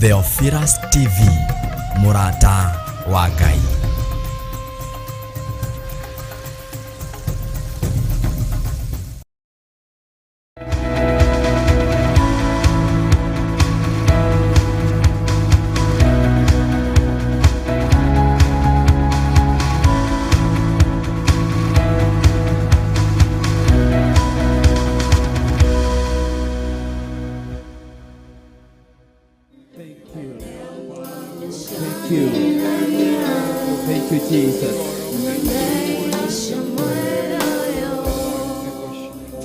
Theophilus TV, Murata wa Ngai. Thank you, Jesus.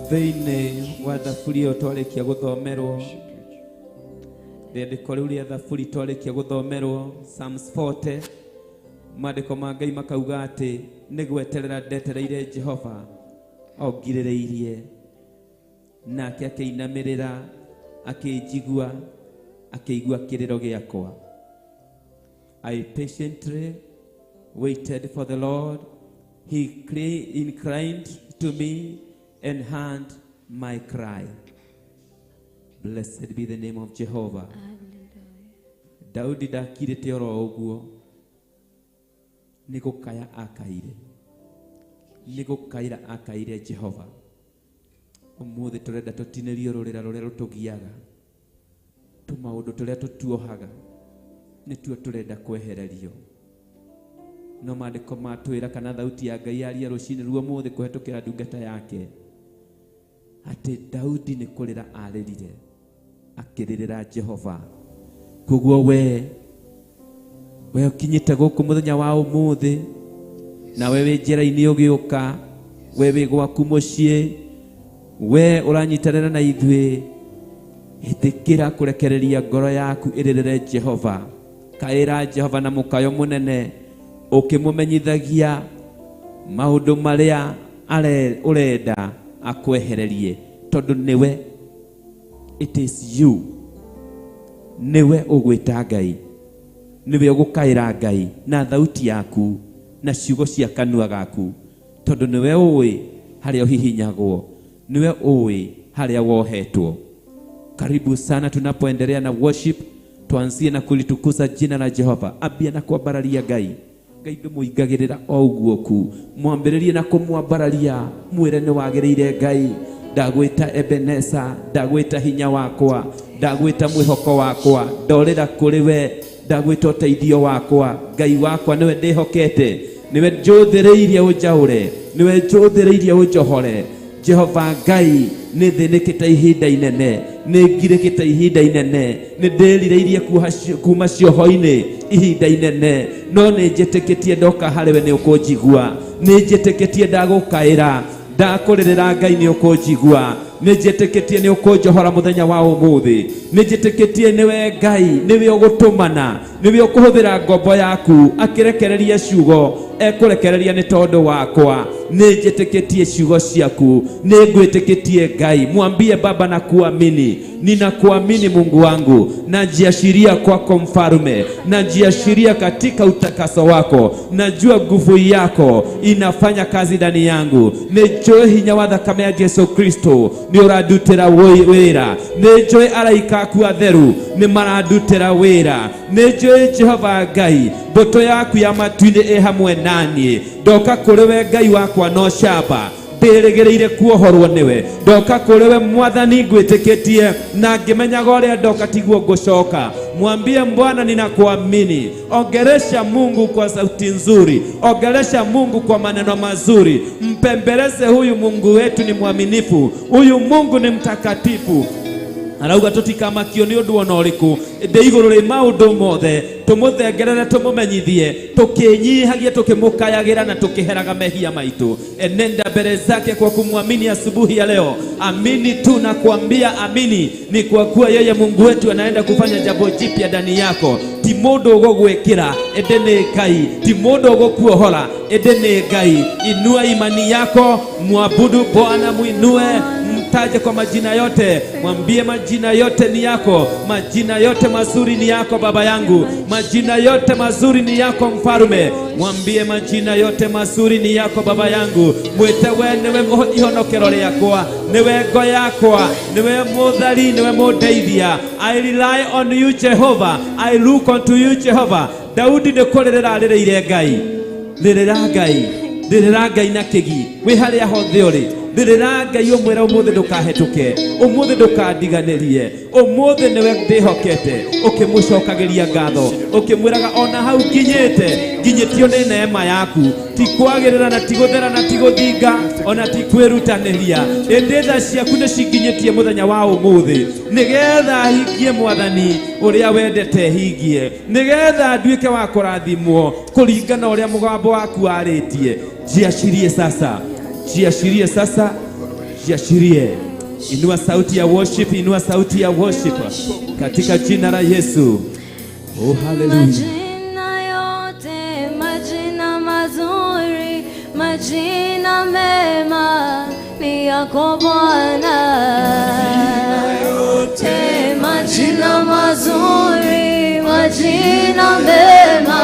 Thĩinĩ wa thaburi ĩyo twarĩkia gũthomerwo, rĩandĩko rĩu rĩa thaburi twarĩkia gũthomerwo, Psalms 40, maandĩko ma Ngai makauga atĩ nĩ gweterera ndetereire Jehova ongirĩrĩirie, nake akĩinamĩrĩra akĩnjigua akĩigua kĩrĩro gĩakwa. I patiently waited for the Lord. He inclined to me and heard my cry. Blessed be the name of Jehovah. Daudi ndakirĩte oro ũguo, nĩ gũkaya akaire, nĩ gũkaira akaire Jehova. Ũmũthĩ tũrenda tũtinĩrio rũrĩra rũrĩa rũtũgiaga, tũmaũndũ tũrĩa tũtuohaga, nĩtuo tũrenda kwehererio. No maandĩko matwĩra kana thauti ya Ngai yaria rũcinĩ rwa ũmũthĩ kũhetũkĩra ndungata yake atĩ Daudi nĩ kũrĩra arĩrire akĩrĩrĩra Jehova. Koguo we ũkinyĩte gũkũ mũthenya wa ũmũthĩ, na we wĩ njĩra-inĩ ũgĩũka, we wĩ gwaku mũciĩ, we ũranyitanĩra na ithuĩ, ĩtĩkĩra kũrekereria ngoro yaku ĩrĩrĩre Jehova. Kaĩra Jehova na mũkayo mũnene, ũkĩmũmenyithagia maũndũ marĩa ũrenda akwehererie, tondũ nĩwe, it is you, nĩwe ũgwĩta Ngai, nĩwe ũgũkaĩra Ngai na thauti yaku na ciugo cia kanua gaku, tondũ nĩwe ũĩ harĩa ũhihinyagwo, nĩwe ũĩ harĩa wohetwo. Karibu sana tunapoendelea na worship, tuanzie na kulitukuza jina la Jehova. Ambia na kuambararia Ngai. Ngai ndũmũingagĩrĩra o ũguo ku. Mwambĩrĩrie na kũmwambararia, mwĩre nĩ wagĩrĩire Ngai. Ndagwĩta Ebeneza, ndagwĩta hinya wakwa, ndagwĩta mwĩhoko wakwa, ndorĩra kũrĩ we, ndagwĩta ũteithio wakwa. Ngai wakwa nĩwe ndĩhokete, nĩwe njũthĩrĩirie ũnjaũre, nĩwe njũthĩrĩirie ũnjohore. Jehova Ngai, nĩ thĩnĩkĩte ihinda inene, nĩ ngirĩkĩte ihinda inene, nĩ ndĩrirĩirie kuma cioho-inĩ ihinda inene, no nĩ njĩtĩkĩtie ndoka harĩ we nĩ ũkũnjigua, nĩ njĩtĩkĩtie ndagũkaĩra, ndakũrĩrĩra Ngai nĩ ũkũnjigua, nĩ njĩtĩkĩtie nĩ ũkũnjohora mũthenya wa ũmũthĩ, nĩ njĩtĩkĩtie nĩwe Ngai, nĩwe ũgũtũmana, nĩwe ũkũhũthĩra ngombo yaku akĩrekereria ciugo, ekũrekereria nĩ tondũ wakwa. Nĩ njĩtĩkĩtie ciugo ciaku, nĩ ngwĩtĩkĩtie Ngai. Mwambie Baba na kuamini, ninakuamini Mungu wangu, najiashiria kwako mfalme, najiashiria katika utakaso wako, najua nguvu yako inafanya kazi ndani yangu, nĩnjũĩ hinya wa thakame ya Yesu Kristo nĩ ũrandutĩra wĩra, nĩnjũĩ araika aku atheru nĩ marandutĩra wĩra, nĩnjũĩ Jehova Ngai mbũtũ yaku ya matu-inĩ ĩ hamwe naniĩ. Ndoka kũrĩ we Ngai wakwa no camba, ndĩrĩgĩrĩire kuohorwo nĩwe. Ndoka kũrĩ we Mwathani ngwĩtĩkĩtie, na ngĩmenyaga ũrĩa ndoka tiguo ngũcoka. Mwambie Bwana ninakuamini. Ongelesha Mungu kwa sauti nzuri, ongelesha Mungu kwa maneno mazuri. Mpembeleze huyu Mungu wetu ni mwaminifu, huyu Mungu ni mtakatifu. Arauga tũtikamakio nĩ ũndũ ona ũrĩkũ, ndĩ igũrũ rĩ maũndũ mothe, tũmũthengerere tũmũmenyithie, tũkĩnyihagia tũkĩmũkayagĩra na tũkĩheraga mehia maitũ. Enenda mbele zake kwa kumwamini asubuhi ya leo. Amini tu na kuambia amini, ni kwa kuwa yeye Mungu wetu anaenda kufanya jambo jipya ndani yako. Ti mũndũ ũgũgwĩkĩra, ĩndĩ nĩ Ngai. Ti mũndũ ũgũkuohora, ĩndĩ nĩ Ngai. Inua imani yako, mwabudu Bwana, muinue, umtaje kwa majina yote. Mwambie majina yote ni yako, majina yote mazuri ni yako Baba yangu, majina yote mazuri ni yako Mfarume. Mwambie majina yote mazuri ni yako Baba yangu. Mwite we niwe ihonokero riakwa, niwe ngo yakwa, niwe muthari, niwe mundeithia. I rely on you Jehovah, I look unto you Jehovah. Daudi ndikurerera arireire Ngai, rerera Ngai, rerera Ngai na kigi, wi haria hothe uri, rerera Ngai umwira umuthi ndukahetuke, umuthi ndukandiganirie, umuthi niwe ndihokete, ukimucokagiria ngatho, ukimwiraga ona hau nginyitio ni neema yaku, ti kwagirira na ti guthera na ti guthinga, ona ti kwirutaniria. Indi tha ciaku ni cinginyitie muthenya wa umuthi, nigetha hingie Mwathani uria wendete hingie, nigetha nduike wa kurathimwo kuringana uria mugambo waku aritie. Jiashirie sasa, jiashirie sasa, jiashirie. Inua sauti ya worship, inua sauti ya worship katika jina la Yesu. Oh, hallelujah. Majina yote, majina mazuri, majina mema ni yako Bwana. Majina mazuri, majina mema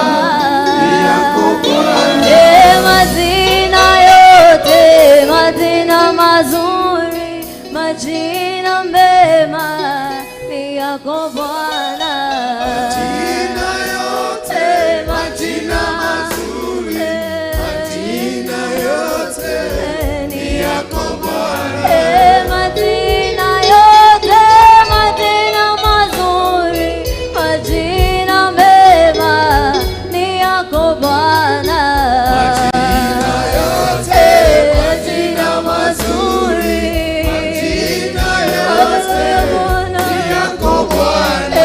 ni yako Bwana. Majina yote, majina mazuri, majina mema ni yako Bwana. Majina yote, majina mazuri, majina yote ni yako Bwana. Majina yote, majina mazuri, majina mema ni yako Bwana. Majina yote, majina mazuri, majina yote ni yako Bwana.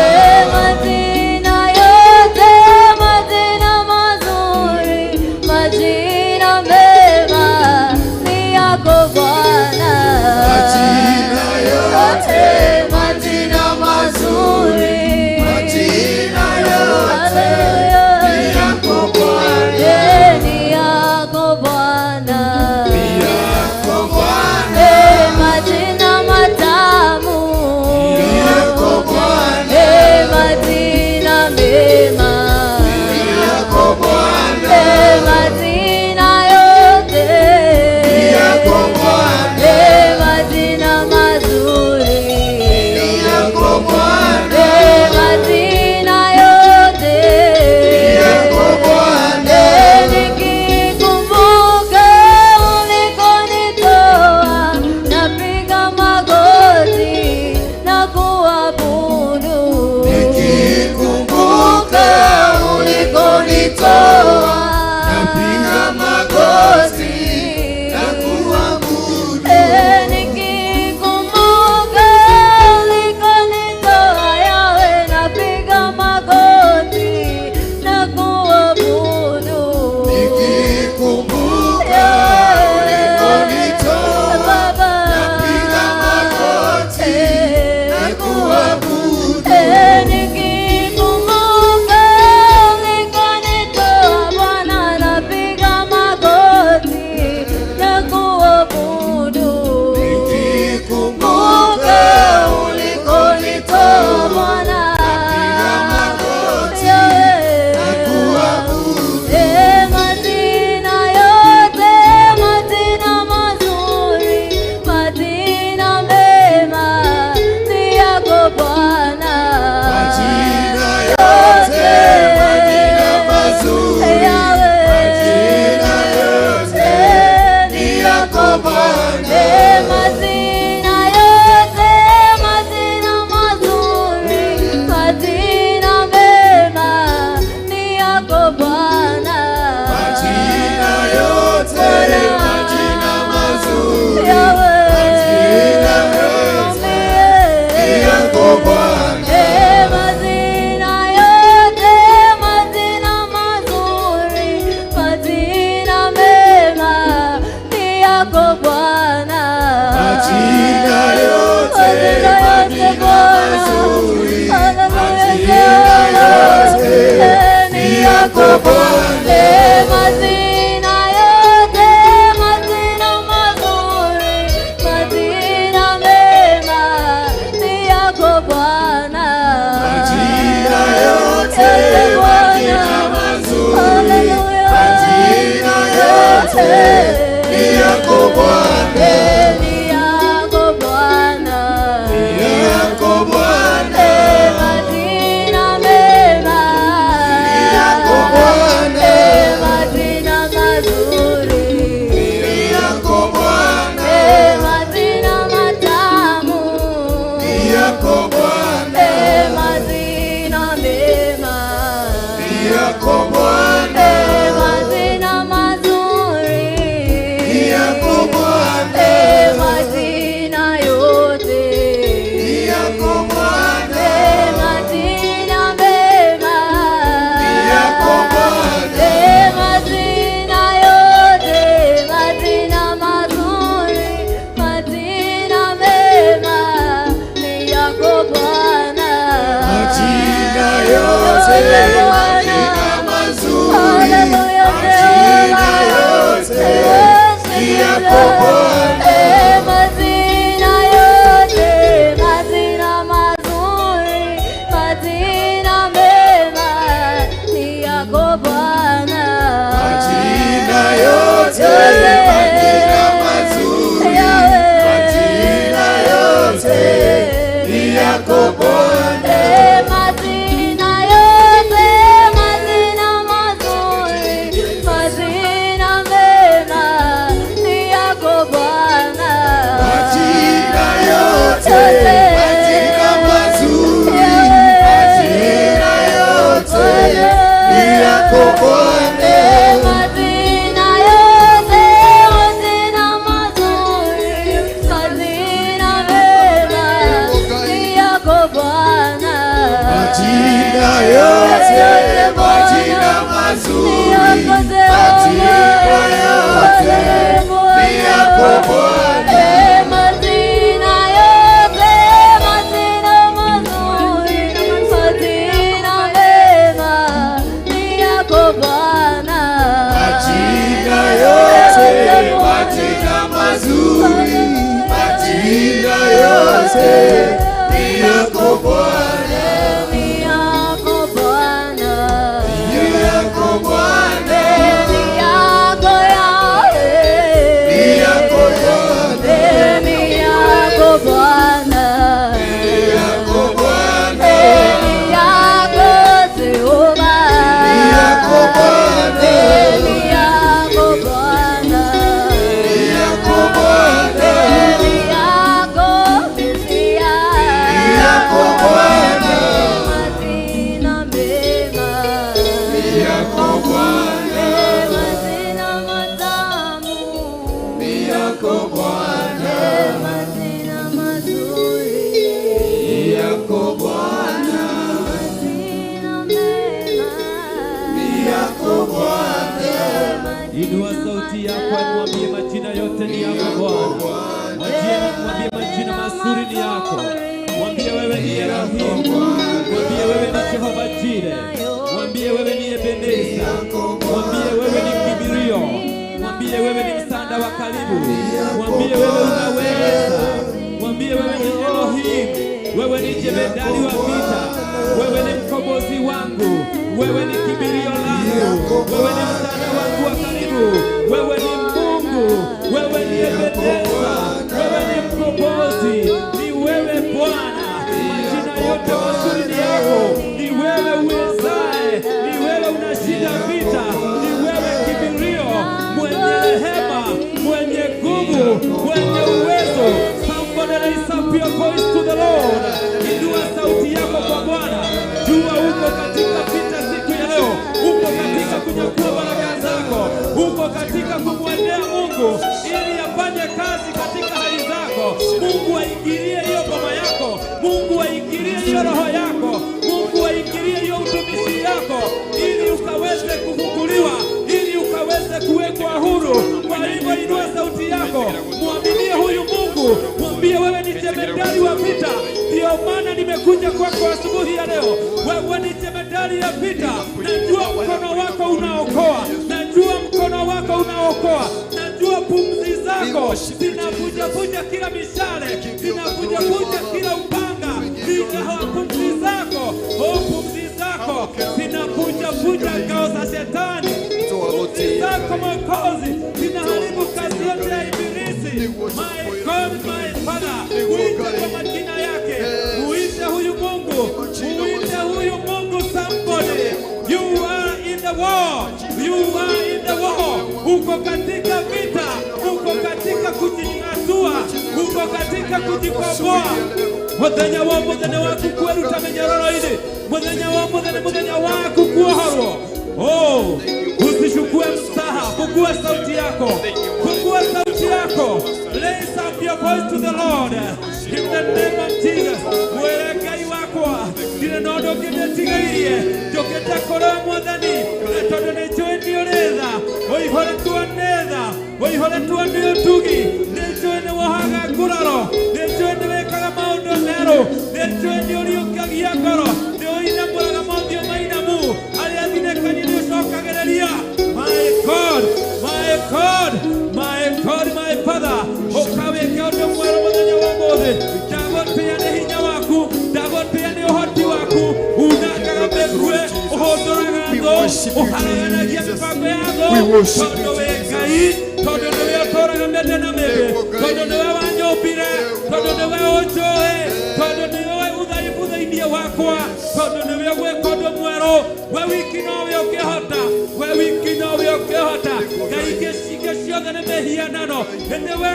Bwana. Majina yote, majina mazuri, majina yote ni yako Bwana, ni yako Bwana, ni yako Bwana, majina mema, ni yako Bwana, majina mazuri, ni yako Bwana, majina matamu, ni yako Bwana, majina mema, ni yako Bwana, majina mazuri, ni yako Bwana, majina yote, ni yako Bwana, majina mema, ni yako Bwana, majina yote, majina mazuri, majina mema ni yako Bwana. majina yote, majina mazuri, majina yote ni yako Bwana, majina yote, majina mazuri, majina mema ni yako Bwana. majina yote, majina mazuri, majina yote ni yako Bwana, Majina yote, majina mazuri, majina mema ni yako Bwana. majina yote, majina mazuri, majina yote ni yako Bwana, Majina yote, majina mazuri, majina mema ni yako Bwana. majina yote, majina mazuri, majina yote ni yako Bwana, Majina yote, majina mazuri, majina mema ni yako Bwana. majina yote, majina mazuri, majina yote ni yako Bwana, Ni yako Bwana. ni yako Bwana, Ni yako Yahweh. ni yako Bwana, Ni yako Bwana. ni yako Bwana, Ni yako Jehova. ni yako Bwana, Ni yako Bwana. ni yako Bwana, Ni yako Mesia. ni yako Bwana, Majina mema. ni yako Bwana, Majina matamu. ni yako Bwana, Majina mazuri. ni yako Bwana, Majina mema. ni yako Bwana, Inua sauti yako, mwambie majina yote ni yako Bwana. Mwambie majina mazuri ni yako. Mwambie wewe ni Elohim. Mwambie wewe ni Jehova Jireh. Mwambie wewe ni Ebeneza. Mwambie wewe ni kimbilio. Mwambie wewe ni msaada wa karibu. Mwambie wewe unaweza. Mwambie wewe ni Elohim. Wewe ni jemedali wa vita. Wewe ni mkombozi wangu. Wewe ni kimbilio langu. Wewe ni msaada wangu wa karibu. Wewe ni Mungu. Wewe ni Ebeneza. Wewe ni mkombozi. Ni wewe Bwana. Majina yote mazuri ni yako. Ni wewe uwezaye. Ni wewe unashinda vita. Ni wewe kimbilio, mwenye rehema, mwenye nguvu, mwenye uwezo. Somebody raise up your voice to the Lord. Inua sauti yako kwa Bwana. Jua uko katika vita siku ya leo. Uko katika kunyakua baraka zako. Uko katika kumwendea Mungu ili afanye kazi katika hali zako. Mungu aingilie hiyo boma yako. Mungu aingilie hiyo roho yako. Mungu aingilie hiyo utumishi yako ili ukaweze kufunguliwa, ili ukaweze kuwekwa huru. Kwa hivyo inua sauti yako, muaminie huyu Mungu, mwambie wewe ni jemedari wa vita. Ndio maana nimekuja kwako asubuhi ya leo. Wewe ni jemedari ya vita. Najua mkono wako unaokoa. Najua mkono wako unaokoa. Najua pumzi zako zinavuja kila mishale, zinavuja kila upanga. You are in the war. Uko katika vita, uko katika kujinasua, uko katika kujikomboa. Muthenya wa muthenya waku kweruta minyororo-ini, muthenya waku kuohorwo. Oh, usishukue msaha, fungua sauti yako, fungua sauti yako. Raise up your voice to the Lord in the name of Jesus. Mwere Ngai wakwa, ndire nondo ngĩmĩtigairie, njũkĩte kũrĩ Mwathani, na tondũ nĩnjũĩ nĩũrĩtha, ũihũrĩtwo nĩ tha, ũihũrĩtwo nĩ ũtugi, nĩnjũĩ nĩwohaga nguraro, nĩnjũĩ nĩwĩkaga maũndũ merũ, nĩnjũĩ nĩũriũkagia ngoro, nĩũinamũraga mothiũ mainamu, arĩa athinĩkani nĩũcokagĩrĩria. My God, my God, my God, my Father, ũkawĩke ũndũ mwerũ mũthenya wa ũmũthĩ. Ndagũtĩĩa nĩ hinya waku, ndagũtĩĩa nĩ ũhoti waku, unangaga mĩguĩ, ũhũthũraga thũ, ũharaganagia mĩbango ya thũ, tondũ wĩ Ngai, tondũ nĩwe ũtũũraga mĩthenya na mĩthĩ, tondũ nĩwe wanyũmbire, tondũ nĩwe ũnjũĩ, tondũ nĩwe ũthaibu thĩinĩ wakwa, tondũ nĩwe gwĩka ũndũ mwerũ. We wiki nowe ũngĩhota, we wiki nowe ũngĩhota. Ngai ingĩ ciothe nĩ mĩhianano, ĩndĩ we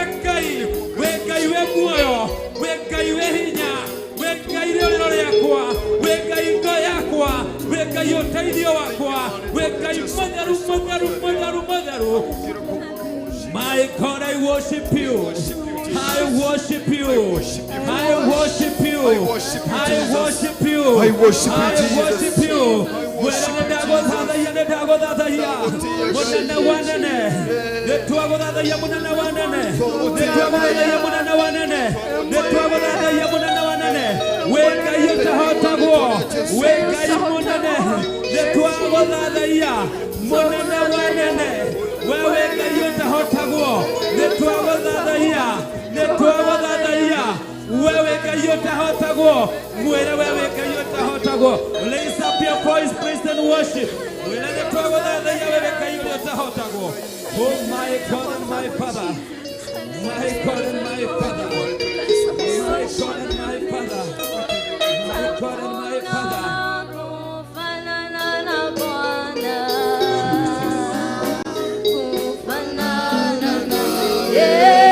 Ngai wĩ muoyo, we Ngai wĩ hinya, we Ngai rĩũrĩro rĩakwa, we Ngai ngo yakwa, we Ngai ũteithio wakwa, we Ngai mũtheru mũtheru mũtheru mũtheru. My God, I worship you. I worship you. I worship you. I worship you. I worship you. Wena dago thada ya dago thada ya. Munana wanene. Netwago thada ya munana wanene. Netwago thada ya munana wanene. Netwago thada ya munana wanene. Weka yota hotago. Weka imunane. Netwago thada ya munana wanene. Wewe Ngai utahotagwo, nĩtwago thathaia, wewe Ngai utahotagwo, mwĩre wewe Ngai utahotagwo. Raise up your voice, praise and worship. Mwĩre nĩtwago thathaia, wewe Ngai utahotagwo. Oh my God and my Father, my God and my Father, my God and my Father, my God and my Father. Yeah.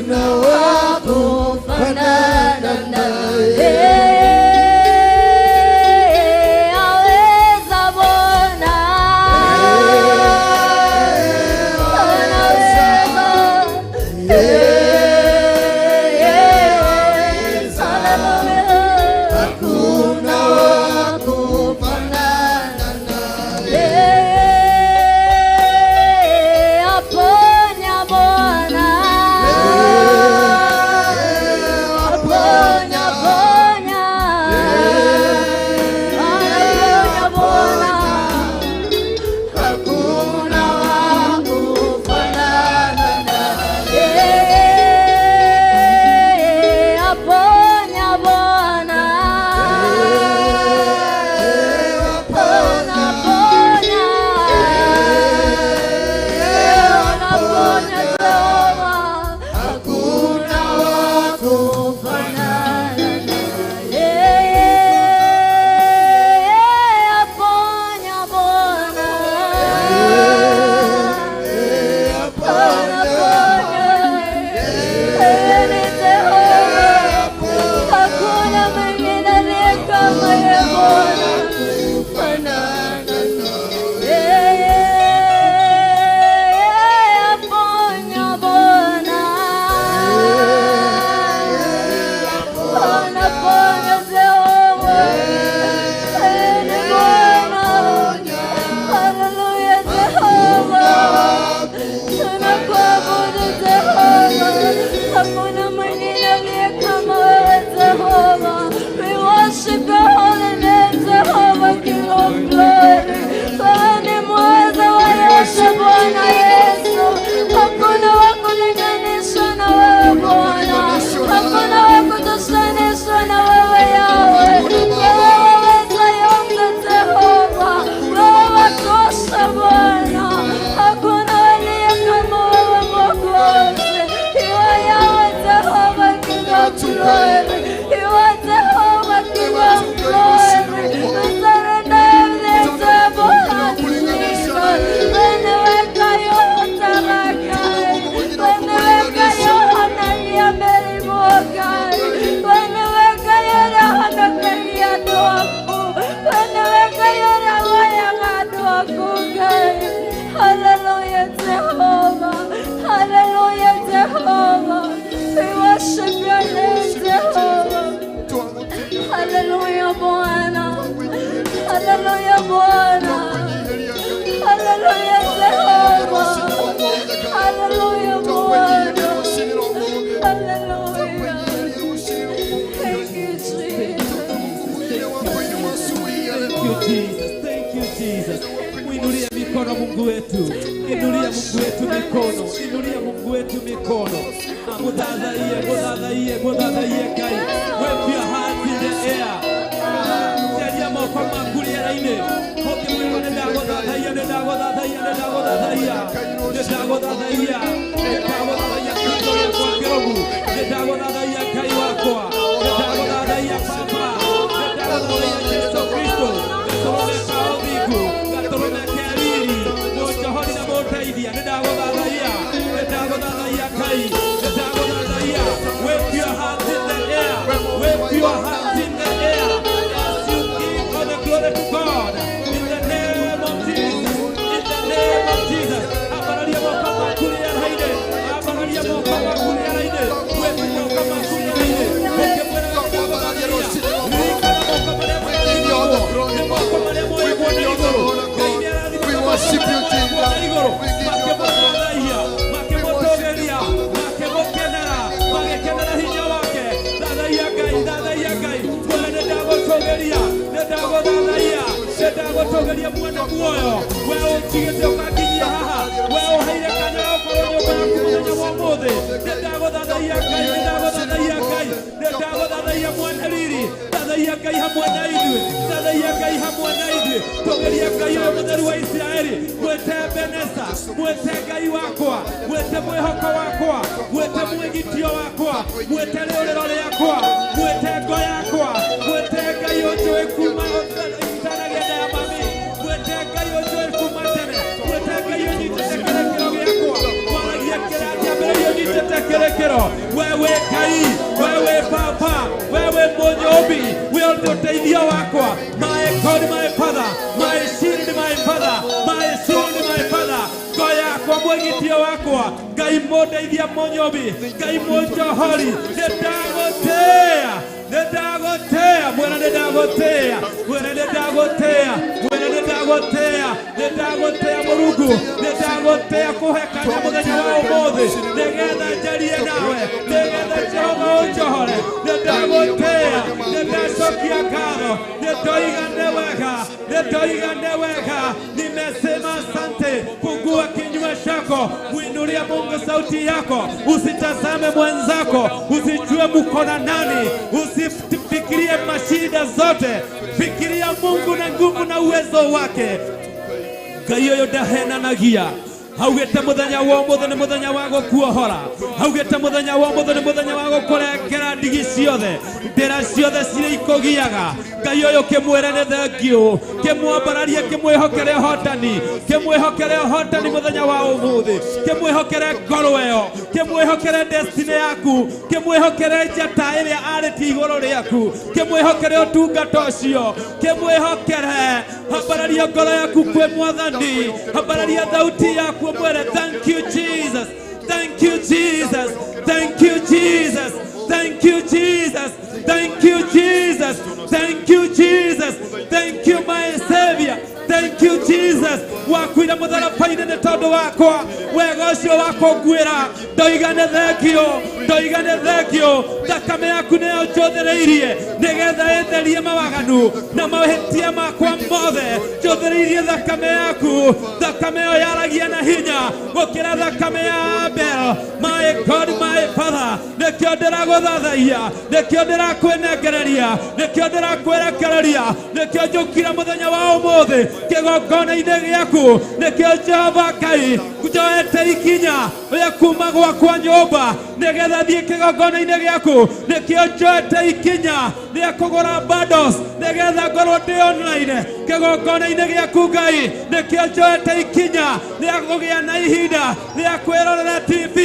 hakuna wa kufanana naye. Aweza Bwana, Hakuna wa kufanana naye. aponya Bwana, aponya, aponya, aponya Bwana, Hakuna wa kufanana naye. aponya Bwana, aponya, aponya, aponya Jehova. Hakuna wa kufanana naye. Aponya Bwana, ni Jehova, hakuna mwingine aliye kama yeye Bwana. Aponya Bwana, ponya Jehova, ni Bwana. Haleluya Jehova, tunakuabudu Jehova, hakuna mwingine aliye kama wewe Jehova. We worship your holy name Jehova, King of glory. Wewe ni mweza wa yote Bwana Yesu, hakuna wa kulinganishwa na wewe Bwana, hakuna wa kutoshanishwa na wewe Yawe. Wewe waweza yote Jehova, wewe watosha Bwana, hakuna aliye kama wewe Mwokozi. You are Yahweh Jehova, King of glory. You are Jehovah, King of glory. We surrender everything to your blood, Jesus. Weneweka yote rakai, weneweka yote ya mbele mwokai, weneweka yote hanakelia doaku, weneweka yote waya gadoaku gai. Hallelujah Jehovah, hallelujah Jehovah. We worship your name Jehovah. Hallelujah Bwana, hallelujah Bwana, hallelujah Jehovah, hallelujah Bwana, hallelujah. Thank you Jesus. Thank you Jesus. Inulia mikono Mungu wetu, inulia Mungu wetu mikono, inulia Mungu wetu mikono. Mudhadhaie kai. Wave your hands in the air. Jalia moko makuli ya raine. Hoke mwiko nedagodhadhaia. Kitoya kwa kirogu. Nedagodhadhaia kai wakwa. Nedagodhadhaia papa. Nedagodhadhaia Yesu Kristo. Nedagodhadhaia kaobiku. Nedagodhadhaia keriri. Mojohoni na motaidia. Nedagodhadhaia kai. Wave your hands in the air. Wave your hands in the air. As you give all the glory to God. In the name of Jesus. In the name of Jesus. Abaralia moka makuli ya raine. Abaralia moka makuli ya raine. Wave moka makuli ya raine. Hoke mwena kwa abaralia. Rika na moka malemo ya igoro. Moka malemo ya igoro. We worship you, Jesus. Togeria mwana muoyo wewe utigete ukakinyia haha wewe haire kanya okoronyo kwa muthe ndagothathaia kai mwana riri thathaia kai hamwe na ithuĩ togeria Ngai ũyũ mũtheru wa Isiraeli mwĩte Ebeneza mwĩte Ngai wakwa mwĩte mwĩhoko wakwa mwĩte mwĩgitio wakwa mwĩte rĩũrĩro rĩakwa mwĩte ngo yakwa mwĩte Ngai ũnjũĩ kuma itanagia nda ya mami mwĩte Ngai ũnjũĩ kuma tene mwĩte Ngai ũnyitĩte kĩrĩkĩro gĩakwa mwaragia kĩrĩa kĩambĩrĩirio nyitĩte kĩrĩkĩro moyo. Wewe Ngai, wewe Baba, wewe Mũnyũmbi, wewe ndio ũteithio wakwa. My God, my Father, my shield, my Father, my shield, my Father. Ngoya kwa mwĩgitio wakwa, Ngai mũndeithia Mũnyũmbi, Ngai mũnjohori, nĩndagũtĩĩa, nĩndagũtĩĩa, mwena nĩndagũtĩĩa, mwena nĩndagũtĩĩa, mwena nĩndagũtĩĩa, nĩndagũtĩĩa Mũrungu, nĩndagũtĩĩa kũhe kanya mũthenya wa ũmũthĩ, nĩgetha njarie nawe, nĩgetha Jehova ũnjohore, nĩndagũtĩĩa, nĩndacokia ngatho, nĩndoigane wega, nĩndoigane wega, nimesema asante. Fungua kinywa chako, muinulie Mungu sauti yako, usitazame mwenzako, usijue mko na nani, usifikirie mashida zote, fikiria Mungu na nguvu na uwezo wake. Ngai ũyũ ndahenanagia, haugĩte mũthenya wa ũmũthĩ nĩ mũthenya wa gũkuohora, haugĩte mũthenya wa ũmũthĩ nĩ mũthenya wa gũkũrengera ndigi ciothe, ndĩra ciothe cirĩ ikũgiaga. Ngai ũyũ kĩmwĩre nĩ thengiũ, kĩmwambararie, kĩmwĩhokere ũhotani, kĩmwĩhokere ũhotani mũthenya wa ũmũthĩ, kĩmwĩhokere ngoro ĩyo, kĩmwĩhokere destiny yaku, kĩmwĩhokere njata ĩrĩa arĩtie igũrũ rĩaku, kĩmwĩhokere ũtungata ũcio, kĩmwĩhokere. Hambararia ngoro yaku kwĩ Mwathani, hambararia thauti yaku mwere. Thank you Jesus, thank you Jesus, thank you Jesus, thank you Jesus, thank you Jesus, thank you Jesus, thank you my Savior, thank you Jesus. Wakwira mũtharaba-inĩ nĩ tondũ wakwa, wega ũcio wako ngwĩra, ndoigane thengio, ndoigane thengio. Thakame yaku nĩyo njũthĩrĩirie, nĩgetha ĩtherie mawaganu na mahĩtia makwa mothe. Njũthĩrĩirie thakame yaku, thakame ĩyo yaragia na hinya gũkĩra thakame ya Abel. My God, my Father, nĩkĩo ndĩragũthathaiya, nĩkĩo ndĩrakwĩnengereria, nĩkĩo ndĩrakwĩrekereria, nĩkĩo njũkira mũthenya wa ũmũthĩ kĩgongona-inĩ gĩaku, nĩkĩo Jehova Ngai njoete ikinya rĩa kuma gwakwa nyũmba, nĩgetha thiĩ kĩgongona-inĩ gĩaku, nĩkĩo njoete ikinya rĩa kũgũra bundles, nĩgetha ngorwo ndĩ online kĩgongona-inĩ gĩaku Ngai, nĩkĩo njoete ikinya rĩa kũgĩa na ihinda rĩa kwĩrorera TV,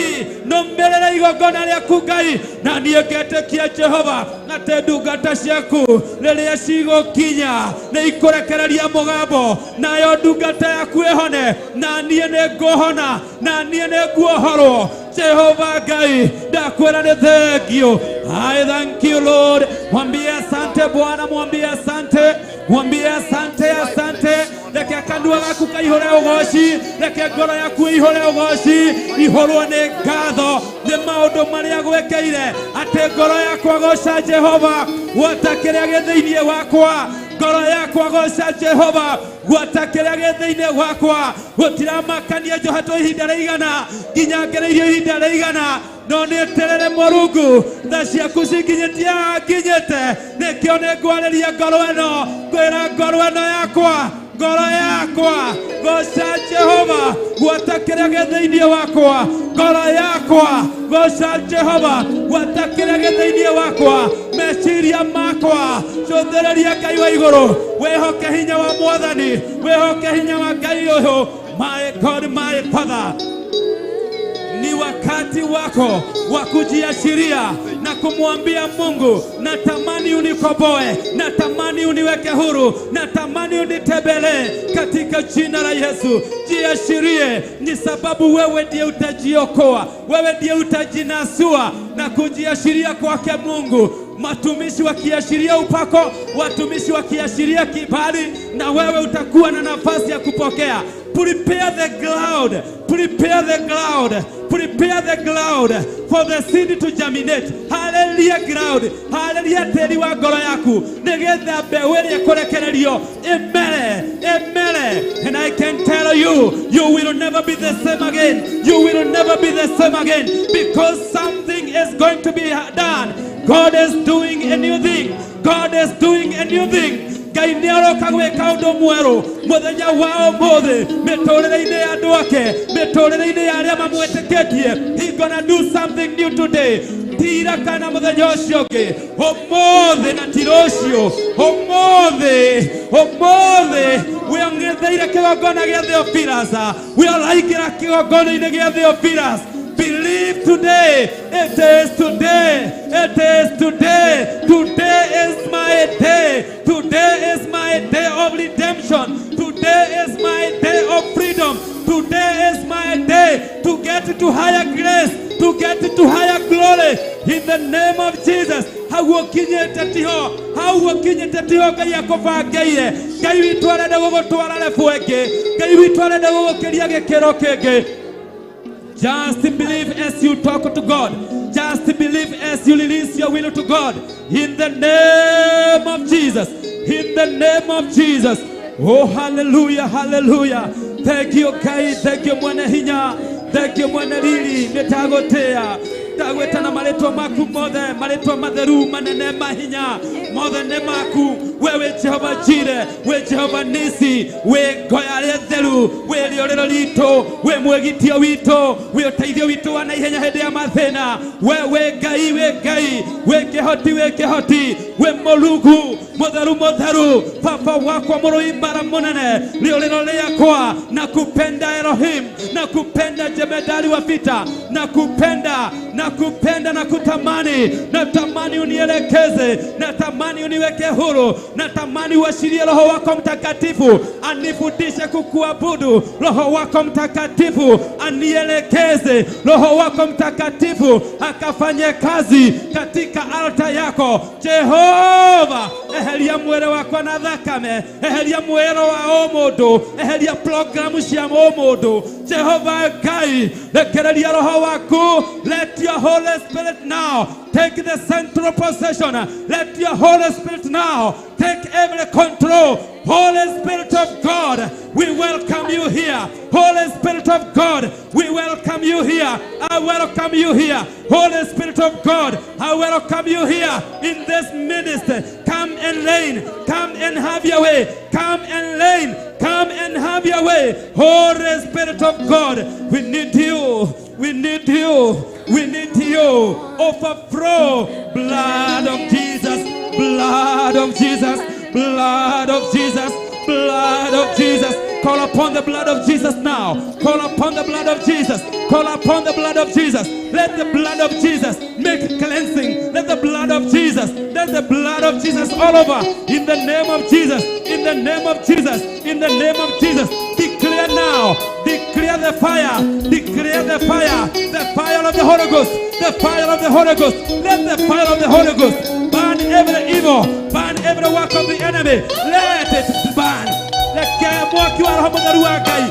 nũmĩrĩre igongona rĩaku Ngai, na niĩ ngetĩkia Jehova atĩ ndungata ciaku rĩrĩa cigũkinya nĩ ikũrekereria mũgambo, nayo ndungata yaku ĩhone, na niĩ nĩ ngũhona, na niĩ nĩ nguohorwo. Jehova Ngai, ndakwĩra nĩ thengiũ. I thank you Lord. Mwambie asante Bwana, mwambie asante, mwambie asante, asante. Reke kanua gaku kaihũre ũgooci, reke ngoro yaku ihũre ũgooci, ihũrwo nĩ ngatho nĩ maũndũ marĩa gwĩkĩire, atĩ ngoro yakwa goca Jehova, gwata kĩrĩa gĩ thĩinĩ wakwa, ngoro yakwa goca Jehova, gwata kĩrĩa gĩ thĩinĩ wakwa. Gũtiramakania njohetwo ihinda rĩigana, nginya ngereirio ihinda rĩigana, no nĩeterere Mũrungu, tha ciaku cinginyĩtie nginyĩte, nĩkĩo nĩngwarĩria ngoro ĩno, ngwĩra ngoro ĩno yakwa, ngoro yakwa goca Jehova, gwata kĩrĩa gĩ thĩinĩ wakwa, ngoro yakwa goca Jehova, gwata kĩrĩa gĩ thĩinĩ wakwa, meciria makwa cũthĩrĩria Ngai wa igũrũ, wĩhoke hinya wa Mwathani, wĩhoke hinya wa Ngai ũyũ. My God, my Father, ni wakati wako wa kujiashiria na kumwambia Mungu, natamani unikomboe, natamani uniweke huru, natamani unitembelee katika jina la Yesu. Jiashirie, ni sababu wewe ndiye utajiokoa, wewe ndiye utajinasua na kujiashiria kwake Mungu. Matumishi wakiashiria upako, watumishi wakiashiria kibali, na wewe utakuwa na nafasi ya kupokea. Prepare the ground, prepare the ground, prepare the ground for the seed to germinate. Hallelujah ground, hallelujah tĩri wa ngoro yaku, nĩgetha mbeũ ĩrĩa ĩkũrekererio ĩmere, ĩmere. And I can tell you, you will never be the same again. You will never be the same again, because something is going to be done. God is doing a new thing. God is doing a new thing. Ngai nĩaroka gwĩka ũndũ mwerũ mũthenya wa ũmũthĩ mĩtũrĩre-inĩ ya andũ ake, mĩtũrĩre-inĩ ya arĩa mamwĩtĩkĩtie. He's gonna do something new today. Tira kana mũthenya ũcio ũngĩ, ũmũthĩ na ti rũciũ, ũmũthĩ, ũmũthĩ wĩong'etheire kĩgongona gĩa Theophilus, wĩoraingĩra kĩgongona-inĩ gĩa Theophilus. Believe believe today. It is today. It is today. Today is my day. Today is my day of redemption. Today is my day of freedom. Today is my day to get to higher grace, to get to higher glory. In the name of Jesus. Hauokinye tatiho. Hauokinye tatiho kaya kofageye. Kai witwara da gogo twara le fueke. Kai witwara da gogo keriage kerokege. Just believe as you talk to God. Just believe as you release your will to God. In the name of Jesus. In the name of Jesus. Oh, hallelujah, hallelujah. Thank you, Kai. Thank you, Mwana Hinya. Thank you, Mwana Lili. Netagotea. Tagwetana maletwa maku mothe. Maletwa matheru manene mahinya. Mothe ne maku. Wewe Jehova Jire. We Jehova Nisi. We goya letheru. We liorero lito. We mwegitio wito. We otaithio wito wana ihenya hede ya mathena. We gai. We kehoti. We molugu. Motheru motheru. Papa wako moro imbara monene. Liorero leyakwa. Nakupenda Elohim. Nakupenda jemedali wa vita. Nakupenda na kutamani. Natamani unielekeze. Natamani uniweke huru. Natamani uashirie Roho wako Mtakatifu anifundishe kukuabudu. Roho wako Mtakatifu anielekeze. Roho wako Mtakatifu akafanye kazi katika altar yako. Jehova, ehelia mwere wako na thakame. Ehelia mwere wa omodo. Ehelia programu cia omodo. Jehova Ngai, lekerelia Roho wako. Let your Holy Spirit now take the central possession. Let your Holy Spirit now take every control. Holy Spirit of God, we welcome you here. Holy Spirit of God, we welcome you here. I welcome you here. Holy Spirit of God, I welcome you here in this ministry. Come and reign. Come and have your way. Come and reign. Come and have your way. Holy Spirit of God, we need you. We need you. We need you. Overflow. Blood of Jesus. Blood of Jesus. Blood of Jesus. Blood of Jesus. Call upon the blood of Jesus now. Call upon the blood of Jesus. Call upon the blood of Jesus. Let the blood of Jesus make cleansing. Let the blood of Jesus. Let the blood of Jesus all over. In the name of Jesus. In the name of Jesus. In the name of Jesus. Declare now. Declare the fire. Declare the fire. The fire of the Holy Ghost. The fire of the Holy Ghost. Let the fire of the Holy Ghost burn every evil. Burn every work of the enemy. Let it burn. Leke mwaki wa Roho Mutheru wa Ngai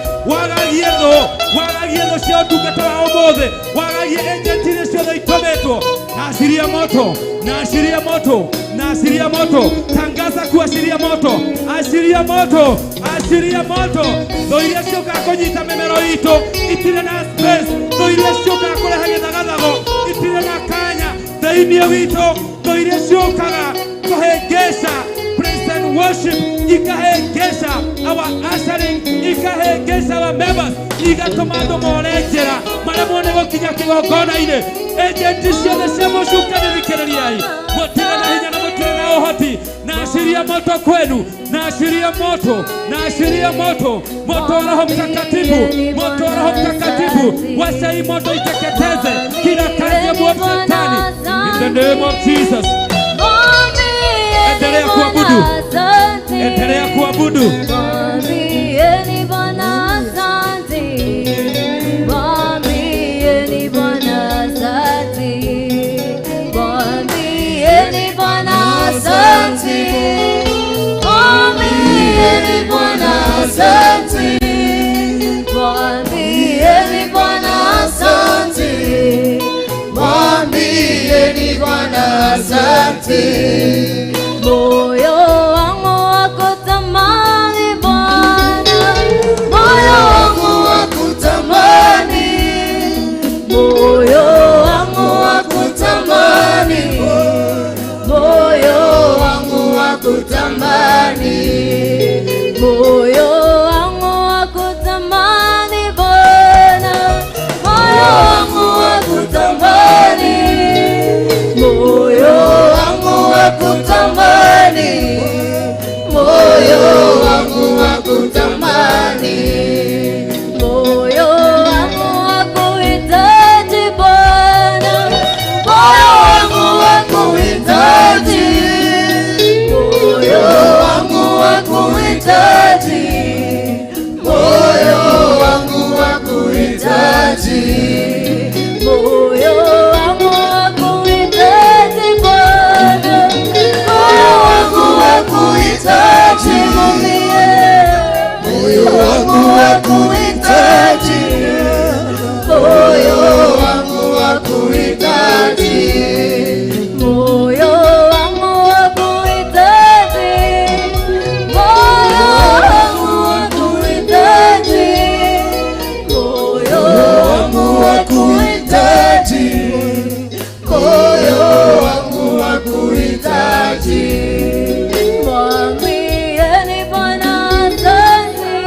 wagagie tho cia ũtungata wa ũmũthĩ, wagagie agent iria ciothe itometwo. Naashiria moto, naashiria moto, naashiria moto. Tangaza kuashiria moto, ashiria moto, ashiria moto. Tho iria ciokaga kũnyita mĩmero itũ itirĩ na space. Tho iria ciokaga kũreha gĩthagathago itirĩ na kanya thĩinĩ witũ. Tho iria ciokaga kũhĩngĩca praise and worship, ikahengesha our ushering, ikahengesha our members, igatomando morenjera maremo nego kinya kigongona-inĩ. Agenti ciothe cia mũcũkanĩrĩkĩrĩriai mũtiga na hinya na mũtirĩ na ũhoti. Naashiria moto kwenu, naashiria moto, naashiria moto. Moto wa Roho Mtakatifu, moto wa Roho Mtakatifu. Washa hii moto iteketeze kila kazi ya mwovu Shetani. In the name of Jesus. Endelea kuabudu. Endelea kuabudu. Mwambieni Bwana asante. Mwambieni Bwana asante. Mwambieni Bwana asante. Mwambieni Bwana asante. Mwambieni Bwana asante. Mwambieni Bwana asante. Moyo wangu wakutamani Bwana, moyo wangu Wakutamani, moyo wangu wakutamani, moyo wangu wakutamani, moyo wangu wakutamani Bwana, moyo wangu wakutamani, moyo wangu wakutamani, moyo wangu wakutamani, moyo wangu wakuhitaji Bwana. wakuhitaji, moyo wangu wakuhitaji, moyo wangu wakuhitaji Bwana, moyo wangu wakuhitaji, moyo wangu wakuhitaji, moyo wangu wakuhitaji, moyo wangu wakuhitaji, moyo wangu wakuhitaji, moyo wangu wakuhitaji, moyo wangu wakuhitaji. Mwambieni Bwana asante,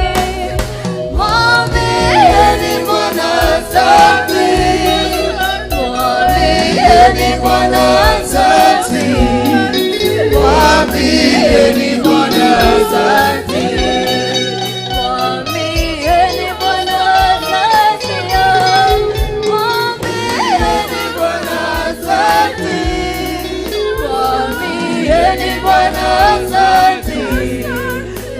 mwambieni Bwana asante, mwambieni Bwana asante, mwambieni Bwana asante, mwambieni Bwana asante, mwambieni Bwana asante, mwambieni Bwana asante,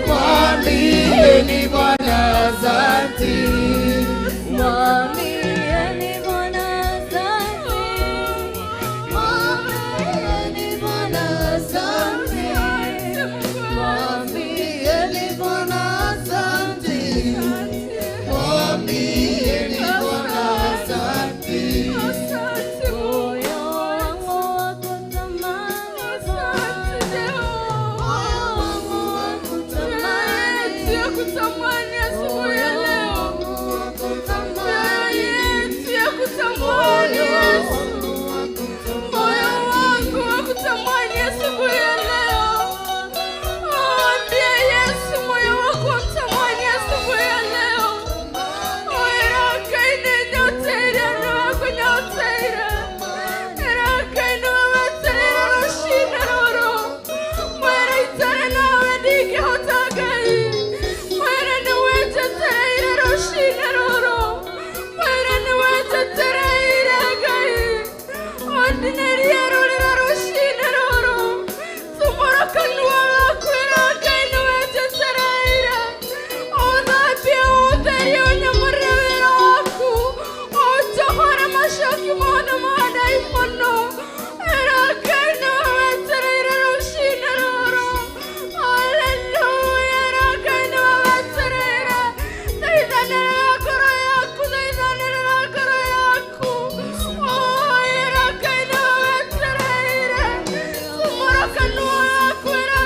mwambieni Bwana asante, mwambieni Bwana asante, mwambieni Bwana asante, mwambieni Bwana asante, mwambieni Bwana asante. Moyo wangu wakutamani Bwana, moyo wangu wakutamani, kutamani asubuhi ya leo, wakutamani, kutamani Yesu, moyo wangu wakutamani asubuhi ya leo. Ambia Yesu moyo wako wakutamani asubuhi ya leo. Raka inenda utera rako nyautera, raka inawatera roshina roro, mwera itara nawe dike hotagai, mwera nuwete tera roshina roro, mwera nuwete tera iragai, ordinary roro roshina roro, sumora kanwa lakwera kai nuwete tera ira, oda pia uterio nyamurevera aku, ocha hora mashaki mona mada ipono, raka nuwete tera roshina roro, hallelujah, raka nuwete tera, daidanera koroyaku, daidanera koroyaku, oh raka nuwete tera, sumora kanwa lakwera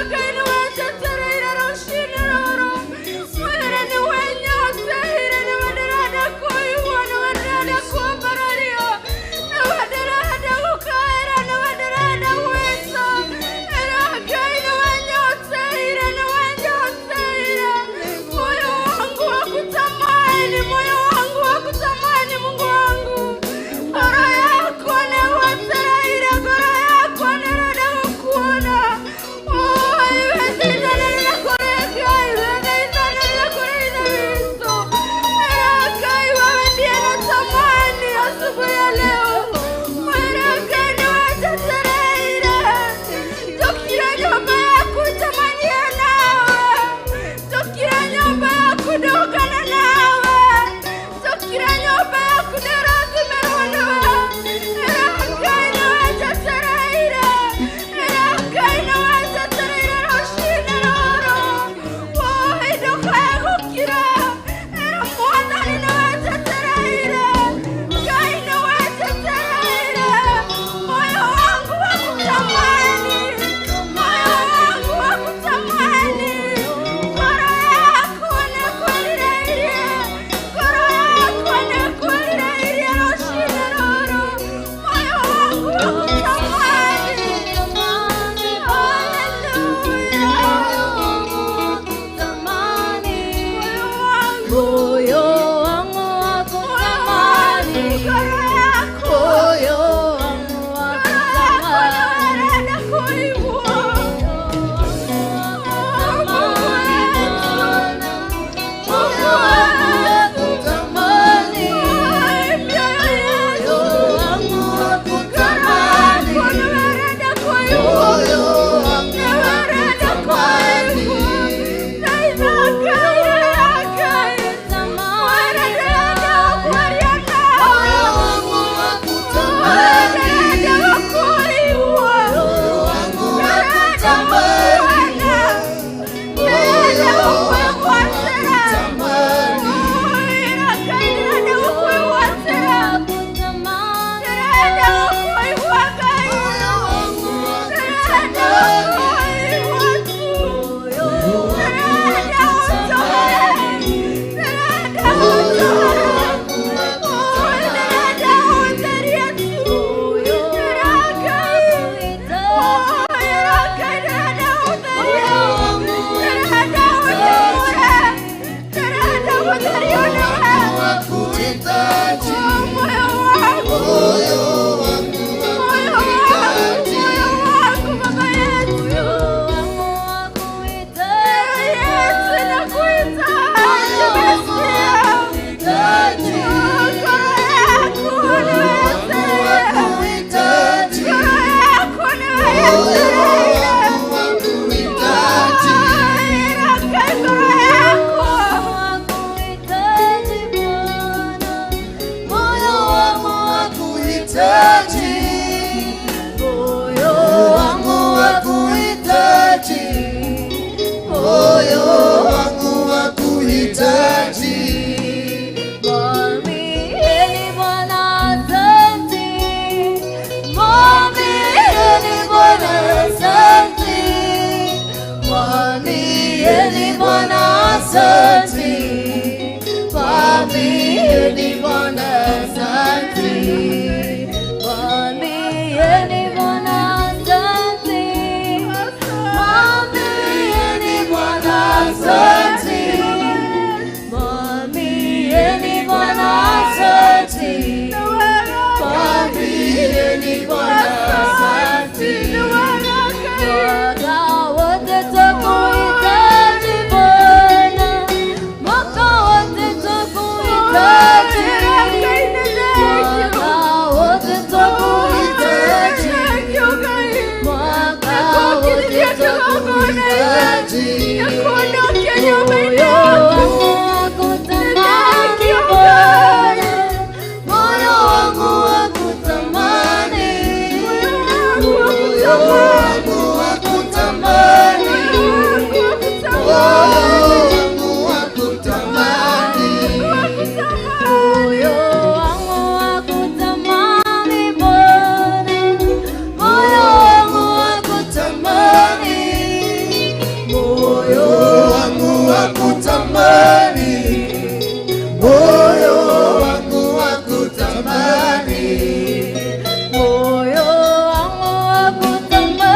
asante. Mwambieni Bwana asante. Mwambieni Bwana asante. Mwambieni Bwana asante. Mwambieni Bwana asante. Mwambieni Bwana asante. Mwaka wote twakuhitaji Bwana. Mwaka wote twakuhitaji. Mwaka wote twakuhitaji. Mwaka wote twakuhitaji. Moyo wangu wakutamani Bwana. Moyo wangu wakutamani. Moyo wangu wakutamani. Moyo wangu wakutamani. Moyo wangu wakutamani Bwana. Moyo wangu wakutamani. Moyo wangu wakutamani. Moyo wangu wakutamani. Moyo wangu wakutamani.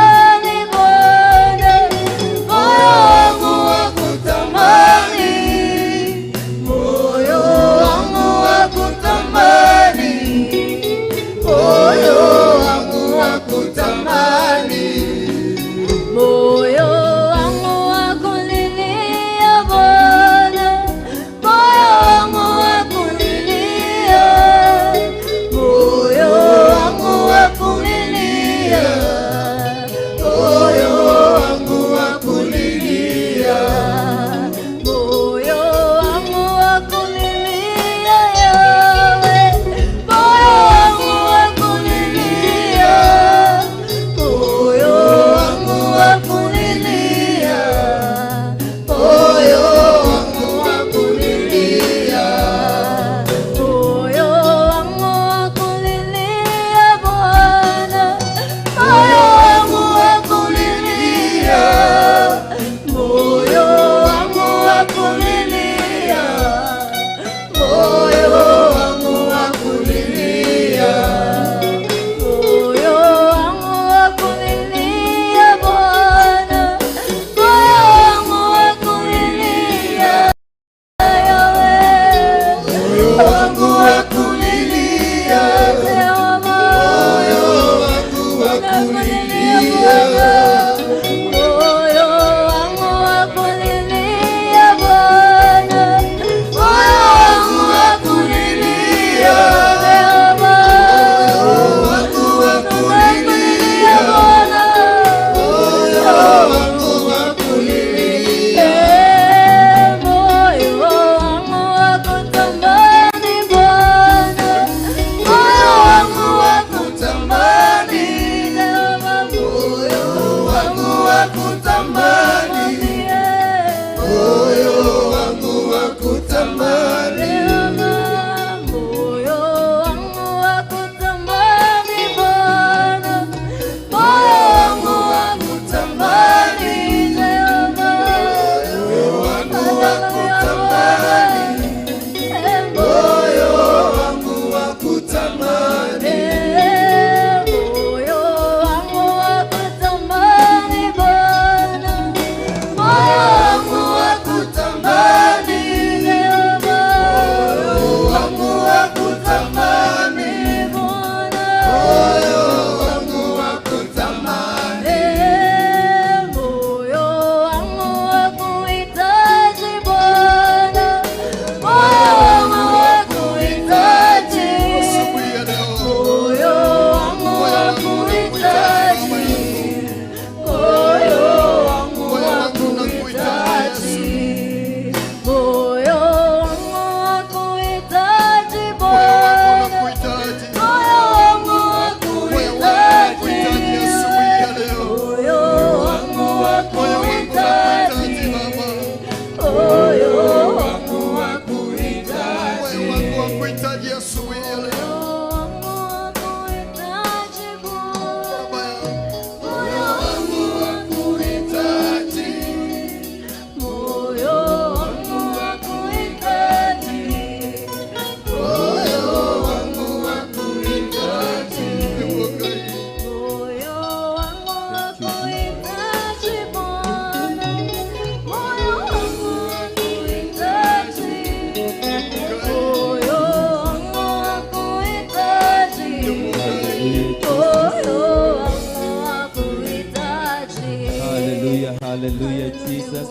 Hallelujah Jesus.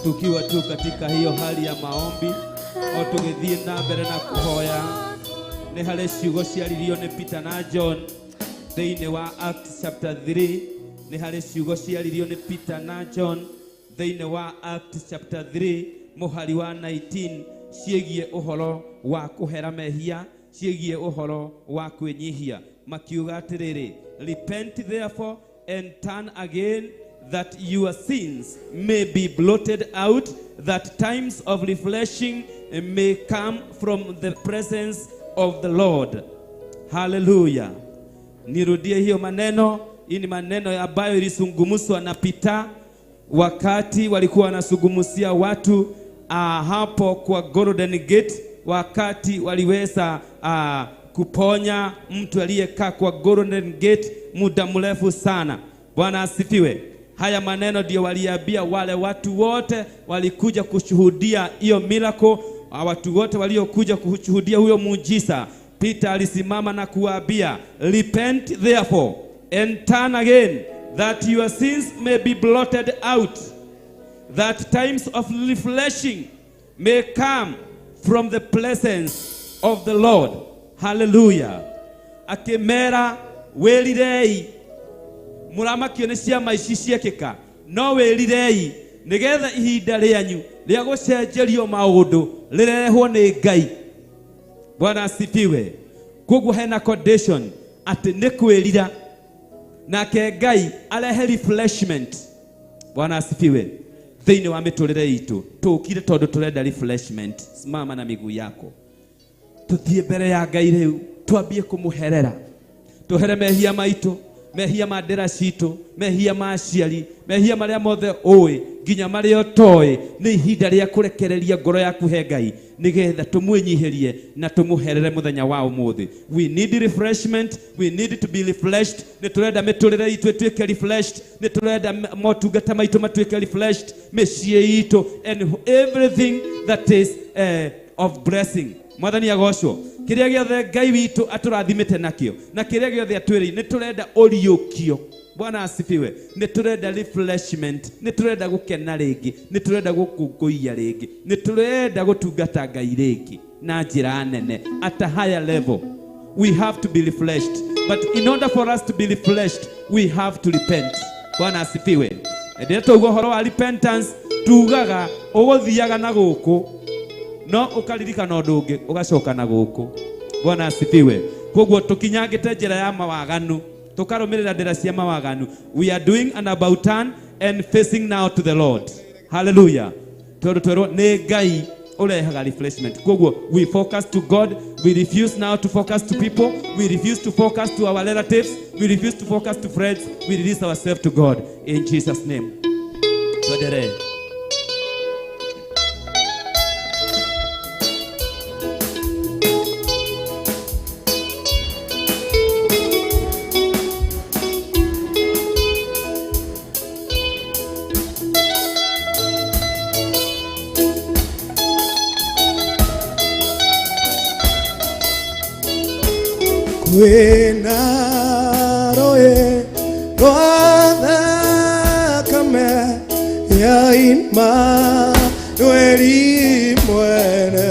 Tukiwa tu katika hiyo hali ya maombi o tugithie na mbere na kuhoya ni hale ciugo ciaririo ni Peter na John thĩinĩ wa Acts chapter 3 ni hale ciugo ciaririo ni Peter na John thĩinĩ wa Acts chapter 3 muhari wa 19 ciĩgie uhoro wa kuhera mehia ciĩgie uhoro wa kwĩnyihia makiuga atiriri repent therefore and turn again that your sins may be blotted out, that times of refreshing may come from the presence of the Lord. Hallelujah. Nirudie hiyo maneno. Hii ni maneno ambayo ilisungumzwa na Peter wakati walikuwa wanasungumzia watu hapo kwa Golden Gate, wakati waliweza kuponya mtu aliyekaa kwa Golden Gate muda mrefu sana. Bwana asifiwe. Haya maneno ndio waliambia wale watu wote walikuja kushuhudia hiyo miracle, watu wote waliokuja kushuhudia huyo muujiza. Peter alisimama na kuwaambia, repent therefore and turn again, that your sins may be blotted out, that times of refreshing may come from the presence of the Lord. Hallelujah. Akimera welirei muramakio nĩ ciama ici ciekĩka, no wĩrirei nĩgetha ihinda rĩanyu rĩa gũcenjerio maũndũ rĩrehwo nĩ Ngai. Bwana asifiwe. Koguo hena condition atĩ nĩ kwĩrira nake Ngai arehe refreshment. Bwana asifiwe. Thĩinĩ wa mĩtũrĩre itũ tũkire tondũ tũrenda refreshment. Simama na miguu yako tuthiĩ mbere ya Ngai rĩu twambie kũmũherera, tũhere mehia maitũ, mehia mandera citũ, mehia maciari, mehia marĩa mothe ũĩ nginya marĩa ũtoĩ. Nĩ ihinda rĩa kũrekereria ngoro yaku he Ngai nĩgetha tũmwĩnyihirie na tũmũherere mũthenya wa ũmũthĩ. We need refreshment, we need to be refreshed. Nĩ tũrenda mĩtũrĩre itũ ĩtuĩke refreshed, nĩ tũrenda motungata maitũ matuĩke refreshed, mĩciĩ itũ and everything that is of blessing. Mwathani agocwo. Kĩrĩa gĩothe Ngai witũ atũrathimĩte nakĩo na kĩrĩa gĩothe atwĩrĩ nĩ tũrenda ũriũkio. Bwana asifiwe. Nĩ tũrenda refreshment, nĩ tũrenda gũkena rĩngĩ, nĩ tũrenda gũkũngũiya rĩngĩ, nĩ tũrenda gũtungata Ngai rĩngĩ na njĩra nene at a higher level. We have to be refreshed, but in order for us to be refreshed we have to repent. Bwana asifiwe. Ndio tuuga ũhoro wa repentance, tugaga ũgũthiaga na gũkũ no ukaririkana ũndũ ũngĩ ũgacoka na gũkũ. Bwana asifiwe. Koguo tukinyangĩte njĩra ya mawaganu, tukarũmĩrĩra ndĩra cia mawaganu. We are doing an about turn and facing now to the Lord. Hallelujah. Tondũ twĩrwo nĩ Ngai ũrehaga refreshment. Koguo we focus to God. We refuse now to focus to people. We refuse to focus to our relatives. We refuse to focus to friends. We release ourselves to God in Jesus' name. Tuendelee. Kwĩna rũĩ rwa thakame ya Imanueli mwene.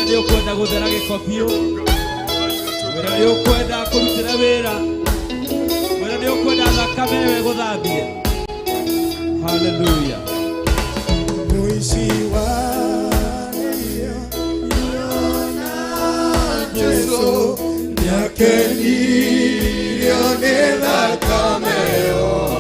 Ndio kwenda guthera gikobio. Ndio kwenda kurutira wira. Ndio kwenda thakame we guthambie. Hallelujah. Muishi wa Yesu yake nione thakameo.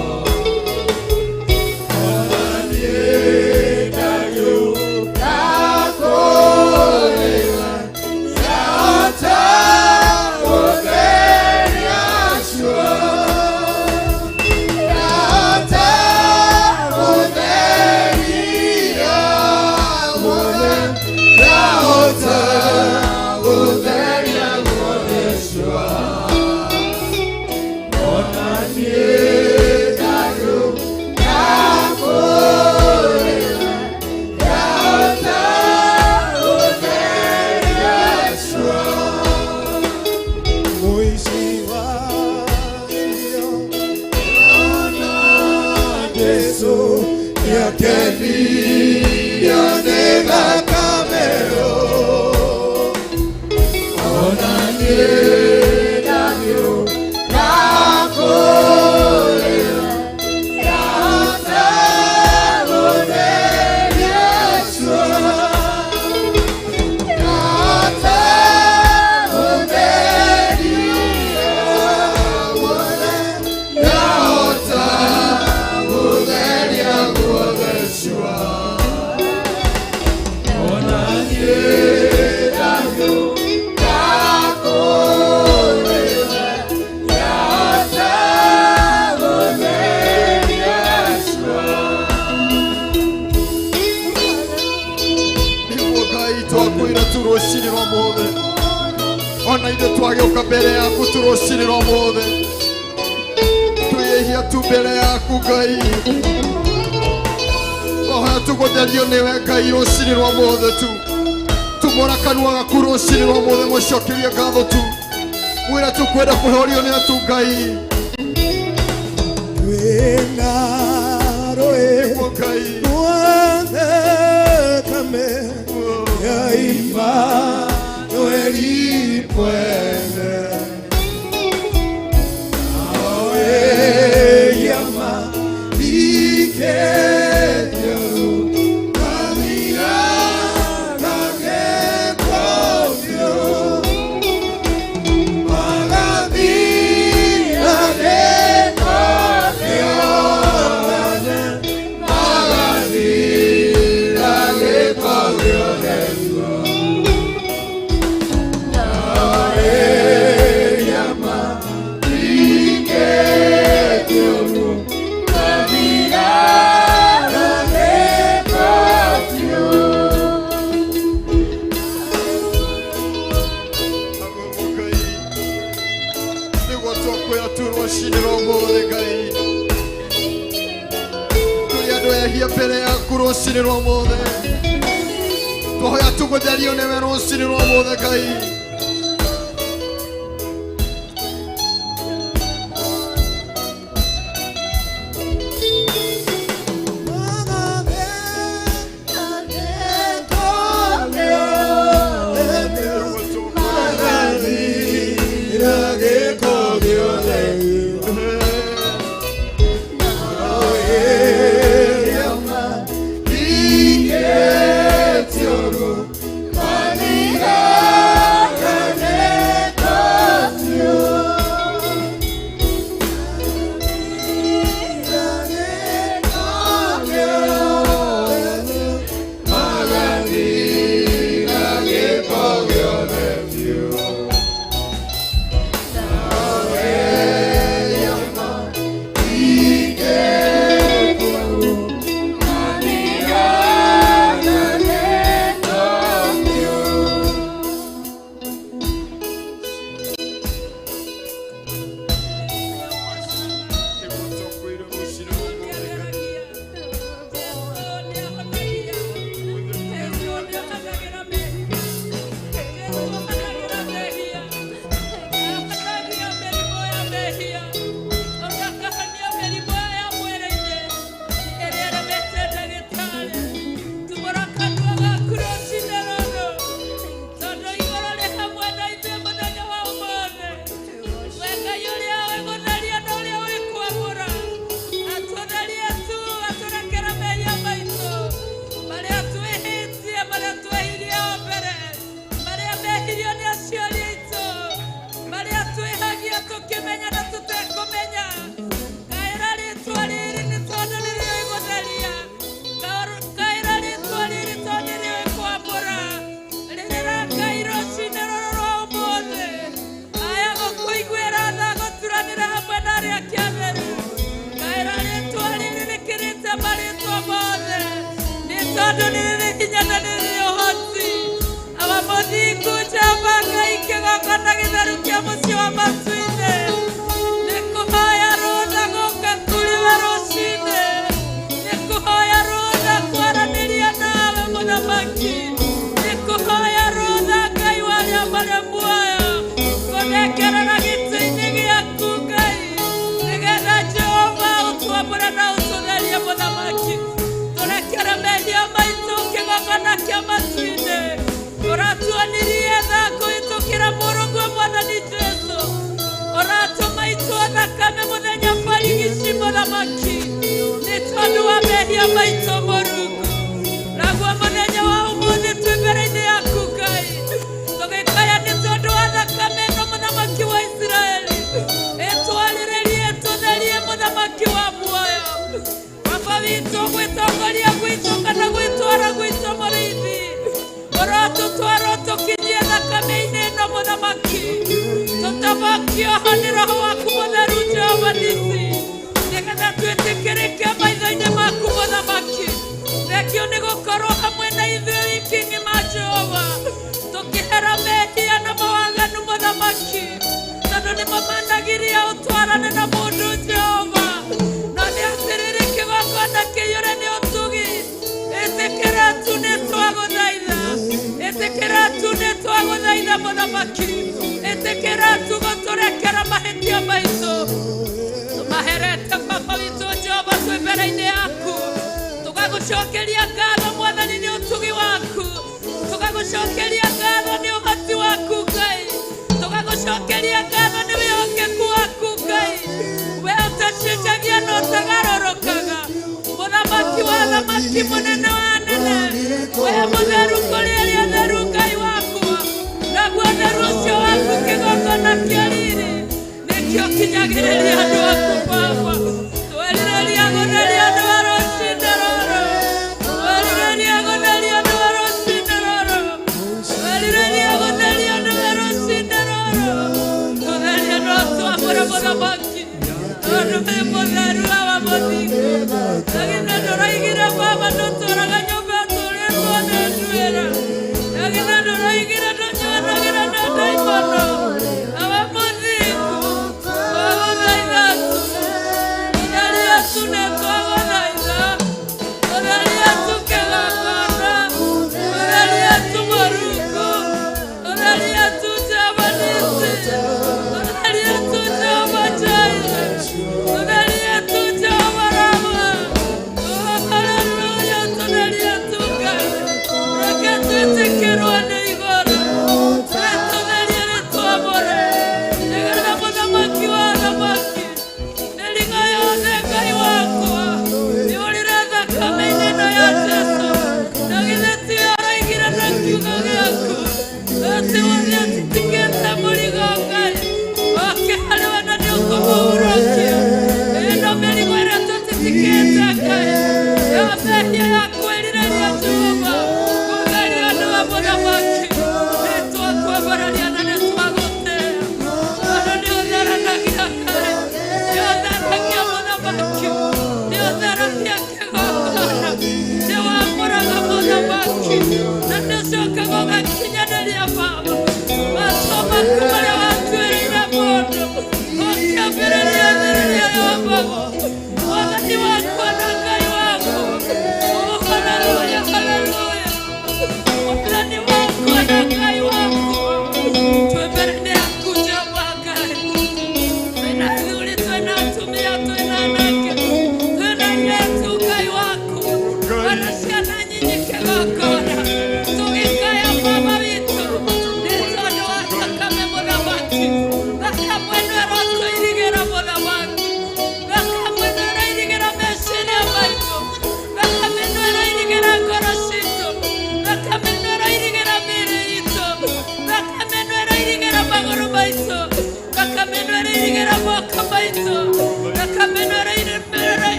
Ona ide twageuka mbere yaku turucinira umuthi twiyehia tu mbere yaku Ngai ohoya tugutherio niwe Ngai rucinirwa umuthi tu tumora kanua gaku rucinirwa umuthi mucokerie ngatho tu mwira tukwenda kuhorio ni atu Ngai wina roe Ngai wothe kame ya imba Noeli puede Awe yama Ike Dios Camina Nage Confio Magadi Nage Confio Magadi Nage Confio Rucinirwa umuthi twahoya tugutherio niwe rucinirwa umuthi Ngai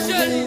Surely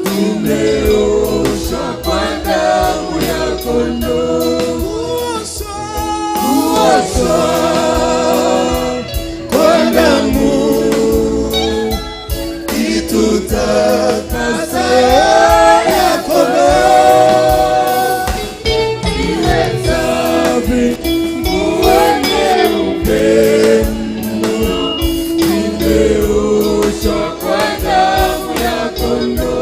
tumeoshwa kwa damu ya kondoo, kuoshwa kwa damu itutakasa ya kondoo, iwe safi nguo nyeupe, tumeoshwa kwa damu ya kondoo.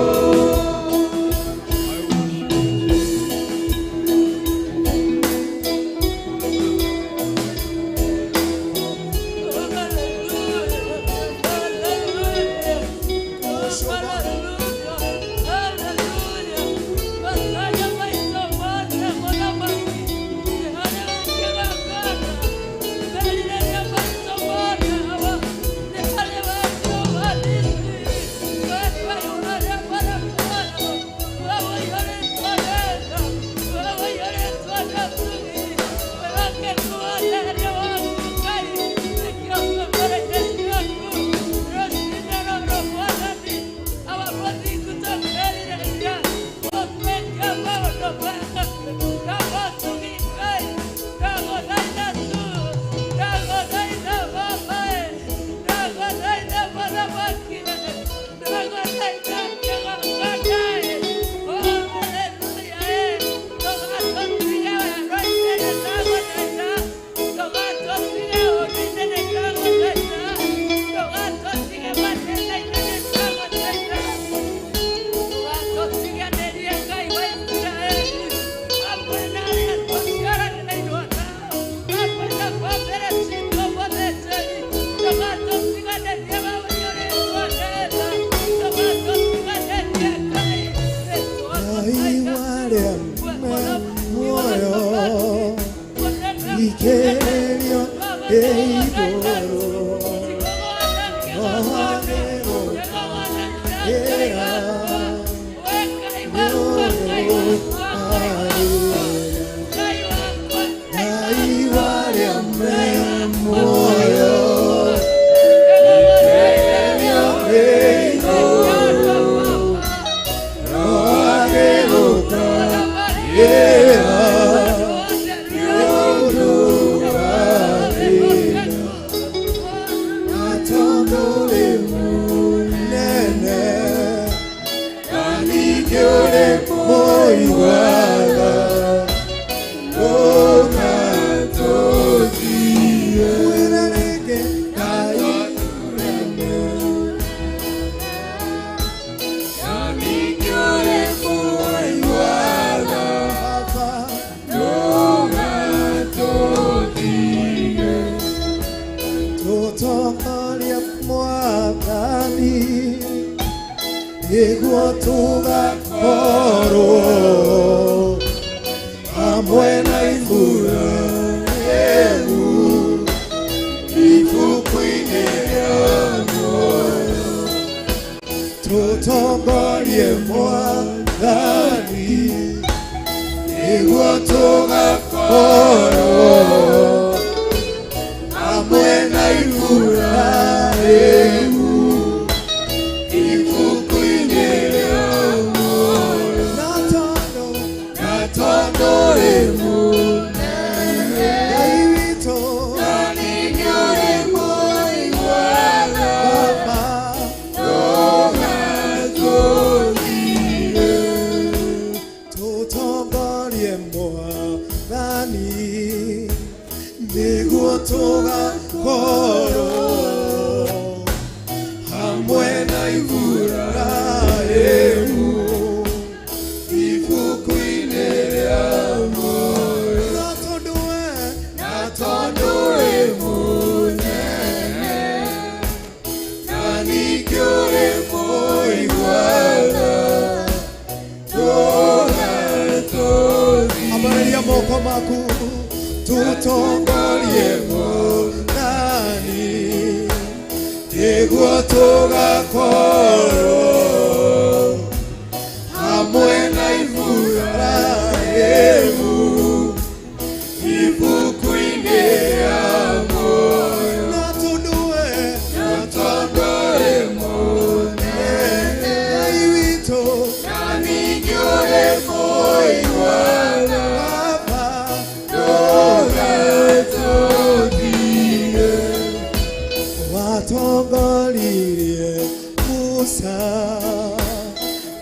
Natundue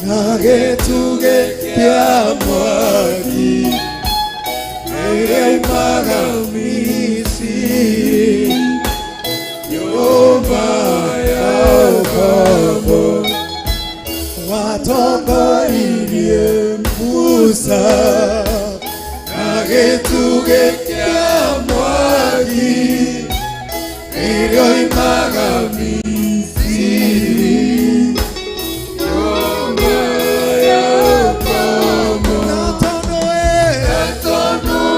na gĩtugĩ kĩa mwaki ĩrĩaumaga Misiri, nyũmba ya ũkombo watongoririe Musa na gĩtugĩ kĩa mwaki ĩrĩaumaga Misiri, nyũmba ya ũkombo na tondũ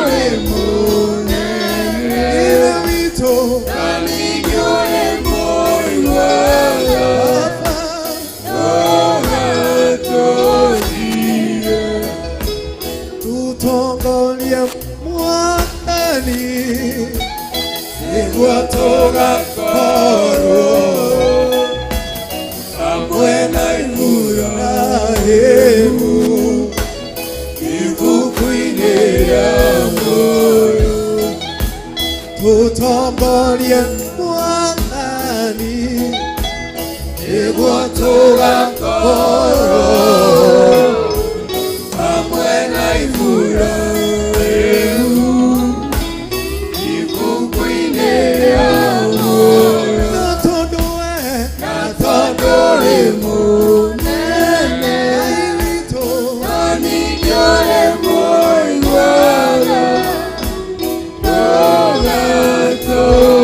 wĩ mũnene ĩwe witũ na ningĩ ũrĩ mũigua tutongoria Mwathani nĩguo tũgakorwo hamwe na Iburahĩmu ibuku-inĩ rĩa muoyo. Tutongoria Mwathani nĩguo tũgakorwo hamwe na Iburahĩmu ibuku-inĩ rĩa muoyo. Na tondũ wĩ mũnene witũ na ningĩ ũrĩ mũiguaga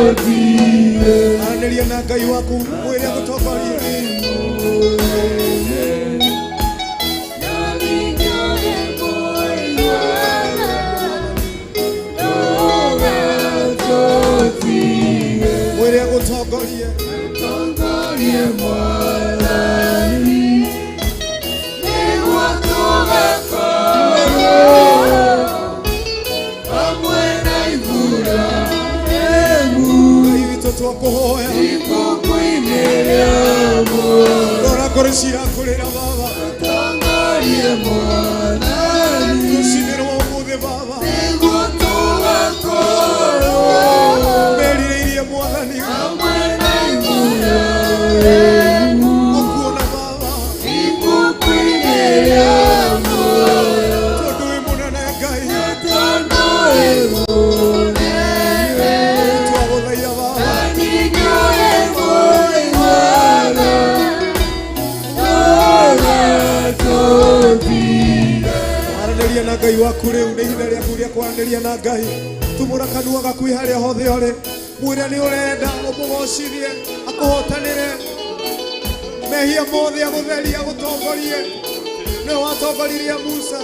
ndũgatũtige. Aranĩria na Ngai waku mwĩre agũtongorie. Mwĩre agũtongorie. Tongorie Mwathani nĩguo tũgakorwo hamwe na Iburahĩmu. Ngai witũ twakũhoya ibuku-inĩ rĩa muoyo. Rora ngoro cirakũrĩra Baba. Tongorie Mwathani rũciinĩ rwa ũmũthĩ Baba nĩguo tũgakorwo merirĩirie Mwathani hamwe na Iburahĩmu ũkuona Baba ibuku-inĩ rĩa muoyo. Tondũ wĩ mũnene Ngai, tondũ wĩ mũnene twagũthaitha Baba na ningĩ ũrĩ mũiguaga ndũgatũtige. Aranĩria na Ngai waku rĩu, nĩ ihinda rĩaku rĩa kwaranĩria na Ngai. Tumũra kanua gaku harĩa hothe ũrĩ, mwĩre nĩ ũrenda ũmũgocithie akũhotanĩre mehia mothe, agũtherie agũtongorie. Nĩwe watongoririe Musa.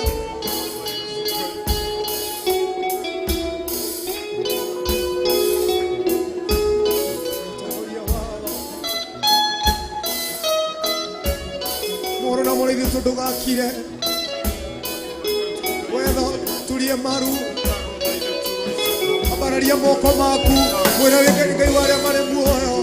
Mũhoro na mũrĩithi tũndũgakire wetha turie maru, ambararia moko maku mwĩre wĩke Ngai wa arĩa marĩ muoyo.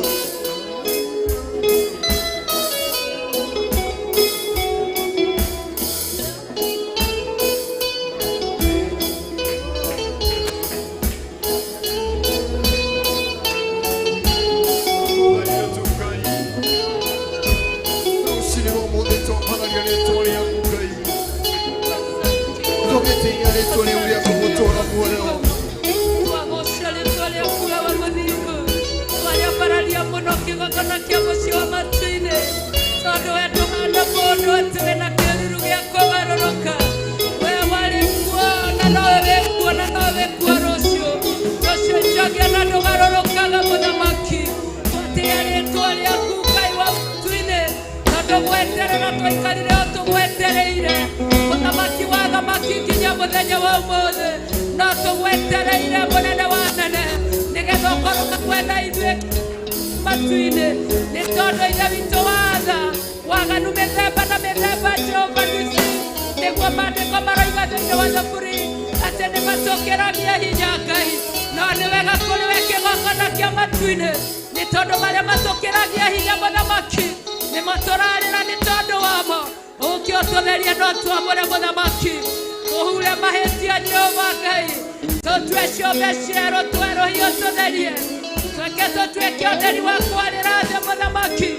Tueke ũtheri waku arĩ rathe mũthamaki,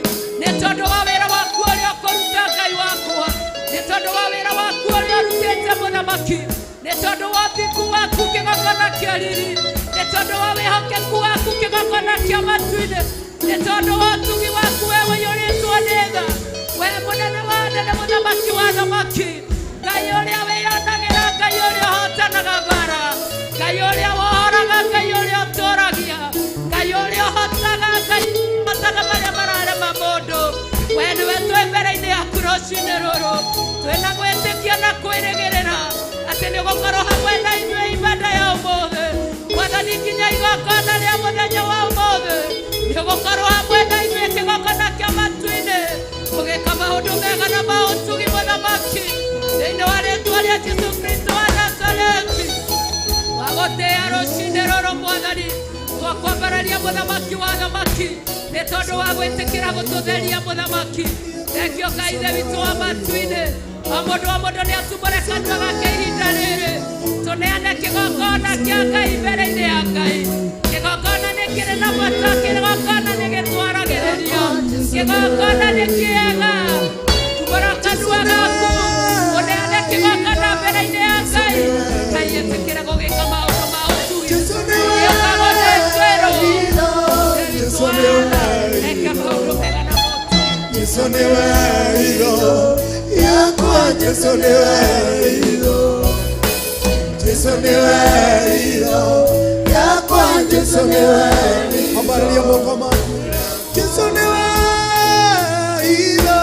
nĩ tondũ wa wĩra waku ũrĩa ũkũruta tondu wa thiku waku kigongona kia riri nĩ tondũ wa wĩhokeku waku kĩgongona kĩa matu-inĩ nĩ tondũ wa ũtugi waku we wĩiyũrĩtwo nĩ tha we mũnene wa anene mũthamaki wa thamaki Ngai ũrĩa wĩyonagĩra Ngai ũrĩa ũhotanaga mbara Ngai ũrĩa wohoraga Ngai ũrĩa ũtũũragia Ngai ũrĩa ũhotaga Ngai ũhotaga marĩa mararema mũndũ we nĩwe twĩ mbere-inĩ yaku rũciinĩ rũrũ twĩna gwĩtĩkia na kwĩrĩgĩrĩra atĩ nĩ ũgũkorwo hamwe na ithuĩ ibada ya ũmũthĩ Mwathani nginya igongona rĩa mũthenya wa ũmũthĩ nĩ ũgũkorwo hamwe na ithuĩ kĩgongona kĩa matu-inĩ ũgĩka maũndũ mega na ma ũtugi mũthamaki thĩinĩ wa rĩĩtwa rĩa Jesũ Kristo wa Nazareti wagũtĩĩa rũciinĩ rũrũ Mwathani twakwambararia mũthamaki wa thamaki nĩ tondũ wa gwĩtĩkĩra gũtũtheria mũthamaki thengio Ngai ithe witũ wa matu-inĩ o mũndũ nĩ atumũre kanua gake ihinda rĩrĩ tũneane kĩgongona kĩa Ngai mbere-inĩ ya Ngai kĩgongona nĩ kĩrĩ na bata kĩgongona nĩ gĩtwaragĩrĩria kĩgongona nĩ kĩega tumũra kanua gaku ũneane kĩgongona mbere-inĩ ya Ngai Ngai etĩkĩre gũgĩka maũndũ ma ũtugi gĩũkagona twĩrwo eka maũndũ mega na motu Yesu ni weiro yakwa Yesu ni weiro Yesu ni weiro yakwa Yesu ni weiro Habari moko maku Yesu ni weiro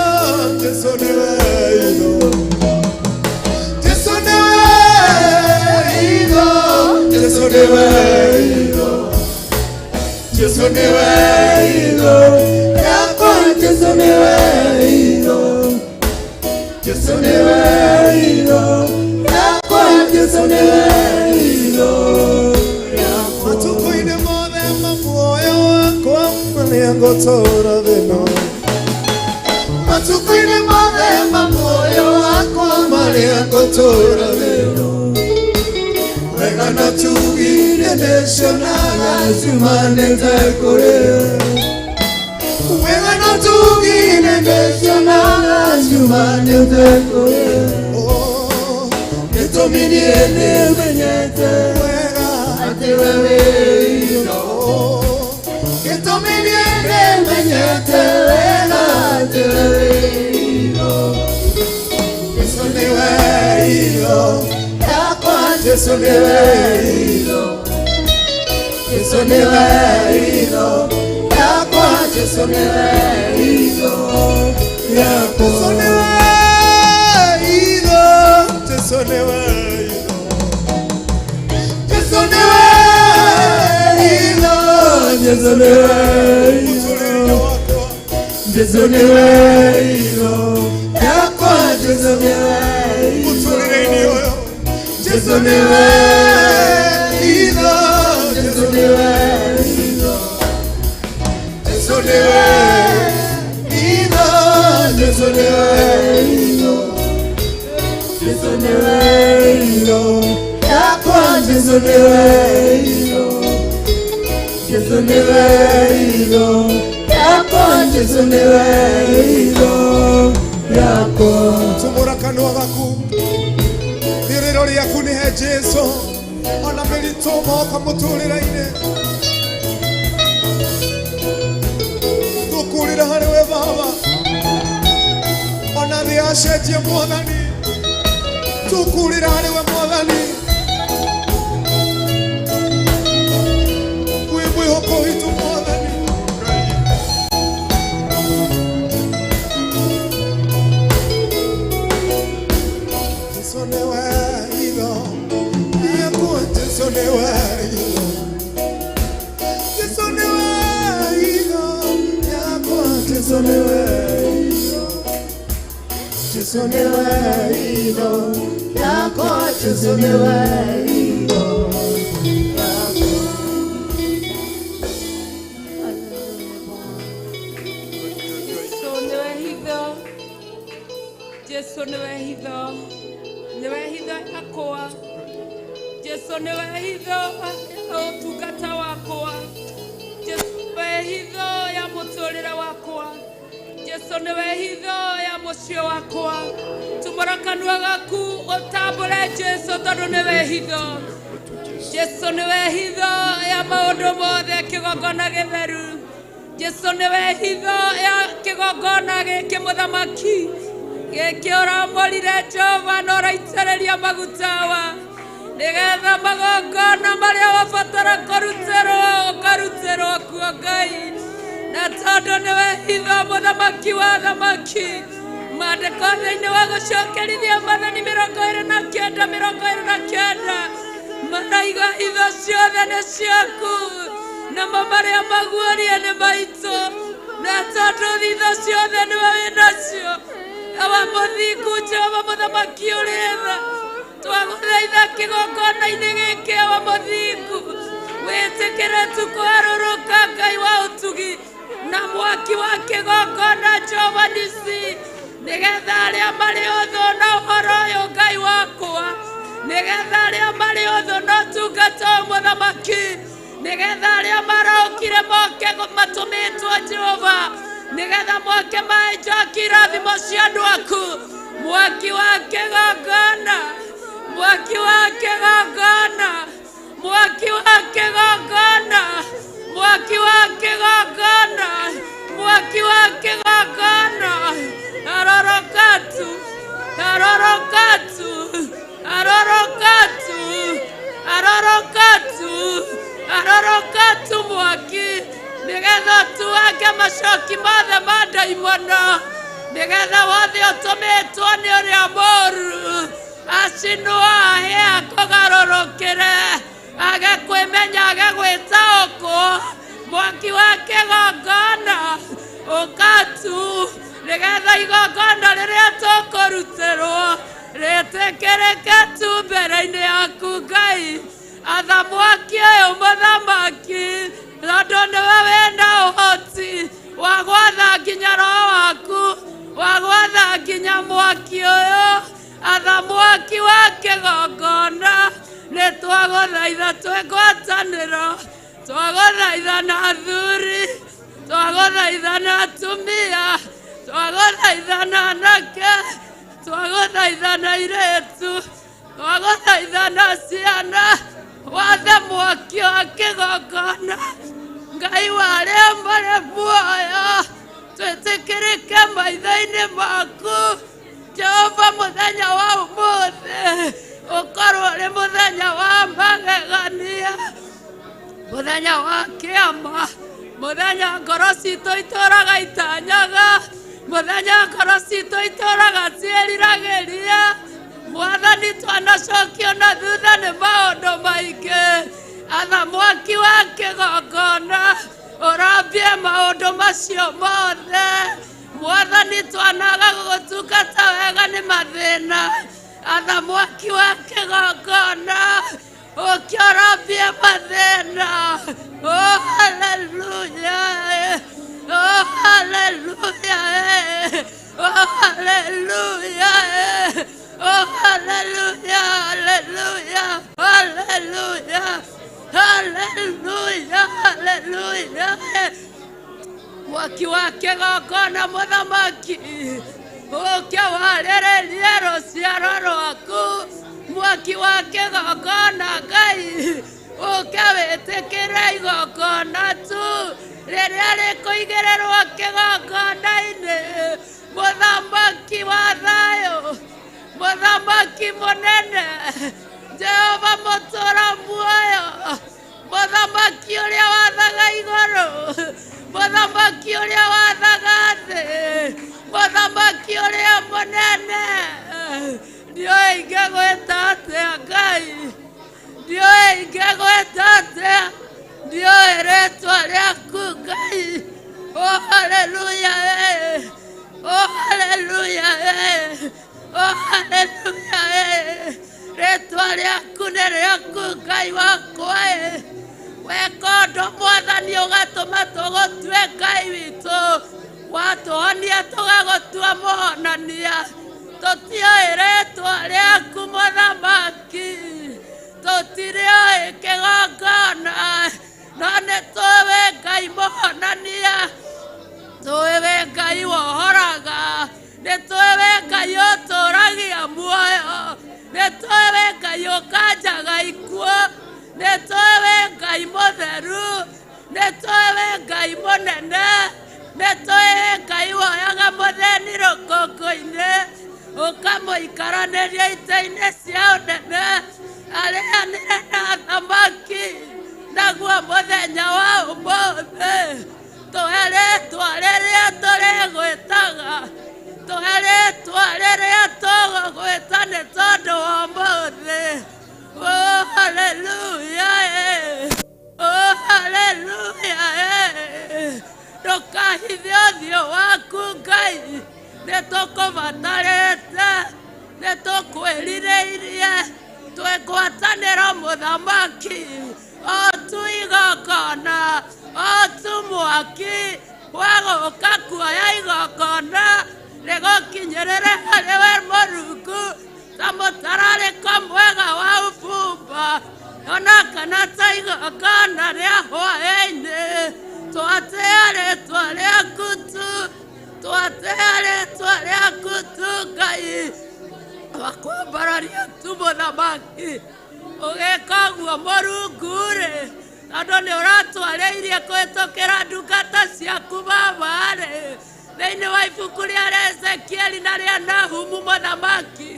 Yesu ni weiro Yesu ni weiro Yesu ni weiro Yesu ni weiro Yesu ni weiro Yesu ni weiro yakwa Yesu ni weiro matuko-inĩ mothe ma muoyo wakwa marĩangotora thĩno matuko-inĩ mothe ma muoyo wakwa marĩangotora thĩno wega na tugi nĩndĩcionaga ciumanĩte kũrĩ Wega na tugi nĩndĩcionaga ciumanĩte kũrĩ gĩtũmirie nĩmenyete wega atĩ we wĩiro gĩtũmirie nĩmenyete wega atĩ we wĩiro Yesu nĩ wĩiro yakwa Yesu nĩ wĩiro Yesu nĩ wĩiro yakwa Yesu ni weiro yakwa Yesu ni weiro Yesu ni weiro Yesu ni weiro Yesu ni weiro Yesu ni weiro yakwa Yesu ni weiro Yesu ni weiro Yesu ni weiro Yesu ni weiro Yesu ni weiro Yesu ni weiro yakwa Yesu ni weiro Yesu ni weiro yakwa Yesu ni weiro yakwa tumũra kanua gaku rĩrĩro rĩaku nĩ he Jesũ ona mĩritũ moka mũtũrĩre-inĩ tukurira harĩ we Baba ona thĩ yacenjia Mwathani tukurira harĩ we Mwathani kwĩ mwĩhoko witũ Mwathani Yesu nĩ weiro yakwa Yesu nĩ weiro Yesu nĩ weiro Yesu ni weiro Yesu ni weiro yakwa Yesu ni weiro Jesu niwe hitho yakwa Jesu niwe hitho ũtungata wakwa Jesu niwe hitho ya mũtũrĩre wakwa Jesu niwe hitho ya mũciĩ wakwa tumora kanua gaku utambure Jesu tondu niwe hitho Jesu niwe hitho ya maundu mothe kigongona githeru Jesu niwe hitho ya kigongona giki muthamaki giki uramorire Jehova na uraitĩrĩria magutawa nigetha magongona maria wabatara kũrutĩrwo ũkarutĩrwo kuo Ngai na tondu niwe hitho muthamaki wa thamaki maandĩko thĩinĩ wa gũcokerithia Mathani 29:29 maraiga hitho ciothe nĩ ciaku namo marĩa maguorie nĩ maitũ na tondu hitho ciothe nĩwe wĩnacio awa mũthingu Jehova mũthamaki ũrĩ tha twagũthaitha kĩgongona-inĩ gĩkĩ awa mũthingu wĩtĩkĩre tu kũharũrũka Ngai wa ũtugi na mwaki wa kĩgongona Jehova Nisi nigetha arĩa marĩ ũthũ na ũhoro ũyũ Ngai wakwa nigetha arĩa marĩ ũthũ na ũtungata ũyũ mũthamaki nigetha arĩa maraũkire moke matũmĩtwo Jehova nigetha moke maenjoki irathimo cia andũ aku mwaki wa kĩgongona mwaki wa kĩgongona mwaki wa kĩgongona mwaki wa kĩgongona mwaki wa kĩgongona arorokatu arorokatu arorokatu arorokatu arorokatu mwaki nigetha tuage macoki mothe ma ndaimono nigetha wothe ũtũmĩtwo nĩ ũrĩa mũũru acinwo ahĩ akũgarũrũkĩre age kwĩmenya age gwĩtaũkwo mwaki wa kĩgongona ũkatu nigetha igongona rĩrĩa tũkũrutĩrwo rĩtĩkĩrĩke tu mbere-inĩ yaku Ngai atha mwaki ũyũ mũthamaki tondu niwe wĩna ũhoti wa gwatha nginya roho waku wa gwatha nginya mwaki ũyũ atha mwaki wa kĩgongona nĩ twagũthaitha twĩ ngwatanĩro twagũthaitha na athuri twagũthaitha na atumia twagũthaitha na anake twagũthaitha na airĩtu twagũthaitha na ciana wathe mwaki wa kĩgongona Ngai wa arĩa marĩ muoyo twĩtĩkĩrĩke maitho-inĩ maku Jehova mũthenya wa ũmũthĩ ũkorwo ũrĩ mũthenya wa magegania mũthenya wa kĩama mũthenya ngoro citũ itũũraga itanyaga mũthenya ngoro citũ itũũraga ciĩriragĩria Mwathani twanacokio na thutha nĩ maũndũ maingĩ atha mwaki wa kĩgongona ũrambie maũndũ macio mothe Mwathani twanaga gũgũtungata wega nĩ mathĩna atha mwaki wa kĩgongona ũkĩ ũrambie mathĩna oh hallelujah oh hallelujah oh hallelujah oh hallelujah hallelujah hallelujah hallelujah hallelujah mwaki wa kĩgongona mũthamaki ũke warĩrĩrie rũciaro rwaku mwaki wa kĩgongona Ngai ũke wĩtĩkĩre igongona tu rĩrĩa rĩkũigĩrĩrwo kĩgongona-inĩ mũthamaki wa thayũ mũthamaki mũnene Jehova mũtũũra muoyo mũthamaki ũrĩa wathaga igũrũ mũthamaki ũrĩa wathaga thĩ mũthamaki ũrĩa mũnene ndiũĩ ingĩgwĩta atĩa Ngai ndiũĩ ingĩgwĩta atĩa ndiũĩ rĩtwa rĩaku Ngai oh hallelujah oh hallelujah oh hallelujah rĩtwa rĩaku nĩ rĩaku Ngai wakwa weka ũndũ Mwathani ũgatũma tũgũtue Ngai witũ watũhonia tũgagũtua mũhonania tũtiũĩ rĩtwa rĩaku mũthamaki tũtirĩũĩ kĩgongona no nĩ tũĩ Ngai mũhonania tũĩ Ngai wohoraga nĩ tũĩ Ngai ũtũũragia ũkĩrehaga muoyo. Nĩtũĩ wĩ Ngai ũkanjaga ikuũ. Nĩtũĩ wĩ Ngai mũtheru. Nĩtũĩ wĩ Ngai mũnene. Nĩtũĩ wĩ Ngai woyaga mũthĩni rũkũngũ-inĩ ũkamũikaranĩria ita-inĩ cia ũnene arĩanĩre na thamaki. Naguo mũthenya wa ũmũthĩ tũhe rĩĩtwa rĩrĩa tũrĩgwĩtaga. Tũhe rĩĩtwa rĩrĩa tũgũgwĩta nĩ tondũ wa ũmũthĩ. Oh, hallelujah. Oh, hallelujah. Ndũkahithe ũthiũ waku Ngai. Nĩtũkũbatarĩte. Nĩtũkwĩrirĩirie. Twĩgwatanĩro mũthamaki. O tu igongona. O tu mwaki wa gũka kuoya igongona rĩgũkinyĩrĩre harĩ we Mũrungu ta mũtararĩko mwega wa ũbumba. Ona kana ta igongona rĩa hwaĩ-inĩ. Twatĩa rĩĩtwa rĩaku tu. Twatĩa rĩĩtwa rĩaku tu Ngai. Wakwambararia tu mũthamaki. Ũgĩka ũguo Mũrungu-rĩ, tondũ nĩ ũratwarĩirie kũhĩtũkĩra ndungata ciaku Baba-rĩ, thĩinĩ wa ibuku rĩa Ezekieli na rĩa Nahumu mũthamaki,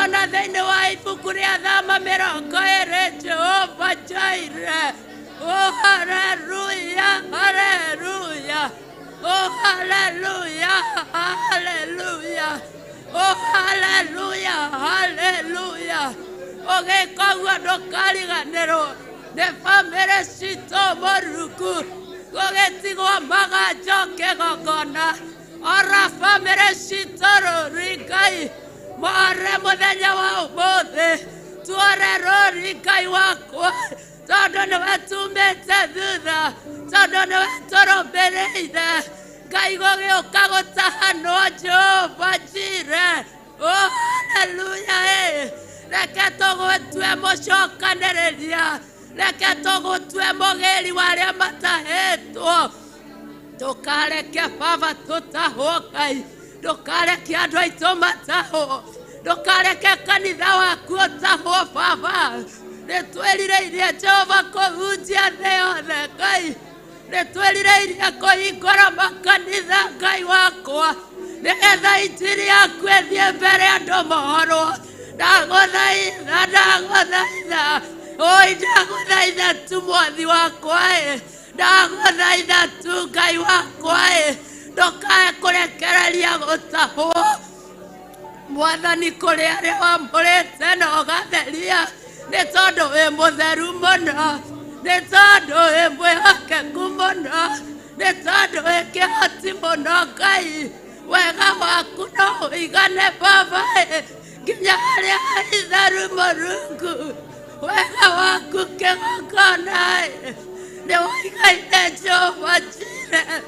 ona thĩinĩ wa ibuku rĩa Thama 20 Jehova Jireh. Oh, hallelujah, hallelujah. Oh, hallelujah, hallelujah. Oh, hallelujah, hallelujah. Ũgĩka ũguo ndũkariganĩrwo nĩ bamĩrĩ citũ Mũrungu. Gũgĩtigwo maganjo kĩgongona. Ora bamĩrĩ citũ rũri Ngai. More mũthenya wa ũmũthĩ. Tuore rũri Ngai wakwa. Tondũ nĩwe tumĩte thutha. Tondũ nĩwe tũrũmĩrĩire. Ngai gũgĩũka gũtahanwo Jehova Jireh. Oh, hallelujah. Reke tũgũtue mũcokanĩrĩria. Reke tũgũtue mũgĩri wa arĩa matahĩtwo. Ndũkareke Baba tũtahwo Ngai. Ndũkareke andũ aitũ matahwo. Ndũkareke kanitha waku ũtahwo Baba. Nĩtwĩrirĩirie Jehova kũhunjia thĩ yothe Ngai. Nĩtwĩrirĩirie kũhingũra makanitha Ngai wakwa. Nĩgetha injiri yaku ĩthiĩ mbere andũ mohorwo. Ndagũthaitha, ndagũthaitha. Oi, ndagũthaitha tu Mwathi wakwa. Ndagũthaitha tu Ngai wakwa. Ndũkae kũrekereria gũtahwo. Mwathani kũrĩ arĩa wamũrĩte na ũgatheria. Nĩ tondũ wĩ mũtheru mũno. Nĩ tondũ wĩ mwĩhokeku mũno. Nĩ tondũ wĩ kĩhoti mũno Ngai. Wega waku no ũigane Baba. Nginya harĩa itheru Mũrungu. Wega waku kĩgongona. Nĩ woigaine Jehova Jireh.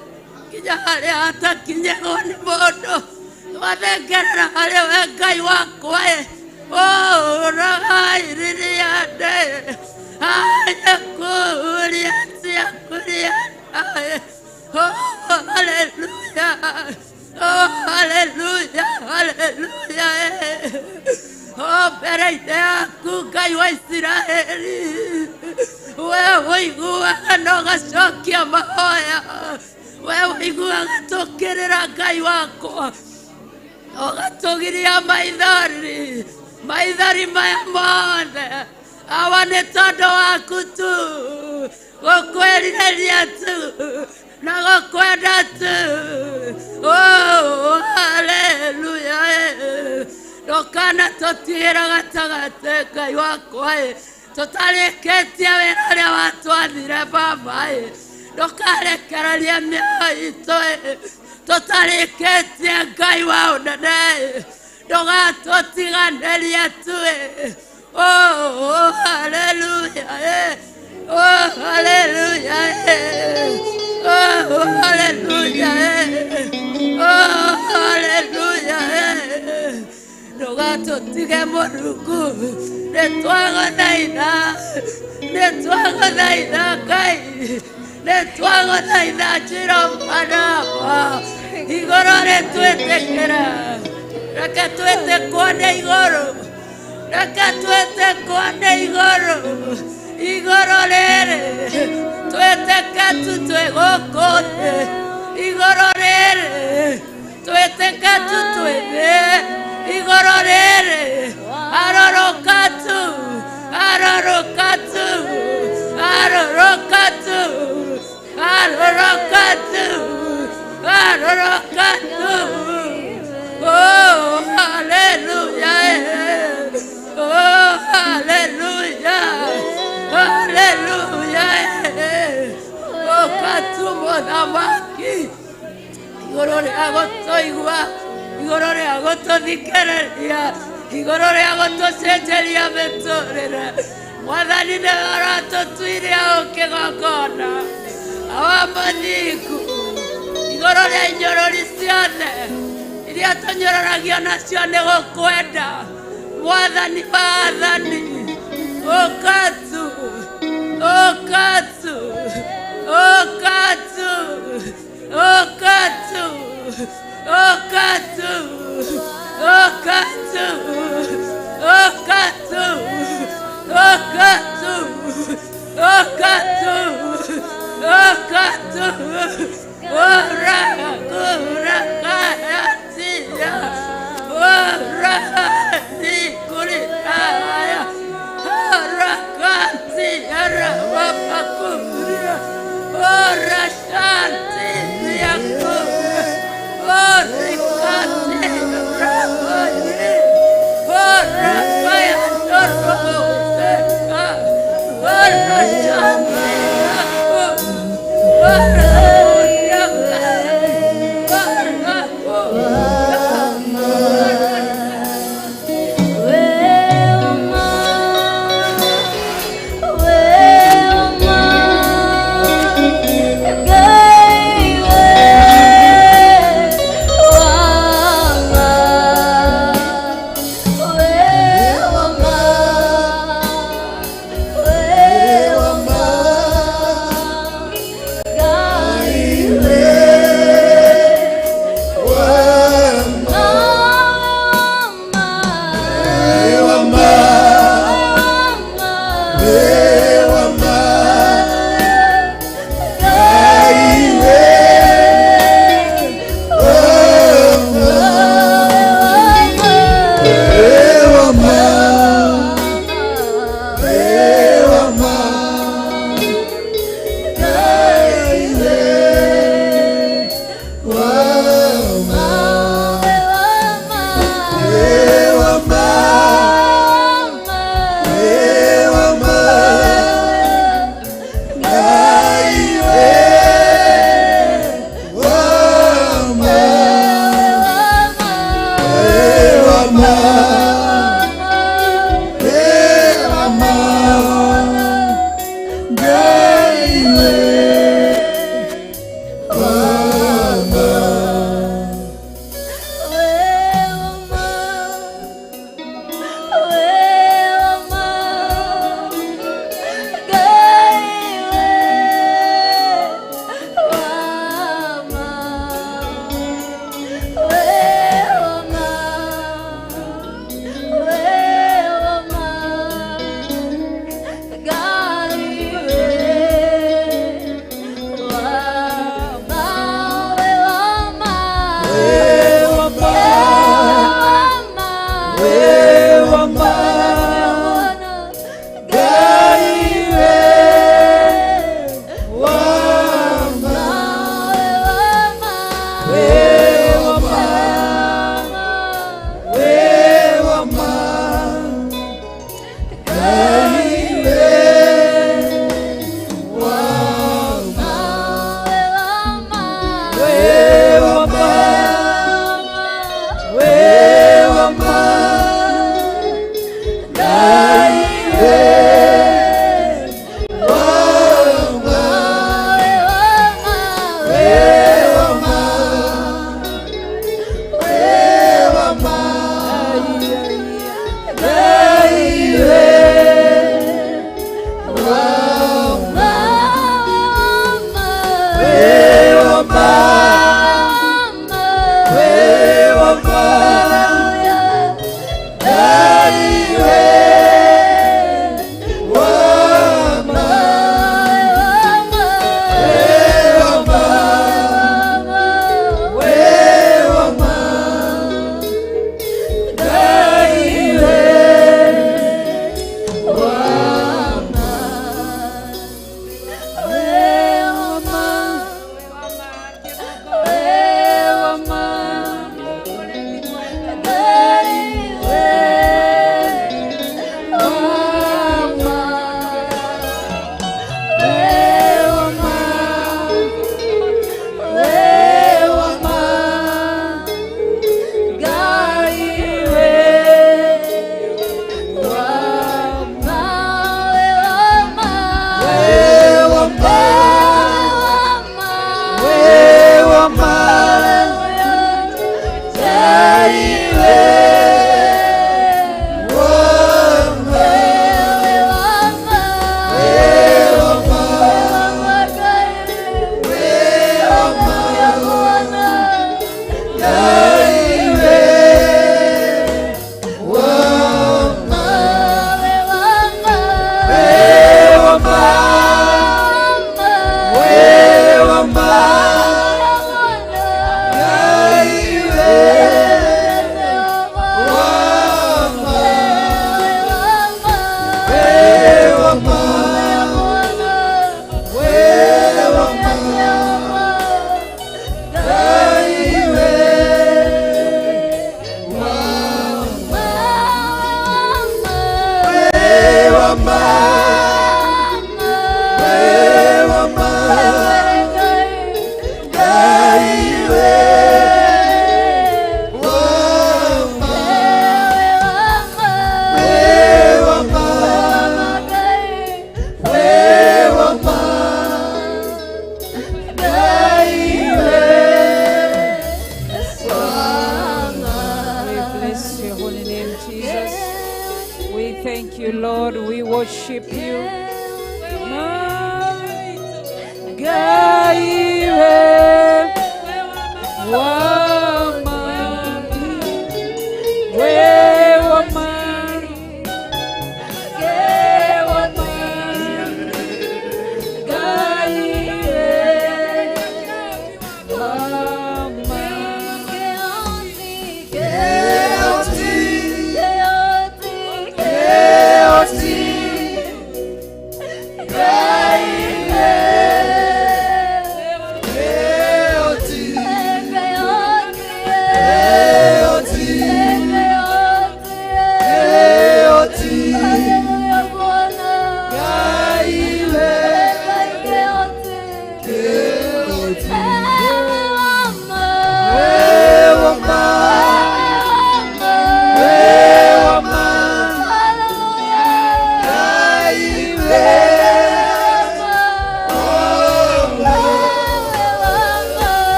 Nginya harĩa hatakinyĩrwo nĩ mũndũ. Twathengerera harĩ we Ngai wakwa. Oh, rahairiria ndĩ. Aya kuria cia kuria. Oh, hallelujah. Oh, hallelujah, hallelujah. Oh, mbere-inĩ yaku Ngai wa Isiraeli. We ũiguaga na ũgacokia mahoya. We ũiguaga tũkĩrĩra Ngai wakwa. Ũgatũgiria maithori. Maithori maya mothe. Awa nĩ tondũ waku tu. Gũkwĩrirĩria tu. Na gũkwenda tu. Oh, hallelujah. Ndũkana tũtigĩra gatagatĩ Ngai wakwa. Tũtarĩkĩtie wĩra ũrĩa watwathire Baba. Ndũkarekererie mĩoyo itũ. Tũtarĩkĩtie Ngai wa ũnene. Ndũgatũtiganĩrie tu. Oh, hallelujah. Oh, hallelujah. Oh, hallelujah. Oh, hallelujah. Ndũgatũtige Mũrungu. Nĩtwagũthaitha. Nĩtwagũthaitha Ngai. Nĩtwagũthaitha Jehova. Igũrũ rĩtwĩtĩkĩra. reke twĩte kuone igũrũ, reke twĩte kuone igũrũ, igũrũ rĩrĩ twĩtĩke tu twĩ gũkũ thĩ, igũrũ rĩrĩ twĩtĩke tu twĩ thĩ, igũrũ rĩrĩ arũrũka tu, arũrũka tu, arũrũka tu, arũrũka tu, arũrũka tu. Oh, hallelujah. Oh, hallelujah. Hallelujah. Oh, katumo namaki. Igũrũ rĩa gũtũigua, igũrũ rĩa gũtũthikĩrĩria, igũrũ rĩa gũtũcenjeria mĩtũrĩre. Mwathani nĩ aratũtuire kĩgongona awamaniku, igũrũ rĩa inyũrũri ciothe iria tũnyũrũragio nacio nĩ gũkwenda. Mwathani wa athani, ũka tu, ũka tu, ũka tu, ũka tu, ũka tu, ũka tu, ũka tu, ũka tu, ũka tu, ũka tu, ora kura kayatia, ora di kuritaya, ora katia rawapakuria, ora shanti diakuria, ora katia rawaye, ora kaya doroboseka, ora shanti diakuria, Thank you, Lord. We worship you.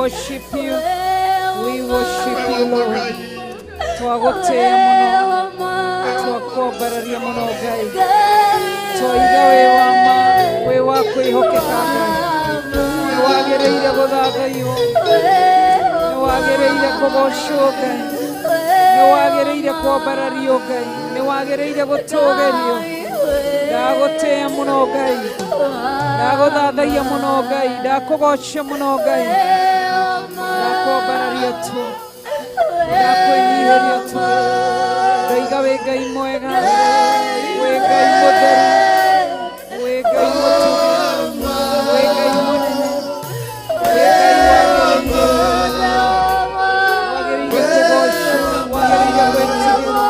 worship you. We worship you, Lord. Twagotea muno. Twakobararia muno Ngai. Twoiga we wa kwihokeka Ngai. Niwagereire guthagaio. Niwagereire kugocwo Ngai. Niwagereire kuobarario Ngai. Niwagereire gutugerio. Ndagotea muno Ngai. Ndaguthathaia muno Ngai. Ndakugocia muno Ngai. Ndakuobararia tu. Ndakwenyiheria tu. Ndaiga we Ngai mwega. We Ngai mutheru. We Ngai mutugi. We Ngai munene. We Ngai wagĩrĩire kũgocwo. Wagĩrĩire gwĩtigĩrwo.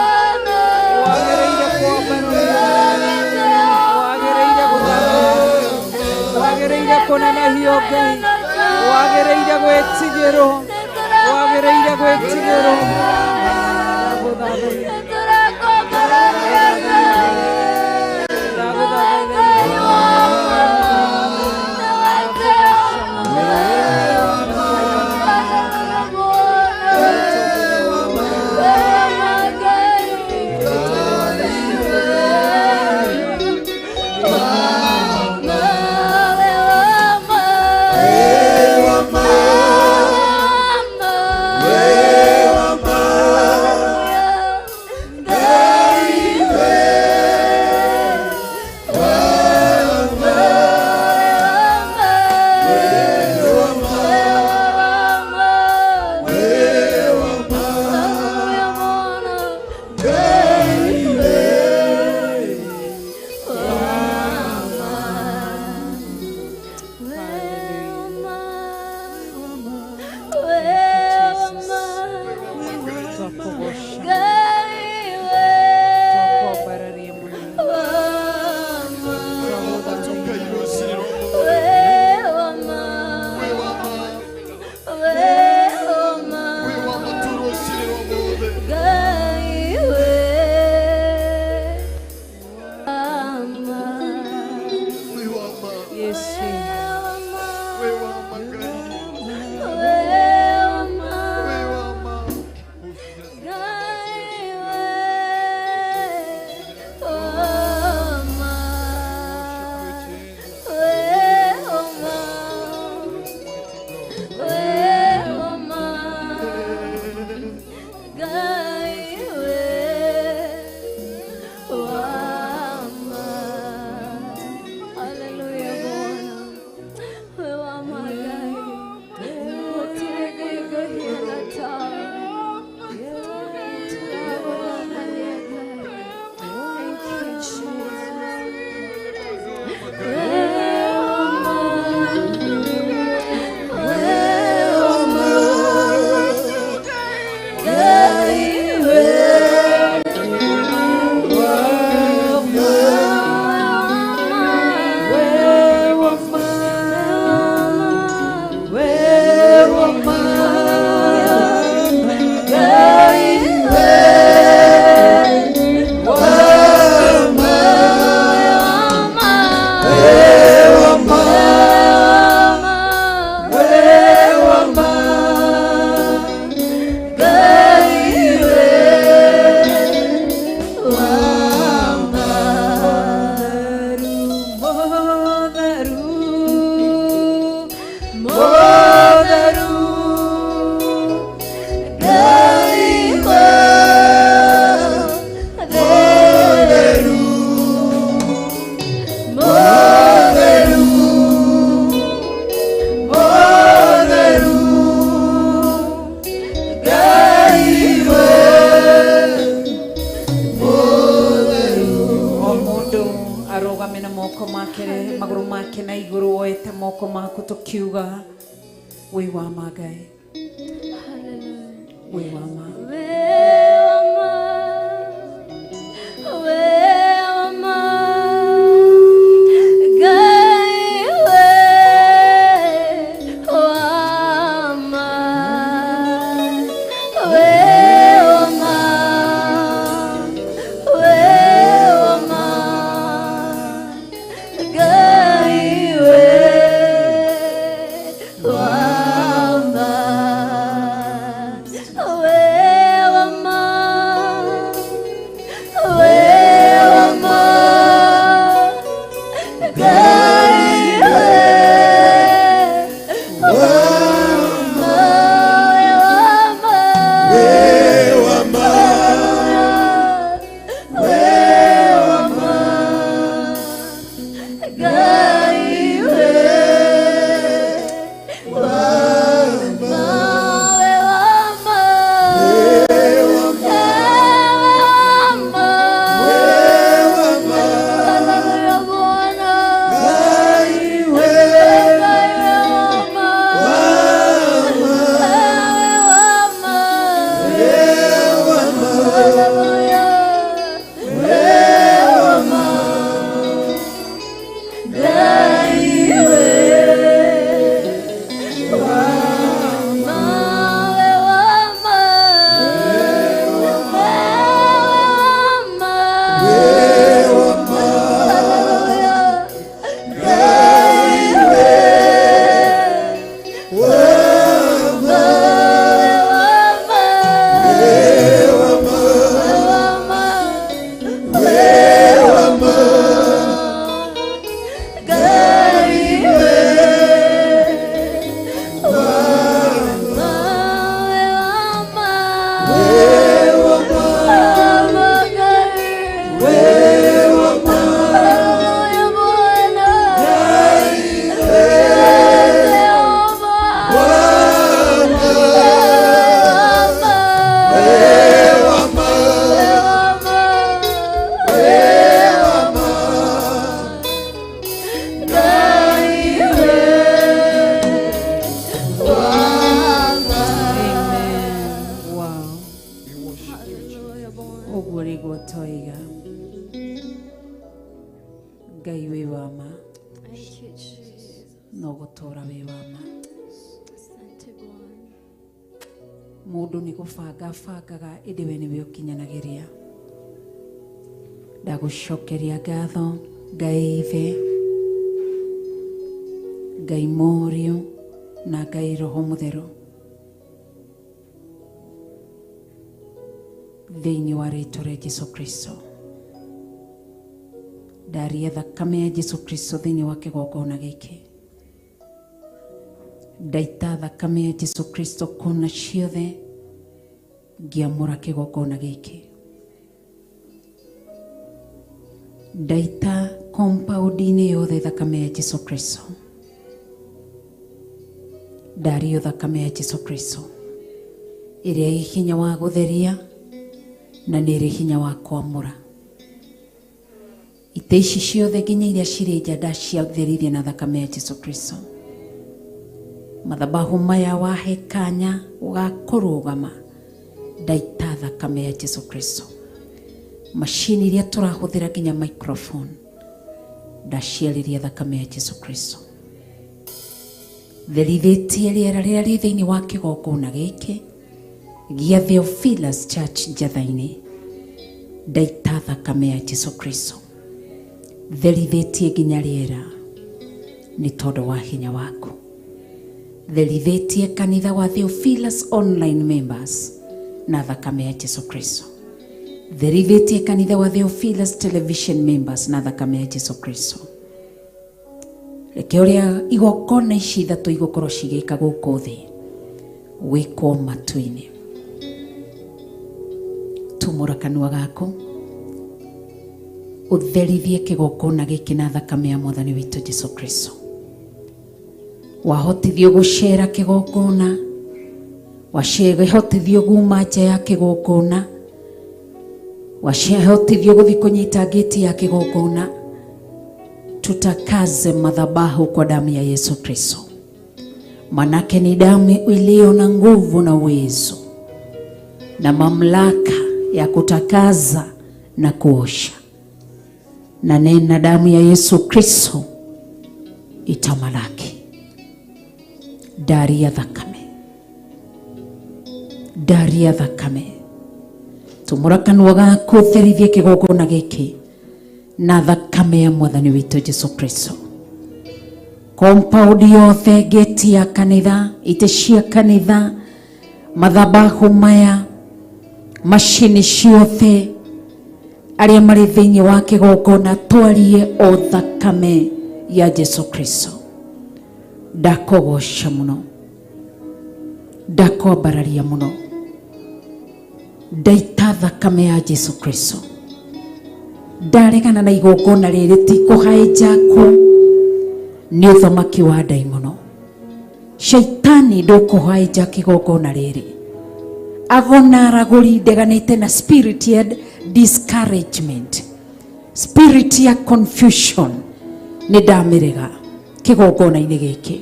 Wagĩrĩire kuobararia. Wagĩrĩire gũthathaiyo. Wagĩrĩire kũnenehio Ngai. Wagĩrĩire gwĩtigĩrwo. Wagĩrĩire gwĩtigĩrwo. Ndagũthathaiya. Yesu. we wama Ngai we wama maguru make na iguru oete moko maku tukiuga we wama Ngai we wama Ngai we wama no gutura we wama mundu ni gubanga bangaga indi we niwe ukinyanagiria ndagucokeria ngatho Ngai ithe Ngai Mũriũ na Ngai Roho Mũtheru thĩinĩ wa rĩĩtwa rĩa Jesũ Kristo. Ndaria thakame ya Jesũ Kristo thĩinĩ wa kĩgongona gĩkĩ. Ndaita thakame ya Jesũ Kristo kona ciothe ngĩamũra kĩgongona gĩkĩ. Ndaita compound-inĩ yothe thakame ya Jesũ Kristo. Ndario thakame ya Jesũ Kristo ĩrĩa ĩ hinya wa gũtheria na nĩ ĩrĩ hinya wa kwamũra. Ite ici ciothe nginya iria cirĩ nja ndaciatherithia na thakame ya Jesũ Kristo. Madhabahu maya wahe kanya ũgakũrũgama ndaita thakame ya Jesũ Kristo. Machine iria tũrahũthĩra nginya microphone ndaciarĩria thakame ya Jesũ Kristo. Therithĩtie rĩera rĩrĩa rĩ thĩinĩ wa kĩgongona gĩkĩ gĩa Theophilus Church Njatha-inĩ ndaita thakame ya Jesũ Kristo. Therithĩtie nginya rĩera nĩ tondũ wa hinya waku. Therithĩtie kanitha wa Theophilus online members na thakame ya Jesũ Kristo. Therithĩtie kanitha wa Theophilus television members na thakame ya Jesũ Kristo. Reke ũrĩa igongona ici ithatũ igũkorwo cigĩka gũkũ thĩ wĩkwo matu-inĩ. Tumũra kanua gaku ũtherithie kĩgongona gĩkĩ na thakame ya Mwathani witũ Jesũ Kristo. Wahotithio gũcera kĩgongona, wahotithio guma nja ya kĩgongona, wahotithio gũthiĩ kũnyita gĩti ya kĩgongona. Tutakaze madhabahu kwa damu ya Yesu Kristo. Manake ni damu iliyo na nguvu na uwezo na mamlaka ya kutakaza na kuosha. Na nena damu ya Yesu Kristo itamalaki. Daria thakame. Daria thakame. Tumũra kanua gaku ũtherithie kĩgongona gĩkĩ na thakame ya Mwathani witũ Jesũ Kristo. Compound yothe, geti ya kanitha, ite cia kanitha, madhabahu maya, machine ciothe, arĩa marĩ thĩinĩ wa kĩgongona twarie o thakame ya Jesũ Kristo. Ndakũgoca mũno, ndakwambararia mũno, ndaita thakame ya Jesũ Kristo. Ndaregana na igongona rĩrĩ ti kũhaijakwo nĩ ũthamaki wa ndaimono. Shaitani ndũkũhaijaka igongona rĩrĩ. Agona aragũri ndeganĩte na spirit ya discouragement, spirit ya confusion nĩ ndamĩrega kĩgongona-inĩ gĩkĩ.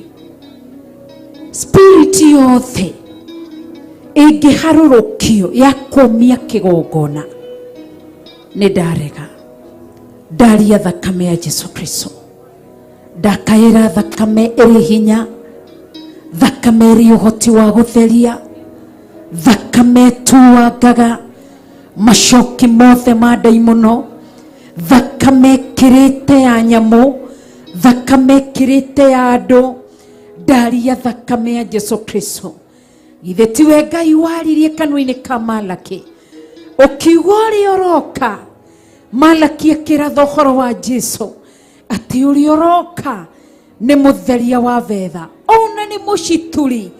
Spirit yothe ĩngĩharũrũkio ya kũmia kĩgongona nĩ ndarega. Daria thakame ya Jesũ Kristo. Ndakaĩra thakame ĩrĩ hinya, thakame ĩrĩ ũhoti wa gũtheria, thakame tuangaga macoki mothe ma ndaimono, thakame kĩrĩte ya nyamũ, thakame kĩrĩte ya andũ. Daria thakame ya Jesũ Kristo. Githĩ tiwe Ngai waririe kanua-inĩ ka Malaki ũkiuga ũrĩa ũroka? Malaki akĩratha ũhoro wa Jesũ atĩ ũrĩa ũroka nĩ mũtheria wa vetha, ona nĩ mũcituri,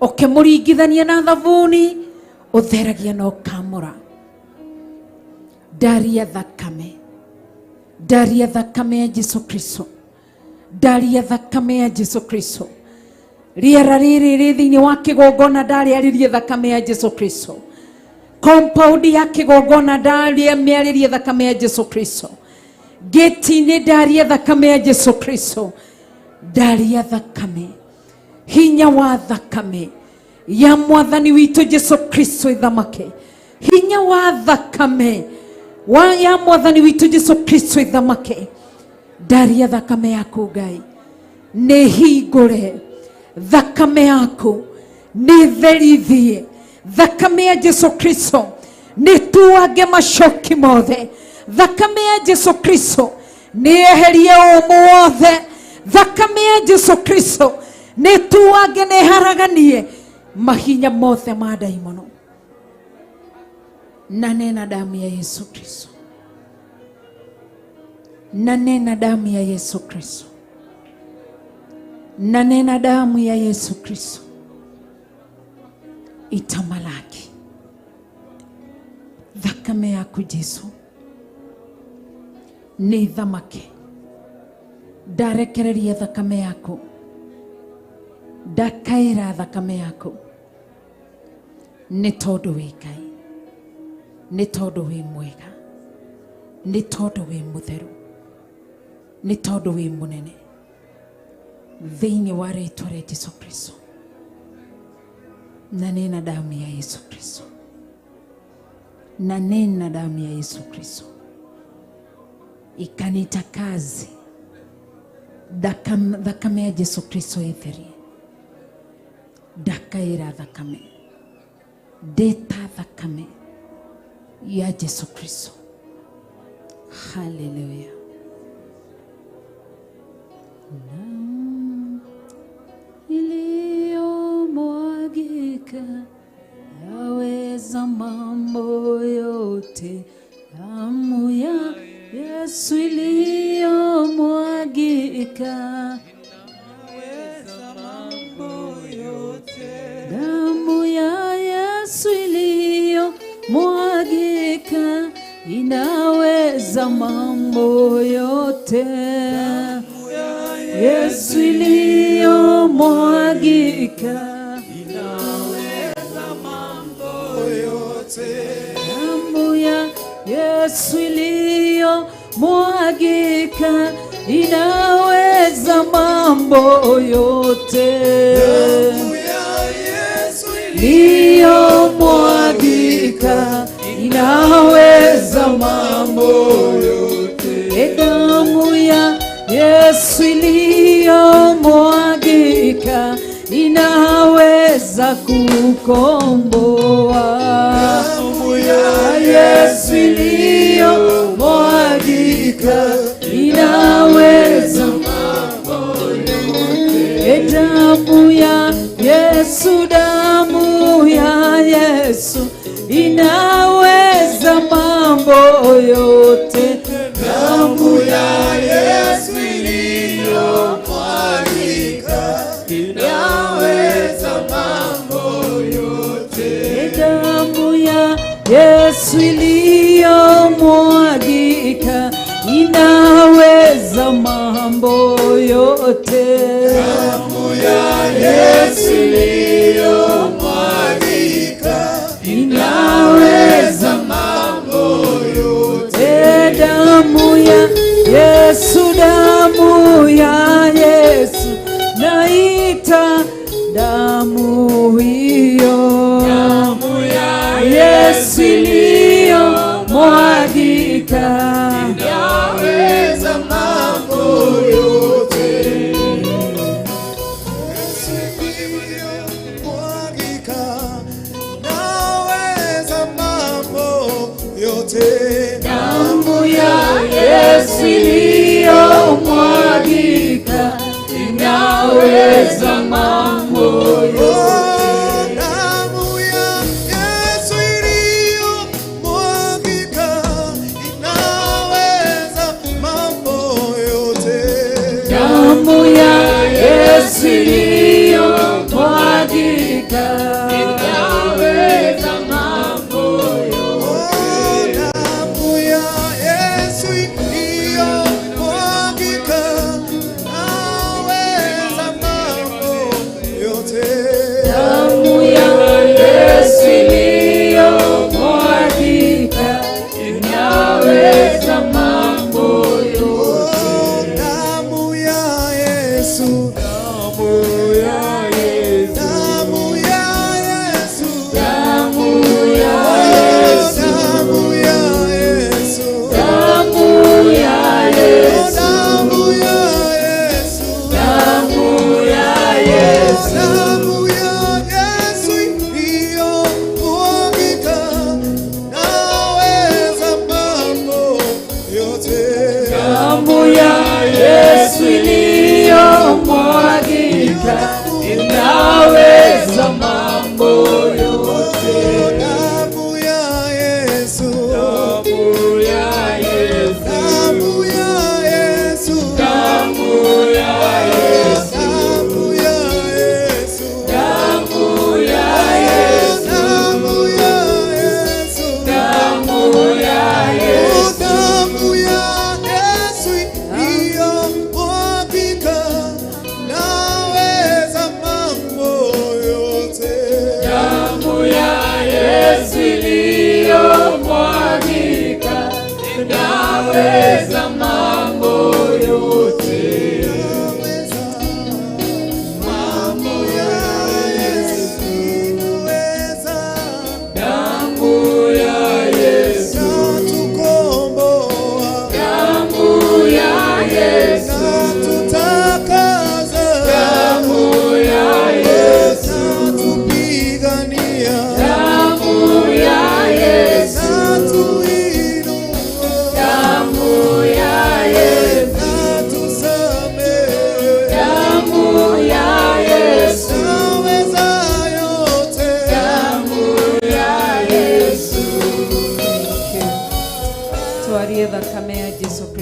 ũkĩmũringithania na thabuni, ũtheragia na ũkamũra. Daria thakame, daria thakame ya Jesũ Kristo, daria thakame ya Jesũ Kristo. Rĩera rĩrĩ rĩ thĩinĩ wa kĩgongona ndariarĩrie thakame ya Jesũ Kristo. Compound ya kĩgongona ndariarĩrie thakame ya Jesũ Kristo. Geti-inĩ daria thakame ya Jesũ Kristo. Daria thakame, hinya wa thakame ya Mwathani witũ Jesũ Kristo ithamake. Hinya wa thakame ya Mwathani witũ Jesũ Kristo ithamake. Daria thakame yaku Ngai nĩ hingũre, thakame yaku nĩ therithie, thakame ya Jesũ Kristo nĩ tuange macoki mothe, thakame ya Jesũ Kristo nĩ eherie ũmũ wothe, thakame ya Jesu Kristo nĩ tuage nĩ haraganie mahinya mothe ma daimono na nena damu ya Yesu Kristo, na nena damu ya Yesu Kristo, na nena damu ya Yesu Kristo itamalaki. Thakame yaku Jesu nĩ thamake. Ndarekereria thakame yaku, ndakaĩra thakame yaku nĩ tondũ wĩ Ngai, nĩ tondũ wĩ mwega, nĩ tondũ wĩ mũtheru, nĩ tondũ wĩ mũnene. Thĩinĩ wa rĩĩtwa rĩa Jesu Kristo na nena damu ya Yesu Kristo, na nena damu ya Yesu Kristo ikanitakase. Thakame ya Jesu Kristo itherie, ndakaĩra thakame, ndeta thakame ya Jesu Kristo. Hallelujah. Iliyomwagika yaweza mambo yote. Damu ya Yesu iliyomwagika yaweza mambo yote. Damu ya Yesu iliyomwagika inaweza mambo yote. Yesu iliyomwagika inaweza mambo yote. Damu ya Yesu iliyomwagika inaweza mambo yote. Damu ya Yesu iliyomwagika inaweza mambo yote. Damu ya Yesu iliyomwagika inaweza kukomboa. Damu ya Yesu iliyomwagika inaweza mambo yote. Damu ya Yesu, damu ya Yesu inaweza mambo yote. Damu ya Yesu iliyomwagika inaweza mambo yote. Damu ya Yesu iliyomwagika inaweza mambo yote. Damu ya Yesu iliyomwagika inaweza mambo yote. Damu ya Yesu, damu ya Yesu, naita damu hiyo. Damu ya Yesu iliyomwagika inaweza mambo yote. Yesu iliyomwagika inaweza mambo yote. Damu ya Yesu iliyomwagika inaweza mambo yote. Damu ya Yesu iliyomwagika inaweza mambo yote. Damu ya Yesu iliyomwagika inaweza mambo yote. Damu ya Yesu iliyomwagika inaweza mambo yote. Damu ya Yesu iliyomwagika inaweza mambo yote. Damu ya Yesu, damu ya Yesu, damu ya Yesu, damu ya Yesu, damu ya Yesu, damu ya Yesu, damu ya Yesu, damu ya Yesu, damu ya Yesu iliyomwagika inaweza mambo yote. Damu ya Yesu iliyomwagika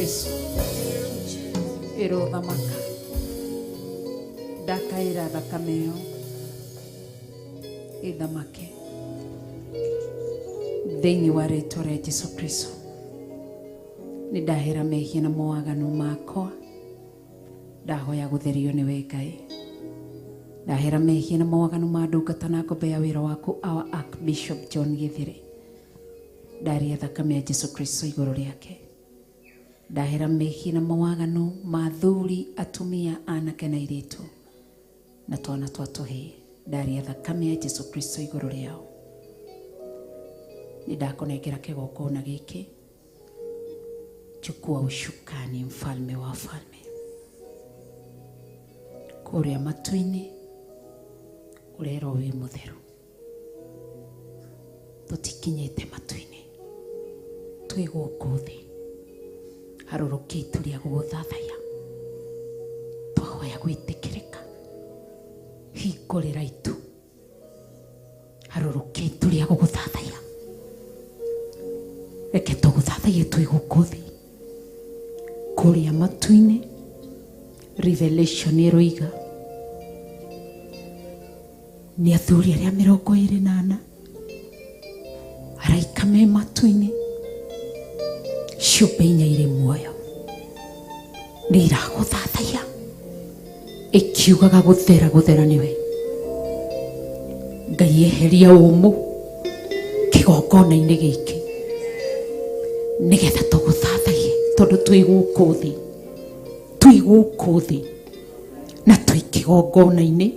Jesu ĩrũthamaka ndakaĩra thakame ĩyo ĩthamake thĩinĩ wa rĩĩtwa rĩa Jesu Kristo. Nĩ ndahera mehia na mawaganu makwa, ndahoya gũtherio nĩwe Ngai. Ndahera mehia na mawaganu ma ndungata na ngombe ya wĩra waku our Archbishop John Githiri. Ndaria thakame ya Jesu Kristo igũrũ rĩake. Ndahera mehia na mawaganu ma athuri, atumia, anake na airĩtu na twana twa tũhĩĩ. Ndaria thakame ya Jesu Kristo igũrũ rĩao. Nĩ ndakũnengera kĩgongona gĩkĩ. Chukua ushukani, mfalme wa falme. Kũrĩa matu-inĩ ũrerwo wĩ mũtheru. Tũtikinyĩte matu-inĩ, twĩ gũkũ thĩ, harũrũkia itu rĩa gũgũthathaiya. Twahoya gwĩtĩkĩrĩka, hingũrĩra itu, harũrũkia itu rĩa gũgũthathaiya. Reke tũgũthathaiye twĩ gũkũ thĩ, kũrĩa matu-inĩ. Revelation ĩroiga nĩ athuri arĩa 24 araika me matu-inĩ, ciũmbe 4 irĩ muoyo nĩ iragũthathaiya ĩkiugaga gũthera gũthera nĩwe Ngai. Eheria ũmũ kĩgongona-inĩ gĩkĩ nĩgetha tũgũthathaiye, tondũ twĩ gũkũ thĩ, twĩ gũkũ thĩ na twĩ kĩgongona-inĩ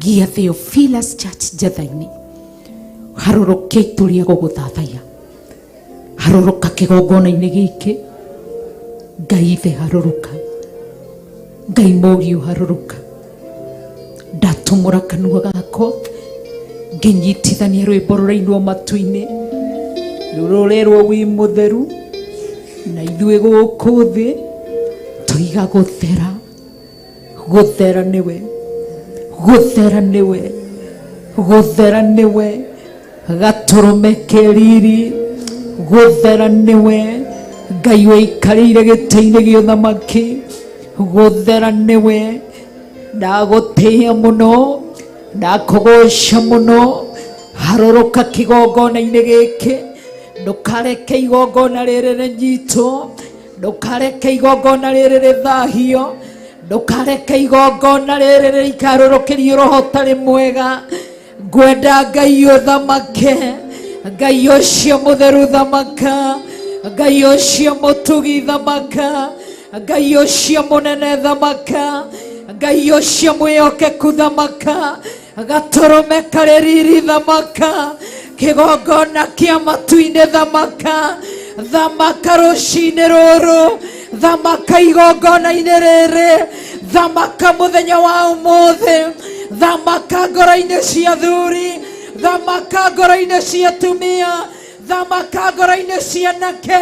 gĩa Theophilus Church Njatha-inĩ. Harũrũkia itu rĩa gũgũthathaiya, harũrũka kĩgongona-inĩ gĩkĩ. Ngai Ithe harũrũka, Ngai Mũriũ harũrũka. Ndatũmũra kanua gakwa ngĩnyitithania rwĩmbo rũrainwo matu-inĩ rũrerwo wĩ mũtheru, na ithuĩ gũkũ thĩ tũiga gũthera. Gũthera nĩwe, gũthera nĩwe, gũthera nĩwe gatũrũme kĩriri. Gũthera nĩwe Ngai wĩikarĩire gĩtĩ-inĩ gĩa ũthamaki. Gũthera nĩwe. Ndagũtĩĩa mũno, ndakũgũca mũno. Harũrũka kĩgongona-inĩ gĩkĩ, ndũkareke igongona rĩrĩ rĩnyitwo, ndũkareke igongona rĩrĩ rĩthahio, ndũkareke igongona rĩrĩ rĩikarũrũkĩrio roho ũtarĩ mwega. Ngwenda Ngai ũthamake, Ngai ũcio mũtheru thamaka, Ngai ũcio mũtugi thamaka, Ngai ũcio mũnene thamaka, Ngai ũcio mwĩhokeku thamaka, gatũrũme karĩ riri thamaka, kĩgongona kĩa matu-inĩ thamaka. Thamaka rũcinĩ rũrũ, thamaka igongona-inĩ rĩrĩ, thamaka mũthenya wa ũmũthĩ, thamaka ngoro-inĩ cia athuri, thamaka ngoro-inĩ cia atumia, thamaka ngoro-inĩ cia anake,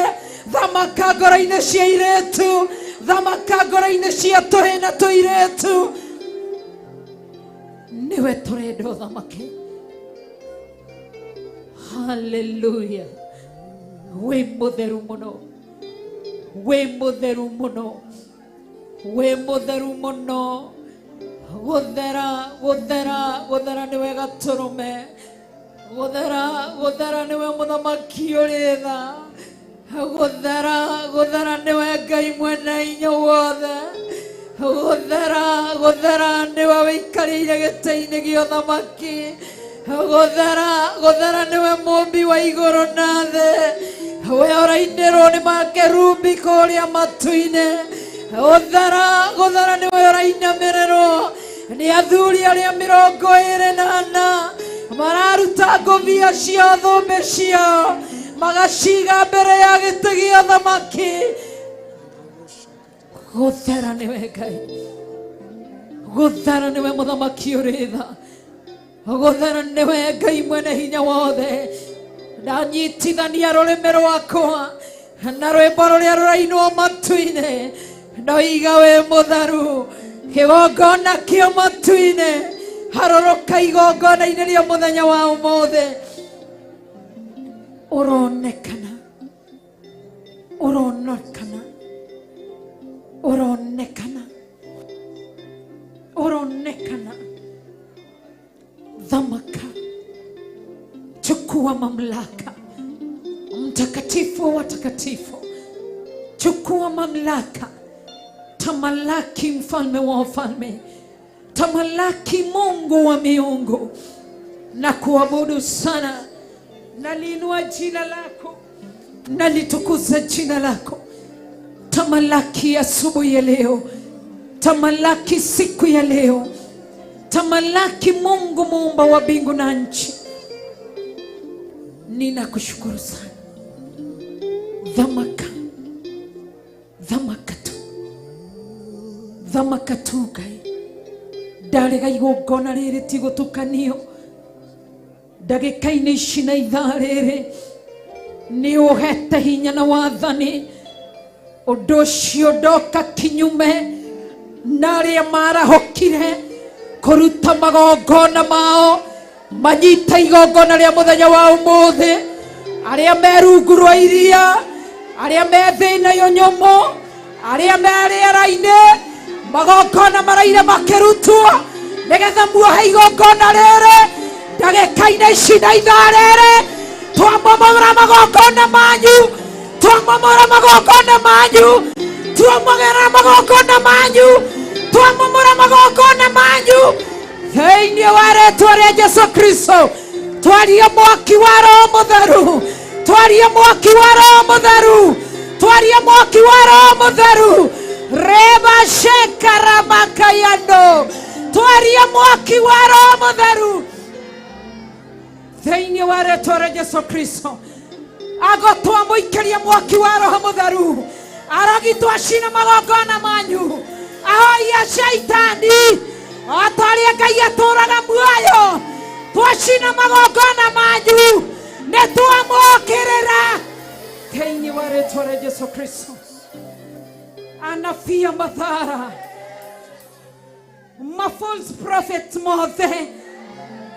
thamaka ngoro-inĩ cia airĩtu, thamaka ngoro-inĩ cia tũhĩĩ na tũirĩtu. Nĩwe tũrenda ũthamake. Hallelujah. Wĩ mũtheru mũno, wĩ mũtheru mũno, wĩ mũtheru mũno. Gũthera, gũthera, gũthera nĩwe gatũrũme. Gũthera, gũthera nĩwe mũthamaki ũrĩ tha. Gũthera, gũthera nĩwe Ngai mwene hinya wothe. Gũthera, gũthera nĩwe wĩikarĩire gĩtĩ-inĩ gĩa ũthamaki. Gũthera, gũthera nĩwe mũmbi wa igũrũ na thĩ. We ũrainĩrwo nĩ makerubi kũrĩa matu-inĩ. Gũthera, gũthera nĩwe ũrainamĩrĩrwo nĩ athuri arĩa 24 mararuta ngũbia cia thũmbĩ ciao, magaciga mbere ya gĩtĩ gĩa ũthamaki. Gũthera nĩwe Ngai, gũthera nĩwe mũthamaki ũrĩ tha. Gũthera nĩwe Ngai mwene hinya wothe. Ndanyitithania rũrĩmĩ rwakwa na rwĩmbo rũrĩa rũrainwo matu-inĩ, ndoiga wĩ mũtheru. Kĩgongona kĩa matu-inĩ, harũrũka igongona-inĩ rĩa mũthenya wa ũmũthĩ. Ũronekana, ũronekana uronekana, uronekana. Dhamaka, chukua mamlaka. Mtakatifu wa watakatifu, chukua mamlaka. Tamalaki mfalme wa wafalme, tamalaki Mungu wa miungu. Na kuabudu sana, naliinua jina lako, nalitukuza jina lako. Tamalaki asubuhi ya leo, tamalaki siku ya leo, tamalaki Mungu muumba wa mbingu na nchi. Ninakushukuru sana. Dhamaka, dhamakatu, dhamakatu Ngai. Ndarega igongona rĩrĩ ti gũtukanio. Ndagĩka-inĩ ici na ithaa rĩrĩ nĩ ũhete hinya na wathani. Ũndũ ũcio ndoka kinyume na arĩa marahokire kũruta magongona mao, manyita igongona rĩa mũthenya wa ũmũthĩ. Arĩa me rungu rwa iria, arĩa me thĩinĩ ya nyũmũ, arĩa me rĩera-inĩ, magongona maraire makĩrutwo nĩgetha muohe igongona rĩrĩ. Ndagĩka-inĩ ici na ithaa rĩrĩ twamomora magongona manyu, twamomora magongona manyu, twamomora magongona manyu, twamomora magongona manyu thĩinĩ wa rĩĩtwa rĩa Jesũ Kristo. Twaria mwaki wa Roho Mũtheru, twaria mwaki wa Roho Mũtheru, twaria mwaki wa Roho Mũtheru. Reba shekara makayando, twaria mwaki wa Roho Mũtheru thĩinĩ wa rĩĩtwa rĩa Jesũ Kristo. Agotwa mũikĩrie mwaki wa Roho Mũtheru, arogitwo acina magongona manyu, ahoia shaitani, ataria Ngai atũraga muoyo. Twacina magongona manyu, nĩtwamũkĩrĩra thĩinĩ wa rĩĩtwa rĩa Jesũ Kristo. Anafia mathara, ma false prophet mothe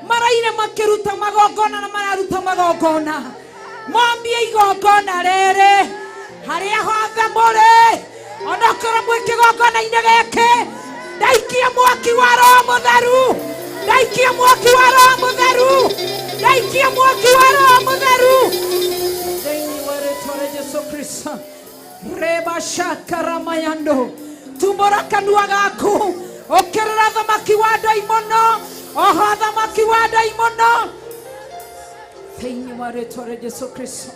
maraire makĩruta magongona na mararuta magongona. Mwambie igongona rĩrĩ harĩa hothe mũrĩ, onokorwo mwĩ kĩgongona-inĩ gĩkĩ, ndaikia mwaki wa Roho Mũtheru, ndaikia mwaki wa Roho Mũtheru, ndaikia mwaki wa Roho Mũtheru thĩinĩ wa rĩĩtwa rĩa Jesũ Kristo. Reba shakara mayando, tumbũra kanua gaku ũkĩrĩra thamaki wa ndaimono, oho thamaki wa ndaimono thĩinĩ wa rĩĩtwa rĩa Jesũ Kristo.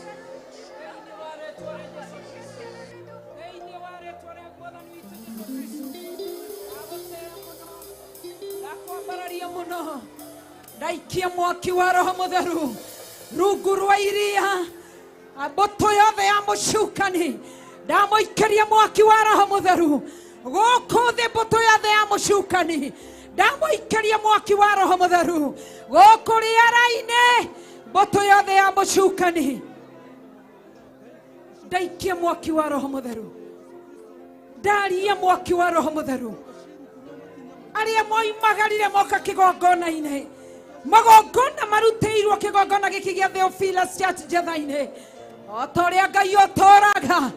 Ndaikia mwaki wa Roho Mũtheru rungu rwa iria, mbũtũ yothe ya mũcukani ndamũikĩria mwaki wa Roho Mũtheru. Gũkũ thĩ mbũtũ yothe ya mũcukani ndamũikĩria mwaki wa Roho Mũtheru. Gũkũ rĩera-inĩ mbũtũ yothe ya mũcukani ndaikia mwaki wa Roho Mũtheru, ndaria mwaki wa Roho Mũtheru. Arĩa moimagarire moka kĩgongona-inĩ, magongona marutĩirwo kĩgongona gĩkĩ gĩa Theophilus Church Jetha-inĩ, o ta ũrĩa Ngai ũtũũraga,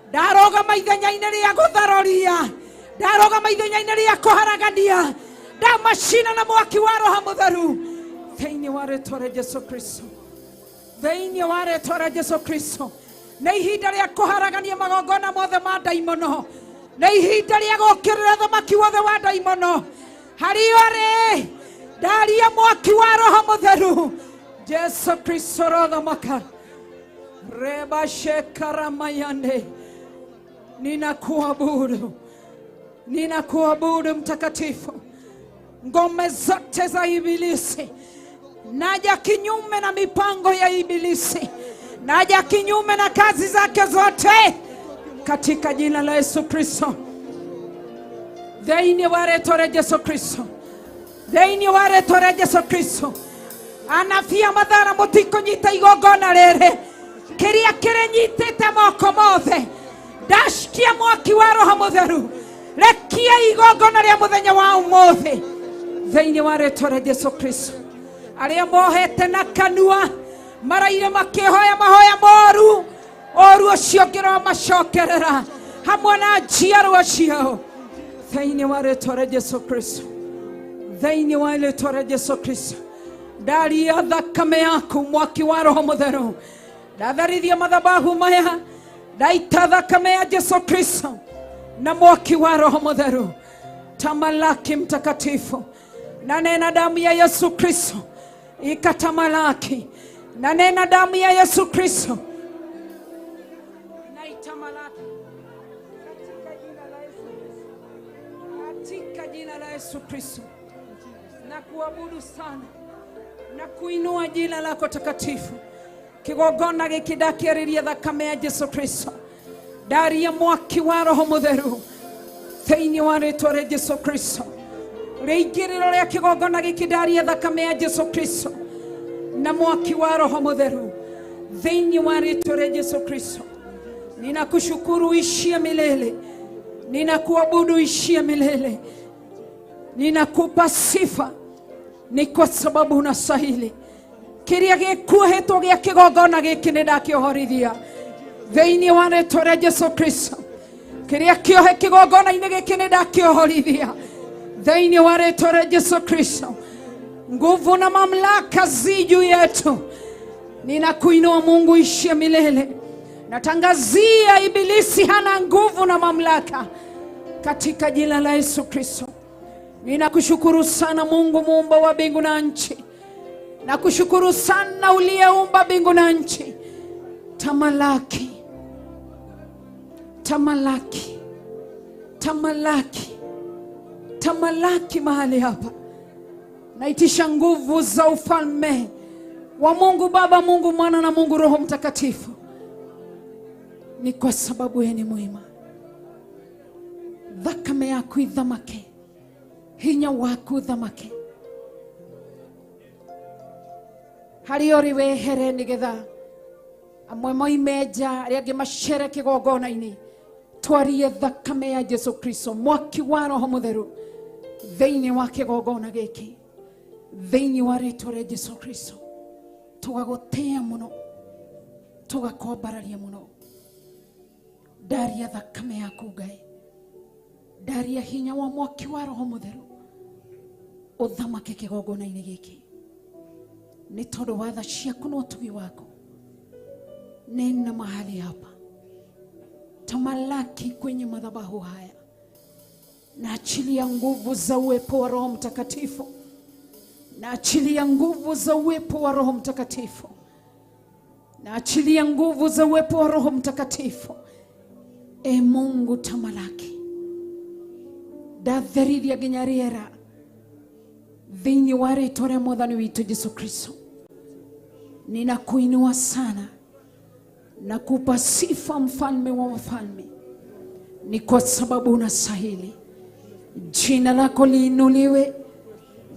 ndarũgama ithenya-inĩ rĩa gũtharoria, ndarũgama ithenya-inĩ rĩa kũharagania, ndamacina na mwaki wa Roho Mũtheru thĩinĩ wa rĩĩtwa rĩa Jesũ Kristo, thĩinĩ wa rĩĩtwa rĩa Jesũ Kristo. Nĩ ihinda rĩa kũharagania magongona mothe ma ndaimono, nĩ ihinda rĩa gũũkĩrĩra thamaki wothe wa ndaimono. Harĩ ũrĩ, ndaria mwaki wa Roho Mũtheru. Jesũ Kristo rothamaka. Reba shekara mayande, ninakuabudu, ninakuabudu mtakatifu. Ngome zote za ibilisi naja kinyume na mipango ya ibilisi, naja kinyume na kazi zake zote katika jina la Yesu Kristo. Thĩinĩ wa rĩĩtwa rĩa Jesũ Kristo, thĩinĩ wa rĩĩtwa rĩa Jesũ Kristo. Anafia mathara mũtikũnyita igongona rĩrĩ, kĩrĩa kĩrĩnyitĩte moko mothe, ndashikia mwaki wa Roho Mũtheru. Rekia igongona rĩa mũthenya wa ũmũthĩ thĩinĩ wa rĩĩtwa rĩa Jesũ Kristo. Arĩa mohete na kanua maraire makĩhoya mahoya moru, oru ũcio ngĩromacokerera hamwe na njiarwa ciao thĩinĩ wa rĩĩtwa rĩa Jesũ Kristo, thĩinĩ wa rĩĩtwa rĩa Jesũ Kristo. Ndaria thakame yaku, mwaki wa Roho Mũtheru, ndatherithia madhabahu maya, ndaita thakame ya Jesũ Kristo na mwaki wa Roho Mũtheru. Tamalaki Mtakatifu, na nena damu ya Yesu Kristo ikatamalaki, na nena damu ya Yesu Kristo na itamalaki katika jina la Yesu Kristo. Na kuabudu sana na kuinua jina lako takatifu. Kigogona gikidakiriria thakame ya Yesu Kristo, daria mwaki wa Roho Mũtheru thĩinĩ wa rĩĩtwa rĩa Jesũ Kristo. Rĩingĩrĩro rĩa kigogona gikidaria thakame ya Jesũ Kristo na mwaki wa Roho Mũtheru thĩinĩ wa rĩĩtwa rĩa Jesũ Kristo. Ninakushukuru ishia milele, ninakuabudu ishia milele, ninakupa sifa ni kwa sababu unastahili. Kiria gĩkuhetwo gĩa kigogona gĩkĩ nĩndakĩohorithia thĩinĩ wa rĩĩtwa rĩa Jesũ Kristo. Kiria kĩohe kigogona-inĩ gĩkĩ nĩndakĩohorithia thĩinĩ wa rĩĩtwa rĩa Jesũ Kristo. Nguvu na mamlaka zi juu yetu. Ninakuinua Mungu ishie milele. Natangazia ibilisi hana nguvu na mamlaka katika jina la Yesu Kristo. Ninakushukuru sana Mungu muumba wa mbingu na nchi. Nakushukuru sana uliyeumba mbingu na nchi. Tamalaki, tamalaki, tamalaki, tamalaki mahali hapa. Naitisha nguvu za ufalme wa Mungu Baba, Mungu Mwana na Mungu Roho Mtakatifu. Ni kwa sababu yeye ni mwema. Thakame yaku ithamake, hinya waku uthamake. Harĩ ũrĩ wehere nĩgetha amwe moimeja arĩa angĩ macere kĩgongona-inĩ. Twarie thakame ya Jesũ Kristo, mwaki wa Roho Mũtheru thĩinĩ wa kĩgongona gĩkĩ, thĩinĩ wa rĩĩtwa rĩa Jesũ Kristo. Tũgagũtĩĩa mũno, tũgakombararia mũno. Daria thakame yaku Ngai, daria hinya wa mwaki wa Roho Mũtheru uthamake kĩgongona-inĩ gĩkĩ. Ni tondũ wa tha ciaku na ũtugi wako nena mahali hapa. Tamalaki kwenye madhabahu haya. Na achilia nguvu za uwepo wa Roho Mtakatifu. Na achilia nguvu za uwepo wa Roho Mtakatifu. Na achilia nguvu za uwepo wa Roho Mtakatifu. E Mungu tamalaki. Datherithia nginya rĩera thĩinĩ wa rĩĩtwa rĩa Mwathani witũ Jesũ Kristo. Ninakuinua sana na kupa sifa mfalme wa wafalme. Ni kwa sababu unastahili. Jina lako liinuliwe,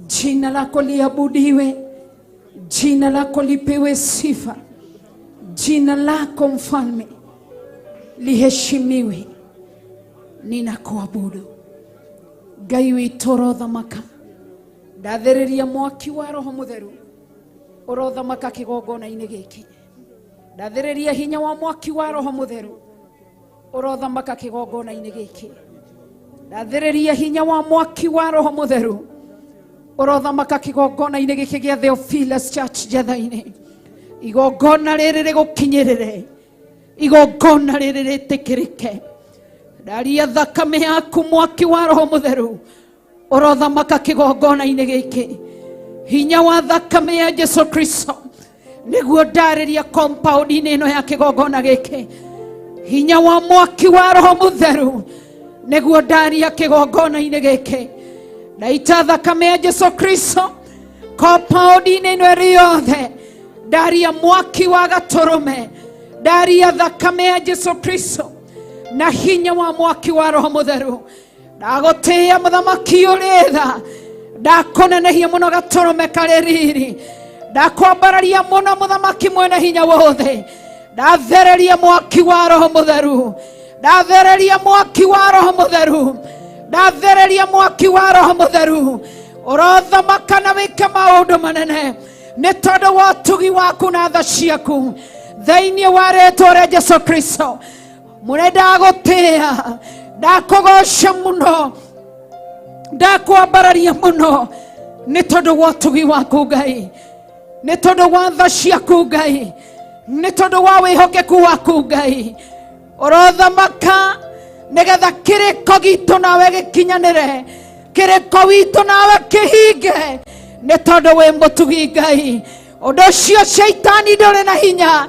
jina lako liabudiwe, jina lako lipewe sifa, jina lako mfalme liheshimiwe. Ninakuabudu Ngai witũ ũrothamaka. Ndathĩrĩria mwaki wa Roho Mũtheru ũrothamaka kĩgongona-inĩ gĩkĩ. Ndathĩrĩria hinya wa mwaki wa Roho Mũtheru ũrothamaka kĩgongona-inĩ gĩkĩ. Ndathĩrĩria hinya wa mwaki wa Roho Mũtheru ũrothamaka kĩgongona-inĩ gĩkĩ gĩa Theophilus Church Jetha-inĩ. Igongona rĩrĩ rĩgũkinyĩrĩre, igongona rĩrĩ rĩtĩkĩrĩke. Daria thakame yaku mwaki wa Roho Mũtheru ũrothamaka kĩgongona-inĩ gĩkĩ. Hinya wa thakame ya Jesũ Kristo nĩguo ndarĩria compound-inĩ ĩno ya kĩgongona gĩkĩ. Hinya wa mwaki wa Roho Mũtheru nĩguo ndaria kĩgongona-inĩ gĩkĩ. Ndaita thakame ya Jesũ Kristo compound-inĩ ĩno ĩrĩ yothe. Daria mwaki wa Gatũrũme, daria thakame ya Jesũ Kristo na hinya wa mwaki wa Roho Mũtheru. Ndagũtĩĩa mũthamaki ũrĩ tha, ndakũnenehia mũno Gatũrũme karĩ riri, ndakwambararia mũno mũthamaki mwene hinya wothe. Ndathereria mwaki wa Roho Mũtheru, ndathereria mwaki wa Roho Mũtheru, ndathereria mwaki wa Roho Mũtheru ũrothamaka na wĩke maũndũ manene nĩ tondũ wa ũtugi waku na tha ciaku thĩinĩ wa rĩĩtwa rĩa Jesũ Kristo. murenda gutia ndakugosha muno ndakwambararia muno nĩ tondũ wa ũtugi waku Ngai, nĩ tondũ wa tha ciaku Ngai, nĩ tondũ wa wĩhokeku waku Ngai. Ũrothamaka nĩgetha kĩrĩko gitũ nawe gĩkinyanĩre, kĩrĩko witũ nawe kĩhinge, nĩ tondũ wĩ mũtugi Ngai. Ũndũ ũcio Shaitani ndũrĩ na hinya,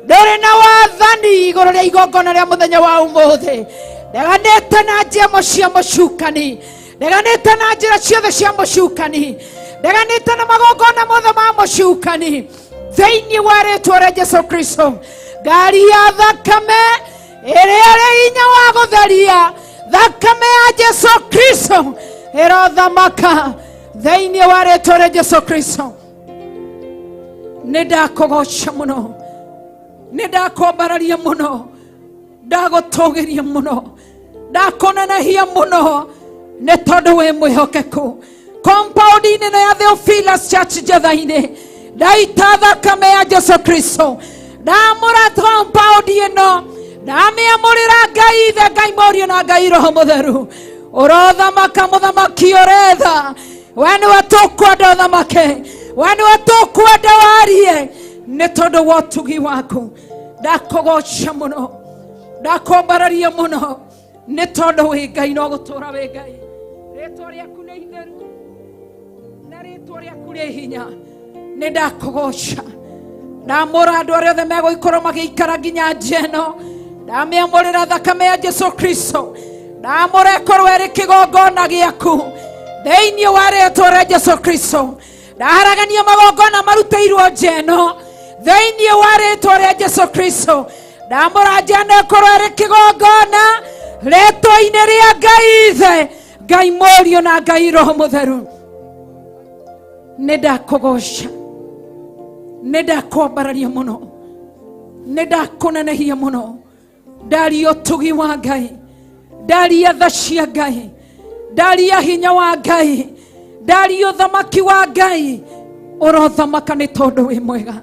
ndũrĩ na wathani igũrũ rĩa igongona rĩa mũthenya wa ũmũthĩ. Ndeganĩte na njĩra cia mũcukani, ndeganĩte na njĩra ciothe cia mũcukani, ndeganĩte na magongona mothe ma mũcukani thĩinĩ wa rĩĩtwa rĩa Jesũ Kristo. Ngari ya thakame ĩrĩa ĩrĩ hinya wa gũtheria, thakame ya Jesũ Kristo ĩrothamaka thĩinĩ wa rĩĩtwa rĩa Jesũ Kristo. Nĩ ndakũgoca mũno, nĩ ndakwambararia mũno, ndagũtũgĩria mũno, ndakũnenehia mũno, nĩ tondũ wĩ mwĩhokeku. Compound-inĩ ya Theophilus Church Njatha-inĩ ndaita thakame ya Jesũ Kristo, ndamũra compound ĩno, ndamĩamũrĩra Ngai Ithe, Ngai Mũriũ na Ngai Roho Mũtheru. Ũrothamaka mũthamaki ũretha, we nĩwe tũkwenda ũthamake, we nĩwe tũkwenda warie, nĩ tondũ wa ũtugi waku. Ndakũgoca mũno, ndakwambararia mũno, nĩ tondũ wĩ Ngai no gũtũũra wĩ Ngai. Rĩĩtwa rĩaku nĩ itheru na rĩĩtwa rĩaku rĩ hinya. Nĩ ndakũgoca, ndamũra andũ arĩa othe megũikorwo magĩikara nginya nja ĩno, ndamĩamũrĩra thakame ya Jesũ Kristo, ndamũra ĩkorwo ĩrĩ kĩgongona gĩaku thĩinĩ wa rĩĩtwa rĩa Jesũ Kristo. Ndaharagania magongona marutĩirwo nja ĩno thĩinĩ wa rĩĩtwa rĩa Jesũ Kristo. Ndamũra nja ĩno ĩkorwo ĩrĩ kĩgongona rĩĩtwa-inĩ rĩa Ngai Ithe, Ngai Mũriũ na Ngai Roho Mũtheru. Nĩ ndakũgoca, nĩ ndakwambararia mũno, nĩ ndakũnenehia mũno. Ndaria ũtugi wa Ngai, ndaria tha cia Ngai, ndaria hinya wa Ngai, ndaria ũthamaki wa Ngai. Ũrothamaka nĩ tondũ wĩ mwega.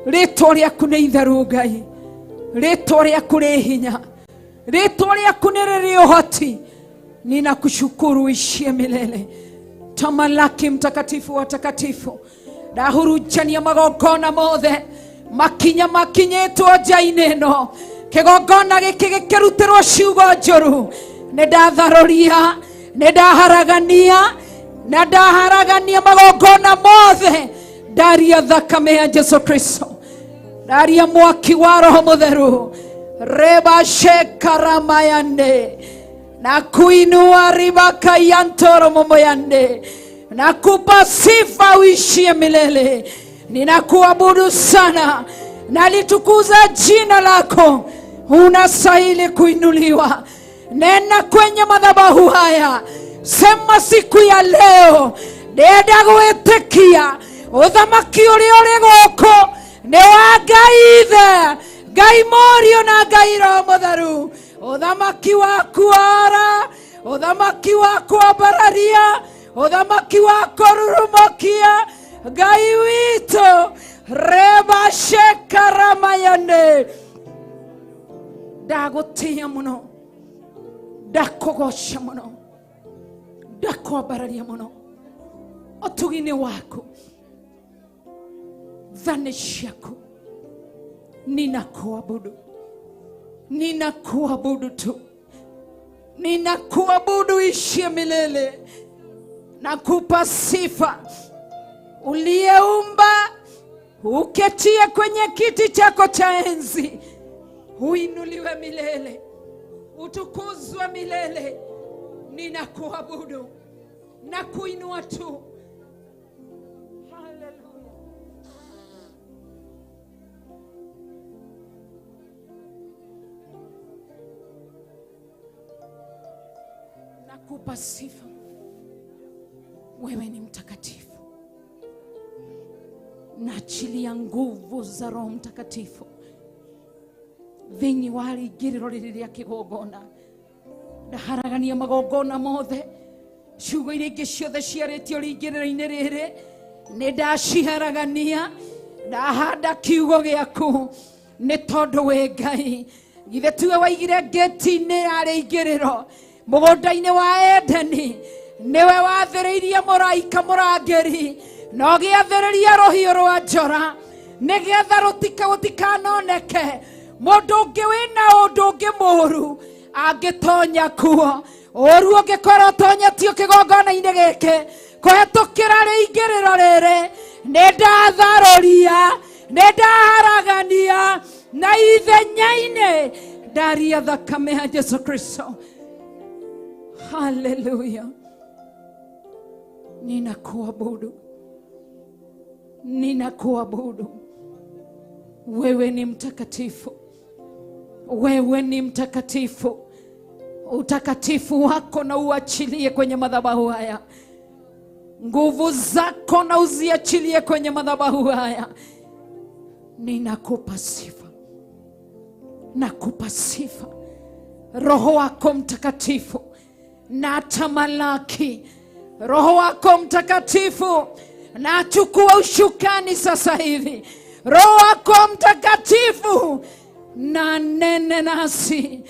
Rĩĩtwa rĩaku nĩ itheru Ngai, rĩĩtwa rĩaku rĩ hinya, rĩĩtwa rĩaku nĩ rĩrĩ ũhoti. Ninakushukuru ishie milele. Tamalaki mtakatifu wa takatifu. Ndahurujania magongona mothe makinya makinyĩtwo nja-inĩ ĩno, kĩgongona gĩkĩ gĩkĩrutĩrwo ciugo njũru. Nĩ ndatharũria, nĩ ndaharagania, na ndaharagania magongona mothe. Ndaria thakame ya Jesũ Kristo, ndaria mwaki wa Roho Mũtheru. Reba shekaramayande na kuinua ribaka yantoro momoyande, na kupa sifa uishie milele. Ninakuabudu sana, nalitukuza jina lako. Unastahili kuinuliwa. Nena kwenye madhabahu haya, sema siku ya leo ndenda gwĩtĩkia ũthamaki ũrĩa ũrĩ gũkũ nĩ wa Ngai Ithe, Ngai Mũriũ na Ngai Roho Mũtheru. Ũthamaki waku ora, ũthamaki wa kwambararia, ũthamaki wa kũrurumũkia Ngai witũ. Reba shekaramayande. Ndagũtĩĩa mũno, ndakũgoca mũno, ndakwambararia mũno. Ũtugi-inĩ waku, tha nĩ ciaku. Ninakuabudu, ninakuabudu tu, ninakuabudu ishie milele. Nakupa sifa uliyeumba uketie kwenye kiti chako cha enzi. Uinuliwe milele, utukuzwe milele. Ninakuabudu na kuinua tu. Hallelujah. Nakupa sifa. Wewe ni mtakatifu. Naachilia nguvu za Roho Mtakatifu thĩinĩ wa rĩingĩrĩro rĩrĩ rĩa kĩgongona. Ndaharagania magongona mothe, ciugo iria ingĩ ciothe ciarĩtio rĩingĩrĩro-inĩ rĩrĩ, nĩ ndaciharagania. Ndahanda kiugo gĩaku nĩ tondũ wĩ Ngai. githe tiwe waigire ngĩti-inĩ ya rĩingĩrĩro mũgũnda-inĩ wa Edeni, niwe wathĩrĩirie mũraika mũrangĩri na ũgĩathĩrĩria rũhiũ rwa njora nĩgetha gũtikanoneke mũndũ ũngĩ wĩna ũndũ ũngĩ mũũru angĩtonya kuo. Ũru ũngĩkorwo ũtonyetio kĩgongona-inĩ gĩkĩ kũhetũkĩra rĩingĩrĩro rĩrĩ, nĩndatharũria, nĩndaharagania na ithenya-inĩ ndaria thakame ya Jesu Kristo. Haleluya. Ninakuabudu, ninakuabudu. Wewe ni mtakatifu, wewe ni mtakatifu. Utakatifu wako na uachilie kwenye madhabahu haya, nguvu zako na uziachilie kwenye madhabahu haya. Ninakupa sifa, nakupa sifa. Roho wako Mtakatifu na tamalaki, Roho wako Mtakatifu na achukua ushukani sasa hivi. Roho wako Mtakatifu na nene nasi.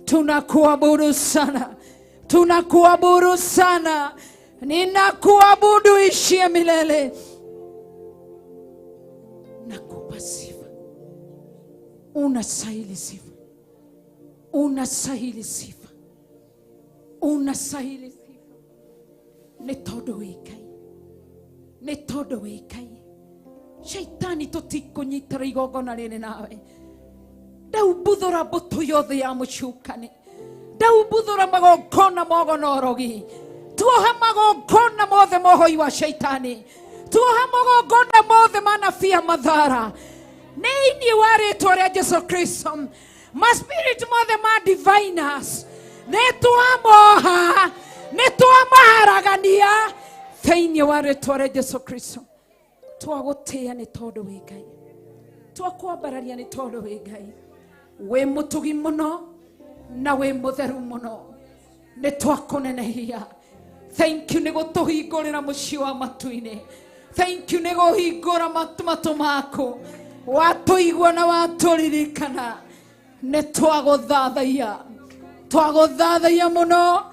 Tunakuabudu sana, tunakuabudu sana. Ninakuabudu ishie milele. Nakupa sifa, unastahili sifa, unastahili sifa, unastahili sifa. Nĩ tondũ wĩ Ngai, nĩ tondũ wĩ Ngai. Shaitani tũtikũnyitĩra igongona rĩrĩ nawe. Ndaumbũthũra mbũtũ yothe ya mũcukani, ndaumbũthũra magongona mogonorogi, tuohe magongona mothe mohoi wa shaitani, tuohe magongona mothe manafia madhara nĩinĩ wa rĩtwa rĩa Jesu Kristo. Maspirit mothe ma diviners nĩtwamoha, nĩtwamaharagania thĩinĩ wa rĩtwa rĩa Jesu Kristo. Twagũtĩa nĩ tondũ wĩ Ngai, twakwambararia nĩ tondũ wĩ Ngai. Wĩ mũtugi mũno na wĩ mũtheru mũno, nĩ twakũnenehia. Thank you nĩ gũtũhingũrĩra mũciĩ wa matu-inĩ. Thank you nĩ gũhingũra matũ maku, watũigua na watũririkana. Nĩ twagũthathaia, twagũthathaia mũno,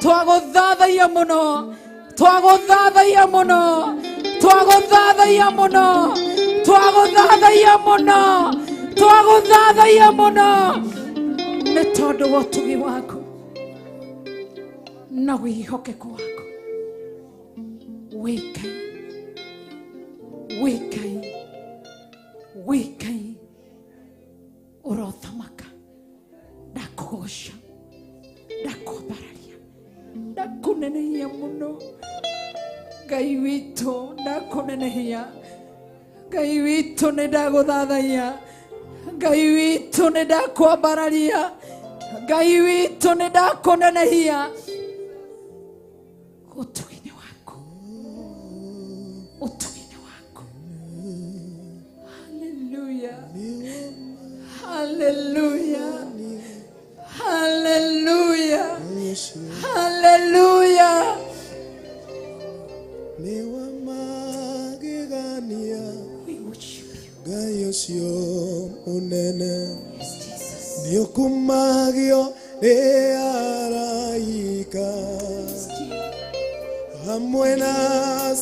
twagũthathaia mũno, twagũthathaia mũno, twagũthathaia mũno, twagũthathaia mũno, twagũthathaia mũno. Nĩ tondũ wa ũtugi waku na wĩhokeku waku. Wĩ Ngai, wĩ Ngai, wĩ Ngai, ũrothamaka. Ndakũgoca, ndakwambararia, ndakũnenehia mũno. Ngai witũ ndakũnenehia, Ngai witũ nĩ ndagũthathaia, Ngai witũ nĩ ndakwambararia, Ngai witũ nĩ ndakũnenehia. Ũtugi-inĩ waku, ũtugi-inĩ waku. Haleluya, haleluya, haleluya, haleluya. Niwa magegania Ngai ũcio mũnene, nĩũkumagio nĩ araika hamwe na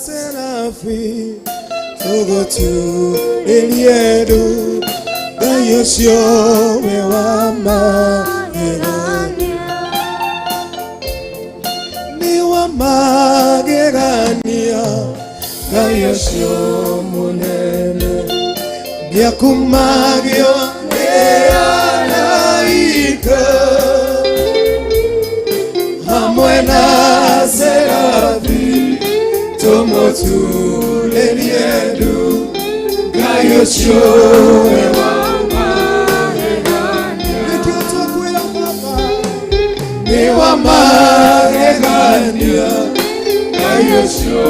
serafi, tũgũturĩrie ndu. Ngai ũcio we wa magegania, nĩ wa magegania. Ngai ũcio mũnene, nĩakumagio nĩ araika hamwe na serafi, tũmũturĩrie ndu. Ngai ũcio we wa magegania, nĩkĩo twakwĩra Baba, nĩ wa magegania. Ngai ũcio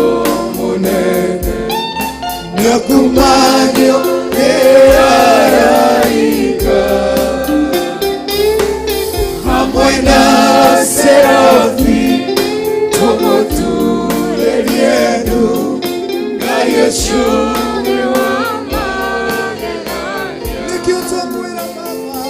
mũnene, nĩakumagio nĩ araika hamwe na serafi, tũmũturĩrie ndu. Ngai ũcio we wa magegania, nĩkĩo twakwĩra Baba,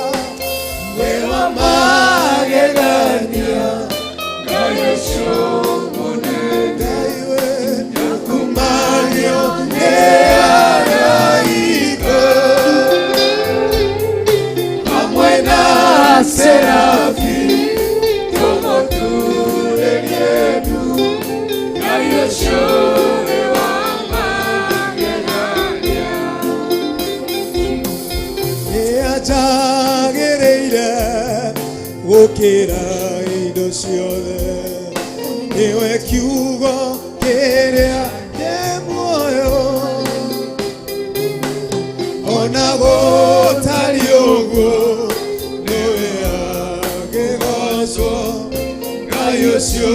gukira indo ciothe niwe kiugo kiria ni muoyo ona gutari uguo niwe agigocwo Ngai ucio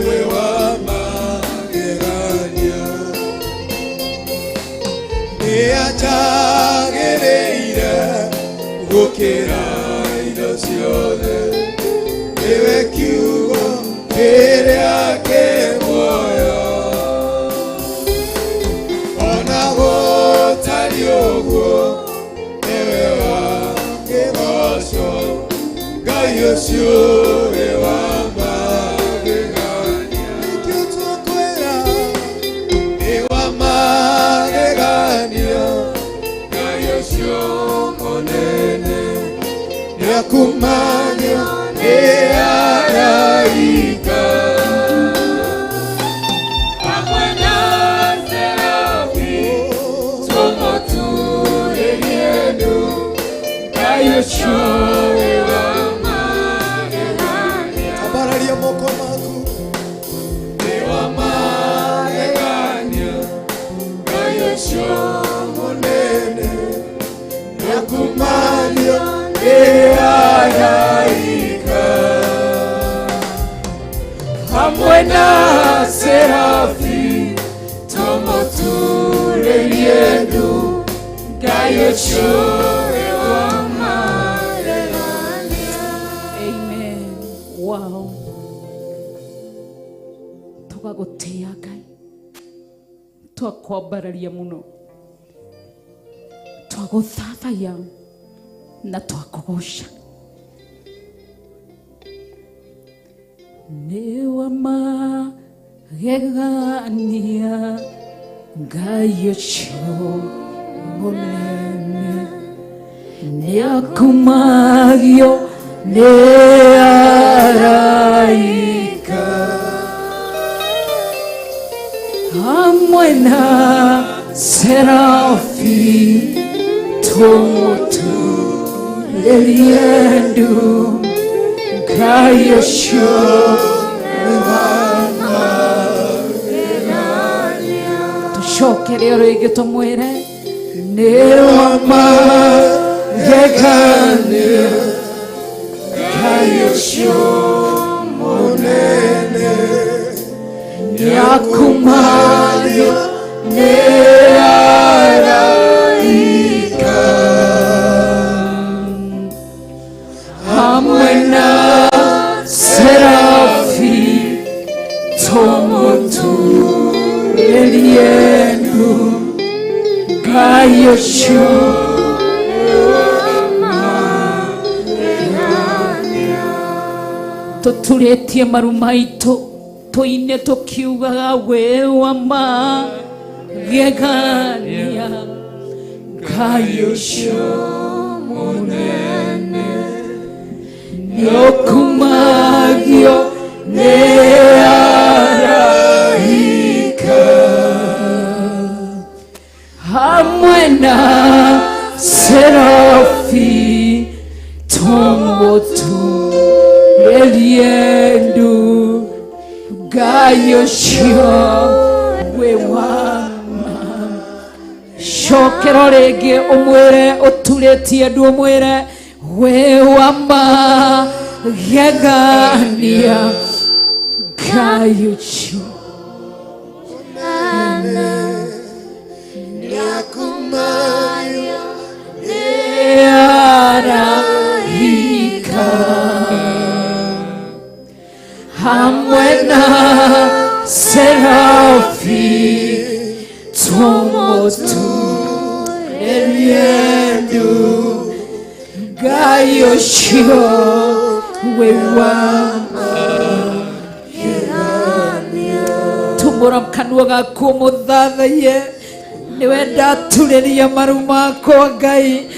we wa magegania ni ajagĩrĩire gukira indo ciothe niwe kiugo kiria ki muoyo ona gutari uguo niwe wagĩgocwo Ngai ucio we wa magegania nikĩo twakwĩra ni wa magegania Ngai ucio mũnene niakumanya araika Hamwe na serafi tumutuĩrie ndu Ngai ũcio wĩ wa magegania ambararia moko maku wĩ wa magegania Ngai ũcio mũnene niakumanya araika hamwe na serafi tumutuĩrie ndu Ngai ũcio wĩ wa magegania. Amen. Wow. Tugagũtĩa Ngai, twakwambararia mũno, twagũthathaiya na twakũgoca. Nĩ wa magegania Ngai ũcio mũnene, nĩakumagio nĩ araika hamwe na serafi tumutuĩrie ndu Ngai ũcio wĩ wa magegania. Tũcokere o rĩngĩ tũmwĩre nĩ wa magegania Ngai ũcio mũnene nĩakumagio nĩ araika hamwe na serafi tumutuĩrie ndu Ngai ũcio tũturĩtie maru maitũ tũine tũkiugaga wĩ wa magegania Ngai ũcio mũnene nĩakumagio nĩ araika hamwe na serafi tumutuĩrie ndu Ngai ũcio wĩ wa cokera rĩngĩ ũmwĩre ũturĩtie ndu ũmwĩre wĩ wa magegania Ngai ũcio niakumanya nĩ araika hamwe na serafi tumutuĩrie ndu Ngai ũcio wĩ wa magegania mbura kanua gaku muthathaie niwe ndaturiria maru makwa Ngai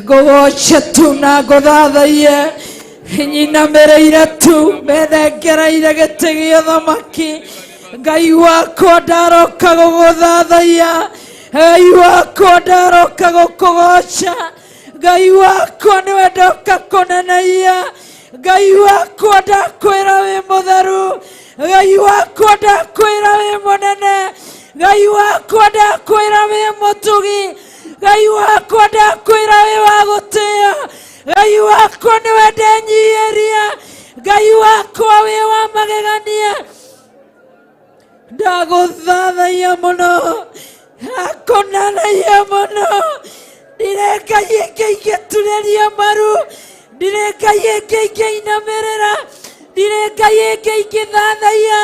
ngogoca tu na nguthathaie nyinamereire tu methengereire gĩtĩ gĩa ũthamaki Ngai wakwa ndaroka gũgũthathaiya Ngai wakwa ndaroka gũkũgoca Ngai wakwa niwe ndoka kũneneia Ngai wakwa ndakwĩra wĩ mũtheru Ngai wakwa ndakwĩra wĩ mũnene Ngai wakwa ndakwĩra wĩ mũtugi Ngai wakwa ndakwĩra wĩ wa gũtĩĩa Ngai wakwa niwe ndenyihĩria Ngai wakwa wĩ wa magegania ndagũthathaiya mũno ndakũneneia mũno ndirĩ Ngai ĩngĩ ingĩturĩria maru ndirĩ Ngai ĩngĩ ingĩinamĩrĩra ndirĩ Ngai ĩngĩ ingĩthathaiya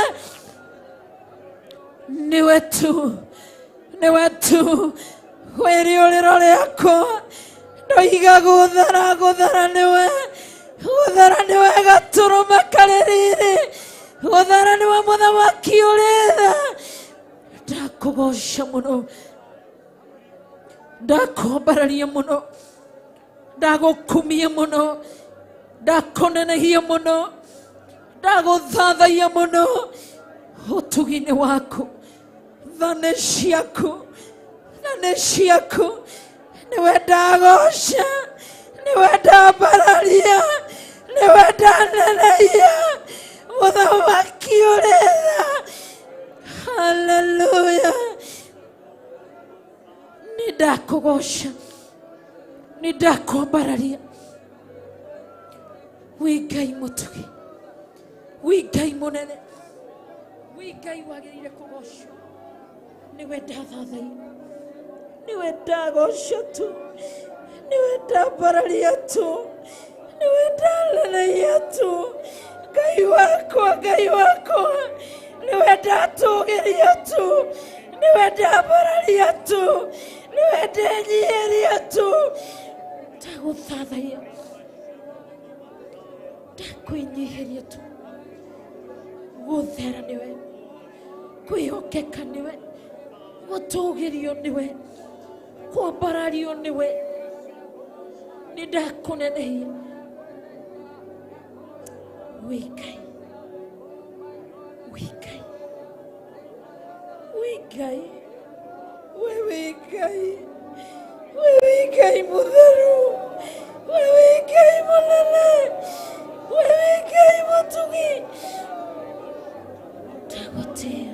niwe tu wĩ rĩũrĩro rĩakwa ndoiga gũthara niwe gatũrũme karĩ rĩrĩ gũthara niwe mũthamaki ũrĩ tha ndakũgoca mũno ndakwambararia mũno ndagũkumia mũno ndakũnenehia mũno ndagũthathaiya mũno ũtugi-inĩ waku tha nĩ ciaku niwe ndagoca niwe ndambararia niwe ndanenehia mũthamaki ũrĩ tha haleluya nĩndakũgoca nĩndakwambararia wĩ Ngai mũtugi wĩ Ngai mũnene wĩ Ngai wagĩrĩire kũgocwo niwe ndathathaiya niwe ndagoca tu niwe ndambararia tu niwe ndanenehia tu Ngai wakwa niwe ndatũgĩria tu niwe ndambararia tu niwe ndenyihĩria tu ndagũthathaiya ndakwĩnyihĩria tu gũthera niwe kwĩhokeka niwe gũtũgĩrio niwe kwambarario niwe nĩndakũnenehia wĩ Ngai we wĩ Ngai mũtheru we wĩ Ngai mũnene we wĩ Ngai mũtugi ndagũtĩĩa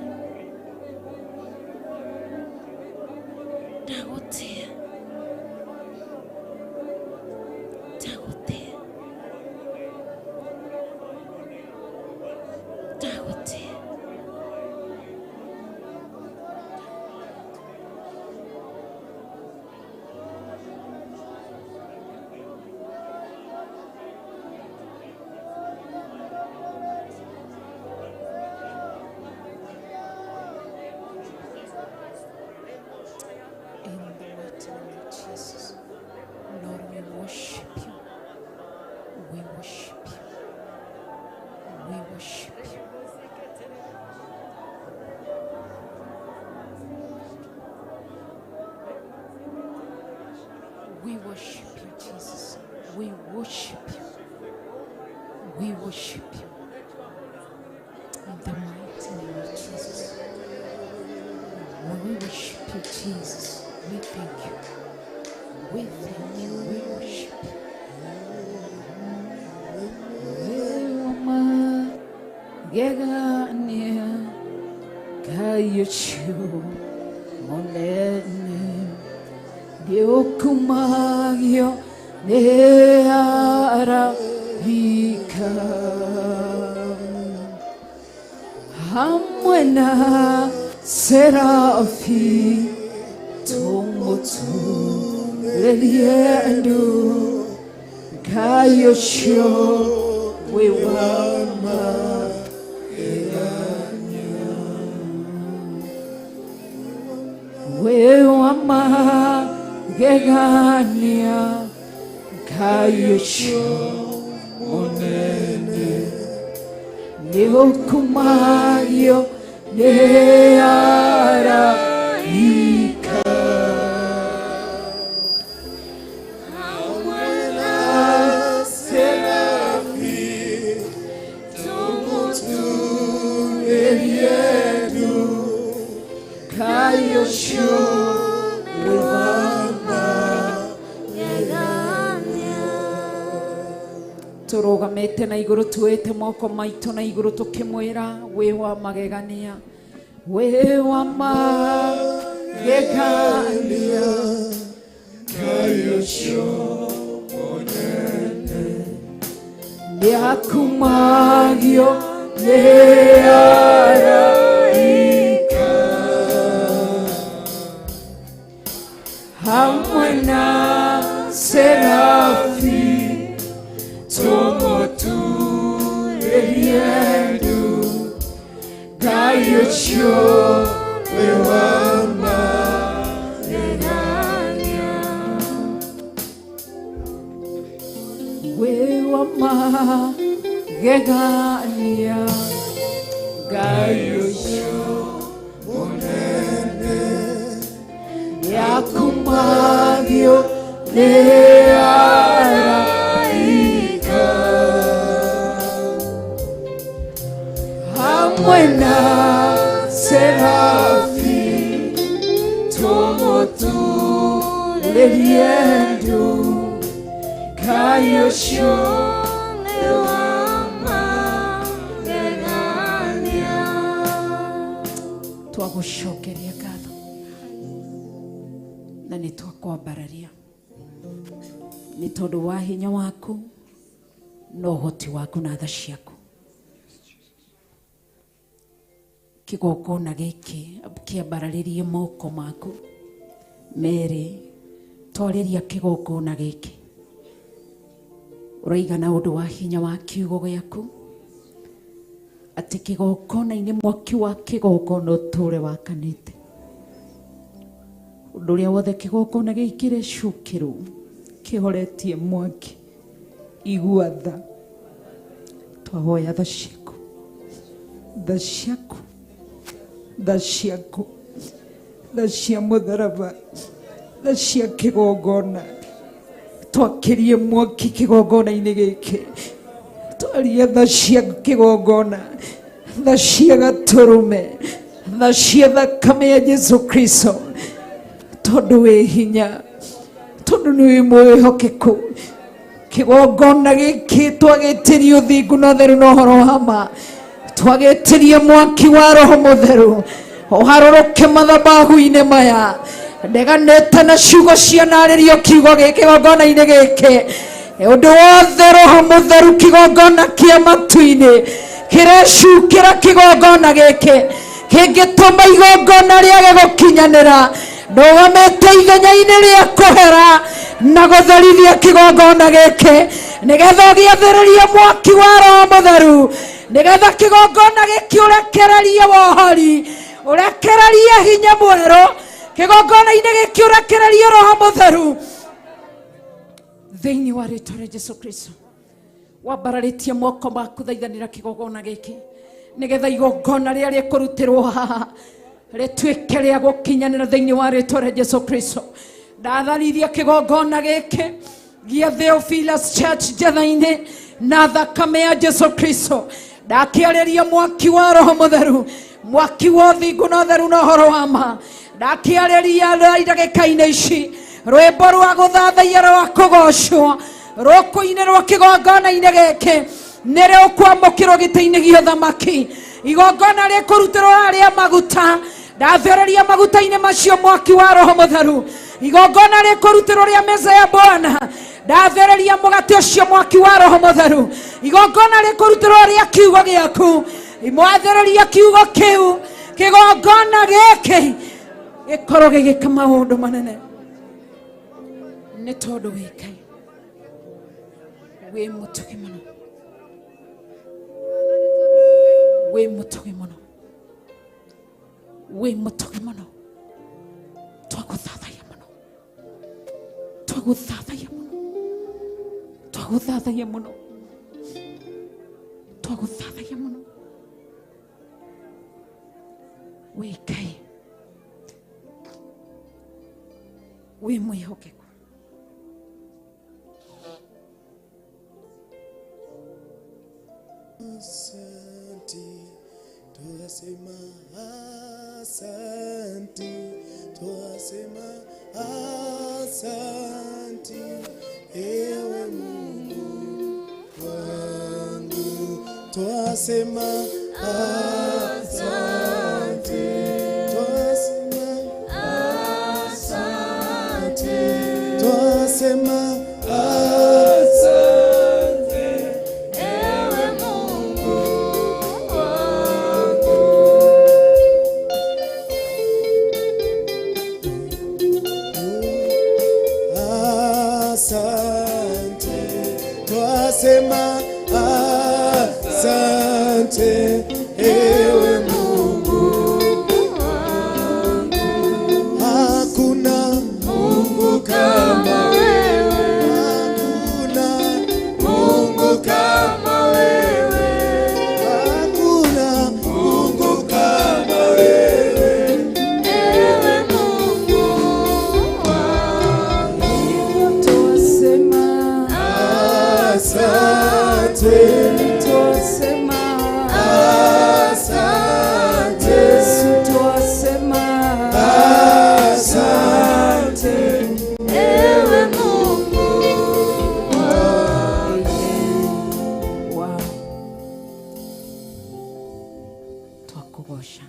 We worship you, Jesus. We worship you. We worship you. In the mighty name of Jesus. When we worship you, Jesus, we thank you. We thank you. We worship you. Gegania kayochu monene diokumagio neara vika hamwena serafi tomotu leliendo kayochu wewama wewama gegania kayosho monene neokumayo nĩ araika hamwe na serafi tũmũturĩrie ndu kayo tũrũgamĩte na igũrũ tuĩte moko maitũ na igũrũ tũkĩmwĩra wĩ wa magegania wĩ wa magegania kayocio mũnene nĩakumagio nĩ araika hamwe na serafi tũmũturĩrie ndu Ngai ũcio wĩ wa magegania wĩ wa magegania Ngai ũcio mũnene nĩakumagio nĩ araika hamwe na serafi tũmũturĩrie ndu Ngai ũcio nĩ wa magegania twagũcokeria ngatho na nĩ twakwambararia nĩ tondũ wa hinya waku na ũhoti waku na tha ciaku kĩgongona gĩkĩ kĩambararĩrie moko maku merĩ twarĩria kĩgongona gĩkĩ ũraiga na ũndũ wa hinya wa kiugo gĩaku atĩ kĩgongona-inĩ mwaki wa kĩgongona ũtũũre wakanĩte ũndũ ũrĩa wothe kĩgongona gĩkĩ gĩrecukĩrwo kĩhoretie mwaki igua tha twahoya tha ciaku tha ciaku tha ciaku tha cia mũtharaba tha cia kĩgongona twakĩrie mwaki kĩgongona-inĩ gĩkĩ twaria tha cia kĩgongona tha cia gatũrũme tha cia thakame ya Jesu Kristo tondũ wĩ hinya tondũ nĩ wĩ mwĩhokeku kĩgongona gĩkĩ twagĩtĩrie ũthingu na ũtheru na ũhoro wa ma twagĩtĩrie mwaki wa roho mũtheru ũharũrũke mathabahu-inĩ maya ndeganĩte na ciugo cianarĩrio kiugo gĩkĩ kĩgongona-inĩ gĩkĩ ũndũ wothe roho mũtheru kĩgongona kĩa matu-inĩ kĩrecukĩra kĩgongona gĩkĩ kĩngĩtũma igongona rĩage gũkinyanĩra ndũgamĩte ithenya-inĩ rĩa kũhera na gũtherithia kĩgongona gĩkĩ nĩgetha ũgĩathĩrĩrie mwaki wa roho mũtheru nĩgetha kĩgongona gĩkĩ ũrekererie wohori ũrekererie hinya mwerũ kĩgongona-inĩ gĩkĩ ũrekererie roho mũtheru thĩinĩ wa rĩĩtwa rĩa Jesu Kristo wambararĩtie moko maku thaithanĩra kĩgongona gĩkĩ nĩgetha igongona rĩrĩa rĩkũrutĩrwo haha rĩtuĩke rĩa gũkinyanĩra thĩinĩ wa rĩĩtwa rĩa Jesu Kristo ndatharithia kĩgongona gĩkĩ gĩa Theophilus Church Jetha-inĩ na thakame ya Jesu Kristo ndakĩarĩria mwaki wa roho mũtheru mwaki wa ũthingu na ũtheru na ũhoro wa ma ndakĩarĩria ndagĩka-inĩ ici rwĩmbo rwa gũthathaiya rwa kũgocwo rũkũinĩrwo kĩgongona-inĩ gĩkĩ nĩ rĩũkwamũkĩrwo gĩtĩ-inĩ gĩa ũthamaki igongona rĩkũrutĩrwo arĩa maguta ndathereria maguta-inĩ macio mwaki wa roho mũtheru igongona rĩkũrutĩrwo rĩa meza ya Bwana ndathereria mũgate ũcio mwaki wa roho mũtheru igongona rĩkũrutĩrwo rĩa kiugo gĩaku imwathereria kiugo kĩu kĩgongona gĩkĩ gĩkorwo gĩgĩka maũndũ manene nĩ tondũ wĩ Ngai wĩ mũtugi mũno wĩ mũtugi mũno wĩ mũtugi mũno twagũthathaiya mũno twagũthathaiya mũno twagũthathaiya mũno twagũthathaiya mũno wi mwihokeku. Asante, twasema asante, twasema asante, ewe Mungu wangu, twasema asante, twasema asante, twasema asante, Ewe Mungu wangu. asante, twasema asante, ewe Mungu, hakuna Mungu kama wewe, hakuna Mungu kama wewe, hakuna Mungu kama wewe, ewe Mungu wangu. Twasema asante, twasema asante, twasema asante, Ewe Mungu wangu. Wow. Twakugosha.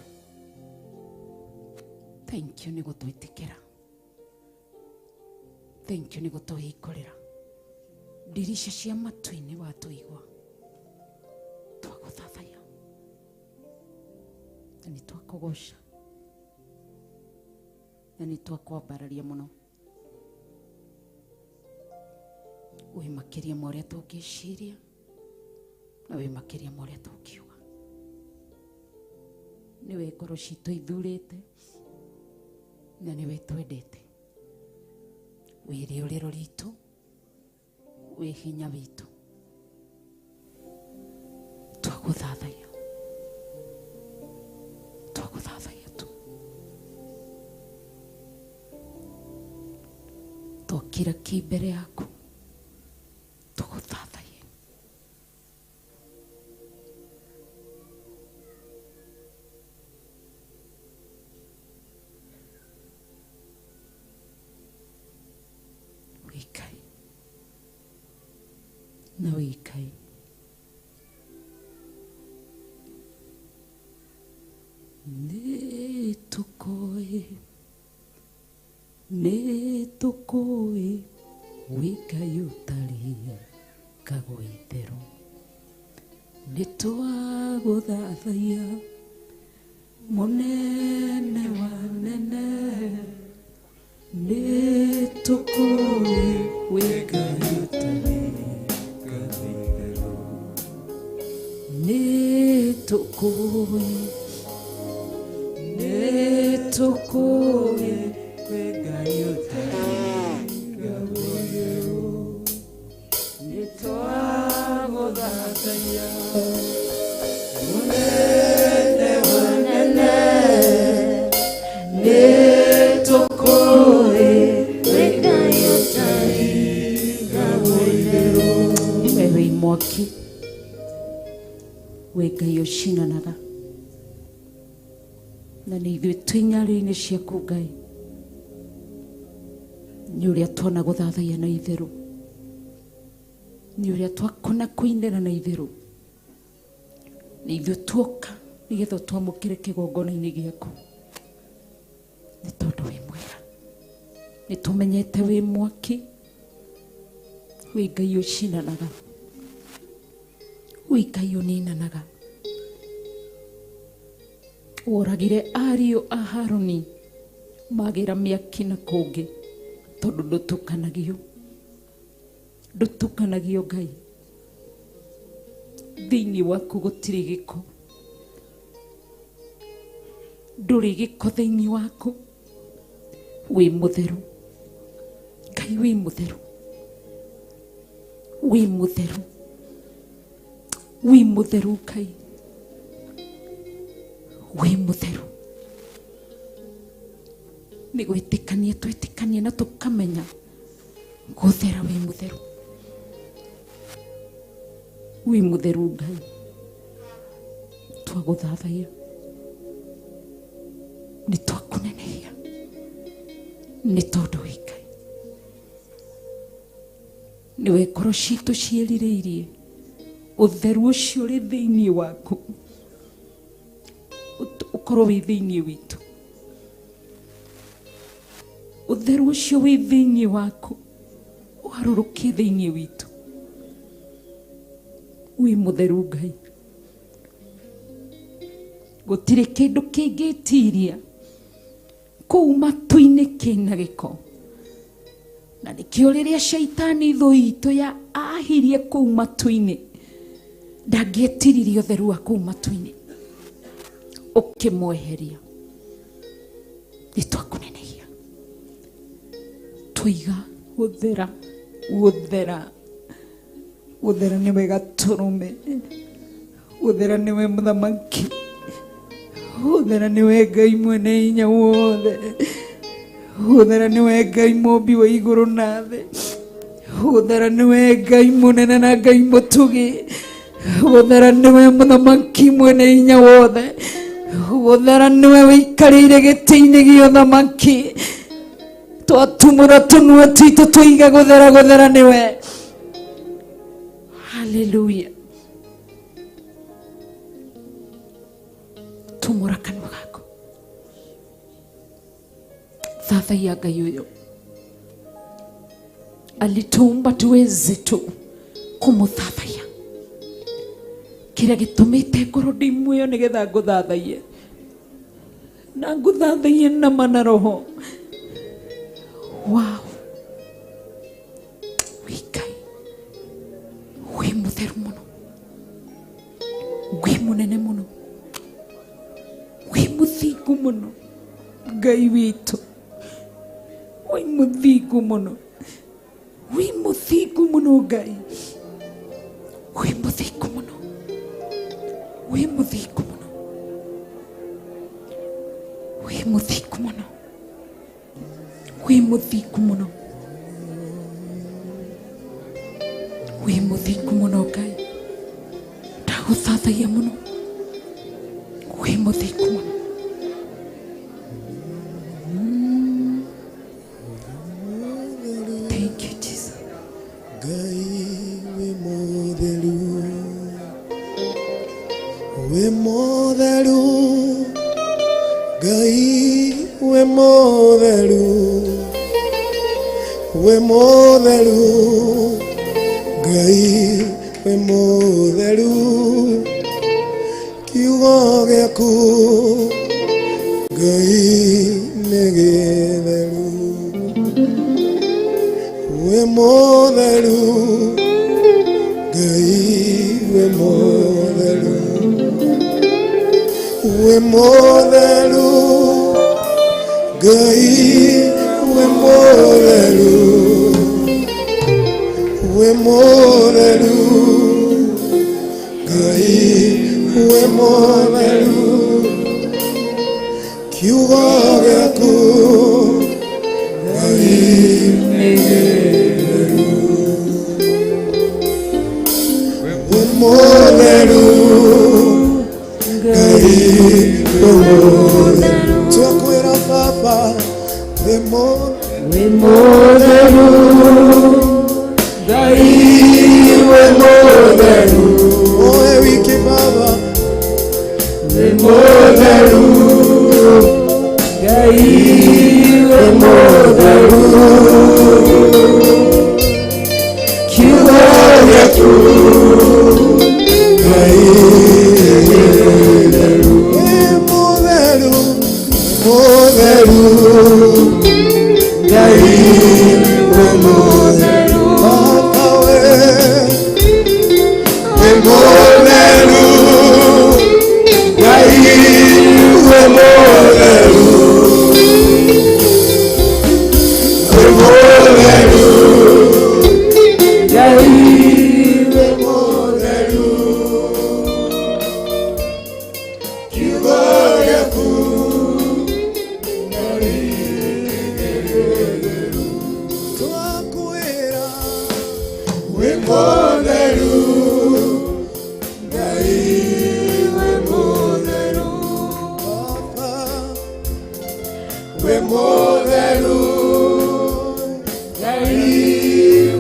Thank you ni gutwitikira. Thank you ni gutuhikorera. Dirisha cia matũ-inĩ watuigua. Twagũthathaiya. Na nĩ twakũgoca. Na nĩ twakwambararia mũno. Wĩ makĩria ma ũrĩa tũngĩciria. Na wĩ makĩria ma ũrĩa tũngiuga. Nĩwe ngoro citũ ithurĩte. Na nĩwe twendete. Wĩ rĩũrĩro ritũ. Wĩ hinya witũ. Twagũthathaiya. Twagũthathaiya tu. Twokira ki mbere yaku. Tũgũthathaiye. Wĩkai. Na wĩkai. Nĩtũkũĩ wĩkai ũtarĩ kagũithero. Nĩtwagũthathaiya mũnene wa nene. Nĩtũkũĩ wĩkai ũtarĩ kagũithero. Nĩtũkũĩ wĩkai ũtarĩ kagũithero. Nĩtwagũthathaiya mũnene wa nene. Nĩtũkũĩ Wĩkai ũtarĩ kagũithero. We wĩ mwaki, wĩ Ngai ũcinanaga. Na nĩ ithuĩ twĩ nyarĩrĩ-inĩ ciaku Ngai. Nĩ ũrĩa tuona gũthathaiya na itherũ. Nĩ ũrĩa twakona kũinĩra na itherũ. Nĩ ithuĩ tuoka nĩgetha twamũkĩre kĩgongona-inĩ gĩaku. Nĩ tondũ wĩ mwega. Nĩ tũmenyete wĩ mwaki. Wĩ Ngai ũcinanaga. Wĩ Ngai ũninanaga. Woragire ariũ a Harũni magĩra mĩaki na kũngĩ tondũ ndũtukanagio. Ndũtukanagio Ngai. Thĩinĩ waku gũtirĩ gĩko. Ndũrĩ gĩko thĩinĩ waku. Wĩ mũtheru. Ngai wĩ mũtheru. Wĩ mũtheru. Wĩ mũtheru Ngai. Wĩ mũtheru. nĩ gwĩtĩkania twĩtĩkanie na tũkamenya gũthera wĩ mũtheru, wĩ mũtheru Ngai, twagũthathaiya, nĩ twakũnenehia nĩ tondũ wĩ Ngai. Nĩwe ngoro citũ ciĩrirĩirie ũtheru ũcio ũrĩ thĩinĩ waku ũkorwo wĩ thĩinĩ witũ, ũtheru ũcio wĩ thĩinĩ waku ũharũrũkie thĩinĩ witũ. Wĩ mũtheru Ngai, gũtirĩ kĩndũ kĩngĩtiria kũu matu-inĩ kĩna gĩko, na nĩkĩo rĩrĩa Shaitani thũ itũ ya ahirie kũu matu-inĩ ndangĩetiririe ũtheru wa kũu matu-inĩ, ũkĩmweheria. Nĩ twakũnenehia, twiga gũthera, gũthera, gũthera nĩwe Gatũrũme, gũthera nĩwe Mũthamaki, gũthera nĩwe Ngai mwene hinya wothe, gũthera nĩwe Ngai mũmbi wa igũrũ na thĩ, gũthera nĩwe Ngai mũnene na Ngai mũtugi, gũthera nĩwe Mũthamaki mwene hinya wothe, gũthera nĩwe wĩikarĩire gĩtĩ-inĩ gĩa ũthamaki. Twatumũra tũnua twitũ tũiga gũthera, gũthera nĩwe. Haleluya. Tumũra kanua gaku, thathaia Ngai ũyũ alituumba tuweze tu kumuthathaiya. Kĩrĩa gĩtũmĩte ngoro ndĩmuoyo nĩgetha ngũthathaiye, na ngũthathaiye na mana roho. Wow, wĩ Ngai, wĩ mũtheru mũno, wĩ mũnene mũno, wĩ mũthingu mũno Ngai witũ, wĩ mũthingu mũno, wĩ mũthingu mũno Ngai, wĩ mũthingu mũno, wĩ mũthingu mũno, wĩ mũthingu mũno, wĩ mũthingu mũno, wĩ mũthingu mũno Ngai, ndagũthathaiya mũno, wĩ mũthingu mũno. Thank you Jesus. Ngai wĩ mũtheru, wĩ mũtheru, Ngai wĩ mũtheru, wĩ mũtheru, Ngai wĩ mũtheru, kiugo gĩaku Ngai nĩ gĩtheru, wĩ mũtheru, Ngai wĩ mũtheru, wĩ mũtheru, Ngai wĩ mũtheru, wĩ mũtheru, Ngai wĩ mũtheru, kiugo gĩaku Ngai nĩ gĩtheru, wĩ mũtheru, Ngai wĩ mũtheru. Twakwĩra Baba wĩ mũtheru, Ngai wĩ mũtheru, owe wiki Baba wĩ mũtheru, Ngai wĩ mũtheru, kiugo gĩaku Ngai nĩ gĩtheru, wĩ mũtheru, mũtheru, Ngai wĩ mũtheru, Baba wĩ mũtheru, Ngai wĩ mũtheru, wĩ mũtheru, Ngai wĩ mũtheru, kiugo gĩaku we mutheru Ngai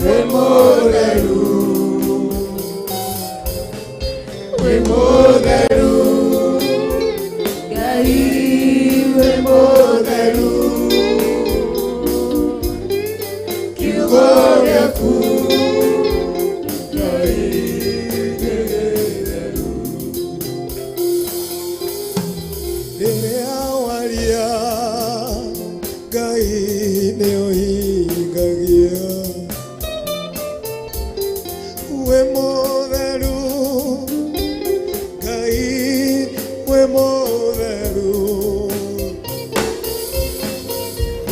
we mutheru we mutheru Ngai we mutheru kiugo gĩaku Ngai nĩ gĩtheru rĩrĩa waria Ngai nĩũhingagia we mutheru Ngai we mutheru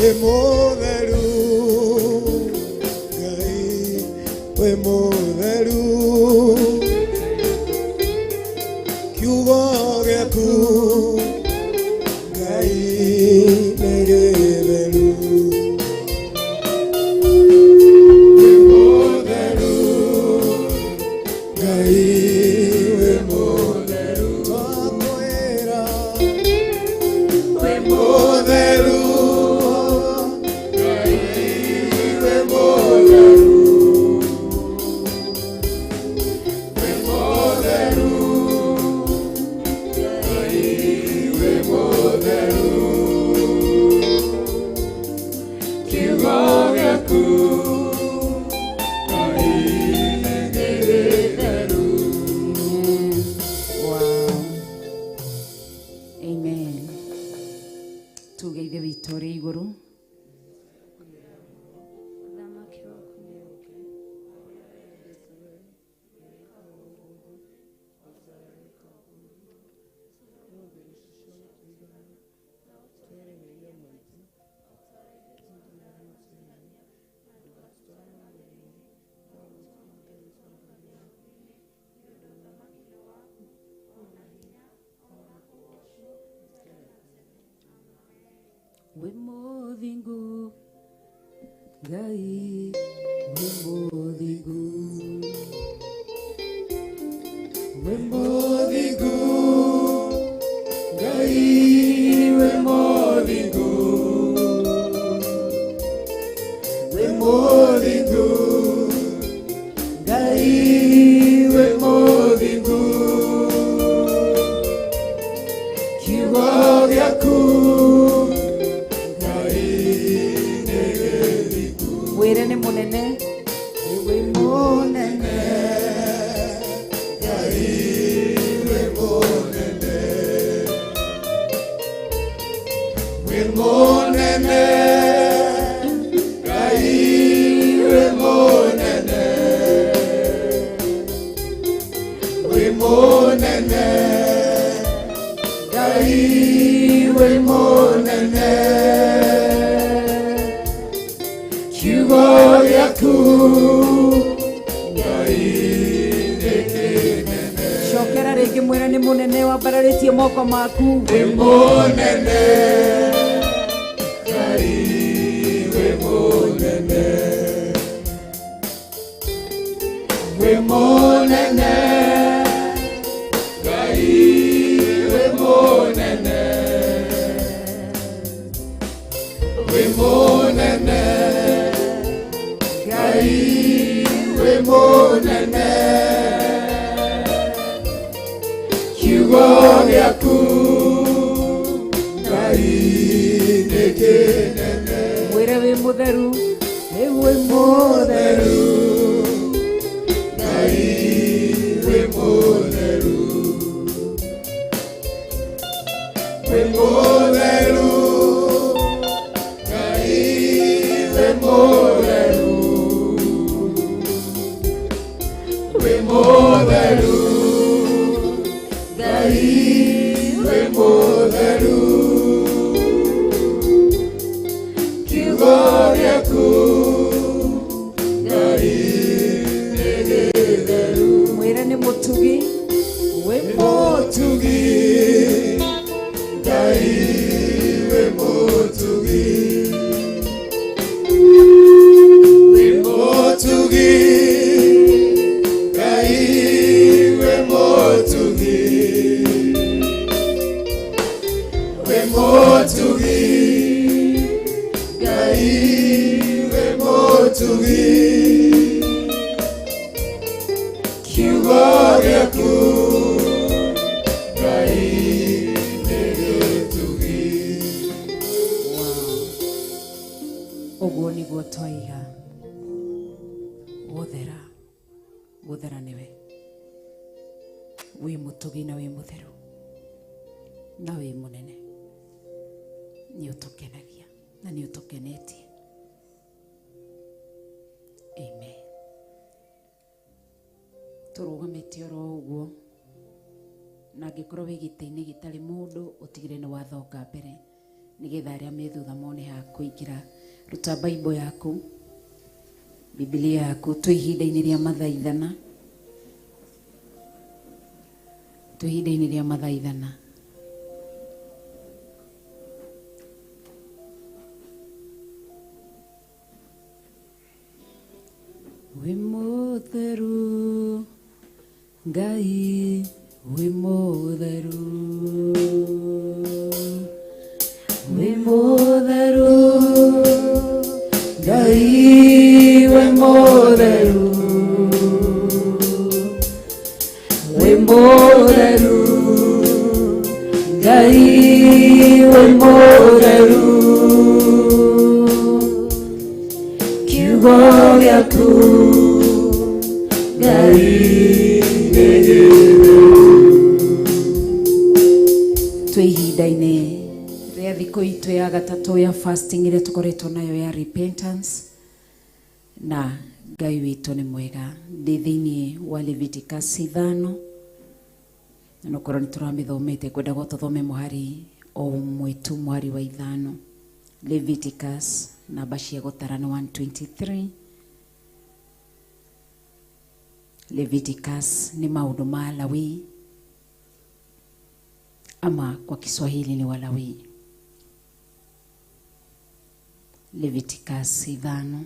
we mutheru Ngai we mutheru kiugo gĩaku Ngai nĩ gĩtheru we mutheru Ngai we mutheru twakwĩra we mutheru Ngai we mutheru we mutheru Ngai we mutheru kiugo gĩaku Ngai nĩ gĩtheru. Wow. Amen. Tuge ithe witũ ũrĩ igũrũ. We mothingu Ngai we mothingu we mothingu Ngai we mothingu we mothingu Ngai we mothingu kiugo gĩaku wĩre nĩ mũnene wĩ mũnene Ngai we mũnene we mũnene Ngai we mũnene we mũnene Ngai we mũnene kiugo gĩaku Ngai nĩ kĩnene cokera rĩngĩ mwĩre nĩ mũnene wambararĩtie moko maku wĩ mũnene Ngai wĩ mũnene wĩ mũnene Ngai wĩ mũnene wĩ mũnene Ngai wĩ mũnene kiugo gĩaku Ngai nĩ kĩnene mwĩre wĩ mũtheru wĩ mũtheru Ngai wĩ mũtheru wĩ mũtheru Ngai wĩ mũtheru wĩ mũtheru Ngai wĩ mũtheru kiugo gĩaku tugi kiugo gĩaku Ngai nĩ gĩtugi. Ũguo nĩguo twaiga gũthera nĩwe wĩ mũtugi na wĩ mũtheru na wĩ mũnene, nĩ ũtũkenagia na nĩ ũtũkenetie. Amen. Tũrũgamĩte oro ũguo, na angĩkorwo wĩ gĩtĩ-inĩ gĩtarĩ mũndũ ũtigĩre nĩ wathonga mbere nĩgetha arĩa me thutha mone ha kũingĩra. Ruta Bible yaku, Biblia yaku, twĩ ihinda-inĩ rĩa mathaithana, twĩ ihinda-inĩ rĩa mathaithana. Wĩ mũtheru Ngai, wĩ mũtheru, wĩ mũtheru Ngai, wĩ mũtheru, wĩ mũtheru Ngai, wĩ mũtheru, kiugo gĩaku Ngai nĩ gĩtheru. Twĩ ihinda-inĩ rĩa thikũ itũ ya gatatũ ya fasting ĩrĩa tũkoretwo nayo ya repentance, na Ngai witũ nĩ mwega. Ndĩ thĩinĩ wa Leviticus 5, na nokorwo nĩ tũramĩthomete, kwenda gũtũthome mũhari o ũmwe tu, mũhari wa 5. Leviticus namba cia gũtara nĩ 123. Leviticus ni maundu ma Lawi, ama kwa Kiswahili ni Walawi. Leviticus 5.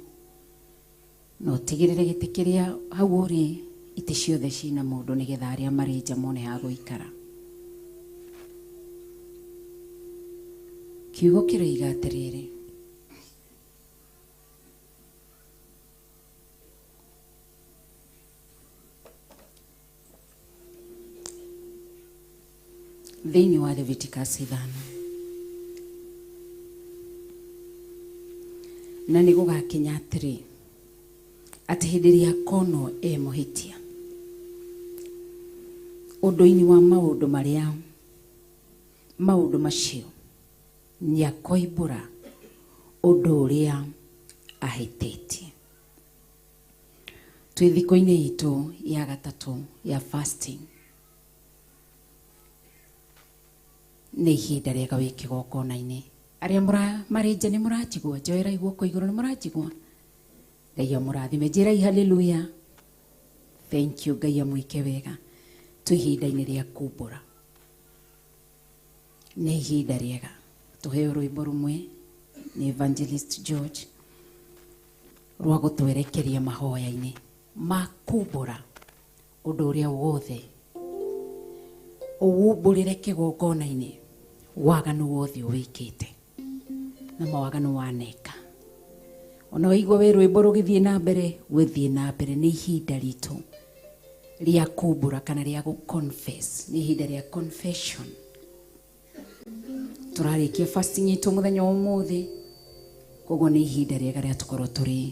No tigirire gĩtĩ kĩrĩa hau ũrĩ, itĩ ciothe cina mũndũ nĩgetha arĩa marĩ nja mone ha gũikara. Kiugo kĩroiga atĩrĩrĩ: thĩinĩ wa Leviticus 5, na nĩ gũgakinya atĩrĩ atĩ hĩndĩ ĩrĩa Kono mũhĩtia ũndũ-inĩ wa maũndũ macio nĩakoimbũra ũndũ ũrĩa ahĩtĩtie. Twĩ thikũ-inĩ itũ ya gatatũ ya fasting, nĩ ihinda rĩega wĩ kĩgongona-inĩ. Arĩa marĩ nja nĩ mũranjigua? Njoerai guoko igũrũ, nĩ mũranjigua? Ngai amũrathime, njĩrai hallelujah. Thank you, Ngai amwĩke wega. Twĩ ihinda-inĩ rĩa kumbũra, nĩ ihinda rĩega. Tũheo rwĩmbo rũmwe nĩ Evangelist George rwa gũtwerekeria mahoya-inĩ ma kumbũra ũndũ ũrĩa wothe ũwumbũrĩre kĩgongona-inĩ, waganu wothe ũwĩkĩte na mawaganu waneka. Ona waigua wĩ rwĩmbo rũgĩthiĩ na mbere, wĩthiĩ na mbere. Nĩ ihinda ritũ rĩa kumbũra kana rĩa gũ-confess, nĩ ihinda rĩa confession. Tũrarĩkia fasting itũ mũthenya ũmũthĩ, koguo nĩ ihinda rĩega rĩa tũkorwo tũrĩ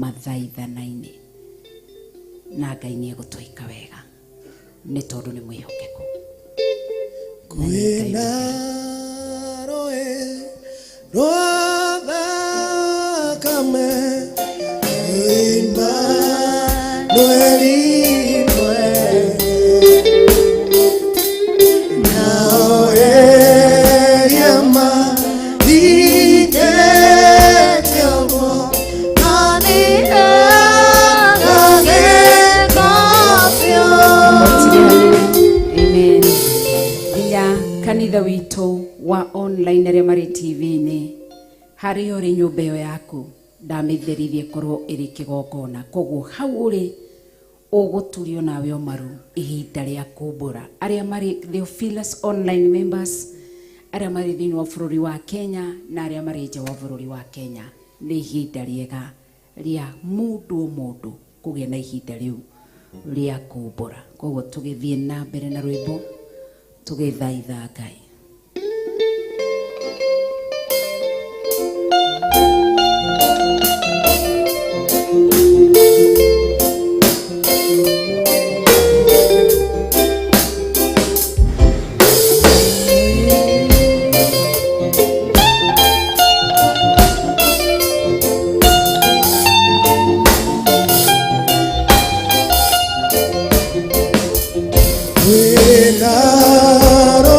mathaithana-inĩ, na Ngai nĩ egũtũĩka wega nĩ tondũ nĩ mwĩhokeku. Kwĩna rũĩ rwa thakame Emmanueli nao eria mathikĩtiomo Amen. Ila kanitha witũ wa online arĩa marĩ TV-inĩ, harĩ ũrĩ nyũmba ĩyo yaku ndamĩtherithie korwo ĩrĩ kĩgongona. Koguo hau ũrĩ ũgũturio nawe ũmaru ihinda rĩa kumbũra. Arĩa marĩ Theophilus online members, arĩa marĩ thĩinĩ wa bũrũri wa Kenya na arĩa marĩ nja wa bũrũri wa Kenya, nĩ ihinda rĩega ria mundu kugia na ihinda riu ria kumbura. Koguo tugithie na mbere na rwimbo tugithaitha Ngai. Winaro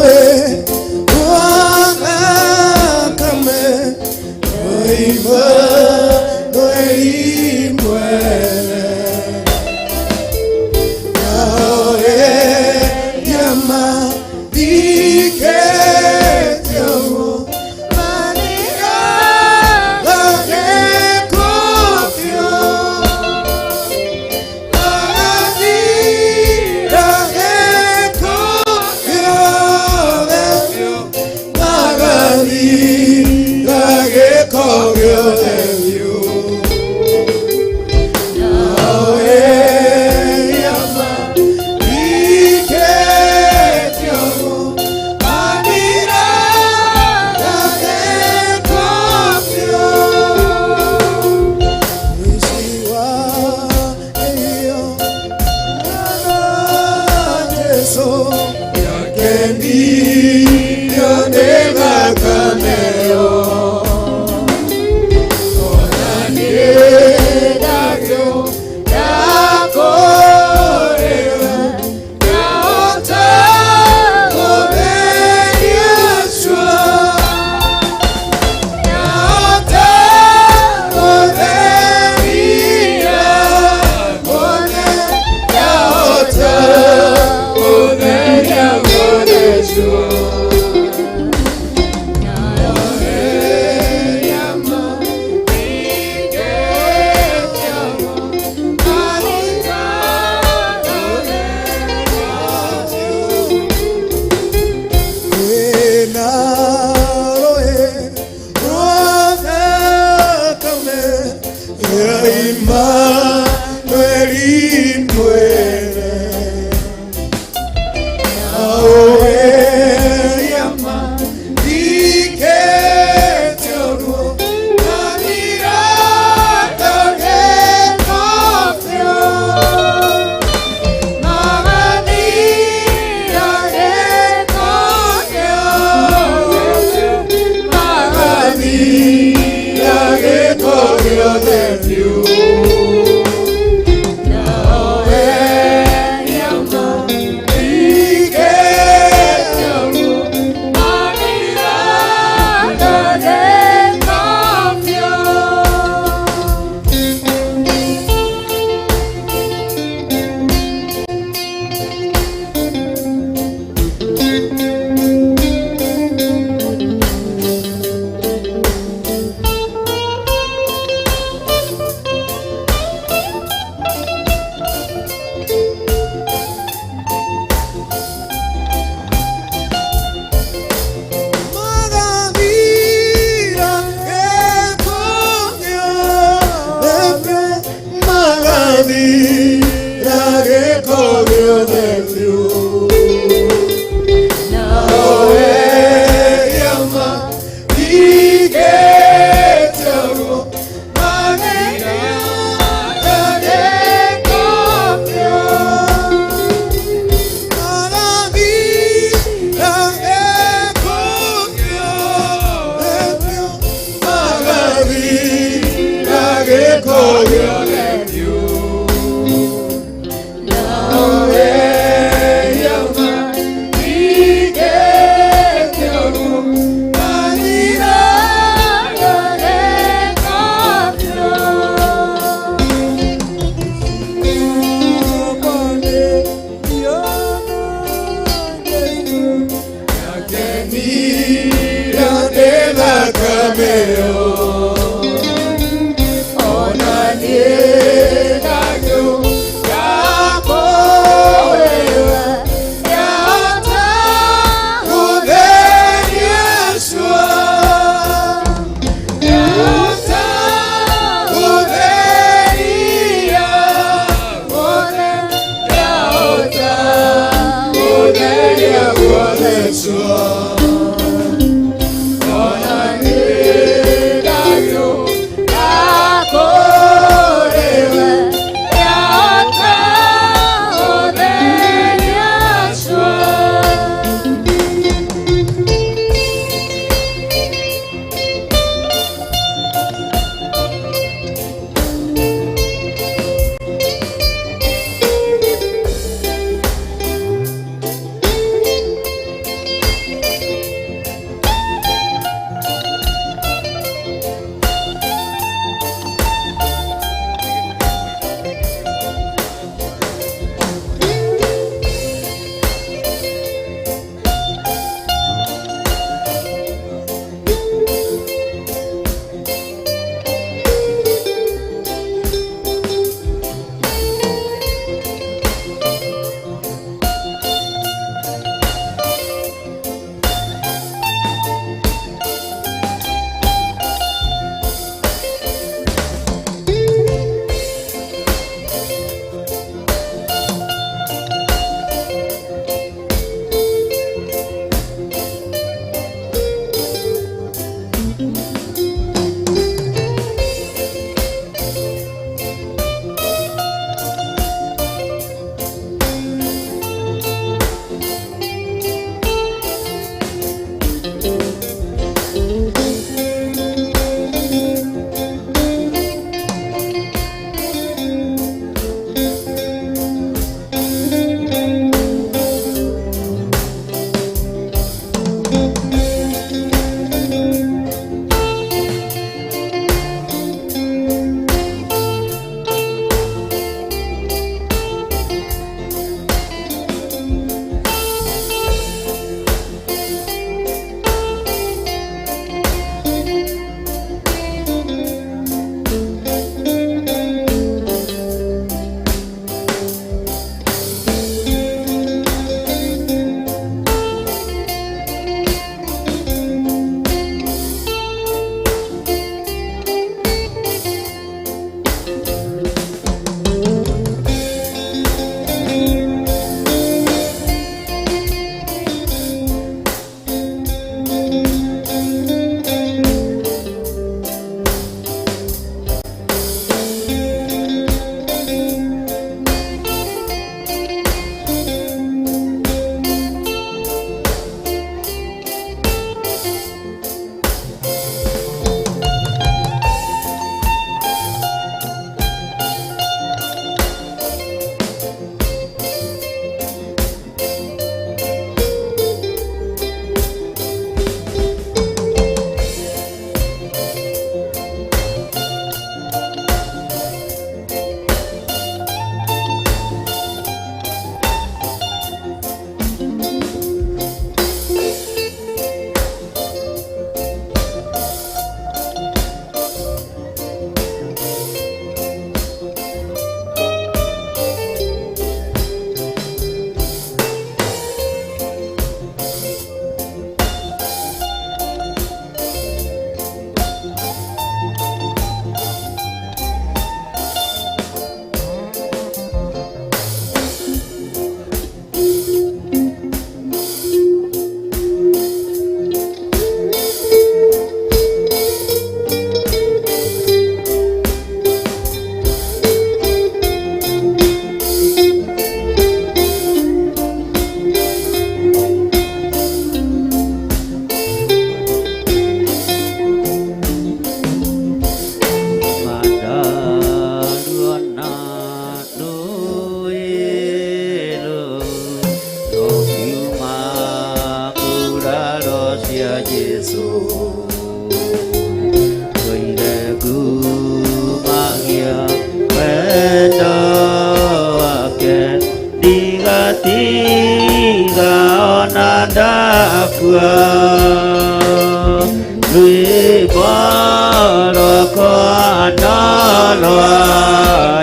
rwa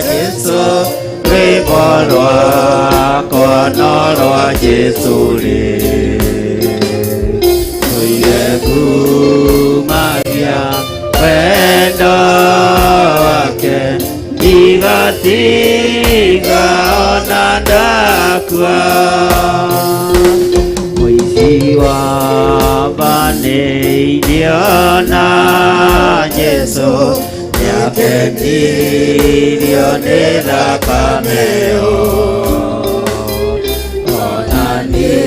Jesu rwĩmbo rwa Jesu rĩ tũire ngumagia wendo wake igatiga ona ndakua mũici wa banĩirio na Jesu nĩakenirio nĩ thakame ĩyo ona niĩ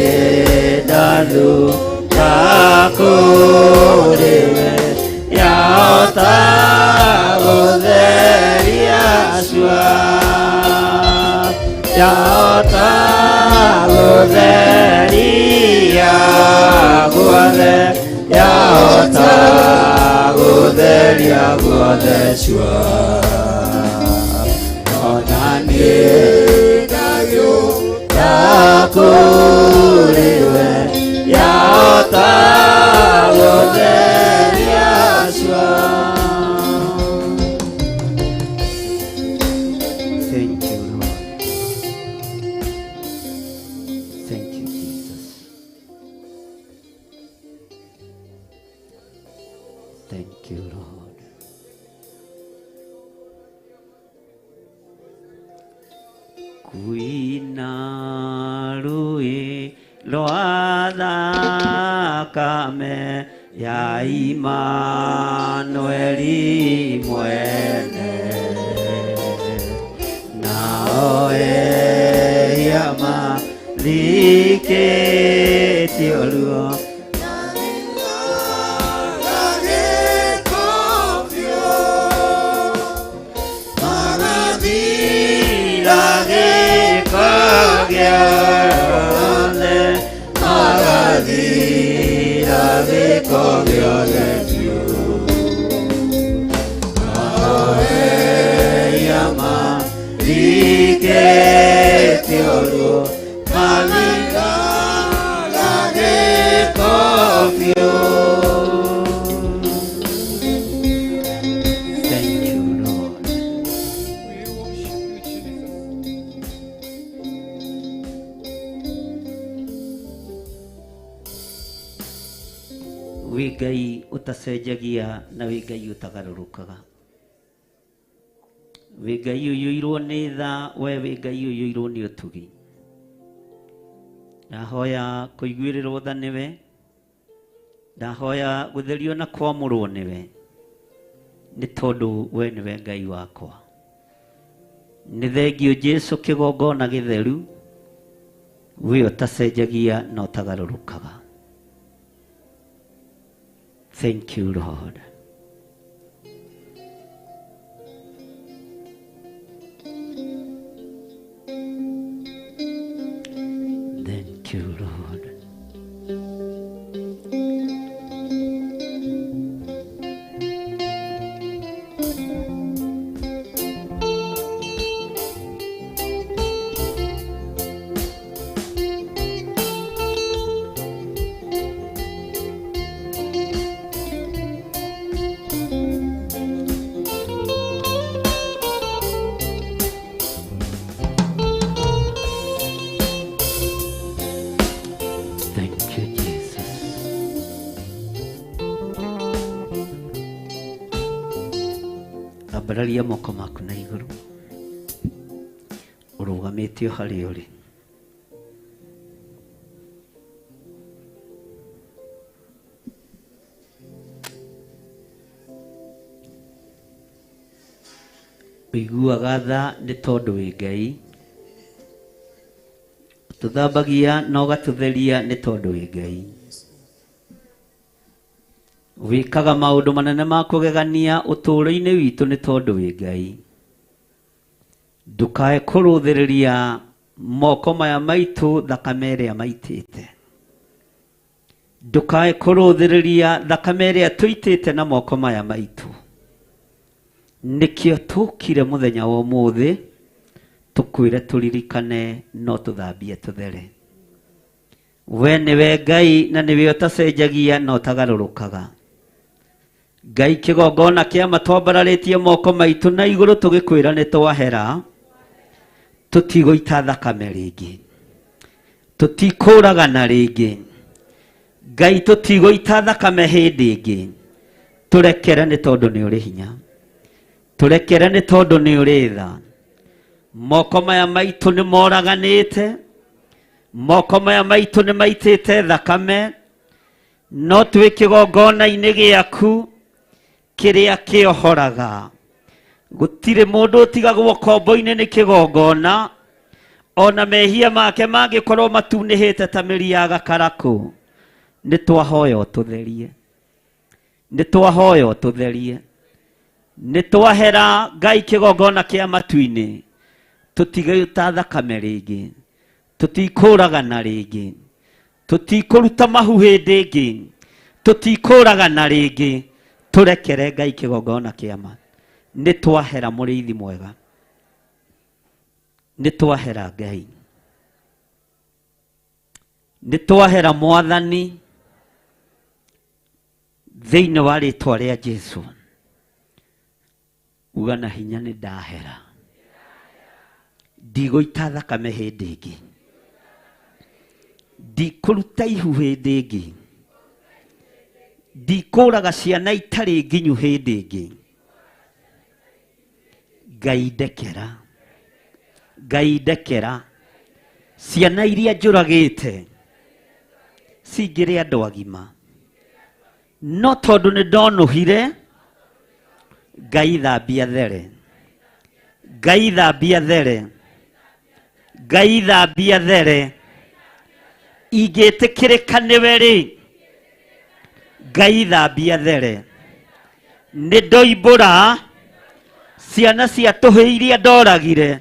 ndathuka kũrĩ we yahota gũtheria cua yahota gũtheria guothe yahota gũtheria guothe cua ona niĩ ndagĩũka kũrĩ we yahota gũtheria cua. Thank you, Lord. Thank you, Jesus. Thank you, Lord. Kuina rui rwa thakame ya Imanueli mwene nao ehia marikĩtio ruo Ngai utacenjagia na wi Ngai utagarũrũkaga wi Ngai ũiyũirwo nĩ tha we wi Ngai ũiyũirwo nĩ ũtugi ndahoya kũiguĩrĩrwo tha nĩwe ndahoya gũtherio na kwamũrwo nĩwe nĩ tondũ we nĩwe Ngai wakwa nĩ thengio Jesu kĩgongona gĩtheru we ũtacenjagia na ũtagarũrũkaga. Thank you, Lord. Thank you, Lord. Ambararia moko maku na igũrũ ũrũgamĩte harĩa ũrĩ ũiguaga tha nĩ tondũ wĩ Ngai ũtũthambagia na ũgatũtheria nĩ tondũ wĩ Ngai wĩkaga maũndũ manene ma kũgegania ũtũũro-inĩ witũ nĩ tondũ wĩ Ngai ndũkae kũrũthĩrĩria moko maya maitũ thakame ĩrĩa maitĩte ndũkae kũrũthĩrĩria thakame ĩrĩa tũitĩte na moko maya maitũ nĩkĩo tũkire mũthenya wa ũmũthĩ tũkwĩre tũririkane no tũthambie tũthere we nĩwe Ngai na nĩwe ũtacenjagia na ũtagarũrũkaga Ngai kigongona kia matwambararĩtie moko maitũ na igũrũ tũgĩkwĩra nĩ twahera tũtigũita thakame rĩngĩ tũtikũragana rĩngĩ Ngai tũtigũita thakame hĩndĩ ĩngĩ tũrekere nĩ tondũ nĩ ũrĩ hinya tũrekere nĩ tondũ nĩ ũrĩ tha moko maya maitũ nĩ moraganĩte moko maya maitũ nĩ maitĩte thakame no twĩ kĩgongona-inĩ gĩaku kĩrĩa kĩohoraga gũtirĩ mũndũ ũtigagwo kombo-inĩ nĩ kĩgongona ona mehia make mangĩkorwo matunĩhĩte ta mĩri ya gakarakũ nĩ twahoya ũtũtherie nĩ twahoya ũtũtherie nĩ twahera Ngai kĩgongona kĩa matu-inĩ tũtigũita thakame rĩngĩ tũtikũragana rĩngĩ tũtikũruta mahu hĩndĩ ĩngĩ tũtikũragana rĩngĩ tũrekere Ngai kĩgongona kĩa ma nĩ twahera mũrĩithi mwega nĩ twahera Ngai nĩ twahera mwathani thĩinĩ wa rĩtwa rĩa Jesũ uga na hinya nĩ ndahera ndigũita thakame hĩndĩ ĩngĩ ndikũruta ihu hĩndĩ ĩngĩ ndikũraga ciana itarĩ nginyu hĩndĩ ĩngĩ Ngai ndekera ciana iria njũragĩte cingĩrĩ andũ agima no tondũ nĩ ndonũhire Ngai thambia there Ngai thambia there Ngai thambia there ingĩtĩkĩrĩka nĩwe rĩ Ngai thambia there nĩ ndoimbũra ciana cia tũhĩ iria ndoragire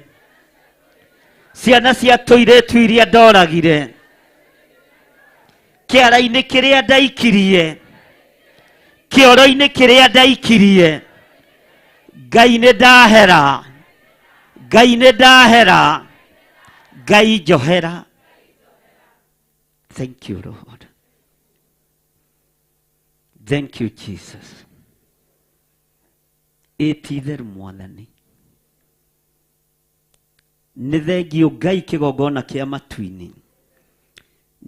ciana cia tũirĩtu iria ndoragire kĩara-inĩ kĩrĩa ndaikirie kĩoro-inĩ kĩrĩa ndaikirie Ngai nĩ ndahera Ngai nĩ ndahera Ngai njohera thank you Lord thank you Jesus ĩti-itherũ mwathani nĩ thengio Ngai kĩgongona kĩa matu-inĩ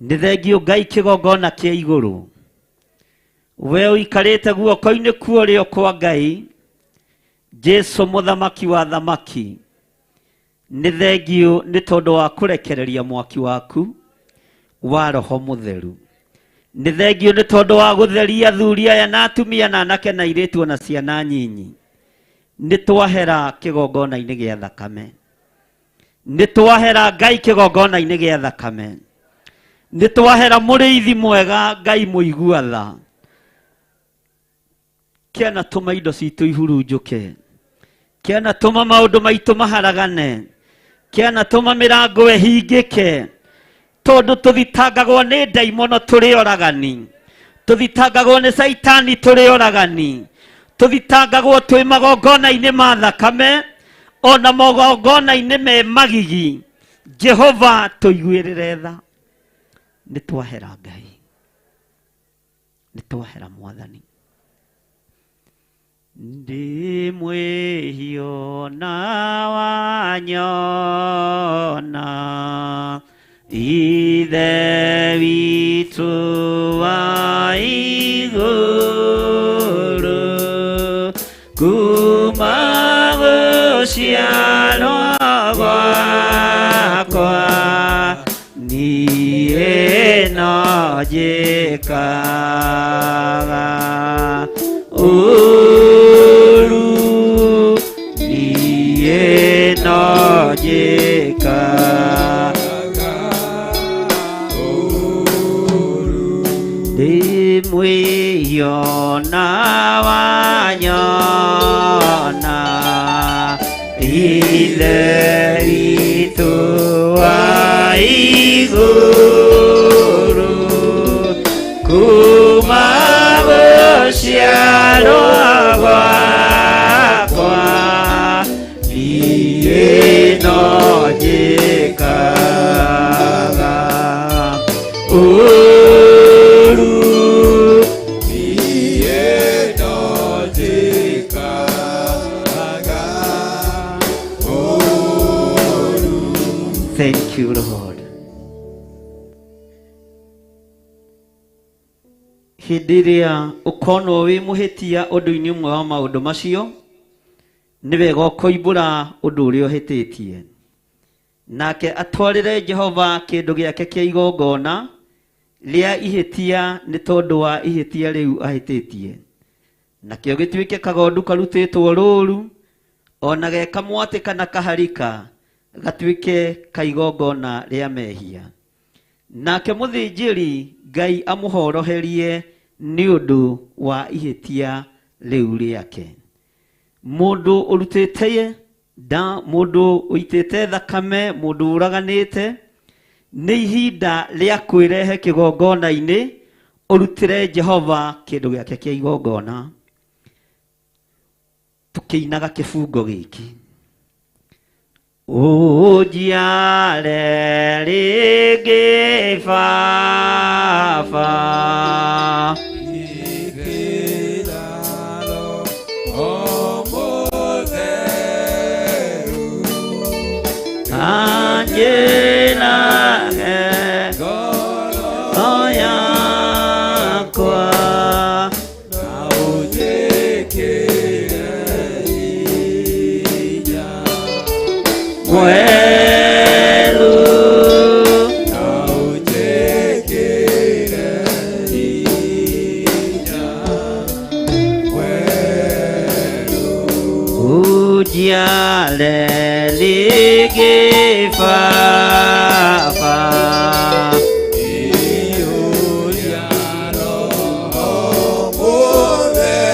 nĩ thengio Ngai kĩgongona kĩa igũrũ we ũikarĩte guoko-inĩ kuorĩo kwa Ngai Jesũ mũthamaki wa thamaki nĩ thengio nĩ tondũ wa kũrekereria mwaki waku wa Roho Mũtheru nĩ thengio nĩ tondũ wa gũtheria athuri aya na atumia na anake na airĩtu na ciana nyinyi nĩ twahera kĩgongona-inĩ gĩa thakame nĩ twahera Ngai kĩgongona-inĩ gĩa thakame nĩ twahera mũrĩithi mwega Ngai mũigua tha kĩana tũma indo citũ ihurunjũke kĩana tũma maũndũ maitũ maharagane kĩana tũma mĩrango ĩhingĩke tondũ tũthitangagwo nĩ ndaimono tũrĩ oragani tũthitangagwo nĩ Saitani tũrĩ oragani tũthitangagwo twĩ magongona-inĩ ma thakame ona magongona-inĩ me magigi Jehova tũiguĩrĩre tha nĩ twahera Ngai nĩ twahera mwathani ndi mwĩhio na wanyona Ithe witũ wa igũrũ kuma gũciarwo gwakwa niĩ no njĩkaga ũũru niĩ no njĩkaga mwĩhio na wanyona Ithe witũ wa igũrũ kuma gũciarwo gwakwa niĩ no njĩkaga ũũru niĩ no Thank you, Lord. Hĩndĩ ĩrĩa ũkorwo wĩ mũhĩtia ũndũ-inĩ ũmwe wa maũndũ macio, nĩ wega ũkoimbũra ũndũ ũrĩa ũhĩtĩtie, nake atwarĩre Jehova kĩndũ gĩake kĩa igongona rĩa ihĩtia nĩ tondũ wa ihĩtia rĩu ahĩtĩtie, nakĩo gĩtuĩke kagondu karutĩtwo rũũru, ona ge kamwatĩ kana kaharika gatuĩke kaigongona rĩa mehia, nake mũthĩnjĩri Ngai amũhoroherie nĩ ũndũ wa ihĩtia rĩu rĩake. Mũndũ ũrutĩte nda, mũndũ ũitĩte thakame, mũndũ ũraganĩte, nĩ ihinda rĩa kwĩrehe kĩgongona-inĩ ũrutĩre Jehova kĩndũ gĩake kĩa igongona. Tũkĩinaga kĩbungo gĩkĩ. Ũnjiare rĩngĩ Baba, anjĩrage ngoro yakwa, na ũnjĩkĩre hinya mwerũ, na ũnjĩkĩre hinya mwerũ. Ũnjiare rĩngĩ Baba, iyũria Roho Mũtheru,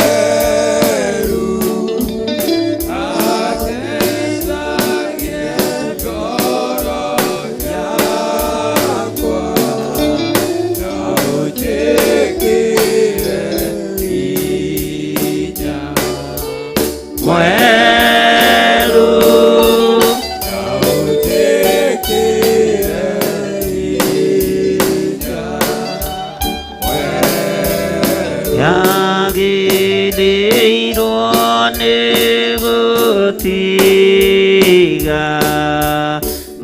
ateithagie ngoro yakwa, na ũnjĩkĩre hinya mwerũ, yagĩrĩirwo nĩ gũtiga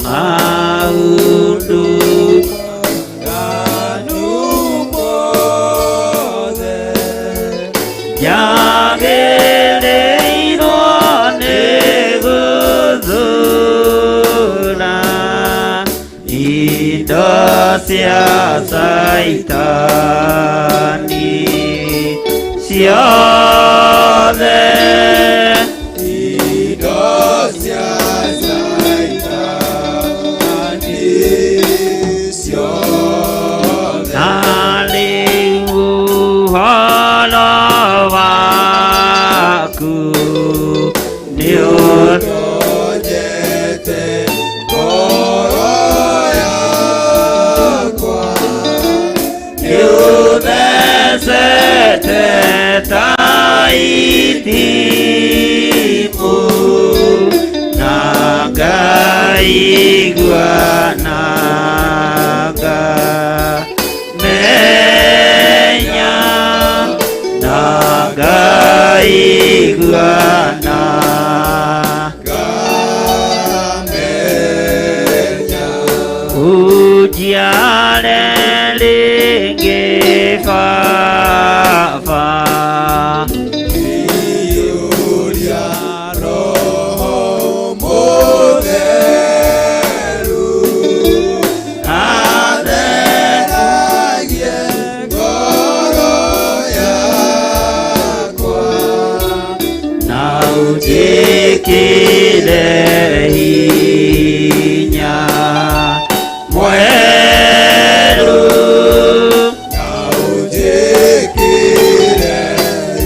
maũndũ maganu mothe, yagĩrĩirwo nĩ gũthũra indo cia Saitani ciothe, indo cia Saitani ciothe, na rĩu ũhoro waku nĩ ũndonyete ngoro yakwa, nĩ ũthecete ta itimũ, na ngaigua na ngamenya, na ngaigua na ngamenya. Ũnjiare rĩngĩ Baba, iyũria Roho Mũtheru, atheithagie ngoro yakwa, na ũnjĩkĩre hinya mwerũ, na ũnjĩkĩre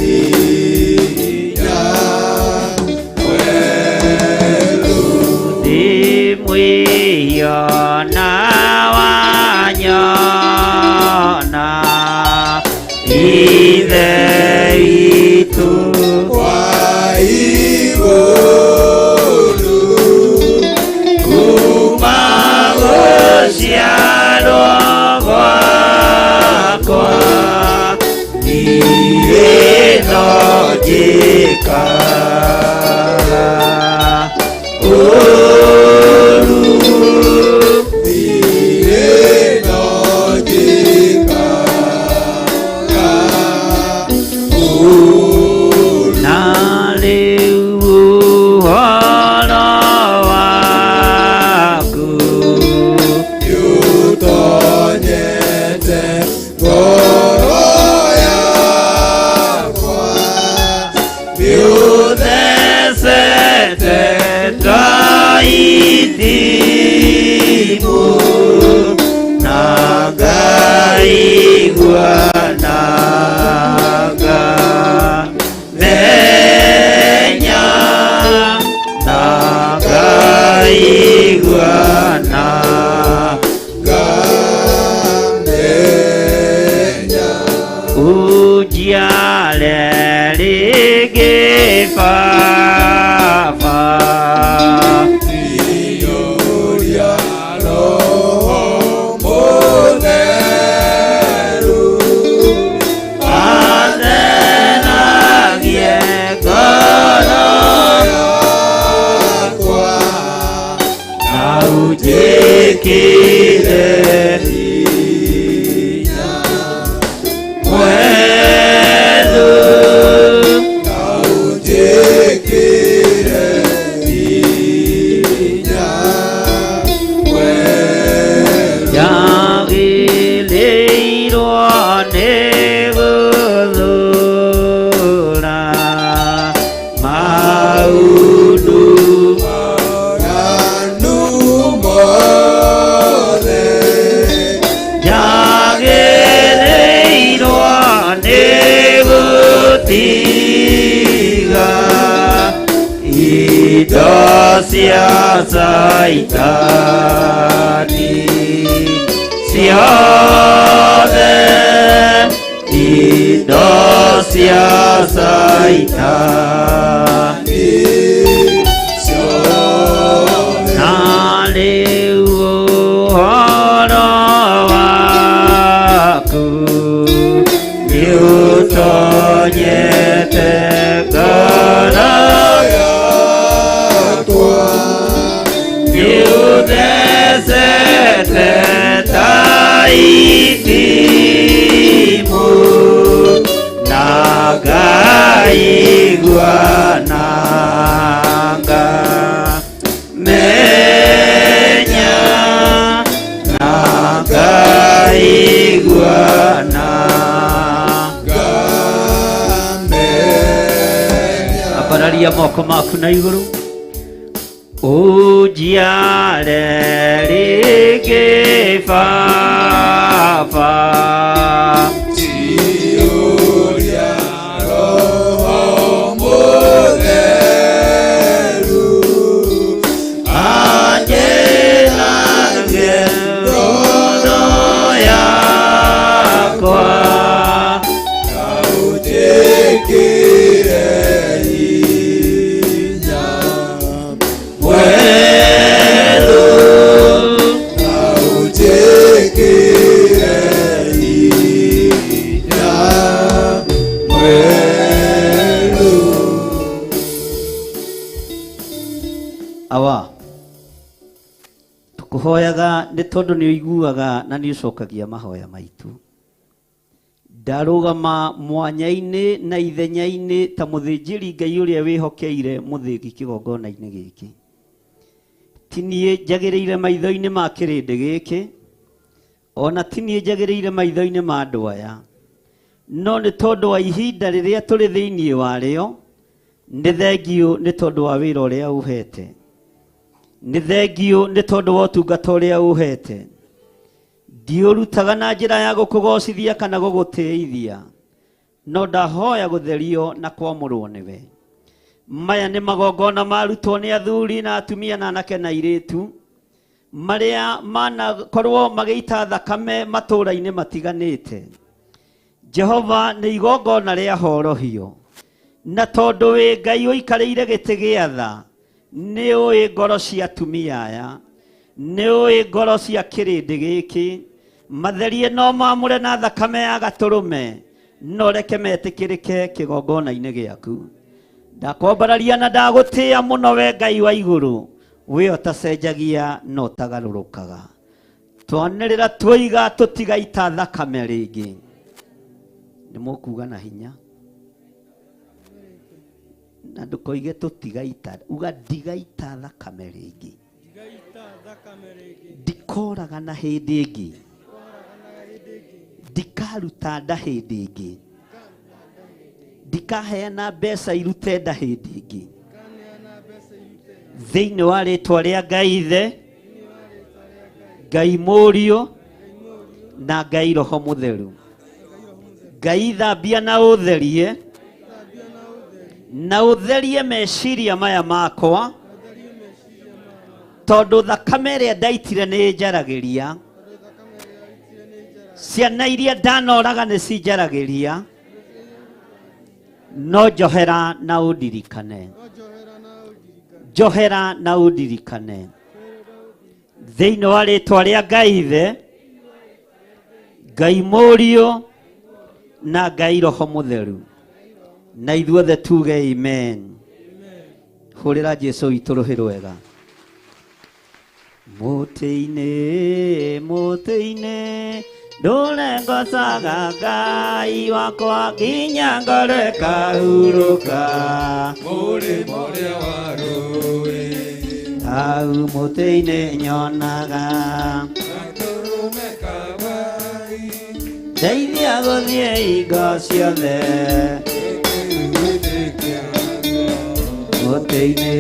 hinya mwerũ. Ndĩmwĩona wanyona ithe witũ wa igũrũ, kuma gũciarwo gwakwa, niĩ no njĩkaga ũũru Niuthecete ndaitimu na ngaigua naga menya na ngaigua naga menya ujiale rigi baba ioria roho mutheru athenagie ngoro yakwa na unjĩkĩre hinya mwerũ na unjĩkĩre hinya mwerũ yagĩrĩirwo nĩ gũthũra maũndũ maganu mothe yagĩrĩirwo nĩ gũtiga indo cia Saitani ciothe indo cia Saitani ciothe na rĩu ũhoro waku nĩũtonyete ngoro yakwa nĩũthecete ta ithimo na ngaigua nanga menya na ngaigua nanga menya ambararia moko maku na igũrũ ujiare rigi baba ioria roho mutheru anjĩrange ngoro yakwa na unjĩkĩre hinya mwerũ na unjĩkĩre hinya mwerũ. Awa tukuhoyaga nĩ tondũ nĩ ũiguaga na nĩ ũcokagia mahoya maitũ. Ndarũgama mwanya-inĩ na ithenya-inĩ ta mũthĩnjĩri Ngai ũrĩa wĩhokeire mũthĩgi kĩgongona-inĩ gĩkĩ. Ti niĩ njagĩrĩire maitho-inĩ ma kĩrĩndĩ gĩkĩ, ona ti niĩ njagĩrĩire maitho-inĩ ma andũ aya, no nĩ tondũ wa ihinda rĩrĩa tũrĩ thĩinĩ warĩo, nĩ thengiũ nĩ tondũ wa wĩra ũrĩa ũhete, nĩ thengiũ nĩ tondũ wa ũtungata ũrĩa ũhete. Ndiũrutaga na njĩra ya gũkũgocithia kana gũgũtĩithia, no ndahoya gũtherio na kwamũrwo nĩwe. Maya nĩ magongona marutwo nĩ athuri na atumia na anake na airĩtu marĩa manakorwo magĩita thakame matũũra-inĩ matiganĩte. Jehova nĩ igongona rĩa horohio, na tondũ wĩ Ngai ũikarĩire gĩtĩ gĩa tha, nĩ ũĩ ngoro cia atumia aya, nĩ ũĩ ngoro cia kĩrĩndĩ gĩkĩ, matherie no mamũre na thakame ya gatũrũme, no reke metĩkĩrĩke kĩgongona-inĩ gĩaku. Ndakwambararia na ndagũtĩĩa mũno we Ngai wa igũrũ, we ũtacenjagia no ũtagarũrũkaga. Twanĩrĩra tuoiga tũtigaita thakame rĩngĩ. Nĩ mũkuga na hinya na ndũkoige tũtigaita, uga ndigaita thakame rĩngĩ, ndikoraga na hĩndĩ ĩngĩ, ndikaruta nda hĩndĩ ĩngĩ, ndikaheana mbeca irute nda hĩndĩ ĩngĩ thĩinĩ wa rĩtwa rĩa Ngai Ithe, Ngai Mũriũ na Ngai Roho Mũtheru. Ngai thambia na ũtherie na ũtherie meciria maya makwa, tondũ thakame ĩrĩa ndaitire nĩ njaragĩria, ciana iria ndanoraga nĩ cinjaragĩria, no njohera na ũndirikane, njohera na ũndirikane thĩinĩ wa rĩtwa rĩa Ngai Ithe, Ngai Mũriũ na Ngai Roho Mũtheru. Na ithuothe tuge amen. Hũrĩra Jesũ witũ rũhĩ rwega. Mũtĩ-inĩ, mũtĩ-inĩ ndũrengocaga Ngai wakwa nginya ngoro ĩkahurũka. Mũrĩmo ũrĩa wa rũĩ hau mũtĩ-inĩ nyonaga gatũrũme ka Ngai, ndeithia gũthiĩ hingo ciothe. Mũtĩ-inĩ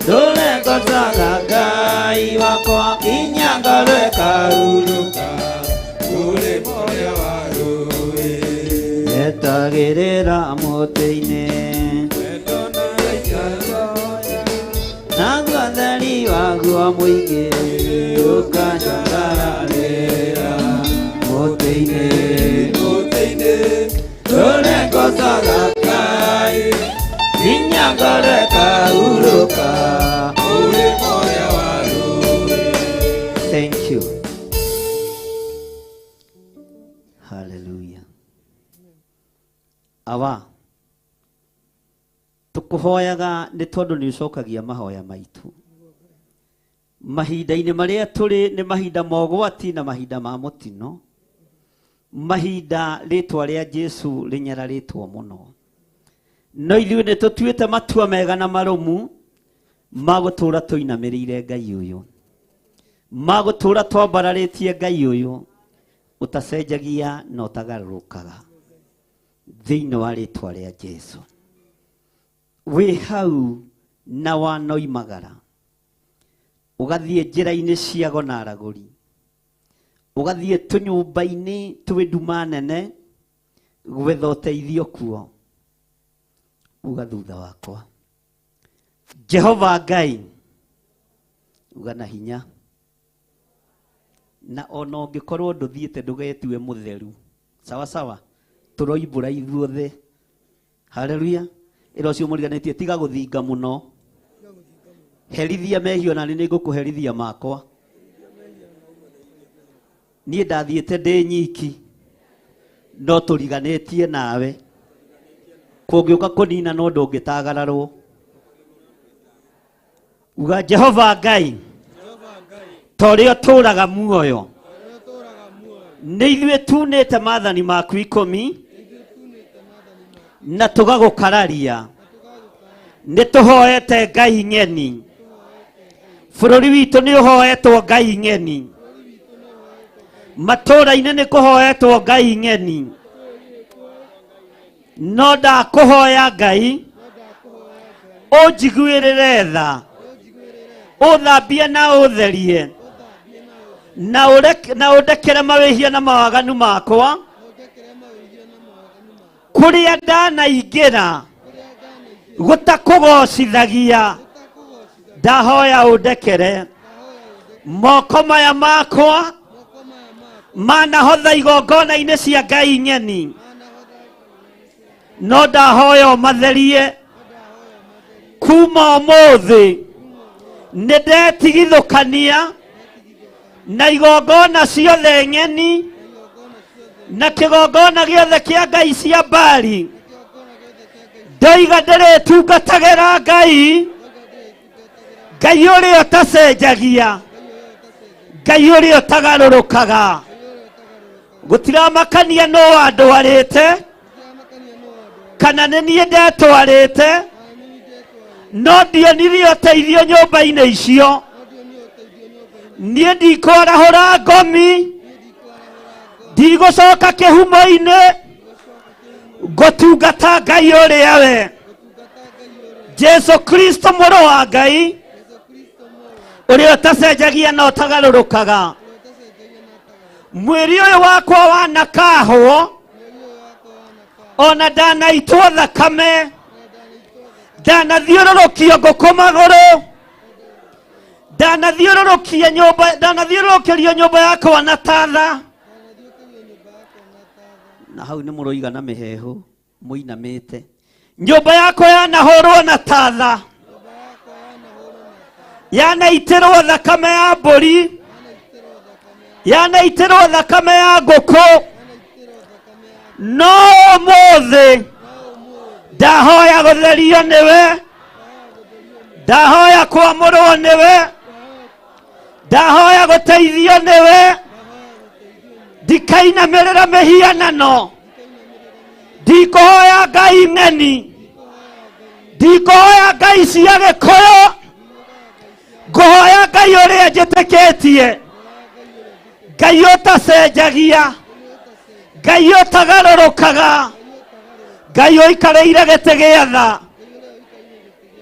ndũrengocaga Ngai wakwa nginya ngoro ĩkahurũka. Mũrĩmo ũrĩa wa rũĩ etagĩrĩra mũtĩ-inĩ, naguo theri waguo mũingĩ ũkanyangararĩra. Mũtĩ-inĩ, mũtĩ-inĩ ndũrengocaga Ngai nginya ngoro ĩkahurũka. Mũrĩmo ũrĩa wa rũĩ. Thank you. Hallelujah. Awa tukuhoyaga nĩ tondũ nĩ ũcokagia mahoya maitũ. Mahinda-inĩ marĩa tũrĩ nĩ mahinda ma ũgwati na mahinda ma mũtino, mahinda rĩtwa rĩa Jesũ rĩnyararĩtwo mũno, no ithuĩ nĩ tũtuĩte matua mega na marũmu ma gũtũũra tũinamĩrĩire Ngai ũyũ, ma gũtũũra twambararĩtie Ngai ũyũ ũtacenjagia na ũtagarũrũkaga thĩinĩ wa rĩtwa rĩa Jesũ. Wĩ hau na wanoimagara ũgathiĩ njĩra-inĩ cia gona aragũri, ũgathiĩ tũnyũmba-inĩ twĩ nduma nene gwetha ũteithio kuo, uga thutha wakwa Jehova Ngai, uga na hinya, na ona ũngĩkorwo ndũthiĩte ndũgetue mũtheru, sawa sawa, tũroimbũra ithuothe. Haleluya. Ĩro cio mũriganĩtie tiga gũthinga mũno, herithia mehio na nĩ ngũkũherithia makwa. Niĩ ndathiĩte ndĩ nyiki, no tũriganĩtie nawe, kũngĩũka kũnina no ndũngĩtagararwo. Uga Jehova Ngai, torĩa ũtũũraga muoyo, nĩ ithuĩ tunĩte maathani maku 10 na tũgagũkararia. Nĩ tũhoete Ngai ng'eni, bũrũri witũ nĩ ũhoetwo Ngai ng'eni, matũũra-inĩ nĩ kũhoetwo Ngai ng'eni, no ndakũhoya Ngai ũnjiguĩrĩre tha, ũthambie na ũtherie, na ũndekere mawĩhia na mawaganu makwa kũrĩa ndanaingĩra gũtakũgocithagia. Ndahoya ũndekere moko maya makwa manahotha igongona-inĩ cia Ngai ng'eni, no ndahoya ũmatherie. Kuma ũmũthĩ nĩ ndetigithũkania na igongona ciothe ng'eni na kĩgongona gĩothe kĩa ngai cia Baali. Ndoiga ndĩrĩtungatagĩra Ngai, Ngai ũrĩa ũtacenjagia, Ngai ũrĩa ũtagarũrũkaga. Gũtiramakania no andwarĩte kana nĩ niĩ ndetwarĩte, no ndionire ũteithio nyũmba-inĩ icio. Niĩ ndikwarahũra ngomi, ndigũcoka kĩhumo-inĩ, gotungata Ngai uria we Jesu Kristo mũrũ wa Ngai ũrĩa ũtacenjagia na ũtagarũrũkaga. Mwĩrĩ ũyũ wakwa wanakahwo ona ndanaitwo thakame, ndanathiũrũrũkio ngũkũ magũrũ, ndanathiũrũrũkĩrio nyũmba yakwa na tatha. Na hau nĩ mũroiga na mĩhehu mũinamĩte. Nyũmba yakwa yanahũrwo na tatha, yanaitĩrwo thakame ya mbũri, yanaitĩrwo thakame ya ngũkũ. No ũmũthĩ ndahoya gũtherio nĩwe, ndahoya kwamũrwo nĩwe, ndahoya gũteithio nĩwe. Ndikainamĩrĩra mĩhianano, ndikũhoya ngai ng'eni, ndikũhoya ngai cia Gĩkũyũ, ngũhoya Ngai ũrĩa njĩtĩkĩtie, Ngai ũtacenjagia, Ngai ũtagarũrũkaga, Ngai ũikarĩire gĩtĩ gĩa tha,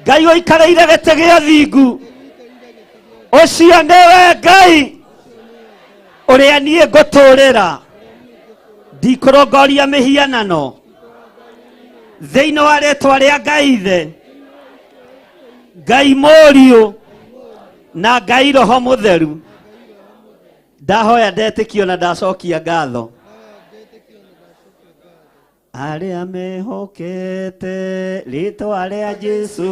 Ngai ũikarĩire gĩtĩ gĩa thingu. Ũcio nĩwe Ngai ũrĩa niĩ ngũtũũrĩra, ndikũrongoria mĩhianano. Thĩinĩ wa rĩĩtwa rĩa Ngai Ithe, Ngai Mũriũ na Ngai Roho Mũtheru, ndahoya ndetĩkio na ndacokia ngatho. Arĩa mehokete rĩĩtwa rĩa Jesũ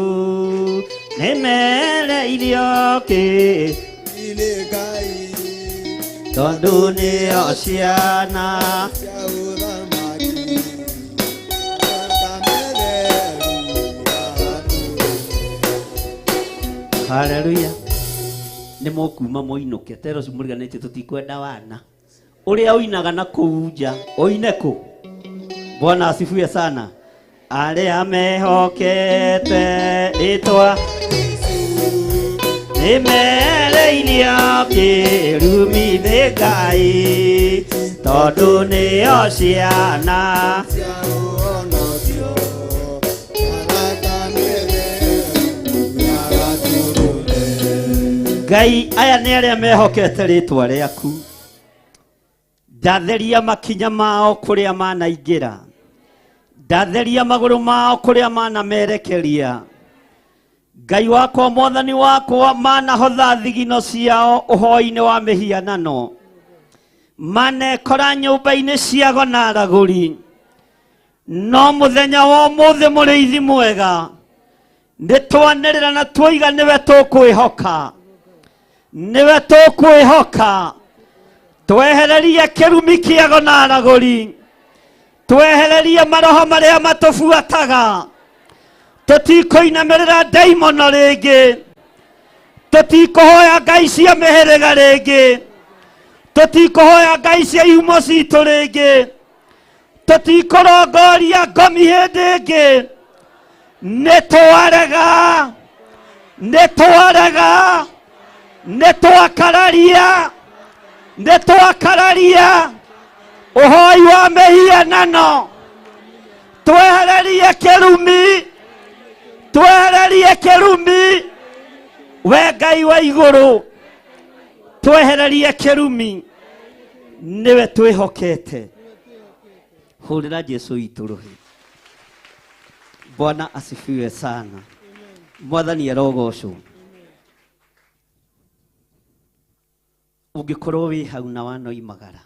nĩmereirio Ile Ngai tondũ nĩo ciana cia ũthamaki haleluya. Nĩ mũkuma mũinũke teroci mũriganĩtie tũtikwenda wana ũrĩa ũinaga na kũu nja ũine kũ. Bwana asifiwe sana. Arĩa mehokete rĩĩtwa nĩmereirio kĩrumi nĩ Ngai tondũ nĩo ciana cia ũhonokio Ngai. Aya nĩ arĩa mehokete rĩĩtwa rĩaku. Ndatheria makinya mao kũrĩa manaingĩra, ndatheria magũrũ mao kũrĩa manamerekeria. Ngai wakwa Mwathani wakwa, manahotha thigino ciao ũhoi-inĩ wa mĩhianano, manekora nyũmba-inĩ cia gona aragũri. No mũthenya wa ũmũthĩ mũrĩithi mwega, nĩtwanĩrĩra na twoiga nĩwe tũkwĩhoka, nĩwe tũkwĩhoka. Twehererie kĩrumi kĩa gona aragũri, twehererie maroho marĩa matũbuataga. Tũtikũinamĩrĩra ndaimono rĩngĩ, tũtikũhoya ngai cia mĩhĩrĩga rĩngĩ, tũtikũhoya ngai cia ihumo citũ rĩngĩ, tũtikũrongoria ngomi hĩndĩ ĩngĩ. Nĩtwarega, nĩtwarega, nĩtwakararia, nĩtwakararia ũhoi wa mĩhianano. Twehererie kĩrumi, twehererie kĩrumi. We Ngai wa igũrũ, twehererie kĩrumi, nĩwe twĩhokete. Hũrĩra Jesũ witũ rũhĩ. Bwana asifiwe sana. Mwathani arogocwo. Ũngĩkorwo wĩ hau na wanoimagara,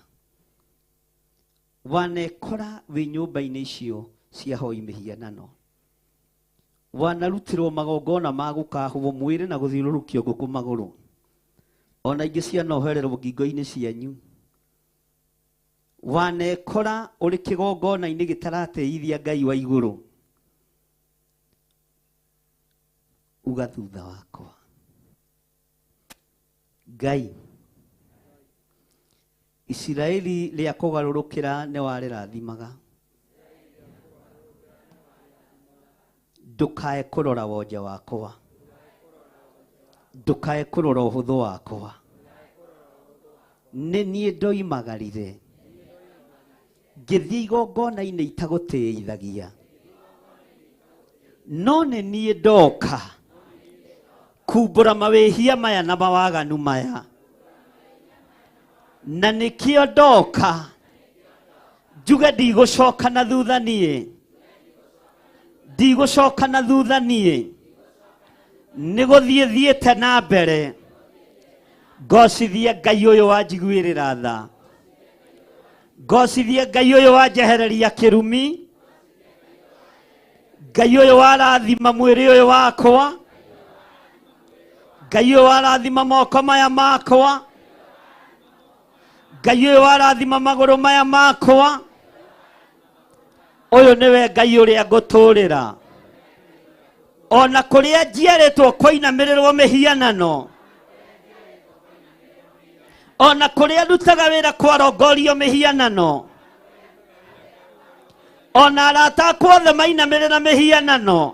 wanekora wĩ nyũmba-inĩ icio cia hoi mĩhianano, wanarutirwo magongona ma gũkahwo mwĩrĩ na gũthiũrũrũkio ngũkũ magũrũ, ona ingĩ cianohererwo ngingo-inĩ cianyu, wanekora ũrĩ kĩgongona-inĩ gĩtarateithia Ngai wa igũrũ, uga thutha wakwa. Ngai Isiraeli rĩa kũgarũrũkĩra nĩ warĩrathimaga, ndũkae kũrora wonja wakwa, ndũkae kũrora ũhũthũ wakwa. Nĩ niĩ ndoimagarire, ngĩthiĩ igongona-inĩ itagũtĩithagia, no nĩ niĩ ndoka kumbũra mawĩhia maya na mawaganu maya, na nĩkĩo ndoka njuge ndigũcoka na thutha niĩ, ndigũcoka na thutha niĩ, nĩ gũthiĩ thiĩte na mbere ngocithie Ngai ũyũ wanjiguĩrĩra tha, ngocithie Ngai ũyũ wanjehereria kĩrumi, Ngai ũyũ warathima mwĩrĩ ũyũ wakwa, Ngai ũyũ warathima moko maya makwa, Ngai ũyũ warathima magũrũ maya makwa, ũyũ nĩwe Ngai ũrĩa ngũtũũrĩra. Ona kũrĩa njiarĩtwo kũinamĩrĩrwo mĩhianano, ona kũrĩa ndutaga wĩra kwarongorio mĩhianano, ona arata akwa othe mainamĩrĩra mĩhianano,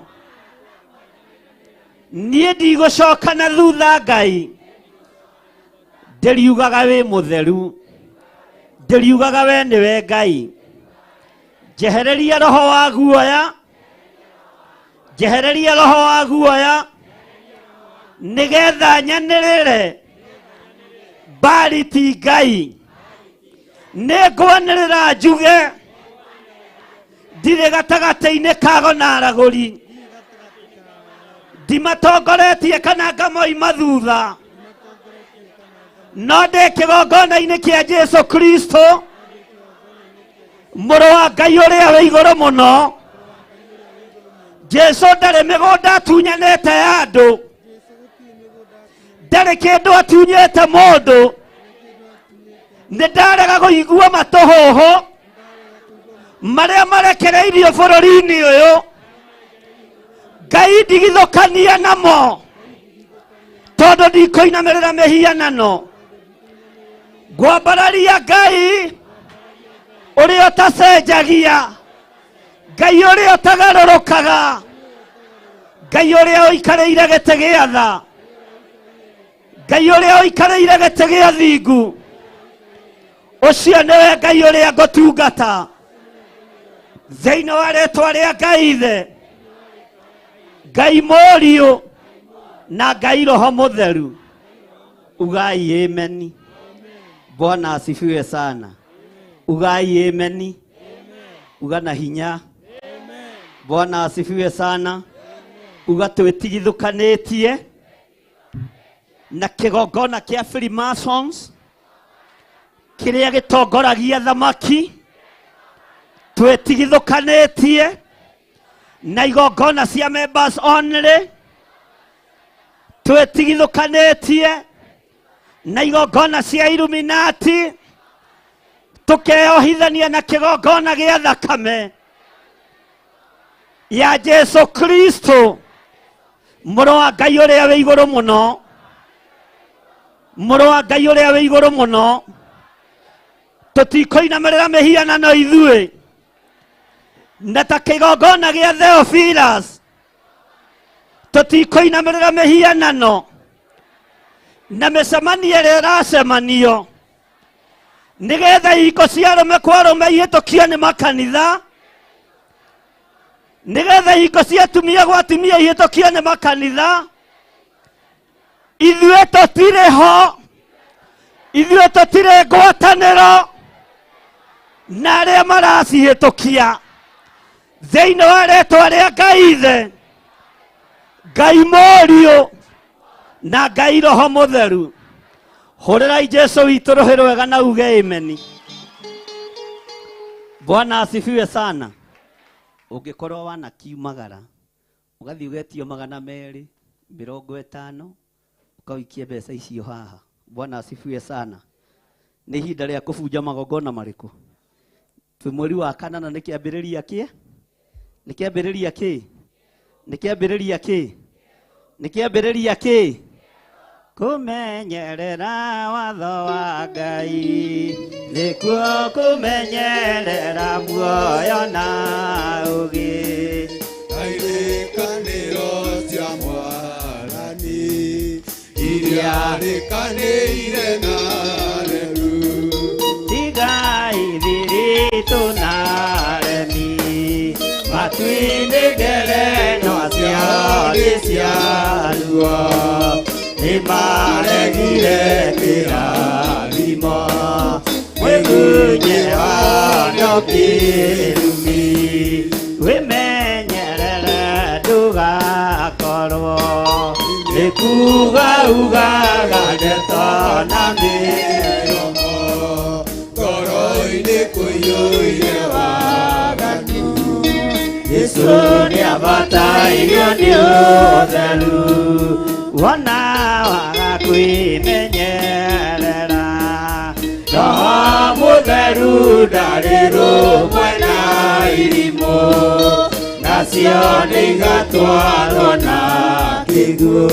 niĩ ndigũcoka na thutha Ngai, ndĩriugaga wĩ mũtheru, ndĩriugaga we nĩwe Ngai. Njehereria roho wa guoya, njehereria roho wa guoya, nĩgetha nyanĩrĩre Baali ti Ngai, nĩngwanĩrĩra njuge ndirĩ gatagatĩ-inĩ kago na aragũri, ndimatongoretie kana ngamoima thutha, no ndĩ kĩgongona-inĩ kĩa Jesu Kristo, mũrũ wa Ngai ũrĩa wĩ igũrũ mũno. Jesu ndarĩ mĩgũnda atunyanĩte ya andũ, ndarĩ kĩndũ atunyĩte mũndũ, nĩ ndarega kũigua matũhũhũ marĩa marekereirio bũrũri-inĩ ũyũ, Ngai ndigithũkania namo, tondũ ndikũinamĩrĩra mĩhianano. Ngwambararia Ngai ũrĩa ũtacenjagia, Ngai ũrĩa ũtagarũrũkaga, Ngai ũrĩa ũikarĩire gĩtĩ gĩa tha, Ngai ũrĩa ũikarĩire gĩtĩ gĩa thingu, ũcio nĩwe Ngai ũrĩa ngũtungata thĩinĩ wa rĩĩtwa rĩa Ngai Ithe, Ngai Mũriũ na Ngai Roho Mũtheru. Ugai ameni. Bwana asifiwe sana. Ugai ameni. Uga na hinya. Bwana asifiwe sana. Uga twĩtigithũkanĩtie na kĩgongona kĩa Freemasons kĩrĩa gĩtongoragia thamaki, twĩtigithũkanĩtie na igongona cia members only, twĩtigithũkanĩtie na igongona cia Illuminati, tũkeohithania na kĩgongona gĩa thakame ya Jesu Kristo, mũrũ wa Ngai ũrĩa wĩ igũrũ mũno, mũrũ wa Ngai ũrĩa wĩ igũrũ mũno. Tũtikũinamĩrĩra mĩhianano ithuĩ, na ta kĩgongona gĩa Theophilus tũtikũinamĩrĩra mĩhianano, na mĩcemanio ĩrĩa ĩracemanio nĩgetha ihiko cia arũme kwa arũme ihĩtũkio nĩ makanitha, nĩgetha ihiko cia atumia gwa atumia ihĩtũkio nĩ makanitha. Ithuĩ tũtirĩ ho, ithuĩ tũtirĩ ngwatanĩro na arĩa maracihĩtũkia thĩinĩ wa rĩĩtwa rĩa Ngai Ithe, Ngai Mũriũ na Ngai Roho Mũtheru. Hũrĩrai Jesu witũ rũhĩ rwega na uge ameni. Bwana asifiwe sana. Ũngĩkorwo wanakiumagara ũgathiĩ ũgetio 250 ũkawikia mbeca icio haha. Bwana asifiwe sana. Nĩ ihinda rĩa kũbunja magongona marĩkũ? Twĩ mweri wa kanana, nĩ kĩambĩrĩria kĩ? Nĩ kĩambĩrĩria kĩ? Nĩ kĩambĩrĩria kĩ? Nĩ kĩambĩrĩria kĩ? Kũmenyerera watho wa Ngai nĩkuo kũmenyerera muoyo na ũgĩ. Irĩkanĩro cia Mwathani iria rĩkanĩire na rĩu, Tigai thiritũ na ciaruo nimaregire kĩrathimo mwĩgunye wano kĩrumi wĩmenyerere ndũgakorwo nĩkuga ugaga ndeto na mĩromo ngoro-inĩ kũiyũire waganu Yesu nĩabatairio nĩ ũtheru wona waga kwĩmenyerera Roho Mũtheru ndarĩ rũmwe na irimũ nacio nĩigatwarwo na kĩguũ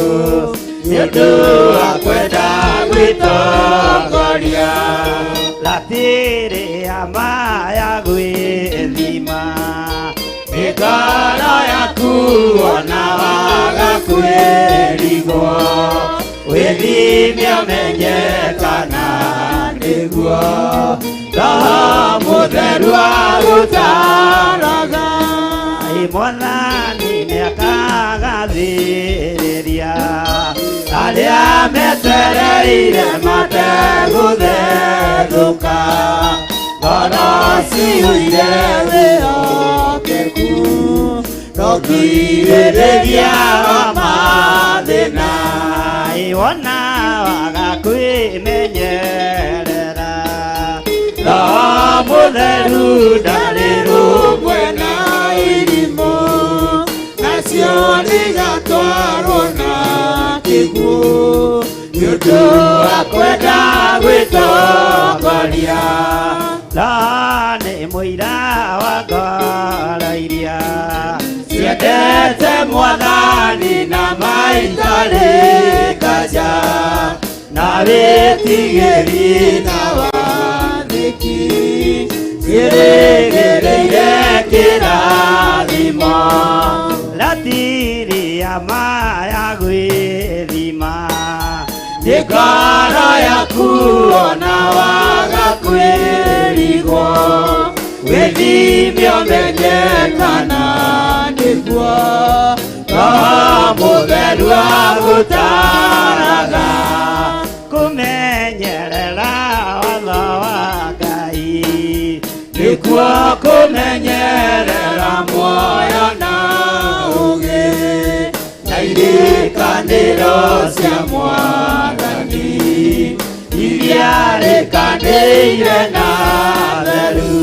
nĩũndũ wa kwenda gwĩtongoria ratiri ama ya gwĩthima ngoro yaku ona waga kwĩrigwo wĩthime ũmenye kana nĩguo Roho Mũtheru agũtaraga Mwathani nĩakagathĩrĩria arĩa metereire mategũthethũka ngoro cihũire wĩhokeku no kirĩrĩria wa mathĩna wona waga kwĩmenyerera Roho Mũtheru ndarĩ rũmwe na irimũ nacio nĩigatwarwo na kĩguũ nĩũndũ wa kwenda gwĩtongoria Roho nĩ mũira wa ngoro iria ciendete Mwathani na maitarĩ nganja na wĩtigĩri na wathĩki ciĩrĩgĩrĩire kĩrathimo ratiri ama ya gwĩthima nĩ ngoro yaku ona waga kwĩrigwo wĩthime ũmenye kana nĩguo Roho Mũtheru agũtaraga kũmenyerera watho wa Ngai nĩkuo kũmenyerera muoyo na ũgĩ na irĩkanĩro cia Mwathani iria rĩkanĩire na theru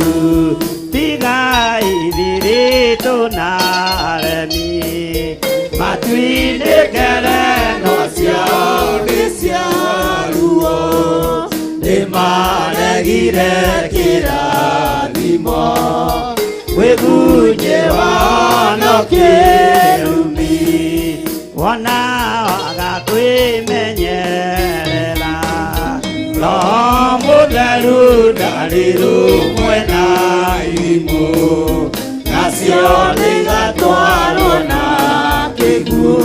tigai thiritũ na remi matu-inĩ ngerenwa ciao nĩ cia ruo nĩmaregire kĩrathimo wĩgunye wano kĩrumi wona waga kwĩmenyerera Roho Mũtheru ndarĩ rũmwe na irimũ nacio nĩigatwarwo na kĩguũ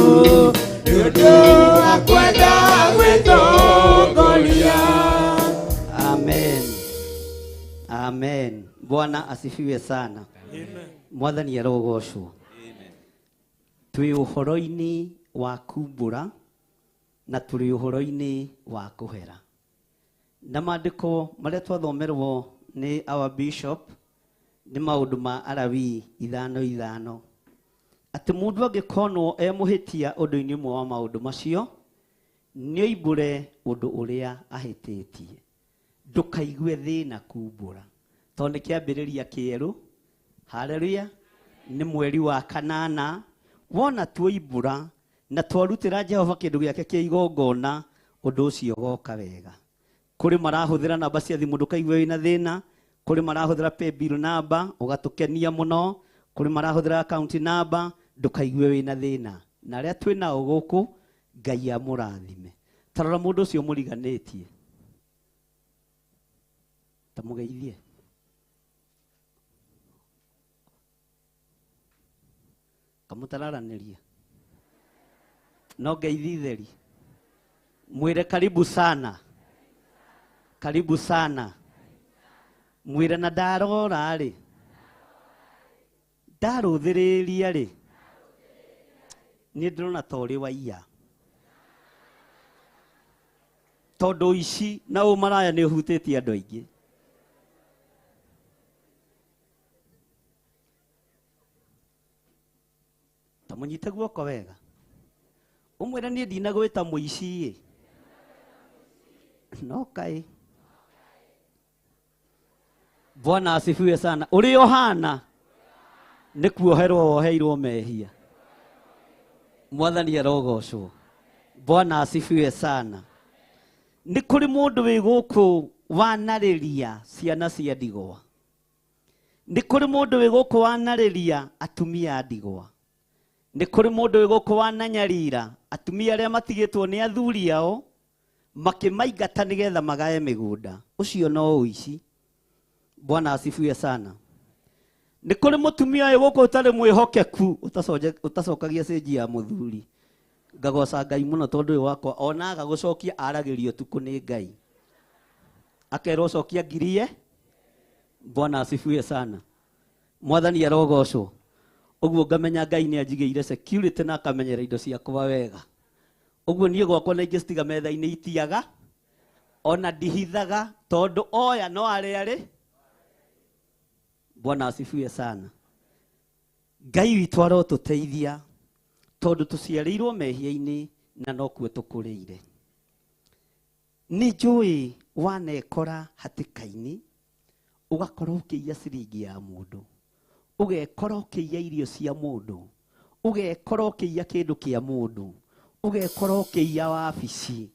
nĩũndũ wa kwenda gwĩtongoria Amen. Amen. Bwana asifiwe sana. Amen. Mwathani arogocwo. Amen. Twi ũhoro-inĩ wa kumbũra na tũrĩ ũhoro-inĩ wa kũhera. Na maandĩko marĩa twathomerwo nĩ our bishop nĩ maũndũ ma Alawii 5:5 atĩ mũndũ angĩkonwo mũhĩtia ũndũ-inĩ ũmwe wa maũndũ macio nĩoimbũre ũndũ ũrĩa ahĩtĩtie ndũkaigue thĩna kumbũra tondũ nĩ kĩambĩrĩria kĩerũ haleluya nĩ mweri wa kanana wona tuoimbũra na twarutĩra Jehova kĩndũ gĩake kĩa igongona ũndũ ũcio goka wega kũrĩ marahũthĩra namba cia thimũ ndũkaigue wĩna thĩna kũrĩ marahũthĩra paybill number ũgatũkenia mũno kũrĩ marahũthĩra account number ndũkaigue wĩna thĩna na arĩa twĩnao gũkũ Ngai amũrathime tarora mũndũ ũcio mũriganĩtie tamũgeithie kamũtararanĩria no ngeithi theri mwĩre karibu sana mwĩre na ndarora rĩ ndarũthĩrĩria rĩ nĩ ndĩrona ta ũrĩ waiya tondũ ici na ũmaraya nĩ ũhutĩtie andũ aingĩ. Ta mũnyite guoko wega ũmwĩre niĩ ndinagwĩta mũici-ĩ. No kaĩ. Bwana asifiwe sana. Ũrĩ Yohana nĩ kuoherwo woheirwo mehia. Mwathani arogocwo. Bwana asifiwe sana. Nĩ kũrĩ mũndũ wĩ gũkũ wanarĩria ciana cia ndigwa. Nĩ kũrĩ mũndũ wĩ gũkũ wanarĩria atumia a ndigwa. Nĩ kũrĩ mũndũ wĩ gũkũ wananyarira atumia arĩa matigĩtwo nĩ athuri ao makĩmaingata nĩgetha magae mĩgũnda. Ũcio no ũici. Bwana asifiwe sana. Nĩ kũrĩ mũtumia ũyũ gũkũ ũtarĩ mwĩhokeku ũtacokagia cĩnji ya mũthuri. Ngagoca Ngai mũno tondũ ũyũ wakwa onaga gũcokia aragĩrio tuko nĩ Ngai. Akerwo cokia ngirie. Bwana asifiwe sana. Mwathani arogocwo. Ũguo ngamenya Ngai nĩ anjigĩire security na akamenyera indo ciakwa wega. Ũguo niĩ gwakwa na ingĩcitiga metha-inĩ itiaga ona ndihithaga tondũ oya no arĩ. Bwana asifiwe sana. Ngai witũ arotũteithia tondũ tũciarĩirwo mehia-inĩ na no kuo tũkũrĩire. Nĩ njũĩ wanekora hatĩka-inĩ ũgakorwo ũkĩiya ciringi ya mũndũ, ũgekora ũkĩiya irio cia mũndũ, ũgekora ũkĩiya kĩndũ kĩa mũndũ, ũgekora ũkĩiya wabici,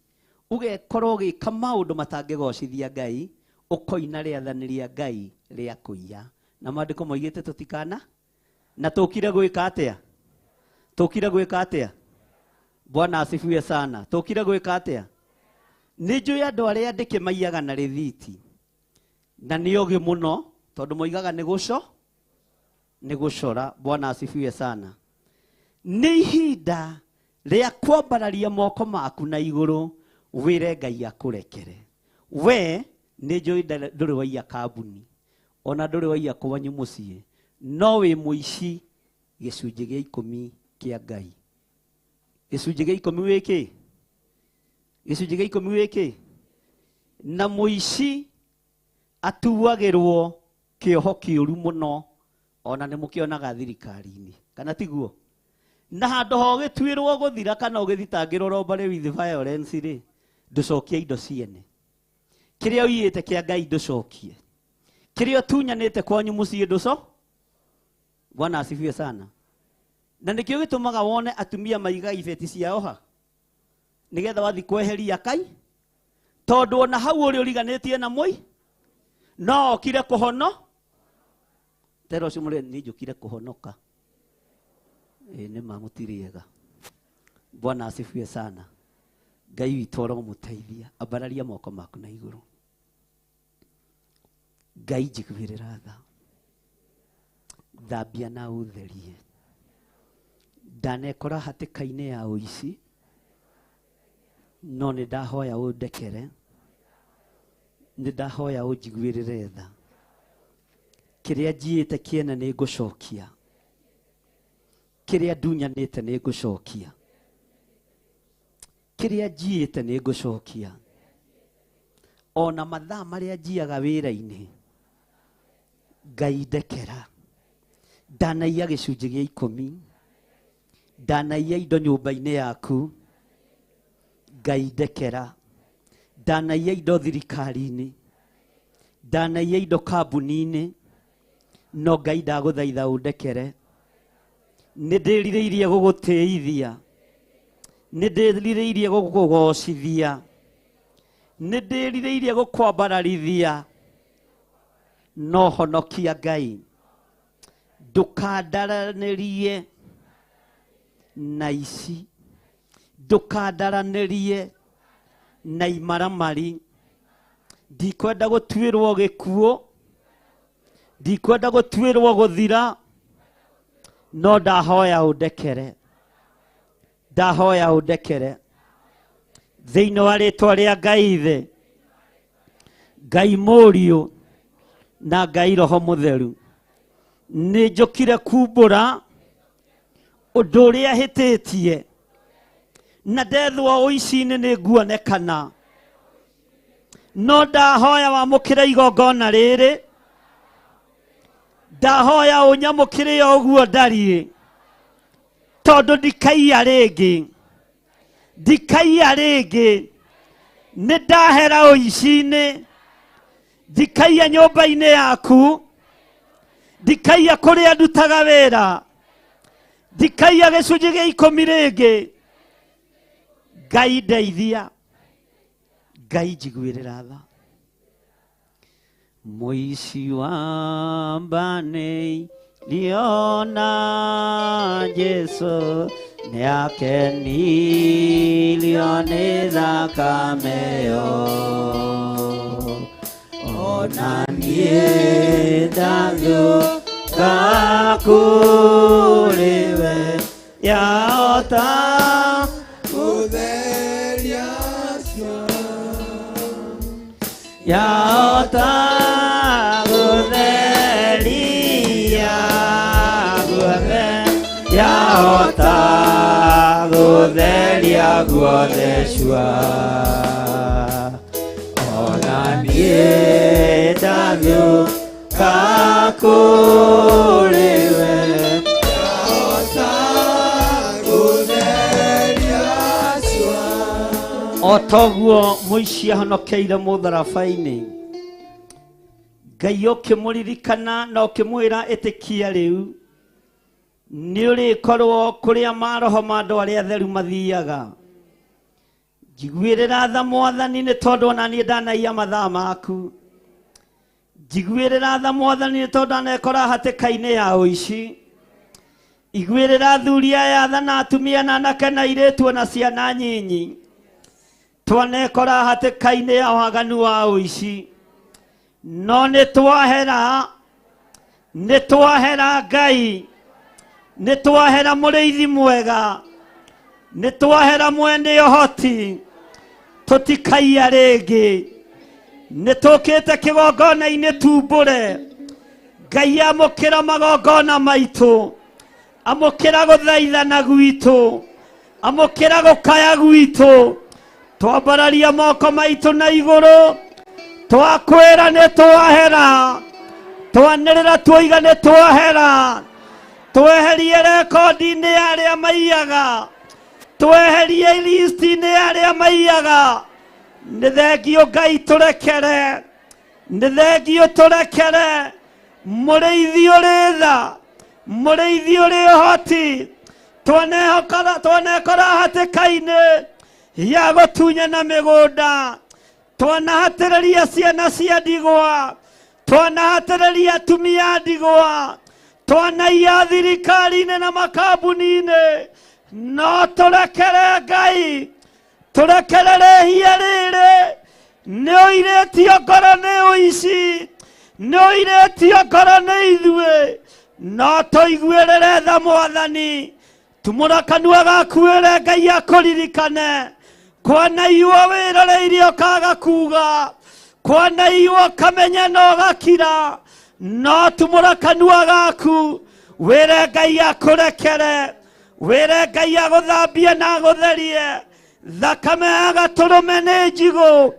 ũgekora ũgĩka maũndũ matangĩgocithia Ngai, ũkoina rĩathani rĩa Ngai rĩa kũiya. Na maandĩko moigĩte tũtikana na tũkire gwĩka atĩa? Tũkire gwĩka atĩa? Bwana asifiwe sana. Tũkire gwĩka atĩa? Nĩ njũĩ andũ arĩa ndĩkĩmaiyaga na rĩthiti na nĩ ũgĩ mũno tondũ moigaga nĩ gũcora. Bwana asifiwe sana. Nĩ ihinda rĩa kwambararia moko maku na igũrũ wĩre Ngai akũrekere. We nĩ njũĩ ndũrĩ waiya kambuni ona ndũrĩ waiya kwanyu mũciĩ, no wĩ mũici gĩcunjĩ gĩa 10 kĩa Ngai. Gĩcunjĩ gĩa 10 wĩkĩ? Gĩcunjĩ gĩa 10 wĩkĩ? Na mũici atuagĩrwo kĩoho kĩũru mũno ona nĩ mũkĩonaga thirikari-inĩ, kana tiguo? Na handũ ho gĩtuĩrwo gũthira kana ũgĩthitangĩrwo robbery with violence rĩ, ndũcokie indo ciene. Kĩrĩa ũiyĩte kĩa Ngai ndũcokie. Kĩrĩa ũtunyanĩte kwanyu mũciĩ ndũco. Bwana asifiwe sana. Na nĩkĩo gĩtũmaga wone atumia maiga ibeti ciao ha nĩgetha wathi kweheria Kai, tondũ ona hau ũrĩ ũriganĩtie na mũi no okire kũhono. Tero ũcio mũrĩ nĩ njũkire kũhonoka. Nĩ mamũtiriega. Bwana asifiwe sana. Ngai witũ aromũteithia. Ambararia moko maku na igũrũ. Ngai njiguĩrĩra tha. Thambia na ũtherie. Ndanekora hatĩka-inĩ ya ũici, no nĩ ndahoya ũndekere, nĩ ndahoya ũnjiguĩrĩre tha. Kĩrĩa njiĩte kĩene nĩ ngũcokia, kĩrĩa ndunyanĩte nĩ ngũcokia, kĩrĩa njiĩte nĩ ngũcokia. Ona mathaa marĩa njiaga wĩra-inĩ, Ngai ndekera. Ndanaiya gĩcunjĩ gĩa 10, ndanaiya indo nyũmba-inĩ yaku, Ngai ndekera. Ndanaiya indo thirikari-inĩ, ndanaiya indo kambuni-inĩ, no Ngai ndagũthaitha ũndekere. Nĩ ndĩrirĩirie gũgũtĩithia, nĩ ndĩrirĩirie gũkũgocithia, nĩ ndĩrirĩirie gũkwambararithia, no honokia Ngai. Ndũkandaranĩrie na ici, ndũkandaranĩrie na imaramari. Ndikwenda gũtuĩrwo gĩkuũ, ndikwenda gũtuĩrwo gũthira, no ndahoya ũndekere, ndahoya ũndekere. Thĩinĩ wa rĩtwa rĩa Ngai Ithe, Ngai Mũriũ na Ngai Roho Mũtheru, nĩ njũkire kumbũra ũndũ ũrĩa hĩtĩtie na ndethwo ũici-inĩ nĩ nguonekana no ndahoya wamũkĩre igongona rĩrĩ ndahoya ũnyamũkĩre ũguo ndariĩ tondũ ndikaiya rĩngĩ nĩ ndahera ũici-inĩ ndikaiya nyũmba-inĩ yaku ndikaiya kũrĩa ndutaga wĩra ndikaiya gĩcunjĩ gĩa 10 rĩngĩ Ngai ndeithia Ngai njiguĩrĩra tha mũici wa mbane liona Jesu nĩakenirio nĩ thakame ĩyo ona niĩ ndathuka kũrĩ we yahota gũtheria yahota gũtheria guothe yahota gũtheria guothe cua ona niĩ ndathuka kũrĩ we yahota gũtheria cua o toguo mũici ahonokeire mũtharaba-inĩ Ngai ũkĩmũririkana na ũkĩmwĩra ĩtĩkia rĩu nĩ ũrĩkorwo kũrĩa maroho ma andũ arĩa atheru mathiaga njiguĩrĩra tha Mwathani nĩ tondũ ona niĩ ndanaiya mathaa maku njiguĩrĩra tha Mwathani nĩ tondũ ndanekora hatĩka-inĩ ya ũici iguĩrĩra athuri aya tha na atumia na anake na airĩtu na ciana nyinyi twanekora hatĩka-inĩ ya waganu wa ũici no nĩ twahera Ngai nĩ twahera mũrĩithi mwega nĩ twahera mwene ũhoti tũtikaiya rĩngĩ nĩ tũkĩte kĩgongona-inĩ tumbũre Ngai amũkĩra magongona maitũ amũkĩra gũthaithana gwitũ amũkĩra gũkaya gwitũ twambararia moko maitũ na igũrũ twakwĩra nĩ twahera twanĩrĩra tuoiga nĩ twahera tweherie rekodi-inĩ ya arĩa maiyaga tweherie listi-inĩ ya arĩa maiyaga nĩ thengio Ngai tũrekere nĩ thengio tũrekere mũrĩithi ũrĩ tha mũrĩithi ũrĩ ũhoti twanekora hatĩka-inĩ ya gũtunyana mĩgũnda twanahatĩrĩria ciana cia ndigwa twanahatĩrĩria atumia a ndigwa twanaiya thirikari-inĩ na makambuni-inĩ no tũrekere Ngai tũrekere rĩhia rĩrĩ nĩ ũirĩtio ngoro nĩ ũici nĩ ũirĩtio ngoro nĩ ithuĩ no tũiguĩrĩre tha Mwathani tumũra kanua gaku wĩre Ngai akũririkane kwanaiywo wĩroreirie ũkaga kuga kwanaiywo kamenya na ũgakira no tumũra kanua gaku wĩre Ngai akũrekere wĩre Ngai agũthambie na agũtherie thakame ya gatũrũme nĩ njigũ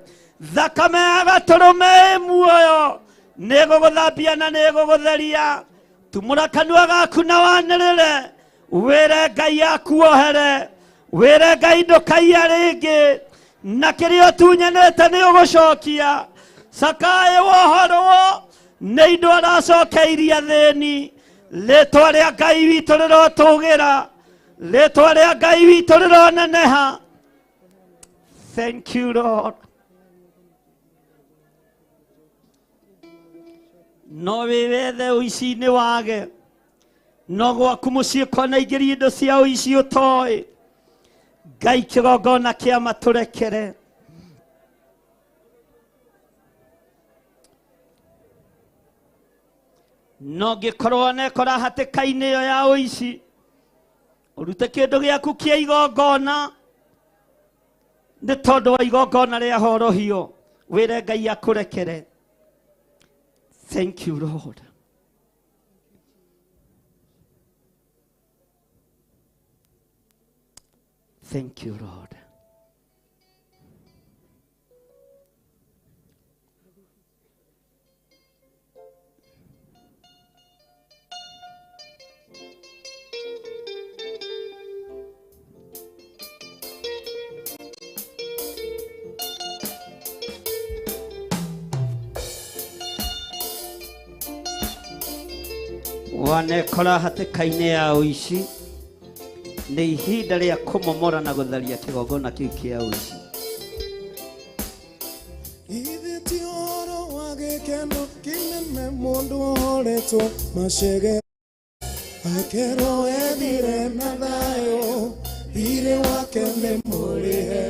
thakame ya gatũrũme ĩ muoyo nĩ gũgũthambia na nĩ gũgũtheria tumũra kanua gaku na wanĩrĩre wĩre Ngai akuohere wĩre Ngai ndũkaiya rĩngĩ na kĩrĩa ũtunyanĩte nĩ ũgũcokia cakaĩ wohorwo nĩ indo aracokeirie thĩni rĩtwa rĩa Ngai witũ rĩrotũgĩra rĩtwa rĩa Ngai witũ rĩroneneha thank you Lord no wĩwethe ũici-inĩ wage no gwaku mũciĩ kona ingĩria indo cia ũici ũtoĩ Ngai kĩgongona kĩa matũrekere no ngĩkorwo nekora hatĩka-inĩ ĩyo ya ũici ũrute kĩndũ gĩaku kĩa igongona nĩ tondũ wa igongona rĩa horohio wĩre Ngai akũrekere thank you Lord Thank you, Lord. Wanekora hatĩka-inĩ ya ũici nĩ ihinda rĩa kũmomora na gũtharia kĩgongona kĩu kĩa ũici. Ithe ti ũhoro wa gĩkeno kĩnene mũndũ wohoretwo macege akerwo ethire na thayũ thirĩ wake nĩ mũrĩhe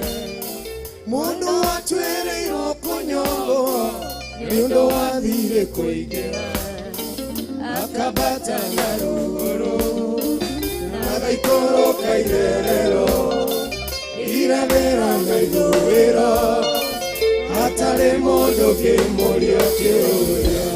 mũndũ watuĩrĩirwo kũnyongwo nĩ ũndũ wa thirĩ kũingĩra akabata na rũgũrũ na gaikũrũka irerero irathĩra na ithũĩro hatarĩ mũndũ kĩmũria kĩũria.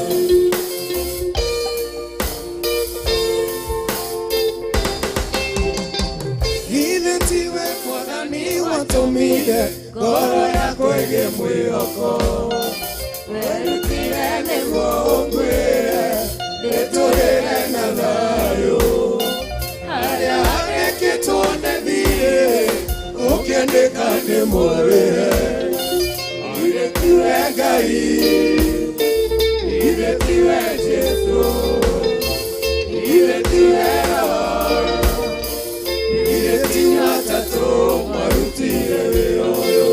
Ithe tiwe Mwathani watũmire ngoro yakwa ĩgĩe mwĩhoko werutire nĩguo ũngwĩre nĩtũrĩre na thayũ harĩa handĩkĩtwo nĩ thirĩ ũkĩandĩka nĩ mũrĩhe. Ithe tiwe Ngai, ithe tiwe Jesũ, ithe tiwe Roho, ithe tiwe atatũ marutire wĩra ũyũ.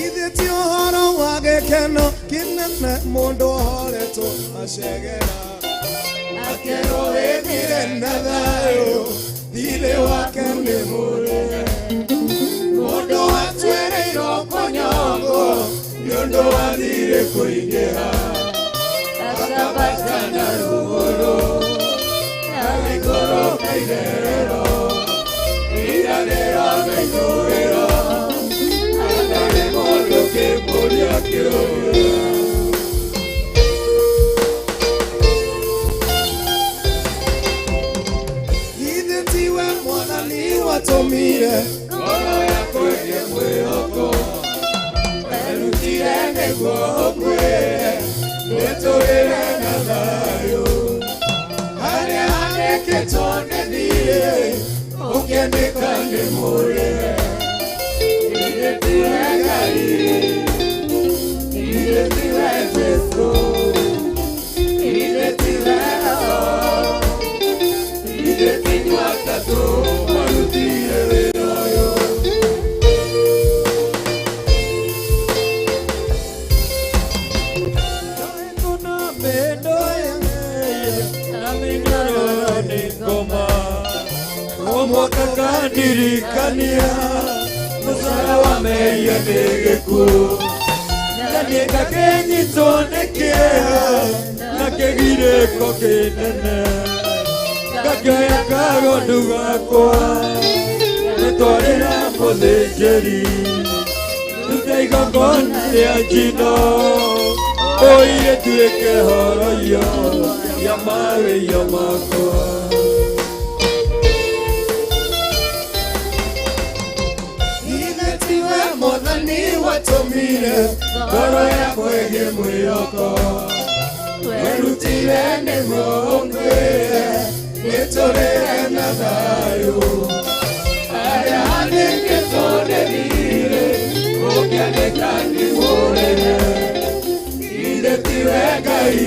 Ithe ti ũhoro wa gĩkeno kĩnene mũndũ wohoretwo macegera akerwo wĩthire na thayũ thirĩ wake nĩ mũrĩhe mũndũ watuĩrĩirwo kũnyongwo nĩ ũndũ wa thirĩ kũingĩha akabata na rũgũrũ na gaikũrũka irerero irathĩra na ithũĩro hatarĩ mũndũ kĩmũria kĩũria. Ithe tiwe Mwathani watũmire ngoro yakwa ĩgĩe mwĩhoko werutire nĩguo ũngwĩre nĩtũrĩre na thayũ harĩa handĩkĩtwo nĩ thirĩ ũkĩandĩka nĩ mũrĩhe. Ithe tiwe Ngai, ithe tiwe Jesũ, ithe tiwe Roho, ithe tiwe atatũ marutire wĩra ũyũ. Kuna mendo yange na minyororo nĩ ngoma o mwaka kandirikania mũcara wa mehia nĩ gĩkuũ na niĩ ngakĩnyitwo nĩ kĩeha na kĩgirĩko kĩnene ngakĩoya kagondu gakwa nĩtwarĩra mũthĩnjĩri rute igongona rĩa njino ũire tuĩke horoio ya mawĩia makwa. Ithe tiwe Mwathani watũmire ngoro yakwa ĩgĩe mwĩhoko werutire nĩguo ũngwĩre nĩtũrĩre na thayũ harĩa handĩkĩtwo nĩ thirĩ ũkĩandĩka nĩ mũrĩhe. Ithe tiwe Ngai,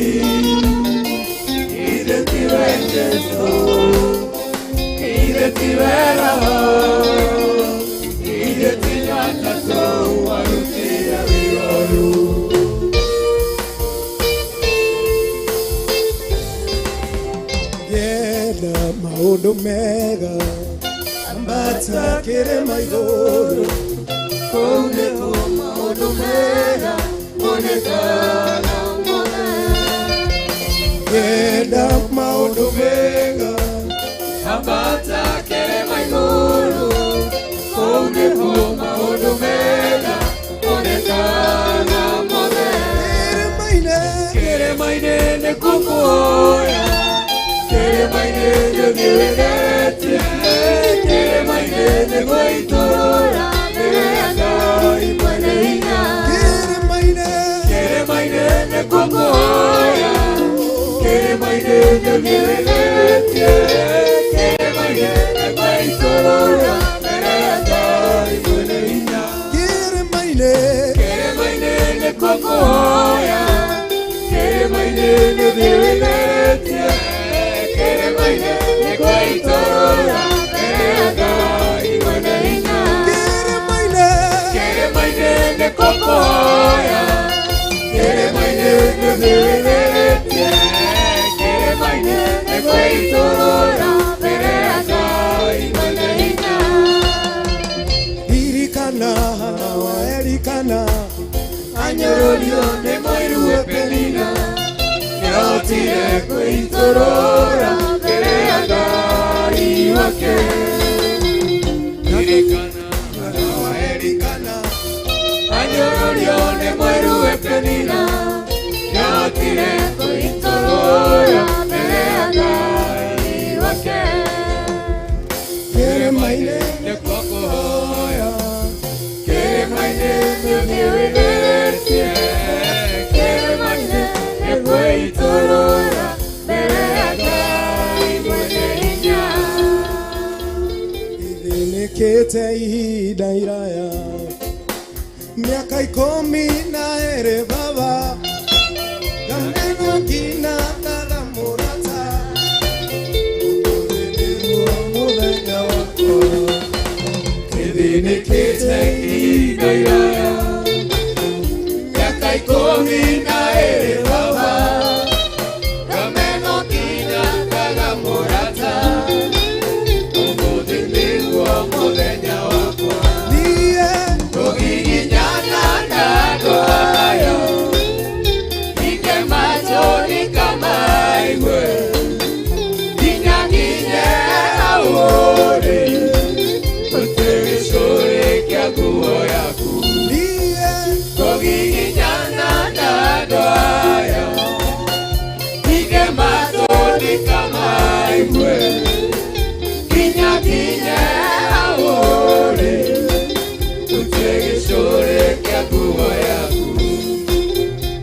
ithe tiwe Jesũ, ithe tiwe Roho, ithe tiwe atatũ warutire wĩra ũyũ. Yenda maũndũ mega ambata kĩrĩma igũrũ kũu nĩkuo maũndũ mega monekaga mũno. Yenda maũndũ mega ambata kĩrĩma igũrũ kũu nĩkuo maũndũ mega monekaga mũno. Kĩrĩma-inĩ nĩkuo kuoya Ihinda iraya miaka 12 baba Gamego ngina tala murata Muthenya wakwa Kĩthĩnĩkĩte ihinda iraya miaka 12 baba Gamego ngina tala murata Muthenya wakwa niye Tũgiginyana na ndwayo Ike matoni kama igwe Nginyaginye aũrĩ Tũtigĩcũrĩ kĩa nguo yaku niye Tũgiginyana na ndwayo Ike matoni kama igwe Nginyaginye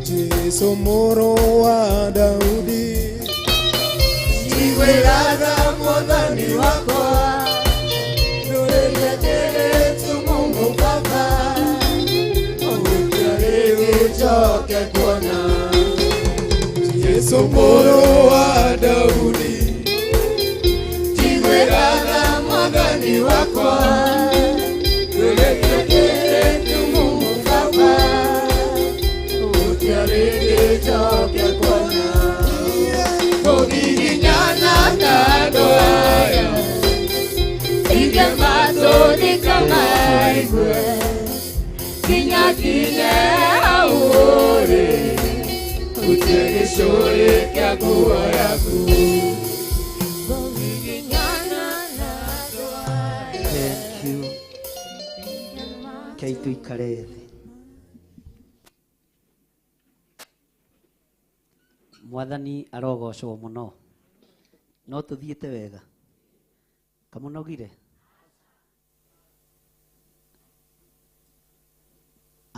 Jesu mũrũ wa Daudi Nĩngwĩratha Mwathani wakwa Ndũrĩrĩkĩrĩtu Mungu Baba Ũgũtia rĩngĩ njoke kuona Jesu mũrũ wa Daudi Nĩngwĩratha Mwathani wakwa Thank you. Kei tuikare thĩ. Mwathani arogocwo mũno. No tũthiĩte wega. Kamũnogire.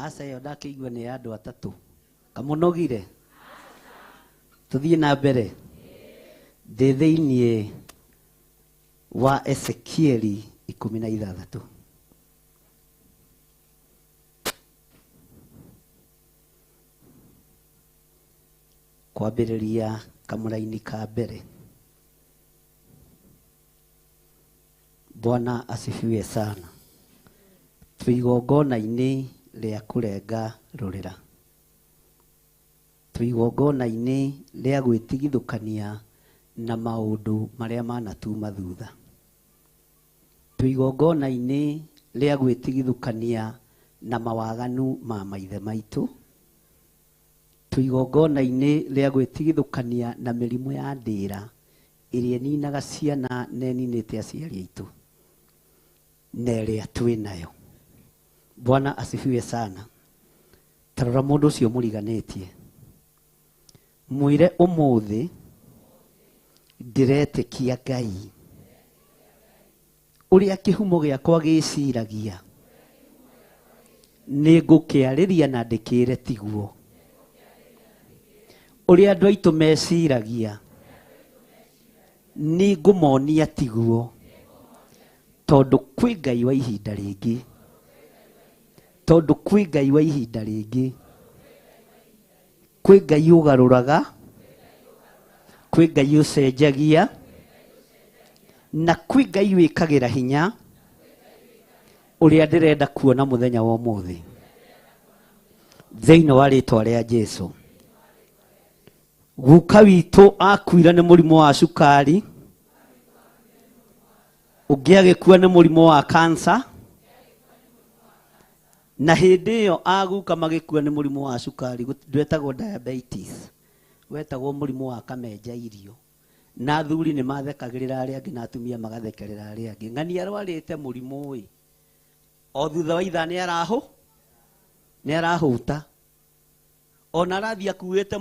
Asa ĩyo ndakĩigua nĩ ya andũ atatũ. Kamũnogire. Tũthiĩ na mbere. Ndĩ thĩinĩ wa Ezekieli 16. Kwambĩrĩria kamũra-inĩ ka mbere. Bwana asifiwe sana. Twĩgongona-inĩ rĩa kũrenga rũrĩra. Twĩgongona-inĩ rĩa gwĩtigithũkania na maũndũ marĩa manatuma thutha. Twĩgongona-inĩ rĩa gwĩtigithũkania na mawaganu ma maithe maitũ. Twĩgongona-inĩ rĩa gwĩtigithũkania na mĩrimũ ya ndĩra ĩrĩa ĩninaga ciana na ĩninĩte aciari aitũ na ĩrĩa twĩnayo. Bwana asifiwe sana. Tarora mũndũ ũcio mũriganĩtie. Mwĩre ũmũthĩ ndiretĩkia Ngai ũrĩa kĩhumo gĩakwa gĩciragia nĩ ngũkĩarĩria na ndĩkĩre tiguo ũrĩa andũ aitũ meciragia nĩ ngũmonia tiguo tondũ kwĩ Ngai wa ihinda rĩngĩ tondũ kwĩ Ngai wa ihinda rĩngĩ kwĩ Ngai ũgarũraga kwĩ Ngai ũcenjagia na kwĩ Ngai wĩkagĩra hinya ũrĩa ndĩrenda kuona mũthenya wa ũmũthĩ thĩinĩ wa rĩtwa rĩa Jesũ. Guka witũ akuira nĩ mũrimũ wa cukari, ũngĩ agĩkua nĩ mũrimũ wa cancer, na hĩndĩ ĩyo aguka magĩkua nĩ mũrimũ wa cukari ndwetagwo diabetes, wetagwo mũrimũ wa kamenja irio, na athuri nĩ mathekagĩrĩra arĩa angĩ na atumia magathekerera arĩa angĩ. Ng'ani arwarĩte mũrimũ ũyũ o thutha wa ithaa nĩ arahũta ona arathiĩ akuĩte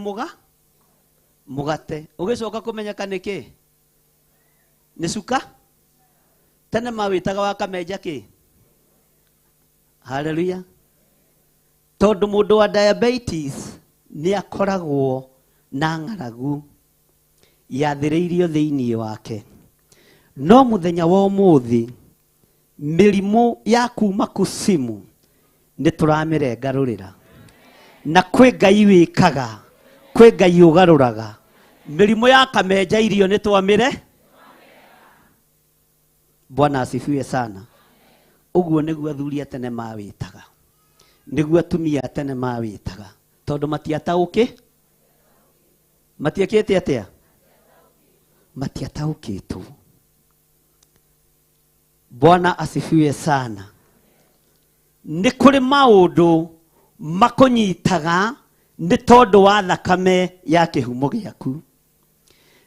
mũgate ũgĩcoka kũmenyeka nĩkĩ nĩ cuka tene mawĩtaga wa kamenja kĩ. Haleluya. Tondũ mũndũ wa diabetes nĩ akoragwo na ng'aragu yathĩrĩirio thĩinĩ wake, no mũthenya wa ũmũthĩ mĩrimũ ya kuma kusimu nĩ tũramĩrengarũrĩra, na kwĩ Ngai wĩkaga, kwĩ Ngai ũgarũraga. Mĩrimũ ya kamenja irio nĩ twamĩre. Bwana asifiwe sana. Ũguo nĩguo athuri a tene mawĩtaga, nĩguo atumia a tene mawĩtaga, tondũ matiakĩte atĩa, matiataũkĩtwo. Bwana asifiwe sana. Nĩ kũrĩ maũndũ makũnyitaga nĩ tondũ wa thakame ya kĩhumo gĩaku.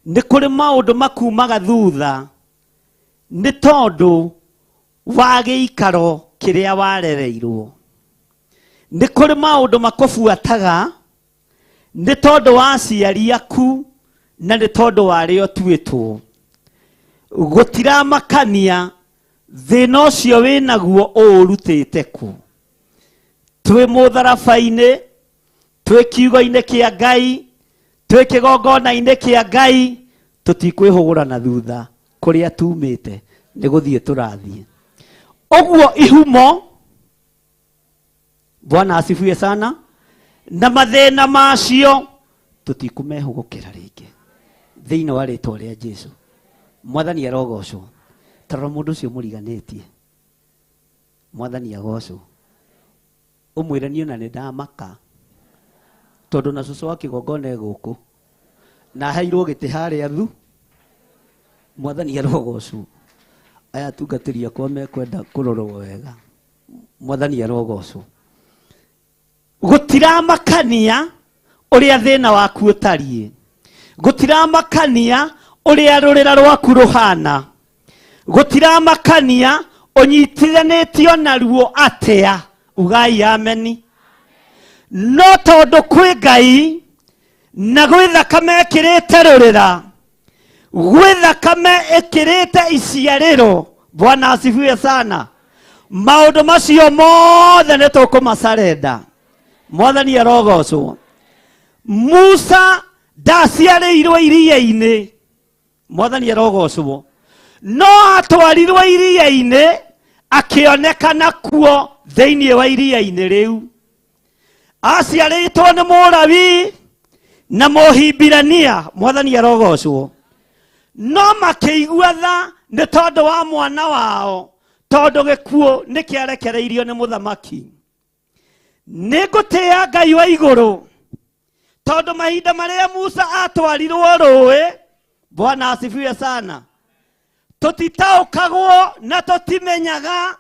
Nĩ kũrĩ maũndũ makumaga thutha nĩ tondũ wa gĩikaro kĩrĩa warereirwo. Nĩ kũrĩ maũndũ makũbuataga nĩ tondũ wa aciari aku na nĩ tondũ wa arĩa ũtuĩtwo. Gũtiramakania thĩna ũcio wĩnaguo ũũrutĩte kũ. Twĩ mũtharaba-inĩ, twĩ kiugo-inĩ kĩa Ngai, twĩ kĩgongona-inĩ kĩa Ngai, tũtikwĩhũgũra na thutha kũrĩa tumĩte, nĩ gũthiĩ tũrathiĩ. Ũguo ihumo, Bwana asifiwe sana, na mathĩna macio tũtikũmehũgũkĩra rĩngĩ thĩinĩ wa rĩtwa rĩa Jesũ. Mwathani arogocwo. Tarora mũndũ ũcio mũriganĩtie, Mwathani agocwo. Ũmwĩre niĩ na nĩ ndamaka tondũ na cũcũ wa kĩgongona gũkũ na aheirwo gĩtĩ harĩa thu. Mwathani arogocwo. Aya atungatĩri akwa mekwenda kũrorwo wega. Mwathani arogocwo. Gũtiramakania ũrĩa thĩna waku ũtariĩ, gũtiramakania ũrĩa rũrĩra rwaku rũhana, gũtiramakania ũnyitithanĩtio naruo atĩa. Ugai ameni. No tondũ kwĩ Ngai na gwĩ thakame ĩkĩrĩte rũrĩra, gwĩ thakame ĩkĩrĩte iciarĩro. Bwana asifiwe sana. Maũndũ macio mothe nĩ tũkũmacarenda. Mwathani arogocwo. Musa ndaciarĩirwo iria-inĩ. Mwathani arogocwo. No atwarirwo iria-inĩ akĩonekana kuo thĩinĩ wa iria-inĩ rĩu. Aciarĩtwo nĩ Mũlawi na Mũhibirania. Mwathani arogocwo. No makĩigua tha nĩ tondũ wa mwana wao, tondũ gĩkuũ nĩ kĩarekereirio nĩ mũthamaki. Nĩ ngũtĩĩa Ngai wa igũrũ tondũ mahinda marĩa Musa atwarirwo rũĩ, Bwana asifiwe sana, tũtitaũkagwo na tũtimenyaga.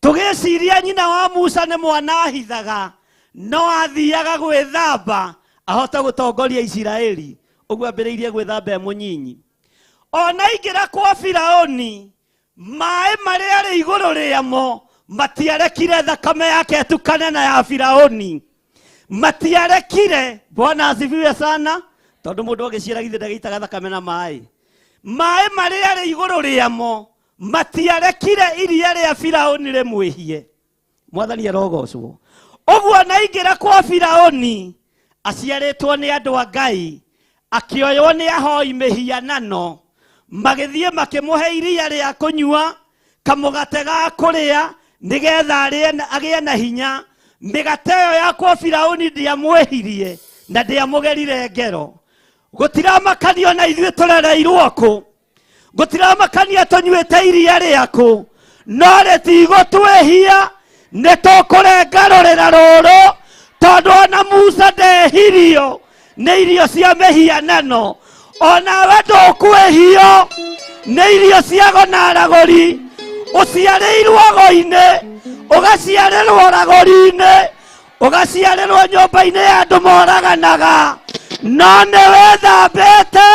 Tũgĩciria nyina wa Musa nĩ mwana ahithaga, no athiaga gwĩthamba ahota gũtongoria Isiraeli. Ũguo ambĩrĩirie gwĩthamba mũnyinyi. Ona aingĩra kwa Firaũni, maĩ marĩa arĩ igũrũ rĩamo matiarekire thakame yake tukane na ya Firaũni. Matiarekire. Bwana asifiwe sana. Tondũ mũndũ agĩciara githĩ ndagĩitaga thakame na maĩ. maĩ marĩa arĩ igũrũ rĩamo matiarekire iria rĩa Firaũni rĩmwĩhie. Mwathani arogocwo. Ũguo naingĩra kwa Firaũni aciarĩtwo nĩ andũ a Ngai, akĩoywo nĩ ahoi mĩhianano, magĩthiĩ makĩmũhe iria rĩa kũnyua, kamũgate ga kũrĩa nĩgetha agĩe na hinya. Mĩgate ĩyo ya kwa Firaũni ndiamwĩhirie na ndiamũgerire ngero. Gũtiramakanio na ithuĩ tũrereirwo kũ, gũtiramakanio tũnyuĩte iria rĩakũ, no rĩtigũtwĩhia. Nĩtũkũrenga rũrĩra rũrũ, tondũ ona Musa ndehirio nĩ irio cia mĩhianano, onawe ndũkwĩhio nĩ irio cia gonaragũri. Ũciarĩirwo go-inĩ, ũgaciarĩrwo ragũri-inĩ, ũgaciarĩrwo nyũmba-inĩ ya andũ moraganaga, no nĩwĩthambĩte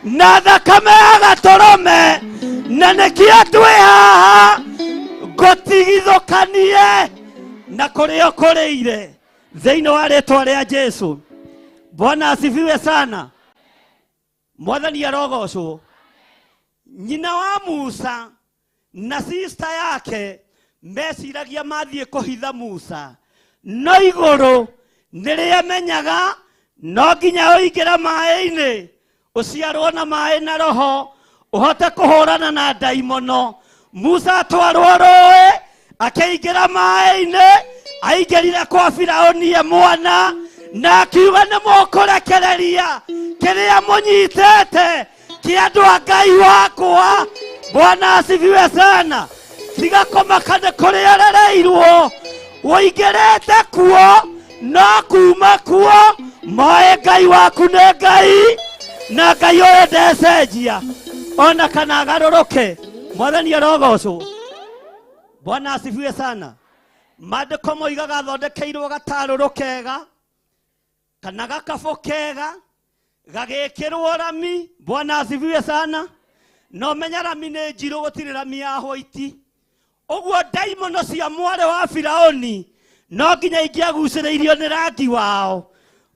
na thakame ya gatũrũme, na nĩkĩo twĩ haha ngũtigithũkanie na kũrĩa ũkũrĩire thĩinĩ wa rĩtwa rĩa Jesu. Bwana asifiwe sana. Mwathani arogocwo. Nyina wa Musa na sister yake meciragia mathiĩ kũhitha Musa, no igũrũ nĩrĩamenyaga no nginya ũingĩra maĩ-inĩ, ũciarwo na maĩ na roho, ũhote kũhũrana na ndaimono. Musa atwarwo rũĩ, akĩingĩra maĩ-inĩ, aingĩrire kwa Firaũni e mwana, na akiuga nĩmũkũrekereria kĩrĩa mũnyitĩte kĩa andũ a Ngai wakwa. Bwana asifiwe sana. Tiga kũmakane kũrĩa ũrereirwo, ũingĩrĩte kuo, no kuma kuo moe Ngai waku nĩ Ngai, na Ngai ũyũ ndecenjia ona kana agarũrũke. Mwathani arogocwo. Bwana asifiwe sana. Maandĩko moigaga athondekeirwo gatarũrũ kega kana gakabũ kega gagĩkĩrwo rami. Bwana asifiwe sana. No menya rami nĩ njirũ, gũtirĩ rami ya white. Ũguo ndaimono cia mwarĩ wa Firaũni no nginya ingĩagucĩrĩirio nĩ rangi wao,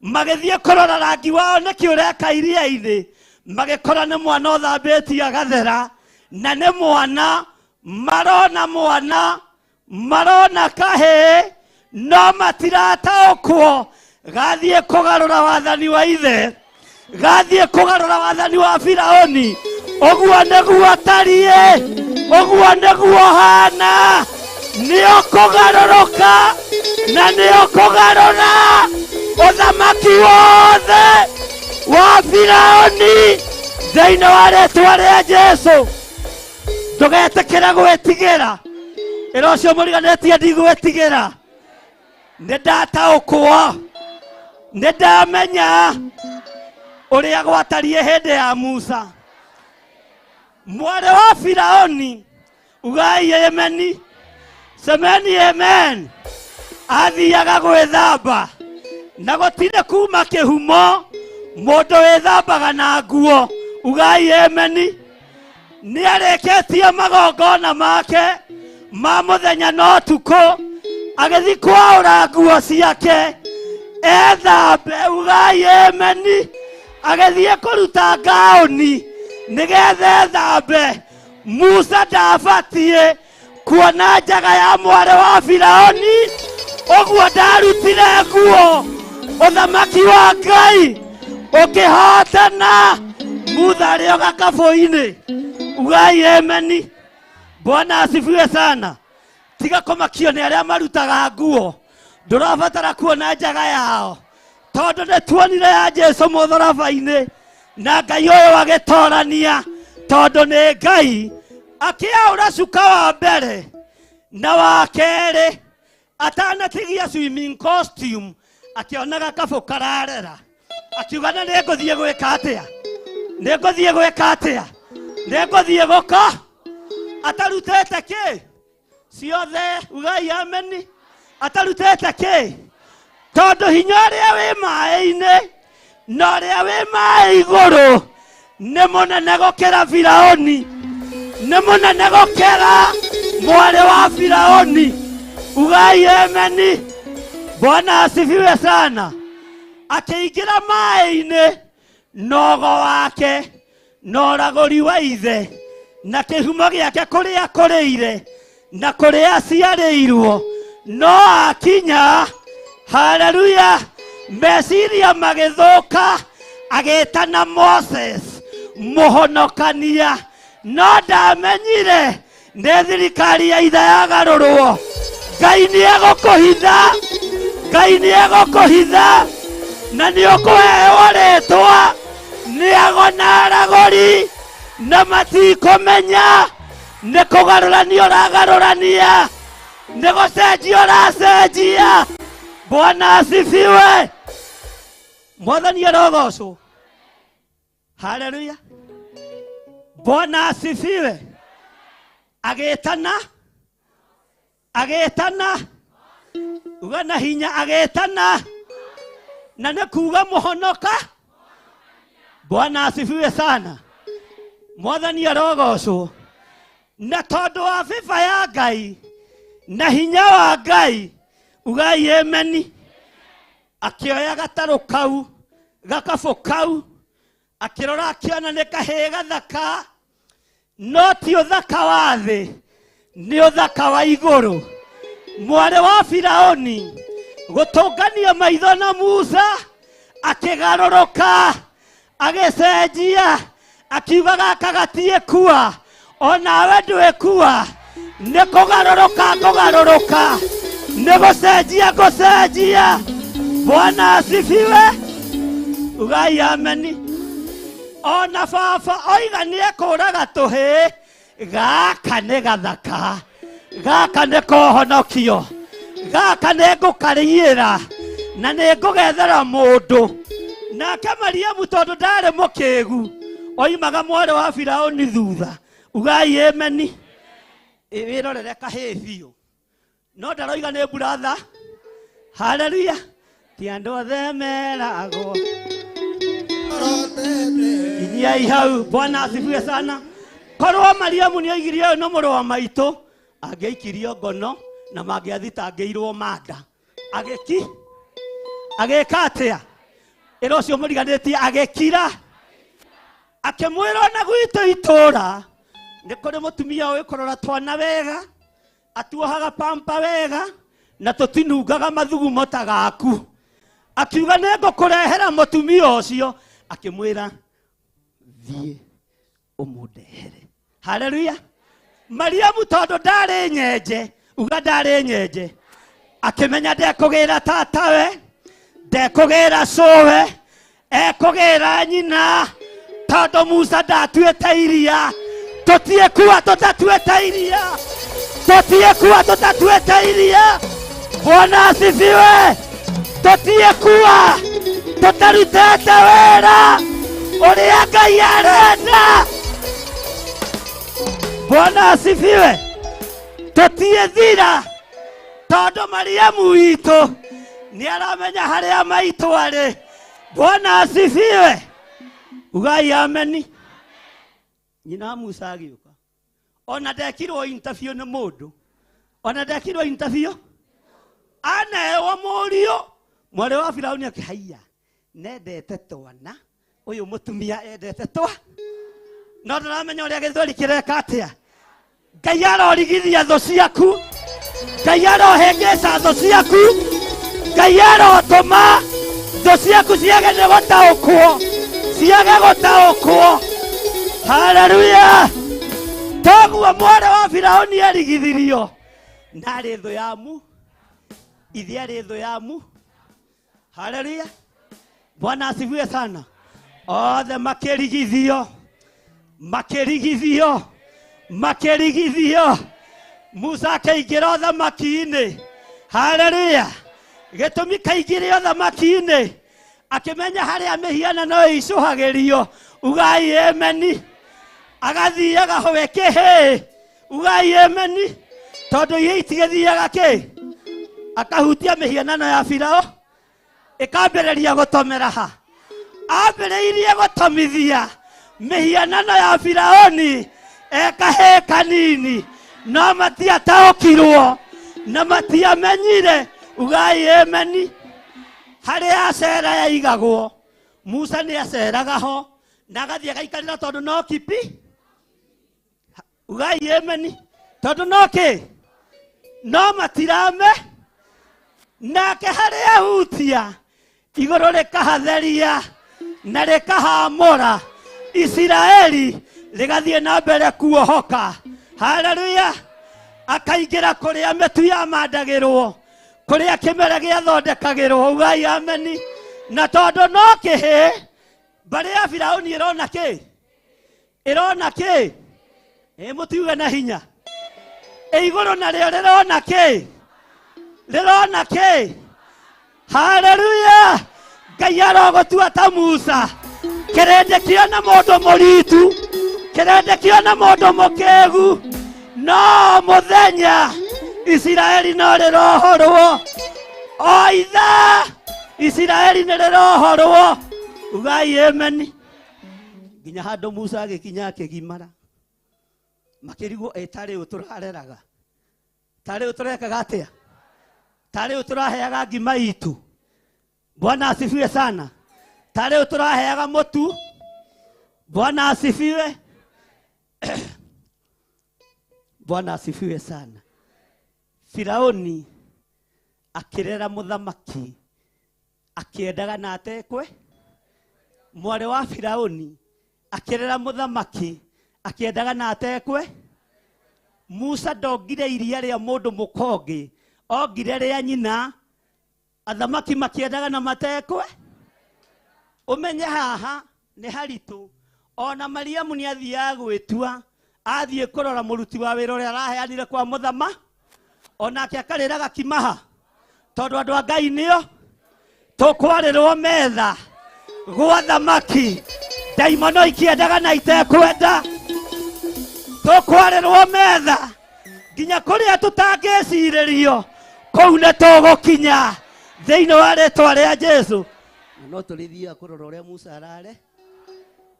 magĩthiĩ kũrora rangi wao nĩkĩ ũreka iria-inĩ, magĩkora nĩ mwana ũthambĩtie agathera, na nĩ mwana marona kahĩ, no matirataũkwo gathiĩ kũgarũra wathani wa ithe, gathiĩ kũgarũra wathani wa Firaũni. Ũguo nĩguo tariĩ, ũguo nĩguo hana, nĩ ũkũgarũrũka na nĩ ũkũgarũra ũthamaki wothe wa Firaũni thĩinĩ wa rĩtwa rĩa Jesu. Ndũgetĩkĩre gwĩtigĩra. Ĩra ũcio mũriganĩtie ndigwĩtigĩra. Nĩndataũkwo, nĩndamenya ũrĩa gwatariĩ hĩndĩ ya Musa. Mwarĩ wa Firaũni, ugai ameni, semeni amen, athiaga gwĩthamba, na gũtirĩ kuma kĩhumo mũndũ wĩthambaga na nguo. Ugai ameni. Nĩarĩkĩtie magongona make ma mũthenya na ũtukũ, agĩthiĩ kwaũra nguo ciake ethambe. Ugai ameni. Agĩthiĩ kũruta ngaũni nĩgetha ethambe. Musa ndabatiĩ kuona njaga ya mwarĩ wa Firaũni, ũguo ndarutire nguo. Ũthamaki wa Ngai ũkĩhotana, Mutha arĩ o gakabũ-inĩ. Ugai ameni. Bwana asifiwe sana. Tiga kũmakio nĩ arĩa marutaga nguo, ndũrabatara kuona njaga yao, tondũ nĩtuonire ya Jesu mũtharaba-inĩ, na Ngai ũyũ agĩtorania, tondũ nĩ Ngai. Akĩaũra cuka wa mbere na wa kerĩ, atanatigia swimming costume, akĩona gakabũ kararera, akiuga na nĩngũthiĩ gwĩka atĩa, nĩngũthiĩ gwĩka atĩa, nĩngũthiĩ gũka. Atarutĩte kĩ ciothe. Ugai ameni. Atarutĩte kĩ, tondũ hinya ũrĩa wĩ maĩ-inĩ na ũrĩa wĩ maĩ igũrũ nĩ mũnene gũkĩra Firaũni, nĩ mũnene gũkĩra mwarĩ wa Firaũni. Ugai ameni. Bwana asifiwe sana. Akĩingĩra maĩ-inĩ, nogo wake na ũragũri wa ithe na kĩhumo gĩake kũrĩa akũrĩire na kũrĩa aciarĩirwo, no akinya, haleluya, meciria magĩthũka, agĩtana Moses mũhonokania, no ndamenyire nĩ thirikari ya ithe yagarũrwo. Ngai nĩegũkũhitha, Ngai nĩegũkũhitha, na nĩũkũheo rĩtwa nĩ agona aragũri na matikũmenya, nĩ kũgarũrania ũragarũrania, nĩ gũcenjia ũracenjia. Bwana asifiwe. Mwathani arogocwo. Haleluya. Bwana asifiwe. Agĩtana, agĩtana, uga na hinya, agĩtana, na nĩ kuuga mũhonoka. Bwana asifiwe sana. Mwathani arogocwo. Na tondũ wa bĩba ya Ngai na hinya wa Ngai, ugai ameni. Akĩoya gatarũ kau, gakabũ kau, akĩrora akĩona nĩ kahĩĩ gathaka, no ti ũthaka wa thĩ, nĩ ũthaka wa igũrũ. Mwarĩ wa Firaũni gũtũngania maitho na Musa, akĩgarũrũka, agĩcenjia, akiuga gaka gatiĩ kuwa, onawe ndwĩkuwa, nĩ kũgarũrũka ngũgarũrũka, nĩ gũcenjia ngũcenjia. Bwana asifiwe. Ugai ameni. Ona baba oiga nĩekũraga tũhĩĩ, gaka nĩ gathaka, gaka nĩ kũhonokio, gaka nĩ ngũkarĩhĩra na nĩ ngũgethera mũndũ. Nake Mariamu tondũ ndarĩ mũkĩĩgu, oimaga mwarĩ wa Firaũni thutha. Ugai ameni. Wĩrorere kahĩĩ biũ, no ndaroiga nĩ buratha. Haleluya. Ti andũ othe meragwo inyai hau. Bwana asifiwe sana. Korwo Mariamu nĩoigire ũyũ nĩ mũrũ wa maitũ, angĩaikirio ngono na mangĩathitangĩirwo manda. Agĩka atĩa? Ĩra ũcio mũriganĩtie agĩkira, akĩmwĩra ona gwitũ itũũra nĩ kũrĩ mũtumia ũĩ kũrora twana wega, atuohaga pampa wega, na tũtinungaga mathugumo ta gaku. Akiuga nĩ ngũkũrehera mũtumia ũcio, akĩmwĩra thiĩ ũmũndehere. Haleluya. Mariamu tondũ ndarĩ nyenje, uga ndarĩ nyenje, akĩmenya ndekũgĩra tatawe, ndekũgĩra cũwe, ekũgĩra nyina, tondũ Musa ndatuĩte iria. Tũtiĩkuwa tũtatuĩte iria, tũtiĩkuwa tũtatuĩte iria. Bwana asifiwe. Tũtiĩkuwa tũtarutĩte wĩra ũrĩa Ngai arenda. Bwana asifiwe. Tũtiĩthira tondũ Mariamu witũ nĩ aramenya harĩa maitũ arĩ. Bwana asifiwe. Ugai ameni. Nyina Musa agĩũka, ona ndekirwo interview nĩ mũndũ, ona ndekirwo interview, aneewo mũriũ. Mwarĩ wa Firaũni akĩhaiya, nendete twana, ũyũ mũtumia endete twa. No ndaramenya ũrĩa gĩthweri kĩreka atĩa. Ngai arorigithia thũ ciaku, Ngai arohĩngĩca thũ ciaku, Ngai arotũma thũ ciaku ciage nĩ gũtaũkwo, ciage gũtaũkwo. Haleluya. Toguo mwarĩ wa Firaũni erigithirio, na arĩ thũ yamu, ithe arĩ thũ yamu. Haleluya. Bwana asifiwe sana. Othe makĩrigithio, makĩrigithio, makĩrigithio. Musa akĩingĩra ũthamaki-inĩ. Haleluya. Gĩtũmi kaingĩre ũthamaki-inĩ, akĩmenya harĩa mĩhianano ĩicũhagĩrio. Ugai ameni. Agathiaga hoe kĩhĩĩ. Ugai ameni. Tondũ iria itigĩthiaga kĩ, akahutia mĩhianano ya Firaũ, ĩkambĩrĩria gũtomera ha. Ambĩrĩirie gũtomithia mĩhianano ya Firaũni, ekahĩĩ kanini, no matiataũkirwo na matiamenyire. Ugai ameni. Harĩa acera yaigagwo, Musa nĩ aceraga ho, na gathie gaikarira tondu no kipi ugai amen tondu no ki no matirame nake haria hutia iguru rikahatheria na rikahamura Israeli rigathie na mbere kuohoka. Haleluya. Akaingira kuria metu ya mandagirwo kuria kimere giathondekagirwo. Ugai amen. Na tondu no kihi bari ya Firauni irona ki irona ki mutiuge na hinya iguru na rio rirona ki rirona ki. Haleluya. Ngai arogotua ta Musa kirendekio na mundu muritu kirendekio na mundu mukegu no muthenya Israeli no rirohorwo oitha Israeli ni rirohorwo. Ugai amen. Nginya handu Musa agikinya akigimara makirigo etari uturareraga tari uturekaga atia tari uturaheaga ngima itu. Bwana asifiwe sana. Tari uturaheaga mutu. Bwana asifiwe. Bwana asifiwe sana. Firauni akirera muthamaki akiendaga na atekwe. Mwari wa Firauni akirera muthamaki akiendaga na atekwe. Musa ndongire iria ria mundu mukongi ongire ria nyina. Athamaki makiendaga na matekwe. Umenye haha ni haritu. Ona Mariamu ni athiaga gwitua athie kurora muruti wa wira uria araheanire kwa muthama. Onake akariraga kimaha tondu andu a Ngai nio tukwarirwo metha gwa thamaki. Daimono ikiendaga na itekwenda tukwarirwo metha nginya kuria tutangiciririo kou ne tugukinya thiini wa ritwa ria Jesu. No turithia kurora uria Musa arare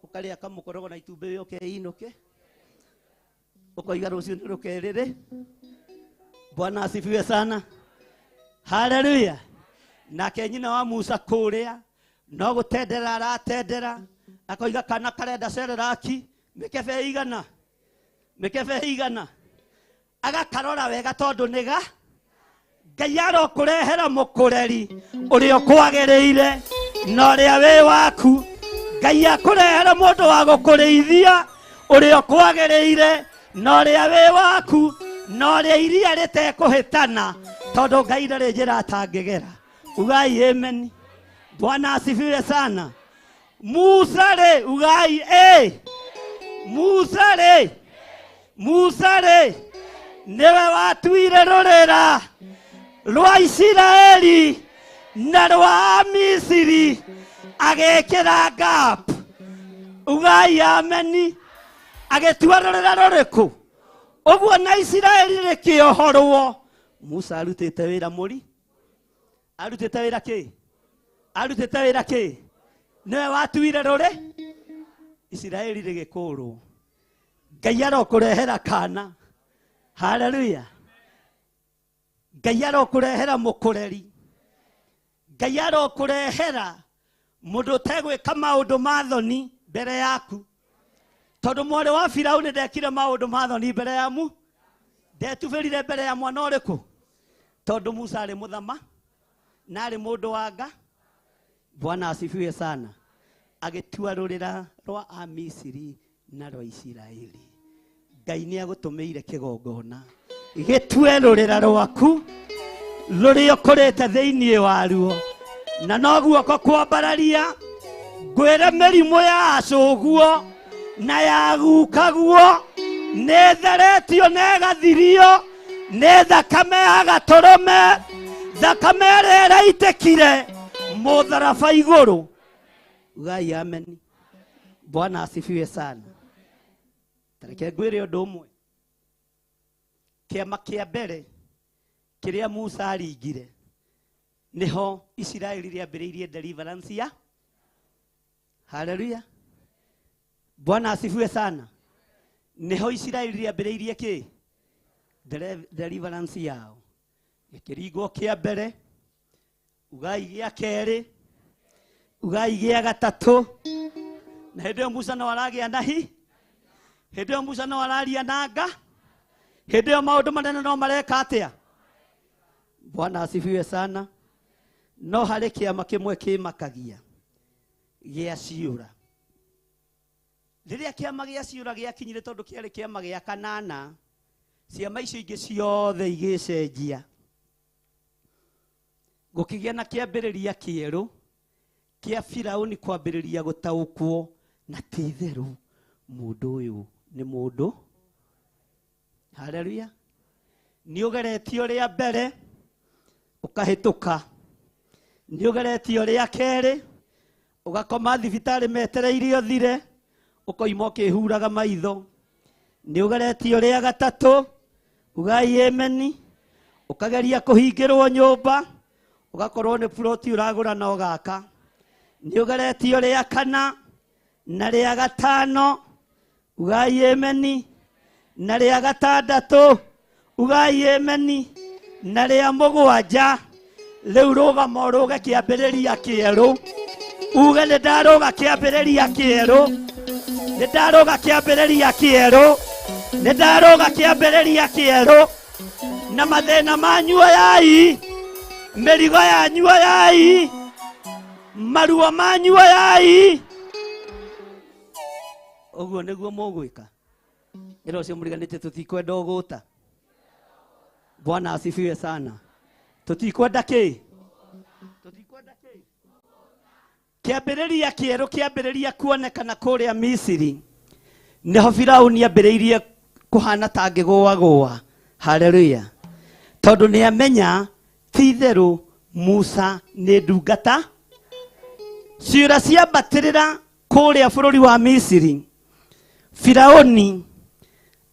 ukaria kamukorogo na itumbi yoke inuke ukoiga rucio ni rukerere. Bwana asifiwe sana. Haleluya. Nake nyina wa Musa kuria no gutendera aratendera akoiga kana karenda sereraki mikebe igana agakarora wega tondu niga Ngai arokurehera mukureri uria kwagiriire no ria wi waku. Ngai akurehera mundu wa gukurithia uria kwagiriire no ria wi waku no ria iria ritekuhitana tondu Ngai ndari njira atangigera. Ugai amen. Bwana asifiwe sana. Musa re ugai Musa re niwe watuire rurera rwa Isiraeli na rwa Misiri agekira gap. Ugai amen. Agetua rurera ruriku uguo na Isiraeli rikiohorwo. Musa arutite wira muri arutite wira ki niwe watuire ruri Isiraeli rigikurwo. Ngai arokurehera kana. Haleluya. Ngai arokurehera mukureri. Ngai arokurehera mundu tegwika maundu mathoni mbere yaku tondu mwari wa Firauni ndekire maundu mathoni mbere yamu ndetubirire mbere ya mwana uriku tondu Musa ari muthama na ari mundu wanga. Bwana asifiwe sana. Agetua rurira rwa Amisiri na rwa Isiraeli. Ngai ni agutumeire kigongona gitue rurira rwaku ruri ukurite thiini waruo na no guoko kwambararia ngwire mirimu ya acuguo na ya gukaguo netheretio negathirio ne thakame agaturume thakame ĩrĩa ĩraitekire mutharaba iguru. Ugai amen. Bwana asifiwe sana. Tareke ngwire undu umwe kiama kia mbere kiria Musa aringire niho Isiraeli riambiriirie deliverance ya. Haleluya. Bwana asifiwe sana. Niho Isiraeli riambiriirie ki deliverance yao. Kiringo kia mbere ugai gia keri ugai gia gatatu Na hĩndĩ ĩyo Musa no aragĩa na hĩndĩ ĩyo Musa no araria na Nga, hĩndĩ ĩyo maũndũ manene no mareka atĩa? Bwana asifiwe sana. No harĩ kĩama kĩmwe kĩmakagia gĩa ciũra. Rĩrĩa kĩama gĩa ciũra gĩakinyire, tondũ kĩarĩ kĩama gĩa kanana, ciama icio ingĩ ciothe igĩcenjia, gũkĩgĩa na kĩambĩrĩria kĩerũ kĩa Firaũni kwambĩrĩria gũtaũkwo na ti-itherũ mũndũ ũyũ nĩ mũndũ. Haleluya. Nĩ ũgeretio rĩa mbere ũkahĩtũka, nĩ ũgeretio rĩa kerĩ ũgakoma thibitarĩ metereire ũthire, ũkoima ũkĩhuraga maitho. Nĩ ũgeretio rĩa gatatũ, ugai ameni, ũkageria kũhingĩrwo nyũmba, ũgakorwo nĩ ploti ũragũra na ũgaka. Nĩ ũgeretio rĩa kana na rĩa gatano, ugai ameni, na rĩa gatandatũ, ugai ameni, na rĩa mũgwanja. Rĩu rũgama ũrũge kĩambĩrĩria kĩerũ, uge nĩ ndarũga kĩambĩrĩria kĩerũ, nĩ ndarũga kĩambĩrĩria kĩerũ, nĩ ndarũga kĩambĩrĩria kĩerũ. Na mathĩna manyu oyai, mĩrigo yanyu oyai, maruo manyu oyai. Ũguo nĩguo mũgwĩka. Ĩro cio mũriganĩte tũtikwenda ũgũta. Bwana asifiwe sana. Tũtikwenda kĩ? Tũtikwenda kĩ? Kĩambĩrĩria kĩerũ kĩambĩrĩria kuonekana kũrĩa Misiri, nĩho Firaũni ambĩrĩirie kũhana ta angĩgũagũa. Haleluya. Tondũ nĩ amenya ti-itherũ Musa nĩ ndungata. Ciũra ciambatĩrĩra kũrĩa bũrũri wa Misiri, Firaũni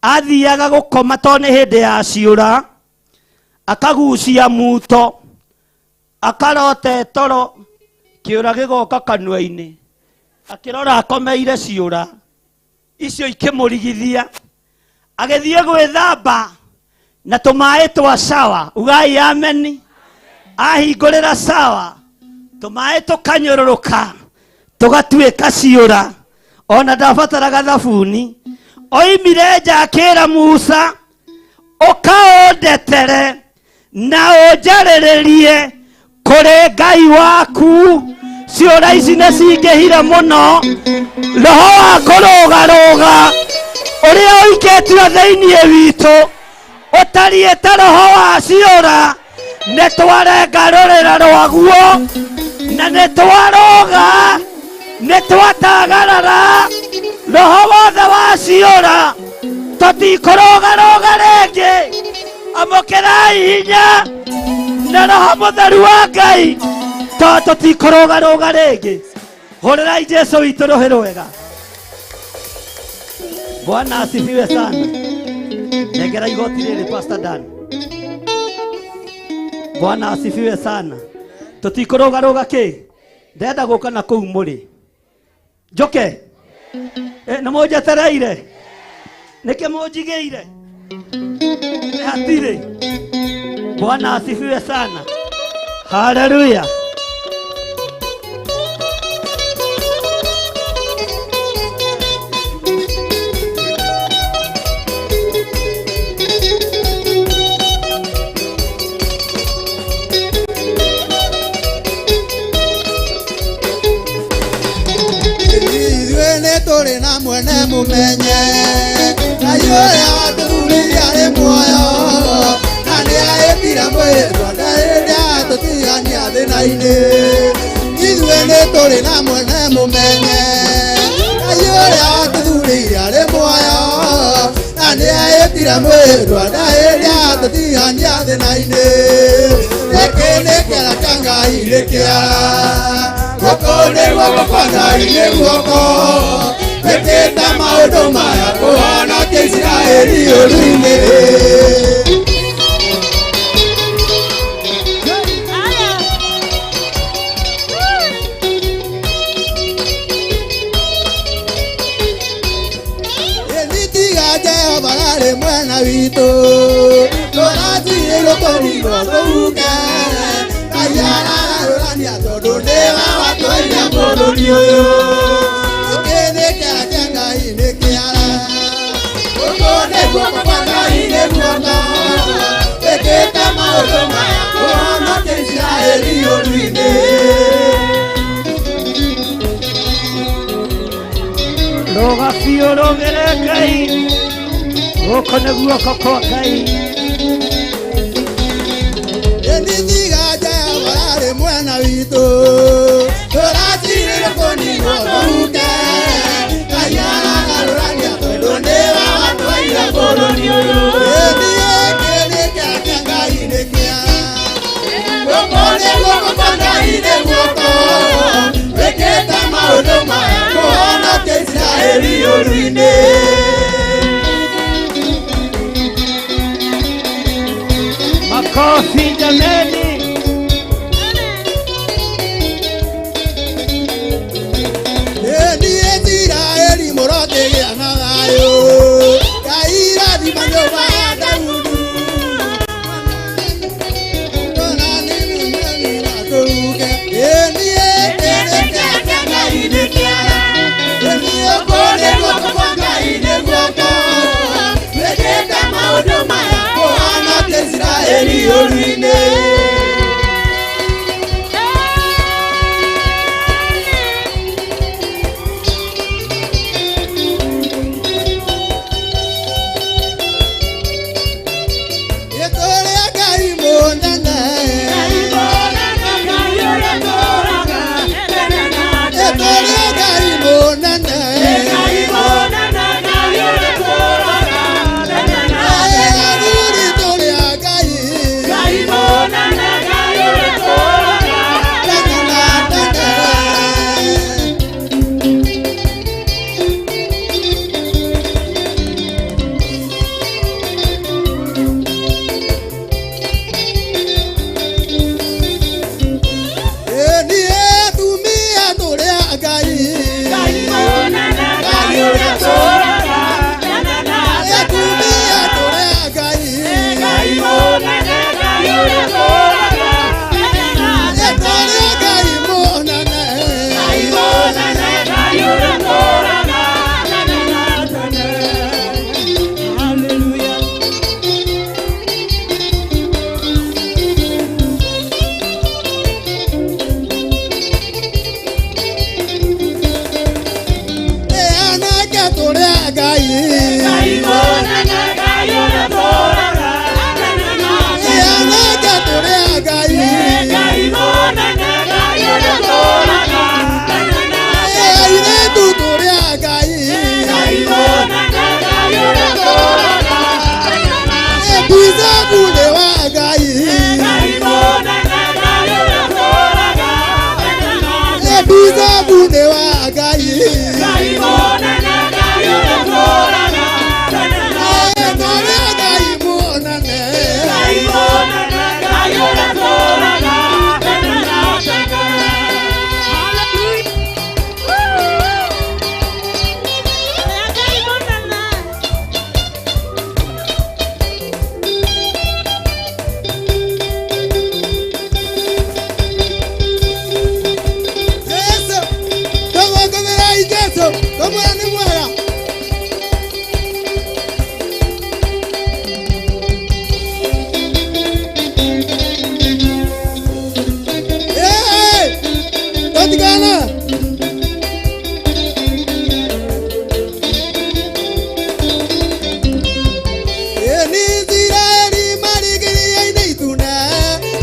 athiaga gũkoma tondũ nĩ hĩndĩ ya ciũra, akagucia muto, akarota toro, kĩũra gĩgoka kanua-inĩ, akĩrora akomeire ciũra icio ikĩmũrigithia, agĩthiĩ gwĩthamba na tũmaĩ twa sawa, ugai ameni. Ahingũrĩra sawa, tũmaĩ tũkanyũrũrũka, tũgatuĩka ciũra. Ona ndabataraga thabuni. Oimire nja akĩra Musa, ũkaũndetere na ũnjarĩrĩrie kũrĩ Ngai waku. Ciũra ici nĩ cingĩhire mũno. Roho wa kũrũgarũga ũrĩa ũikĩtio thĩinĩ witũ, ũtariĩ ta roho wa ciũra, nĩ twarenga rũrĩra rwaguo, na nĩ twarũga, nĩ twatagarara. Roho wothe wa ciũra tũtikũrũgarũga rĩngĩ. Amũkĩrai hinya na Roho Mũtheru wa Ngai, tondũ tũtikũrũgarũga rĩngĩ. Hũrĩrai Jesũ witũ rũhĩ rwega. Bwana asifiwe sana. Negera igoti rĩrĩ Pastor Dan. Bwana asifiwe sana. Tũtikũrũgarũga kĩ? Ndenda gũka na kũu mũrĩ. Njoke? Nĩ mũnjetereire? Nĩkĩ mũnjigĩire? Nĩ hatirĩ? Bwana asifiwe sana. Haleluya. Tũrĩ na mwene mũmenye, Ngai ũrĩa watũrire arĩ muoyo, na nĩ ahĩtire mwĩrwa rĩrĩa tũtigania thĩna-inĩ. Ithuĩ nĩ tũrĩ na mwene mũmenye, Ngai ũrĩa watũrire arĩ muoyo, na nĩ ahĩtire mwĩrwa rĩrĩa tũtigania thĩna-inĩ. Gĩkĩ nĩ kĩara kĩa Ngai nĩ kĩara, gũkũ nĩguo gũkwa Ngai nĩ guoko, wĩkĩte maũndũ maya kũhonokia Isiraeli ũru-inĩ. Tiga Jehova arĩ mwena witũ, tũrathiĩ rũkũringo rũhuke. Ngai ararũrania tondũ nĩwe watũheire bũrũri ũyũ. guoko kwa Ngai nĩ guoko wĩkĩte maũndũ maya kũhonokia Isiraeli ũru-inĩ. Rũga biũ rũgĩre Ngai, gũkũ nĩ guoko kwa Ngai. Ĩni thiganja wararĩ mwena witũ tũratirĩrwo kũninwo tũhuke. Ngai aragarũrania tondũ nĩwe watũheire bũrũri ũyũ. Ĩni gĩkĩ nĩ kĩake Ngai nĩ kĩa guoko nĩ guoko kwa Ngai nĩ guoko wĩkĩte maũndũ maya kũhonokia Isiraeli ũru-inĩ. Makofi jameni. Ĩni Isiraeli mũrotegĩa na thayũ. Ngai irathima nyũmba ya Daudi. Ĩni gĩkĩ nĩ kĩake Ngai nĩ kĩa ĩni guoko nĩ guoko kwa Ngai nĩ guoko wĩkĩte maũndũ maya kũhonokia Isiraeli ũru-inĩ. Gĩtũũrĩa Ngai mũnene. Gĩtũũrĩa Ngai mũnene. Athuri tũrĩa Ngai. Tene na tene. Ĩni atumia tũrĩa Ngai. Atumia tũrĩa Ngai. Gĩtũũrĩa Ngai mũnene. Anake tũrĩa Ngai. Anake tũrĩa Ngai. Airĩtu tũrĩa Ngai. Bizabu nĩ wa Ngai. Bizabu nĩ wa Ngai. Tũrĩa Ngai mũnene. Yesu, tũgũngũmĩrai Jesũ, tũmwĩra nĩ mwega. Tũtigana. Ĩni Isiraeli marigĩrĩria-inĩ itune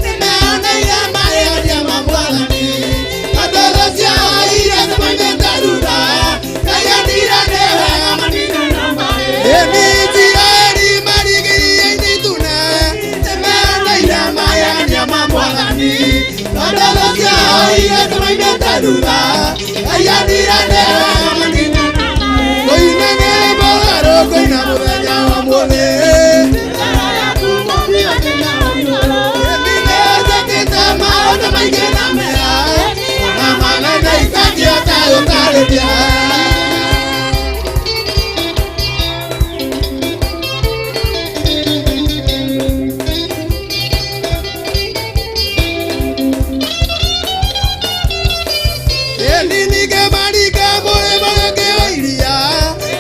nĩmehoneire mahĩtia ma Mwathani. Ndũrũ ciao iria cimaumĩte thutha Ngai anire nĩ wega manine na maĩ. Ĩni Isiraeli marigĩrĩria-inĩ itune nĩmehoneire mahĩtia ma Mwathani. Ndũrũ ciao iria cimaumĩte thutha Ngai anire nĩ wega manine na maĩ. Kũinene mũgarũ kũina mũthenya wa mũthĩ. Nĩnjĩkĩte maũndũ maingĩ na mega na manene itangĩhota gũtarĩria. Ĩni ningĩ maringa mũrĩmo rĩngĩ wa iria.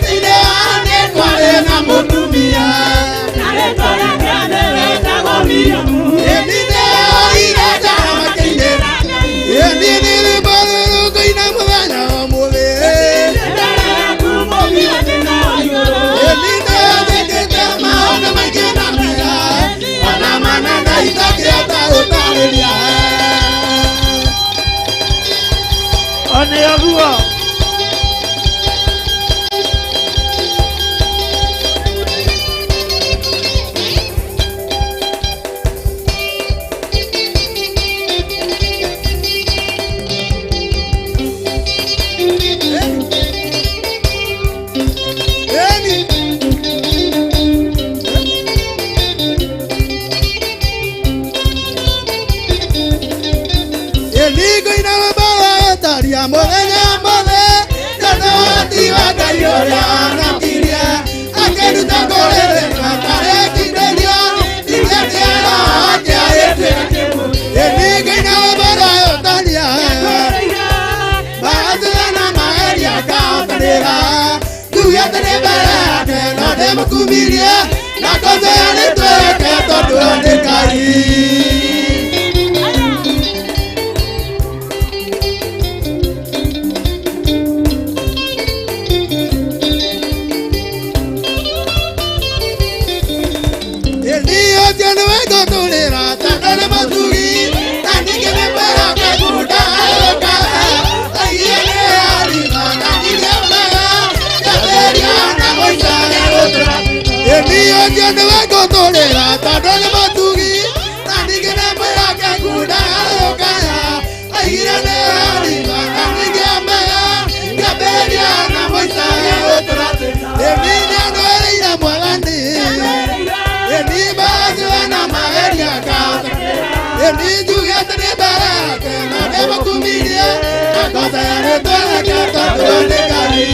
Thĩinĩ wa nĩ kwarĩ na mũtumia. Ndoria nakiria akeruta ngorere na karekireria igetiara akia yetu enigina barayo tania baadana maeria kaotanera tuyatene barake na demukumiria na koze anetoke todo adekai Tiene vengo tolera, tandale masugi, tani que me para que puta loca, ahí viene arriba, tani que paga, ya sería una cosa de otra. El mío tiene vengo tolera, tandale masugi, tani que me para que puta loca, ahí viene arriba, tani que paga, ya sería una cosa de otra. El niño no era ir a muevante. Eni bazana mageria kaota Eni jugatane baraka na deba kumiria Akota yane tola kata tole kali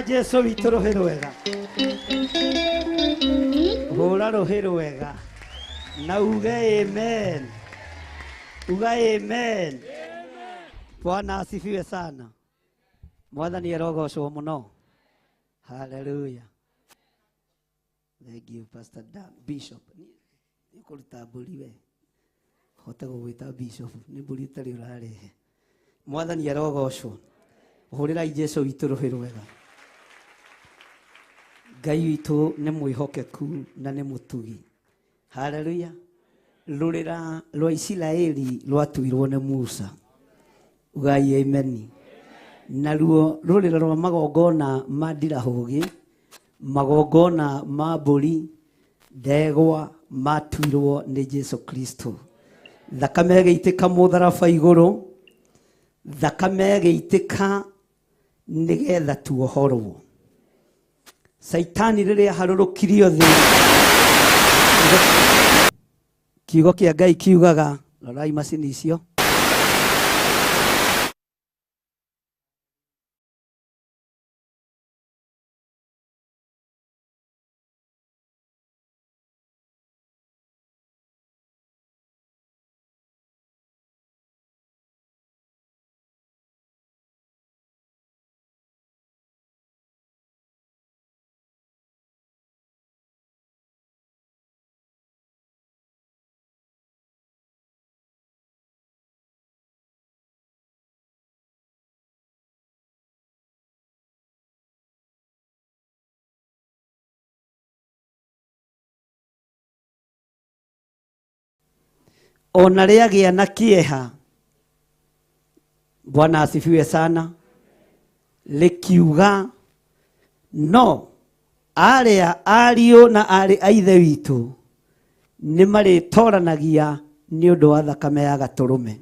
Jesu witå rå hä rwega hå ra rå hä rwega na uge amen uga amen Bwana asifiwe sana mwathani arogocwo muno haleluya thank you Pastor Dan Bishop ni kuruta mburi we hote gugwita Bishop ni mburi tari urarehe mwathani arogocwo Hurira Jesu witũ rũhĩ rwega. Ngai witũ nĩ mwĩhokeku na nĩ mũtugi. Haleluya. Rũrĩra rwa Isiraeli rwatuirwo nĩ Musa. Ugai amen. Naruo rũrĩra rwa magongona ma ndirahũgĩ, magongona ma mbũri, ndegwa matuirwo nĩ Jesu Kristo. Thakame ĩgĩitĩka mũtharaba igũrũ, thakame ĩgĩitĩka nĩgetha tuohorwo. Saitani rĩrĩa harũrũkirio thĩ, kiugo kĩa Ngai kiugaga, rorai macini icio, ona rĩagĩa na kĩeha, Bwana asifiwe sana, likiuga no arĩa ariũ na arĩ a ithe witũ nĩ marĩtoranagia nĩ ũndũ wa thakame ya gatũrũme,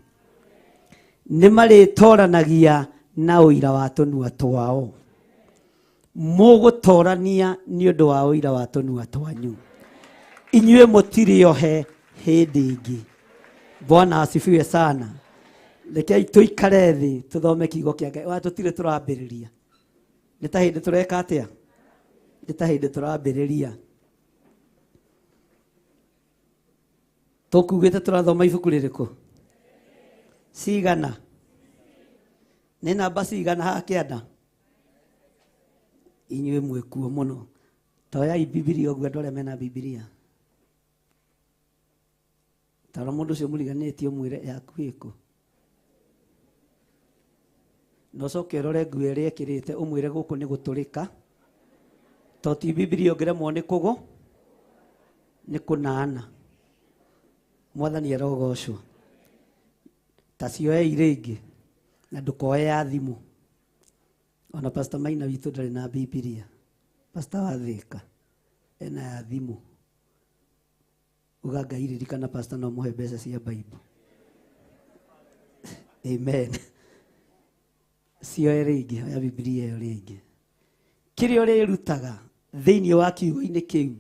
nĩ marĩtoranagia na ũira wa tũnua twao, mũgũtorania nĩ ũndũ wa ũira wa tũnua twanyu, inyuĩ mũtirĩohe hĩndĩ ĩngĩ. Bwana asifiwe sana. Rekei tuikare thĩ tuthome kiugo kĩa Ngai. Wa tũtirĩ tũrambĩrĩria. Nĩ ta hĩndĩ tũreka atĩa? Nĩ ta hĩndĩ tũrambĩrĩria. Tũkugĩte tũrathoma ibuku rĩrĩkũ? Cigana? Nĩ namba cigana haha kĩanda? Inyuĩ mwĩkuo mũno. Toyai Bibilia ũguo andũ arĩa mena Bibilia. Tara mũndũ ũcio mũriganĩtie ũmwĩre yaku ĩkũ. Nocoke ũrore nguo ĩrĩa ekĩrĩte ũmwĩre gũkũ nĩ gũtũrĩka. To ti Bibilia ũngĩremwo nĩ kũgũ, nĩ kũnana. Mwathani arogocwo. Ta cioe irĩngĩ na ndũkoe ya thimũ. Ona Pastor Maina witũ ndarĩ na Bibilia. Pastor wa Thika ena ya thimũ. Uga Ngai ririkana pastor no muhe mbeca cia Bible. Amen. Cio rĩngĩ ya Biblia ĩyo rĩngĩ. Kĩrĩa ũrĩrutaga thĩinĩ wa kiugo-inĩ kĩu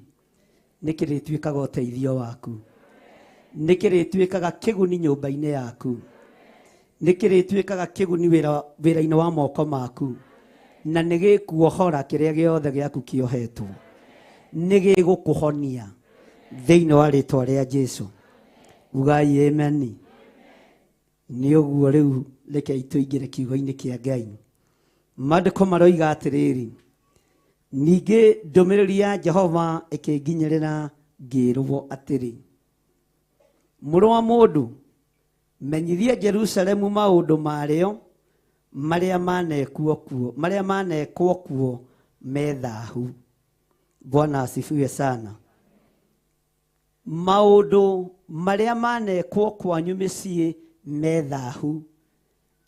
nĩ kĩrĩtuĩkaga ũteithio waku. Nĩ kĩrĩtuĩkaga kĩguni nyũmba-inĩ yaku. Nĩ kĩrĩtuĩkaga kĩguni wĩra-inĩ wa moko maku. Na nĩ gĩkuohora kĩrĩa gĩothe gĩaku kĩohetwo. Nĩ gĩgũkũhonia thĩinĩ wa rĩtwa rĩa Jesu. Ugai amen. Nĩ ũguo rĩu rekei tũingĩre kiugo-inĩ kĩa Ngai. Maandĩko maroiga atĩrĩrĩ, ningĩ ndũmĩrĩri ya Jehova ĩkĩnginyĩrĩra ngĩrwo atĩrĩ, mũrũ wa mũndũ, menyithia Jerusalemu maũndũ marĩo marĩa manekwo kuo methahu. Bwana asifiwe sana. Maũndũ marĩa manekwo kwanyu mĩciĩ methahu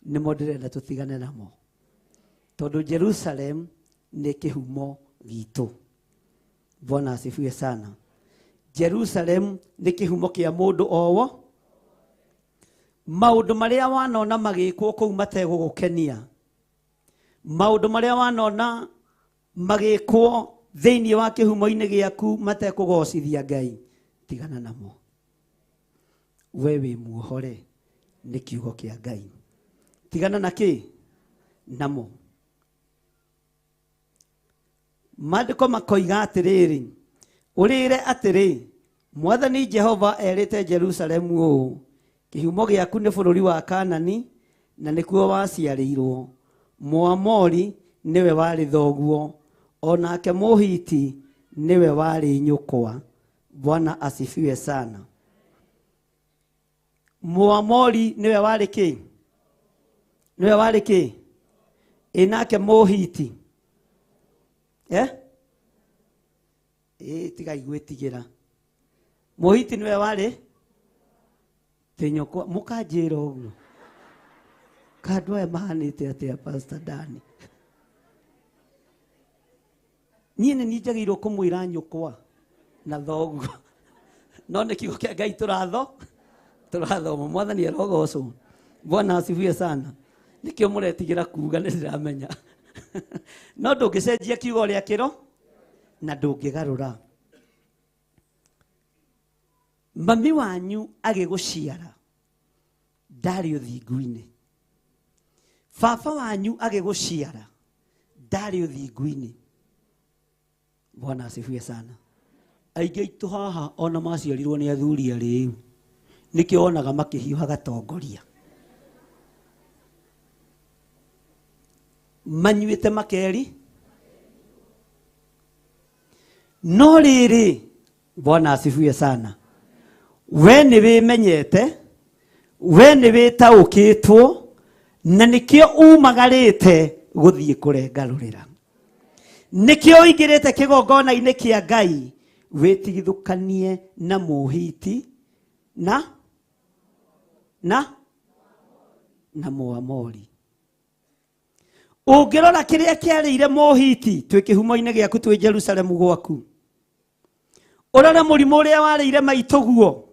nĩmo ndĩrenda tũtigane namo. Tondũ Jerusalem nĩ kĩhumo gitũ. Bwana asifiwe sana. Jerusalem nĩ kĩhumo kĩa mũndũ owo. Maũndũ marĩa wanona magĩkwo kũu mategũgũkenia, maũndũ marĩa wanona magĩkwo thĩinĩ wa kĩhumo-inĩ gĩaku matekũgocithia Ngai, tigana namo. We wĩ muohore nĩ kiugo kĩa Ngai. Tigana na kĩ? Namo. Maandĩko makoiga atĩrĩrĩ, ũrĩre atĩrĩ, Mwathani Jehova erĩte Jerusalemu ũũ, kĩhumo gĩaku nĩ bũrũri wa Kanani, na nĩkuo waciarĩirwo. Mũamori nĩwe warĩ thoguo, onake Mũhiti nĩwe warĩ nyũkwa. Bwana asifiwe sana. Mũamori nĩwe warĩ kĩ? Nĩwe warĩ kĩ? inake Mohiti tiga igwetigira Mohiti niwe wari tinyoko mukanjira uguo kandu aya mahanite atia Pastor Dani niĩ nĩ njagĩrĩirwo kũmwĩra nyũkwa na thoguo no nĩ kiugo kĩa Ngai tũrathoma mwathani arogocwo. Bwana asifiwe sana. Nikĩo mũretigĩra kuga nĩ ndĩramenya no ndũngĩcenjia kiugo rĩa kĩro na ndũngĩgarũra. Mami wanyu agĩgũciara ndarĩ ũthingu-inĩ, baba wanyu agĩgũciara ndarĩ ũthingu-inĩ. Bwana asifiwe sana. Aingĩ aitũ haha ona maciarirwo nĩ athuri arĩu nĩkĩo onaga makĩhiũha gatongoria, manyuĩte makeri. No rĩrĩ, Bwana asifiwe sana, we nĩ wĩmenyete, we nĩ wĩtaũkĩtwo, na nĩkĩo umagarĩte gũthiĩ kũrengarũrĩra, nĩkĩo ũingĩrĩte kĩgongona-inĩ kĩa Ngai wĩtigithũkanie na Mũhiti na Mũamori. Ũngĩrora kĩrĩa kĩarĩire Mũhiti twĩ kĩhumo-inĩ gĩaku twĩ Jerusalemu gwaku, ũrora mũrimũ ũrĩa warĩire maitũguo,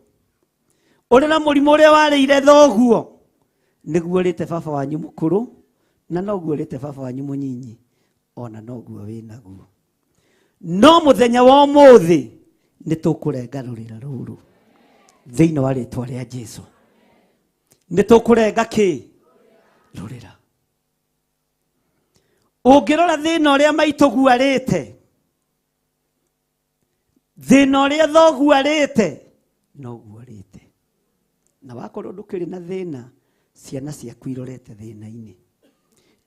ũrora mũrimũ ũrĩa warĩire thoguo, nĩguo ũrĩte baba wanyu mũkũrũ na noguo ũrĩte baba wanyu mũnyinyi, ona noguo wĩnaguo. No mũthenya wa ũmũthĩ nĩ tũkũrengarũrĩra rũrũ thĩinĩ wa rĩtwa rĩa Jesũ. Nĩ tũkũrenga kĩ? Rũrĩra. Ũngĩrora thĩna ũrĩa maitũguo arĩte, thĩna ũrĩa thoguo arĩte, noguo arĩte. Na wakorwo ndũkĩrĩ na thĩna, ciana ciaku irorete thĩna-inĩ,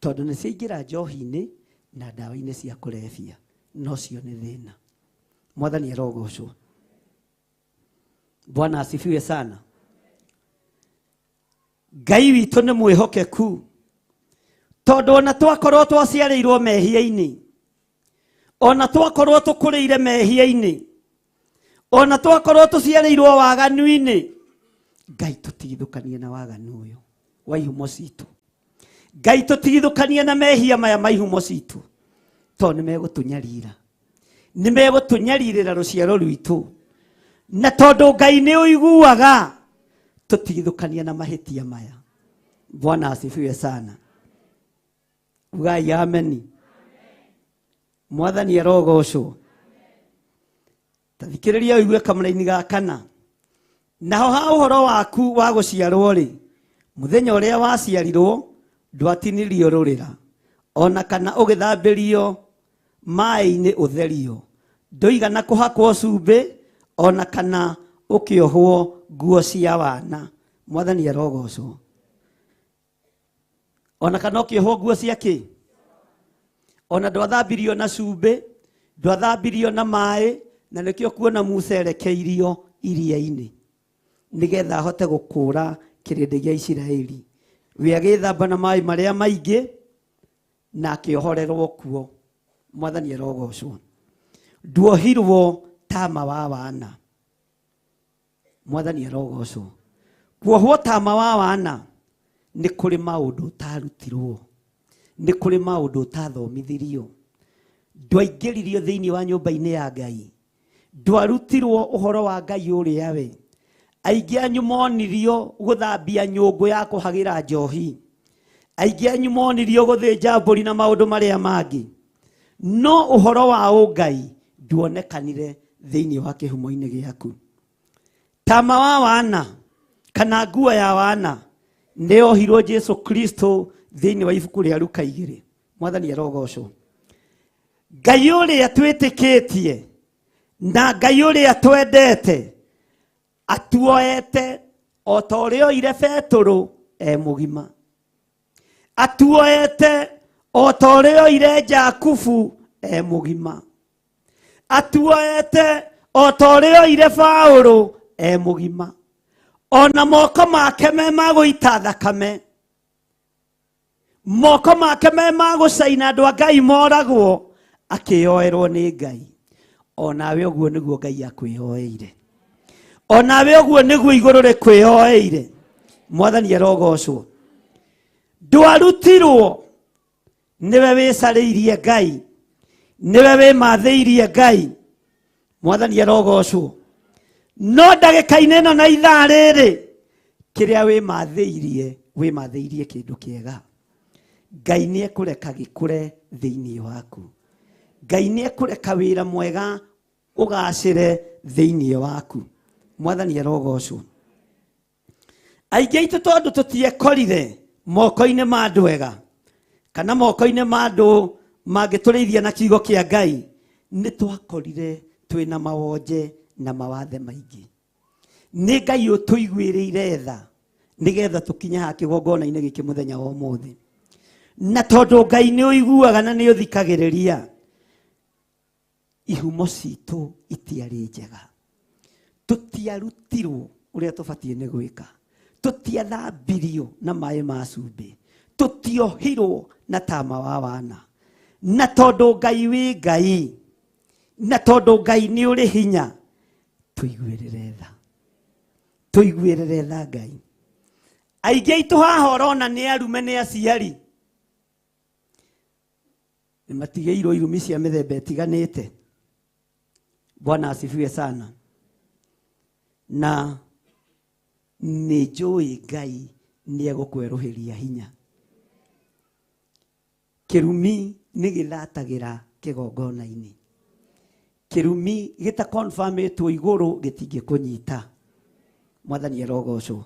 tondũ nĩ ciaingĩra njohi-inĩ na ndawa-inĩ cia kũrebia, no cio nĩ thĩna. Mwathani arogocwo. Bwana asifiwe sana. Ngai witũ nĩ mwĩhokeku, tondũ ona twakorwo twaciarĩirwo mehia-inĩ, ona twakorwo tũkũrĩire mehia-inĩ, ona twakorwo tũciarĩirwo waganu-inĩ, Ngai tũtigithũkanie na waganu ũyũ wa ihumo citũ. Ngai tũtigithũkanie na mehia maya ma ihumo citũ, tondũ nĩ megũtũnyarira, nĩ megũtũnyarirĩra rũciaro rwitũ. Na tondũ Ngai nĩ ũiguaga, tũtigithũkanie na mahĩtia maya. Bwana asifiwe sana. Ugai ameni. Mwathani arogocwo. Tathikĩrĩria ũigue kamũra-inĩ ga kana. Naho ha ũhoro waku wa gũciarwo rĩ, mũthenya ũrĩa waciarirwo ndwatinirio rũrĩra, ona kana ũgĩthambĩrio maĩ-inĩ ũtherio, ndũigana kũhakwo cumbĩ, ona kana ũkĩohwo nguo cia wana. Mwathani arogocwo. Ona kana ũkĩohwo nguo cia kĩ? Ona ndwathambirio na cumbĩ, ndwathambirio na maĩ, na nĩkĩo kuona Musa erekeirio iria-inĩ nĩgetha ahote gũkũra kĩrĩndĩ gĩa Isiraeli. We agĩthamba na maĩ marĩa maingĩ na akĩohorerwo kuo. Mwathani arogocwo. Nduohirwo tama wa wana. Mwathani arogocwo. Kuohwo tama wa wana nĩ kũrĩ maũndũ ũtarutirwo, nĩ kũrĩ maũndũ ũtathomithirio. Ndwaingĩririo thĩinĩ wa nyũmba-inĩ ya Ngai, ndwarutirwo ũhoro wa Ngai ũrĩa we. Aingĩ anyu monirio gũthambia nyũngũ ya kũhagĩra njohi, aingĩ anyu monirio gũthĩnja mbũri na maũndũ marĩa mangĩ, no ũhoro wa ũngai nduonekanire thĩinĩ wa kĩhumo-inĩ gĩaku. Tama wa wana kana nguo ya wana nĩyohirwo Jesu Kristo thĩinĩ wa ibuku rĩa Luka 2. Mwathani arogocwo. Ngai ũrĩa twĩtĩkĩtie na Ngai ũrĩa twendete atuoete o ta ũrĩa oire Petũrũ mũgima, atuoete o ta ũrĩa oire Jakubu mũgima, atuoete o ta ũrĩa oire Paũlũ mũgima, ona moko make me magũita thakame moko make me magucaina andu a Ngai moragwo akioerwo ni Ngai. Onawe uguo niguo Ngai akwihoeire, onawe uguo niguo iguru rikwihoeire. Mwathani arogocwo. Ndwarutirwo niwe wicariirie Ngai, niwe wimathĩirie Ngai. Mwathani arogocwo. No ndagĩka-inĩ ĩno na ithaa rĩrĩ kĩrĩa wimathĩirie kĩndũ kĩega. Ngai nĩ ekũreka gĩkũre thĩinĩ waku. Ngai nĩ ekũreka wĩra mwega ũgacĩre thĩinĩ waku. Mwathani arogocwo. Aingĩ aitũ tondũ tũtiekorire moko-inĩ ma andũ ega kana moko-inĩ ma andũ mangĩtũrĩithia na kiugo kĩa Ngai, nĩ twakorire twĩna mawonje na mawathe maingĩ. Nĩ Ngai ũtũiguĩrĩire tha nĩgetha tũkinye ha kĩgongona-inĩ gĩkĩ mũthenya wa ũmũthĩ. Na tondũ Ngai nĩ ũiguaga na nĩ ũthikagĩrĩria, ihumo citũ itiarĩ njega. Tũtiarutirwo ũrĩa tũbatiĩ nĩ gwĩka. Tũtiathambirio na maĩ ma cumbĩ. Tũtiohirwo na tama wa wana. Na tondũ Ngai wĩ Ngai, na tondũ Ngai nĩ ũrĩ hinya, tũiguĩrĩre tha. Tũiguĩrĩre tha Ngai. Aingĩ aitũ haha ũrona nĩ arume nĩ aciari, nĩ matigĩirwo irumi cia mĩthemba ĩtiganĩte. Bwana asifiwe sana. Na nĩ njũĩ Ngai nĩ egũkwerũhĩria hinya. Kĩrumi nĩ gĩthatagĩra kĩgongona-inĩ. Kĩrumi gĩta confirmĩtwo igũrũ gĩtingĩkũnyita. Mwathani arogocwo.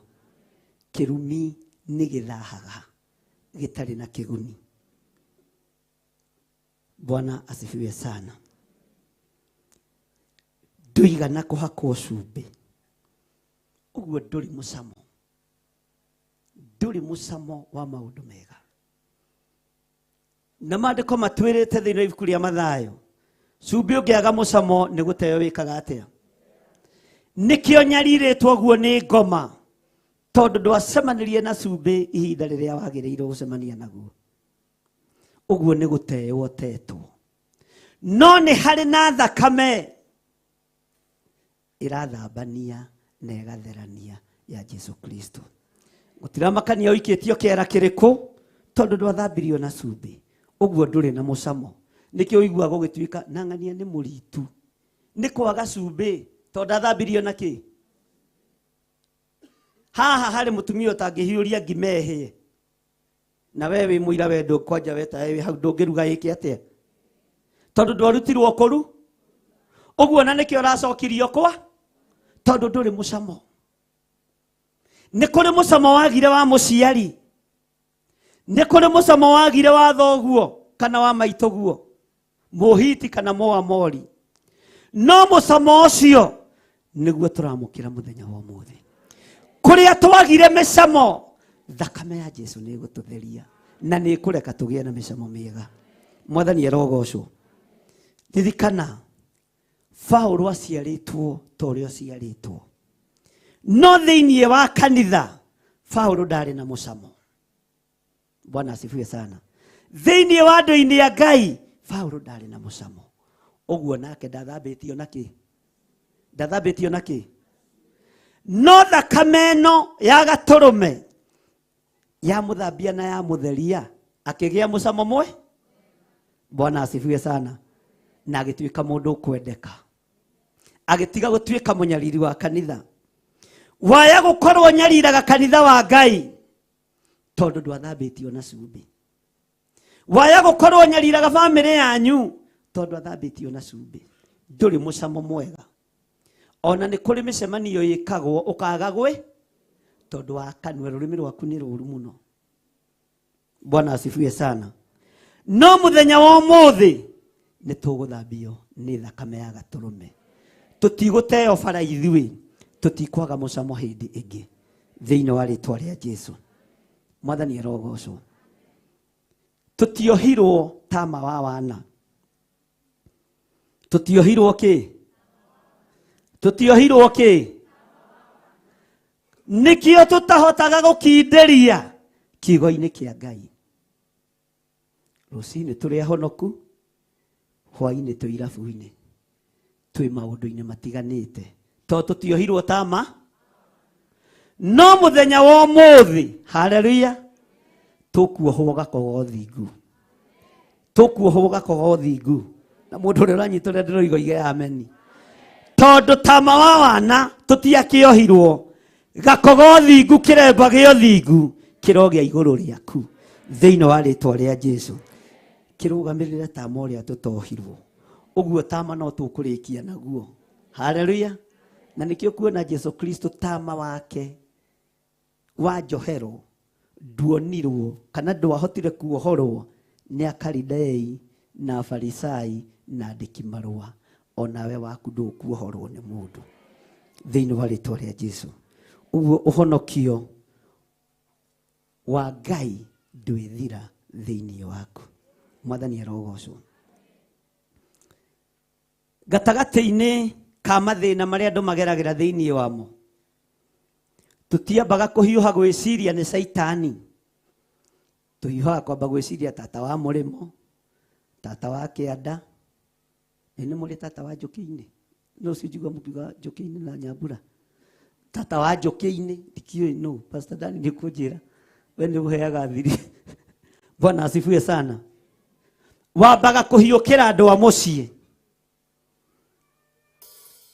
Kĩrumi nĩ gĩthahaga gĩtarĩ na kĩguni. Bwana asifiwe sana. Ndũigana kũhakwo cumbĩ, ũguo ndũrĩ mũcamo. Ndũrĩ mũcamo wa maũndũ mega. Na maandĩko matwĩrĩte thĩinĩ wa ibuku rĩa Mathayo, cumbĩ ũngĩaga mũcamo nĩ gũteo wĩkaga atĩa? Nĩkĩo nyarirĩtwo ũguo nĩ ngoma, tondũ ndwacemanĩrie na cumbĩ ihinda rĩrĩa wagĩrĩirwo gũcemania naguo. Ũguo nĩ gũteo ũtetwo. No nĩ harĩ na thakame irathambania na igatherania ya Jesu Kristo. Gũtiramakania ũikĩtio kĩara kĩrĩkũ, tondũ ndwathambirio na cumbĩ. Ũguo ndũrĩ na mũcamo. Nĩkĩo ũiguaga gũgĩtuĩka na ng'ania nĩ mũritu, nĩ kwaga cumbĩ tondũ ndathambirio na kĩ? Haha harĩ mũtumia ũtangĩhiũria ngima ĩhĩe, na we wĩ mũira we ndũkwanja weta we hau ndũngĩruga ĩkĩ atĩa, tondũ ndwarutirwo kũru. Ũguo na nĩkĩo ũracokirio kwa, tondũ ndũrĩ mũcamo. Nĩ kũrĩ mũcamo wagire wa mũciari, nĩ kũrĩ mũcamo wagire wa thoguo kana wa maitũguo, Mũhiti kana Mũamori. No mũcamo ũcio nĩguo tũramũkĩra mũthenya wa ũmũthĩ. Kũrĩa twagire mĩcamo, thakame ya Jesu nĩ ĩgũtũtheria na nĩ ĩkũreka tũgĩe na mĩcamo mĩega. Mwathani arogocwo. Ririkana Paulo aciarĩtwo ta ũrĩa aciarĩtwo, no thĩinĩ wa kanitha Paulo ndarĩ na mũcamo. Bwana asifiwe sana. Thĩinĩ wa andũ-inĩ a Ngai Paulo ndarĩ na mũcamo. Ũguo nake ndathambĩtio na kĩ? Ndathambĩtio na kĩ? No thakame ĩno ya gatũrũme ya mũthambia na ya mũtheria akĩgĩa mũcamo mwe. Bwana asifiwe sana. Na agĩtuĩka mũndũ ũkwendeka, agĩtiga gũtuĩka mũnyariri wa kanitha. Waya gũkorwo nyariraga kanitha wa Ngai tondũ ndwathambĩtio na cumbĩ. Waya gũkorwo nyariraga bamĩrĩ yanyu tondũ athambĩtio na cumbĩ. Ndũrĩ mũcamo mwega. Ona nĩ kũrĩ mĩcemanio ĩkagwo ũkaga gwĩ tondũ wa kanua rũrĩmĩ rwaku nĩ rũru mũno. Bwana asifiwe sana. No mũthenya wa ũmũthĩ nĩ tũgũthambio nĩ thakame ya gatũrũme. Tũtigũteo bara ithuĩ, tũtikwaga mũcamo hĩndĩ ĩngĩ thĩinĩ wa rĩĩtwa rĩa Jesu. Mwathani arogocwo. Tũtiohirwo tama wa wana. Tũtiohirwo kĩ? Tũtiohirwo kĩ? Nĩkĩo tũtahotaga gũkindĩria kiugo-inĩ kĩa Ngai. Rũcinĩ tũrĩ ahonoku, hwainĩ twĩ irabu-inĩ, twĩ maũndũ-inĩ matiganĩte, tondũ tũtiohirwo tama. No mũthenya wa ũmũthĩ, haleluya, tũkuohwo gakogo thingu, tũkuohwo gakogo thingu. Na mũndũ ũrĩa ũranyitũrĩa ndĩroiga ige ameni. Tondũ tama wa wana tũtiakĩohirwo, gakogo thingu kĩremba gĩa thingu kĩrogĩa igũrũ rĩaku thĩinĩ wa rĩtwa rĩa Jesũ. Kĩrũgamĩrĩre tama ũrĩa tũtohirwo. Ũguo tama no tũkũrĩkia naguo. Haleluya. Na nĩkĩo kuona Jesũ Kristo tama wake wa njohero nduonirwo kana ndwahotire kuohorwo nĩ Akalidei na Afarisai na andĩki marũa. Onawe waku ndũkuohorwo nĩ mũndũ thĩinĩ wa rĩtwa rĩa Jesũ. Ũguo ũhonokio wa Ngai ndwĩthira thĩinĩ waku. Mwathani arogocwo. Gatagatĩ-inĩ ka mathĩna marĩa andũ mageragĩra thĩinĩ wamo, tũtiambaga kũhiũha gwĩciria nĩ Saitani. Tũhiũhaga kwamba gwĩciria tata wa mũrĩmo, tata wa kĩanda. Nĩ mũrĩ tata wa njũkĩ-inĩ? No ũcio njigua mũkiuga njũkĩ-inĩ na Nyambura. Tata wa njũkĩ-inĩ ndikiũĩ no. Pastor Dani nĩ kũnjĩra we nĩ ũheaga thiri. Bwana asifiwe sana. Wambaga kũhiũkĩra andũ a mũciĩ.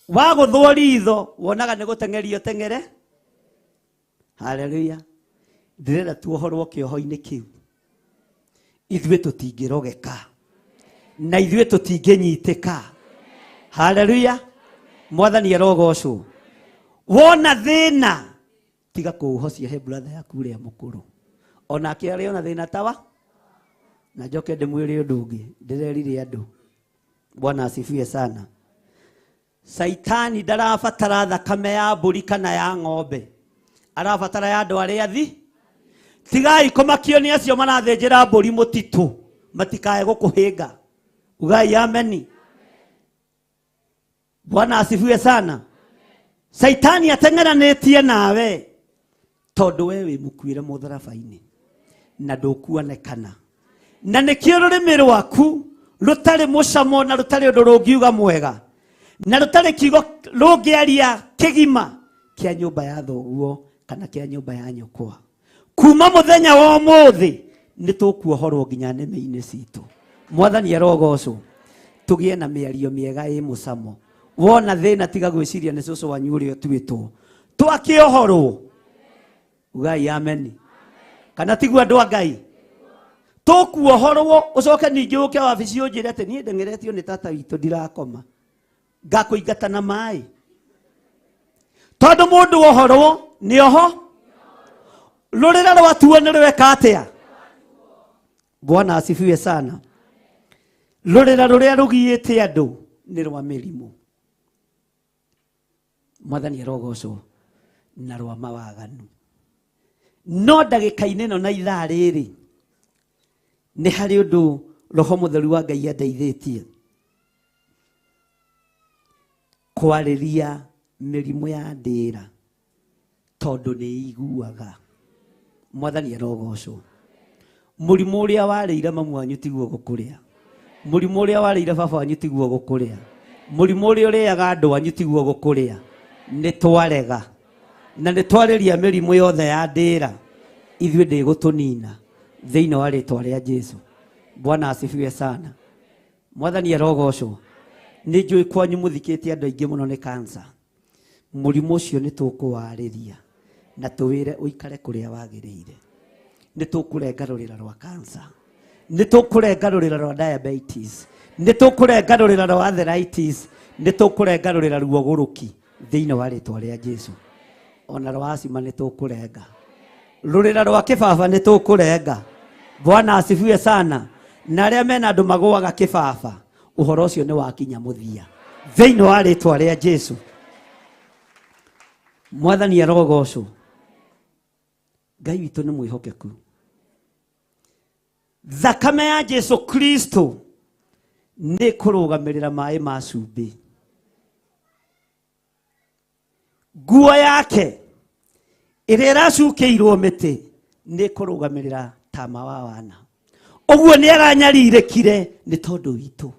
Wagũthwo ritho wonaga nĩ gũtengerio tengere. Haleluya. Ndĩrenda tuohorwo kĩoho-inĩ kĩu. Ithuĩ tũtingĩrogeka na ithuĩ tũtingĩnyitĩka. Haleluya. Mwathani arogocwo. Wona thĩna tiga kũũhocia he brother yaku ũrĩa mũkũrũ. Onake arĩ ona thĩna tawa. Na njoke ndĩmwĩre ũndũ ũngĩ, ndĩrerire andũ. Bwana asifiwe sana. Saitani ndarabatara thakame ya mbũri kana ya ng'ombe. Arabatara ya andũ arĩa athi. Tigai kũmakio nĩ acio marathĩnjĩra mbũri mũtitũ matikae gũkũhĩnga. Ugai ameni. Bwana asifiwe sana. Saitani ateng'eranĩtie nawe tondũ we wĩ mũkuĩre mũtharaba-inĩ na ndũkuonekana. Na nĩkĩo rũrĩmĩ rwaku rũtarĩ mũcamo na rũtarĩ ũndũ rũngiuga mwega na rũtarĩ kiugo rũngĩaria kĩgima kĩa nyũmba ya thoguo kana kĩa nyũmba ya nyũkwa. Kuma mũthenya wa ũmũthĩ nĩ tũkuohorwo nginya nĩmĩ-inĩ citũ. Mwathani arogocwo. Tũgĩe na mĩario mĩega ĩ mũcamo. Wona thĩna tiga gwĩciria nĩ cũcũ wanyu ũrĩa ũtuĩtwo. Twakĩohorwo. Ugai ameni. Kana tiguo andũ a Ngai. Tũkuohorwo ũcoke ningĩ ũke wabici ũnjĩre atĩ niĩ ndeng'eretio nĩ tata witũ ndirakoma. Ngakũingata na maĩ. Tondũ mũndũ wohorwo nĩ oho. Rũrĩra rwatuo nĩ rweka atĩa? Bwana asifiwe sana. Rũrĩra rũrĩa rũgiĩte andũ nĩ rwa mĩrimũ. Mwathani arogocwo. Na rwa mawaganu. No ndagĩka-inĩ ĩno na ithaa rĩrĩ nĩ harĩ ũndũ Roho Mũtheru wa Ngai andeithĩtie kwarĩria mĩrimũ ya ndĩra tondũ nĩ iguaga. Mwathani arogocwo. Mũrimũ ũrĩa warĩire mamu wanyu tiguo gũkũrĩa. Mũrimũ ũrĩa warĩire baba wanyu tiguo gũkũrĩa. Mũrimũ ũrĩa ũrĩaga andũ wanyu tiguo gũkũrĩa. Nĩ twarega na nĩ twarĩria mĩrimũ yothe ya ndĩra. Ithuĩ ndĩgũtũnina thĩinĩ wa rĩtwa rĩa Jesũ. Bwana asifiwe sana. Mwathani arogocwo. Nĩ njũĩ kwanyu mũthikĩte andũ aingĩ mũno nĩ cancer. Mũrimũ ũcio nĩ tũkũwarĩria na tũwĩre ũikare kũrĩa wagĩrĩire. Nĩ tũkũrenga rũrĩra rwa cancer. Nĩ tũkũrenga rũrĩra rwa diabetes. Nĩ tũkũrenga rũrĩra rwa arthritis. Nĩ tũkũrenga rũrĩra rwa ũgũrũki thĩinĩ wa rĩtwa rĩa Jesũ. Ona rwa asima nĩ tũkũrenga. Rũrĩra rwa kĩbaba nĩ tũkũrenga. Bwana asifiwe sana. Na arĩa mena andũ magũaga kĩbaba, ũhoro ũcio nĩ wakinya mũthia thĩinĩ wa rĩtwa rĩa Jesũ. Mwathani arogocwo. Ngai witũ nĩ mwĩhokeku. Thakame ya Jesũ Kristo nĩ kũrũgamĩrĩra maĩ ma cumbĩ. Nguo yake ĩrĩa ĩracukĩirwo mĩtĩ nĩ kũrũgamĩrĩra tama wa wana. Oguo nĩ aranyarirĩkire nĩ tondũ witũ.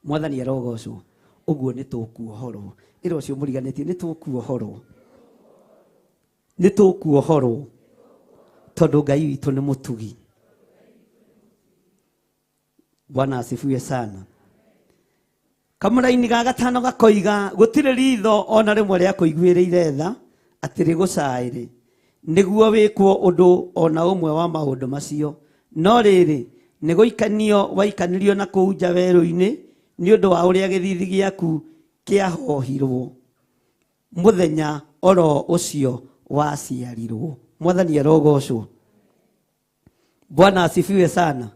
Mwathani arogocwo. Oguo nĩ tũkuohorwo. Ĩra ũcio mũriganĩtie nĩ tũkuohorwo. Nĩ tũkuohorwo. Tondũ Ngai witũ nĩ mũtugi. Bwana asifiwe sana. Kamũraini ga gatano gakoiga gũtirĩ ritho ona rĩmwe rĩa kũiguĩrĩire tha atĩ rĩgũcaĩrĩ nĩguo wĩkwo ũndũ ona ũmwe wa maũndũ macio. No rĩrĩ nĩ gũikanio waikanirio na kũu nja werũ-inĩ nĩ ũndũ wa ũrĩa gĩthithi gĩaku kĩahohirwo mũthenya oro ũcio waciarirwo. Mwathani arogocwo. Bwana asifiwe sana.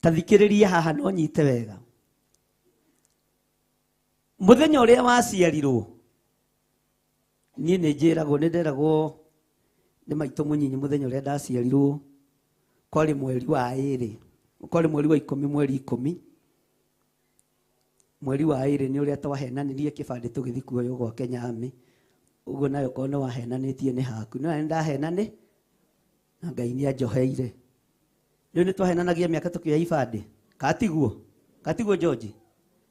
Tathikĩrĩria haha no nyite wega. Mũthenya ũrĩa waciarirwo niĩ nĩ njĩragwo nĩ nderagwo nĩ maitũ mũnyinyi mũthenya ũrĩa ndaciarirwo kwarĩ mweri wa ĩrĩ, kwarĩ mweri wa 10 mweri 10. Mweri wa ĩrĩ nĩ ũrĩa twahenanirie kĩbandĩ tũgĩthiĩ kuoywo gwa Kenya Army. Ũguo nayo korwo nĩ wahenanĩtie nĩ haku. No nĩ ndahenane na Ngai nĩ anjoheire. Rĩu nĩ twahenanagia mĩaka tũkĩoya ibandĩ. Katiguo George.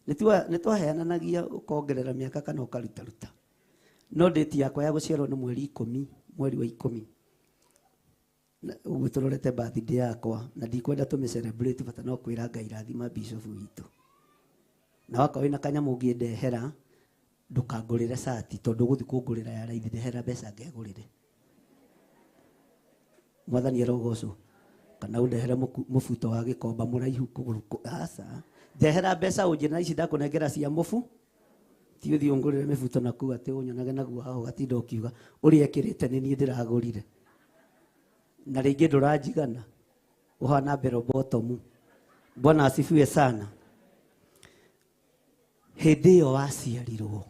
Nĩ twahenanagia ũkongerera mĩaka kana ũkaruta. No date yakwa ya gũciarwo nĩ mweri 10 mweri wa 10. Ũguo tũrorete birthday yakwa na ndikwenda tũmĩ celebrate bata no kwĩra Ngai rathima bishop witũ. Na waka wĩna kanyamũ ũngĩndehera ndũkangũrĩre sati tondũ gũthiĩ kũngũrĩra ya raithi ndehera mbeca ngegũrĩre. Mwathani arogocwo. Kana ũndehere mũbuto wa gĩkomba mũraihu kũgũrũ asa. Ndehera mbeca ũnjĩra ici ndakũnengera cia mũbu. Ti ũthiĩ ũngũrĩre mĩbuto na kuu atĩ ũnyonage naguo haho gatinda ũkiuga ũrĩa ekĩrĩte nĩ niĩ ndĩragũrire. Na rĩngĩ ndũranjigana. Ũhana bero bottom. Bwana asifiwe sana. Hĩndĩ ĩyo waciarirwo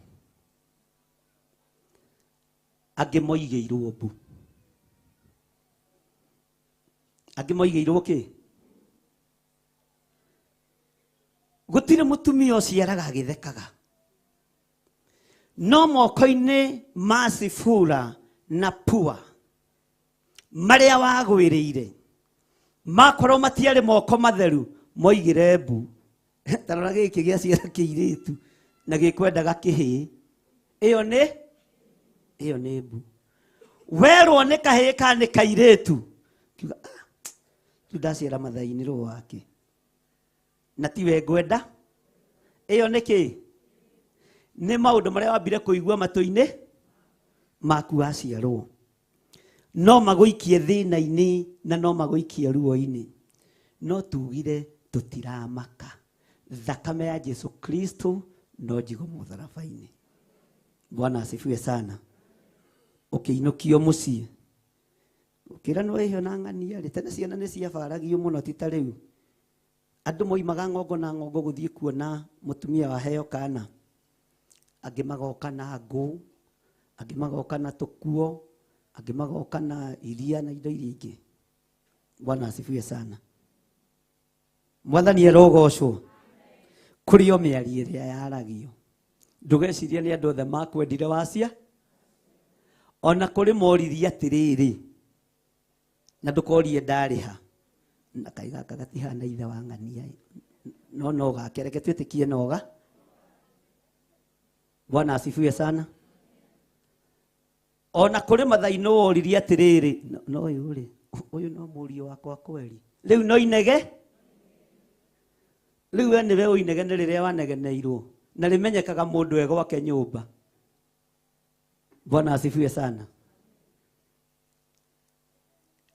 angĩ moigĩirwo mbu. Angĩ moigĩirwo kĩ? Gũtirĩ mũtumia ũciaraga agĩthekaga. No moko-inĩ ma Sifura na Pua marĩa wagwĩrĩire makorwo matiarĩ moko matheru moigĩre mbu. Tarora gĩkĩ gĩa ciara kĩirĩtu na gĩkwendaga kĩhĩ. Ĩyo nĩ mbu. Werwo nĩ kahĩ ka nĩ kairĩtu. Kiuga ndaciara mathai-inĩ rũũ wake. Na tiwe ngwenda. Ĩyo nĩ kĩ? Nĩ maũndũ marĩa wambire kũigua matũ-inĩ maku waciarwo. No magũikie thĩna-inĩ na no magũikie ruo-inĩ. No tugire tũtiramaka. Thakame ya Yesu Kristo no njigo mũtharaba-inĩ. Bwana asifiwe sana. Ũkĩinũkio mũciĩ. Ũkĩra nĩ wehio na ng'ania rĩ tene ciana nĩ ciabaragio mũno ti ta rĩu. Andũ moimaga ng'ongo na ng'ongo gũthiĩ kuona mũtumia waheo kana. Angĩ magoka na ngũ, angĩ magoka na tũkuo, angĩ magoka na iria na indo iria ingĩ. Bwana asifiwe sana. Mwathani arogocwo. Kũrĩ o mĩario ĩrĩa yaragio. Ndũgecirie nĩ andũ othe makwendire wacia. Ona kũrĩ moririe atĩrĩrĩ. Na ndũkorie ndarĩha. Na Kai gaka gatihana ithe wa ng'ania. No gakereke twĩtĩkie noga. Bwana asifiwe sana. Ona kũrĩ mathai no woririe atĩrĩrĩ. No ũyũ rĩ. Ũyũ no mũriũ wakwa kweri. Rĩu no inege. Rĩu we nĩwe ũinegene rĩrĩa wanegeneirwo. Na rĩmenyekaga mũndũ egwake nyũmba. Bwana asifiwe sana.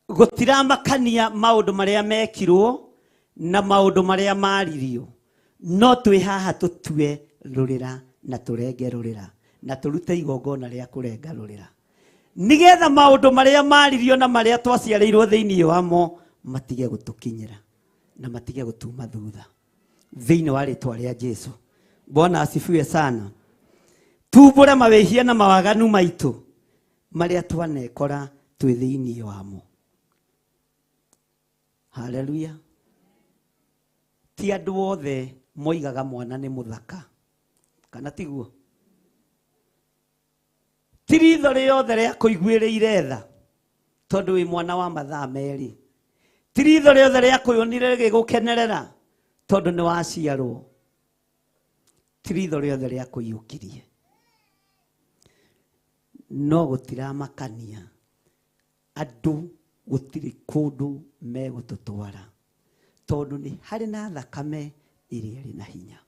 Gũtiramakania maũndũ marĩa mekirwo na maũndũ marĩa maririo. No twĩ haha tũtue rũrĩra na tũrenge rũrĩra. Na tũrute igongona rĩa kũrenga rũrĩra. Nĩgetha maũndũ marĩa maririo na marĩa twaciarĩirwo thĩinĩ wamo matige gũtũkinyĩra na matige gũtuma thutha. Thĩinĩ wa rĩtwa rĩa Jesũ. Bwana asifiwe sana. Tumbũre mawĩhia na mawaganu maitũ marĩa twanekora twĩ thĩinĩ wamo. Haleluya. Ti andũ othe moigaga mwana nĩ mũthaka. Kana tiguo? Ti ritho rĩothe rĩa kũiguĩrĩire tha tondũ wĩ mwana wa mathaa merĩ. tiritho rĩothe rĩa kũyũnire gĩgũkenerera tondũ nĩ waciarwo, tiritho rĩothe rĩa kũiyũkirie, no gũtiramakania andũ gũtirĩ kũndũ megũtũtwara tondũ nĩ harĩ na thakame ĩrĩa ĩrĩ na hinya,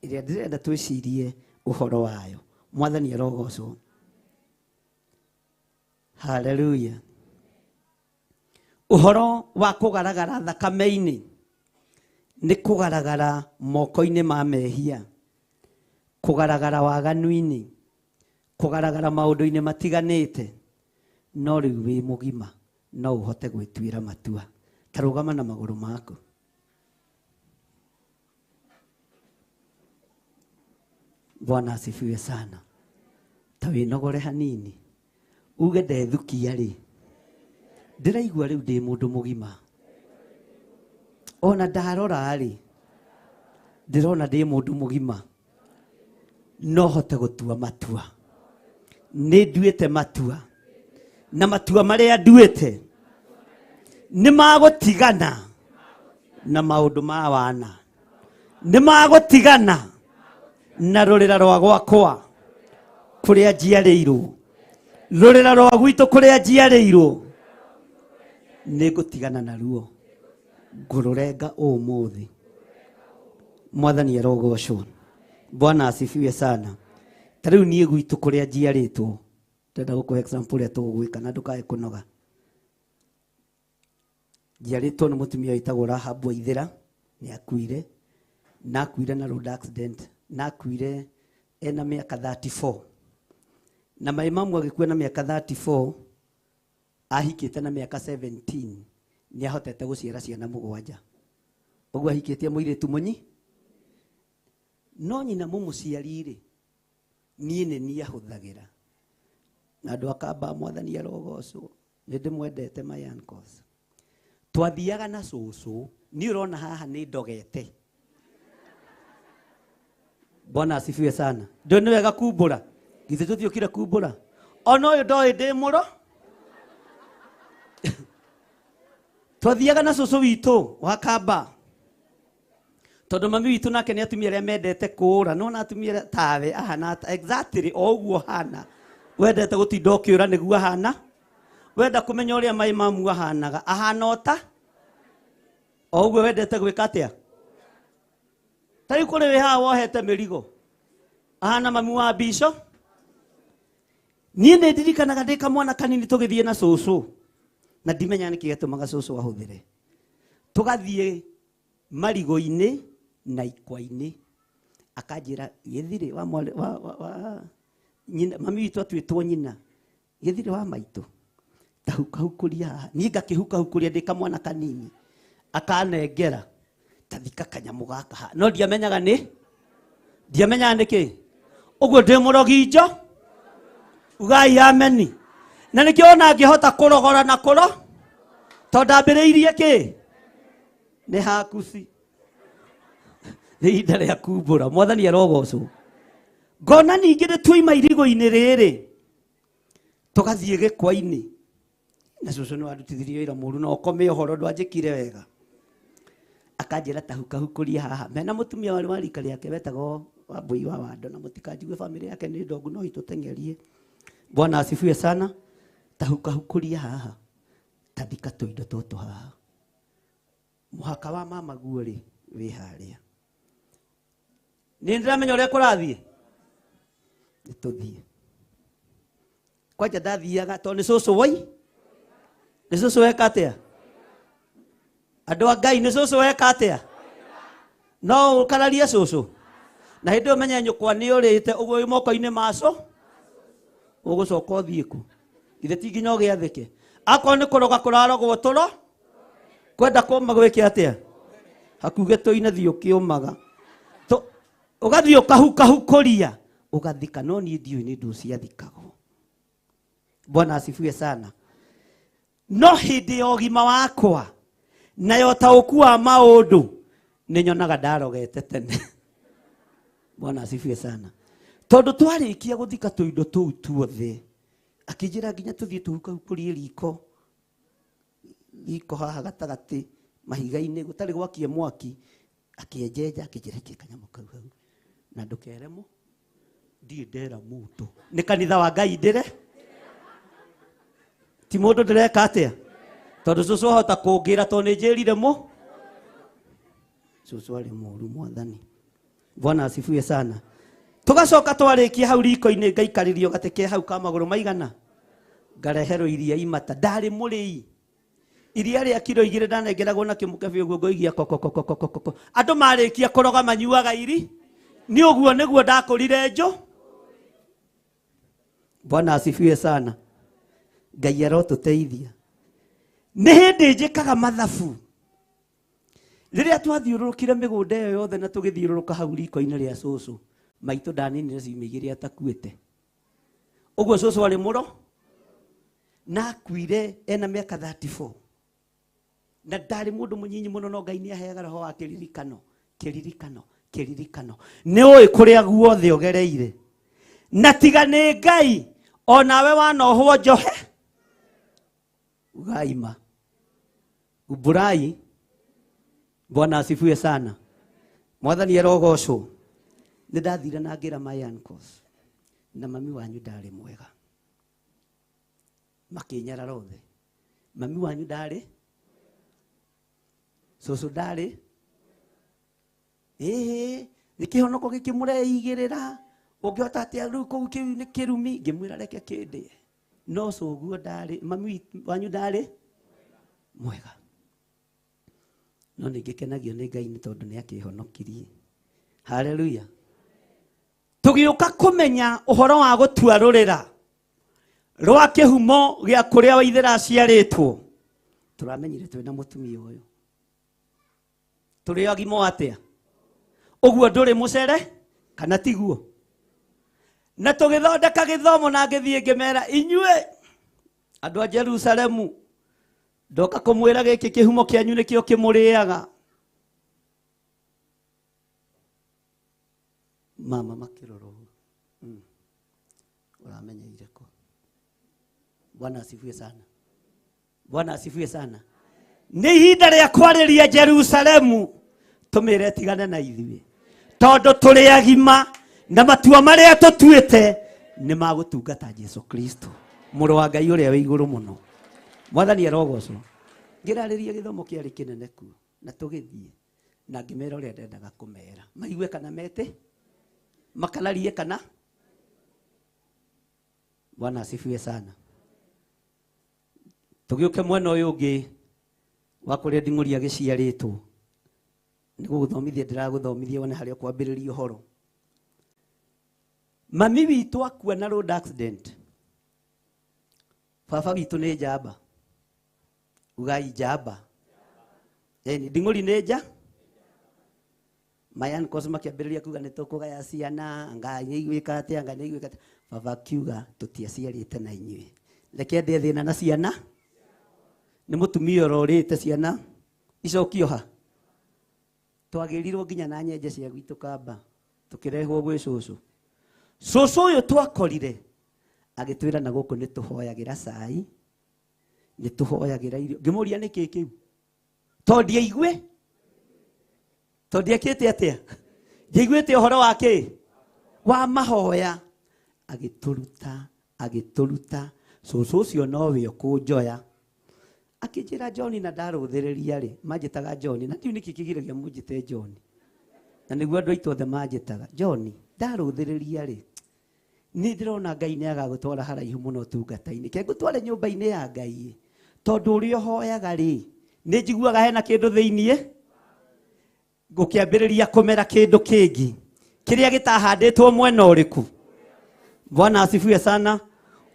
ĩrĩa ndĩrenda twĩcirie ũhoro wayo. Mwathani arogocwo. Haleluya. Ũhoro wa kũgaragara thakame-inĩ nĩ kũgaragara moko-inĩ ma mehia, kũgaragara waganu-inĩ, kũgaragara maũndũ-inĩ matiganĩte, no rĩu wĩ mũgima no ũhote gwĩtuĩra matua. Ta rũgama na magũrũ maku. Bwana asifiwe sana. Ta wĩnogore hanini. Uge ndethukia rĩ. Ndĩraigua rĩu ndĩ mũndũ mũgima. Ona ndarora rĩ. Ndĩrona ndĩ mũndũ mũgima. No hote gũtua matua. Nĩ nduĩte matua. Na matua marĩa nduĩte nĩ magũtigana na maũndũ ma wana. Nĩ magũtigana na rũrĩra rwa gwakwa kũrĩa njiarĩirwo. Rũrĩra rwa gwitũ kũrĩa njiarĩirwo nĩ ngũtigana naruo, ngũrũrenga ũmũthĩ. Mwathani arogocwo. Bwana asifiwe sana. Ta rĩu niĩ gwitũ kũrĩa njiarĩtwo, ndĩrenda gũkũhe example ya tũgwĩka na ndũkae kũnoga. Njiarĩtwo nĩ mũtumia wĩtagwo Rahabu Waithĩra, nĩ akuire, na akuire na road accident, na akuire ena mĩaka 34. Na maimamu agĩkua na mĩaka 34, ahikĩte na mĩaka 17, nĩ ahotete gũciara ciana 7. Ũguo ahikĩtie mũirĩtu mũnyi. No nyina mũmũciari rĩ, niĩ nĩ niĩ ahũthagĩra. Na andũ akamba Mwathani arogocwo. Nĩ ndĩmwendete my uncles. Twathiaga na cũcũ, nĩ ũrona haha nĩ ndogete. Bwana asifiwe sana. Ndio nĩ wega kumbũra. Githĩ tũthiũkire kumbũra. Ona ũyũ ndoĩ ndĩ mũro. Twathiaga na cũcũ witũ wa Kamba. Tondũ mami witũ nake nĩ atumia arĩa mendete kũũra. No na atumia tawe ahana exactly o ũguo hana. Wendete gũtinda ũkĩũra nĩguo ahana. Wenda kũmenya ũrĩa maimamu ahanaga. Ahana ota. O ũguo wendete gwĩka atĩa. Ta rĩu kũrĩ wĩ haha wohete mĩrigo. Ahana mami wa Bisho. Niĩ nĩ ndirikanaga ndĩ kamwana kanini tũgĩthiĩ na cũcũ. Na ndimenya nĩkĩ gĩtũmaga cũcũ ahũthĩre. Tũgathiĩ marigũ-inĩ na ikwa-inĩ. Akanjĩra gĩthirĩ wa nyina, mami witũ atuĩtwo nyina. Gĩthirĩ wa maitũ. Tahukahukũria haha. Niĩ ngakĩhukahukũria ndĩ kamwana kanini. Akanengera. Tathika kanyamũ gaka haha. No ndiamenyaga nĩ. Ndiamenyaga nĩkĩ. Ũguo ndĩ mũroginjo. Ugai ameni. Na nĩkĩo ona angĩhota kũrogora na kũro. Tondũ ndambĩrĩirie kĩ? Nĩ hakuci. Nĩ ihinda rĩa kumbũra. Mwathani arogocwo. Ngona ningĩ nĩ tuoima irigũ-inĩ rĩrĩ. Tũgathiĩ gĩkwa-inĩ. Na cũcũ nĩ warutithirie wĩra mũru na ũkome ũhoro ndwanjĩkire wega. Akanjĩra tahukahukũria haha. Mena mũtumia warĩ wa rika rĩake wetagwo Wambui wa Wando, na mũtikanjigue bamĩrĩ yake nĩ ndongu no itũteng'erie. Bwana asifiwe sana. Tahukahukũria haha. Tathika tũindo tũtũ haha. Mũhaka wa mama guo rĩ wĩ harĩa. Nĩ ndĩramenya ũrĩa kũrathiĩ. Nĩ tũthiĩ. Kwanja ndathiaga tondũ nĩ cũcũ woi. Nĩ cũcũ weka atĩa? Andũ a Ngai nĩ cũcũ weka atĩa? No ũkararie cũcũ. Na hĩndĩ ĩyo menye nyũkwa nĩ ũrĩte ũguo wĩ moko-inĩ maco. Ũgũcoka ũthiĩ ku. Githĩ ti nginya ũgĩathĩke. Akorwo nĩ kũroga kũrarogwo tũro. Kwenda kũma gwĩke atĩa? Hakuge tũine thiĩ ũkĩũmaga. Ũgathiĩ ũkahukahukũria. Ũgathika no niĩ ndiũĩ nĩ ndũ ciathikagwo. Bwana asifiwe sana. No hĩndĩ ya ũgima wakwa nayo taũku wa maũndũ nĩ nyonaga ndarogete tene. Bwana asifiwe sana. Tondũ twarĩkia gũthika tũindo tũu tuothe, akĩnjĩra nginya tũthiĩ tũhukahukũrie riko iko haha gatagati mahiga-inĩ gũtarĩ gwakie mwaki akĩenjenja akĩnjerekia kanyamũ kau hau na ndũkeremo ndirĩ ndera mũndũ nĩ kanitha wa Ngai ndĩre ti mũndũ ndĩreka atĩa tondũ cũcũ ahota kũngĩra tondũ nĩ njĩrire cũcũ arĩ mũru Mwathani. Bwana asifiwe sana. Tugacoka twarĩkia hau riko-inĩ ngaikarĩrio gatĩ ke hau ka magũrũ maigana ngareherwo iria imata ndarĩ mũrĩi iria rĩa kilo 2 ndanengeragwo na kĩmũkebe ũguo ngoigia kokokokokoko andũ marĩkia kũroga manyuaga iri nĩ ũguo nĩguo ndakũrire njũ. Bwana asifiwe sana. Ngai arotũteithia. Nĩ hĩndĩ njĩkaga mathabu rĩrĩa twathiũrũrũkire mĩgũnda ĩyo yothe na tũgĩthiũrũrũka hau riko-inĩ rĩa cũcũ maitũ ndaninire ciumia 2 atakuĩte. Ũguo cũcũ arĩ mũro na akuire ena mĩaka 34 na ndarĩ mũndũ mũnyinyi mũno no Ngai nĩ aheaga roho wa kĩririkano nĩ ũĩ kũrĩa guothe ogereire na tiga nĩ Ngai onawe wanohwo njohe ugaima uburai. Bwana asifiwe sana. Mwathani arogocwo. Nĩ ndathire na ngĩra my uncles na mami wanyu ndarĩ mwega makĩnyara rothe. Mami wanyu ndarĩ cũcũ ndarĩ nĩ kĩhonoko gĩkĩmũreigĩrĩra ũngĩhota atĩa rĩu kũu kĩu nĩ kĩrumi ngĩmwĩra reke kĩndĩe no cũguo ndarĩ mami wanyu ndarĩ mwega no nĩ ngĩkenagio nĩ Ngai nĩ tondũ nĩ akĩhonokirie. Haleluya. Tũgĩũka kũmenya ũhoro wa gũtuarũrĩra rwa kĩhumo gĩa kũrĩa Waithĩra aciarĩtwo tũramenyire twĩna mũtumia ũyũ tũrĩ agima atĩa ũguo ndũrĩ mũcere kana tiguo na tũgĩthondeka gĩthomo na ngĩthiĩ ngĩmera inyuĩ andũ a Jerusalemu ndoka kũmwĩra gĩkĩ kĩhumo kĩanyu nĩkĩo kĩmũrĩaga. Mama makĩrorwo ũramenya irĩkũ. Bwana asifiwe sana. Bwana asifiwe sana. Nĩ ihinda rĩa kwarĩria Jerusalemu tũmĩre tigane na ithuĩ tondũ tũrĩ agima na matua marĩa tũtuĩte nĩ magũtungata Jesu Kristo mũrũ wa Ngai ũrĩa wĩ igũrũ mũno. Mwathani arogocwo. Ngĩrarĩria gĩthomo kĩarĩ kĩnene kuo na tũgĩthiĩ na ngĩmera ũrĩa ndendaga kũmera maigue kana mete makalarie kana. Bwana asifiwe sana. Tũgĩũke mwena ũyũ ũngĩ wa kũrĩa nding'ũri agĩciarĩtwo nĩ gũgũthomithia ndĩragũthomithia wone harĩa kwambĩrĩria ũhoro. Mami witũ akua na road accident. Baba witũ nĩ njamba. Ugai njamba. Nding'ũri nĩ nja. Mayan kosma kĩambĩrĩria kuga nĩ tũkũgaya ciana Ngai nĩigwĩka atĩa Ngai nĩigwĩka atĩa. Baba akiuga tũtiaciarĩte na inyuĩ reke ndĩ thĩna na ciana nĩ mũtumia ũrorĩte ciana icokio ha twagĩrirwo nginya na nyenje cia gwitũ kamba tũkĩrehwo gwĩ cũcũ. Cũcũ ũyũ twakorire agĩtwĩra na gũkũ nĩ tũhoyagĩra cai nĩ tũhoyagĩra irio. Ngĩmũria nĩkĩ kĩu tondũ ndiaigwe tondũ ndiekĩte atĩa ndiaiguĩte ũhoro wa kĩ wa mahoya agĩtũruta cũcũ ũcio nowe ũkũnjoya akĩnjĩra John na ndarũthĩrĩria rĩ manjĩtaga John na ndiũ nĩkĩ kĩgiragia mũnjĩte John na nĩguo andũ aitũ othe manjĩtaga John ndarũthĩrĩria rĩ nĩ ndĩrona Ngai nĩ agagũtwara haraihu mũno tungata-inĩ ke ngũtware nyũmba-inĩ ya Ngai tondũ ũrĩa ũhoyaga rĩ nĩ njiguaga hena kĩndũ thĩiniĩ gũkĩambĩrĩria kũmera kĩndũ kĩngĩ kĩrĩa gĩtahandĩtwo mwena ũrĩkũ. Bwana asifiwe sana.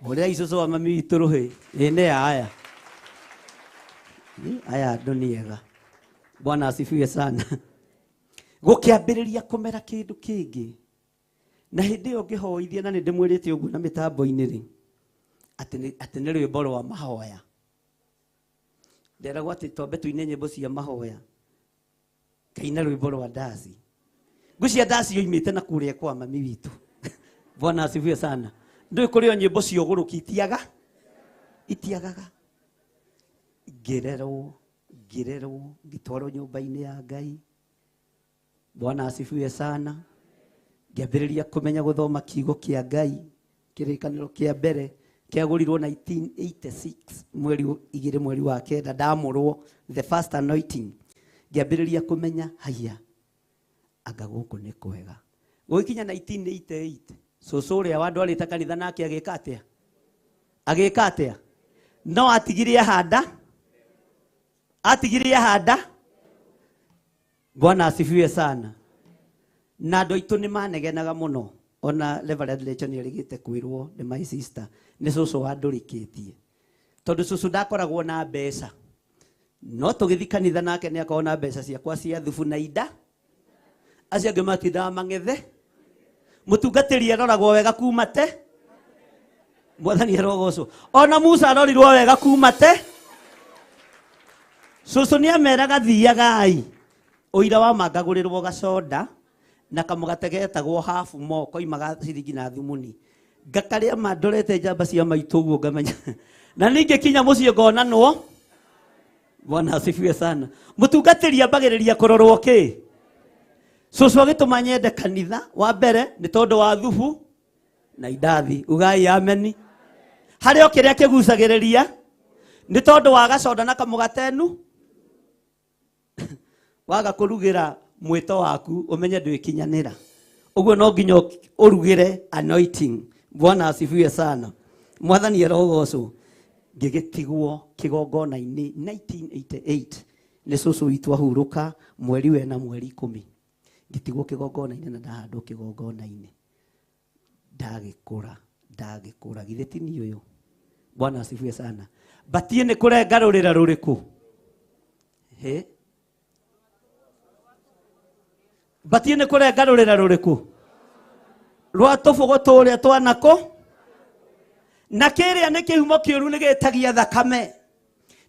Ũrĩa icũcũ wa mami witũ rũhĩ nĩ aya andũ nĩega. Bwana asifiwe sana. Gũkĩambĩrĩria kũmera kĩndũ kĩngĩ na hĩndĩ ĩyo ngĩhoithia na nĩ ndĩmwĩrĩte ũguo na mĩtambo-inĩ rĩ atĩ nĩ rwĩmbo rwa mahoya. Nderagwo atĩ twambe tũine nyĩmbo cia mahoya kaina rwĩmbo rwa ndaci. Ngũcia ndaci yoimĩte na kũrĩa kwa mami witũ. Bwana asifiwe sana. Ndũĩ kũrĩ o nyĩmbo cia ũgũrũki itiagaga ngĩrerwo ngĩtwarwo nyũmba-inĩ ya Ngai. Bwana asifiwe sana. Ngĩambĩrĩria kũmenya gũthoma kiugo kĩa Ngai. Kĩrĩkanĩro kĩa mbere kĩagũrirwo 1986 mweri 2 mweri wa kenda, ndamũrwo the first anointing. Ngĩambĩrĩria kũmenya haya anga gũkũ nĩ kwega. Gũkinya 1988 cũcũ ũrĩa wandwarĩte kanitha nake agĩka atĩa? No atigire ahanda. Bwana asifiwe sana. Na andũ aitũ nĩ manegenaga mũno. Ona Reverend Rachel nĩ erigĩte kwĩrwo nĩ my sister nĩ cũcũ wandũrĩkĩtie. Tondũ cũcũ ndakoragwo na mbeca. No tũgĩthi kanitha nake nĩ akoragwo na mbeca ciakwa cia thubu na ida. Acio angĩ matindaga mang'ethe. Mũtungatĩri aroragwo wega kuma te. Mwathani arogocwo. Ona Musa arorirwo wega kuma te. Cũcũ nĩ ameraga thiagai. Ũira wa mangagũrĩrwo gacoda na kamũgate getagwo hafu moko imaga ciringi na thumuni. Ngakarĩa mandorete njamba cia maitũ ũguo ngamenya. Na ningĩ kinya mũciĩ ngonanwo. Bwana asifiwe sana. Mũtungatĩri ambagĩrĩria kũrorwo kĩ? Cũcũ agĩtũma nyende kanitha wa mbere nĩ tondũ wa thubu na idathi. Ugai ameni. Harĩa kĩrĩa kĩgucagĩrĩria nĩ tondũ wa gacoda na kamũgate nu. Waga kũrugĩra mwĩto waku umenye ndwĩkinyanĩra. Ũguo no nginya ũrugĩre anointing. Bwana asifiwe sana. Mwathani arogocwo. Ngĩgĩtigwo kĩgongona-inĩ 1988 nĩ cũcũ witũ ahurũka mweri wena mweri 10. Ngĩtigwo kĩgongona-inĩ na ndahandwo kĩgongona-inĩ. Ndagĩkũra githĩ ti niĩ ũyũ. Bwana asifiwe sana. Batie nĩ kũrenga rũrĩra rũrĩkũ? Batie nĩ kũrenga rũrĩra rũrĩkũ? Rwa tũbũgũ tũrĩa twanako. Na kĩrĩa nĩ kĩhumo kĩũru nĩ gĩtagia thakame.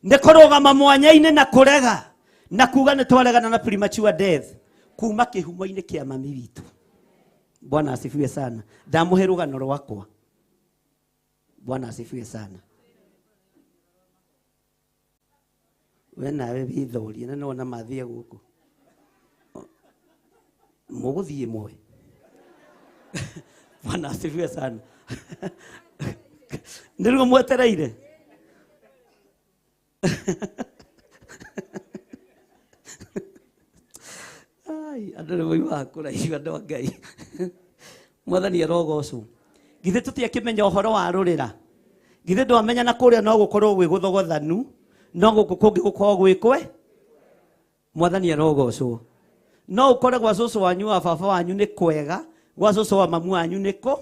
Nĩ kũrũgama mwanya-inĩ na kũrega. Na kuga nĩ twaregana na premature death. Kuma kĩhumo-inĩ kĩa mami witũ. Bwana asifiwe sana. Ndamũhe rũgano rwakwa. Bwana asifiwe sana. We nawe wĩthorie na nĩwona mathiĩ gũkũ. Mũgũthiĩ mwe. Bwana asifiwe sana. Nĩruo mwetereire. Andũ nĩ moimaga kũraihu andũ a Ngai. Mwathani arogocwo. Githĩ tũtiakĩmenya ũhoro wa rũrĩra? Githĩ ndwamenya na kũrĩa no gũkorwo gwĩ gũthogothanu, no gũkũ kũngĩ gũkorwo gwĩkwe? Mwathani arogocwo. No ũkore gwa cũcũ wanyu wa baba wanyu nĩ kwega, gwa cũcũ wa mamu wanyu nĩ kũ?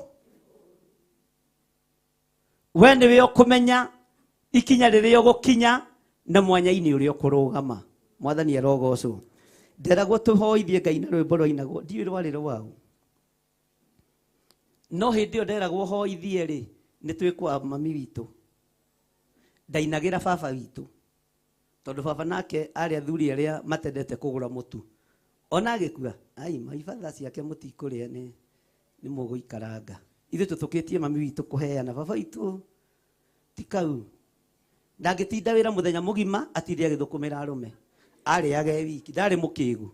We nĩwe ũkũmenya ikinya rĩrĩa ũgũkinya na mwanya-inĩ ũrĩa ũkũrũgama. Mwathani arogocwo. Nderagwo tũhoithie Ngai na rwĩmbo rwainagwo, ndiũĩ rwarĩ rwau. No hĩndĩ ĩyo nderagwo hoithie rĩ, nĩ twĩkwa mami witũ. Ndainagĩra baba witũ. Tondũ baba nake arĩ athuri arĩa matendete kũgũra mũtu. Ona agĩkua, maibadha ciake mũtikũrĩa nĩ mũgũikaranga. Ithuĩ tũtũkĩtie mami witũ kũheana baba witũ ti kau. Ndangĩtinda wĩra mũthenya mũgima atinde agĩthũkũmĩra arũme. Arĩaga wiki, ndarĩ mũkĩgu.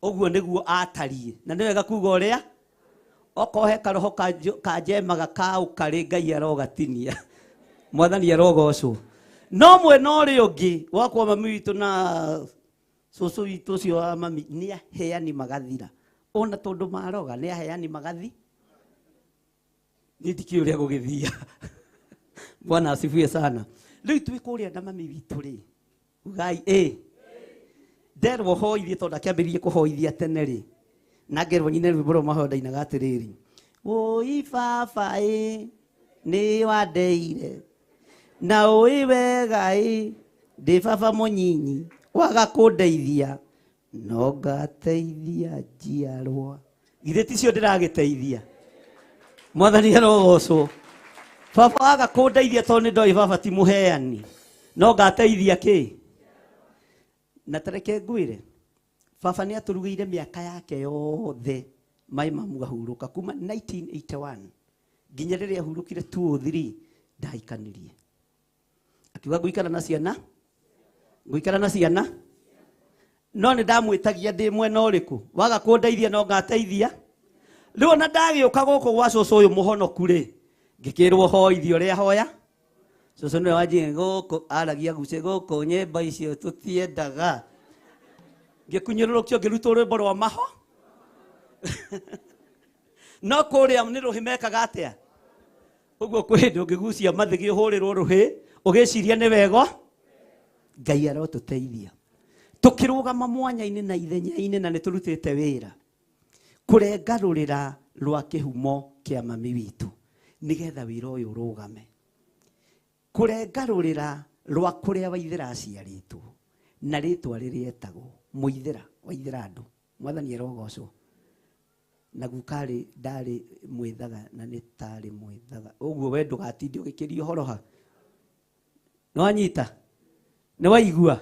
Ũguo nĩguo atariĩ. Na nĩ wega kuga ũrĩa okohe karoho kanjemaga kaũkarĩ Ngai arogatinia. Mwathani arogocwo. No mwena ũrĩa ũngĩ wakwa mami witũ na cũcũ witũ ũcio wa mami nĩ aheani magathira. Ona tondũ maroga nĩ aheani magathi. Nĩ ndikĩ ũrĩa gũgĩthia. Bwana asifiwe sana. Rĩu twĩ kũrĩa na mami witũ rĩ. Ugai nderwo hoithie tondũ akĩambĩrĩrie kũhoithia tene rĩ. Na ngerwo nyine rwĩmbo rwa mahoya-ndainaga atĩrĩrĩ. Woi baba nĩ wandeire. Na ũĩ wega ndĩ baba mũnyinyi. Waga kũndeithia no ngateithia njiarwa. Githĩ ti cio ndĩragĩteithia. Mwathani arogocwo. Baba waga kũndeithia tondũ nĩ ndoĩ baba ti mũheani. No ngateithia kĩ? Na tareke ngwĩre. Baba nĩ atũrugĩire mĩaka yake yothe maĩ mamu ahurũka kuma 1981 nginya rĩrĩa ahurũkire 2003 ndahikanirie. akiuga nguikara na ciana nguikara na ciana no nĩ ndamwĩtagia ndĩ mwena ũrĩkũ waga kũndeithia no ngateithia rĩu ona ndagĩũka gũkũ gwa cũcũ ũyũ mũhonoku rĩ ngĩkĩrwo hoithio ũrĩa hoya cũcũ nĩwe wanjie gũkũ aragia gucĩ gũkũ nyĩmbo icio tũtiendaga ngĩkunyũrũrũkio ngĩrutwo rwĩmbo rwa maho no kũrĩa nĩ rũhĩ mekaga atĩa ũguo kwĩ hĩndĩ ũngĩgucia mathigĩ ũhũrĩrwo rũhĩ ũgĩciria nĩ wego Ngai arotũteithia tukirugama mwanya-inĩ na ithenya-inĩ na nĩtũrutĩte wĩra kũrengarũrĩra rwa kĩhumo kĩa mami witũ nĩgetha wĩra ũyũ ũrũgame kũrengarũrĩra rwa kũrĩa Waithĩra aciarĩtwo na rĩtwa rĩrĩetagwo Mũithĩra Waithĩra andũ mwathani erogocwo na gukarĩ ndarĩ mwĩthaga na nĩ tarĩ mwĩthaga ũguo we ndũgatinde ũgĩkĩria ũhoro ha nĩwanyita nĩwaigua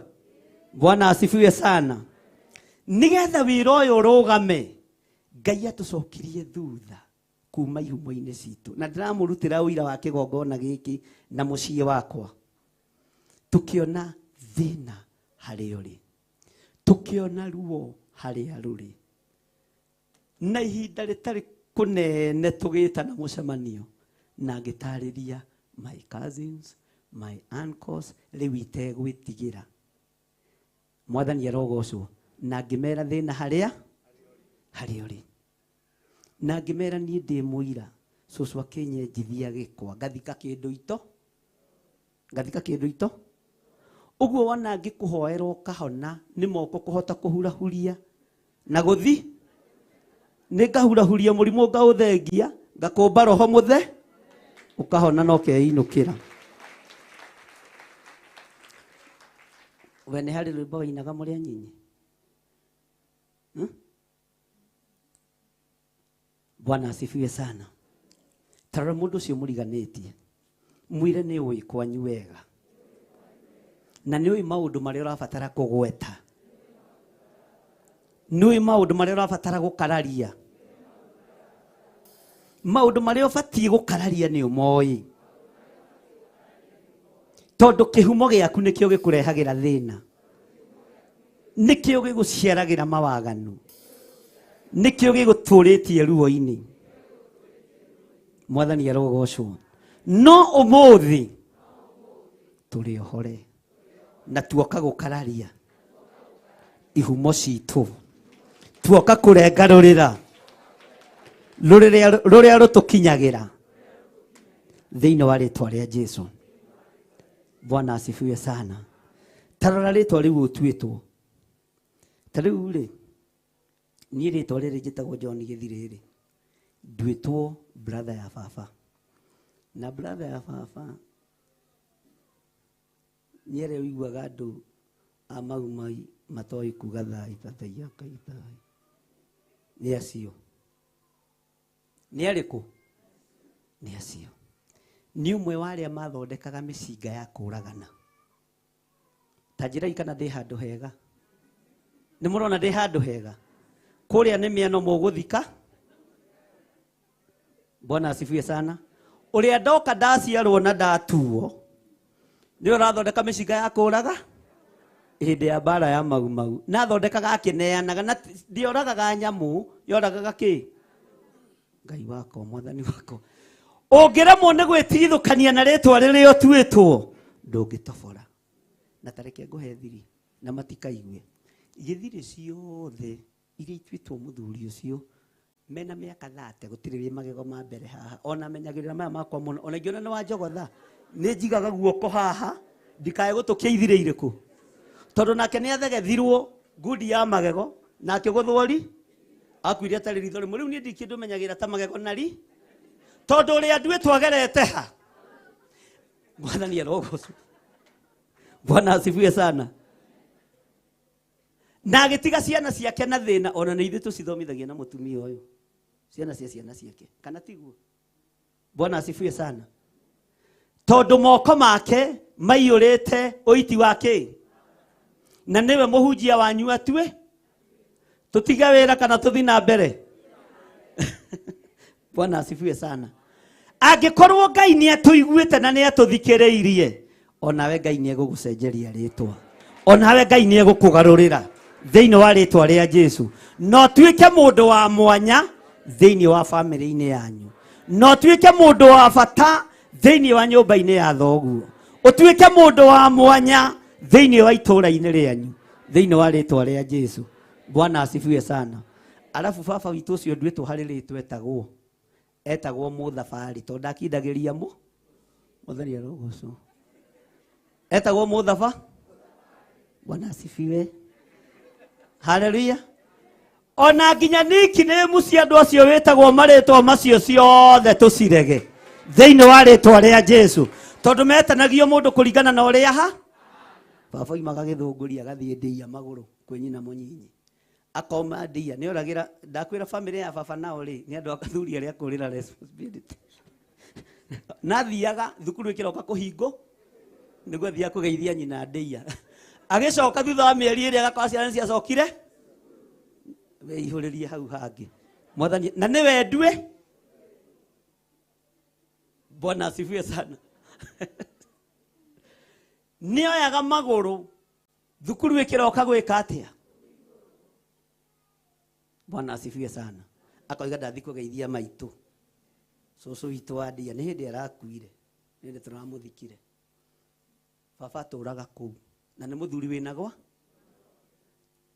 Bwana asifiwe sana nĩgetha wĩra ũyũ ũrũgame Ngai atũcokirie thutha kuma ihumo-inĩ citũ na ndĩramũrutĩra ũira wa kĩgongona gĩkĩ na mũciĩ wakwa tũkĩona thĩna harĩa ũrĩ tũkĩona ruo harĩa rũrĩ na ihinda rĩtarĩ kũnene tũgĩtana mũcemanio na ngĩtarĩria my cousins my uncles rĩu itegwĩtigĩra mwathani arogocwo na ngĩmera thĩna harĩa ũrĩ na ngĩmera niĩ ndĩ mũira cũcũ akĩnyenjithia gĩkwa ngathika kĩndũ ito ũguo wona ngĩkũhoera ũkahona nĩ moko kũhota kũhurahuria na gũthi nĩ ngahurahuria mũrimũ ngaũthengia ngakũmba roho mũthe ũkahona no keinũkĩra we nĩ harĩ rwĩmbo wainaga mũrĩ anyinyi Bwana asifiwe sana tarora mũndũ ũcio mũriganĩtie mwĩre nĩ ũĩ kwanyu wega na nĩ ũĩ maũndũ marĩa ũrabatara kũgweta nĩ ũĩ maũndũ marĩa ũrabatara gũkararia maũndũ marĩa ũbatiĩ gũkararia nĩ ũmoĩ tondũ kĩhumo gĩaku nĩkĩo gĩkũrehagĩra thĩna nĩkĩo gĩgũciaragĩra mawaganu nĩkĩo gĩgũtũrĩtie ruo-inĩ mwathani arogocwo no ũmũthĩ tũrĩ ohore na tuoka gũkararia ihumo citũ tuoka kũrengarũrĩra rũrĩa rũtũkinyagĩra thĩinĩ wa rĩtwa rĩa Jesũ Bwana asifiwe sana tarora rĩtwa rĩu ũtuĩtwo ta rĩu rĩ niĩ rĩtwa rĩrĩ njĩtagwo John Gĩthirĩ nduĩtwo brother ya baba na brother ya baba nyere wiguaga andũ a maumai matoĩ kuga thai tathaia kaithai nĩ acio nĩ arĩkũ nĩ acio nĩ ũmwe wa arĩa mathondekaga mĩcinga ya kũragana ta njĩrai kana ndĩ handũ hega nĩ mũrona ndĩ handũ hega kũrĩa nĩ mĩano mũgũthika Bwana asifiwe sana ũrĩa ndoka ndaciarwo na ndatuo nĩ ũrathondeka mĩcinga ya kũraga hĩndĩ ya mbara ya mau na thondekaga akĩneanaga na ndioragaga nyamũ yoragaga kĩ Ngai wako mwathani wako ũngĩremwo nĩ gwĩtigithũkania na rĩtwa rĩrĩa ũtuĩtwo ndũngĩtobora na tareke ngũhe thiri na matikaigue gĩthirĩ ciothe iria ituĩtwo mũthuri ũcio mena mĩaka 30 gũtirĩ wĩ magego ma mbere haha ona menyagĩrĩra maya makwa mũno ona ingĩona nĩ wa njogotha nĩ njigaga guoko haha ndikae gũtũkia ithirĩ irĩkũ tondũ nake nĩ athegethirwo ngundi ya magego nake gũthwari akuire atarĩ ritho rĩmwe rĩu niĩ ndikĩndũ menyagĩra ta magego nari tondũ ũrĩa nduĩtwo agerete ha mwathani arogocwo Bwana asifiwe sana na agĩtiga ciana ciake na thĩna ona nĩ ithuĩ tũcithomithagia na mũtumia ũyũ ciana cia ciana ciake kana tiguo Bwana asifiwe sana tondũ moko make maiyũrĩte ũiti wake na nĩwe mũhunjia wanyu atue tũtiga wĩra kana tũthi na mbere Bwana asifiwe sana angĩkorwo Ngai nĩ atũiguĩte na nĩ atũthikĩrĩirie onawe Ngai nĩ egũgũcenjeria rĩtwa, onawe Ngai nĩ egũkũgarũrĩra thĩinĩ wa rĩtwa rĩa Jesu. No tuĩke mũndũ wa mwanya thĩinĩ wa family-inĩ yanyu, no tuĩke mũndũ wa bata thĩinĩ wa nyũmba-inĩ ya thoguo, ũtuĩke mũndũ wa mwanya thĩinĩ wa itũũra-inĩ rĩanyu thĩinĩ wa rĩtwa rĩa Jesu. Bwana asifiwe sana. Alafu baba witũ ũcio nduĩtwo harĩ rĩtwa etagwo mũthabarĩ, tondũ ndakindagĩria mũthenya rũgũcũ etagwo mũthaba. Bwana asifiwe. Haleluya. Ona nginya nickname cia andũ acio wĩtagwo marĩtwa macio ciothe tũcirege thĩinĩ wa rĩtwa rĩa Jesu, tondũ metanagio mũndũ kũringana na ũrĩa baba imaga gĩthũngũri agathiĩ Ndia magũrũ kwĩ nyina mũnyinyi akoma Ndia. Nĩ oragĩra ndakwĩra family ya baba nao rĩ nĩ andũ akathuri arĩa kũrĩra responsibility. Nathiaga thukuru ĩkĩroka kũhingwo nĩguo athiaga kũgeithia nyina Ndia. Agĩcoka thutha wa mĩeri ĩrĩa agakora ciana ciacokire weihũrĩrie hau hangĩ. Mwathani na nĩ wendue. Bwana asifiwe sana. Nĩoyaga magũrũ thukuru ĩkĩroka gwĩka atĩa? Bwana asifiwe sana. Akoiga ndathi kũgeithia maitũ cũcũ witũ wa Ndia, nĩ hĩndĩ arakuire, nĩ hĩndĩ tũramũthikire. Baba tũraga kũu na nĩ mũthuri wĩnagwa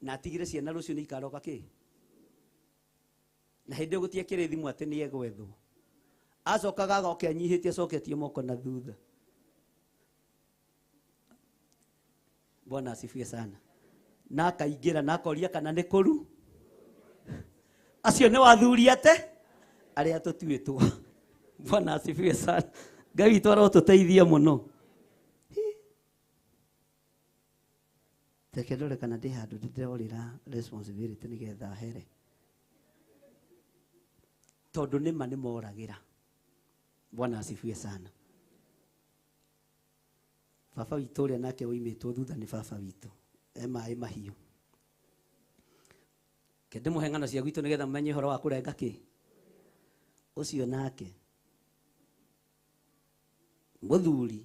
na atigire ciana rũciũ nĩ ikaroka kĩ, na hĩndĩ gũtie kĩrĩ thimũ atĩ nĩ egwethwo. Acokaga agoke anyihĩtie acoketie moko na thutha. Bwana asifiwe sana. Na akaingĩra na akoria kana nĩ kũru. Acio nĩ wathuri ate arĩa tũtuĩtwo. Bwana asifiwe sana. Ngai witũ arotũteithia mũno. Reke ndore kana ndĩ handũ ndĩrorĩra responsibility nĩgetha here, tondũ nĩma nĩ moragĩra. Bwana asifiwe sana. Baba witũ ũrĩa nake woimĩtwo thutha nĩ baba witũ maĩ mahiũ. Kende mũhe ng'ano cia gwitũ nĩgetha mũmenye ũhoro wa kũrenga kĩ ũcio nake mũthuri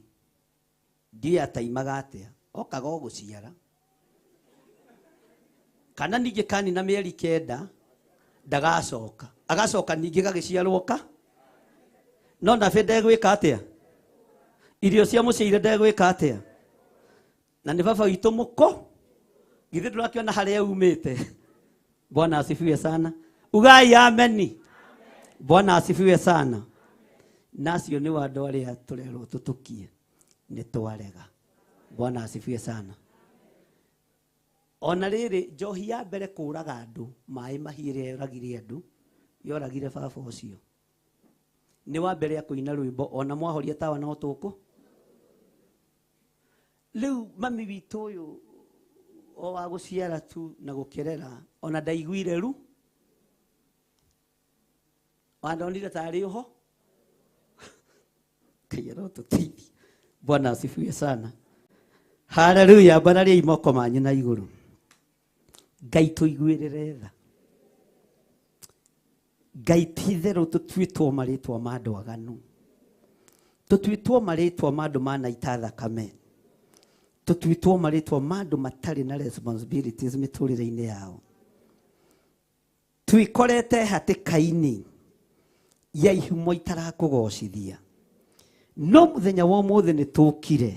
ndiĩ ataimaga atĩa, okaga o gũciara kana ningĩ kanina mĩeri 9 ndagacoka, agacoka ningĩ gagĩciarwo no na bende gwĩka atĩa, irio cia mũciire ndegwĩka atĩa, na nĩ baba witũ mũko githĩ ndũrakĩona harĩa umĩte. Bwana asifiwe sana. Ugai ameni. Bwana asifiwe sana. Nacio nĩ andũ arĩa tũrerwo tũtũkie nĩ twarega. Bwana asifiwe sana. Ona rĩrĩ njohi ya mbere kũraga andũ maĩ mahire yoragire andũ yoragire baba ũcio. Nĩ wa mbere ya kũina rwĩmbo ona mwahoria tawa na ũtũkũ. Rĩu mami witũ ũyũ o wa gũciara tu na gũkerera ona ndaiguire ru wandonire tarĩ ũho. Kĩero tũteithie. Bwana asifiwe sana. Haleluya. Bwana rĩ imoko manyu na igũrũ. Ngai tũiguĩrĩre tha. Ngai titherũ tũtuĩtwo marĩtwa ma andũ aganu, tũtuĩtwo marĩtwa ma andũ manaita thakame, tũtuĩtwo marĩtwa ma andũ matarĩ na responsibilities mĩtũrĩre-inĩ yao. Twĩkorete hatĩka-inĩ ya ihumo itarakũgocithia, no mũthenya wa ũmũthĩ nĩ tũkire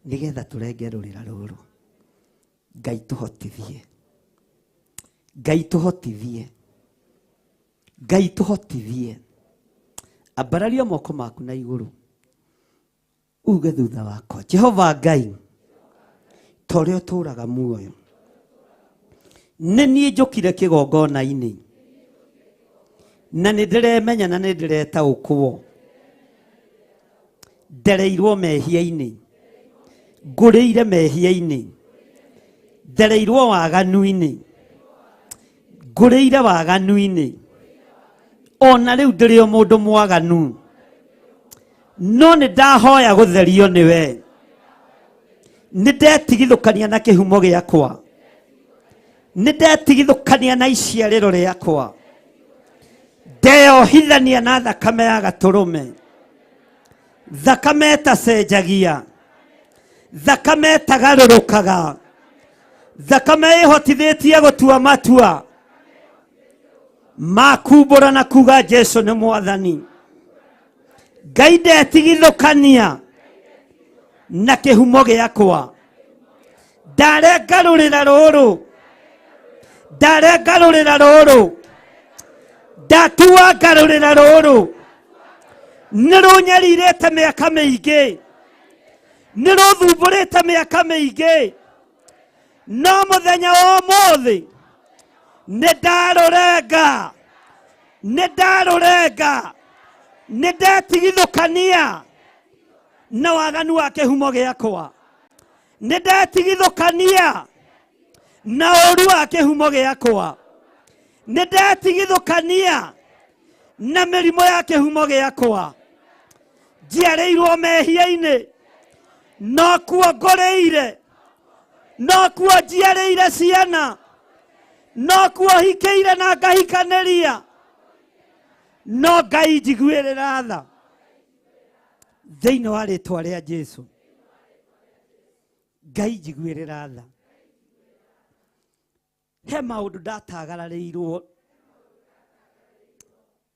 nĩgetha tũrenge rũrĩra rũrũ. Ngai tũhotithie, Ngai tũhotithie, Ngai tũhotithie. Ambararia moko maku na igũrũ uge thutha wakwa, Jehova Ngai torĩa ũtũraga muoyo, nĩ niĩ njũkire kĩgongona-inĩ na nĩ ndĩremenya na nĩ ndĩretaũkwo ndereirwo mehia-inĩ, ngũrĩire mehia-inĩ, ndereirwo waganu-inĩ, ngũrĩire waganu-inĩ. Ona rĩu ndĩrĩ o mũndũ mwaganu, no nĩ ndahoya gũtherio nĩwe. Nĩ ndetigithũkania na kĩhumo gĩakwa, nĩ ndetigithũkania na iciarĩro rĩakwa, ndeyohithania na thakame ya gatũrũme, thakame ĩtacenjagia, thakame tagarũrũkaga, thakame ĩhotithĩtie gũtua matua makumbũra na kuga Jesu nĩ mwathani. Ngai ndetigithũkania na kĩhumo gĩakwa. Ndarenga rũrĩra rũrũ, ndarenga rũrĩra rũrũ, ndatua ngarũrĩra rũrũ. Nĩ rũnyarirĩte mĩaka mĩingĩ, nĩ rũthumbũrĩte mĩaka mĩingĩ, no mũthenya wa ũmũthĩ nĩ ndarũrenga, nĩ ndarũrenga, nĩ ndetigithũkania na waganu wa kĩhumo gĩakwa, nĩ ndetigithũkania na ũru wa kĩhumo gĩakwa, nĩ ndetigithũkania na mĩrimũ ya kĩhumo gĩakwa. Njiarĩirwo mehia-inĩ, no kuo ngũrĩire, no kuo njiarĩire ciana, no kuo hikĩire na ngahikanĩria, no Ngai njiguĩrĩra tha thĩinĩ wa rĩtwa rĩa Jesu. Ngai njiguĩrĩra tha. He maũndũ ndatagararĩirwo,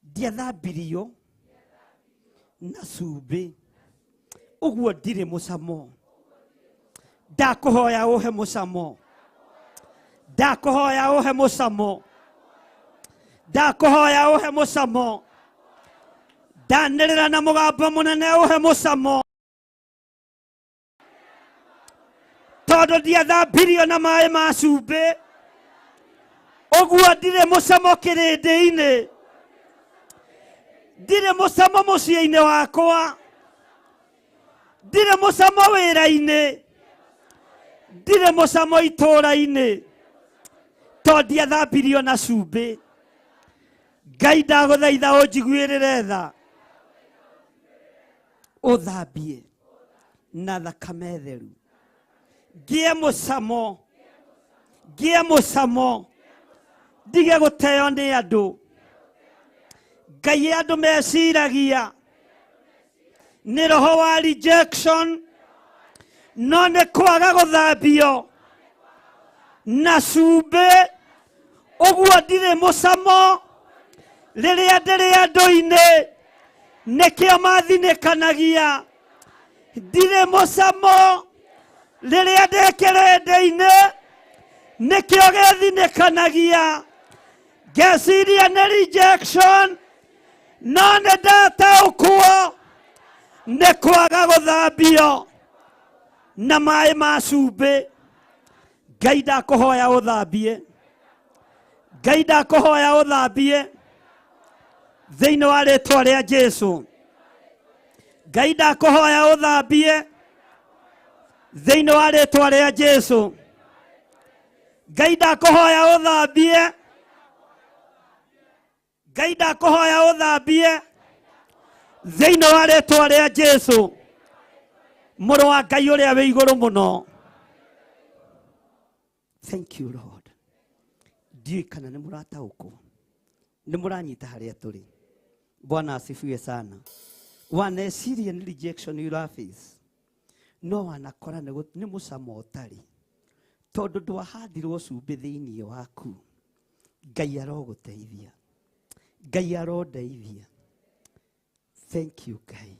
ndiathambirio na cumbĩ, ũguo ndirĩ mũcamo. Ndakũhoya ũhe mũcamo, ndakũhoya ũhe mũcamo, ndakũhoya ũhe mũcamo, ndanĩrĩra na mũgambo mũnene ũhe mũcamo, tondũ ndiathambirio na maĩ ma cumbĩ, ũguo ndirĩ mũcamo kĩrĩndĩ-inĩ, ndirĩ mũcamo mũciĩ-inĩ wakwa, ndirĩ mũcamo wĩra-inĩ, ndirĩ mũcamo itũũra-inĩ, tondũ ndiathambirio na cumbĩ. Ngai ndagũthaitha ũnjiguĩrĩre tha, ũthambie na thakame theru, ngĩe mũcamo, ngĩe mũcamo, ndige gũteo nĩ andũ. Ngai andũ meciragia nĩ roho wa rejection, no nĩ kwaga gũthambio na cumbĩ, ũguo ndirĩ mũcamo rĩrĩa ndĩrĩ andũ-inĩ, nĩkĩo mathinĩkanagia. Ndirĩ mũcamo rĩrĩa ndĩ kĩrĩndĩ-inĩ, nĩkĩo gĩthinĩkanagia. Ngeciria nĩ rejection, no nĩ ndataũkwo nĩ kwaga gũthambio na maĩ ma cumbĩ. Ngai ndakũhoya ũthambie, Ngai ndakũhoya ũthambie thĩinĩ wa rĩtwa rĩa Jesu. Ngai ndakũhoya ũthambie thĩinĩ wa rĩtwa rĩa Jesu. Ngai ndakũhoya ũthambie, Ngai ndakũhoya ũthambie thĩinĩ wa rĩtwa rĩa Jesu. Mũrũ wa Ngai ũrĩa wĩ igũrũ mũno. Thank you Lord. Ndiũĩ kana nĩ mũrataũkwo, nĩ mũranyita harĩa tũrĩ. Bwana asifiwe sana. Waneciria nĩ rejection you face, no wanakora nĩ mũcamo ũtarĩ, tondũ ndwahandirwo cumbĩ thĩinĩ waku. Ngai arogũteithia, Ngai arondeithia. Thank you Ngai.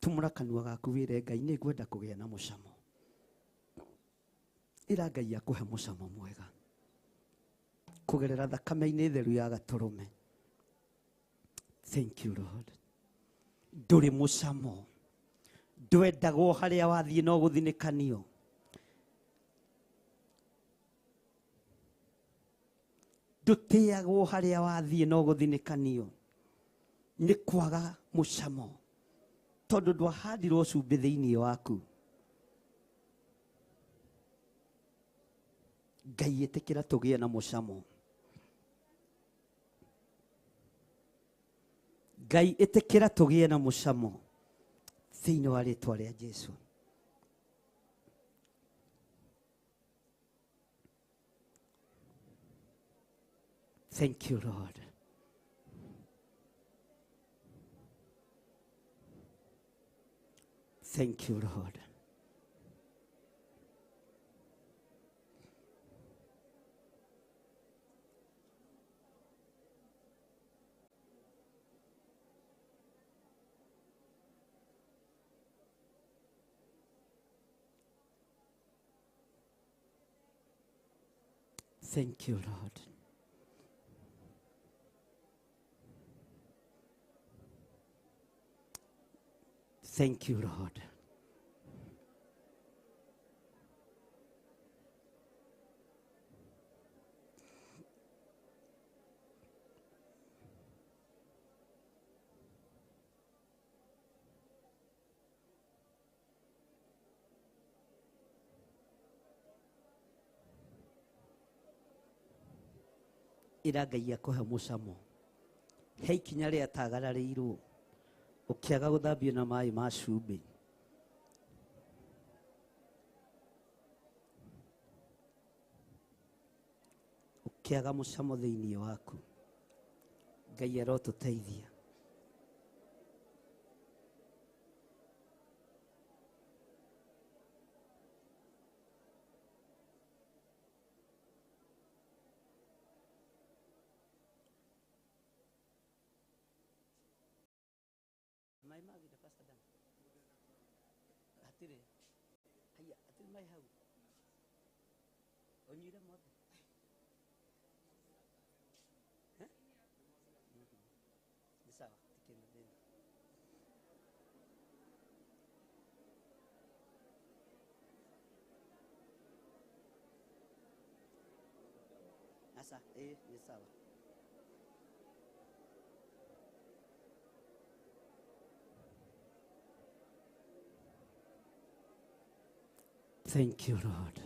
Tumũra kanua gaku wĩre Ngai nĩ ngwenda kũgĩa na mũcamo. Ĩra Ngai akũhe mũcamo mwega kũgerera thakame-inĩ theru ya Gatũrũme. Thank you Lord. Ndũrĩ mũcamo, ndwendagwo harĩa wathiĩ no gũthinĩkanio. Ndũtĩagwo harĩa wathiĩ no gũthinĩkanio. Nĩ kwaga mũcamo, tondũ ndwahandirwo cumbĩ thĩinĩ waku. Ngai ĩtĩkĩra tũgĩe na mũcamo. Ngai ĩtĩkĩra tũgĩe na mũcamo thĩinĩ wa rĩtwa rĩa Jesu. Thank you Lord. Thank you Lord. Thank you, Lord. Thank you, Lord. Ira Ngai akuhe mucamo he ikinya ria tagararĩirwo ukiaga guthambio na maĩ ma cumbĩ ukiaga mucamo thĩinĩ waku Ngai arotũteithia. Mai magi da pasta dan. Atire. Haya, atire mai hau. Onyira mo. Heh? Bisa, tikena den. Asa, ni sawa. Thank you, Lord.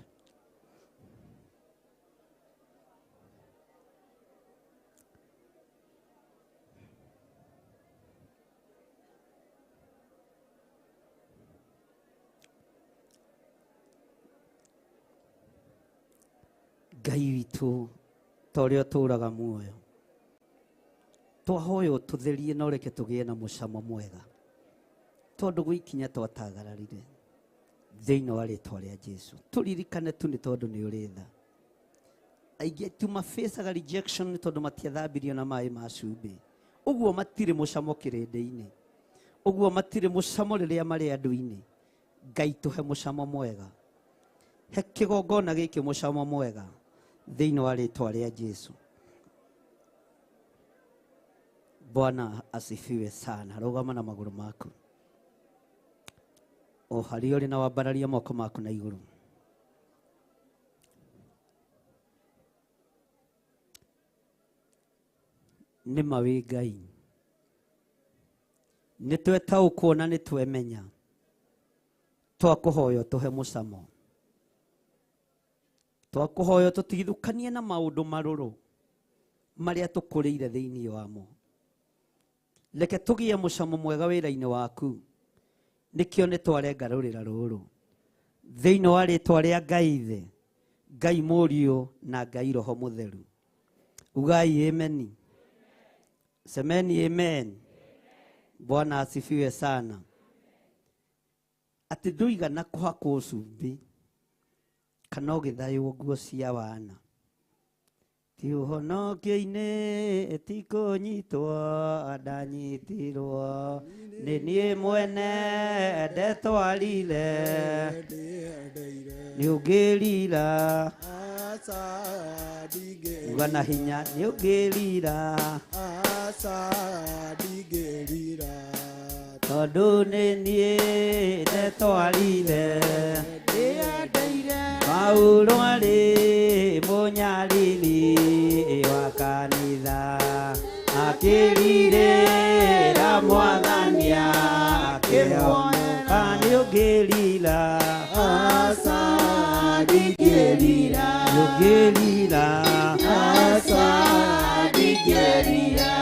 Ngai witũ ta ũrĩa ũtũũraga muoyo twahoya ũtũtherie na ũreke tũgĩe na mũcamo mwega tondũ gwĩkinya twatagararire thĩinĩ wa rĩĩtwa rĩa Jesũ. Tũririkane tu nĩ tondũ nĩ ũrĩ tha. Aingĩ tu mafacaga rejection nĩ tondũ matiathambirio na maĩ ma cumbĩ. Ũguo matirĩ mũcamo kĩrĩndĩ-inĩ. Ũguo matirĩ mũcamo rĩrĩa marĩ andũ-inĩ. Ngai tũhe mũcamo mwega. He kĩgongona gĩkĩ mũcamo mwega thĩinĩ wa rĩĩtwa rĩa Jesũ. Bwana asifiwe sana. Rũgama na magũrũ maku. O harĩa ũrĩ na wambararia moko maku na igũrũ. Nĩ ma wĩ Ngai. Nĩ twetaũkwo na nĩ twemenya. Twakũhoya tũhe mũcamo. Twakũhoya tũtigithũkanie na maũndũ marũrũ marĩa tũkũrĩire thĩinĩ wamo. Reke tũgĩe mũcamo mwega wĩra-inĩ waku. Nikio nĩ twarenga rũrĩra rũrũ thĩinĩ wa rĩĩtwa rĩa Ngai Ithe, Ngai Mũriũ na Ngai Roho Mũtheru. Ugai amen. Semeni amen. Bwana asifiwe sana. Atĩ ndũigana kũhakwo cumbĩ kana ũgĩthaywo nguo cia wana. Ti ũhonokio-inĩ ti kũnyitwo ndanyitirwo nĩ niĩ mwene ndetwarire nĩ ũngĩrira uga na hinya nĩ ũngĩrira tondũ nĩ niĩ ndetwarire Paulo arĩ mũnyariri wa kanitha akĩrirĩra Mwathani akĩhonoka nĩ ũngĩrira ndingĩrira nĩ ũngĩrira ndingĩrira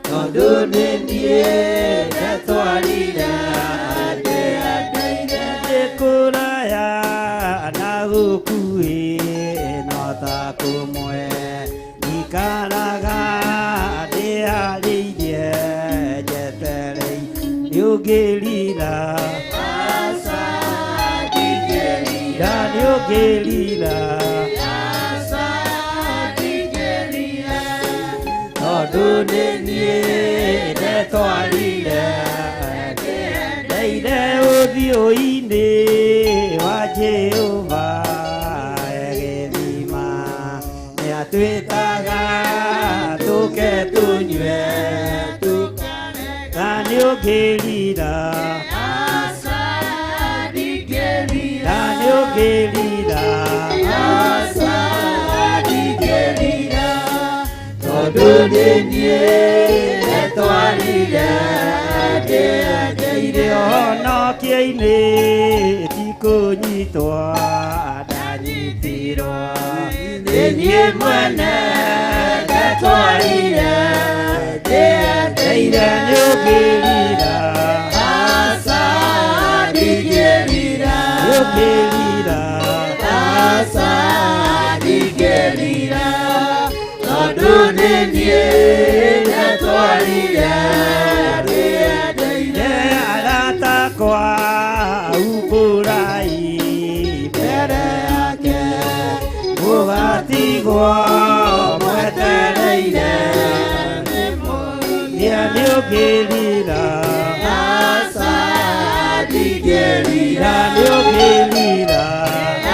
tondũ nĩ niĩ ndetwarire ndĩkũraya na gũkuĩ no ta kũmwe ikaraga ndĩharĩirie njetereire nĩ ũngĩrira ndingĩrira nĩ ũngĩrira tondũ nĩ niĩ ndetwarire ndeire ũthiũ-inĩ wa Jehova gĩthima twĩtaga tũke tũnyue na nĩ ũngĩrira na nĩ ũngĩrira tondũ nĩ niĩ ndetwarire ndĩendeire ũhonokia-inĩ ti kũnyitwo ndanyitirwo nĩ niĩ mwene ndetwarire ndĩendeire nĩ ũngĩrira aca ndingĩrira nĩ ũngĩrira aca ndingĩrira tondũ nĩ niĩ ndetwarire ndĩendeire arata akwa umbũrai mbere yake mũgatigwo mwetereire nĩ ũngĩrira aca ndingĩrira nĩ ũngĩrira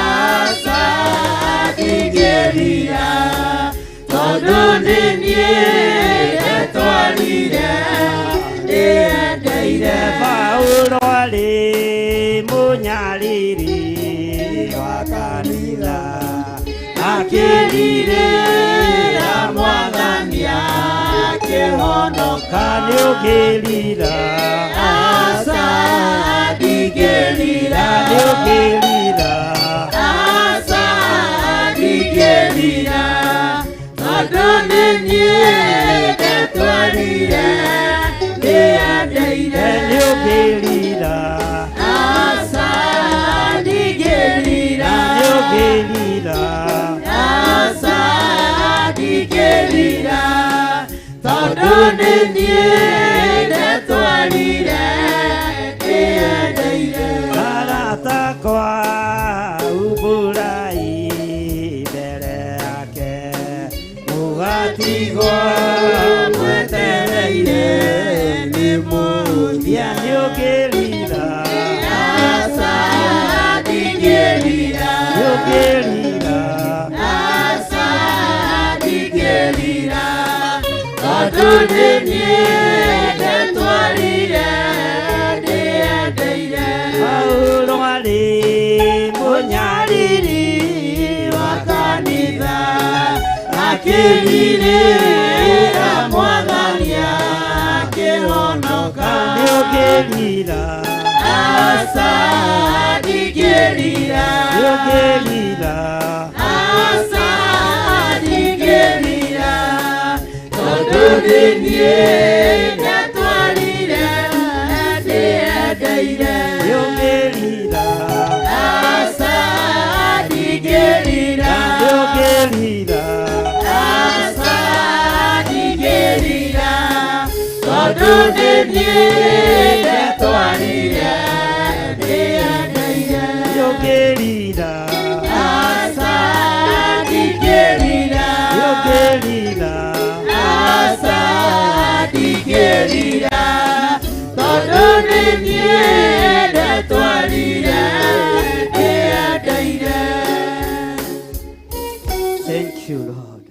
aca ndingĩrira tondũ nĩ niĩ ndetwarire ndĩendeire Paũlũ arĩ mũnyariri wa kanitha akĩrirĩra Mwathani akĩhonoka nĩ ũngĩrira aca ndingĩrira nĩ ũngĩrira aca ndingĩrira tondũ nĩ niĩ ndetwarire ndĩendeire nĩ ũngĩrira aca ndingĩrira nĩ ũngĩrira aca ndingĩrira tondũ nĩ niĩ ndetwarire ndĩendeire arata akwa umbũrai mbere yake mũgatigwo mwetereire nĩ mũthia nĩ ũngĩrira aca ndingĩrira nĩ ũngĩrira aca ndingĩrira tondũ nĩ niĩ ndetwarire ndĩendeire Paũlũ arĩ mũnyariri wa kanitha akĩrirĩra Mwathani akĩhonoka nĩ ũngĩrira aca ndingĩrira nĩ ũngĩrira aca ndingĩrira tondũ nĩ niĩ ndetwarire ndĩendeire nĩ ũngĩrira aca ndingĩrira nĩ ũngĩrira aca ndingĩrira tondũ nĩ niĩ ndetwarire ndĩendeire nĩ ũngĩrira aca ndingĩrira nĩ ũngĩrira aca ndingĩrira tondũ nĩ niĩ ndetwarire ndĩendeire. Thank you Lord.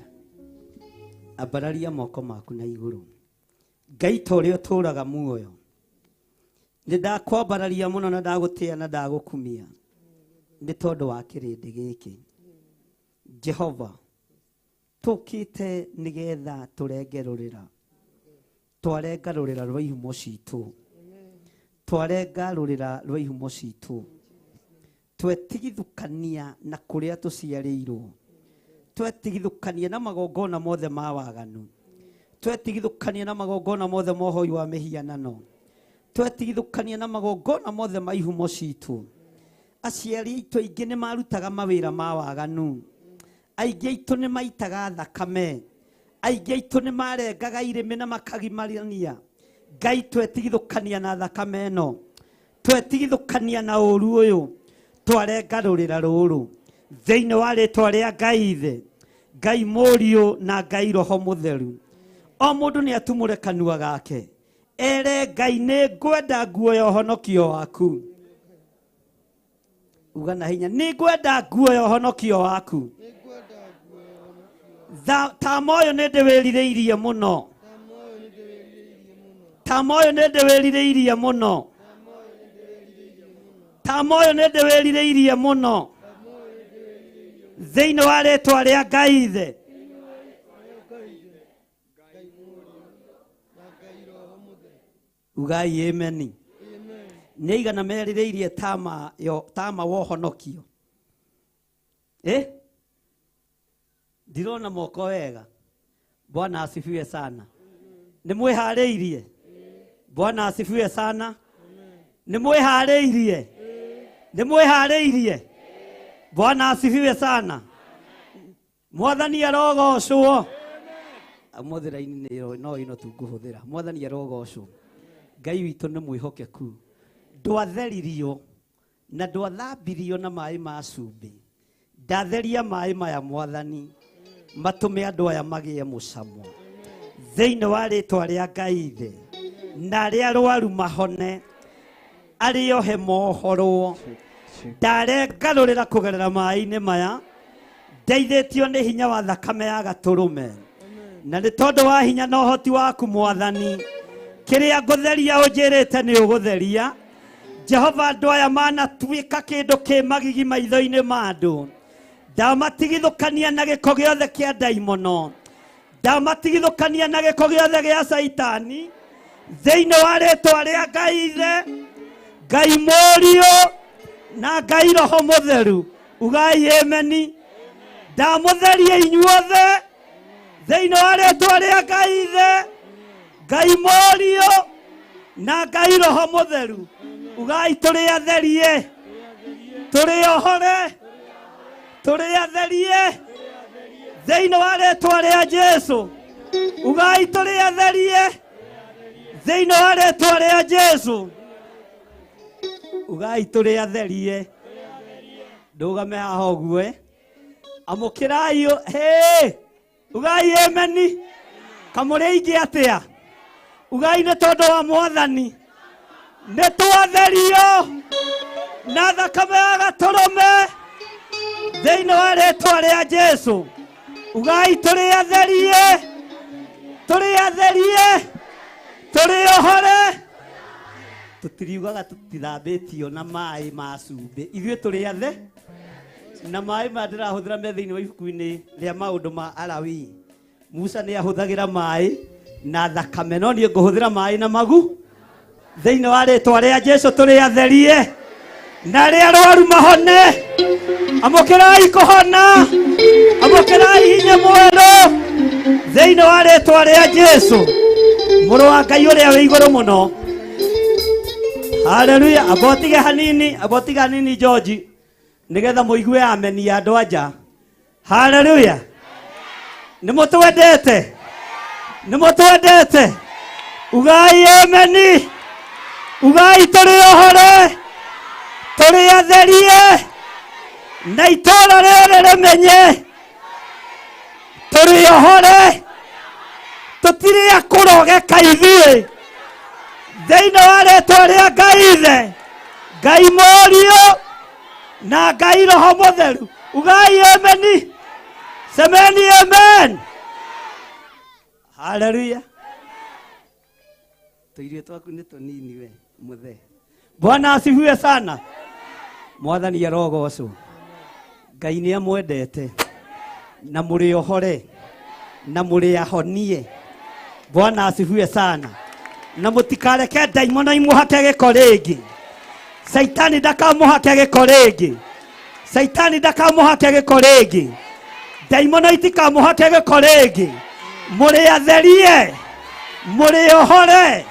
Ambararia moko maku na igũrũ. Ngai ta ũrĩa ũtũũraga muoyo, nĩ ndakwambararia mũno na ndagũtĩa na ndagũkumia nĩ tondũ wa kĩrĩndĩ gĩkĩ. Jehova, tũkĩte nĩgetha tũrengerũrĩra, twarenga rũrĩra rwa ihumo citũ, twarenga rũrĩra rwa ihumo citũ, twetigithũkania na kũrĩa tũciarĩirwo, twetigithũkania na magongona mothe ma waganu, twetigithũkania na magongona mothe ma ũhoi wa mĩhianano, twetigithũkania na magongona mothe ma ihumo citũ. Aciari aitũ aingĩ nĩ marutaga mawĩra ma waganu, aingĩ aitũ nĩ maitaga thakame, aingĩ aitũ nĩ marengaga irĩmĩ na makagimarania. Ngai, twetigithũkania na thakame ĩno, twetigithũkania na ũũru ũyũ, twarenga rũrĩra rũrũ thĩinĩ wa rĩĩtwa rĩa Ngai Ithe, Ngai Mũriũ na Ngai Roho Mũtheru. O mũndũ nĩ atumũre kanua gake, ere Ngai, nĩ ngwenda nguo ya ũhonokio waku. Uga na hinya, nĩ ngwenda nguo ya ũhonokio waku. Tamoyo nende wĩrirĩirie mũno. Tamoyo nende wĩrirĩirie mũno. Tamoyo nende wĩrirĩirie mũno. Thĩinĩ wa rĩĩtwa rĩa Ngai Ithe. Ugai amen. Nĩigana merirĩirie tama wohonokio. Ndirona moko wega. Bwana asifiwe sana. Nimwĩharĩirie. Bwana asifiwe sana. Nimwĩharĩirie. Nimwĩharĩirie. Bwana asifiwe sana. Mwathani arogocwo. Mũthĩra-inĩ no ino tungũhũthĩra. Mwathani arogocwo. Ngai witũ nĩ mwĩhokeku. Ndwatheririo na ndwathambirio na maĩ ma cumbĩ. Ndatheria maĩ maya Mwathani. Matume andũ aya magĩe mũcamo. Thĩinĩ wa rĩĩtwa rĩa Ngai Ithe. Na arĩa arwaru mahone. Arĩa ohe mohorwo. Ndarengarũrĩra kũgerera maĩ-inĩ maya. Ndeithĩtio nĩ hinya wa thakame ya Gatũrũme. Na nĩ tondũ wa hinya na ũhoti waku Mwathani. Kĩrĩa ngũtheria ũnjĩrĩte nĩ ũgũtheria. Jehova andũ aya manatuĩka kĩndũ kĩ magigi maitho-inĩ ma andũ. Ndamatigithũkania na gĩko gĩothe kĩa ndaimono. Ndamatigithũkania na gĩko gĩothe gĩa Saitani. Thĩinĩ wa rĩĩtwa rĩa Ngai Ithe. Ngai Mũriũ na Ngai Roho Mũtheru. Ugai amen. Ndamũtheria inyuothe. Thĩinĩ wa rĩĩtwa rĩa Ngai Ithe. Ngai Mũriũ na Ngai Roho Mũtheru. Ugai tũrĩatherie. Tũrĩohore. Tũrĩatherie. Thĩinĩ wa rĩĩtwa rĩa Jesũ. Ugai tũrĩatherie. Thĩinĩ wa rĩĩtwa rĩa Jesũ. Ugai tũrĩatherie. Ndũgame haha ũguo. Amũkĩrai. Ugai amen. Kamũrĩingi atĩa. Ugai nĩ tondũ wa Mwathani. Nĩ twatherio na thakame ya Gatũrũme. Thĩinĩ wa rĩĩtwa rĩa Jesũ. Ugai tũrĩatherie. Tũrĩatherie. Tũrĩohore. Tũtiriugaga tũtithambĩtio na maĩ ma cumbĩ. Ithuĩ tũrĩathe. Na maĩ ma ndĩrahũthĩra me thĩinĩ wa ibuku-inĩ rĩa maũndũ ma Alawii. Musa nĩ ahũthagĩra maĩ na thakame, no niĩ ngũhũthĩra maĩ na magu. Thĩinĩ wa rĩĩtwa rĩa Jesũ tũrĩatherie. Na arĩa arwaru mahone. Amũkĩrai kũhona. Amũkĩrai hinya mwerũ. Thĩinĩ wa rĩĩtwa rĩa Jesũ. Mũrũ wa Ngai ũrĩa wĩ igũrũ mũno. Haleluya. Abotige hanini George. Nĩgetha mũigue amen ya andũ anja. Haleluya. Nĩmũtwendete. Nĩmũtwendete. Ugai amen. Ugai tũrĩohore. Tũrĩatherie. Na itũũra rĩrĩ rĩmenye. Tũrĩohore. Tũtirĩ akũrogeka ithuĩ. Thĩinĩ wa rĩĩtwa rĩa Ngai Ithe. Ngai Mũriũ na Ngai Roho Mũtheru. Ugai amen. Semeni amen. Haleluya. Tũirio twaku nĩ tũnini we mũthe. Bwana asifiwe sana. Mwathani arogocwo. Ngai nĩ amwendete. Na mũrĩohore. Na mũrĩahonie. Bwana asifiwe sana. Na mũtikareke ndaimono imũhake gĩko rĩngĩ. Saitani ndakamũhake gĩko rĩngĩ. Saitani ndakamũhake gĩko rĩngĩ. Ndaimono itikamũhake gĩko rĩngĩ. Mũrĩatherie. Mũrĩohore.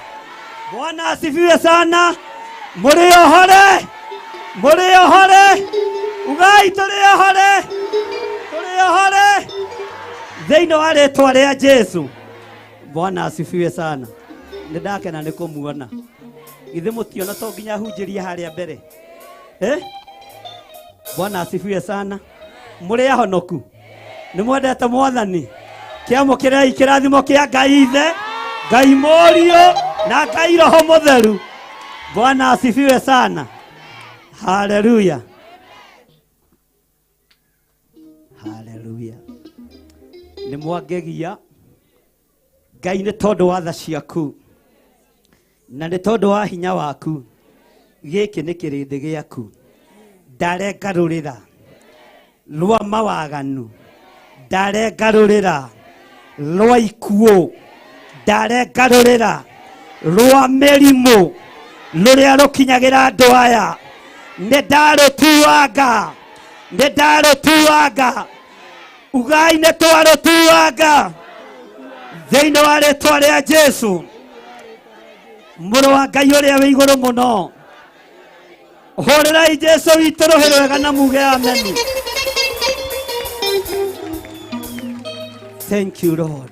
Bwana asifiwe sana. Mũrĩohore. Mũrĩohore. Ugai tũrĩohore. Tũrĩohore. Thĩinĩ wa rĩĩtwa rĩa Jesũ. Bwana asifiwe sana. Nĩndakena nĩ kũmuona. Ithe mũtiona to nginya hunjĩrie harĩa mbere. Bwana asifiwe sana. Mũrĩ ahonoku. Nĩmwendete Mwathani. Kĩamũkĩrai kĩrathimo kĩa Ngai Ithe, Ngai Mũriũ na Ngai Roho Mũtheru. Bwana asifiwe sana. Haleluya. Haleluya. nĩ mwangegia Ngai nĩ tondũ wa tha ciaku na nĩ tondũ wa hinya waku gĩkĩ nĩ kĩrĩndĩ gĩaku ndarengarũrĩra rwa mawaganu ndarengarũrĩra rwa ikuũ ndarengarũrĩra rwa mĩrimũ rũrĩa rũkinyagĩra andũ aya nĩ ndarũtuanga ugai nĩ twarũtuanga thĩinĩ wa rĩtwa rĩa Jesũ mũrũ wa Ngai ũrĩa wĩ igũrũ mũno hũrĩrai Jesũ witũ rũhĩ rwega na muge amen. Thank you Lord.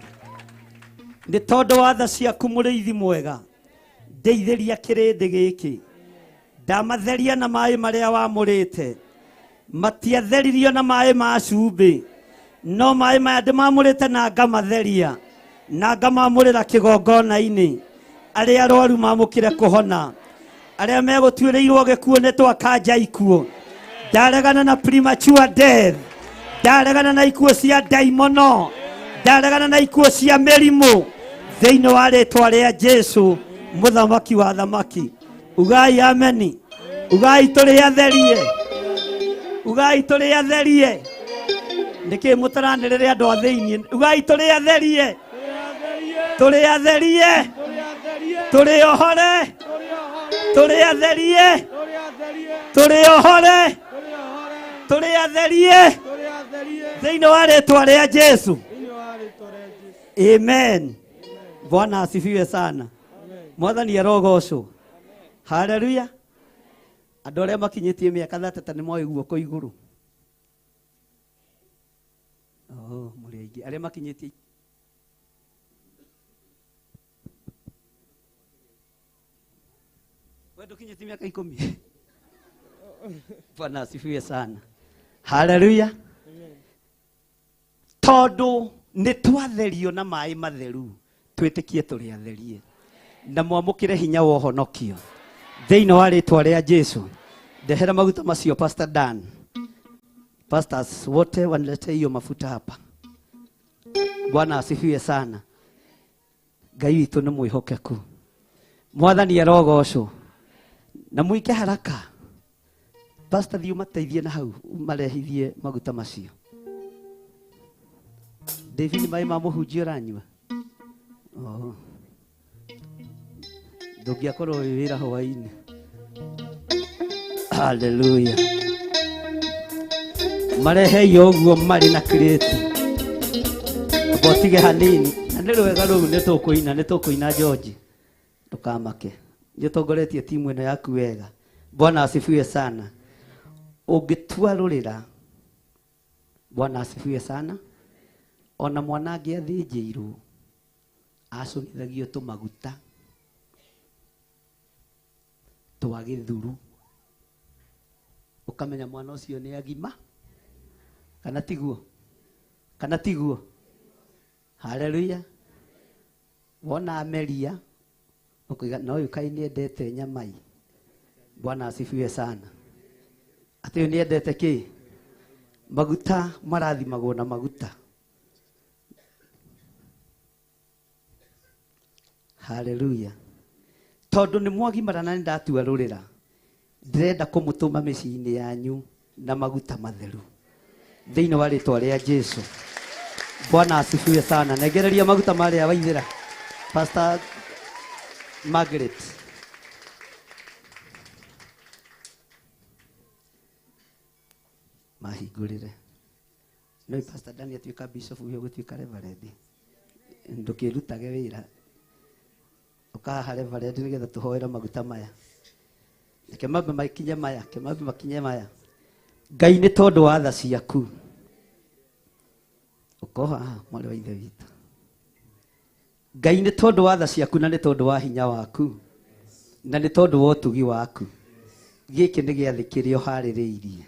Nĩ tondũ wa tha ciaku mũrĩithi mwega ndeithĩria kĩrĩndĩ gĩkĩ ndamatheria na maĩ marĩa wamũrĩte matiatheririo na maĩ ma cumbĩ no maĩ maya ndĩmamũrĩte na ngamatheria na ngamamũrĩra kĩgongona-inĩ arĩa arwaru mamũkĩre kũhona arĩa megũtuĩrĩirwo gĩkuũ nĩ twakanja ikuũ ndaregana na premature death ndaregana na ikuũ cia ndaimono ndaregana na ikuũ cia mĩrimũ thĩinĩ wa rĩtwa rĩa Jesũ mũthamaki wa thamaki ugai ameni ugai tũrĩ atherie nĩkĩ mũtaranĩrĩre andũ a thĩinĩ ugai tũrĩ atherie tũrĩ ohore tũrĩ atherie thĩinĩ wa rĩtwa rĩa Jesũ amen. Bwana asifiwe sana. Mwathani arogocwo. Haleluya. Andũ arĩa makinyĩtie mĩaka 30 nĩ moĩ guoko igũrũ. Mũrĩ aingĩ arĩa makinyĩtie wewe kinyĩtie mĩaka 10. Bwana asifiwe sana. Haleluya. Tondũ nĩ twatherio na maĩ matheru twĩtĩkie tũrĩ atherie na mwamũkĩre hinya wa ũhonokio thĩinĩ wa rĩtwa rĩa Jesũ. Ndehera maguta macio Pastor Dan. Pastors wote wanilete hiyo mafuta hapa. Bwana asifiwe sana. Ngai witũ nĩ mwĩhokeku. Mwathani arogocwo. Na muike haraka. Pastor thiĩ mateithie na hau marehithie maguta macio. David maĩ ma mũhunjia ũranyua. Ndũngĩakorwo wĩ wĩra hwaĩ-inĩ. Hallelujah. Marehei ũguo marĩ na kirĩti. Botige hanini. Na nĩ rwega rũu nĩ tũkũina George. Ndũkamake. Nĩũtongoretie timu ĩno yaku wega. Bwana asifiwe sana. Ũngĩtwarũrĩra. Bwana asifiwe sana. Ona mwana angĩathĩnjĩirwo acũnithagio tũmaguta twa gĩthuru ũkamenya mwana ũcio nĩ agima kana tiguo. Haleluya. Wona ameria ũkaiga no ũyũ kai nĩendete nyamai. Bwana asifiwe sana. Atĩ ũyũ nĩendete kĩ? Maguta marathimagwo na maguta. Hallelujah. Tondũ nĩ mwagimara na ndatua rũrĩra ndĩrenda kũmũtũma mĩciĩ-inĩ yanyu na maguta matheru thĩinĩ wa rĩtwa rĩa Jesũ. Bwana asifiwe sana. Negereria maguta marĩa waithĩra Pastor Margaret. Mahingũrĩre. No Pastor Daniel atuĩka bishop ũyũ gũtuĩka reverend. Ndũkĩrutage wĩra. Ukaha reverend nĩgetha tũhoere maguta maya. Kemambe makinye maya. Ngai nĩ tondũ wa tha ciaku. Ukoha mwarĩ wa ithe witũ. Ngai nĩ tondũ wa tha ciaku na nĩ tondũ wa hinya waku. Na nĩ tondũ wa ũtugi waku. Gĩkĩ nĩ gĩathĩ kĩrĩa ũharĩrĩirie.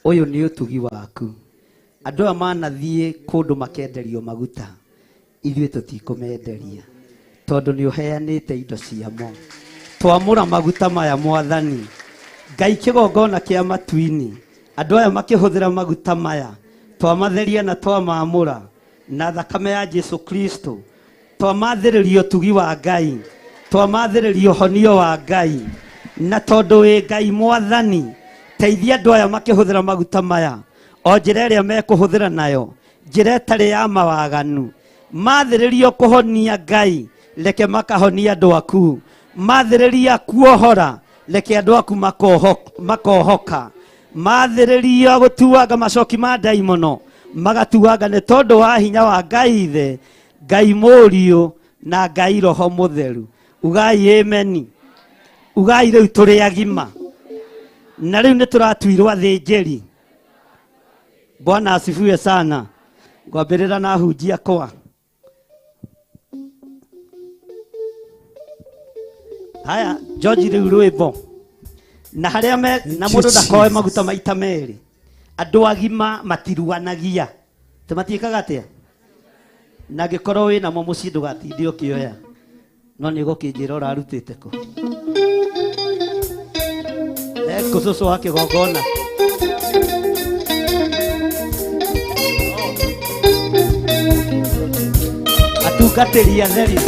Ũyũ nĩ ũtugi waku. Andũ aya manathiĩ kũndũ makenderio maguta. Ithuĩ tũtikũmenderia. Tondũ nĩ ũheanĩte indo ciamo. Twamũra maguta maya Mwathani. Ngai kĩgongona kĩa matu-inĩ. Andũ aya makĩhũthĩra maguta maya. Twamatheria na twamamũra. na thakame ya Jesu Kristo twamathĩrĩrio tugi wa Ngai, twamathĩrĩrio honio wa Ngai, na tondũ wĩ Ngai mwathani teithia andũ aya makĩhũthĩra maguta maya o njĩra ĩrĩa mekũhũthĩra nayo, njĩra ĩtarĩ ya mawaganu. Mathĩrĩrio kũhonia Ngai, reke makahonia andũ aku. Mathĩrĩria kuohora, reke andũ aku makohoka. Mathĩrĩrio gũtuanga macoki ma ndaimono, magatuanga nĩ tondũ wa hinya wa Ngai Ithe, Ngai Mũriũ na Ngai Roho Mũtheru. Ugai amen. Ugai rĩu tũrĩ agima, na rĩu nĩ tũratuirwo athĩnjĩri. Bwana asifiwe sana. Ngwambĩrĩra na hunjia kwa. Haya, George rĩu rwĩmbo. Na harĩa na mũndũ ndakoe maguta maita merĩ. Andũ agima matiruanagia. Tũmatiĩkaga atĩa? Na ngĩkorwo wĩ namo mũciĩ ndũgatinde ũkĩoya. No nĩ gũkĩnjĩra ũrarutĩte kũ. Kũcũcũ wa kĩgongona. Atungatĩri atheri.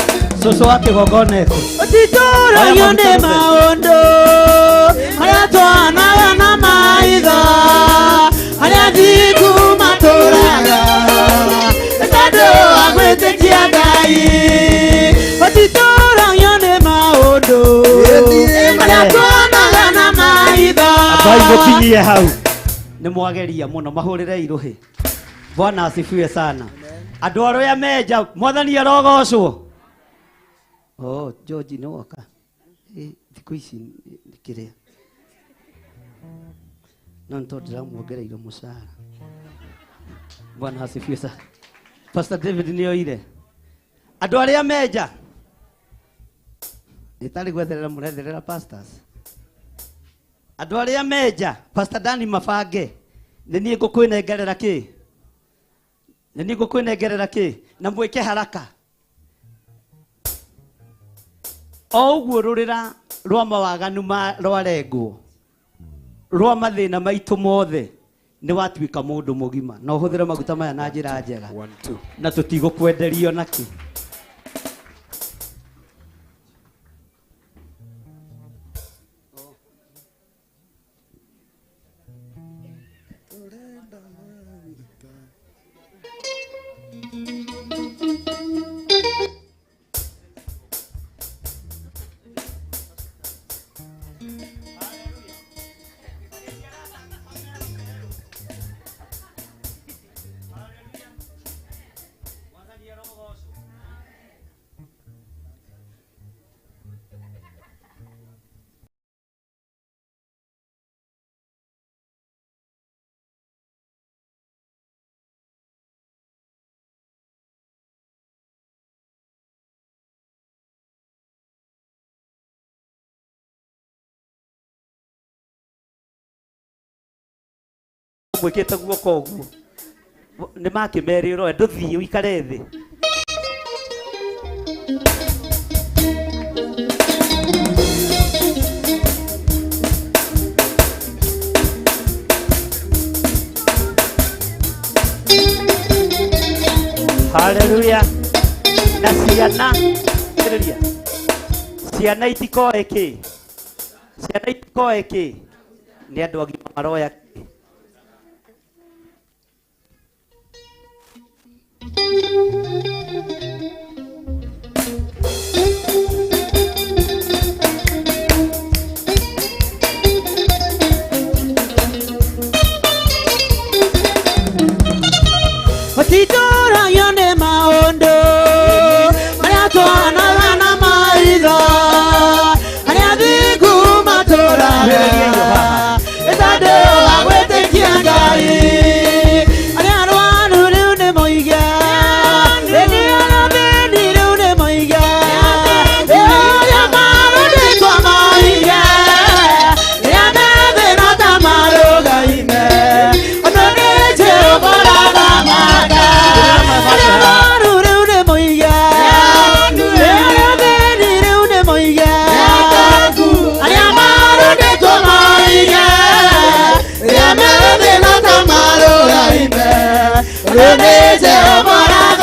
Cũcũ wa kĩgongona eko. Ũtitũragio nĩ maũndũ harĩa twanaga na maitho, harĩa thingu matũraga tondũ wa gwĩtĩkia Ngai. Ũtitũragio nĩ maũndũ harĩa twanaga na maitho. Ambai mũkinyie hau. Nĩ mwageria mũno, mahũrĩre irũhĩ. Bwana asifiwe sana. Andũ arĩa menja, Mwathani arogocwo. Oh, George no waka. Thikũ ici kĩrĩa. No ntondĩra muongereire mũcara. Bwana asifiwe sana. Pastor David nĩ oire. Andũ arĩa menja. Nĩtarĩ gwetherera mũretherera pastors. Andũ arĩa menja, Pastor Dani Mabange. Nĩ niĩ ngũkwĩnengerera kĩ? Nĩ niĩ ngũkwĩnengerera kĩ? Na mwĩke haraka. O ũguo rũrĩra rwa mawaganu rwarengwo, rwa mathĩna maitũ mothe, nĩ watuĩka mũndũ mũgima. Na ũhũthĩre maguta maya na njĩra njega. Na tũtigũkwenderio nakĩ. Mwĩkĩte guoko ũguo. Nĩ makĩmerĩ ũroe ndũthiĩ ũikare thĩ. Hallelujah. Na ciana. Hallelujah. Ciana itikoe kĩ? Ciana itikoe kĩ? Nĩ andũ agima maroya. Ũtitũragio nĩ maũndũ marĩa twanaga na maitho, harĩa thingu matũraga tondũ wa gwĩtĩkia Ngai. Arĩa arwaru rĩu nĩ moige, hĩndĩ ĩyo thĩni rĩu nĩ moige, arĩa marũndĩtwo moige, rĩrĩa me thĩna ta marũgaime, ũndũ nĩ Jehova ũrathamaka. Arĩa arwaru rĩu nĩ moige, rĩrĩa thĩni rĩu nĩ moige, arĩa marũndĩtwo moige, rĩrĩa me thĩna ta marũgaime, ũndũ nĩ Jehova ũrathamaka.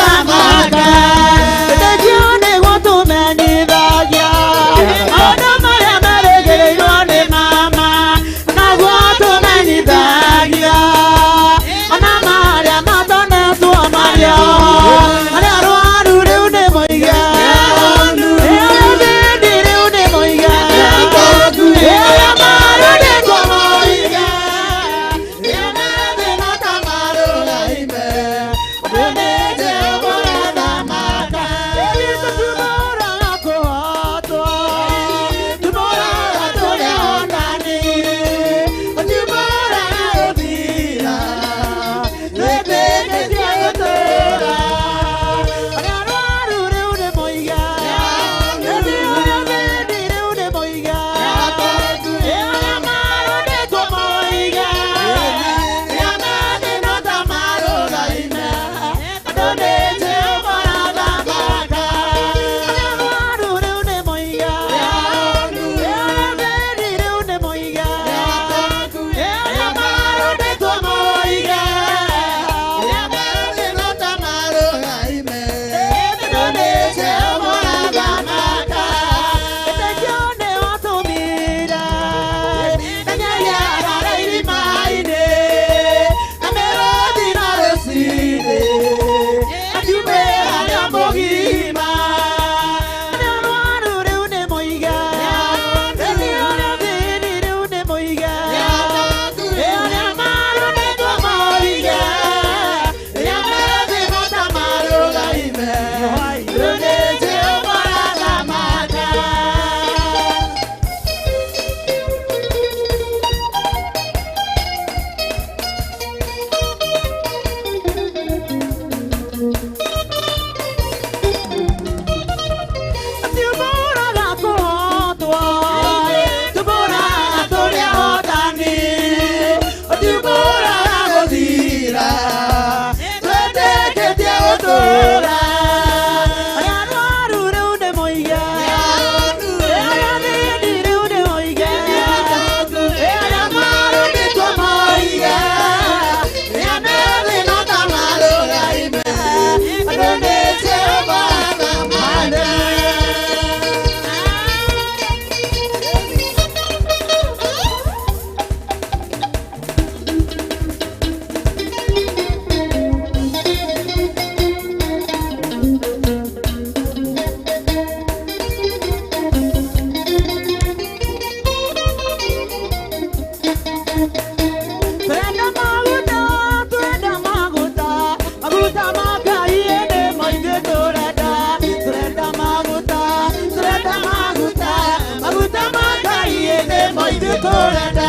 tũrenda.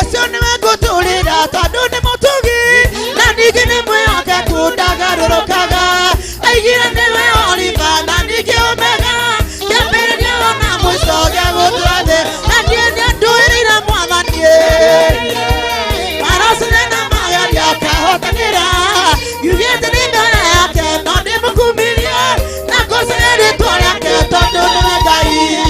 ucio niwe ngũtũũrĩra tondũ nĩ mũtugi na ningĩ nĩ mwĩhokeku ndagarũrũkaga aigire nĩwe Oliva na ningĩ Omega kĩambĩrĩria ona mũico gĩa gũtũra thĩ na niĩ nĩandũĩrĩire Mwathani maracina na magari akahotanĩra yugĩte nĩ mbere yake no ndĩmũkumirie na ngũcĩre rĩtwa rĩake tondũ nĩwe Ngai.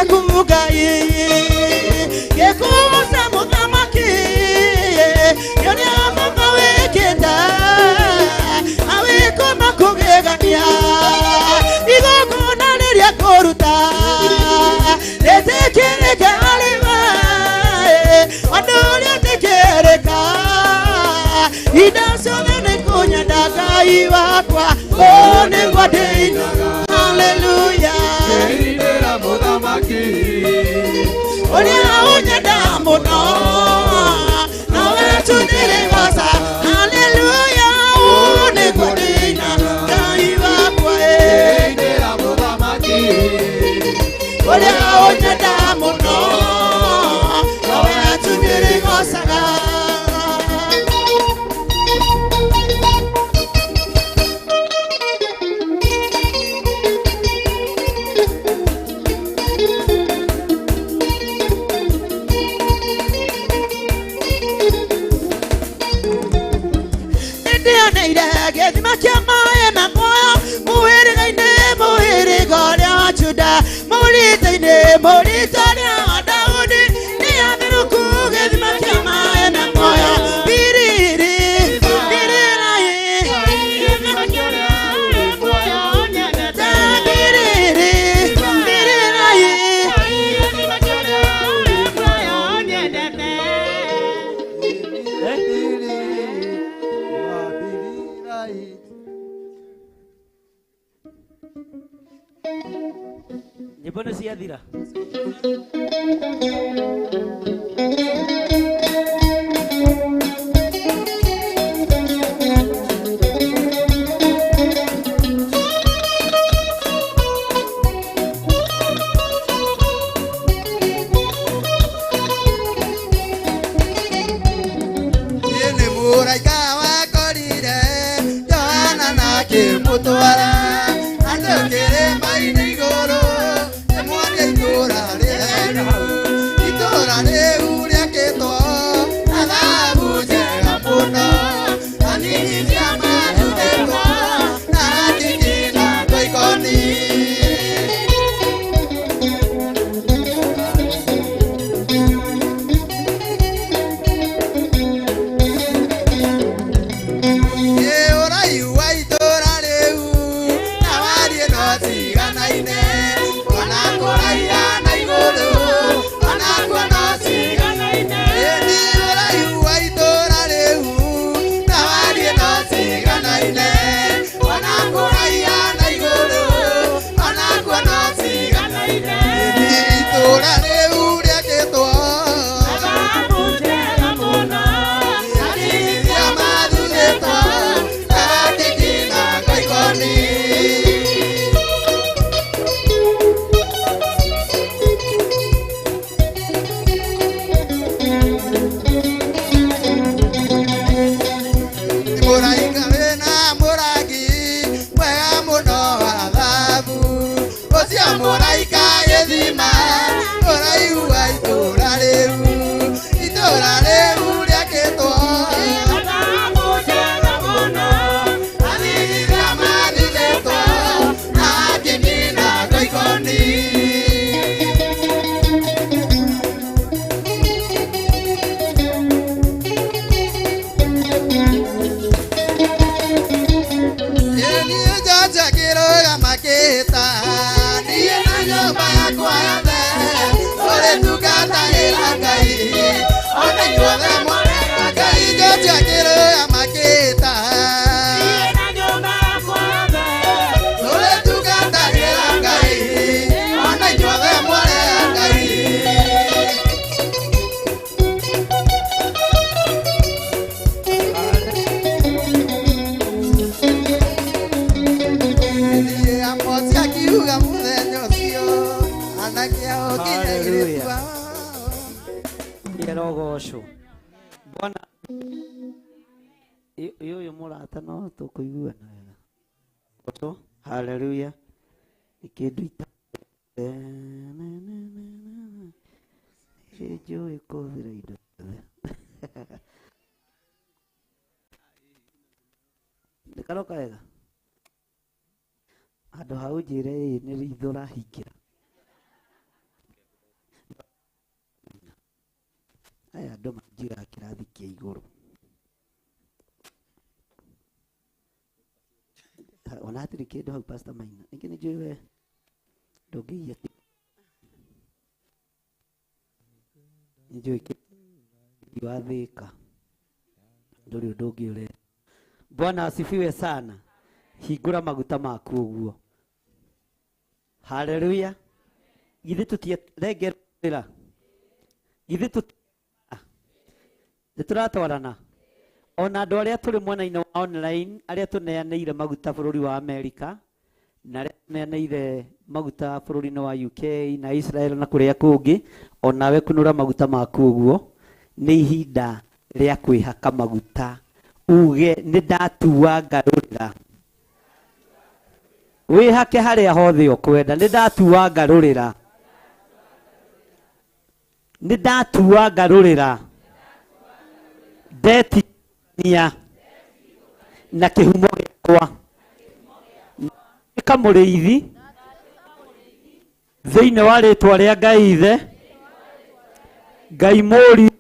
Kuvuga yeye, yekuza mugama Ngai wakwa o nĩguo ndĩinaga haleluya ndĩinĩra mũthamaki ũrĩa ũnyenda mũno nawe tu ndĩrĩgoca haleluya o nĩguo ndĩinaga Ngai wakwa ndĩinĩra mũthamaki ũrĩa ũnyenda mũno nawe tu ndĩrĩgocaga gĩthima kĩa maĩ na muoyo mũhĩrĩga-inĩ mũhĩrĩga ũrĩa wa Juda mũrita-inĩ mũrita ũrĩa wa Daudi nĩ athiruku gĩthima kĩa maĩ na muoyo biriri biriraĩ nyĩmbo nĩ ciathira nĩ mũraika wakorire Johana na akĩmũtwara andũ kĩrĩma-inĩ igũrũ ĩmwonia itũũra rĩtheru itũũra rĩu rĩakĩtwo na thahabu njega mũno anini cia mathugĩtwo na ndigi na ngoikoni ũraihu wa itũũra rĩu na wariĩ no ciganaine ona kũraiha na igũrũ ona kuo no ciganaine nĩ ũraihu wa itũũra rĩu na wariĩ no ciganaine ona kũraiha na igũrũ ona kuo no ciganaine itũũra rĩu rĩakĩtwo thahabu njega mũno anini cia mathugĩtwo na ndigi na ngoikoni mũraika wĩna mũrangi mwega mũno wa thahabu ũcio mũraika gĩthima ũraihu wa itũũra rĩu rĩakĩtwo thahabu njega mũno anini cia mathugĩtwo na ndigi na ngoikoni niĩ njoja kĩrũgama kĩhĩta niĩ na nyũmba yakwa yothe tũrĩtungatagĩra Ngai ona inyuothe mwarega Ngai njoja kĩrũgama kĩhĩta tũrĩtungatagĩra Ngai ona inyuothe mwarega Ngai niĩ Amosi akiuga mũthenya ũcio anake ao nginya airĩtu ao nĩarogocwo Bwana ũyũ mũrata no tũkũiguana wega goco haleluya nĩ kĩndũ njũĩ kũhũthĩra indo ciothe nĩkaroka wega handũ hau njĩre ĩ nĩ ritho rahingĩra aya andũ manjĩraga kĩrathi kĩa igũrũ ona hatirĩ kĩndũ hau Pastor Maina ningĩ nĩ njũĩ we ndũngĩiya nĩ njũĩ kĩrathi wa Thĩka ndũrĩ ũndũ ũngĩ ũrenda Bwana asifiwe sana hingũra maguta maku ũguo. Haleluya. Githĩ tũtirengerera, githĩ nĩtũratwarana. Ona andũ arĩa tũrĩ mwena-inĩ wa online, arĩa tũneanĩire maguta bũrũri wa Amerika na arĩa tũneanĩire maguta bũrũri-inĩ wa UK na Israel na kũrĩa kũngĩ, onawe kũnũra maguta maku ũguo. Nĩ ihinda rĩa kwĩhaka maguta, uge nĩ ndatua ngarũrĩra. Wĩhake harĩa hothe ũkwenda, nĩ ndatua ngarũrĩra, nĩ ndatua ngarũrĩra, ndetinia na kĩhumo gĩakwa, nĩ mũrĩithi thĩinĩ wa rĩtwa rĩa Ngai Ithe, Ngai Mũriũ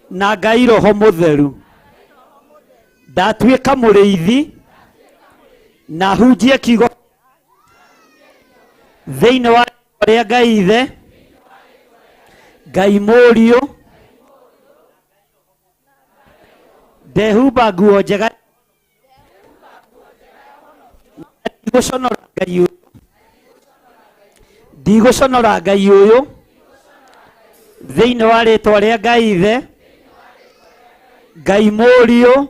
na Ngai Roho Mũtheru. Ndatuĩka mũrĩithi na hunjie kiugo thĩinĩ wa rĩtwa rĩa Ngai Ithe, Ngai Mũriũ, ndehumba nguo njega, ndigũconora Ngai ũyũ thĩinĩ wa rĩtwa rĩa Ngai Ithe, Ngai Mũriũ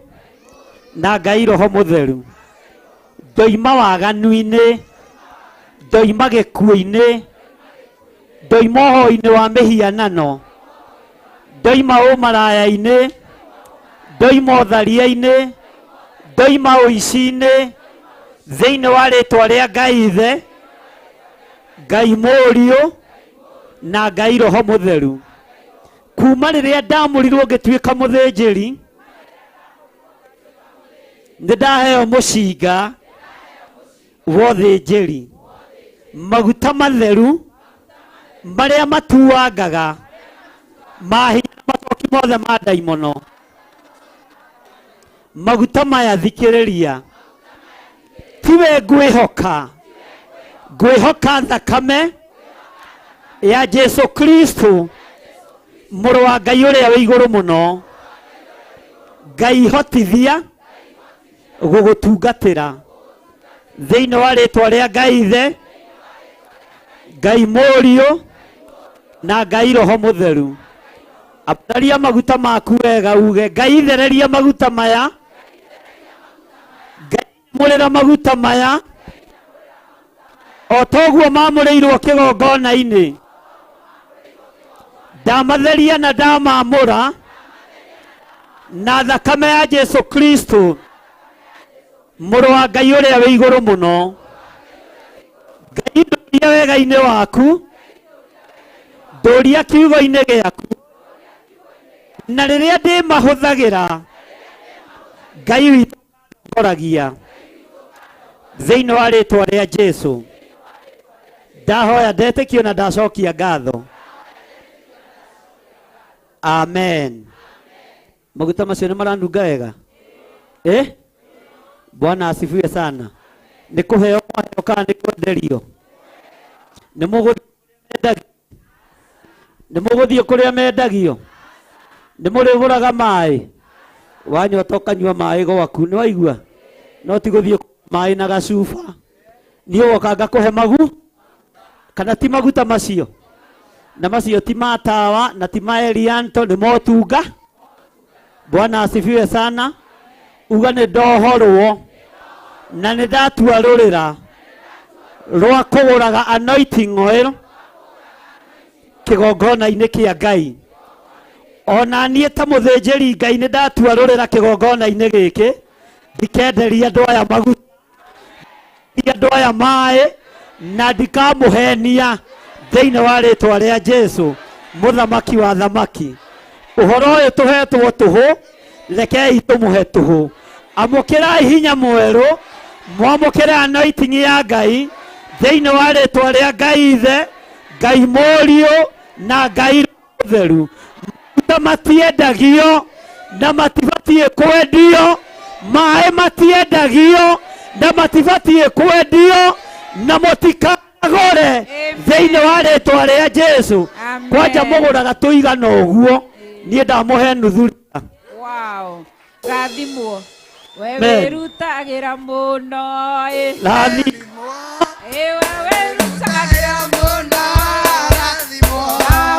na Ngai Roho Mũtheru. Ndoima waganu-inĩ, ndoima gĩkuũ-inĩ, ndoima ũhoro-inĩ wa mĩhianano, ndoima ũmaraya-inĩ, ndoima ũtharia-inĩ, ndoima ũici-inĩ, thĩinĩ wa rĩtwa rĩa Ngai Ithe, Ngai Mũriũ na Ngai Roho Mũtheru. Kuma rĩrĩa ndamũrirwo ngĩtuĩka mũthĩnjĩri, nĩ ndaheo mũcinga wa ũthĩnjĩri, maguta matheru marĩa matuangaga mahinya macoki mothe ma ndaimono. Maguta maya thikĩrĩria, tiwe ngwĩhoka, ngwĩhoka thakame ya Jesu Kristo, mũrũ wa Ngai ũrĩa wĩ igũrũ mũno. Ngai hotithia gũgũtungatĩra thĩinĩ wa rĩtwa rĩa Ngai Ithe, Ngai Mũriũ na Ngai Roho Mũtheru. Apararia maguta maku wega, uge Ngai thereria maguta maya, Ngai mũrĩra maguta maya, o toguo mamũrĩirwo kĩgongona-inĩ, ndamatheria na ndamamũra na thakame ya Jesu Kristo, mũrũ wa Ngai ũrĩa wĩ igũrũ mũno. Ngai ndũria wega-inĩ waku, ndũria kiugo-inĩ gĩaku, na rĩrĩa ndĩmahũthagĩra, Ngai witũ ngoragia thĩinĩ wa rĩtwa rĩa Jesu. Ndahoya ndetĩkio na ndacokia ngatho. Amen. Maguta macio nĩ maranunga wega? Bwana asifiwe sana. Nĩ kũheo maheo kana nĩ kwenderio? Nĩ mũgũthiĩ kũrĩa mendagio? Nĩ mũrĩgũraga maĩ? Wanyota ũkanyua maĩ gwaku, nĩ waigua? No ti gũthiĩ maĩ na gacuba. Niĩ woka ngakũhe magu? Kana ti maguta macio? Na macio ti matawa na ti maelianto, nĩ motunga. Bwana asifiwe sana. Uga nĩ ndohorwo na nĩ ndatua rũrĩra rwa kũgũraga anointing oil kĩgongona-inĩ kĩa Ngai. Ona niĩ ta mũthĩnjĩri Ngai nĩ ndatua rũrĩra kĩgongona-inĩ gĩkĩ, ndikenderia andũ aya maguta, andũ aya maĩ, na ndikamũhenia thĩinĩ wa rĩtwa rĩa Jesu, mũthamaki wa thamaki. Ũhoro ũyũ tũhetwo tũhũ, rekei tũmũhe tũhũ. Amũkĩrai hinya mwerũ, mwamũkĩre anointing ya Ngai thĩinĩ wa rĩtwa rĩa Ngai Ithe, Ngai Mũriũ na Ngai Mũtheru. Maguta matiendagio na matibatiĩ kwendio, maĩ matiendagio na matibatiĩ kwendio, na mũtikagũre thĩinĩ wa rĩtwa rĩa Jesu. Kwanja mũgũraga tũigana ũguo, niĩ ndamũhe nuthu. Wow. Rathimwo. wewe rutagira muno Rathi wewe rutagira muno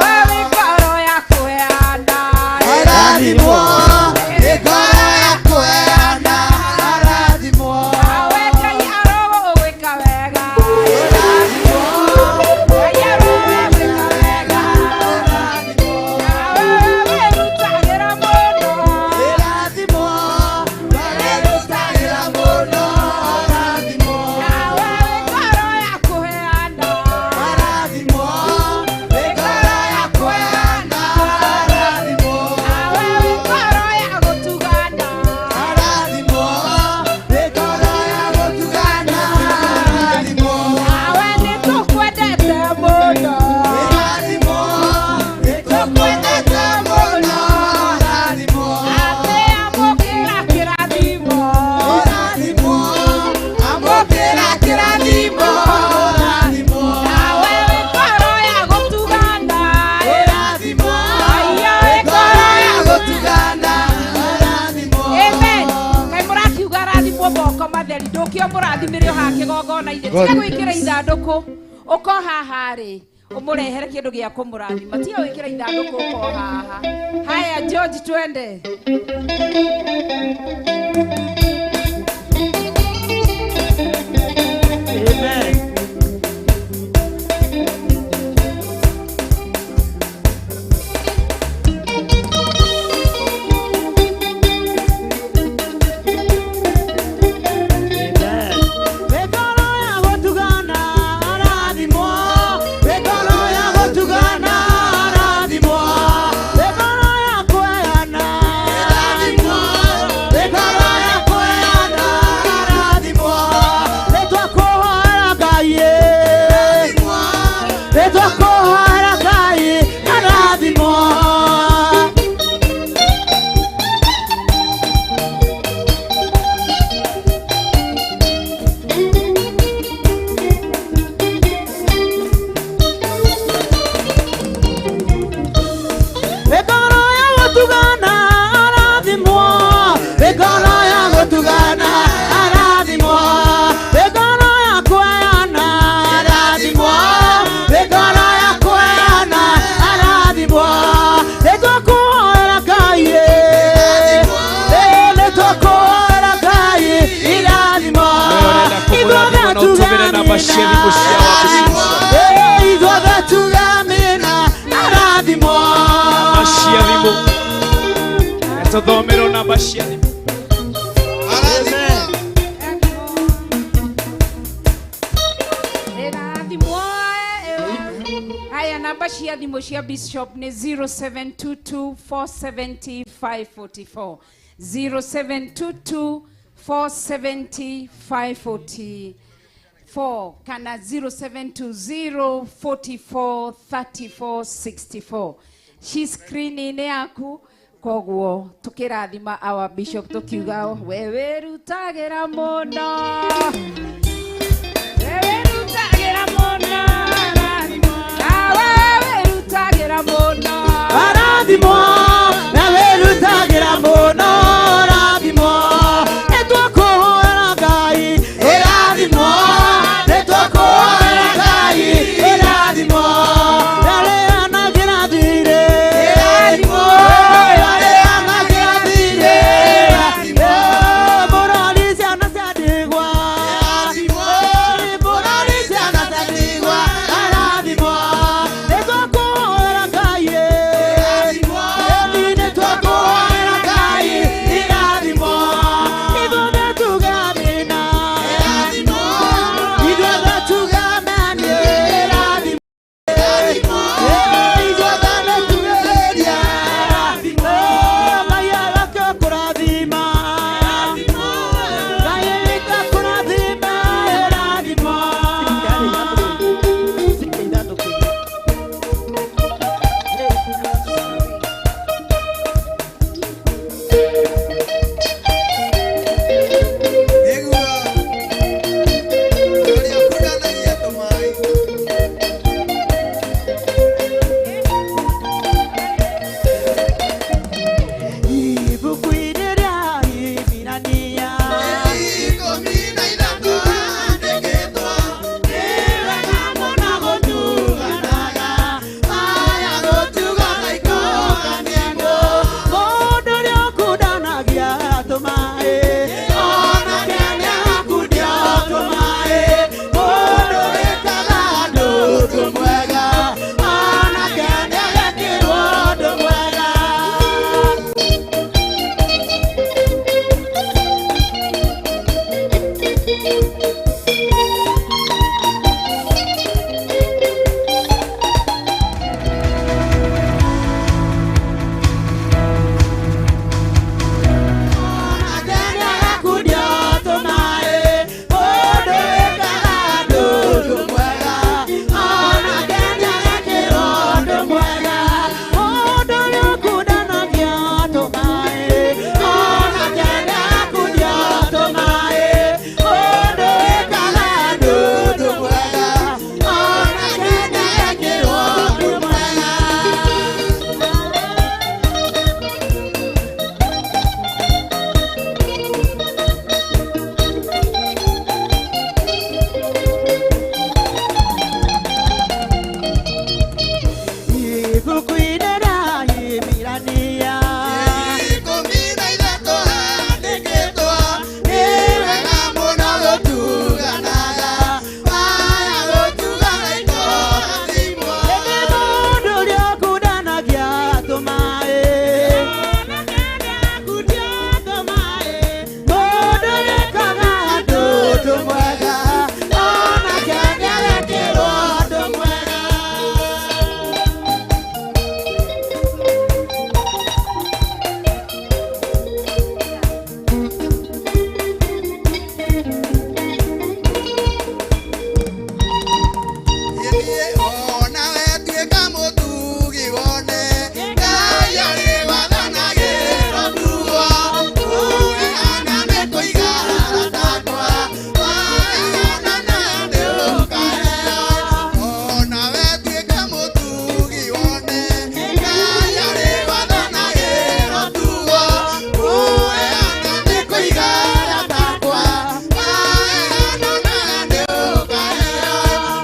wewe ngoro ya kuheana Arathimwo nĩ ngoro ya kũheana arathimwo nawe Ngai arogũgwĩka wega Ngai arogũgwĩka wega nawe wĩrutagĩra mũno arathimwo warerutagĩra mũno arathimwo nawe ngoro ya kũheana arathimwo nĩ ngoro ya kũheana arathimwo nawe ngoro ya gũtugana arathimwo nĩ ngoro ya gũtugana arathimwo nawe nĩtũkwendete mũno arathimwo nĩ tũkwendete mũno arathimwo atĩ amũkĩra kĩrathimo arathimwo amũkĩra kĩrathimo arathimwo nawe ngoro ya gũtugana arathimwo Aya ngoro ya gũtugana arathimwo Amen. Ngai mũrakiuga rathimwo moko matheri ndũkĩo mũrathimĩre ha kĩgongona-inĩ tiga gwĩkĩra ithandũkũ ũko haha rĩ ũmũrehere kĩndũ gĩa kũmũrathima tiga gwĩkĩra ithandũkũ ũko haha haya George twende Amen. Amen. Ngoro ya gũtugana arathimwo ngoro ya gũtugana arathimwo ngoro ya kũheana arathimwo ngoro ya kũheana arathimwo nĩtwakũhoera Ngai nĩtwakũhoera Ngai arathimwo ngoro ya gũtugana arathimwo ngoro ya gũtugana arathimwo ngoro ya kũheana arathimwo ngoro ya kũheana arathimwo nĩtwakũhoera Ngai nĩtwakũhoera Ngai irathimwo Tũmĩre namba cia thimũ cia ithuothe tugamina arathimwo cia thimũ tũthomero namba cia thimũ Rathimwo haya namba cia thimũ cia Bishop nĩ 0722470544 0722470544 kana 0720443464 ci screen-inĩ yaku koguo tukirathima our bishop tukiuga wewe rutagĩra mũno wewe rutagĩra mũno wewe rutagĩra mũno arathimwo na wĩrutagĩra mũno arathimwo nĩtwakũhoera Ngai ĩrathimwo nĩtwakũhoera Ngai ĩrathimwo yarĩanagĩra thirĩ ĩrathimwo yarĩanagĩra thirĩ mũrori ciana cia ndigwa ĩrathimwo mũrori ciana cia ndigwa arathimwo nĩtwakũhoera Ngai ĩrathimwo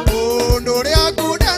Mundu uria ngunda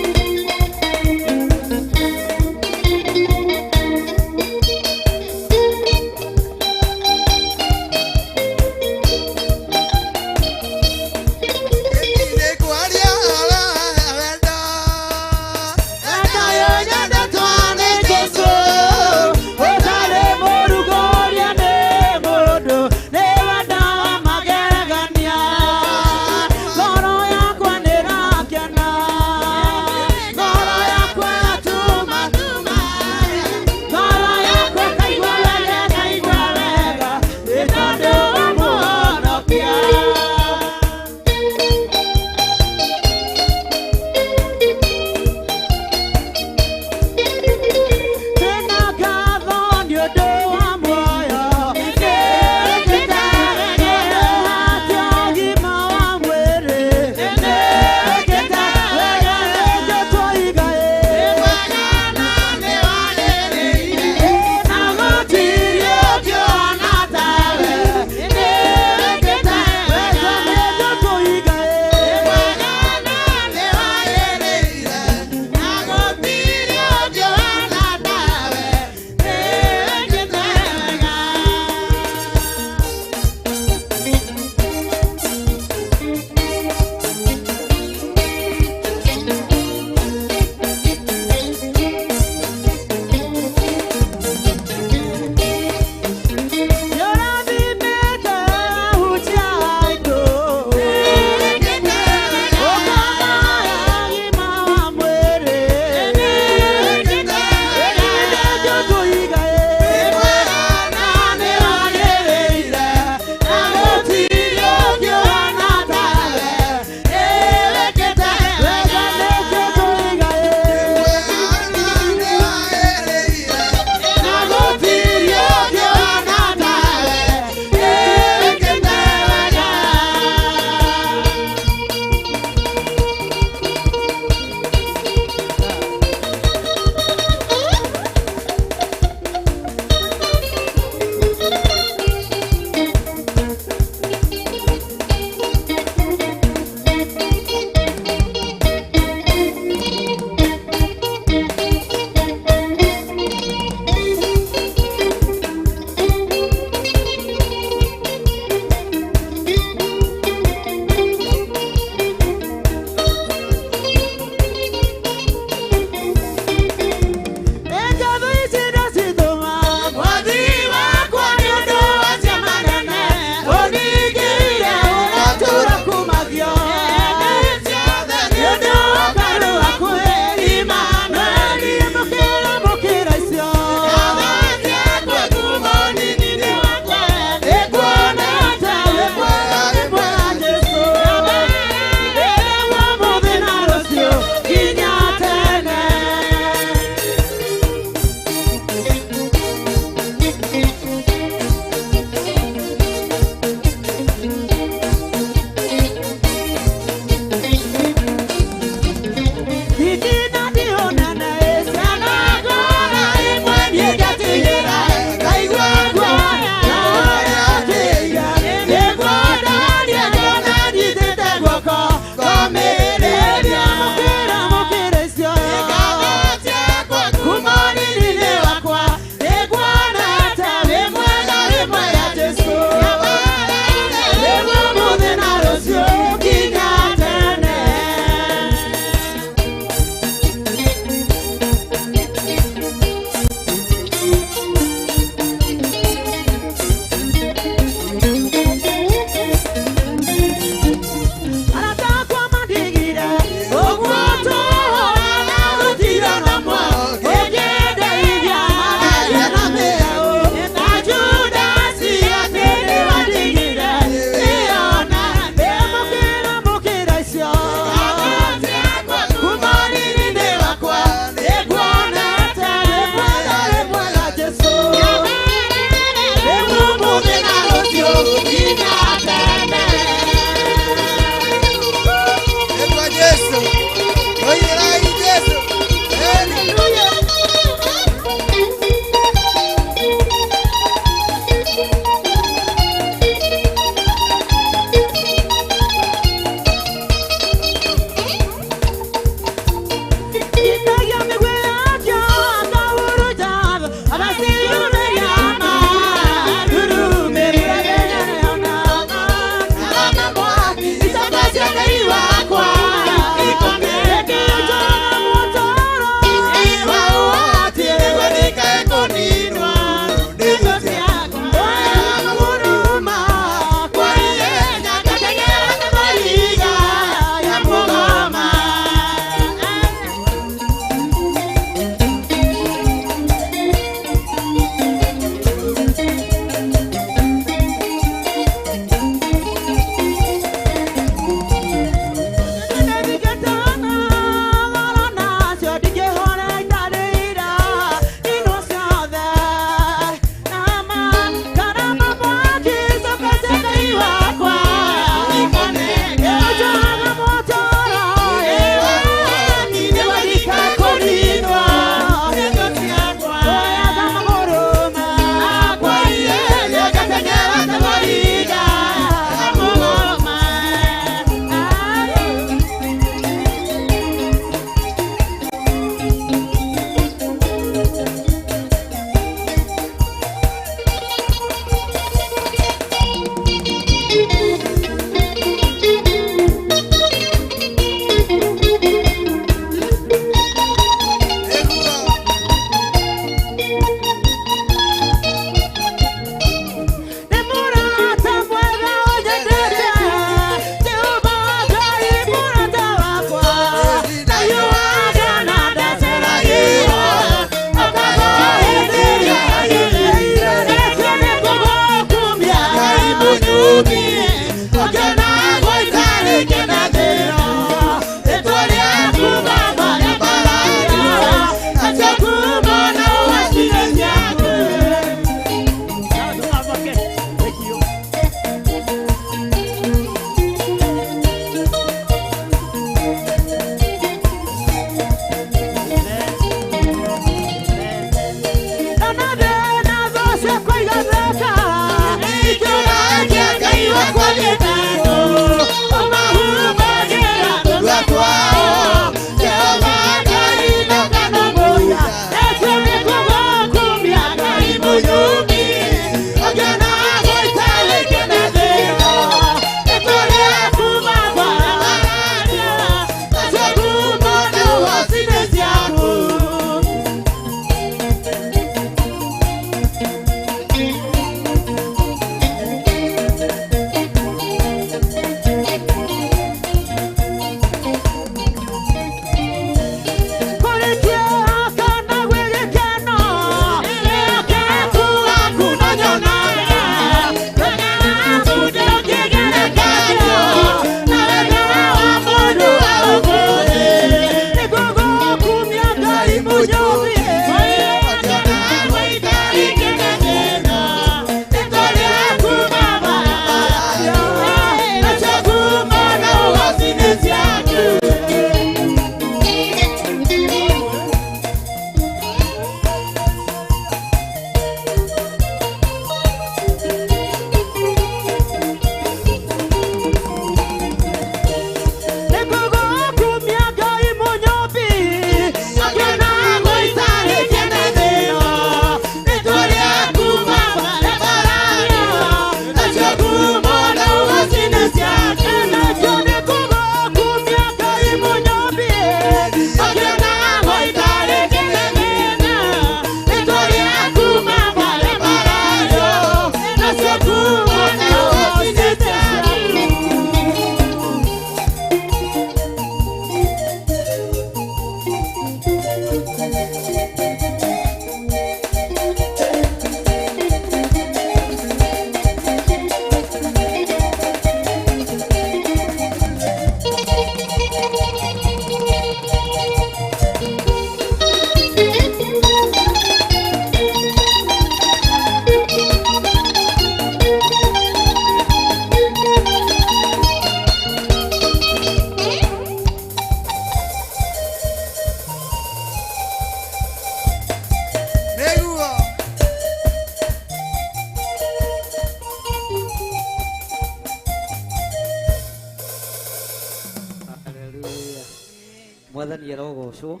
Mwathani arogocwo.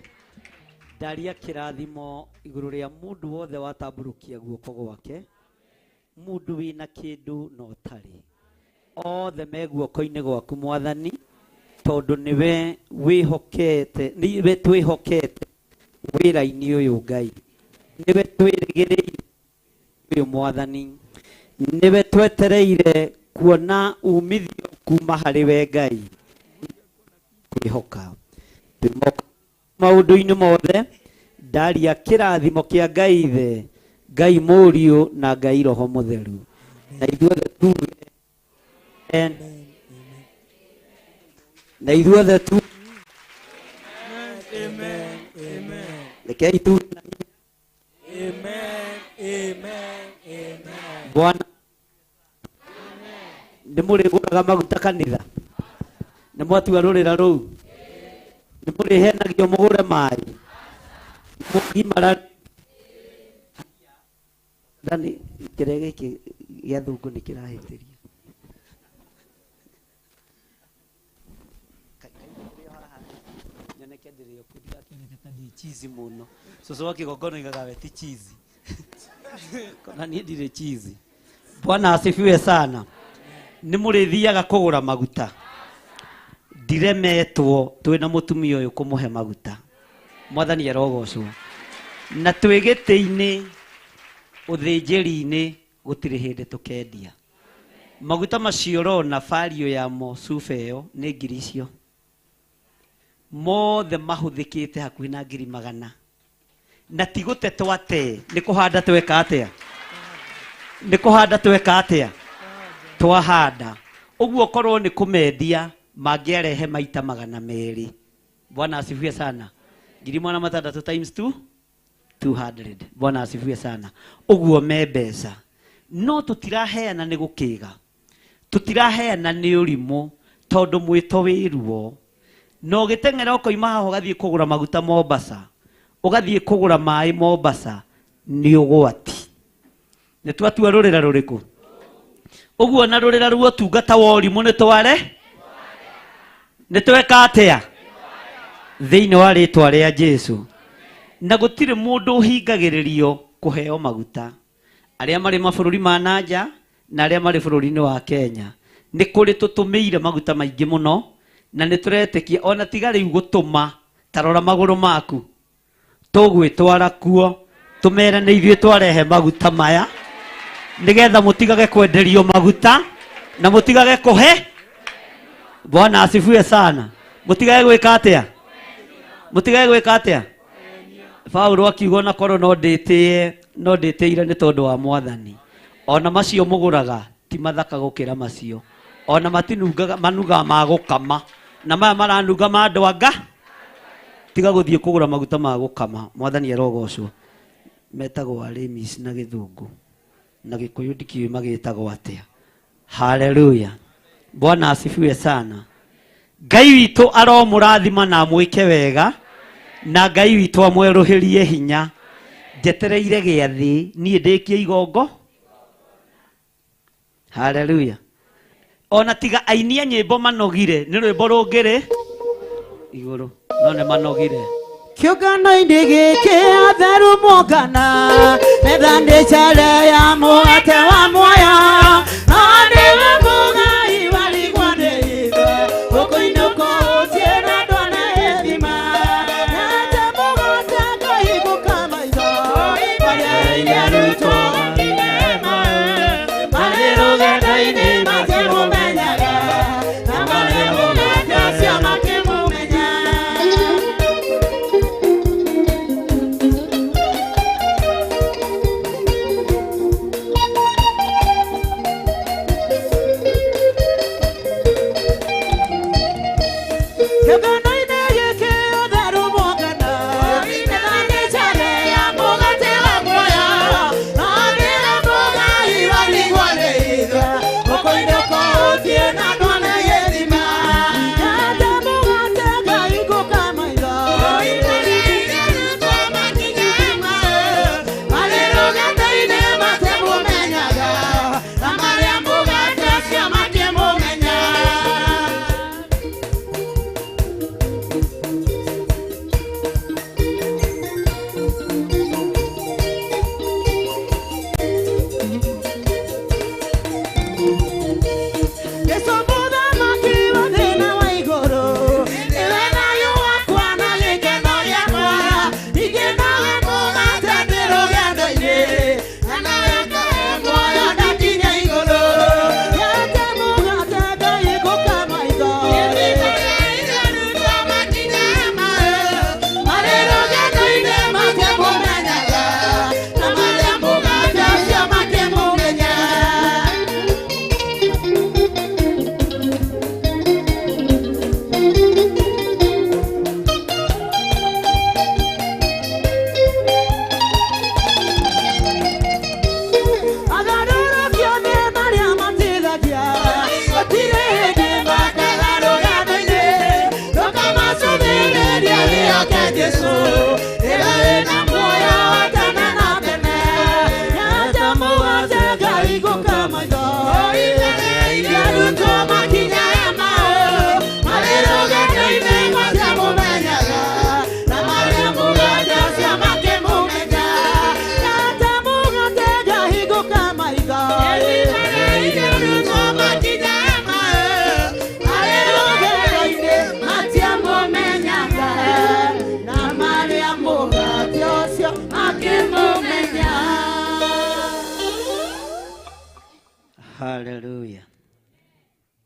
Ndaria kirathimo iguru ria mundu wothe watamburukia guoko gwake. Mundu wina kindu no tari. Othe me guoko-ini gwaku Mwathani. Tondu niwe wihokete, niwe twihokete wira-ini uyu Ngai. Niwe twirigireire uyu Mwathani. Niwe twetereire kuona umithio kuma hari we Ngai. Kwihoka. Maundu-ini mothe ndaria kirathimo kia Ngai Ithe, Ngai Mũriũ na Ngai Roho Mũtheru. Na ithuothe tuge na ithuothe tu amen amen. Rekei tu amen amen amen. Bwana ndimuri guraga maguta kanitha nĩ mwatua rũrĩra rũu nĩ mũrĩhenagio mũgũre maĩ mũkimara ndani kĩrĩa gĩkĩ gĩa thungu nĩ kĩrahĩtĩria nyoneke ndĩrĩ okuthia kĩrĩte ni cheese mũno cũcũ wa kĩgongona igaga we ti cheese kana niĩ ndirĩ cheese. Bwana asifiwe sana. Nĩ mũrĩthiaga kũgũra maguta ndiremetwo twĩna mũtumia ũyũ kũmũhe maguta. Mwathani arogocwo. Na twĩ gĩtĩ-inĩ ũthĩnjĩri-inĩ gũtirĩ hĩndĩ tũkendia. Maguta macio ũrona value yamo cuba ĩyo nĩ ngiri icio mothe mahũthĩkĩte hakuhĩ na 100,000. Na ti gũtetwo atĩ nĩ kũhanda tweka atĩa, nĩ kũhanda tweka atĩa, twahanda. Ũguo korwo nĩ kũmendia mangĩarehe maita 200. Bwana asifiwe sana. 1,600 times 200. Bwana asifiwe sana. Ũguo me mbeca. No tutiraheana nĩ gũkĩga, tutiraheana nĩ ũrimũ tondũ mwĩto wĩruo. No gĩteng'era ũkoima haha ũgathiĩ kũgũra maguta Mombasa, ũgathiĩ kũgũra maĩ Mombasa, nĩ ũgwati. Nĩ twatua rũrĩra rũrĩkũ? Ũguo na rũrĩra ruo tungata wa ũrimũ nĩ tware, nĩ tweka atĩa thĩinĩ wa rĩtwa rĩa Jesũ. Na gũtirĩ mũndũ ũhingagĩrĩrio kũheo maguta. Arĩa marĩ mabũrũri ma nanja na arĩa marĩ bũrũri-inĩ wa Kenya nĩ kũrĩ tũtũmĩire maguta maingĩ mũno na nĩ tũretĩkia ona tiga rĩu gũtũma tarora magũrũ maku tũgwĩtwara kuo tũmere nĩ ithuĩ twarehe maguta maya nĩgetha mũtigage kwenderio maguta na mũtigage kũhe. Bwana asifiwe sana. Mũtigage gwĩka atĩa, mũtigage gwĩka atĩa. Paulo akiuga na korwo no ndĩtĩire nĩ tondũ wa Mwathani. Ona macio mũgũraga ti mathaka gũkĩra macio. Ona matinungaga manuga ma gũkama na maya maranunga ma andũ anga. Tiga gũthiĩ kũgũra maguta ma gũkama. Mwathani arogocwo. Metagwo Aramis na Gĩthũngũ na Gĩkũyũ ndikiũĩ magĩtagwo atĩa. Haleluya. Bwana asifiwe sana. Ngai witũ aromũrathima na mwĩke wega na Ngai witũ amwerũhĩrie hinya. Njetereire gĩathĩ niĩ ndĩkie igongo. Haleluya. Ona tiga ainia nyĩmbo manogire nĩ rwĩmbo rũngĩrĩ igũrũ no nĩ manogire. Kĩũngano-inĩ gĩkĩ atheru mongana metha nĩ care ya mũgate wa muoyo na nĩwe mũgai warigwo nĩ ithe ũkũinũka ũtie na ndwana ĩthima nate mũgate ngahingũka maitho marĩa-inĩ arutwo marĩ rũgendo-inĩ matirũmenyaga na marĩa mũgate ũcio makĩmũmenya.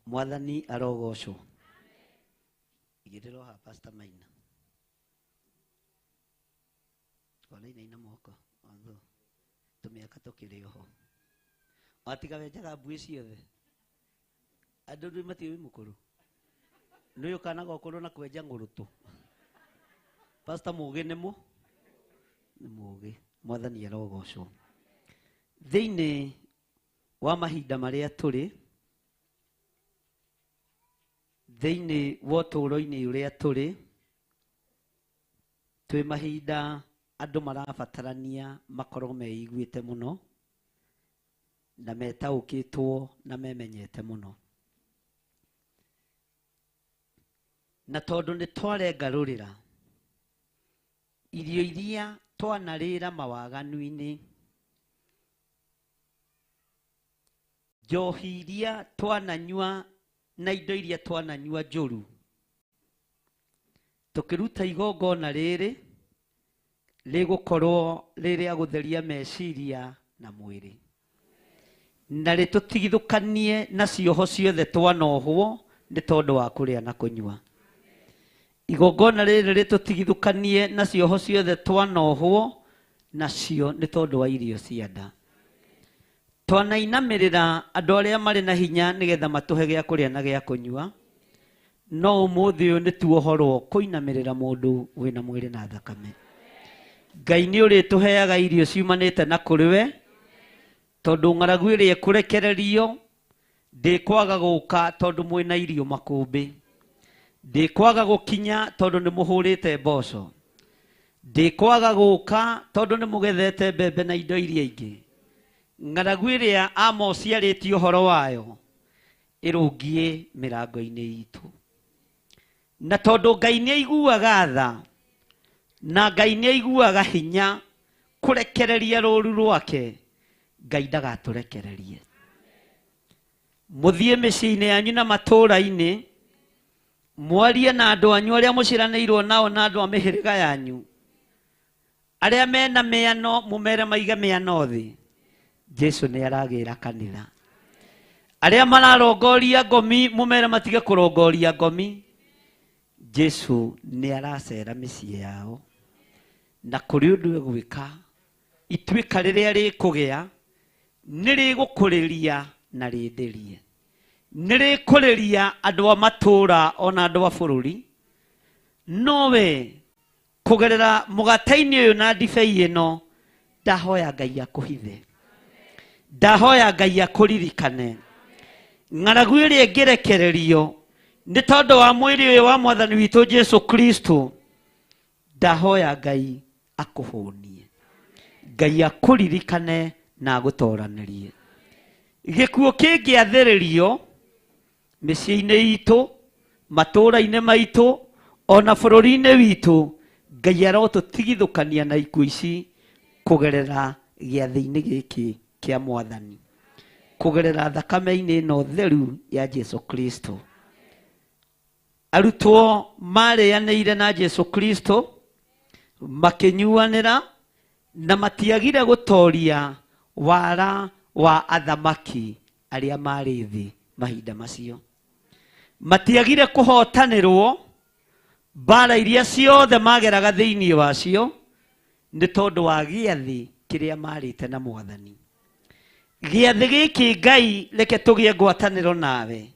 Mwathani arogocwo. Igiriro ha Pastor Maina. Ina moko. Ando. Tumiaka tukiri ho. Atiga wenjaga mbui ciothe. Andu ndu matiwi mukuru. Nuyo kana gokuru na kwenja ngurutu. Pastor mugi nimo. Ni mugi. Mwathani arogocwo. Thiini wa mahinda maria turi. Thiini wa turo-ini uria turi. Twi mahinda andu marabatarania makorwo meiguite muno na metaukitwo na memenyete muno. Na tondu ni twarengarurira irio iria twanarira mawaganu-ini, njohi iria twananyua na indo iria twananyua njuru, tukiruta igongona riri rigukorwo riri agutheria meciria na mwiri, na ritutigithukanie na cioho ciothe twanohwo ni tondu wa kuria na kunyua. Igongona riri ritutigithukanie na cioho ciothe twanohwo nacio ni tondu wa irio cia nda. Twanainamirira andu aria mari na hinya nigetha matuhe gia kuria na gia kunyua, no umuthi uyu ni tuohorwo kuinamirira mundu wina mwiri na thakame. Ngai ni uri tuheaga irio ciumanite na kuri we, tondu ng'aragu iria ikurekererio ndikwaga guka tondu mwina irio makumbi, ndikwaga gukinya tondu ni muhurite mboco, ndikwaga guka tondu ni mugethete mbembe na indo iria ingi. Ng'aragu iria Amos aritie uhoro wayo irungie mirango-ini itu, na tondu Ngai ni aiguaga tha na Ngai ni aiguaga hinya kurekereria ruru rwake, Ngai ndagaturekererie. Muthie micii-ini yanyu na matura-ini, mwarie na andu anyu aria muciraniirwo nao na andu a mihiriga yanyu, aria mena miano mumere maige miano thi. Jesu ni aragira kanitha. Aria mararongoria ngomi mumere matige kurongoria ngomi. Jesu ni aracera micii yao, na kuri undu egwika ituika riria rikugia ni rigukuriria na rindirie, ni rikuriria andu a matura ona andu a bururi. Nowe kugerera mugate-ini uyu na ndibei ino, ndahoya Ngai akuhithe, ndahoya Ngai akuririkane. Ng'aragu iria ingirekererio ni tondu wa mwiri uyu wa Mwathani witu Jesu Kristo, ndahoya Ngai akuhunie, Ngai akuririkane na agutoranirie. Gikuo kingiathiririo micii-ini itu, matura-ini maitu, ona bururi-ini witu, Ngai arotutigithukania na ikuo ici kugerera giathi-ini giki kia Mwathani, kugerera thakame-ini ino theru ya Jesu Kristo. Arutwo marianĩire na Jesu Kristo, makinyuanĩra na matiagire gutoria wara wa athamaki aria mari thi mahinda macio. Matiagire kuhotanĩrwo mbara iria ciothe mageraga thĩinĩ wacio nĩ tondũ wa gĩathĩ kĩrĩa marĩte na Mwathani. Gĩathĩ gĩkĩ Ngai reke tũgĩe ngwatanĩro nawe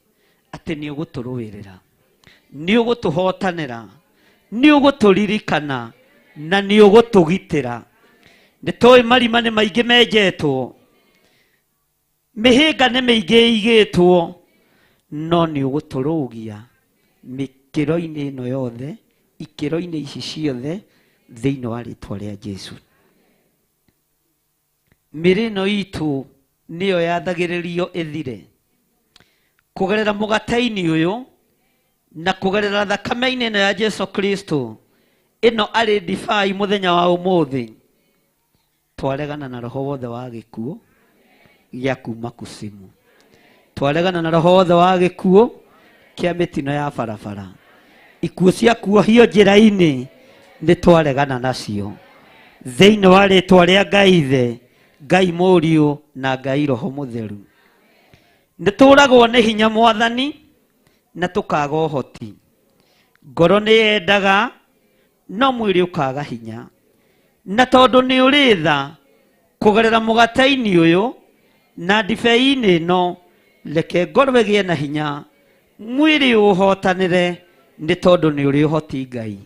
atĩ nĩ ũgũtũrũĩrĩra, nĩ ũgũtũhotanĩra, nĩ ũgũtũririkana na nĩ ũgũtũgitĩra. Nĩ tũĩ marima nĩ maingĩ menjetwo, mĩhĩnga nĩ mĩingĩ ĩigĩtwo, no nĩ ũgũtũrũgia mĩkĩro-inĩ ĩno yothe, ikĩro-inĩ ici ciothe thĩinĩ wa rĩtwa rĩa Jesu. Mĩrĩ ĩno itũ nĩyo yathagĩrĩrio ĩthire kugerera mũgate-inĩ ũyũ na kugerera thakame-inĩ ĩno ya Jesu Kristo. Ĩno arĩ ndibai mũthenya wa ũmũthĩ, twaregana na roho wothe wa gĩkuũ gĩa kuma kusimu, twaregana na roho wothe wa gĩkuũ kĩa mĩtino ya barabara. Ikuũ cia kuohio njĩra-inĩ nĩ twaregana nacio thĩinĩ wa rĩtwa rĩa Ngai Ithe, Ngai Mũriũ na Ngai Roho Mũtheru. Nĩ tũragwo nĩ hinya Mwathani na tukaga ũhoti. Ngoro nĩ yendaga no mwĩrĩ ũkaga hinya, na tondũ nĩ ũrĩ tha kũgerera mũgate-inĩ ũyũ na ndibei-inĩ ĩno, reke ngoro ĩgĩe na hinya, mwĩrĩ ũhotanĩre, nĩ tondũ nĩ ũrĩ ũhoti Ngai.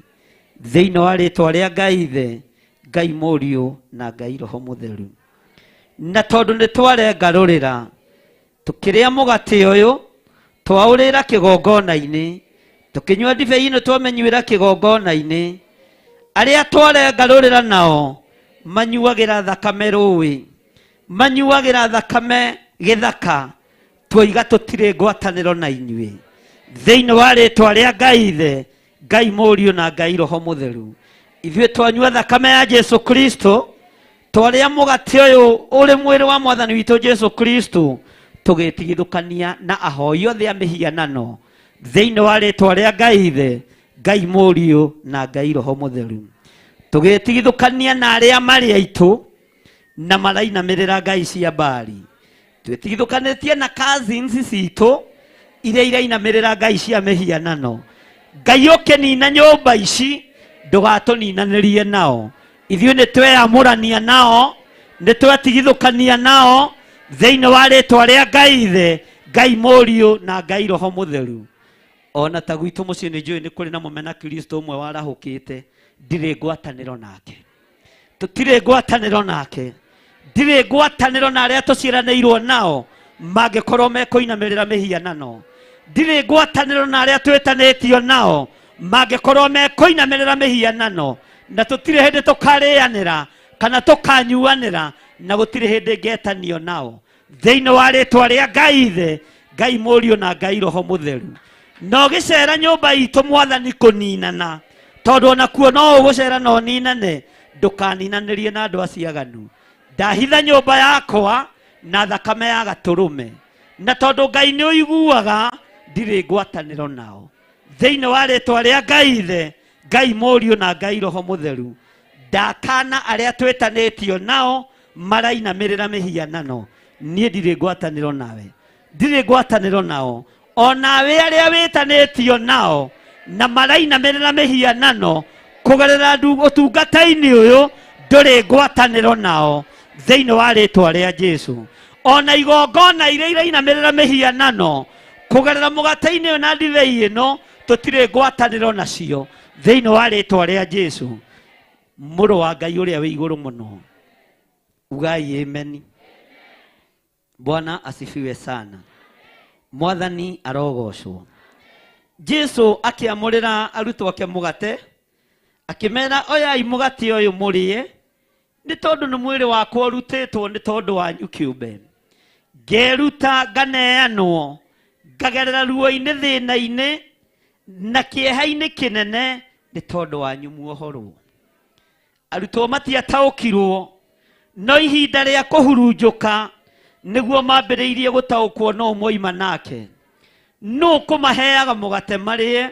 Thĩinĩ wa rĩĩtwa rĩa Ngai Ithe, Ngai Mũriũ na Ngai Roho Mũtheru. Na tondũ nĩ twarengarũrĩra tũkĩrĩa mũgate ũyũ, twaũrĩra kĩgongona-inĩ, tũkĩnyua ndibei ĩno twamenyuĩra kĩgongona-inĩ, arĩa twarengarũrĩra nao manyuagĩra thakame rũĩ, manyuagĩra thakame gĩthaka, twoiga tũtirĩ ngwatanĩro na inyuĩ. Thĩinĩ wa rĩĩtwa rĩa Ngai Ithe, Ngai Mũriũ na Ngai Roho Mũtheru, ithuĩ twanyua thakame ya Jesu Kristo, twarĩa mũgate ũyũ ũrĩ mwĩrĩ wa Mwathani witũ Jesu Kristo, tũgĩtigithũkania na ahoi othe a mĩhianano. Thĩinĩ wa rĩĩtwa rĩa Ngai Ithe, Ngai Mũriũ na Ngai Roho Mũtheru, tũgĩtigithũkania na arĩa marĩ aitũ na marainamĩrĩra ngai cia Baali. Twĩtigithũkanĩtie na cousins citũ iria irainamĩrĩra ngai cia mĩhianano. Ngai ũkĩnina nyũmba ici, ndũgatũninanĩrie nao. Ithuĩ nĩ tweyamũrania nao, nĩ twetigithũkania nao, thĩinĩ wa rĩĩtwa rĩa Ngai Ithe, Ngai Mũriũ na Ngai Roho Mũtheru. Ona ta gwitũ mũciĩ nĩ njũĩ nĩ kũrĩ na mũmena Kristo ũmwe warahũkĩte, ndirĩ ngwatanĩro nake, tũtirĩ ngwatanĩro nake, ndirĩ ngwatanĩro na arĩa tũciaranĩirwo nao mangĩkorwo mekũinamĩrĩra mĩhianano, ndirĩ ngwatanĩro na arĩa twĩtanĩtio nao mangĩkorwo mekũinamĩrĩra mĩhianano, na tũtirĩ hĩndĩ tũkarĩanĩra kana tũkanyuanĩra, na gũtirĩ hĩndĩ ngetanio nao. Thĩinĩ wa rĩĩtwa rĩa Ngai Ithe, Ngai Mũriũ na Ngai Roho Mũtheru. No gĩcera nyũmba itũ Mwathani kũninana, tondũ onakuo no ũgũcera no ninane, ndũkaninanĩrie na andũ aciaganu. Ndahitha nyũmba yakwa na thakame ya gatũrũme, na tondũ Ngai nĩ ũiguaga, ndirĩ ngwatanĩro nao. Thĩinĩ wa rĩĩtwa rĩa Ngai Ithe, Ngai Mũriũ na Ngai Roho Mũtheru, ndakana arĩa twĩtanĩtio nao marainamĩrĩra mĩhianano, niĩ ndirĩ ngwatanĩro nawe, ndirĩ ngwatanĩro nao. Onawe arĩa wĩtanĩtio nao na marainamĩrĩra mĩhianano kũgerera ũtungata-inĩ ũyũ, ndũrĩ ngwatanĩro nao, thĩinĩ wa rĩĩtwa rĩa Jesu. Ona igongona iria irainamĩrĩra mĩhianano kũgerera mũgate-inĩ ũyũ na ndibei ĩno, tũtirĩ ngwatanĩro nacio, thĩinĩ wa rĩĩtwa rĩa Jesu. Mũrũ wa Ngai ũrĩa wĩ igũrũ mũno, ugai amen. Bwana asifiwe sana. Mwathani arogocwo. Jesu akĩamũrĩra arutwo ake mũgate, akĩmera oyai mũgate ũyũ mũrĩe, nĩ tondũ nĩ mwĩrĩ wakwa ũrutĩtwo nĩ tondũ wanyu kĩũmbe. Ngeruta nganeanwo, ngagerera ruo-inĩ thĩna-inĩ na kĩeha-inĩ kĩnene nĩ tondũ wanyu muohorwo. Arutwo matiataũkirwo, no ihinda rĩa kũhurunjũka nĩguo mambĩrĩirie gũtaũkwo no moima nake. Nũ kũmaheaga mũgate marĩe,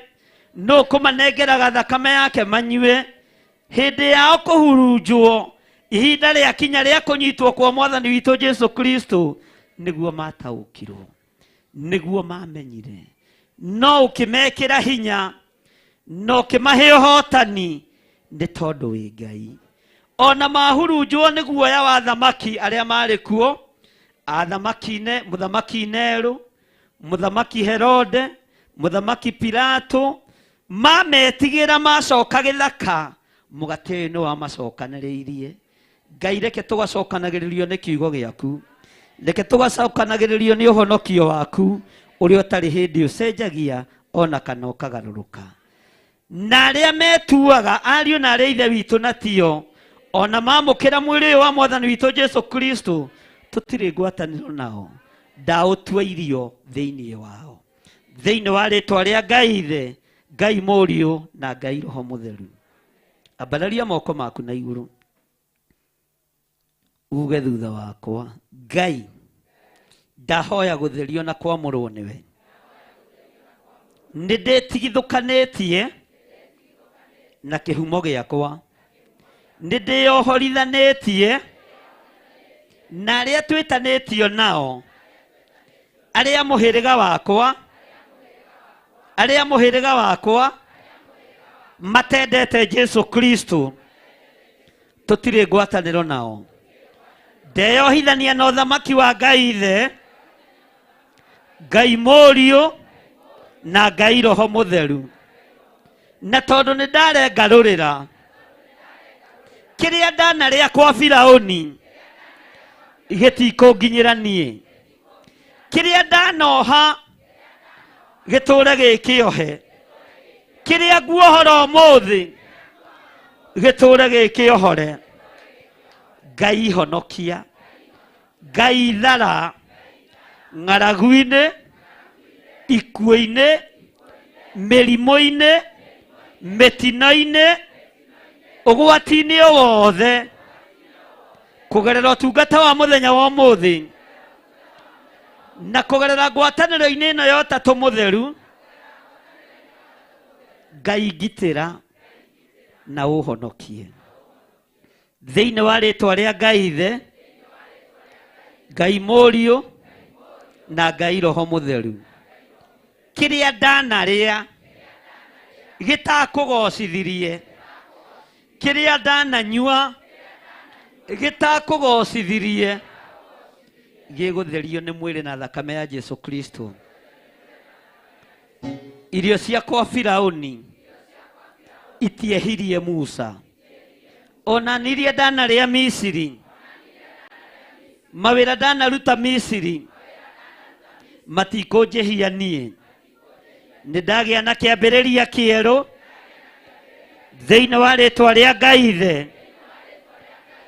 nũ kũmanengeraga thakame yake manyue. Hĩndĩ yao kũhurunjwo, ihinda rĩa kinya rĩa kũnyitwo kwa Mwathani witũ Jesu Kristo, nĩguo mataũkirwo, nĩguo mamenyire. No ũkĩmekĩra hinya, no ũkĩmahe ũhotani, nĩ tondũ wĩ Ngai. Ona mahurunjwo nĩ guoya wa thamaki arĩa marĩ kuo, mũthamaki Nero, mũthamaki Herode, mũthamaki Pilato, mametigĩra macoka gĩthaka, mũgate nĩ wamacokanĩrĩirie. Ngai reke tũgacokanagĩrĩrio nĩ kiugo gĩaku, reke tũgacokanagĩrĩrio nĩ ũhonokio waku ũrĩa ũtarĩ hĩndĩ ũcenjagia ona kana ũkagarũrũka. Na arĩa metuaga ariũ na arĩa ithe witũ na tio, ona mamũkĩra mwĩrĩ ũyũ wa Mwathani witũ Jesu Kristo, tũtirĩ ngwatanĩro nao, ndaũtua irio thĩinĩ wao. Thĩinĩ wa rĩĩtwa rĩa Ngai Ithe, Ngai Mũriũ na Ngai Roho Mũtheru. Ambararia moko maku na igũrũ, uge thutha wakwa: Ngai, ndahoya gũtherio na kwamũrwo nĩwe. Nĩ ndĩtigithũkanĩtie na kĩhumo gĩakwa, nĩ ndĩyohorithanĩtie na arĩa twĩtanĩtio nao, arĩa mũhĩrĩga wakwa aria muhiriga wakwa matendete Jesu Kristo tutire ngwataniro nao ndeyohithania na uthamaki wa Ngai Ithe, Ngai Mũriũ na Ngai Roho Mũtheru, na tondu nĩ ndarengarũrĩra kĩrĩa ndanarĩa kwa Firaũni gĩtikũnginyĩra niĩ, kĩrĩa ndanoha gĩtũre gĩkĩohe, kĩrĩa nguohora ũmũthĩ gĩtũre gĩkĩohore. Ngai honokia, Ngai thara ng'aragu-inĩ, ikuũ-inĩ, mĩrimũ-inĩ, mĩtino-inĩ, ũgwati-inĩ o wothe, kũgerera ũtungata wa mũthenya wa ũmũthĩ na kũgerera ngwatanĩro-inĩ ĩno ya Ũtatũ Mũtheru, Ngai ngitĩra na ũhonokie thĩinĩ wa rĩtwa rĩa Ngai Ithe, Ngai Mũriũ na Ngai Roho Mũtheru. Kĩrĩa ndanarĩa gĩtakũgocithirie, kĩrĩa ndananyua gĩtakũgocithirie, gĩgũtherio nĩ mwĩrĩ na thakame ya Jesu Kristo. Irio ciakwa Firaũni itiehirie Musa, ona nirie ndanarĩa Misiri, mawĩra ndanaruta Misiri matikũnjĩhia niĩ. Nĩ ndagĩa na kĩambĩrĩria kĩerũ thĩinĩ wa rĩtwa rĩa Ngai Ithe,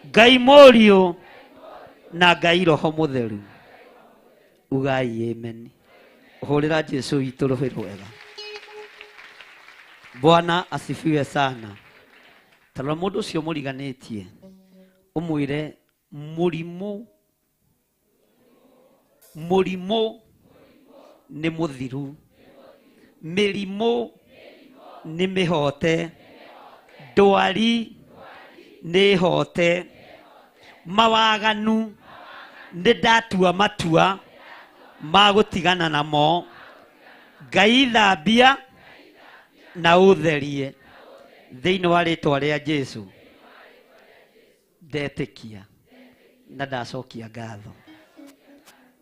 Ngai Mũriũ na Ngai Roho Mũtheru. Ugai amen. Hũrĩra Jesu witũ rũhĩ rwega. Bwana asifiwe sana. Tarora mũndũ ũcio mũriganĩtie ũmwĩre mũrimũ nĩ mũthiru, mĩrimũ nĩ mĩhote, ndwari nĩ hote, mawaganu nĩ ndatua matua ma gũtigana namo. Ngai thambia na ũtherie thĩinĩ wa rĩtwa rĩa Jesu. Ndetĩkia na ndacokia ngatho.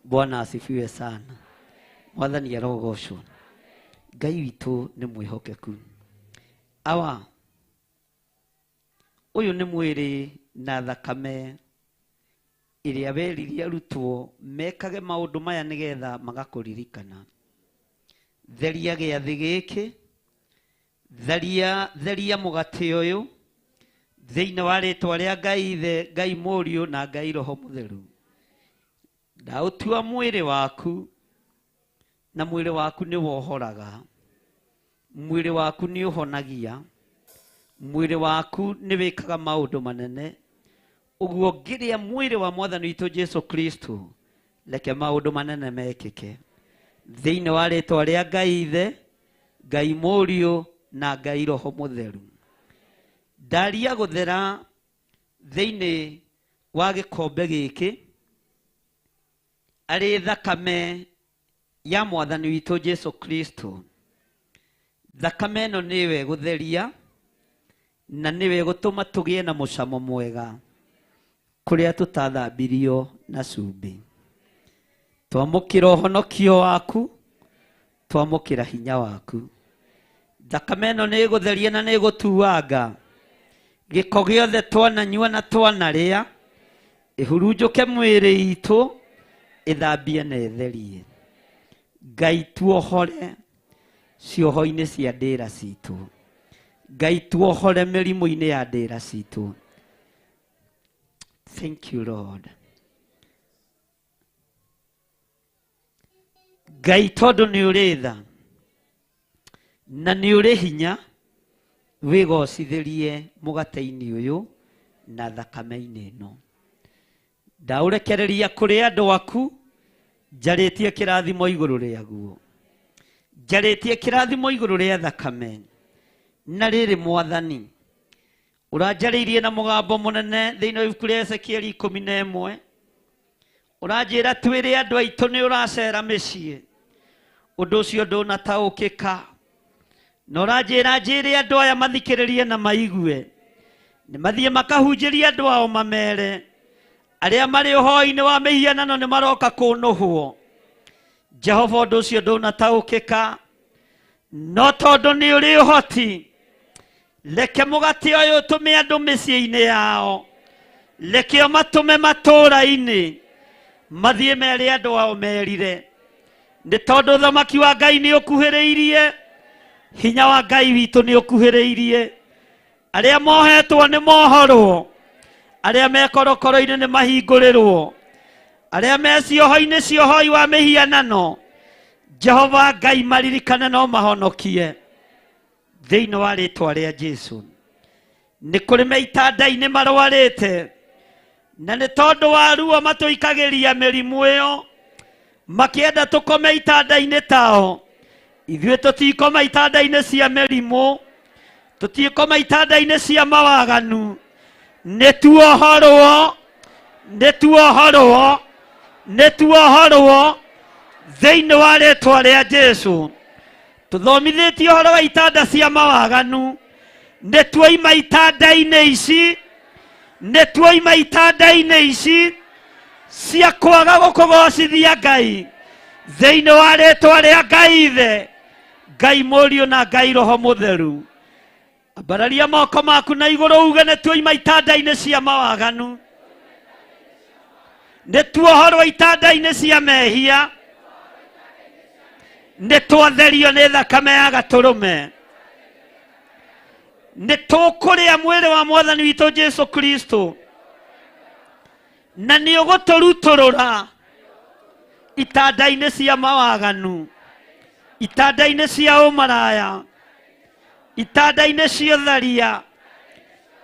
Bwana asifiwe sana. Mwathani arogocwo. Ngai witũ nĩ mwĩhokeku. Awa ũyũ nĩ mwĩrĩ na thakame ĩrĩa weririe arutwo mekage maũndũ maya nĩgetha magakũririkana. Theria gĩathĩ gĩkĩ, theria mũgate ũyũ thĩinĩ wa rĩtwa rĩa Ngai Ithe, Ngai Mũriũ na Ngai Roho Mũtheru. Ndaũtua mwĩrĩ waku, na mwĩrĩ waku nĩ wohoraga, mwĩrĩ waku nĩ ũhonagia, mwĩrĩ waku nĩ wĩkaga maũndũ manene. Ũguo ngĩrĩa mwĩrĩ wa Mwathani witũ Jesu Kristo, reke maũndũ manene mekĩke thĩinĩ wa rĩtwa rĩa Ngai Ithe, Ngai Mũriũ na Ngai Roho Mũtheru. Ndaria gũthera thĩinĩ wa gĩkombe gĩkĩ arĩ thakame ya Mwathani witũ Jesu Kristo. Thakame ĩno nĩwe gũtheria na nĩwe gũtũma tũgĩe na mũcamo mwega kũrĩa tũtathambirio na cumbĩ. Twamũkĩra ũhonokio waku, twamũkĩra hinya waku. Thakame ĩno nĩ gũtheria na nĩ gũtuanga gĩko gĩothe twananyua na twanarĩa, ĩhurunjũke mwĩrĩ itũ, ĩthambie na ĩtherie. Ngai tuohore cioho-inĩ cia ndĩra citũ, Ngai tuohore mĩrimũ-inĩ ya ndĩra citũ. Thank you Lord. Ngai tondũ nĩ ũrĩ tha na nĩ ũrĩ hinya, wĩgocithĩrie mũgate-inĩ ũyũ na thakame-inĩ ĩno. Ndaũrekereria kũrĩ andũ aku, njarĩtie kĩrathimo igũrũ rĩaguo, njarĩtie kĩrathimo igũrũ rĩa thakame. Na rĩrĩ Mwathani, ũranjarĩirie na mũgambo mũnene thĩinĩ wa ibuku rĩa Ezekieli 11, ũranjĩra twĩre andũ aitũ nĩ ũracera mĩciĩ. Ũndũ ũcio ndũnataũkĩka, Nora njĩre andũ aya mathikĩrĩrie na maigue. Nĩ mathiĩ makahunjĩrie andũ ao mamere. Arĩa marĩ ũhoi-inĩ wa mĩhianano nĩ maroka kũnũhwo. Jehova ũndũ ũcio ndũnataũkĩka. No tondũ nĩ ũrĩ ũhoti. Reke mũgate ũyũ ũtũme andũ mĩciĩ-inĩ yao. Reke o matũme matũũra-inĩ. Mathiĩ mere andũ ao merire. Nĩ tondũ ũthamaki wa Ngai nĩ ũkuhĩrĩirie. Hinya wa Ngai witũ nĩ ũkuhĩrĩirie. Arĩa mohetwo nĩ mohorwo. Arĩa me korokoro-inĩ nĩ mahingũrĩrwo. Arĩa me cioho-inĩ ciohoi wa mĩhianano. Jehova Ngai maririkane no mahonokie. Thĩinĩ wa rĩĩtwa rĩa Jesũ. Nĩ kũrĩ me itanda-inĩ marwarĩte. Na nĩ tondũ wa ruo matũikagĩria mĩrimũ ĩyo. Makĩenda tũkome itanda-inĩ tao. Ithuĩ tũtikoma itanda-inĩ cia mĩrimũ. Tũtikoma itanda-inĩ cia mawaganu. Nĩ tuohorwo. Nĩ tuohorwo. Nĩ tuohorwo. Thĩinĩ wa rĩĩtwa rĩa Jesũ. Tũthomithĩtio ũhoro wa itanda cia mawaganu. Nĩ tuoima itanda-inĩ ici. Nĩ tuoima itanda-inĩ ici. Cia kwaga gũkũgocithia Ngai. Thĩinĩ wa rĩĩtwa rĩa Ngai Ithe. Ngai Mũriũ na Ngai Roho Mũtheru. Ambararia moko maku na igũrũ uge nĩ tuoima itanda-inĩ cia mawaganu. Nĩ tuohorwo itanda-inĩ cia mehia. Nĩ twatherio nĩ thakame ya Gatũrũme. Nĩ tũkũrĩa mwĩrĩ wa Mwathani witũ Jesũ Kristo. Na nĩ ũgũtũrutũrũra itanda-inĩ cia mawaganu. Itanda-inĩ cia ũmaraya. Itanda-inĩ cia ũtharia.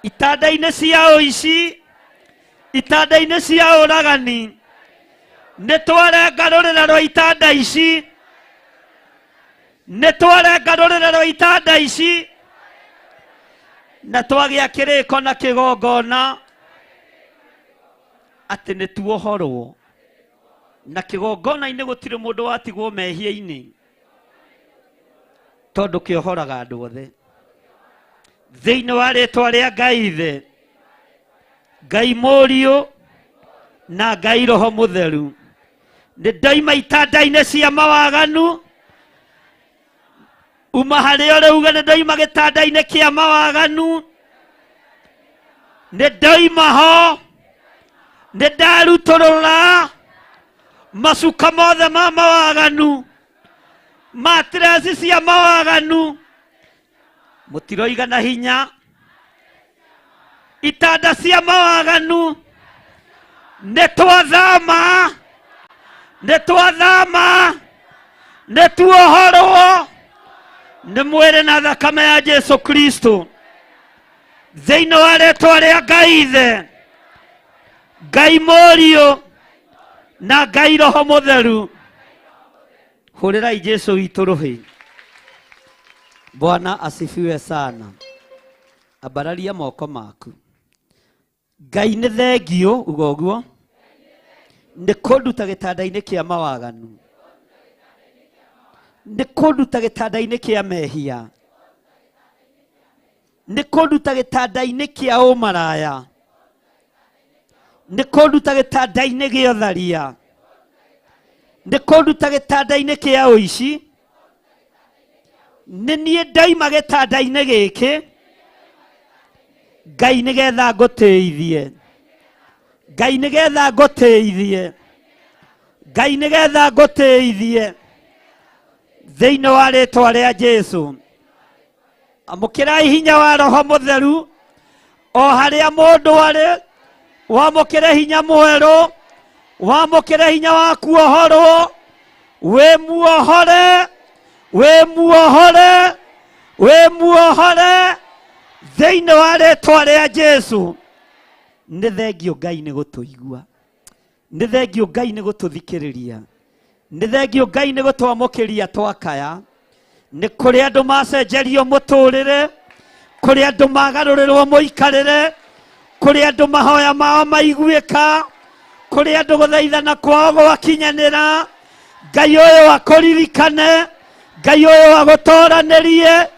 Itanda-inĩ cia ũici. Itanda-inĩ cia ũragani. Nĩ twarenga rũrĩra rwa itanda ici. Nĩ twarenga rũrĩra rwa itanda ici. Na twagĩa kĩrĩko na kĩgongona. Atĩ nĩ tuohorwo. Na kĩgongona-inĩ gũtirĩ mũndũ watigwo mehia-inĩ. Tondũ kĩohoraga andũ othe. Thĩinĩ wa rĩĩtwa rĩa Ngai Ithe. Ngai Mũriũ na Ngai Roho Mũtheru. Nĩ ndoima itanda-inĩ cia mawaganu. Uma harĩa ũrĩ uge nĩ ndoima gĩtanda-inĩ kĩa mawaganu. Nĩ ndoima ho. Nĩ ndarutũrũra macuka mothe ma mawaganu. Matiresi cia mawaganu. Mũtiroiga na hinya. Itanda cia mawaganu. Nĩ twathama. Nĩ twathama. Nĩ tuohorwo. Nĩ mwĩrĩ na thakame ya Jesũ Kristo. Thĩinĩ wa rĩĩtwa rĩa Ngai Ithe. Ngai Mũriũ na Ngai Roho Mũtheru. Hũrĩrai Jesũ witũ rũhĩ. Bwana asifiwe sana. Ambararia moko maku. Ngai nĩ thengio uga ũguo. Nĩ kũnduta gĩtanda-inĩ kĩa mawaganu. Nĩ kũnduta gĩtanda-inĩ kĩa mehia. Nĩ kũnduta gĩtanda-inĩ kĩa ũmaraya. Nĩ kũnduta gĩtanda-inĩ gĩa ũtharia. Nĩ kũnduta gĩtanda-inĩ kĩa ũici. Nĩ niĩ ndoima gĩtanda-inĩ gĩkĩ. Ngai nĩgetha ngũteithie. Ngai nĩgetha ngũteithie. Ngai nĩgetha ngũteithie. Thĩinĩ wa rĩĩtwa rĩa Jesũ. Amũkĩrai hinya wa Roho Mũtheru. O harĩa mũndũ arĩ. Wamũkĩre hinya mwerũ. Wamũkĩre hinya wa kuohorwo. Wĩmuohore. Wĩmuohore. Wĩmuohore. Thĩinĩ wa rĩĩtwa rĩa Jesũ. Nĩ thengio Ngai nĩ gũtũigua. Nĩ thengio Ngai nĩ gũtũthikĩrĩria. Nĩ thengio Ngai nĩ gũtwamũkĩria twakaya. Nĩ kũrĩ andũ macenjerio mũtũrĩre. Kũrĩ andũ magarũrĩrwo mũikarĩre. Kũrĩ andũ mahoya mao maiguĩka. Kũrĩ andũ gũthaithana kwao gwakinyanĩra. Ngai ũyũ akũririkane. Ngai ũyũ agũtoranĩrie.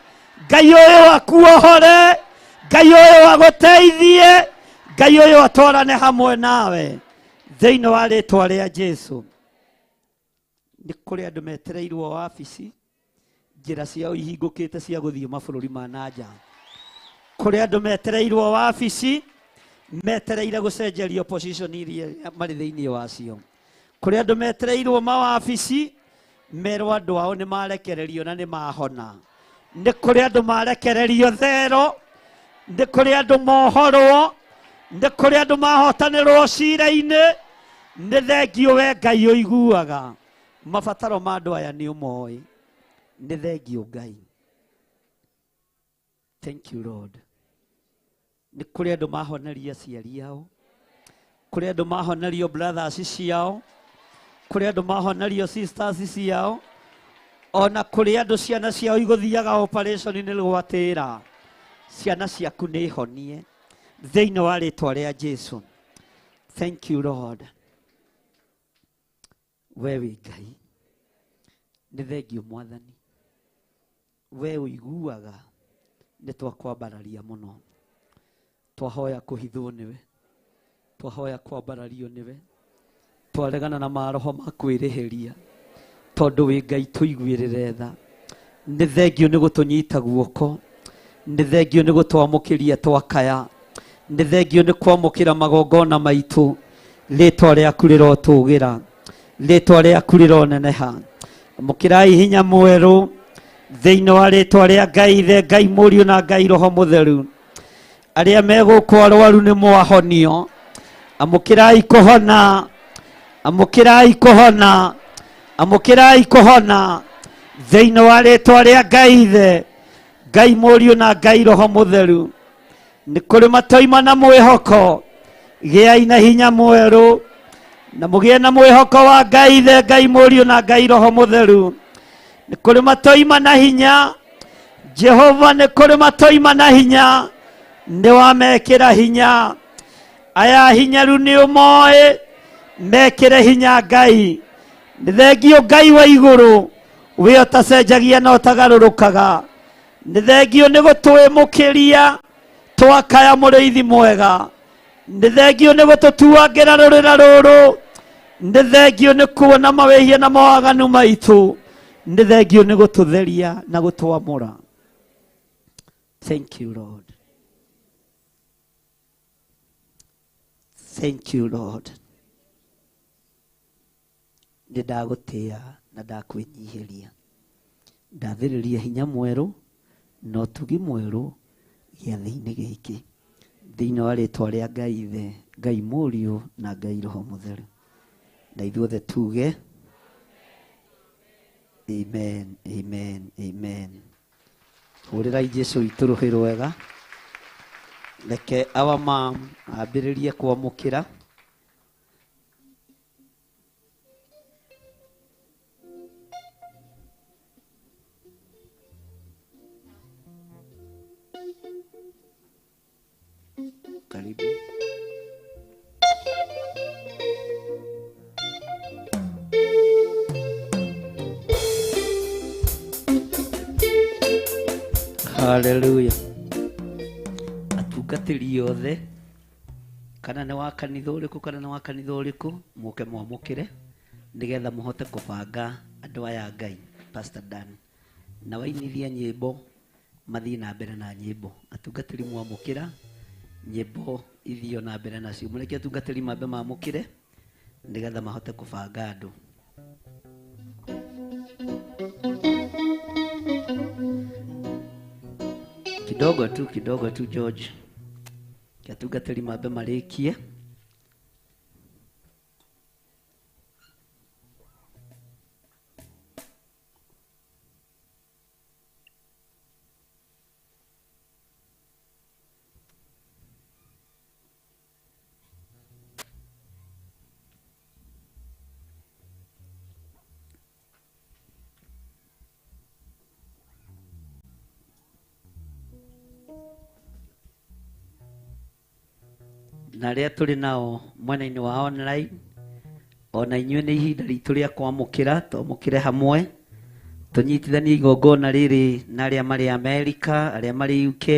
Ngai ũyũ akuohore, Ngai ũyũ agũteithie, Ngai ũyũ atwarane hamwe nawe thĩinĩ wa rĩtwa rĩa Jesu. Nĩ kũrĩ andũ metereirwo wabici, njĩra ciao ihingũkĩte cia gũthiĩ mabũrũri ma nanja. Kũrĩ andũ metereirwo wabici, metereire gũcenjerio position iria marĩ thĩinĩ wacio. Kũrĩ andũ metereirwo mawabici, merwo andũ ao nĩ marekererio na nĩ mahona. Nĩ kũrĩ andũ marekererio thero, nĩ kũrĩ andũ mohorwo, nĩ kũrĩ andũ mahotanĩrwo cira-inĩ. Nĩ thengio we Ngai ũiguaga mabataro ma andũ aya nĩ ũmoĩ. Nĩ thengio Ngai. Thank you Lord. Nĩ kũrĩ andũ mahonerio aciari ao, kũrĩ andũ mahonerio brothers ciao, kũrĩ andũ mahonerio sisters ciao, ona kũrĩ andũ ciana ciao igũthiaga operation nĩ gwatĩra. Ciana ciaku nĩ honie thĩinĩ wa rĩtwa rĩa Jesu. Thank you Lord. We wĩ Ngai. Nĩ thengio Mwathani. We ũiguaga. Nĩ twakwambararia mũno. Twahoya kũhithwo nĩwe. Twahoya kwambarario nĩwe. Twaregana na maroho ma kwĩrĩhĩria. Tondũ wĩ Ngai tũiguĩrĩre tha. Nĩ thengio nĩ gũtũnyita guoko. Nĩ thengio nĩ gũtwamũkĩria twakaya. Nĩ thengio nĩ kwamũkĩra magongona maitũ. Rĩtwa rĩaku rĩrotũgĩra. Rĩtwa rĩaku rĩroneneha. Mũkĩrai hinya mwerũ thĩinĩ wa rĩtwa rĩa Ngai Ithe, Ngai Mũriũ na Ngai Roho Mũtheru. Arĩa megũkũ arwaru nĩ mwahonio. Amũkĩrai kũhona. Amũkĩrai kũhona. Amũkĩrai kũhona thĩinĩ wa rĩtwa rĩa Ngai Ithe, Ngai Mũriũ na Ngai Roho Mũtheru. Nĩ kũrĩ matoima na mwĩhoko. Gĩai na hinya mwerũ na mũgĩe na mwĩhoko wa Ngai Ithe, Ngai Mũriũ na Ngai Roho Mũtheru. Nĩ kũrĩ matoima na hinya. Jehova nĩ kũrĩ matoima na hinya. Nĩ wamekĩra hinya. Aya hinyaru nĩ ũmoĩ. Mekĩre hinya Ngai. Nĩ thengio Ngai wa igũrũ. We ũtacenjagia na ũtagarũrũkaga. Nĩ thengio nĩ gũtwĩmũkĩria. Twakaya mũrĩithi mwega. Nĩ thengio nĩ gũtũtuangĩra rũrĩra rũrũ. Nĩ thengio nĩ kuona mawĩhia na mawaganu maitũ. Nĩ thengio nĩ gũtũtheria na gũtwamũra. Thank you Lord. Thank you Lord. Nĩ ndagũtĩĩa na ndakwĩnyihĩria. Ndathĩrĩria hinya mwerũ na ũtugi mwerũ gĩathĩ-inĩ gĩkĩ. Thĩinĩ wa rĩtwa rĩa Ngai Ithe, Ngai Mũriũ na Ngai Roho Mũtheru. Na ithuothe tuge amen, amen, amen. Hũrĩrai Jesũ witũ rũhĩ rwega. Reke our mom ambĩrĩrie kwamũkĩra. Karibu. Hallelujah. Atungatĩri othe kana nĩ wa kanitha ũrĩkũ kana nĩ wa kanitha ũrĩkũ mũke mwamũkĩre nĩgetha mũhote kũbanga andũ aya Ngai. Pastor Dan na wainithia nyĩmbo mathiĩ na mbere na nyĩmbo. Atungatĩri mwamũkĩra nyĩmbo ithio na mbere nacio. Mũreke atungatĩri mambe mamũkĩre nĩgetha mahote kũbanga andũ. Kidogo tu George. Atungatĩri mambe marĩkie. Na rĩa tũrĩ nao mwena-inĩ wa online ona inyuĩ nĩ ihinda ritũ rĩa kwamũkĩra twamũkĩre hamwe tunyitithanie igongona riri na aria mari America, aria mari UK,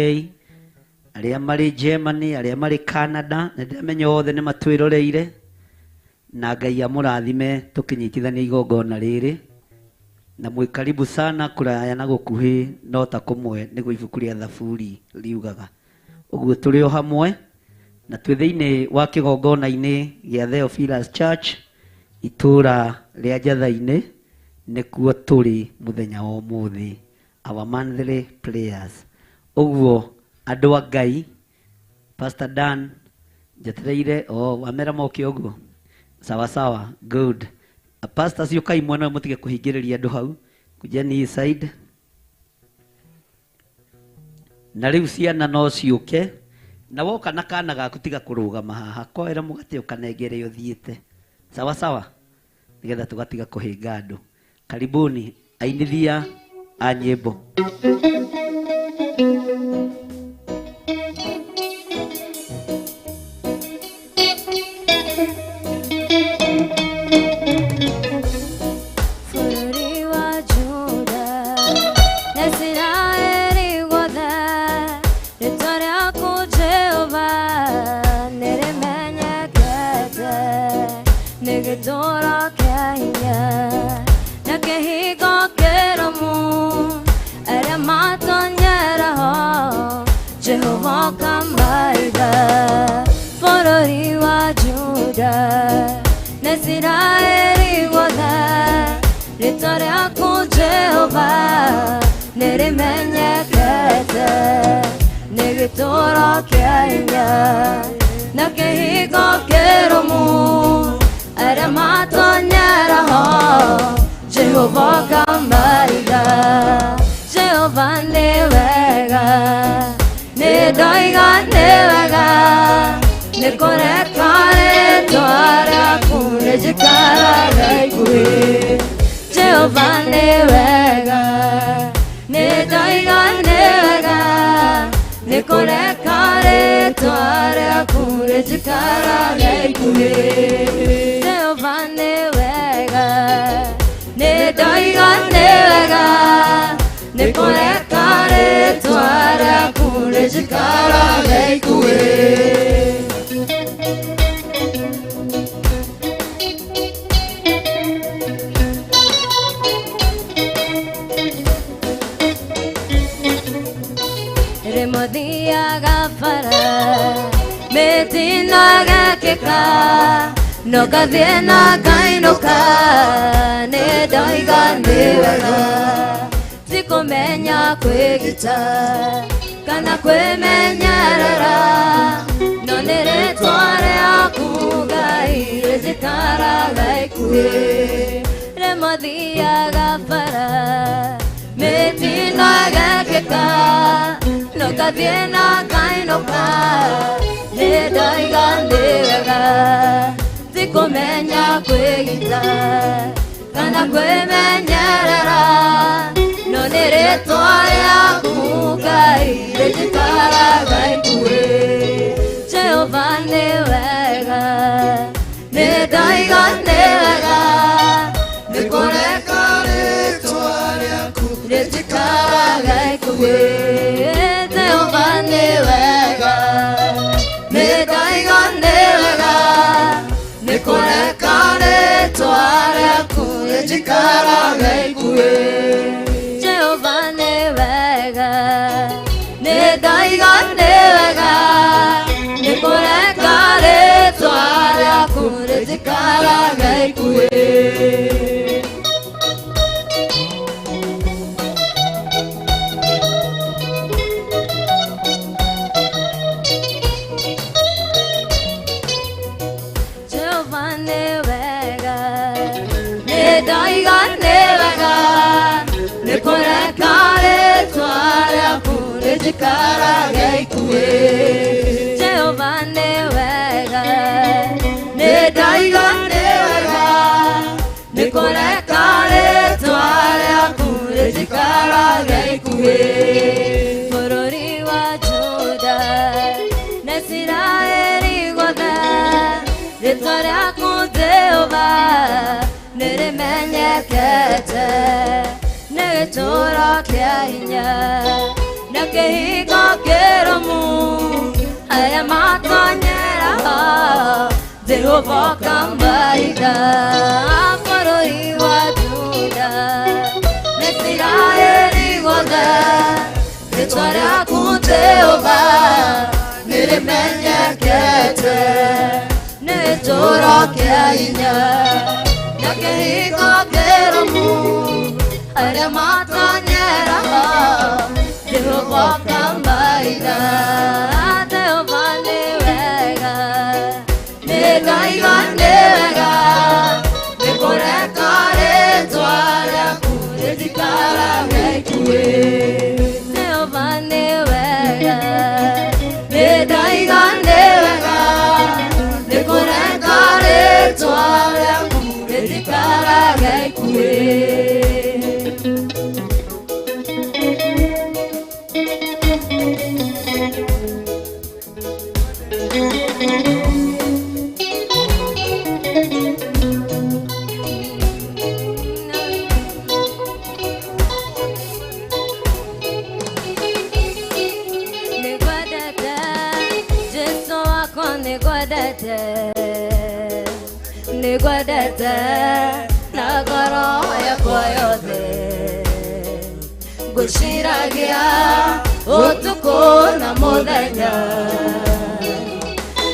aria mari Germany, aria mari Canada, na ndamenya othe ni matwiroreire na Ngai amurathime tukinyitithania igongona riri na mwi karibu sana kuraya na gukuhi no ta kumwe niguo ibuku ria Thaburi riugaga. Uguo turi o hamwe na twi thiini wa kigongona-ini gia Theophilus Church itura ria Njatha-ini nikuo turi muthenya wa umuthi, our monthly prayers. Uguo andu a Ngai, Pastor Dan njetereire wamera moke uguo sawa sawa, good. Pastors yukai mwana mutige kuhingiriria andu hau kujeni side na riu ciana no ciuke na woka na kana gaku tiga kurugama haha koera mugate ukanengere uthiite sawa sawa, nigetha tugatiga kuhinga andu. Karibuni ainithia a nyimbo. Toro kenya na kehigo keromu ara matonyera ho Jehova kambaida Jehova nevega ne doiga nevega ne korekare toara kune jikara gaikui Jehova nevega ne doiga nevega ne korekare toare kure jikara gaikui Jehova nevega ne doiga nevega ne korekare toare kure jikara gaikui Remodia gafara metina gakeka no kadena kainoka ne doiga nevega sikomenya kwegita kana kwemenyerera no nere tware akugai rezikara gaikue Remodia gafara metina gakeka no kadena kainoka ne doiga nevega sikomenya kwegita kana kwemenyerera no nere tware akugai rezikara gaikue Jehova nevega ne doiga nevega ne korekare tware akugai rezikara gaikue Jehova nevega ne doiga nevega ne korekare tware akugai rezikara gaikue Jehova nevega ne doiga nevega ne korekare tware akugai rezikara gaikue Jikara gaikue Jehova nevega ne doiga nevega ne korekare tware akure jikara gaikue Bururi wa Juda ne Israeli goda ritware aku Jehova nere menyekete ne Netora kainya na kehiko keramu aya matanyera Jehova kambaida faroi wajuda Nesiraeli goda Netora kuteoba Niremenya kete Netora kainya na kehiko keramu aya matanyera Jehova kambaida Jehova niwega Negaiga niwega Nikoreka retwa rĩaku rĩtikara gĩkuĩ Jehova niwega Negaiga niwega Nikoreka retwa rĩaku rĩtikara gĩkuĩ Nigwadete na ngoro yakwa yothe Ngũciragia ũtukũ na mũthenya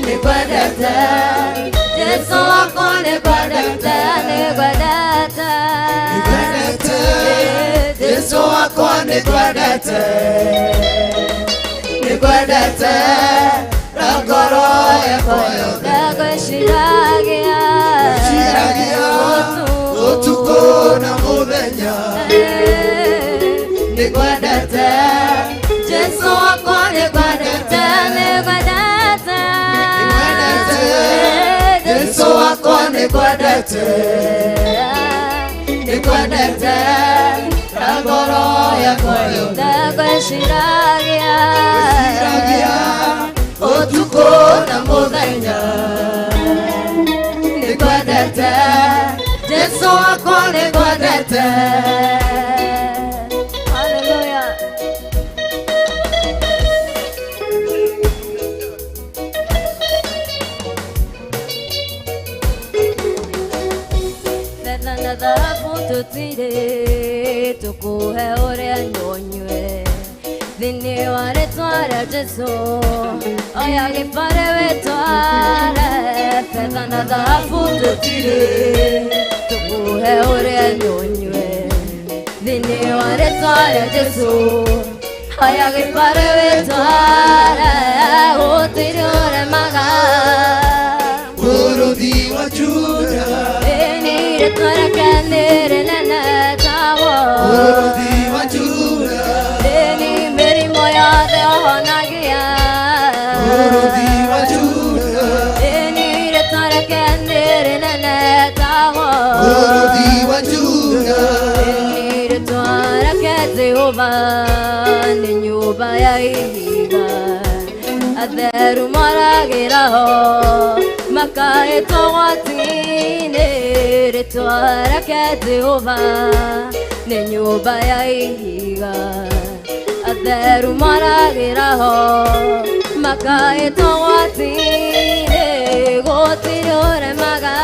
Nigwadete Jesu wakwa nigwadete Nigwadete Jesu wakwa nigwadete Nigwadete na ngoro yakwa yothe Ngũciragia Ũtukũ na mũthenya Nigwadete Jesu wakwa nigwadete Nigwadete Jesu wakwa nigwadete Nigwadete na ngoro yakwa yothe Ngũciragia ũtukũ na mũthenya Nigwadete Jesu wakwa nigwadete Hallelujah Fetha na dhahabu tutire tukuhe ũrĩa nyonyue Thĩinĩ wa rĩtwa rĩa Jesu oya gĩbare wĩtware Fetha na dhahabu tutire tukuhe ũrĩa nyonyue Thĩinĩ wa rĩtwa rĩa Jesu oya gĩbare wĩtware gũtirĩ ũremaga Bũrũri wa Juda Ĩni rĩtwa rĩake nĩ rĩnene tawo Bũrũri wa Juda Mĩrimũ yothe ũhonagia Bũrũri wa Juda Ĩni rĩtwa rĩake nĩ rĩnene tawo Bũrũri wa Juda Ĩni rĩtwa rĩake Jehova nĩ nyũmba ya ihiga Atheru maragĩra ho makaĩtwo gwati-inĩ Rĩtwa rĩake Jehova nĩ nyũmba ya ihiga Atheru maragĩra ho makaĩtwo gwati-inĩ gũtirĩ ũremaga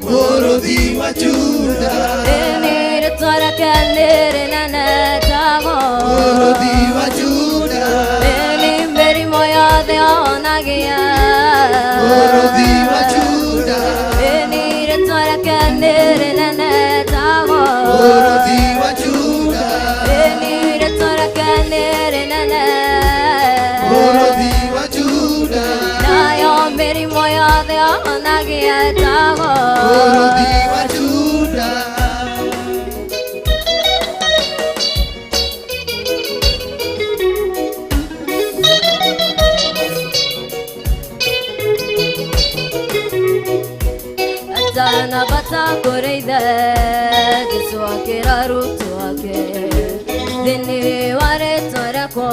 Bũrũri wa Juda Ĩni rĩtwa rĩake nĩ rĩnene tago Bũrũri wa Juda Ĩni mĩrimũ yothe ũhonagia Bũrũri wa Juda Ĩni rĩtwa rĩake nĩ rĩnene tago Bũrũri wa Juda Ĩni rĩtwa rĩake nĩ rĩnene Bũrũri wa Juda nayo mĩrimũ yothe ũhonagia tago Bũrũri wa Juda Atana bata kũrĩithe Jesu akĩra arutwo ake thĩinĩ wa rĩtwa rĩakwa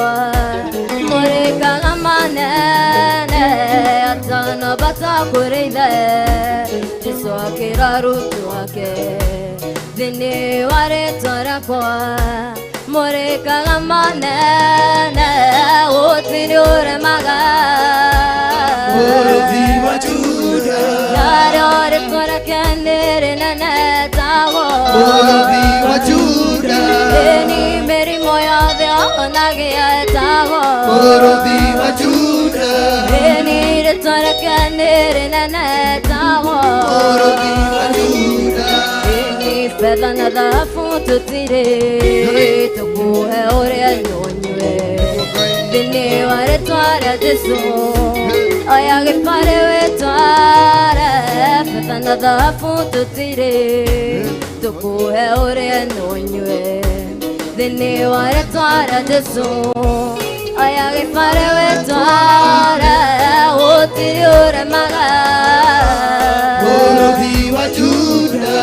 mũrĩkaga manene atana bata kũrĩithe Jesu akĩra arutwo ake thĩinĩ wa rĩtwa rĩakwa mũrĩkaga manene gũtirĩ ũremaga Mũrũthi wa Juda narĩo rĩtwa rĩake nĩ rĩnene tagwo Mũrũthi wa Juda ĩni mĩrimũ yothe ahonagia etagwo Mũrũthi wa Juda ĩni rĩtwa rĩake nĩ rĩnene tagwo Mũrũthi wa Juda fedha na dhahabu tũtirĩ tũkuhe ũrĩa nyũnyue thĩinĩ wa rĩtwa rĩa Jesũ oya gĩbarĩ wĩtware fedha na dhahabu tũtirĩ tũkuhe ũrĩa nyũnyue thĩinĩ wa rĩtwa rĩa Jesũ oya gĩbarĩ wĩtware gũtirĩ ũremaga Mũrũthi wa Juda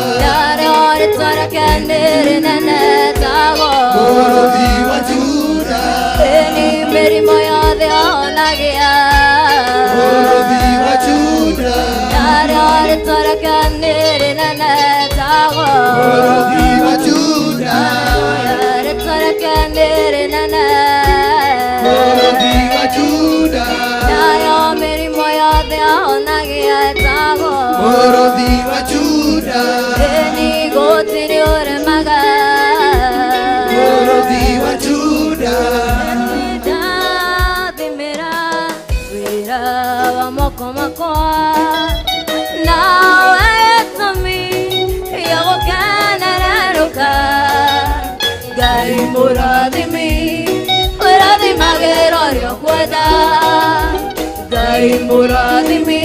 rĩtwa rĩake nĩ rĩnene tagwo Mũrũthi wa Juda ĩni mĩrimũ yothe ahonagia Mũrũthi wa Juda narĩo rĩtwa rĩake nĩ rĩnene tagwo Mũrũthi wa Juda rĩtwa rĩake nĩ rĩnene Mũrũthi wa Juda nayo mĩrimũ yothe ahonagia tagwo Mũrũthi wa Juda ĩni gũtirĩ ũremaga Mũrũthi wa Juda ndathimĩra wĩra wa moko makwa nawe gĩtũmi gĩa gũkenererũka Ngai mũrathimi ũrathimagĩra ũrĩa ũkwenda Ngai mũrathimi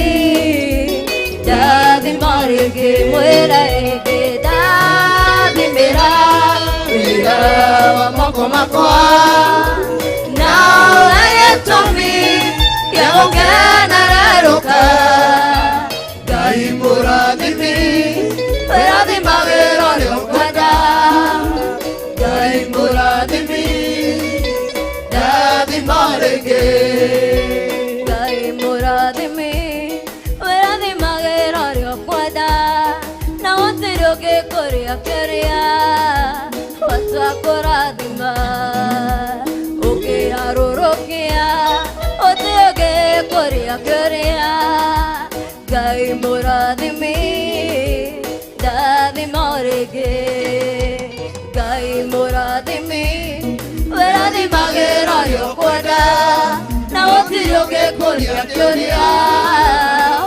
ndathima rĩngĩ mwĩra rĩngĩ ndathimĩra wĩra wa moko makwa nawe gĩtũmi gĩa gũkenererũka Ngai mũrathimi ũrathimagĩra ũrĩa ũkwenda Ngai mũrathimi ndathima rĩngĩ Ngai mũrathimi ũrathimagĩra ũrĩa ũkwenda na gũtirĩ ũngĩ kũrĩa kĩrĩa watua kũrathima ũkĩharũrũkia gũtirĩ ũngĩ kũrĩa kĩrĩa Ngai mũrathimi ndathima rĩngĩ Ngai mũrathimi ũrathimagĩra ũrĩa ũkwenda na gũtirĩ ũngĩ kũrĩa kĩrĩa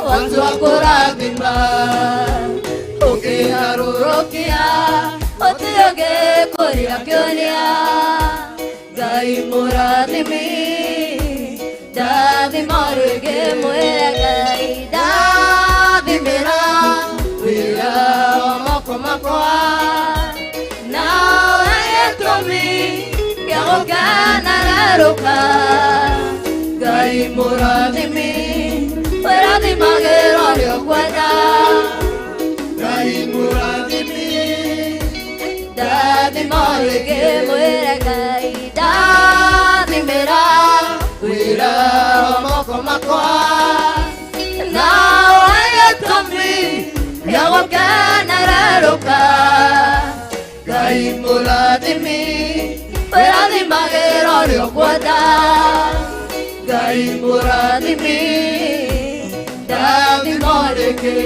watua kũrathima ũkĩharũrũkia gũtirĩ ũngĩ kũrĩa kĩrĩa Ngai mũrathimi ndathima rĩngĩ mwĩre Ngai ndathimĩra wĩra wa moko makwa nawe gĩtũmi gĩa gũkenererũka Ngai mũrathimi ũrathimagĩra ũrĩa ũkwenda Ngai mũrathimi ndathima rĩngĩ mwĩre Ngai ndathimĩra wĩra wa moko makwa nawe gĩtũmi gĩa gũkenererũka Ngai mũrathimi ũrathimagĩra ũrĩa ũkwenda Ngai mũrathimi ndathima rĩngĩ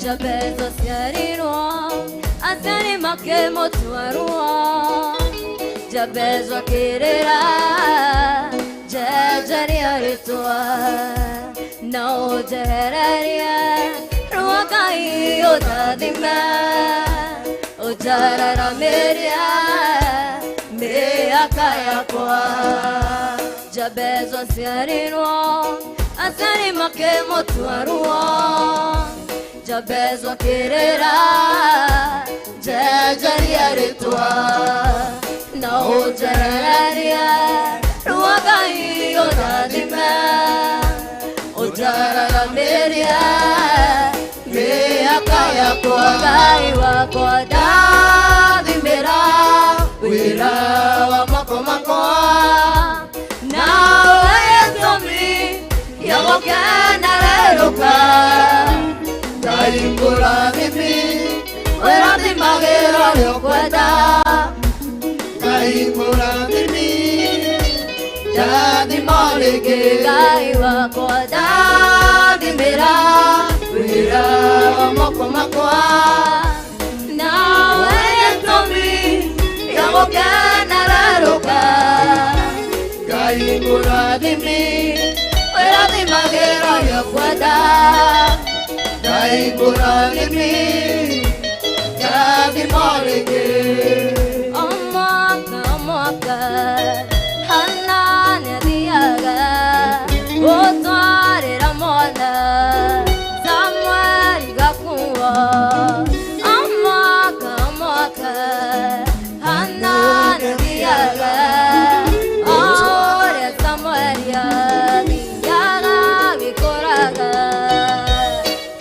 Jabezo ciarirwo aciari makĩmũtwarwo Jabezo akĩrĩra njenjeria rĩtwa na ũnjehererie ruo Ngai ũndathime ũnjararamĩrie mĩaka yakwa Jabezo aciarirwo aciari makĩmũtwarwo Jabezo akĩrĩra njenjeria rĩtwa na ũnjehererie ruo Ngai ũndathime ũnjararamĩrie mĩaka yakwa Ngai wakwa ndathimĩra wĩra wĩra wa moko makwa nawe gĩtũmi gĩa gũkenererũka Ngai mũrathimi wĩrathimagĩra ũrĩa ũkwenda Ngai mũrathimi ndathima rĩngĩ Ngai wakwa ndathimĩra wĩra wa moko makwa nawe gĩtũmi gĩa gũkenererũka Ngai mũrathimi wĩrathimagĩra ũrĩa ũkwenda Ngai mũrathimi ndathima rĩngĩ Omwaka hana nĩathiaga gũtwarĩra mwana Samueli gakuo Omwaka hana nĩathiaga ũrĩa Samueli athiaga gĩkũraga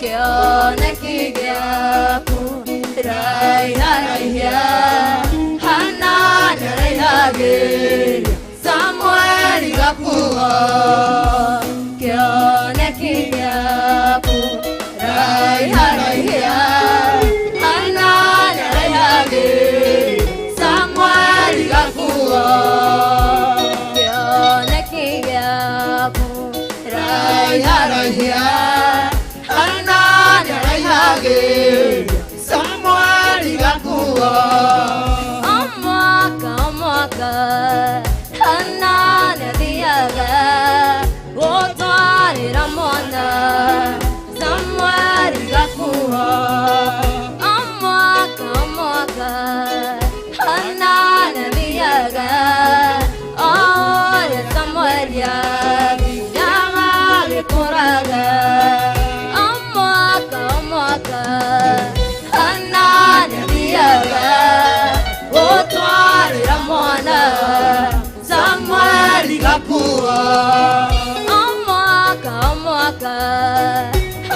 kĩoneki gĩaku raiharaihia hana nĩaraihagĩria Samueli gakuo kĩoneki gĩaku raiharaihia hana nĩaraihagĩria Samueli gakuo kĩoneki gĩaku raiharaihia hana nĩaraihagĩria Samueli gakuo Omwaka hana nĩathiaga gũtwarĩra mwana Samueli gakuo Omwaka hana nĩathiaga ũrĩa Samueli athiaga gĩkũraga Omwaka hana nĩathiaga gũtwarĩra mwana Samueli gakuo Omwaka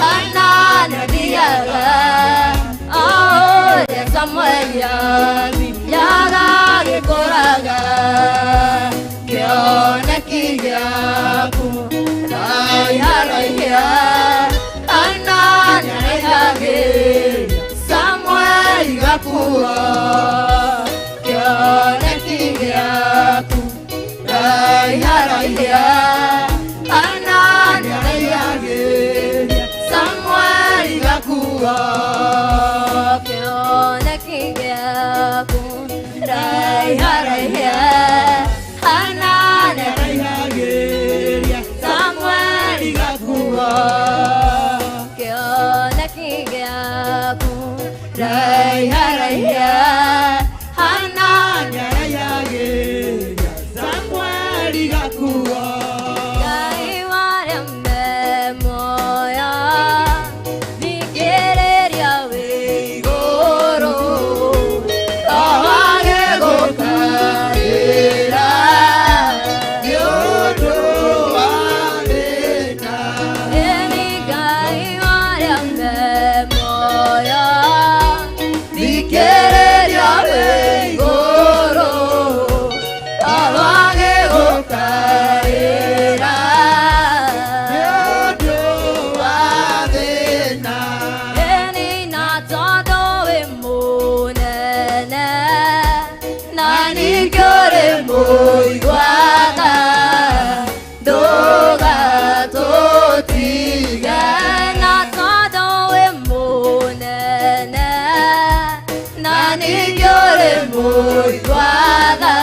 hana nĩathiaga ũrĩa Samueli athiaga gĩkũraga kĩoneki gĩaku raiharaihia hana nĩaraihagĩria Samueli gakuo kĩoneki gĩaku raiharaihia hana nĩaraihagĩria Samueli gakuo kĩoneki gĩaku raiharaihia hana nĩaraihagĩria Samueli gakuo kĩoneki gĩaku raiharaihia hana nĩaraihagĩria Samueli gakuo Ngai warembe muoyo thikĩrĩria wĩ igũrũ wage gũkarĩra nĩ ũndũ wa thĩna ĩni Ngai warembe muoyo thikĩrĩria wĩ igũrũ wage gũkarĩra nĩ ũndũ wa thĩna ĩni na tondũ wĩ mũnene na ningĩ ũrĩ mũiguaga ndũgatũtige na tondũ wĩ mũnene na ningĩ ũrĩ mũiguaga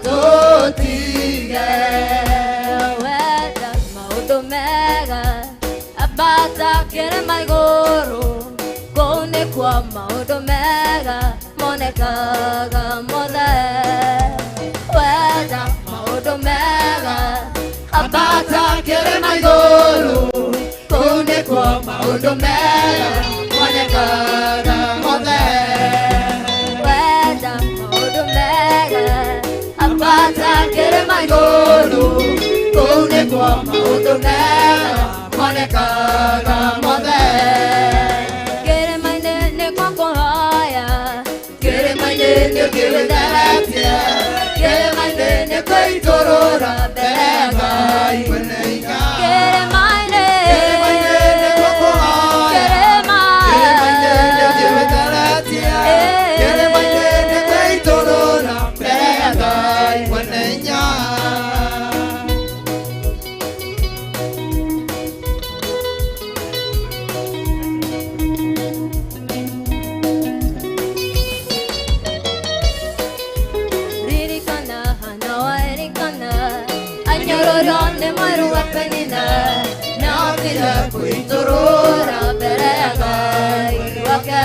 ndũgatũtige wenda maũndũ mega ambata kĩrĩma igũrũ kũu nĩkuo maũndũ mega monekaga mothe wenda maũndũ mega ambata kĩrĩma igũrũ kũu nĩkuo maũndũ mega monekaga mothe wenda maũndũ mega ambata kĩrĩma igũrũ kũu nĩkuo maũndũ mega monekaga mothe kĩrĩma-inĩ nĩkuo kũhoya kĩrĩma gĩgĩtheratia kĩrĩma-inĩ gĩitũrũra mbere ya Ngai mwene hinya kĩrĩma-inĩ nĩguo kũhoya kĩrĩma-inĩ gĩgĩtheratia kĩrĩma-inĩ gĩitũrũra mbere ya Ngai mwene hinya Anyororone maru apenina Nautira kuitorora berega Iwake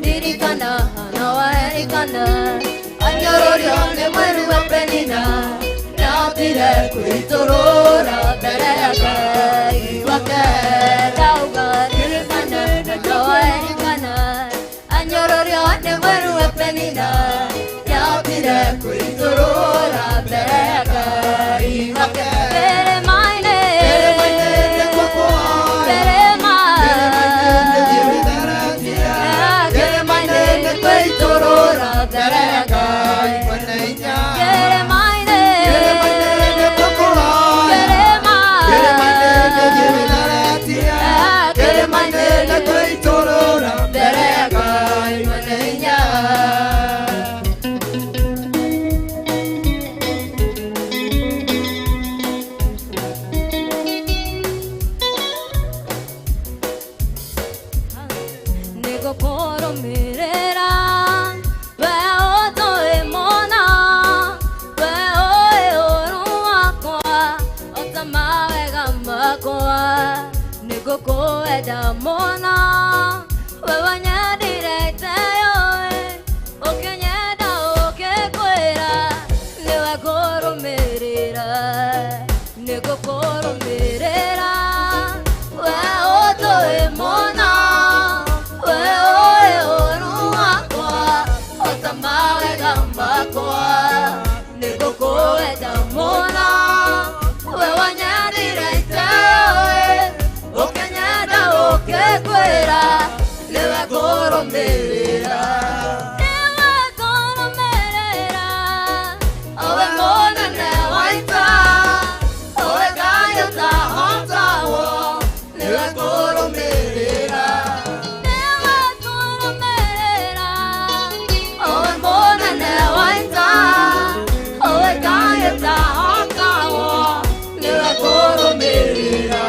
Dirikana hanawa erikana Anyororone maru apenina Nautira kuitorora berega Iwake Tauga dirikana hanawa erikana Anyororone maru apenina Nautira kuitorora berega Iwake Kĩrĩma-inĩ nĩguo kũhoya kĩrĩma-inĩ gĩgĩtheratia kĩrĩma-inĩ gĩitũrũra mbere ya Ngai mwene hinya kĩrĩma-inĩ nĩguo kũhoya kĩrĩma-inĩ gĩgĩtheratia kĩrĩma-inĩ gĩitũrũra mbere ya Ngai mwene hinya Nĩgũkũrũmĩrĩra we ũtũĩ mũna we ũĩ ũũru wakwa ota mawega makwa nĩngũkũenda mũna we wanyendire iteyoĩ ũkĩnyenda ũkĩkwĩra nĩwe ngũrũmĩrĩra nĩngũkũrũmĩrĩra we ũtũĩ mũna we ũĩ ũũru wakwa ota mawega makwa nĩngũkũenda mũna we wanyendire iteyoĩ ũkĩnyenda ũkĩkwĩra nĩwe ngũrũmĩrĩra nĩwe ngũrũmĩrĩra owe mũnene wa ita owe Ngai ũtahotagwo nĩwe ngũrũmĩrĩra nĩwe ngũrũmĩrĩra owe mũnene wa ita owe Ngai ũtahotagwo nĩwe ngũrũmĩrĩra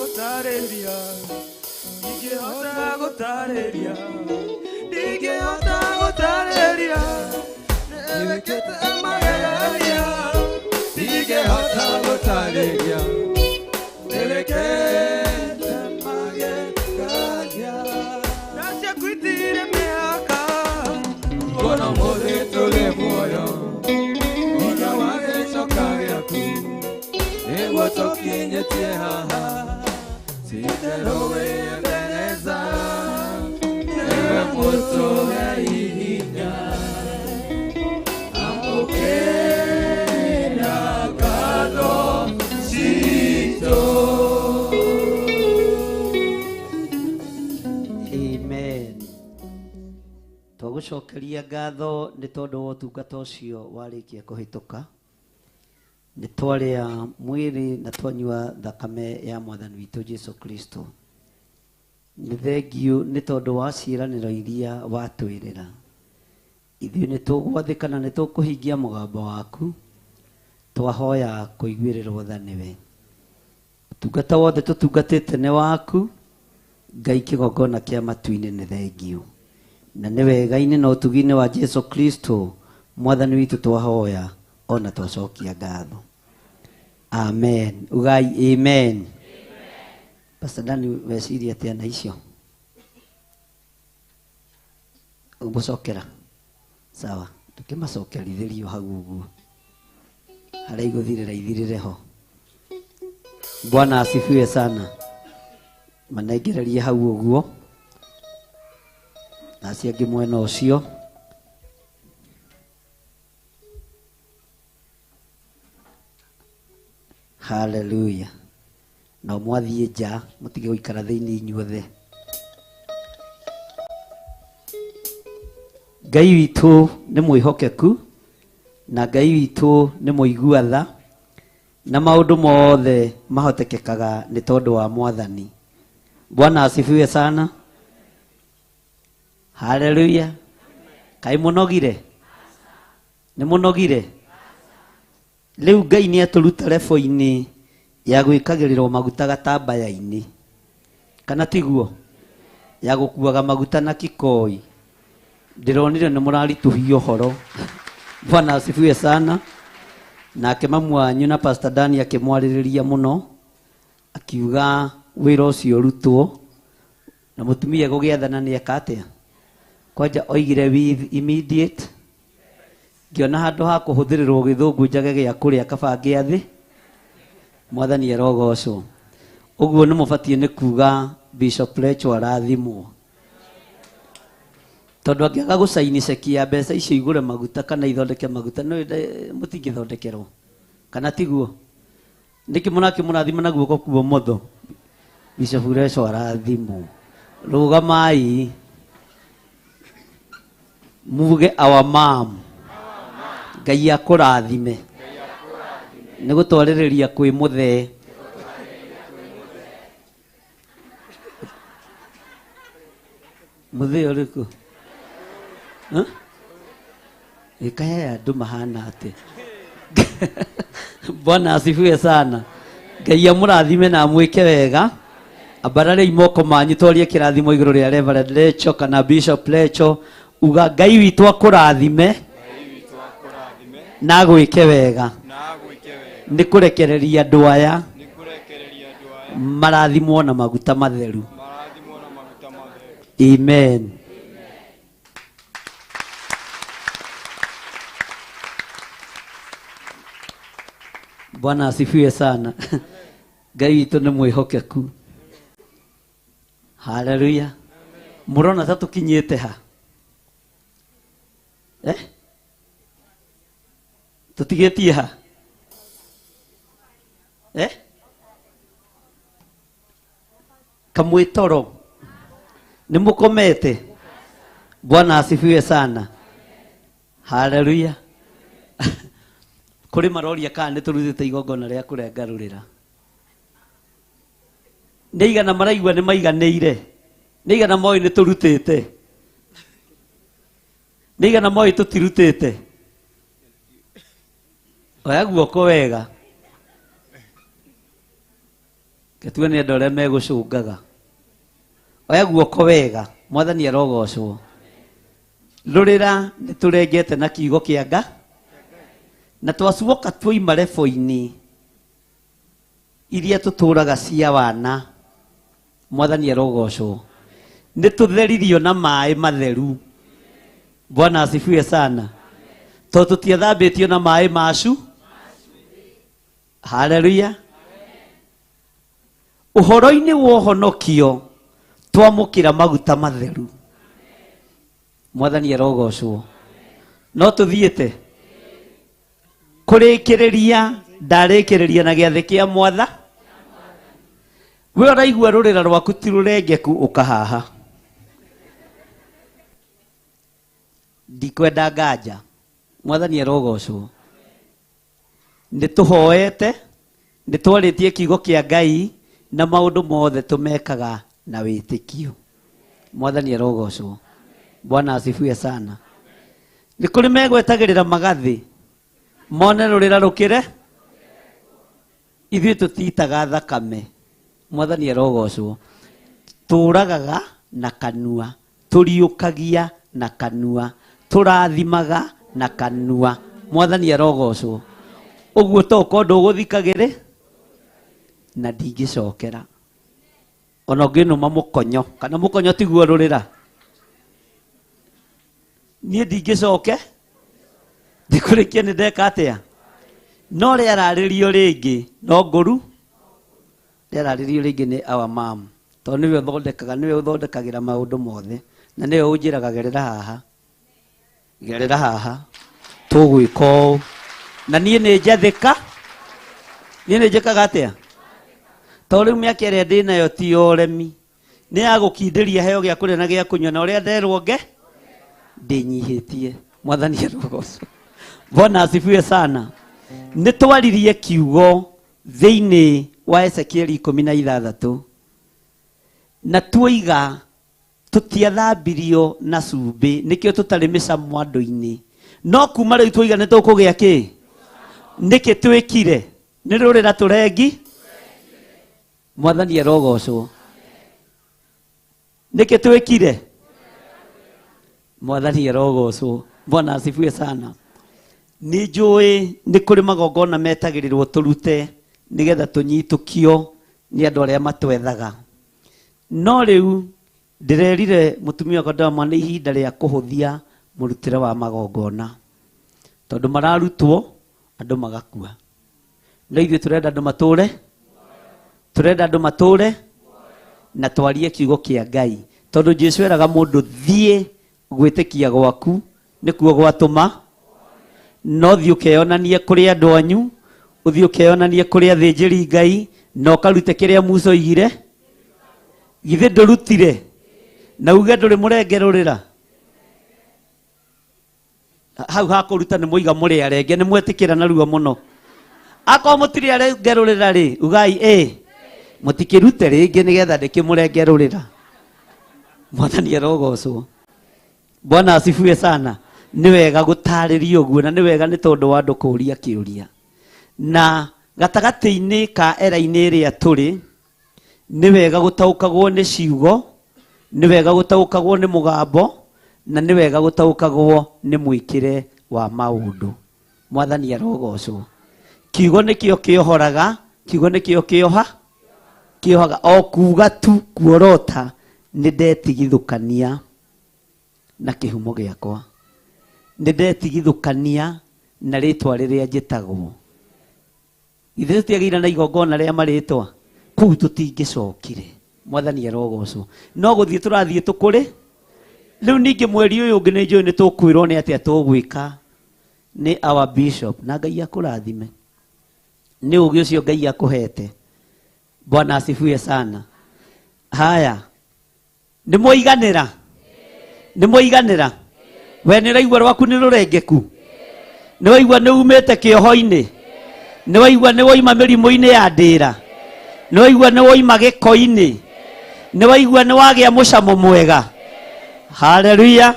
gũtarĩria ingĩhota gũtarĩria ndingĩhota gũtarĩria nĩwĩkĩte mageria ndingĩhota gũtarĩria nĩwĩkĩte mageria nacia kwitire mĩaka mbona mũthĩ tũrĩ muoyo ona wagĩcoka gĩaku nĩguo tũkinyĩtie haha titherũ wĩyendereza nĩwe mũtũhe hinya amũkĩra ngatho citũ. Amen. Twagũcokeria ngatho nĩ tondũ wa ũtungata ũcio warĩkia kũhĩtũka. Nĩ twarĩa mwĩrĩ na twanyua thakame ya mwathani witũ Jesu Kristo. Nĩ thengiũ nĩ tondũ wa ciĩranĩro iria watwĩrĩra. Ithuĩ nĩ tũgwathĩka na nĩ tũkũhingia mũgambo waku. Twahoya kũiguĩrĩrwo tha nĩwe. Ũtungata wothe tũtungatĩte nĩ waku. Ngai kĩgongona kĩa matu-inĩ nĩ thengiũ. Na nĩ wega-inĩ na ũtugi-inĩ wa Jesu Kristo mwathani witũ twahoya ona twacokia ngatho. Amen. Ugai amen. Pastor Dani weciria atĩa na icio? Ũmũcokera. Sawa. Tũkĩmacokerithĩrio hau ũguo. Harĩa igũthirĩra ithirĩre ho. Bwana asifiwe sana. Manengererie hau ũguo. Na acio angĩ mwena ũcio. Hallelujah. Na mwathiĩ nja mũtige gũikara thĩinĩ inyuothe. Ngai witũ nĩ mwĩhokeku na Ngai witũ nĩ mũigua tha na maũndũ mothe mahotekekaga nĩ tondũ wa mwathani. Bwana asifiwe sana. Hallelujah. Kai mũnogire? Nĩ mũnogire? Rĩu Ngai nĩ atũruta lebo-inĩ ya gwĩkagĩrĩrwo maguta gatambaya-inĩ. Kana tiguo? Ya gũkuaga maguta na kikoi. Ndĩronire nĩ mũraritũhia ũhoro. Bwana asifiwe sana. Nake mamu wanyu na Pastor Dani akĩmwarĩrĩria mũno. Akiuga wĩra ũcio ũrutwo. Na mũtumia gũgĩathana nĩ eka atĩa? Kwanja oigire with immediate. Ngiona handũ ha kũhũthĩrĩrwo gĩthũngũ njage gĩa kũrĩa kaba gĩathĩ. Mwathani arogocwo. Ũguo nĩ mũbatiĩ nĩ kuga Bishop Lecho arathimwo. Tondũ angĩaga gũcaini ceki ya mbeca icio igũre maguta kana ithondeke maguta no mũtingĩthondekerwo. Kana tiguo? Nĩkĩ mũrakĩmũrathima na guoko kwa ũmotho? Bishop Lecho arathimwo. Rũgamai. Muge our mom. Ngai akũrathime. Nĩ gũtwarĩrĩria kwĩ mũthee. Mũthee ũrĩkũ? Ĩkaya andũ mahana atĩ. Bwana asifiwe sana. Ngai amũrathime na amwĩke wega. Ambararei moko manyu twarie kĩrathimo igũrũ rĩa Reverend Lecho kana Bishop Lecho. Uga Ngai witũ akũrathime na gwĩke wega. Nĩ kũrekereria andũ aya marathimwo na maguta matheru. Amen. Bwana asifiwe sana. Ngai witũ nĩ mwĩhokeku. Hallelujah. Mũrona ta tũkinyĩte ha? Tũtigĩtie ha? Kamwĩtoro. Nĩ mũkomete? Bwana asifiwe sana. Hallelujah. Kũrĩ maroria kana nĩ tũrutĩte igongona rĩa kũrengarũrĩra. Nĩ igana maraigua nĩ maiganĩire. Nĩ igana moĩ nĩ tũrutĩte. Nĩ igana moĩ tũtirutĩte. Oya guoko wega. Ketuga nĩ andũ arĩa megũcũngaga. Oya guoko wega, Mwathani arogocwo. Rũrĩra nĩ tũrengete na kiugo kĩa Ngai. Na twacuoka twoima rebo-inĩ iria tũtũraga cia wana. Mwathani arogocwo. Nĩ tũtheririo na maĩ matheru. Bwana asifiwe sana. Tondũ tũtiathambĩtio na maĩ macu. Haleluya. Ũhoro-inĩ wa ũhonokio twamũkĩra maguta matheru. Mwathani arogocwo. No tũthiĩte kũrĩkĩrĩria, ndarĩkĩrĩria na gĩathĩ kĩa Mwatha. We ũraigua rũrĩra rwaku ti rũrengeku ũkahaha. Ndikwenda nganja. Mwathani arogocwo. Nĩ tũhoete, nĩ twarĩtie kiugo kĩa Ngai na maũndũ mothe tũmekaga na wĩtĩkio. Mwathani arogocwo. Bwana asifiwe sana. Nĩ kũrĩ megwetagĩrĩra magathĩ mone rũrĩra rũkĩre. Ithuĩ tũtiitaga thakame. Mwathani arogocwo. Tũragaga na kanua, tũriũkagia na kanua, tũrathimaga na kanua. Mwathani arogocwo. Ũguo toko ndũgũthikagĩrĩ na ndingĩcokera. Ona ũngĩnũma mũkonyo, kana mũkonyo tiguo rũrĩra. Niĩ ndingĩcoke. Ndikũrĩkia nĩ ndeka atĩa. No rĩararĩrio rĩngĩ no ngũru. Rĩararĩrio rĩngĩ nĩ our mom. Tondũ nĩwe ũthondekaga, nĩwe ũthondekagĩra maũndũ mothe. Na nĩwe ũnjĩraga gerera haha. Gerera haha. Tũgwĩka ũũ. Na niĩ nĩ njathĩka. Niĩ nĩ njĩkaga atĩa. Tondũ rĩu mĩaka ĩrĩa ndĩnayo ti ũremi. Nĩ ya gũkindĩria heo gĩa kũrĩa na gĩa kũnyua, na ũrĩa nderwo ndĩnyihĩtie. Mwathani arogocwo. Bwana asifiwe sana. Nĩ twaririe kiugo thĩinĩ wa Ezekieli 16. Na tuoiga tũtiathambirio na cumbĩ, nĩkĩo tũtarĩ mĩcamo andũ-inĩ. No kuma rĩu tuoiga nĩ tũkũgĩa kĩ? Nĩkĩ twĩkire? Nĩ rũrĩra tũrengi? Mwathani arogocwo. Nĩkĩ twĩkire? Mwathani arogocwo. Bwana asifiwe sana. Nĩ njũĩ nĩ kũrĩ magongona metagĩrĩrwo tũrute nĩgetha tũnyitũkio nĩ andũ arĩa matwethaga. No rĩu ndĩrerire mũtumia Kodama nĩ ihinda rĩa kũhũthia mũrutĩre wa magongona. Tondũ mararutwo andũ magakua. No ithuĩ tũrenda andũ matũre. Tũrenda andũ matũre na twarie kiugo kĩa Ngai. Tondũ Jesũ eraga mũndũ thiĩ gwĩtĩkia gwaku nĩkuo gwatũma. No thiĩ ũkeyonanie kũrĩ andũ anyu, ũthiĩ ũkeyonanie kũrĩ athĩnjĩri Ngai, na ũkarute kĩrĩa Musa oigire. Githĩ ndũrutire na uge ndũrĩ mũrenge rũrĩra. Hau hakũruta nĩ mũiga mũrĩ arenge, nĩ mwetĩkĩra na ruo mũno. Akorwo mũtirĩ arenge rũrĩra rĩ, ugai mũtikĩrute rĩngĩ nĩgetha ndĩkĩmũrenge rũrĩra. Mwathani arogocwo. Bwana asifiwe sana. Nĩ wega gũtarĩrio ũguo, na nĩ wega nĩ tondũ wa andũ kũũria kĩũria. Na gatagatĩ-inĩ ka era-inĩ ĩrĩa tũrĩ, nĩ wega gũtaũkagwo nĩ ciugo, nĩ wega gũtaũkagwo nĩ mũgambo, na nĩ wega gũtaũkagwo nĩ mwĩkĩre wa maũndũ. Mwathani arogocwo. Kiugo nĩkĩo kĩohoraga, kiugo nĩkĩo kĩohaga. O kuuga tu kuorota nĩ ndetigithũkania na kĩhumo gĩakwa. Nĩ ndetigithũkania na rĩtwa rĩrĩa njĩtagwo. Ithuĩ tũtiagĩire na igongona rĩa marĩtwa. Kũu tũtingĩcokire. Mwathani arogocwo. No gũthiĩ tũrathiĩ tũkũrĩ. Rĩu ningĩ mweri ũyũ ũngĩ nĩ njũĩ nĩ tũkwĩrwo nĩ atĩa tũgwĩka nĩ our bishop. Na Ngai akũrathime. Nĩ ũgĩ ũcio Ngai akũhete. Bwana asifiwe sana. Haya. Nĩ mũiganĩra. Nĩ mũiganĩra. We nĩ raigua rwaku nĩ rũrengeku. Nĩ waigua nĩ umĩte kĩoho-inĩ. Nĩ waigua nĩ woima mĩrimũ-inĩ ya ndĩra. Nĩ waigua nĩ woima gĩko-inĩ. Nĩ waigua nĩ wagĩa mũcamo mwega. Haleluya.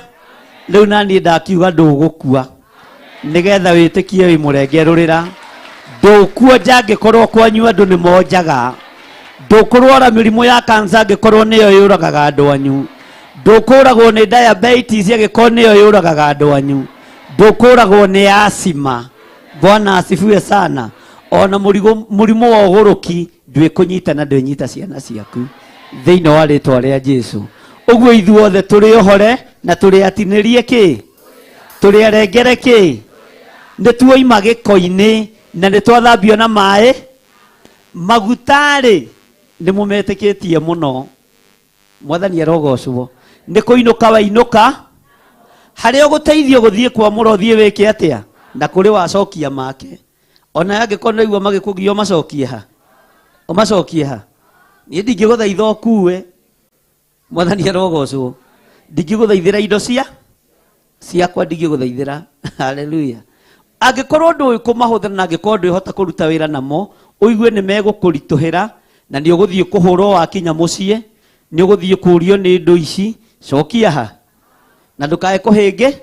Rĩu naniĩ ndakiuga ndũgũkua. Nĩgetha wĩtĩkie wĩ mũrenge rũrĩra. Ndũkuo njangĩkorwo kwanyu andũ nĩ monjaga. Ndukurwara mirimu ya kansa angikorwo niyo yuragaga andu anyu. Ndukuragwo ni diabetes angikorwo niyo yuragaga andu anyu. Ndukuragwo ni asima. Bwana asifiwe sana. Ona murimu wa uguruki ndwikunyita na ndwinyita ciana ciaku thiini wa ritwa ria Jesu. Uguo ithuothe turi ohore na turi atinirie ki, turi arengere ki, ni tuoima giko-ini na ni twathambio na mai magutari. Ni mumetikitie muno. Mwathani arogocwo. Ni kuinuka wainuka haria uguteithio guthie kwa muro thie wiki atia na kuri wacokia make. Ona yangikorwo igua magikugia macokie ha, umacokie ha. Ni ndingiguthaitha ukue. Mwathani arogocwo. Ndingiguthaithira indo ciakwa ndingiguthaithira. Haleluya. Angikorwo ndu kumahuthira na angikorwo ndu ihota kuruta wira namo, uigue ni megukurituhira na ni uguthie kuhurwo wakinya mucie, ni uguthie kurio ni ndu ici, cokia ha na ndukae kuhinge.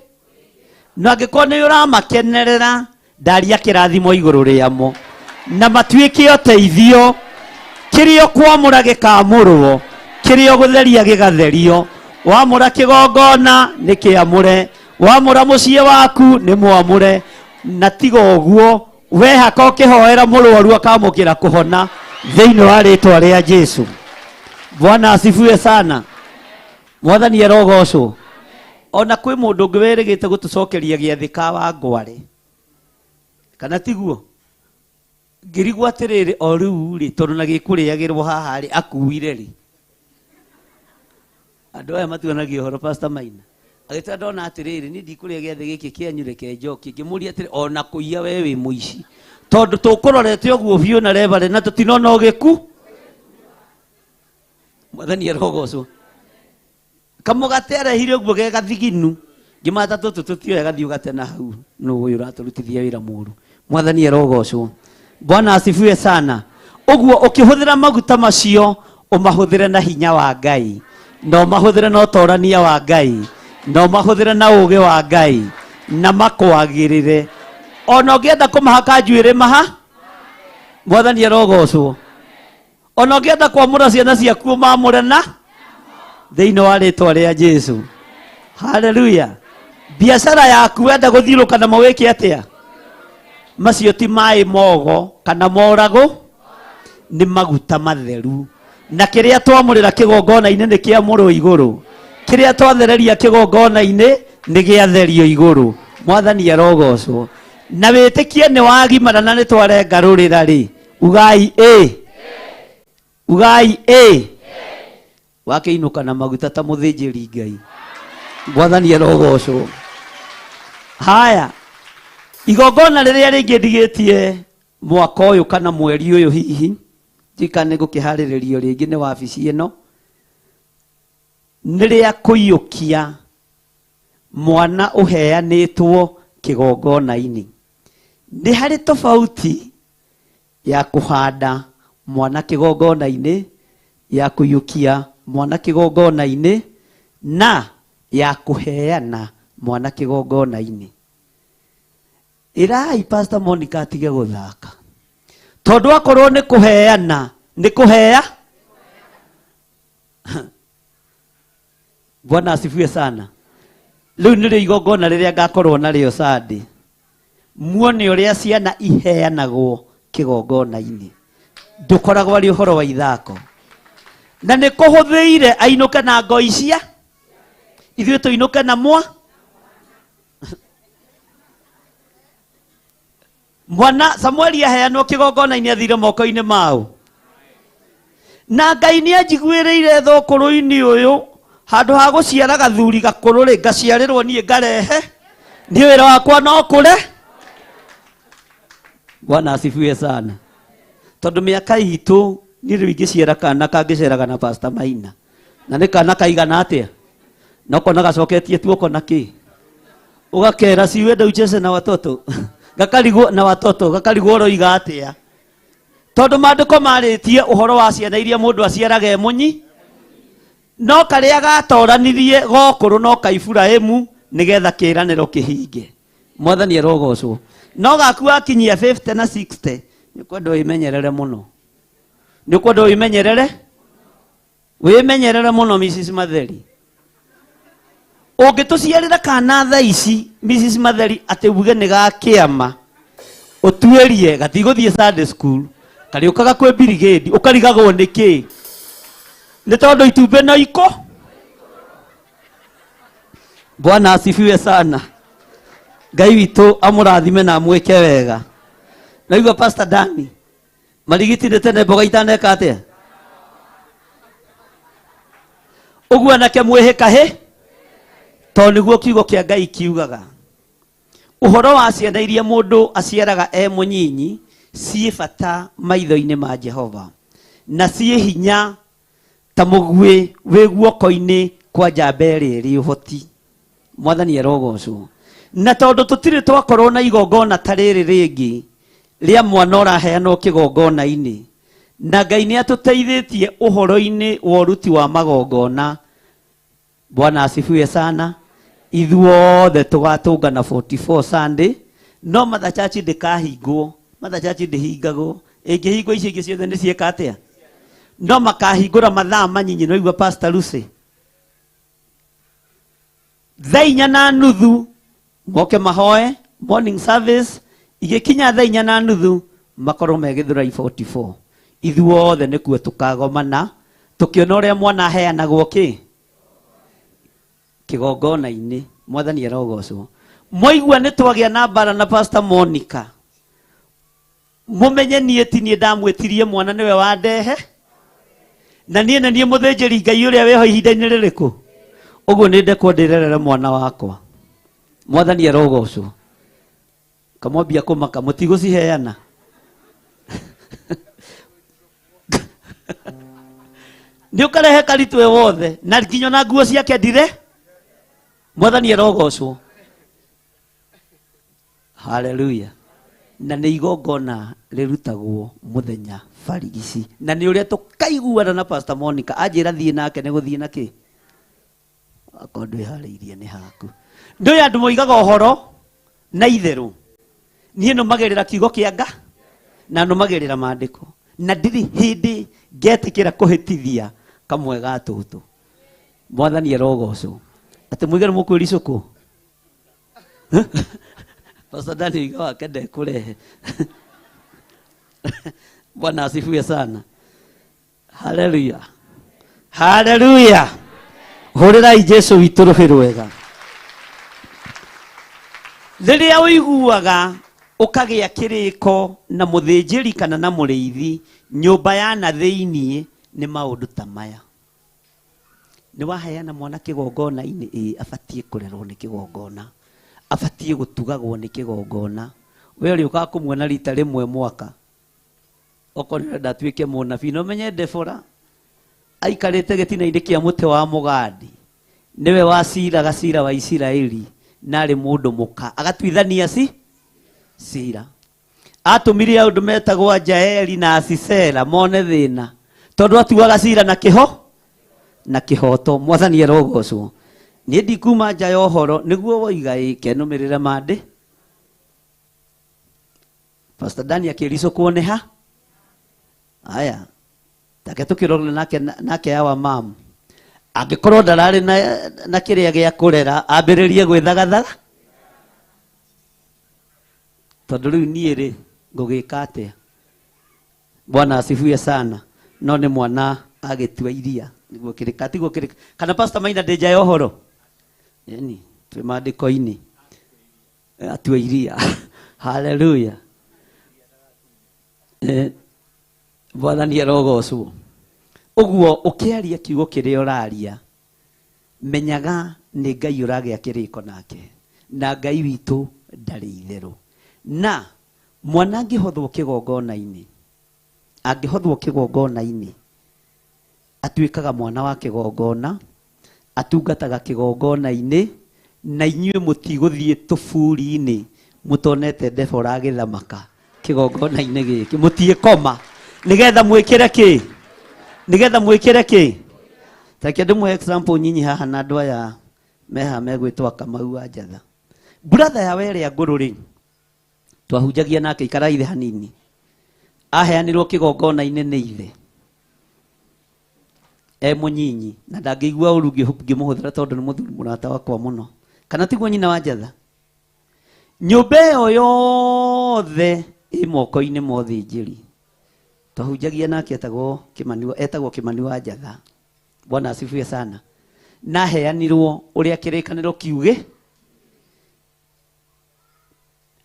Na angikorwo ni uramakenerera, ndaria kirathimo iguru riamo na matuike uteithio. Kirio kwamura gikamurwo, kirio gutheria gigatherio. Wamura kigongona ni kiamure, wamura mucie waku ni mwamure. Na tiga uguo, we haka ukihoera murwaru akamukira kuhona thiini wa ritwa ria Jesu. Bwana asifiwe sana. Mwathani arogocwo. Ona kwi mundu ngwirigite gutucokeria giathi ka Wangware, kana tiguo ngirigwo atiriri o riu ri tondu na gikuriagirwo haha ri akuire ri andu aya matuanagia horo. Pastor Maina agita ndona atiriri ni ndikuria giathi giki kianyure ke njoki ngimuria atiri ona kuiya we wi muici tondu tukurorete uguo biu na rebare na tutinona ugiku. Mwathani arogocwo. Kamugate arehire uguo ge gathiginu ngimata tutu tutio gathiu gatena hau no uyu raturutithia wira muru. Mwathani arogocwo. Bwana asifiwe sana. Uguo ukihuthira maguta macio umahuthire na hinya wa Ngai, no mahuthire na utorania wa Ngai, no mahuthire na uge wa Ngai na makwagirire. Ona ungienda kumahaka njuire maha. Mwathani arogocwo. Ona ungienda kwamura ciana ciaku mamure na thiini wa ritwa ria Jesu. Haleluya. Biashara yaku wenda guthiruka na mawiki atia, macio ti mai mogo kana morago, ni maguta matheru. Na kiria twamurira kigongona-ini ni kiamurwo iguru, kiria twathereria kigongona-ini ni giatherio iguru. Mwathani arogocwo. Na witikie ni wagimara na ni twarengarurira ri ugai ugai wakiinuka na maguta ta muthinjiri Ngai. Mwathani arogocwo. Haya, igongona riria ringi ndigitie mwaka uyu kana mweri uyu hihi njikane gukiharirio ringi ni wabici ino ni ria kuiyukia mwana uheanitwo kigongona-ini. Ni hari tofauti ya kuhanda mwana kigongona-ini, ya kuiyukia mwana kigongona-ini na ya kuheana mwana kigongona-ini. Irai Pastor Monica atige guthaka tondu akorwo ni kuheana ni kuhea. Bwana asifiwe sana. Riu ni igongona riria ngakorwo nario Sunday, muone uria ciana iheanagwo kigongona-ini. Ndukoragwo ari uhoro wa ithako na ni kuhuthiire ainuke na ngoi cia ithuĩ tuinuke na mwana. Samueli aheanwo kigongona-ini athire moko-ini mao, na Ngai ni anjiguĩrĩire thũkũrũ-ini ũyũ handu ha gũciara gathuri gakũrũ rĩ ngaciarĩrwo niĩ ngarehe ni wĩra wakwa no kũre. Bwana asifiwe sana. Tondu miaka itu ni riu ingiciara kana kangiceraga na Pastor Maina na ni kana kaigana atia no kona gacoketie tuoko na ki ugakera si wenda ucheze na watoto gakarigwo na watoto gakarigwo roiga atia tondu mandiko maritie uhoro wa ciana iria mundu aciaraga emunyi no karia gatoranirie gokuru no ka Ibrahimu nigetha kiraniro kihinge. Mwathani arogocwo. No gaku akinyia 50 na 60 ni kwenda imenyerere muno Nĩ kwenda wimenyerere muno Mrs. Matheri. Ũngĩtũciarĩra kana thaa ici Mrs. Matheri atĩ uge nĩ gakĩama ũtuĩrie gatigũthiĩ Sunday school kariũkaga kwĩ brigade ũkarigagwo nĩkĩ? Nĩ tondũ itumbĩ na iko. Bwana asifiwe sana. Ngai witũ amũrathime na amwĩke wega. Naigua Pastor Dani marigitire tene mboga itaneka atĩa? Ũguo anake mwĩhĩka tondũ nĩguo kiugo kĩa Ngai kiugaga. Ũhoro wa ciana iria mũndũ aciaraga mũnyinyi ciĩ bata maitho-inĩ ma Jehova na ciĩ hinya ta mũguĩ wĩ guoko-inĩ kwa njamba ĩrĩa ĩrĩ ũhoti. Mwathani arogocwo. Na tondũ tũtirĩ twakorwo na igongona ta rĩrĩ rĩngĩ rĩa mwana ũraheanwo kĩgongona-inĩ, na Ngai nĩ atũteithĩtie ũhoro-inĩ wa ũruti wa magongona. Bwana asifiwe sana. Ithuothe tũgatũngana 44 Sunday, no Mother Church ndĩkahingwo. Mother Church ndĩhingagwo. Ĩngĩhingwo ici ingĩ ciothe nĩ ciĩka atĩa? No makahingũra mathaa manyinyi. Noigua Pastor Lucy thaa 4:30 moke mahoe morning service. Igĩkinya thaa 4:30 makorwo me Gĩthũrai 44. Ithuothe nĩkuo tũkagomana tũkĩona ũrĩa mwana aheanagwo kĩgongona-inĩ. Mwathani arogocwo. Mwaigua nĩ twagĩa na mbara na Pastor Monica, mũmenye niĩ ti niĩ ndamwĩtirie mwana, nĩwe wandehe, na niĩ mũthĩnjĩri Ngai ũrĩa wĩho ihinda-inĩ rĩrĩkũ. Ũguo nĩ ndekwo ndĩrerere mwana wakwa. Mwathani arogocwo. Kamwambia kũmaka mũtigũciheana. Nĩ ũkarehe karitũ wothe na nginya na nguo ciake ndire. Mwathani arogocwo. Hallelujah. Na nĩ igongona rĩrutagwo mũthenya barigici. Na nĩ ũrĩa tũkaiguana na Pastor Monica anjĩra thiĩ nake nĩ gũthiĩ nake. Akorwo ndwĩharĩirie nĩ haku. Ndũĩ andũ moigaga ũhoro na itherũ. Niĩ nũmagĩrĩra kiugo kĩa Ngai na nũmagĩrĩra maandĩko. Na ndirĩ hĩndĩ ngetĩkĩra kũhĩtithia kamwe ga tũtũ. Mwathani arogocwo. Atĩ mũigana mũkwĩricũkũ. Pastor Dani iga wake ndekũrehe. Bwana asifiwe sana. Hallelujah. Hallelujah. Hũrĩrai Jesũ witũ rũhĩ rwega. Rĩrĩa ũiguaga ũkagĩa kĩrĩko na mũthĩnjĩri kana na mũrĩithi nyũmba ya na thĩiniĩ nĩ maũndũ ta maya. Nĩ waheana mwana kĩgongona-inĩ, abatiĩ kũrerwo nĩ kĩgongona, abatiĩ gũtugagwo nĩ kĩgongona. We ũrĩũkaga kũmuona rita rĩmwe mwaka, okorwo ndatuĩke mũnabii. No menye Debora aikarĩte gĩtina-inĩ kĩa mũtĩ wa mũgandi, nĩwe waciraga cira wa Isiraeli, narĩ mũndũ mũka agatuithania cira. Atũmire andũ metagwo Jaeli na Sisera mone thĩna tondũ atuaga cira na kĩhoto. Mwathani arogocwo. Niĩ ndikuma nja ya ũhoro nĩguo woiga kenũmĩrĩre mandĩ. Pastor Dani akĩricũkwo nĩ ha? Aya, take tũkĩrorana nake yawa mamu. Angĩkorwo ndararĩ na kĩrĩa gĩa kũrera, ambĩrĩrie gwĩthagathaga. Tondũ rĩu niĩ ngũgĩka atĩa? Bwana asifiwe sana. No nĩ mwana agĩtua iria. Nĩguo kĩrĩka tiguo kĩrĩka. Kana Pastor Maina ndĩ nja ya ũhoro? Yani twĩ maandĩko-inĩ atua iria. Hallelujah. Mwathani arogocwo. Ũguo ũkĩaria kiugo kĩrĩa ũraria, menyaga nĩ Ngai ũragĩa kĩrĩko nake, na Ngai witũ ndarĩ itherũ. Na mwana angĩhothwo kĩgongona-inĩ, atuĩkaga mwana wa kĩgongona, atungataga kĩgongona-inĩ, na inyuĩ mũtigũthiĩ tũburi-inĩ mũtonete Debora agĩthamaka kĩgongona-inĩ gĩkĩ, mũtiĩkoma nĩgetha mwĩkĩre kĩ? Take ndĩmũhe example nyinyi haha na andũ aya meha megwĩtwo Kamau wa Njatha. Brother ya werĩa ngũrũ twahunjagia nake ikarai thĩ hanini, aheanirwo kĩgongona-inĩ nĩ ithe. mũnyinyi na ndangĩigua ũru ngĩmũhũthĩra tondũ nĩ mũthuri mũrata wakwa mũno, kana tiguo nyina wa Njatha. Nyũmba ĩyo yothe ĩ moko-inĩ ma ũthĩnjĩri. Twahunjagia nake etagwo Kĩmani wa Njatha. Bwana asifiwe sana. Na heanirwo ũrĩa kĩrĩkanĩro kiuge.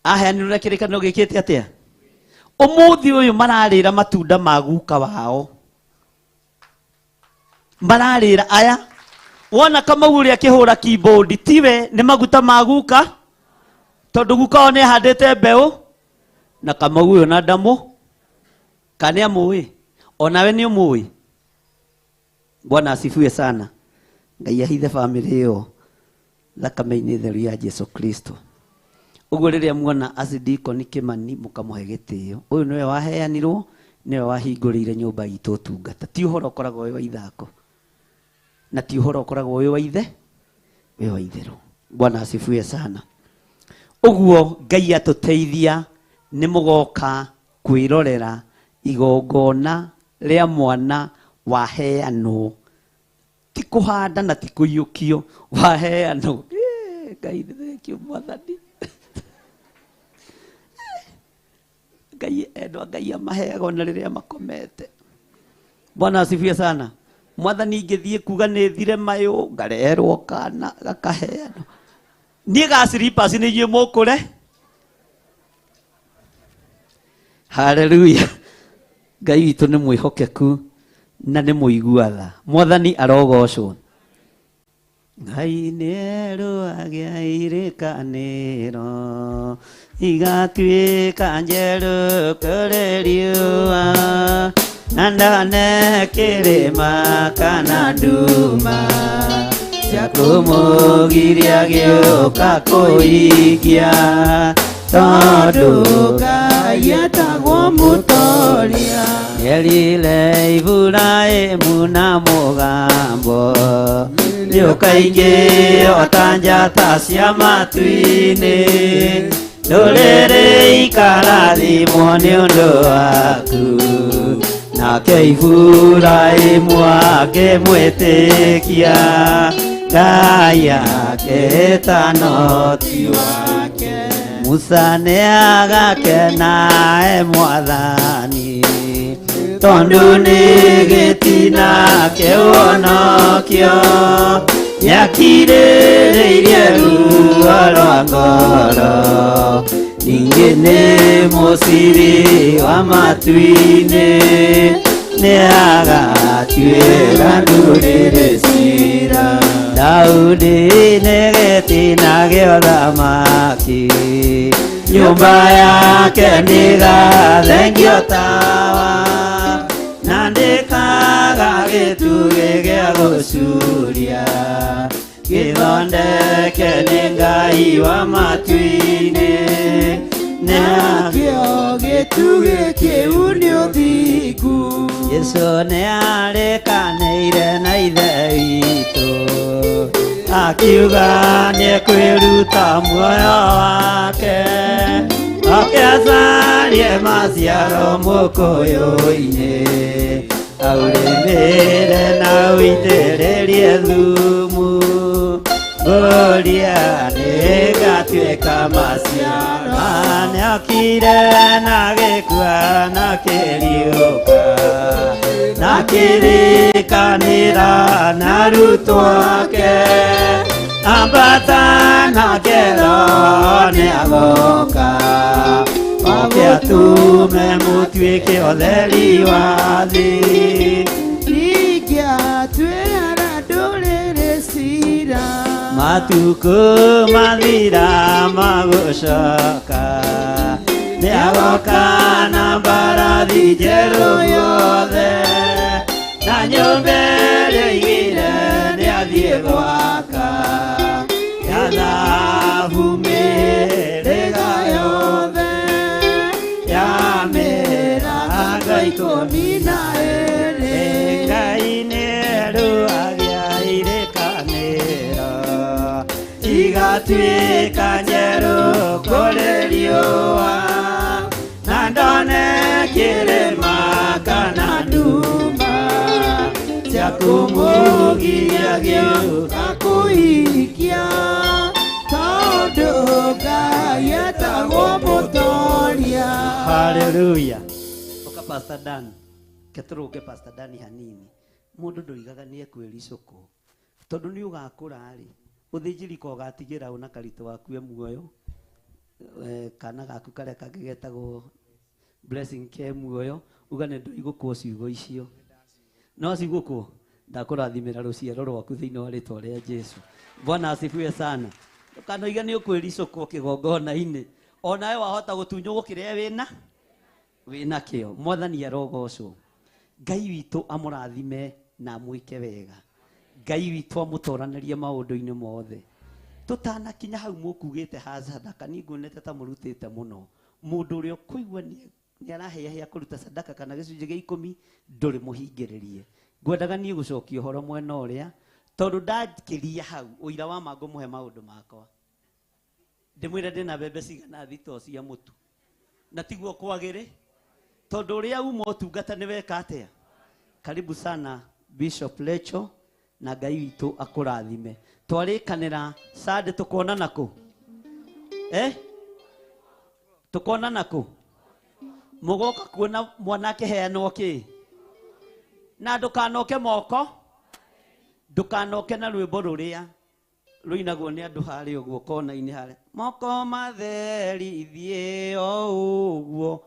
Aheanirwo ũrĩa kĩrĩkanĩro gĩkĩte atĩa? Ũmũthĩ ũyũ mararĩra matunda ma guka wao. Mararĩra aya. Wona Kamau ũrĩa akĩhũra keyboard tiwe nĩ maguta ma guka. Tondũ guka wao nĩ ahandĩte mbeũ. Na Kamau ũyũ na ndamũ. Kana amũĩ. Onawe nĩ ũmũĩ. Bwana asifiwe sana. Ngai ahithe family ĩyo thakame-inĩ theru ya Jesu Kristo. Ũguo rĩrĩa muona Acidikoni Kĩmani mũkamũhe gĩtĩo. Ũyũ nĩwe waheanirwo, nĩwe wahingũrĩire nyũmba itũ ũtungata. Ti ũhoro ũkoragwo wĩ wa ithako. Na ti ũhoro ũkoragwo wĩ wa ithe, wĩ wa itherũ. Bwana asifiwe sana. Ũguo Ngai atũteithia nĩ mũgoka kwĩrorera igongona rĩa mwana waheanwo. Ti kũhanda na ti kũiyũkio, waheanwo. Ngai thengio Mwathani. Ngai endwa Ngai amaheaga na rĩrĩa makomete. Bwana asifiwe sana. Mwathani ingĩthiĩ kuga nĩ thire mayũ ngareherwo kana gakaheanwo. Niĩ ga slippers nĩ inyuĩ mũkũre. Hallelujah. Ngai witũ nĩ mwĩhokeku na nĩ mũigua tha. Mwathani arogocwo. Ngai nĩ erũagia irĩkanĩro igatuĩka njerũ kũrĩ riũa, na ndone kĩrĩma kana nduma cia kũmũgiria gĩũka kũikia, tondũ Ngai etagwo mũtoria. Nĩerire Iburahĩmu na mũgambo, nĩũkaingĩ o ta njata cia matu-inĩ, ndũrĩrĩ ikarathimwo nĩ ũndũ waku. Nake Iburahĩmu akĩmwĩtĩkia, Ngai agĩĩtana ti wake. Musa nĩagakena Mwathani, tondũ nĩ gĩtina kĩũhonokio, nĩakirĩrĩirie ruo rwa ngoro, ningĩ nĩ mũciri wa matu-inĩ, nĩagatuĩra ndũrĩrĩ cira. Daudi nĩ gĩtina gĩa ũthamaki, nyũmba yake nĩ gathengio tawa, na ndĩkaga gĩtugĩ gĩa gũcuria, gĩthondeke nĩ Ngai wa matu-inĩ, nakĩo gĩtugĩ kĩu nĩ ũthingu. Jesũ nĩ arĩkanĩire na ithe witũ, akiuga nĩekwĩruta muoyo wake, oke acarie maciaro mũkũyũ-inĩ, aũrĩmĩre na ũitĩrĩrie thumu, ũria nĩgatuĩka maciaro. Nĩokire na gĩkua na kĩriũka, na kĩrĩkanĩra na arutwo ake, ambata nake Roho nĩagoka, oke atume mũtuĩke ũtheri wa thĩ, ningĩ atuĩra ndũrĩrĩ cira. Matukũ mathira magũcoka, nĩagoka na mbarathi njerũ yothe, na nyũmba ĩrĩa oigire nĩathiĩ gwaka, ya thahabu mĩhĩrĩga yothe, ya mĩhĩranga 12. Ngai nĩerũagia irĩkanĩro igatuĩka njerũ kũrĩ riũa, na ndone kĩrĩma kana nduma gĩa kũmũgia gĩũka kũhikia tondũ Ngai etagwo mũtoria. Haleluya. Oka Pastor Dan, ketũrũnge Pastor Dan hanini. Mũndũ ndũigaga nĩ ekwĩricũkũ tondũ nĩ ũgakũra rĩ, ũthĩnjĩri-Ngai ũgatigĩra ũna karitũ waku muoyo, kana gaku karĩa kangĩ getagwo Blessing ke muoyo, uga nĩ ndũigũkwo ciugo icio. No cigũkwo ndakũrathimĩra rũciaro rwaku thĩinĩ wa rĩtwa rĩa Jesu. Bwana asifiwe sana. Ndũkanoige nĩ ũkwĩricũkwo kĩgongona-inĩ, onawe wahota gũtunywo gũkĩrĩa wĩna kĩo. Mwathani arogocwo. Ngai witũ amũrathime na amwĩke wega. Ngai witũ amũtoranĩrie maũndũ-inĩ mothe. Tũtanakinya hau mũkugĩte ha sadaka, niĩ nguonete ta mũrutĩte mũno. Mũndũ ũrĩa ũkũigua nĩ arahĩahĩa kũruta sadaka kana gĩcunjĩ gĩa 10 ndũrĩ mũhingĩrĩrie. Ngwendaga niĩ gũcokia ũhoro mwena ũrĩa, tondũ ndakĩria hau ũira wa mangũ mũhe maũndũ makwa. Ndĩmwĩre ndĩna mbembe cigana thito cia mũtu, na tiguo kwagĩrĩ, tondũ ũrĩa uma ũtungata nĩ weka atĩa. Karibu sana Bishop Lecho, na Ngai witũ akũrathime. Twarĩkanĩra Sunday tũkonana kũ? Tũkonana kũ? Mũgoka kuona mwanake heanwo kĩ? Na ndũkanoke moko, ndũkanoke na rwĩmbo rũrĩa rũinagwo nĩ andũ harĩa ũguo kona-inĩ harĩa. Moko matheri ithiĩ o ũguo.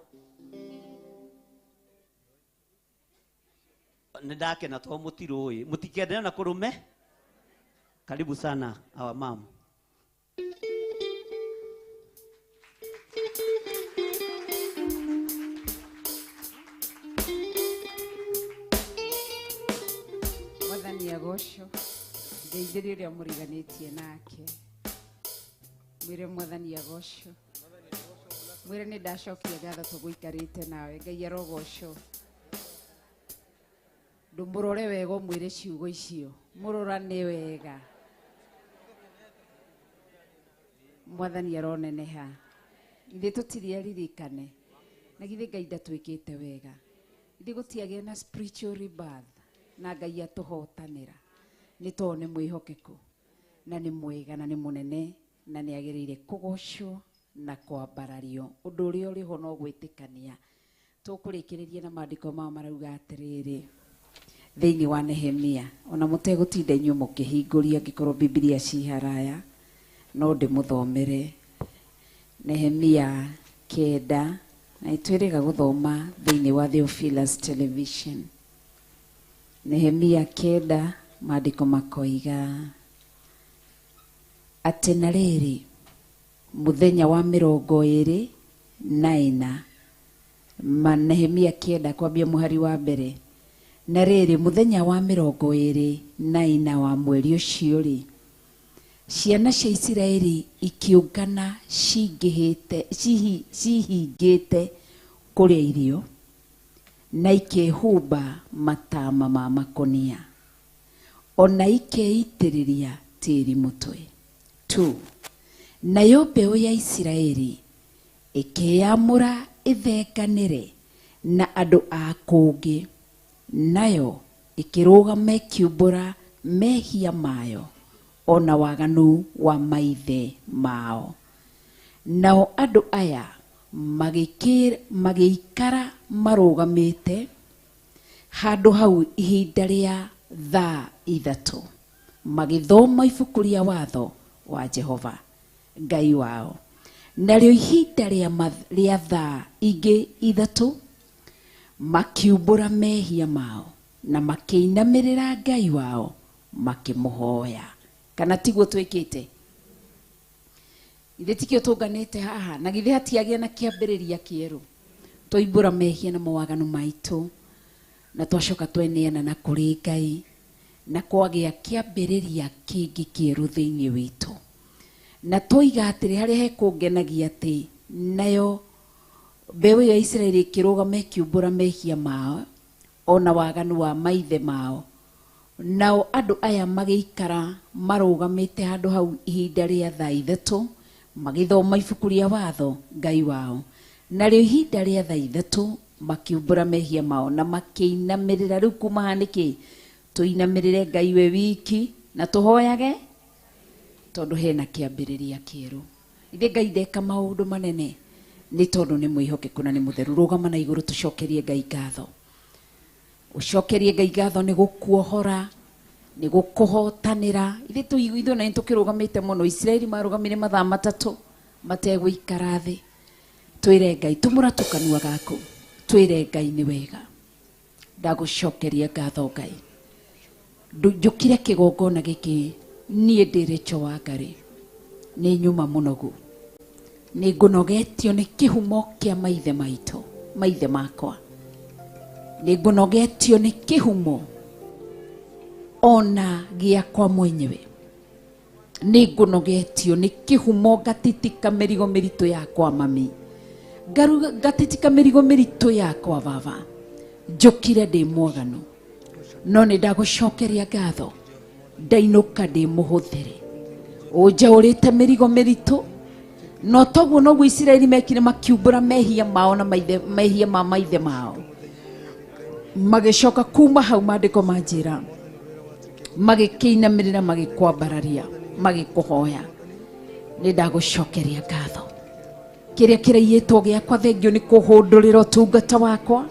Nĩndakena to mũtirũĩ, mũtikendere na kũrũme. Karibu sana our mom. Mwathani agocwo, ndeithĩrĩria ũrĩa mũriganĩtie nake. Mwĩre Mwathani agocwo, mwĩre nĩ ndacokia ngatho tũgũikarĩte nawe. Ngai arogocwo. Ndũmũrore wega ũmwĩre ciugo icio, mũrorane wega. Mwathani aroneneha. Ithe tũtirĩ aririkane, na githĩ Ngai ndatwĩkĩte wega. Ithe gũtiagĩa na spiritual rebirth, na Ngai atũhotanĩra. Nĩ tondũ nĩ mwĩhokeku, na nĩ mwega, na nĩ mũnene, na nĩ agĩrĩire kũgocwo na kwambarario. Ũndũ ũrĩa ũrĩ ho no gwĩtĩkania. Tũkũrĩkĩrĩria na maandĩko mao marauga atĩrĩrĩ, thĩinĩ wa Nehemia, ona mũtegũtinda inyuĩ mũkĩhingũria angĩkorwo Biblia ci haraya, no ndĩmũthomere. Nehemia 9, na itwĩrĩga gũthoma thĩinĩ wa Theophilus Television. Nehemia 9, maandĩko makoiga atĩ na rĩrĩ, mũthenya wa 24, Nehemia 9 kwambia mũhari wa mbere. Na rĩrĩ, mũthenya wa 24 wa mweri ũcio rĩ, ciana cia Isiraeli ikĩũngana cihingĩte kũrĩa irio, na ikehumba matama ma makonia, ona ikeitĩrĩria tĩri mũtwe. 2. Nayo mbeũ ya Isiraeli ĩkĩyamũra ĩthenganĩre na andũ a kũngĩ, nayo ikĩrũgama ĩkiumbũra mehia mayo ona waganu wa maithe mao. Nao andũ aya magĩikara marũgamĩte handũ hau ihinda rĩa thaa 3, magĩthoma ibuku rĩa watho wa Jehova Ngai wao. Narĩo ihinda rĩa thaa ingĩ 3 makiumbũra mehia mao na makĩinamĩrĩra Ngai wao makĩmũhoya. Kana tiguo twĩkĩte? Ithe tikĩo tũnganĩte haha, na githĩ hatiagĩa na kĩambĩrĩria kĩerũ. Twoimbũra mehia na mawaganu maitũ, na twacoka tweneana na kũrĩ Ngai, na kwagĩa kĩambĩrĩria kĩngĩ kĩerũ thĩinĩ witũ. Na twoiga atĩrĩ harĩa hekũngenagia atĩ nayo mbeũ ya Isiraeli ĩkĩrũgama ĩkiumbũra mehia mao ona waganu wa maithe mao. Nao andũ aya magĩikara marũgamĩte handũ hau ihinda rĩa thaa 3, magĩthoma ibuku rĩa watho Ngai wao. Narĩo ihinda rĩa thaa 3 makiumbũra mehia mao na makĩinamĩrĩra. Rĩu kuma hanĩkĩ tuinamirire Ngai we wiki na tuhoyage tondu hena kiambiriria kieru. Ithe Ngai ndeka maundu manene ni tondu ni mwihokeku na ni mutheru. Rugama na iguru tucokerie Ngai ngatho. Ucokerie Ngai ngatho ni gukuohora, ni gukuhotanira. Ithe tuiguitho na nitukirugamite muno. Israeli marugamire mathaa matatu mategũikara thi. Twire Ngai tumuratu kanua gaku, twire Ngai ni wega. Ndagucokeria ngatho Ngai. Njukire kigongona giki nie ndiricho wa Ngai ni nyuma munogu. Ni ngunogetio ni kihumo kia maithe maitu, maithe makwa. Ni ngunogetio ni kihumo ona giakwa mwenyewe. Ni ngunogetio ni kihumo gatitika merigo meritu yakwa mami. Gatitika merigo meritu yakwa baba. Njukire ndi mwaganu. No ni ndagucokeria ngatho. Ndainuka ndi muhuthire. Unjaurite merigo meritu. No toguo no Israeli mekire makiumbura mehia mao na mehia ma maithe mao. Magicoka kuma hau mandiko manjira. Magikiinamirira magikwambararia, magikuhoya. Ni ndagucokeria ngatho. Kiria kiraiyitwo giakwa thengio ni kuhundurira utungata wakwa.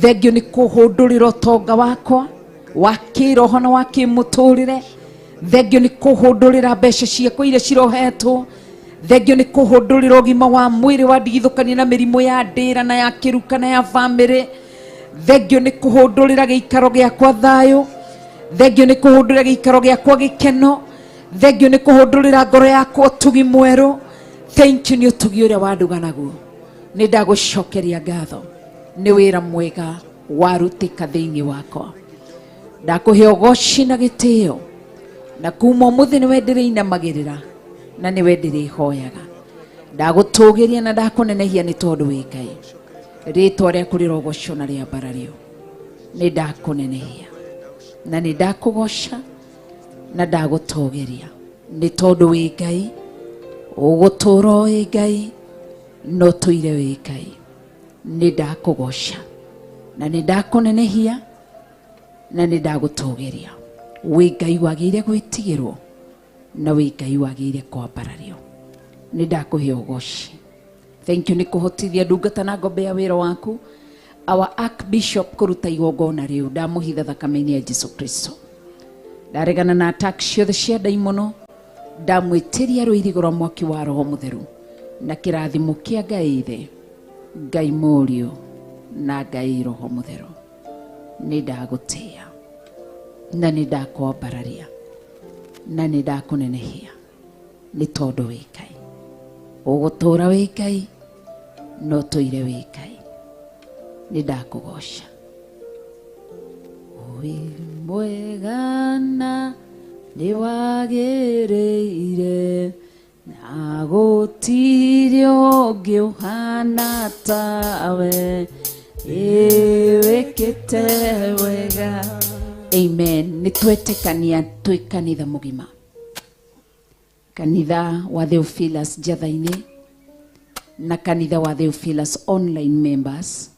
Thengio ni kuhundurira utonga wakwa wa kiroho na wa kimuturire. Thengio ni kuhundurira mbeca ciakwa iria cirohetwo. Thengio ni kuhundurira ugima wa mwiri wa ndigithukania na mirimu ya ndira na ya kiruka na ya family. Thengio ni kuhundurira giikaro giakwa thayo. Thengio ni kuhundurira giikaro giakwa gikeno. Thengio ni kuhundurira ngoro yakwa utugi mweru. Thank you ni utugi uria wanduganaguo. Ni ndagucokeria ngatho. Ni wira mwega warutika thiini wakwa. Ndakuhe ugoci na gitio. Na kuma umuthi niwe ndiriinamagirira na niwe ndirihoyaga. Ndagutugiria na ndakunenehia ni tondu wi Ngai. Ritwa riaku rirogocwo na riambarario. Ni ndakunenehia na ni ndakugoca na ndagutugiria ni tondu wi Ngai. Ugutura wi Ngai, no tuire wi Ngai. Ni ndakugoca na ni ndakunenehia na ni ndagutugiria. Wi Ngai wagire gwitigirwo na wi Ngai wagire kwambarario. Ni ndakuhe ugoci. Thank you ni kuhotithia ndungata na ngombe ya wira waku. Our Archbishop kuruta igongona riu ndamuhitha thakame-ini ya Jesu Kristo. Ndaregana na attack ciothe cia daimono. Ndamwitiria ruirigo rwa mwaki wa Roho Mutheru na kirathimo kia Ngai Ithe, Ngai Murio na Ngai Roho Mutheru. Ni ndagutia na ni ndakwambararia na ni ndakunenehia ni tondu wi Ngai. Ugutura wi Ngai, no tuire wi Ngai. Ni ndakugoca. Wi mwega na ni wagiriire na gutiri ungi uhana tawe. Wikite wega. Amen. Ni twetekania twi kanitha mugima. Kanitha wa Theophilus Jathaini na kanitha wa Theophilus online members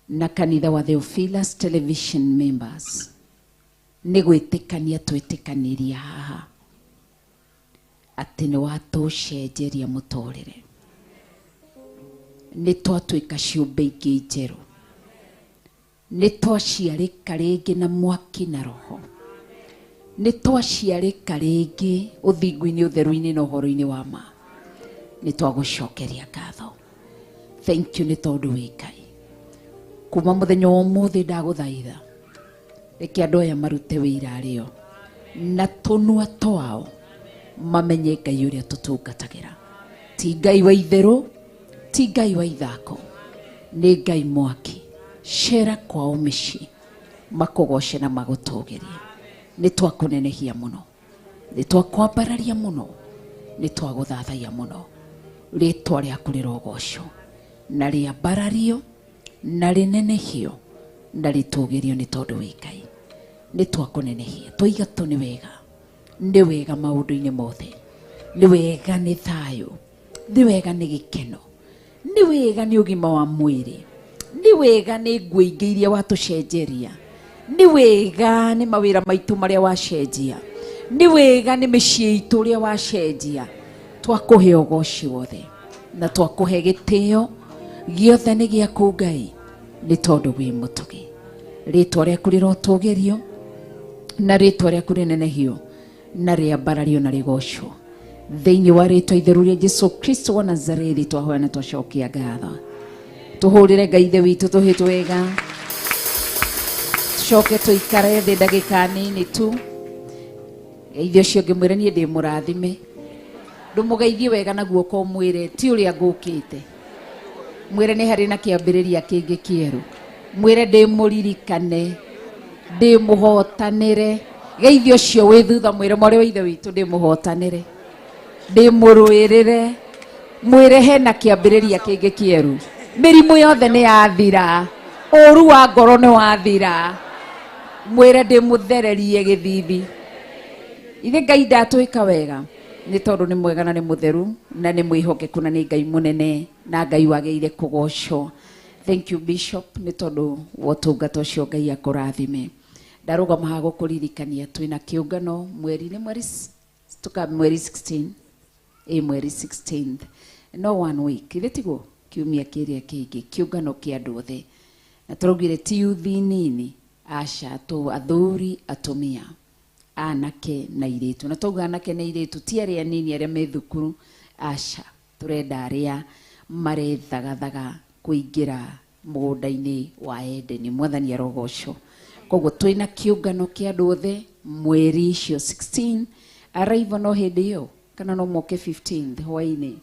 na kanitha wa Theophilus television members. Ni gwitikania twetikaniria haha ati ni watucenjeria muturire. Ni twatuika ciumbe ingi njeru. Ni twaciarika ringi na mwaki na Roho. Ni twaciarika ringi uthingu-ini utheru-ini na uhoro-ini wa ma. Ni twagucokeria ngatho. Thank you ni tondu wi Ngai. Kuma muthenya wa umuthi ndaguthaitha reke andu aya marute wira rio na tunua twao mamenye Ngai uria tutungatagira. Ti Ngai wa itheru, ti Ngai wa ithako, ni Ngai mwaki. Cera kwao micii makugoce na magutugirie. Ni twakunenehia muno, ni twakwambararia muno, ni twaguthathaia muno. Ritwa riaku rirogocwo na riambarario na rinenehio na ritugirio ni tondu wi Ngai. Ni twakunenehia twiga tu ni wega. Ni wega maundu-ini mothe. Ni wega ni thayu. Ni wega ni gikeno. Ni wega ni ugima wa mwiri. Ni wega ni ngui ingi iria watucenjeria. nĩ wega nĩ mawĩra maitũ marĩa wacenjia, nĩ wega nĩ mĩciĩ itũ ũrĩa wacenjia. Twakũhe ũgoci wothe na twakũhe gĩtĩo gĩothe nĩ gĩaku Ngai, nĩ tondũ wĩ mũtugi. Rĩtwa rĩaku rĩrotũgĩrio na rĩtwa rĩaku rĩnenehio na rĩambarario na rĩgocwo thĩinĩ wa rĩtwa itheru rĩa Jesu Kristo wa Nazarethi. Twahoya na twacokia ngatho. Tũhũrĩre Ngai ithe witũ tũhĩtwo wega. Tucoke tũikare thĩ ndagĩka nini tu. Ithe ũcio ngĩmwĩre niĩ ndĩ mũrathime. Ndũmũgeithie wega na guoko mwĩre ti ũrĩa ngũkĩte. Mwĩre nĩ harĩ na kĩambĩrĩria kĩngĩ kĩerũ. Mwĩre ndĩ mũririkane, ndĩ mũhotanĩre. Geithio ũcio wĩ thutha mwĩre mwarĩ wa ithe witũ ndĩ mũhotanĩre, ndĩ mũrũĩrĩre. Mwĩre hena kĩambĩrĩria kĩngĩ kĩerũ. Mĩrimũ yothe nĩ yathira, ũru wa ngoro nĩ wathira. Mwĩre ndĩ mũthererie gĩthithi. Ithe Ngai ndatwĩka wega nĩ tondũ nĩ mwega na nĩ mũtheru na nĩ mwĩhokeku na nĩ Ngai mũnene na Ngai wagĩrĩire kũgocwo. Thank you Bishop nĩ tondũ wotungata ũcio Ngai akũrathime. Ndarũgama haha gũkũririkania twĩna kĩũngano mweri 16 mweri 16th, no 1 week ithe tiguo kiumia kĩrĩa kĩngĩ kĩũngano kĩa andũ othe, na tũraugire ti youth nini, aca athuri atumia anake na iretu, na twauga anake na iretu ti arĩa anini arĩa me thukuru, aca turenda arĩa marethagathaga kũingĩra mũgũnda-inĩ wa Edeni. Mwathani arogocwo. Koguo twĩna kĩũngano kĩa andũ othe mweri icio 16. Arrival no hĩndĩ ĩyo kana no moke 15th hwaĩ-inĩ.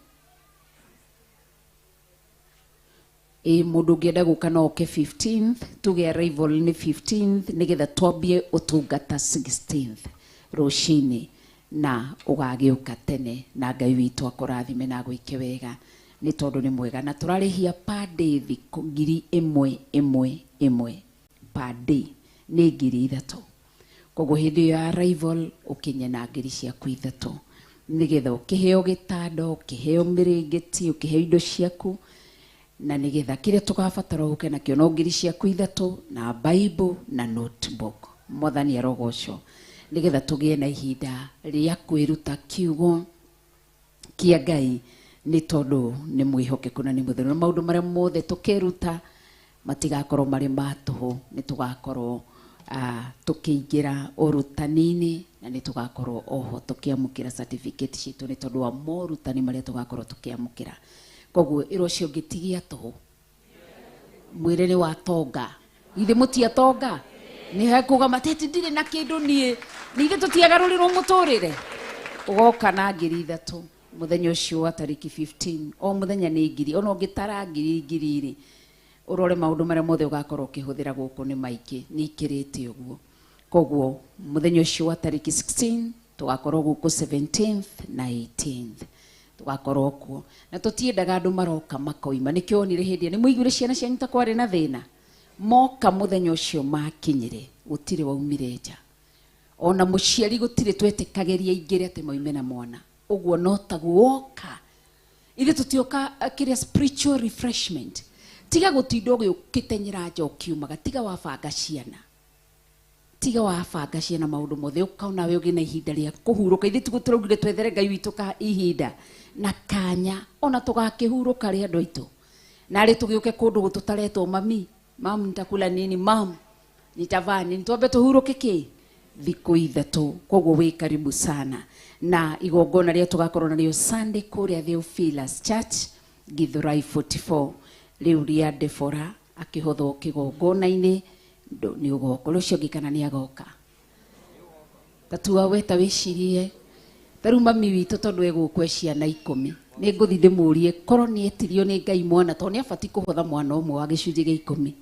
Mũndũ ũngĩenda gũka no oke 15th, tuge arrival nĩ 15th nĩgetha twambie ũtungata 16th rũcinĩ na ũgagĩũka tene na Ngai witũ akũrathime na agwĩke wega nĩ tondũ nĩ mwega. Na tũrarĩhia per day thikũ 1,100 per day nĩ 3,000. Koguo hĩndĩ ya arrival ũkinye na ngiri ciaku 3 nĩgetha ũkĩheo gĩtanda, ũkĩheo mĩrĩngĩti, ũkĩheo indo ciaku, na nĩgetha kĩrĩa tũgabatara gũke nakĩo no ngiri ciaku 3 na Bible na notebook. Mwathani arogocwo. Nĩgetha tũgĩe na ihinda rĩa kwĩruta kiugo kĩa Ngai nĩ tondũ nĩ mwĩhokeku na nĩ mũtheru, na maũndũ marĩa mothe tũkeruta matigakorwo marĩ ma tũhũ. Nĩ tũgakorwo tũkĩingĩra ũrutani-inĩ na nĩ tũgakorwo oho tũkĩamũkĩra certificate citũ nĩ tondũ wa morutani marĩa tũgakorwo tũkĩamũkĩra. Koguo ĩro cio ngĩtigia tũhũ mwĩre nĩ watonga. Ithe mũtiatonga nĩ hekuga matete ndirĩ na kĩndũ niĩ, nĩ ithe tũtiagarũrĩrwo mũtũrĩre. Ũgoka na ngiri 3 mũthenya ũcio wa tariki 15. O mũthenya nĩ ngiri, ona ũngĩtara ngiri ũrore maũndũ marĩa mothe ũgakorwo ũkĩhũthĩra gũkũ nĩ maingĩ nĩ ikĩrĩte ũguo. Koguo mũthenya ũcio wa tariki 16 tũgakorwo gũkũ 17th na 18th tũgakorwo kuo, na tũtiendaga andũ maroka makoima. Nĩkĩo onire hĩndĩ nĩ mũigure ciana cianyu ta kwarĩ na thĩna, moka mũthenya ũcio makinyire gũtirĩ waumire nja, ona mũciari gũtirĩ twetĩkagĩria ingĩrĩ atĩ moime na mwana. Ũguo no taguo woka ithe tũtioka kĩrĩa spiritual refreshment. Tiga gũtinda ũgĩũkĩtenyera nja ũkiumaga, tiga wabanga ciana, tiga wabanga ciana maũndũ mothe ũkaona we ũgĩ na ihinda rĩa kũhurũka. Ithe tũgũtũraugire twethere Ngai witũ ka ihinda na kanya ona tũgakĩhurũka rĩ andũ aitũ, na rĩ tũgĩũke kũndũ gũtũtaretwo mami nitakula nini, nitavaa nini, twambe tũhurũke kĩ thikũ 3. Koguo wĩ karibu sana na igongona rĩa tũgakorwo narĩo Sunday kũrĩa Theophilus Church Githurai 44 rĩu rĩa Debora akĩhothwo kĩgongona-inĩ nĩ ũgoka rũcio ngĩkana nĩ agoka. Tatua weta wĩcirie tarĩu mami witũ tondũ egũkwe ciana 10 nĩ ngũthi ndĩmũrie korwo nĩ etirio nĩ Ngai mwana tondũ nĩ abati kũhotha mwana ũmwe wa gĩcunjĩ gĩa 10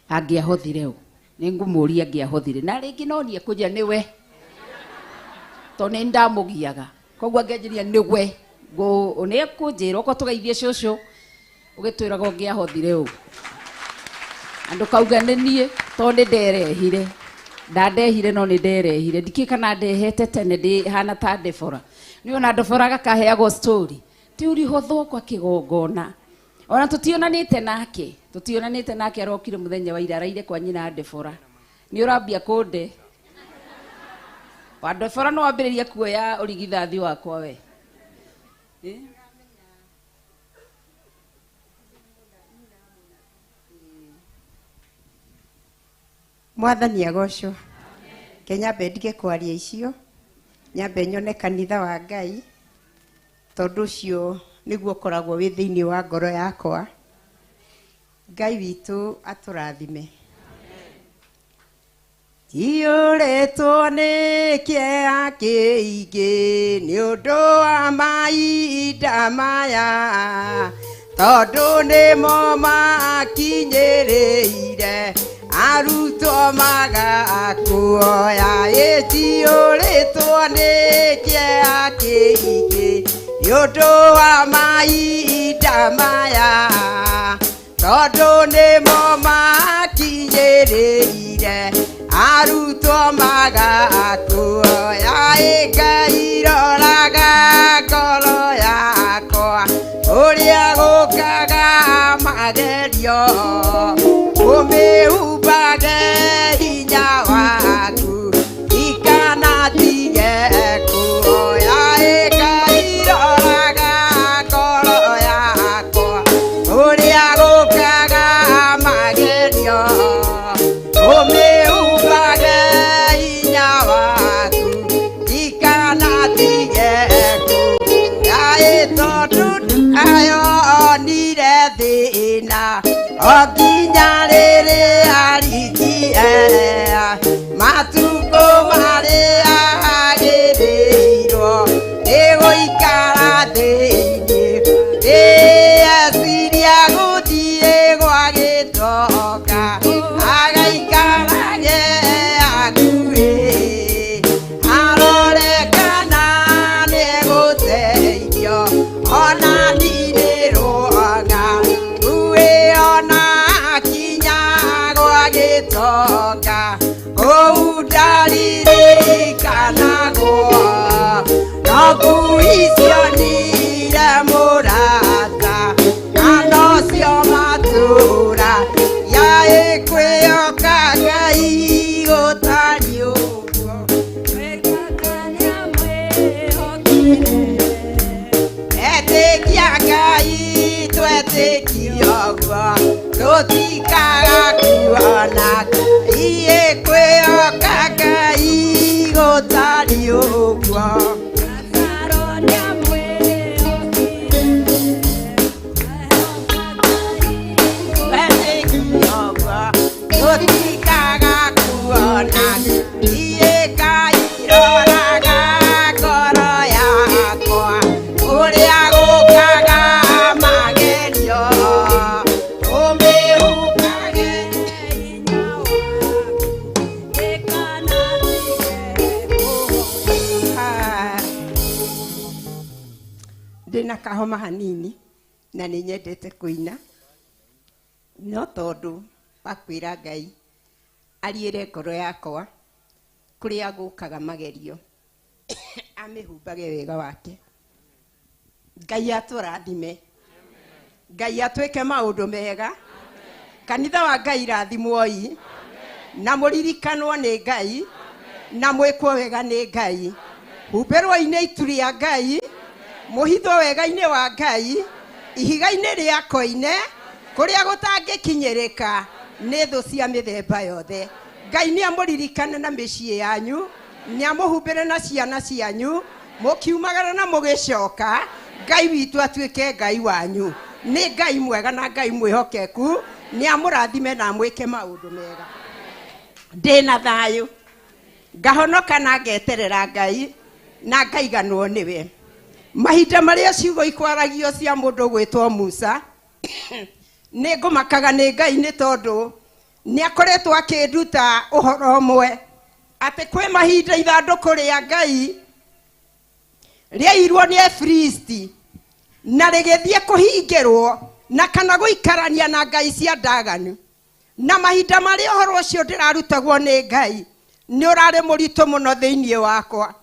angĩahothire nĩ ngũmũria angĩahothire, na rĩngĩ no niĩ kũnja nĩwe tondũ nĩ ndamũgiaga. Koguo angĩanjĩria nĩwe nĩ ekũnjĩra okorwo tũgeithie cũcũ ũgĩtwĩraga ũngĩahothire ũũ, andũ kauga nĩ niĩ tondũ nĩ nderehire. Ndandehire no nĩ nderehire, ndikĩ kana ndehete tene ndĩ hana ta Debora. Nĩ ona Debora gakaheagwo story ti ũrĩhothwo kwa kĩgongona, ona tũtionanĩte nake arokire mũthenya wa ira araire kwa nyina Debora Nĩ ũrambia kũnde. Wandobora no wambĩrĩrie kuoya ũrigithathi wakwa we. Mwathani agocwo. Kenyambe ndige kwaria icio. Nyambe nyone kanitha wa Ngai. Tondu ũcio nĩguo ũkoragwo wĩ thĩinĩ wa ngoro yakwa. Ngai witũ atũrathime. Tiũrĩtwo nĩ kĩeha kĩingĩ nĩ ũndũ wa mahinda maya, tondũ nĩmo makinyĩrĩire arutwo magakuoya. Tiũrĩtwo nĩ kĩeha kĩingĩ nĩ ũndũ wa mahinda maya, tondũ nĩmo makinyĩrĩire arutwo magakuoya. Ngai roraga ngoro yakwa ũrĩa gũkaga magerio, ũmĩhumbage hinya waku ikanatige kuoya. Ngai roraga ngoro yakwa ũrĩa gũkaga magerio, ũmĩhumbage hinya waku ikanatige kuoya. Tondũ ayonire thĩna o nginya rĩrĩa arigie matukũ marĩa agĩrĩirwo nĩ gũikara thĩinĩ. Eciria gũthiĩ gwa gĩtonga agaikarage hakuhĩ, arore kana nĩegũteithio ona ndirĩrũaga kuĩ ona akinya gwa gĩtonga. Kũu ndaririkanago no kuicio nire mũrata na nocio matũra yaĩ kwĩhoka Ngai gũtariĩ ũguo. Etĩkia Ngai twetĩkia ũguo tũtikaga kuona iĩ kwĩhoka Ngai gũtariĩ ũguo. Tũtikaga kuona iĩ Ngai roraga ngoro yakwa ũrĩa gũkaga magerio, ũmĩhumbage hinya waku ikanatige kuoya. Ndĩna kahoma hanini na nĩ nyendete kũina, no tondũ wakwĩra Ngai ariĩre ngoro yakwa kũrĩa gũkaga magerio amĩhumbage wega wake. Ngai atũrathime. Ngai atwĩke maũndũ mega. Kanitha wa Ngai rathimwoi na mũririkanwo nĩ Ngai na mwĩkwo wega nĩ Ngai. Humbĩrwo-inĩ itu rĩa Ngai, mũhithwo wega-inĩ wa Ngai, ihiga-inĩ rĩa koine kũrĩa gũtangĩkinyĩrĩka nĩ thũ cia mĩthemba yothe. Ngai nĩ amũririkane na mĩciĩ yanyu, nĩ amũhumbĩre na ciana cianyu, mũkiumagara na mũgĩcoka. Ngai witũ atuĩke Ngai wanyu. Nĩ Ngai mwega na Ngai mwĩhokeku, nĩ amũrathime na mwĩke maũndũ mega. Ndĩna thayũ, ngahonoka na ngeterera Ngai na ngaiganwo nĩwe. Mahinda marĩa ciugo ikwaragio cia mũndũ gwĩtwo Musa nĩ ngũmakaga nĩ Ngai nĩ tondũ nĩ akoretwo akĩnduta ũhoro ũmwe atĩ kwĩ mahinda ithandũkũ rĩa Ngai rĩairwo nĩ Efilisti na rĩgĩthiĩ kũhingĩrwo na kana gũikarania na ngai cia ndaganu. Na mahinda marĩa ũhoro ũcio ndĩrarutagwo nĩ Ngai nĩ ũrarĩ mũritũ mũno thĩinĩ wakwa.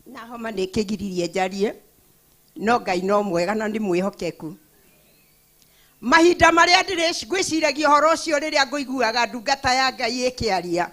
Na homa nĩ kĩgiririe njarie, no Ngai no mwega na nĩ mwĩhokeku. mahinda maria ngwiciragia horo ucio riria nguiguaga ndungata ya Ngai ikiaria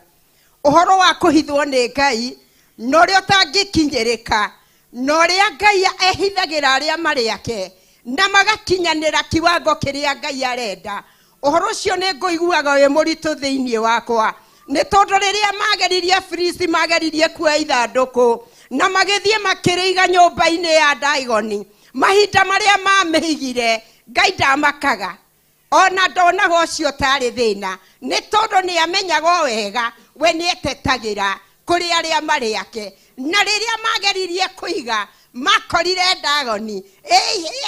uhoro wa kuhithwo ni Ngai no rio tangikinyirika no ria Ngai ehithagira aria mari yake na magakinyanira kiwango kiria Ngai arenda uhoro ucio ni nguiguaga wi muritu thiini wakwa ni tondu riria mageririe Filisti mageririe kuoya ithanduku na magithie makiriiga nyumba-ini ya Daigoni mahinda maria mamihigire Ngai ndamakaga ona ndonaga ucio tari thina ni tondu ni amenyaga wega we ni etetagira kuri aria mari yake na riria mageririe kuiga makorire Dagoni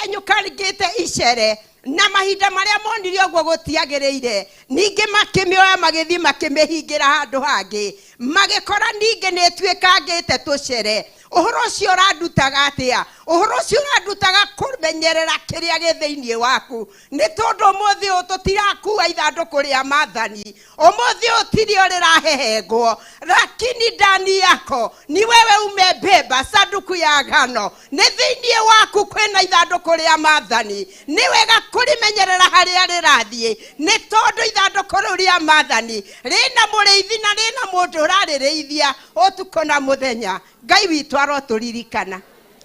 enyukarigite icere na mahinda maria monire ogwo gutiagiriire ninge makimioya magithie makimihingira handu hangi magikora ninge ni twikangite tucere uhoro ucio urandutaga atia uhoro ucio urandutaga kumenyerera kiria githiini waku ni tondu umuthi tutirakuwa ithanduku ria Maathani umuthi utirio rirahehengwo lakini ndani yako ni wewe umebeba sanduku ya agano ni thiini waku kwina ithanduku ria Maathani ni wega kurimenyerera haria rirathie ni tondu ithanduku ria Maathani rina muriithi na rina mundu uraririithia utuko na muthenya Ngai witu aroturirikana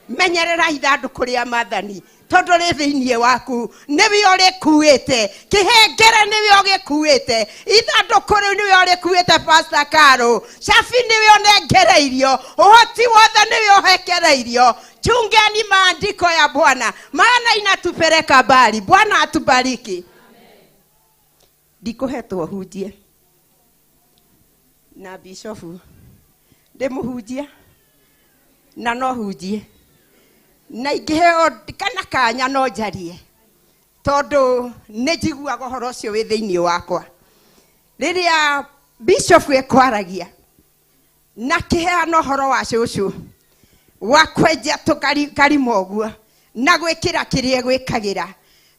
menyerera ithanduku ria Maathani tondu ri thiini waku niwe urikuite kihengere niwe ugikuite ithanduku riu niwe urikuite Pastor Karo Shafi niwe unengereirio uhoti wothe niwe uhekereirio chungeni maandiko ya Bwana maana inatupeleka mbali Bwana atubariki ndikuhetwo hujie na bishofu ndimuhujia na no hujie na ingiheo kana kanya no njarie tondu ni njiguaga horo ucio wi thiini wakwa riria bishop ekwaragia na kiheano horo wa cucu wa kwenja tukarimoguo na gwikira kirie gwikagira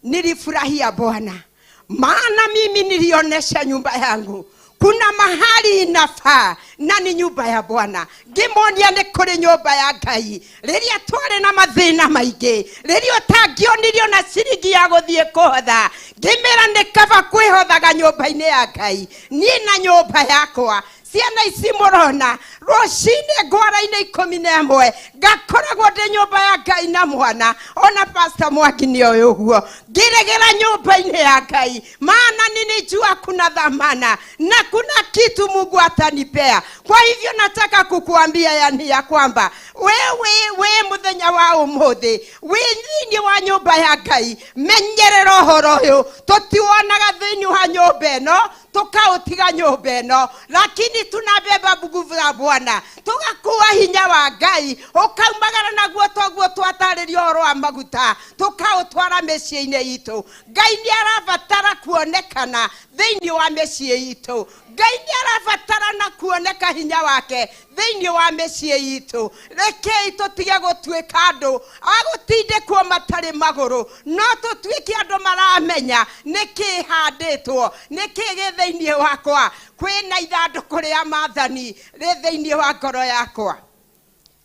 nilifurahia Bwana maana mimi nilionesha nyumba yangu kuna mahali inafaa na ni nyumba ya Bwana ngimonia ni kuri nyumba ya Ngai riria tware na mathina maingi riria tangionirwo na ciringi ya guthie kuhotha ngimera ni kaba kwihothaga nyumba-ini ya Ngai ni na nyumba yakwa ciana ici murona rucine ngwara-ini 11 ngakoragwo ndi nyumba ya Ngai na mwana ona Pastor Mwangi ni uyu guo ngiregera nyumba-ini ya Ngai maana ninijua kuna dhamana na kuna kitu Mungu atanipea kwa hivyo nataka kukuambia yani ya kwamba wewe muthenya wa umuthi withini wa nyumba ya Ngai menyerera horo uyu tutiwonaga thiini wa nyumba ino tukautiga nyumba ino lakini tunabeba nguvu za Bwana tugakuwa hinya wa Ngai ukaumagara naguo toguo twataririo horo wa maguta tukautwara micii-ini itu Ngai ni arabatara kuonekana thiini wa micii itu Ngai ni arabatara na kuoneka hinya wake thiini wa micii itu rekei tutige gutwika andu agutindikwo matari maguru no tutwike andu maramenya niki handitwo niki thiini wakwa kwina ithanduku ria Maathani ri thiini wa ngoro yakwa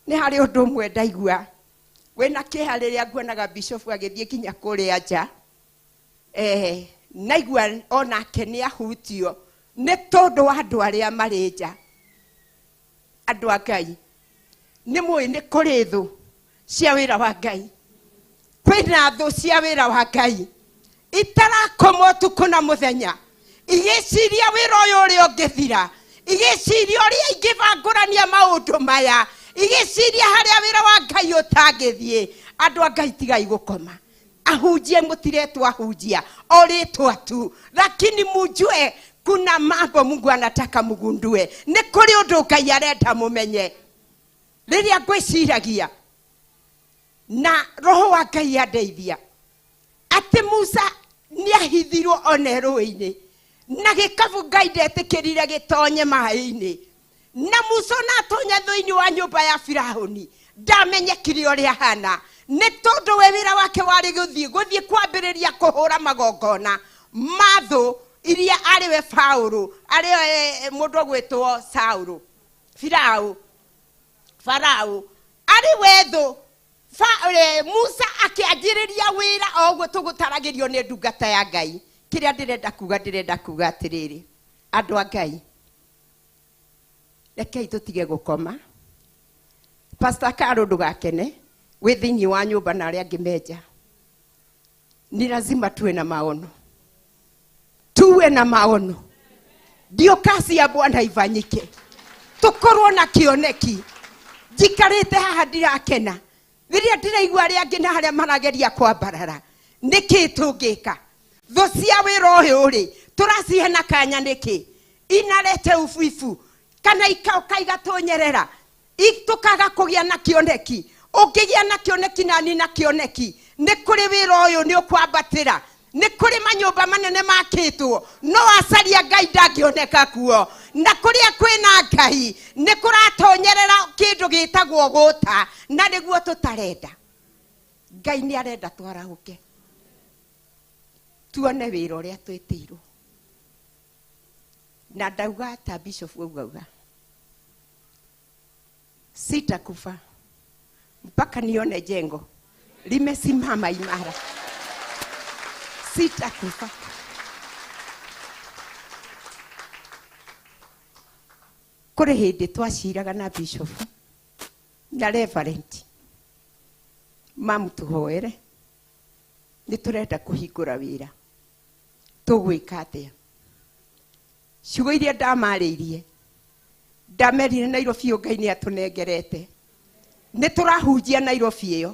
ni hari undu umwe ndaigua wina kiha riria nguonaga bishop agithie kinya kuria nja naigua onake ni ahutio ni tondu wa andu aria mari nja andu a Ngai ni mui ni kuri thu cia wira wa Ngai kwina thu cia wira wa Ngai itarakomwo tuku na muthenya igiciria wira uyu uri ungithira igiciria uri ingibangurania maundu maya igiciria haria wira wa Ngai utangithie andu a Ngai tigai gukoma ahujie mutiretwa ahujia oritwa tu lakini mujue kuna mambo Mungu anataka mugundue ni kuri undu Ngai arenda mumenye riria ngwiciragia na roho wa Ngai andeithia ati Musa ni ahithirwo oneru-ini na gikabu Ngai ndetikirire gitonye mai-ini na Musa na atonya thiini wa nyumba ya Firauni ndamenyekire uria hana ni tondu we wira wake wari guthie kwambiriria kuhura magongona mathu iria ari we Paulo ari mundu gwitwo Saulo Farao ari wethu Musa akianjĩrĩria wĩra oguo tũgũtaragĩrio nĩ ndungata ya Ngai. Kĩrĩa ndĩrenda kuga atĩrĩrĩ, andũ a Ngai, rekei tũtige gũkoma. Pastor Karo ndũgakene wĩ thĩinĩ wa nyũmba na arĩa angĩ menja. Ni lazima tuwe na maono. Tuwe na maono. Ndio kazi ya Bwana ifanyike. Tukorwo na kĩoneki. Njikarĩte haha ndirakena. Rĩrĩa ndĩraigua arĩa angĩ na harĩa marageria kwambarara. Nĩkĩ tũngĩka? Thũ cia wĩra ũyũ rĩ, tũracihe na kanya nĩkĩ? Inarete ubuibu kana ikauka tũnyerera. Tũkaga kũgĩa na kĩoneki. Ũngĩgĩa na kĩoneki na ni na kĩoneki, nĩ kũrĩ wĩra ũyũ nĩ ũkwambatĩra. Nĩ kũrĩ manyũmba manene makĩtwo, no acaria Ngai ndangĩoneka kuo. Na kũrĩa kwĩna Ngai nĩ kũratonyerera kĩndũ gĩtagwo gũta, na nĩguo tũtarenda. Ngai nĩ arenda twarahũke, tuone wĩra ũrĩa twĩtĩirwo. Na ndauga ta Bishop auga, sitakufa mpaka nione jengo limesimama imara. Sitakufa. Kũrĩ hĩndĩ twaciraga na Bishop na Reverend mamũtũhoere, nĩ tũrenda kũhingũra wĩra. Tũgwĩka atĩa? Ciugo iria ndamarĩirie ndamerire Nairobi Ngai nĩ atũnengerete. Nĩ tũrahunjia Nairobi ĩyo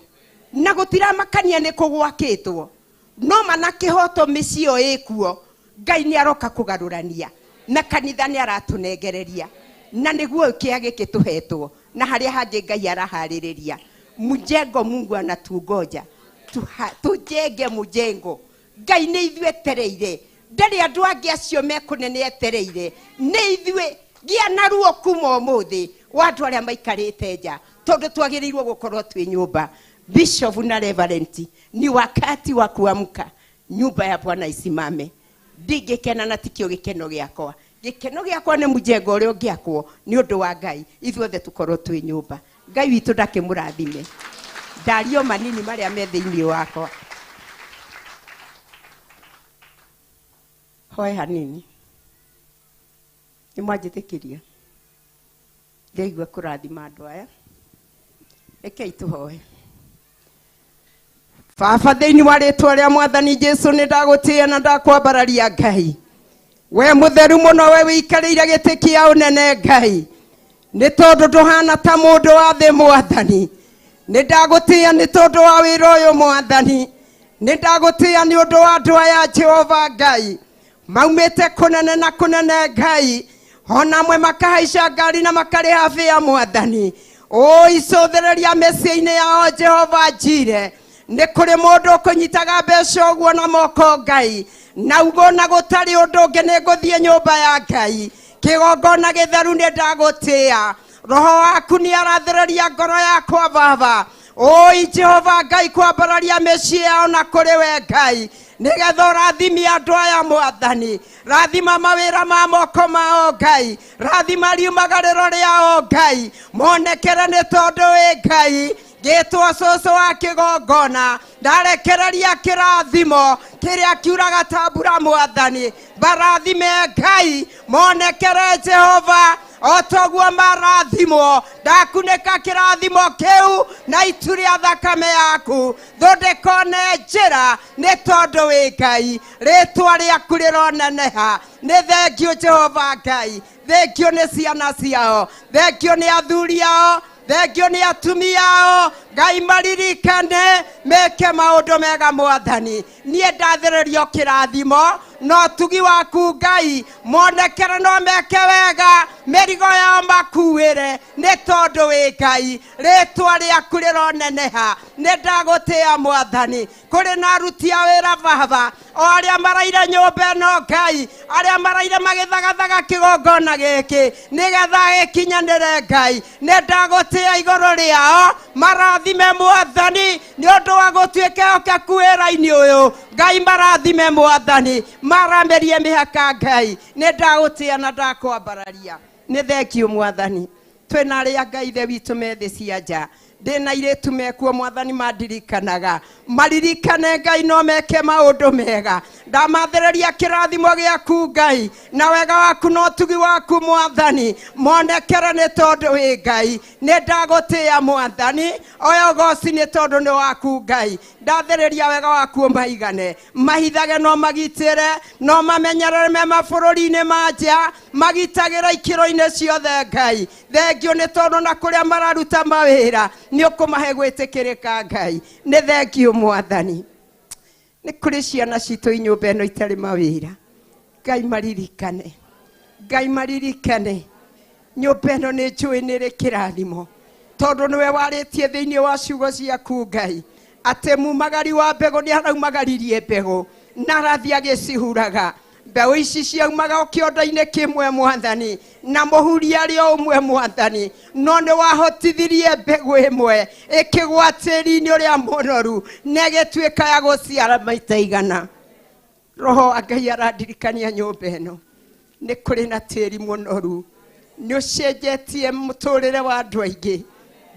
na gũtiramakania nĩ kũgwakĩtwo, no mana kĩhoto mĩciĩ ĩkuo. Ngai nĩ aroka kũgarũrania na kanitha nĩ aratũnengereria, na nĩguo kĩa gĩkĩ tũhetwo, na harĩa hangĩ Ngai araharĩrĩria. Mjengo Mungu anatugoja, tujenge mjengo. Ngai nĩ ithuĩ etereire, ndarĩ andũ angĩ acio mekũnene etereire. Nĩ ithuĩ gĩa na ruo kuma ũmũthĩ wa andũ arĩa maikarĩte nja, tondũ twagĩrĩirwo gũkorwo twĩ nyũmba. Bishop na Reverend, ni wakati wa kuamka, nyumba ya Bwana isimame. Ndingĩkena na tikio gĩkeno gĩakwa. Gĩkeno gĩakwa nĩ mjengo ũrĩa ũngĩakwo nĩ ũndũ wa Ngai, ithuothe tũkorwo twĩ nyũmba. Ngai witũ ndakĩmũrathime. Ndario manini marĩa me thĩinĩ wakwa. Hoya hanini. Nĩ mwanjĩtĩkĩria. Ndaigua kũrathima andũ aya. Rekei tũhoe. Baba, thĩinĩ wa rĩĩtwa rĩa Mwathani Jesũ nĩ ndagũtĩĩa na ndakwambararia Ngai. We mũtheru mũno, we wĩikarĩire gĩtĩ kĩa ũnene Ngai. Nĩ tondũ ndũhana ta mũndũ wa thĩ Mwathani. Nĩ ndagũtĩĩa nĩ tondũ wa wĩra ũyũ Mwathani. Nĩ ndagũtĩĩa nĩ ũndũ wa andũ aya Jehova Ngai. Maumĩte kũnene na kũnene Ngai. Ona amwe makahaica ngari na makarĩ habĩa Mwathani. O icũthĩrĩria mĩciĩ-inĩ yao Jehova Njire. Nĩ kũrĩ mũndũ ũkũnyitaga mbeca ũguo na moko Ngai, na ugo na gũtarĩ ũndũ ũngĩ nĩ ngũthiĩ nyũmba ya Ngai. Kĩgongona gĩtheru nĩ ndagũtĩĩa. Roho waku nĩ arathereria ngoro yakwa Baba. Oi Jehova Ngai, kwambararia mĩciĩ yao na kũrĩ we Ngai, nĩgetha ũrathimie andũ aya Mwathani. Rathima mawĩra ma moko mao Ngai, rathima riumagarĩro rĩao Ngai, monekere nĩ tondũ wĩ Ngai. Gĩtwa cũcũ wa kĩgongona, ndarekereria kĩrathimo kĩrĩa kiuraga ta mbura Mwathani. Barathime Ngai, monekere Jehova o toguo marathimwo. Ndakunĩka kĩrathimo kĩu na itu rĩa thakame yaku, thondekone njĩra nĩ tondũ wĩ Ngai. Rĩtwa rĩaku rĩroneneha. Nĩ thengio Jehova Ngai, thengio nĩ ciana ciao, thengio nĩ athuri ao, thengio nĩ atumia ao. Ngai maririkane, meke maũndũ mega Mwathani. Niĩ ndathererio kĩrathimo no tugi waku Ngai, monekere no meke wega, mĩrigo yao makuĩre nĩ tondũ wĩ Ngai. Rĩtwa rĩaku rĩroneneha. Nĩ ndagũtĩĩa Mwathani. Kũrĩ na aruti a wĩra Baba, o arĩa maraire nyũmba ĩno Ngai, arĩa maraire magĩthagathaga kĩgongona gĩkĩ nĩgetha gĩkinyanĩre Ngai, nĩ ndagũtĩĩa igũrũ rĩao. Marathime Mwathani nĩ ũndũ wa gũtuĩka ehokeku wĩra-inĩ ũyũ. Ngai marathime Mwathani, maramerie mĩhaka Ngai. Nĩ ndagũtĩĩa na ndakwambararia. Nĩ thengio Mwathani. Twĩna arĩa Ngai ithe witũ me thĩ cia nja, ndina iritu mekuo mwathani mandirikanaga maririkane Ngai no meke maundu mega ndamathereria kirathimo giaku Ngai na wega waku no tugi waku mwathani monekere ni tondu wi Ngai ni ndagutia mwathani oyo goci ni tondu ni waku Ngai ndathereria wega waku maigane mahithage no magitire no mamenyerere me mabururi-ini manja magitagira ikiro-ini ciothe Ngai thengio ni tondu na kuria mararuta mawira ni ukumahe gwitikirika Ngai ni thengio mwathani ni kuri ciana citu inyumba ino itari mawira Ngai maririkane nyumba ino ni njui ni ri kirathimo tondu niwe waritie thiini wa ciugo ciaku Ngai ate mumagari wa mbegu ni araumagaririe mbegu na rathi agicihuraga mbeu ici ciaumaga kionda-ini kimwe mwathani na muhuria ri umwe mwathani no ni wahotithirie mbegu imwe ikigwa tiri-ini uria munoru negituika ya guciara maita igana roho Ngai arandirikania nyumba ino ni kuri na tiri munoru ni ucenjetie muturire wa andu aingi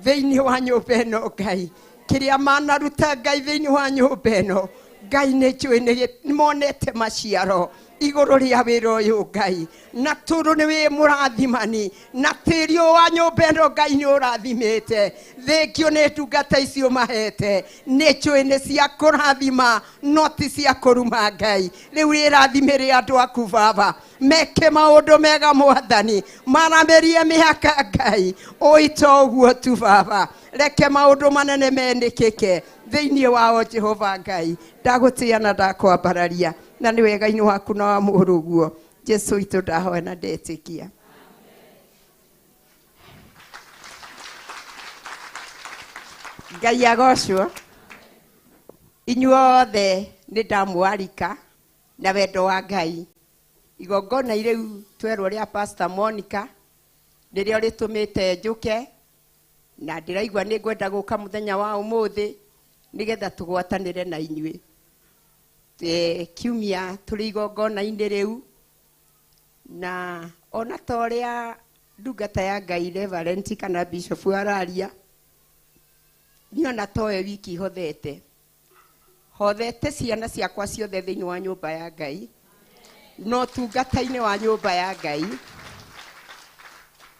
thiini wa nyumba ino Ngai kiria manaruta Ngai thiini wa nyumba ino Ngai ni njui ni monete maciaro iguru ria wira uyu Ngai na turu ni wi murathimani na tiri wa nyumba ino Ngai ni urathimite thengio ni ndungata icio mahete ni njui ni cia kurathima no ti cia kuruma Ngai riu rirathimire andu aku Baba meke maundu mega mwathani maramerie mihaka Ngai oito uguo tu Baba reke maundu manene menikike thiini wao Jehova Ngai ndagutia na ndakwambararia na ni wega-ini waku na wa muruguo Jesu itu ndahoya na ndetikia Ngai agocwo inyuothe ni ndamwarika na wendo wa Ngai igongona iriu twerwo ria Pastor Monica ndirio ritumite njuke na ndiraigua ni ngwenda guka muthenya wa umuthi nigetha tugwatanire na inyui kiumia turi igongona-ini riu na ona toria ndungata ya Ngai Reverend kana Bishop araria ni ona toe wiki hothete ciana ciakwa ciothe thiini wa nyumba ya Ngai no tungata-ini wa nyumba ya Ngai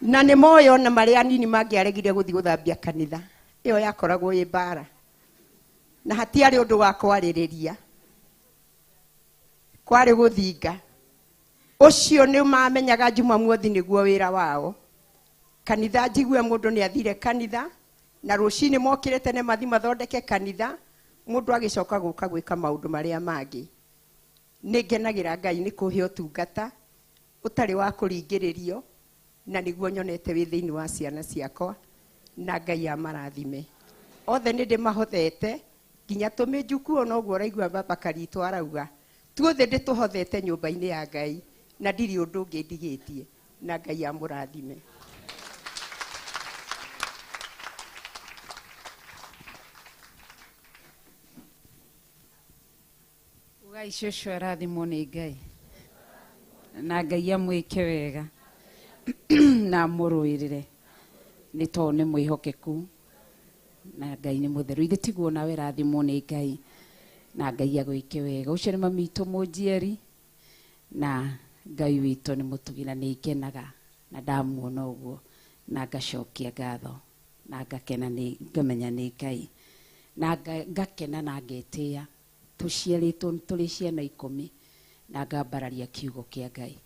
na ni moyo na maria nini mangiaregire guthi guthambia kanitha iyo yakoragwo i bara na hatiari undu wa kwaririria kwari guthinga ucio ni mamenyaga Jumamothi niguo wira wao kanitha njigue mundu ni athire kanitha na rucini mokire tene mathi mathondeke kanitha mundu agicoka guka gwika maundu maria mangi ningenagira Ngai ni kuhe utungata utari wa kuringiririo na niguo nyonete wi thiini wa ciana ciakwa na Ngai amarathime othe ni ndimahothete nginya tuminjuku ona uguo raigua Baba Karitu arauga tuothe ndituhothete nyumba-ini ya Ngai na ndiri undu ungi ndigitie na Ngai amurathime ugai shosho arathimo ni Ngai na Ngai amwike wega na muruirire ni to ni mwihokeku na Ngai ni mutheru ithe tiguo nawe rathimo ni Ngai na Ngai agwike wega ucio ni mami itu Munjieri na Ngai witu ni mutugina ni ikenaga na ndamuona uguo na ngacokia ngatho na ngakena ni ngamenya ni Ngai na ngakena na ngetia tuciaritwo turi ciana 10 na ngambararia kiugo kia Ngai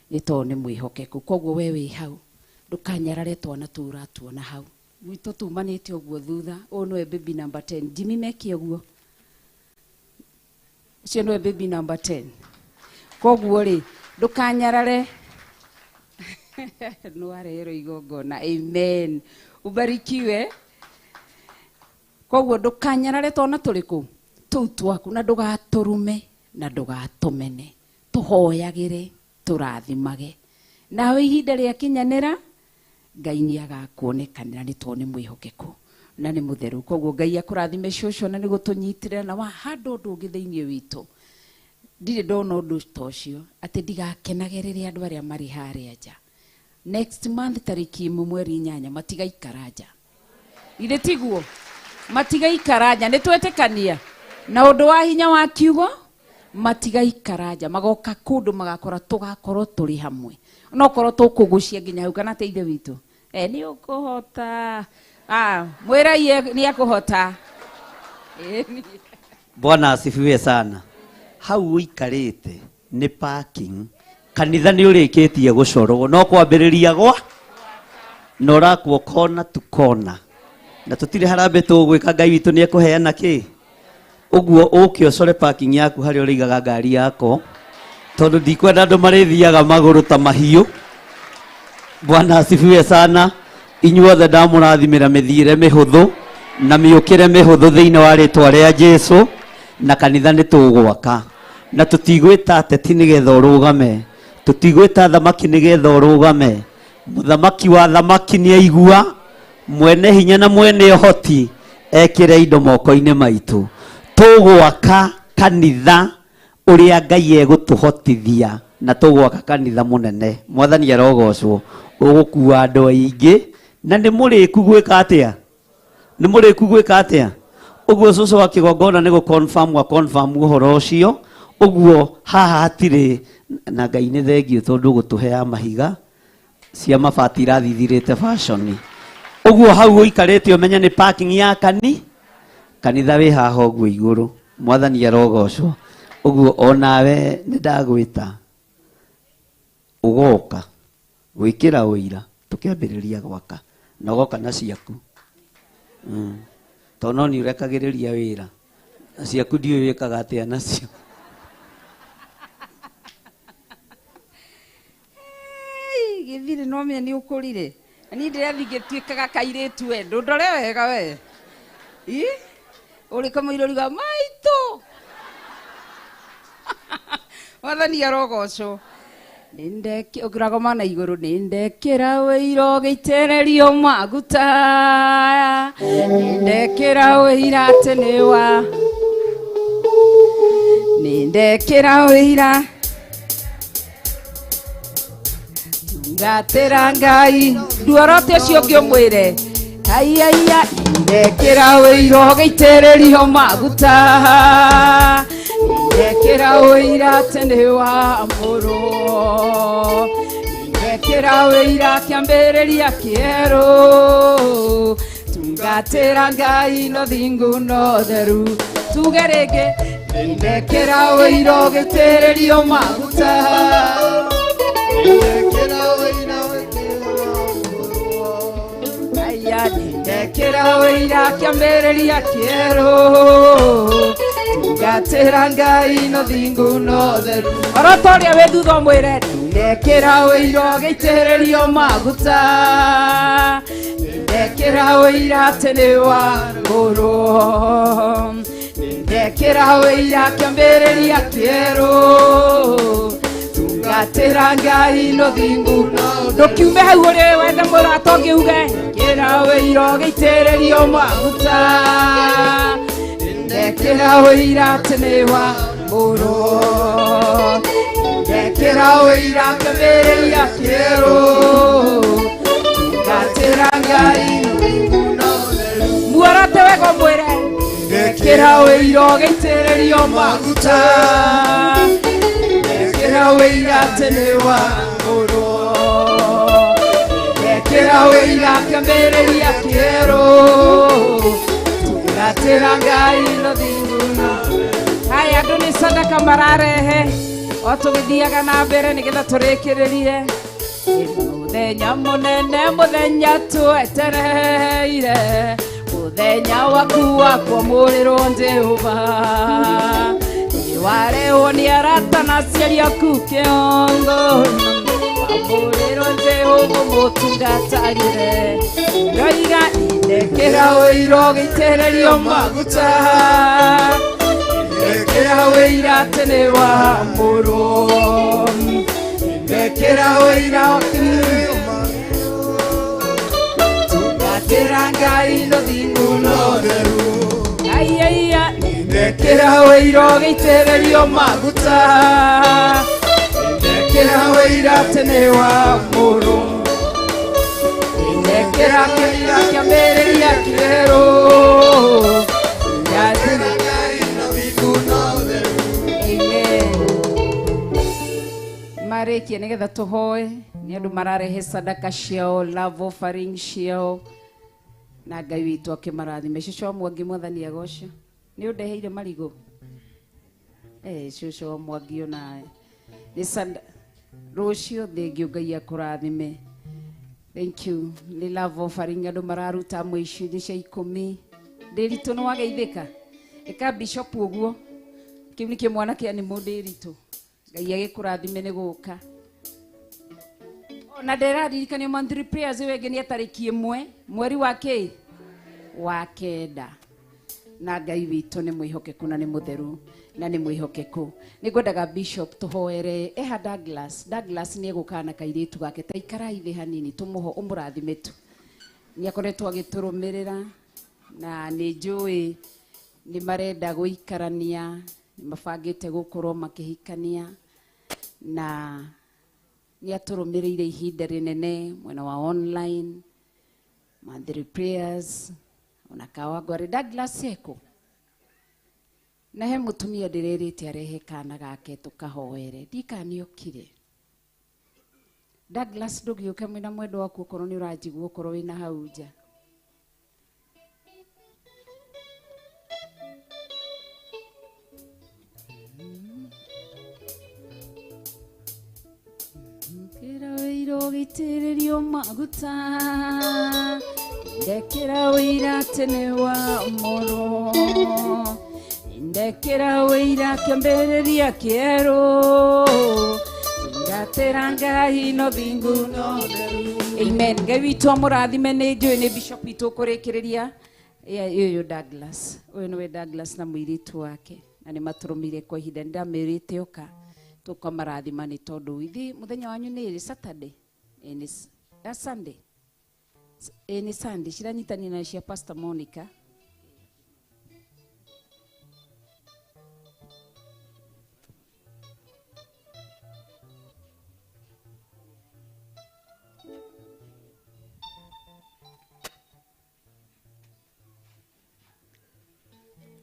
ni to ni mwihokeku koguo we wi hau ndukanyarare twana turatuona hau gwitũ tumanĩte ũguo thutha ũũ nĩwe baby number 10 Jimmy mekie ũguo ũcio nĩwe baby number 10 koguo rĩ ndũkanyarare no arero igongona amen ubarikiwe koguo ndũkanyarare twana tũrĩkũ tũu twaku na ndũgaturume na ndũgatũmene tũhoyagĩre tũrathimage nawe ihinda rĩakinyanĩra Ngai ni agakuonekanira ni to ni mwihokeku na ni mutheru koguo Ngai akurathime shosho na ni gutunyitirira na wa handu undu ungi thiini witu ndire ndona undu tocio ati ndigakenagerere andu aria mari haria nja next month tariki 1 mweri 8 matigaikara nja Ire tiguo matiga ikaraja nĩ twetĩkania na ũndũ wa hinya wa kiugo matiga ikaraja magoka kũndũ magakora tũgakorwo tũrĩ hamwe no korwo tũkũgucia nginya hau kana teithe witũ nĩ ũkũhota mwĩrai nĩ akũhota. Bwana asifiwe sana. Hau uikarĩte nĩ parking. Kanitha nĩ ũrĩkĩtie gũcorwo no kwambĩrĩria gwa na ũrakuo kona tu kona na tũtirĩ harambĩ tũgwĩka. Ngai witũ nĩ ekũheana kĩ ũguo ũke ũcore parking yaku harĩa ũrĩigaga ngari yako tondũ ndikwenda andũ marĩthiaga magũrũ ta mahiũ. Bwana asifiwe sana. Inyuothe ndamũrathimĩra mĩthiĩre mĩhũthũ na mĩũkĩre mĩhũthũ thĩinĩ wa rĩtwa rĩa Jesũ na kanitha nĩ tũgwaka na tũtigwĩta ateti nĩgetha ũrũgame, tũtigwĩta thamaki nĩgetha ũrũgame. Mũthamaki wa thamaki nĩ aigua, mwene hinya na mwene ũhoti ekĩre indo moko-inĩ maitũ. Tũgwaka kanitha ũrĩa Ngai egũtũhotithia na tũgwaka kanitha mũnene. Mwathani arogocwo. Ũgũkua andũ aingĩ na nĩ mũrĩku gwĩka atĩa? Nĩ mũrĩku gwĩka atĩa? Ũguo cũcũ wa kĩgongona nĩ confirm ũhoro ũcio. Ũguo haha hatirĩ na Ngai nĩ thengio tondũ gũtũhea mahiga cia mabati irathithirĩte fashion. Ũguo hau ũikarĩte ũmenye nĩ parking ya kanitha wĩ haha ũguo igũrũ. Mwathani arogocwo. Ũguo onawe nĩ ndagwĩta ũgoka gwĩkĩra ũira tũkĩambĩrĩria gwaka na ũgoka na ciaku tondũ no nĩ ũrekagĩrĩria wĩra ciaku ndiũĩ wĩkaga atĩa nacio. Gĩthirĩ no mĩe nĩ ũkũrire niĩ ndĩrathi gĩtuĩkaga kairĩtu we ndũndore wega we ũrĩ kamũirũri ga maitũ. Mwathani arogocwo. Ũkĩrago mana igũrũ nĩndekĩra wĩira ũgĩitĩrĩrio maguta nĩndekĩra wĩira atĩ nĩ wa nĩndekĩra wĩira ngatĩra Ngai nduorote ũcio ũngĩ ũmwĩre aiaia nĩndekĩra wĩira ũgĩitĩrĩrio maguta nĩndekĩra wĩira atĩ nĩ wa mũrũ nĩndekĩra wĩira kĩambĩrĩria kĩerũ tungatĩra Ngai no thingu no theru tuge rĩngĩ nĩndekĩra wĩira ũgĩitĩrĩrio maguta nĩndekĩra wĩira nĩndekĩra wĩira kĩambĩrĩria kĩerũ tungatĩra Ngai no thingu no theru. Oroto ũrĩa wĩ thutha ũmwĩre nĩndekĩra wĩira ũgĩitĩrĩrio maguta nĩndekĩra wĩira atĩ nĩ wa mũrũ nĩndekĩra wĩira kĩambĩrĩria kĩerũ tungatĩra Ngai no thingu no ndũkiume hau ũrĩ wenda mũrata ũngĩ uge nĩndekĩra wĩira ũgĩitĩrĩrio maguta nĩndekĩra wĩira atĩ nĩ wa mũrũ nĩndekĩra wĩira kĩambĩrĩria kĩerũ tungatĩra Ngai no thingu no theru. Muorote wega ũmwĩre nĩndekĩra wĩira ũgĩitĩrĩrio maguta nĩndekĩra wĩira atĩ nĩ wa mũrũ nĩndekĩra wĩira kĩambĩrĩria kĩerũ tungatĩra Ngai no thingu no theru. Haya andũ nĩ sadaka mararehe o tũgĩthiaga na mbere nĩgetha tũrĩkĩrĩrie mũthenya mũnene mũthenya twetereire mũthenya waku wa kwamũrĩrwo Jehova warehwo nĩ arata na aciari aku kĩongo kwamũrĩrwo Jehova mũtungatagĩre ngaiga nĩndekĩra wĩira ũgĩitĩrĩrio maguta nĩndekĩra wĩira atĩ nĩ wa mũrũ nĩndekĩra wĩira tungatĩra Ngai no thingu no theru aiaia nĩndekĩra wĩira ũgĩitĩrĩrio maguta nĩndekĩra wĩira atĩ nĩ wa mũrũ nĩndekĩra wĩira kĩambĩrĩria kĩerũ nĩtũrekie nĩgetha tũhoe nĩ andũ mararehe sadaka ciao, love offering ciao, na Ngai witũ akĩmarathime. Cũcũ wa Mwangi Mwathani agocio. Nĩ ũndeheire marigũ? Cũcũ wa Mwangi ona nĩ rũciũ thengio Ngai akũrathime. Thank you. Nĩ love offering andũ mararuta mũici cia 10. Ndĩritũ nĩ wageithĩka. Eka bishop ũguo. Kĩu nĩ kĩo mwanake nĩ mũndĩritũ. Ngai agĩkũrathime nĩ gũka. Na ndĩraririkania monthly prayers wengĩ nĩ tarĩki 1 mweri wa kĩ wa kenda. Na Ngai witũ nĩ mwĩhokeku na nĩ mũtheru na nĩ mwĩhokeku. Nĩ ngwendaga bishop tũhoere eha Douglas. Douglas nĩ egũka na kairĩtu gake ta ikarai thĩ hanini tũmũho ũmũrathime tu. Nĩ akoretwo agĩtũrũmĩrĩra na nĩ njũĩ nĩ marenda gũikarania, nĩ mabangĩte gũkorwo makĩhikania na nĩ atũrũmĩrĩire ihinda rĩnene mwena wa online monthly prayers ona Kawangware. Douglas eko na he mũtumia ndĩrerĩte arehe kana gake tũkahoere ndikaniokire. Douglas ndũgĩũke mwĩna mwendo waku okorwo nĩ ũranjigua okorwo wĩna hau nja. Ndekera wĩira ũgĩitĩrĩrio maguta, ndekera wĩira tene wa moro, ndekera wĩira kĩambĩrĩria kĩerũ, ngatĩra Ngai no thingu no theru. Amen. Ngai witũ amũrathime. Nĩ njũĩ nĩ bishop witũ ũkũrĩkĩrĩria ũyũ Douglas. Ũyũ nĩwe Douglas na mũirĩtu wake na nĩ matũrũmire kwa ihinda. Ndamĩrĩte oka tũkamarathima nĩ tondũ ithi mũthenya wanyu nĩ Saturday Sunday nĩ Sunday ciranyitania na cia Pastor Monica.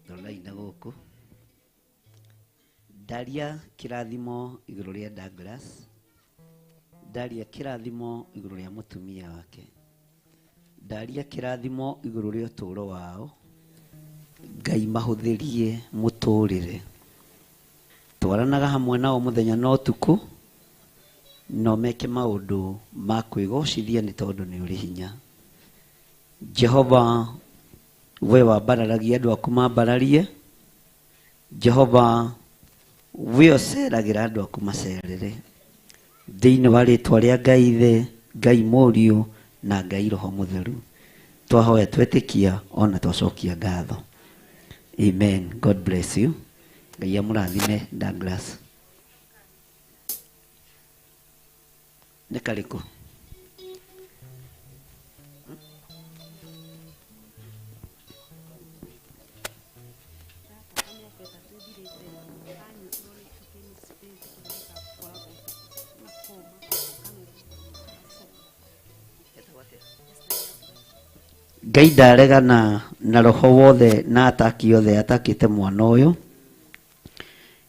Ndolaina gũkũ ndaria kĩrathimo igũrũ rĩa Douglas, ndaria kĩrathimo igũrũ rĩa mũtumia wake, ndaria kĩrathimo igũrũ rĩa ũtũũro wao. Ngai mahũthĩrie mũtũũrĩre, twaranaga hamwe nao mũthenya na ũtukũ, no meke maũndũ ma kwĩgocithia nĩ tondũ nĩ ũrĩ hinya. Jehova, we wambararagia andũ aku mambararie. Jehova, we ũceragĩra andũ aku macerere. Thĩinĩ wa rĩĩtwa rĩa Ngai Ithe, Ngai Mũriũ na Ngai Roho Mũtheru twahoya twetĩkia ona twacokia ngatho. Amen. God bless you. Ngai amũrathime Douglas. Nĩ karĩkũ? Ngai ndaregana na roho wothe na ataki yothe atakĩte mwana ũyũ,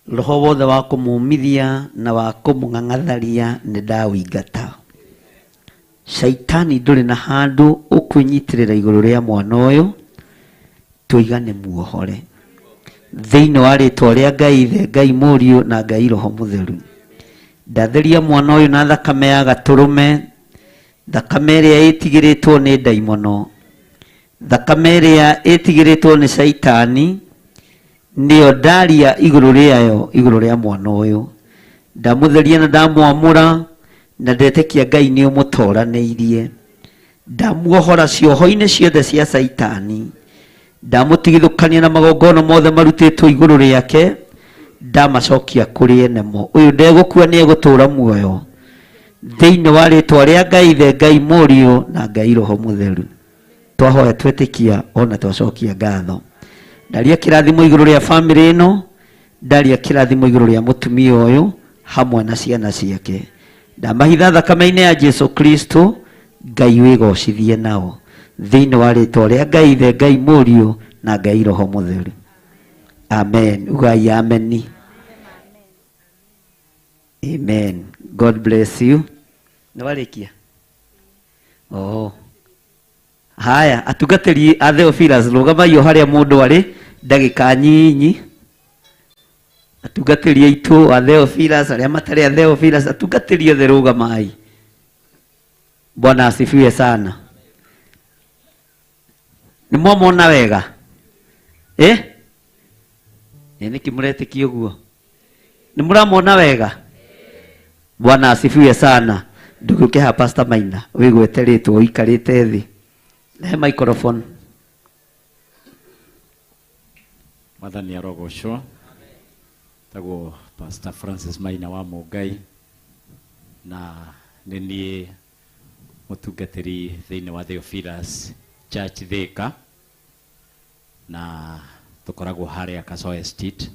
roho wothe wa kũmũmithia na wa kũmũng'ang'atharia nĩ ndawĩingata. Shaitani ndũrĩ na handũ ũkwĩnyitĩrĩra igũrũ rĩa mwana ũyũ, tũigane muohore thĩinĩ wa rĩĩtwa rĩa Ngai Ithe, Ngai Mũriũ na Ngai Roho Mũtheru. Ndatheria mwana ũyũ na thakame ya gatũrũme, thakame ĩrĩa ĩtigĩrĩtwo nĩ ndaimono, thakame ĩrĩa ĩtigĩrĩtwo nĩ Shaitani, nĩyo ndaria igũrũ rĩayo igũrũ rĩa mwana ũyũ. Ndamũtheria na ndamwamũra na ndetĩkia Ngai nĩ ũmũtoranĩirie. Ndamuohora cioho-inĩ ciothe cia Shaitani, ndamũtigithũkania na magongona mothe marutĩtwo igũrũ rĩake, ndamacokia kũrĩ enemo. Ũyũ ndegũkua nĩ egũtũũra muoyo thĩinĩ wa rĩĩtwa rĩa Ngai Ithe, Ngai Mũriũ na Ngai Roho Mũtheru twahoya twetĩkia ona twacokia ngatho. Ndaria kĩrathimo igũrũ rĩa family ĩno, ndaria kĩrathimo igũrũ rĩa mũtumia ũyũ hamwe na ciana ciake. Ndamahitha thakame-inĩ ya Jesu Kristo, Ngai wĩgocithie nao thĩinĩ wa rĩĩtwa rĩa Ngai Ithe, Ngai Mũriũ na Ngai Roho Mũtheru. Amen. Ugai ameni. Amen. God bless you. Nawarikia. Oh. Haya, atugatĩri a Theophilus rũgamai o harĩa mũndũ arĩ ndagĩka nyinyi. Atungatĩri aitũ a Theophilus, arĩa matarĩ a Theophilus, atungatĩri othe rũgamai. Bwana asifiwe sana. Nĩ mwamona wega? Nĩkĩ mũretĩkia ũguo? Nĩ mũramona wega? Bwana asifiwe sana. Nduguke ha Pastor Maina, wĩgwete rĩtwa ũikarĩte thĩ. He microphone. Mwathani arogocwo. Tagwo Pastor Francis Maina wa Mũngai, na nĩ niĩ mũtungatĩri thĩinĩ wa Theophilus Church Thika, na tũkoragwo harĩa Kasoe Street.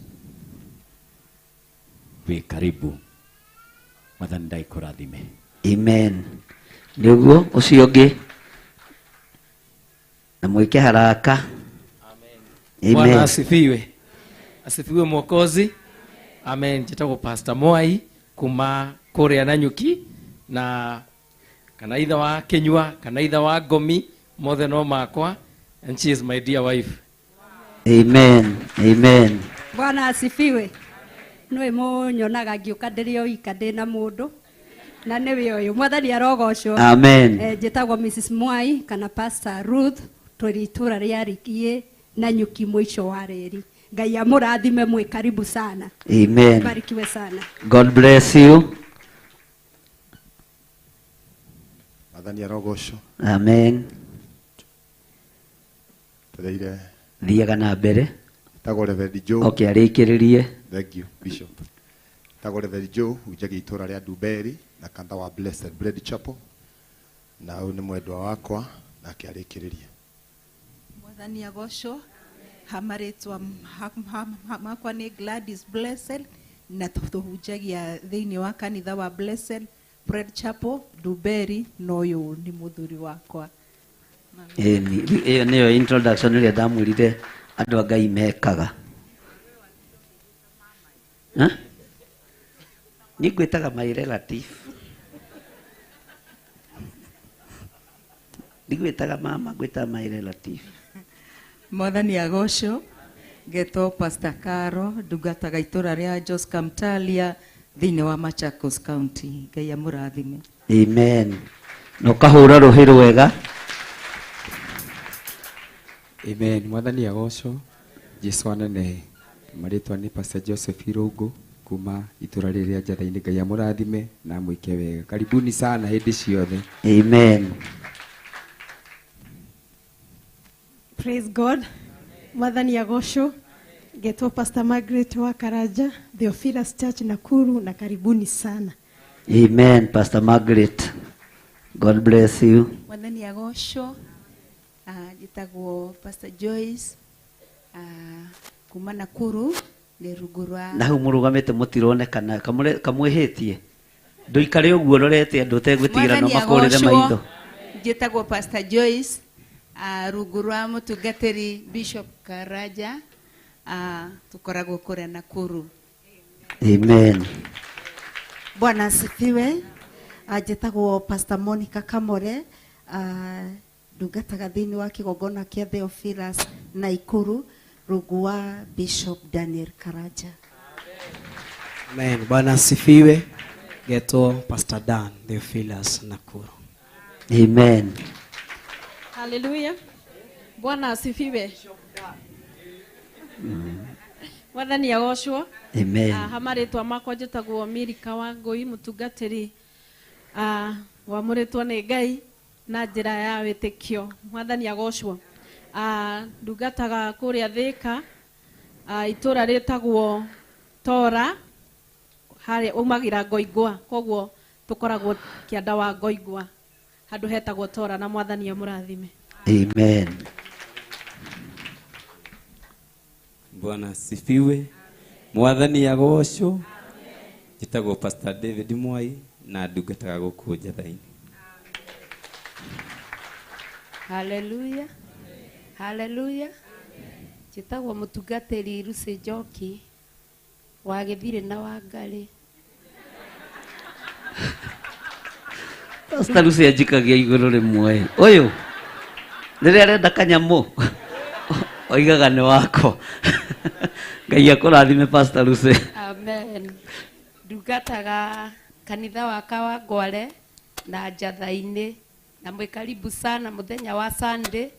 Wĩ karibu. Mwathani ndaikũrathime. Amen. Nĩguo ũcio ũngĩ na mwĩke haraka. Amen. Bwana asifiwe. Asifiwe Mwokozi. Amen. Njĩtagwo Pastor Mwai kuma kũrĩa Nanyuki, na kana ithe wa Kenyua kana ithe wa Ngomi, mothe no makwa, and she is my dear wife. Amen. Amen. Bwana asifiwe. Nĩwe mũnyonaga ngĩũka ndĩrĩ o ika ndĩna mũndũ, na nĩwe ũyũ. Mwathani arogocwo. Amen. Njĩtagwo Mrs. Mwai kana Pastor Ruth, tũrĩ itũra rĩa Rikie Nanyuki mũico wa reri. Ngai amũrathime, mwĩ karibu sana. Amen. Barikiwe sana. God bless you. Mwathani arogocwo. Amen. Tũreire thiaga na mbere. Tagwo Reverend Joe. Okay, arĩkĩrĩrie. Thank you, Bishop. Tagwo Reverend Joe, unjagia itũra rĩa Nduberi na kanda wa Blessed Bread Chapel. Na ũyũ nĩ mwendwa wakwa, nake arĩkĩrĩrie. Mwathani agocwo. Hamaretwa makwa nĩ Gladys Blessed, na tũhunjagia thĩinĩ wa kanitha wa Blessed Bread Chapel Nduberi, na ũyũ nĩ mũthuri wakwa. Ĩyo nĩyo introduction ĩrĩa ndamwĩrire andũ a Ngai mekaga. Nĩ ngwĩtaga my relative. Ndigwĩtaga mama, ngwĩtaga my relative. Mwathani agocwo. Ngetwo Pastor Karo, ndungataga itũra rĩa Jos Kamtalia thĩinĩ wa Machakos County. Ngai amũrathime. Amen. No kahũra rũhĩ rwega. Amen. Mwathani agocwo. Jesu anene. Marĩtwa nĩ Pastor Joseph Irũngũ kuma itũra rĩrĩa Njatha-inĩ. Ngai amũrathime na mwĩke wega. Karibuni sana hĩndĩ ciothe. Amen. Praise God. Mwathani agocwo. Ngetwo Pastor Margaret wa Karaja, Theophilus Church Nakuru, na karibuni sana. Amen. Pastor Margaret. God bless you. Mwathani agocwo. Njĩtagwo Pastor Joyce kuma Nakuru, nĩ rungu rwa. Na hau mũrũgamĩte mũtironekana, kamwĩhĩtie. Ndũikare ũguo ũrorete andũ ũtegwĩtigĩra no makũrĩre maitho. Njĩtagwo Pastor Joyce, rungu rwa mũtungatĩri Bishop Karaja, tũkoragwo kũrĩa Nakuru. Amen. Bwana asifiwe. Njĩtagwo Pastor Monica Kamore, ndungataga thĩinĩ wa kĩgongona kĩa Theophilus Naikuru, rungu wa Bishop Daniel Karaja. Amen. Bwana asifiwe. Ngetwo Pastor Dan Theophilus Nakuru. Amen. Hallelujah. Bwana asifiwe. Mwathani agocwo. Amen. Hamaretwa makwa njĩtagwo Mirika wa Ngũi, mũtungatĩri wamũrĩtwo nĩ Ngai na njĩra ya wĩtĩkio. Mwathani agocwo. Ndungataga kũrĩa Thĩka, itũra rĩtagwo Tora, harĩa umagĩra Ngoingwa, koguo tũkoragwo kĩanda wa Ngoingwa, handũ hetagwo Tora, na Mwathani amũrathime. Amen. Bwana asifiwe. Mwathani agocwo. Njĩtagwo Pastor David Mwai na ndungataga gũkũ Njatha-inĩ. Hallelujah. Hallelujah. Njĩtagwo mũtungatĩri Lucy Njoki wa Gĩthirĩ na Wangarĩ. Pastor Lucy ajikagia iguru rimwe uyu riria arenda kanyamu oigaga ni wako. Ngai akurathime Pastor Lucy. Amen. Ndungataga kanitha waka wa Ngware na Njatha-ini na mwĩ karibu sana muthenya wa Sunday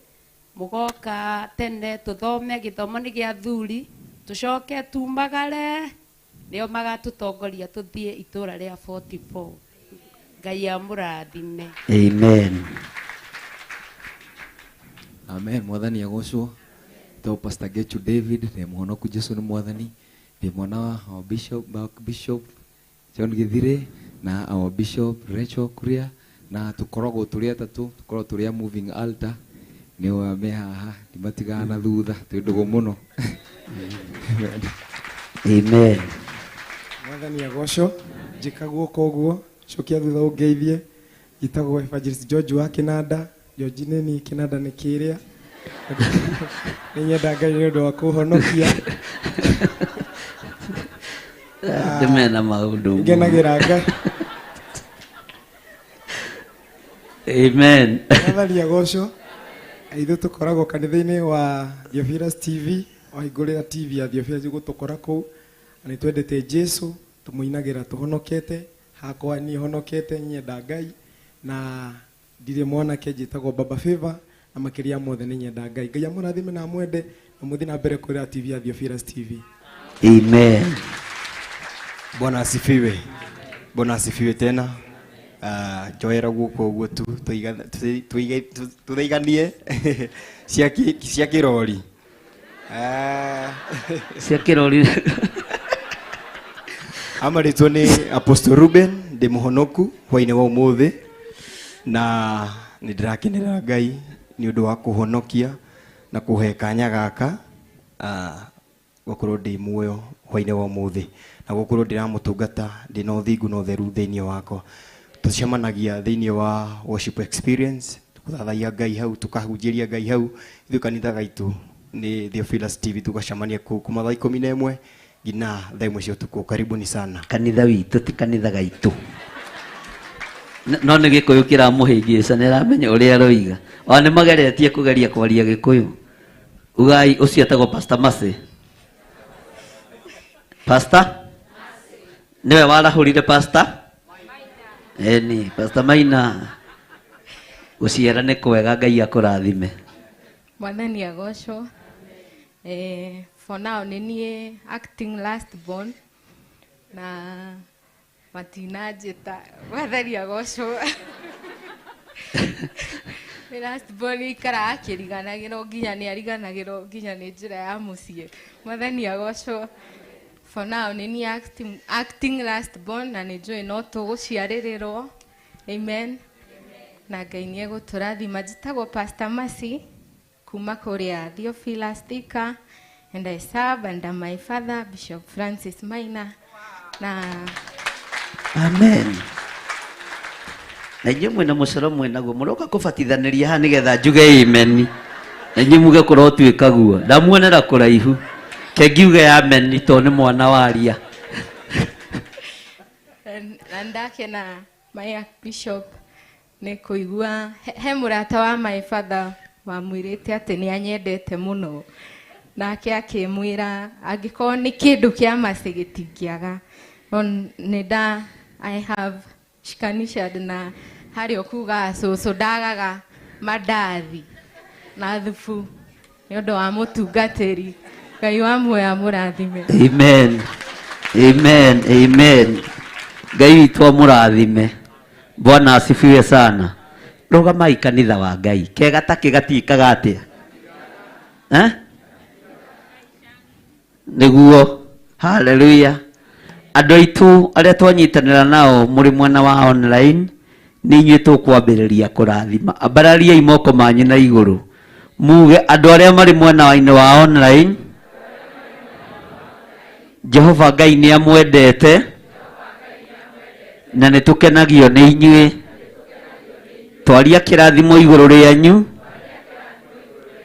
mugoka tene tuthome githomo ni gia thuri tucoke tumagare nio magatutongoria tuthie itura ria 44. Ngai amurathime. Amen. Amen. Mwathani agocwo. To Pastor Gechu David ne muhonoku Jesu ni mwathani. Ni mwana wa Bishop John Githire na our Bishop Rachel Kuria na tukoragwo turi atatu tukoragwo turi a moving altar ni wa me haha ndimatigana thutha twindugo muno. Amen. Mwathani agocwo njikagwo koguo cokia thutha ungeithie itagwo Evangelist George wa Kinanda George nini Kinanda ni kiria ninyenda Ngai ni undu wa kuhonokia ndimena maundu ngenagira Ngai. Amen. Mwathani agocwo ithu tukoragwo kanitha-ini wa Theophilus TV waigurira TV ya Theophilus gutukora kuu ani twendete Jesu tumuinagira tuhonokete hakwa ni honokete nyenda Ngai na ndire mwana kenjitagwo Baba Favor na makiria mothe ni nyenda Ngai. Ngai amurathime na mwende na muthi na mbere kurira TV ya Theophilus TV. Amen. Bwana asifiwe. Bwana asifiwe tena. Joera guko guo tu tuiganie cia kirori. Cia kirori. Amaritwo ni Apostle Ruben de muhonoku hwaine wa umuthi na nindirakenera Ngai ni undu wa kuhonokia na kuhe kanya gaka gukorwo ndi muoyo hwaine wa umuthi na gukorwo ndiramutungata ndina uthingu na utheru thiini wakwa. Tucemanagia thiini wa worship experience tukuthathaia Ngai hau tukahunjiria Ngai hau ithu kanitha gaitu ni Theophilus TV tukacemania kuma thaa 11 gina thaa 1 cia utuku. Karibuni sana. Kanitha witu ti kanitha gaitu no nĩ gĩkũyũ kĩramũhĩngĩca nĩ aramenya ũrĩa aroiga o nĩ mageretie kũgeria kwaria gĩkũyũ. Ugai ũcio etagwo Pastor Mercy. Pastor nĩwe warahũrire Pastor eni Pastor Maina gũciara nĩ kwega. Ngai akũrathime. Mwathani agocwo. For now nĩ acting last born na matinanjĩta Mwathani agocwo. Nĩ last born ikara akĩriganagĩrwo nginya nĩ ariganagĩrwo nginya nĩ njĩra ya mũciĩ. Mwathani agocwo. For now nĩ acting last born na nĩ njũĩ no tũgũciarĩrĩrwo. Amen. Na Ngai nĩ egũtũrathima. Njĩtagwo Pastor Mercy kuma kũrĩa Theophilus Thika and I serve under my father Bishop Francis Maina na Amen. Na inyuĩ mwĩna mũcoro mwĩnaguo mũroka kũbatithanĩria haha nĩgetha njuge amen. Na inyuĩ muge korwo twĩkaguo ndamuonera kũraihu kengiuge amen to nĩ mwana waria. na ndakena my Bishop nĩ kũigua he mũrata wa my father wamwĩrĩte atĩ nĩ anyendete mũno nake akĩmwĩra angĩkorwo nĩ kĩndũ kĩa Mercy gĩtingĩaga. I have shikanished na harĩ okuga cũcũ ndagaga mandathi na thubu nĩ ũndũ wa mũtungatĩri. Ngai wa muoya mũrathime. Amen. Amen. Amen. Ngai witũ amũrathime. Bwana asifiwe sana. Rugamai kanitha wa Ngai kega ta kĩgatiĩkaga atĩa nĩguo. Haleluya. Andũ aitũ arĩa twanyitanĩra nao mũrĩ mwena wa online nĩ inyuĩ tũkwambĩrĩria kũrathima. Ambarariai moko manyu na igũrũ muge andũ arĩa marĩ mwena wa online Jehova Ngai nĩ amwendete na nĩ tũkenagio nĩ inyuĩ. Twaria kĩrathimo igũrũ rĩanyu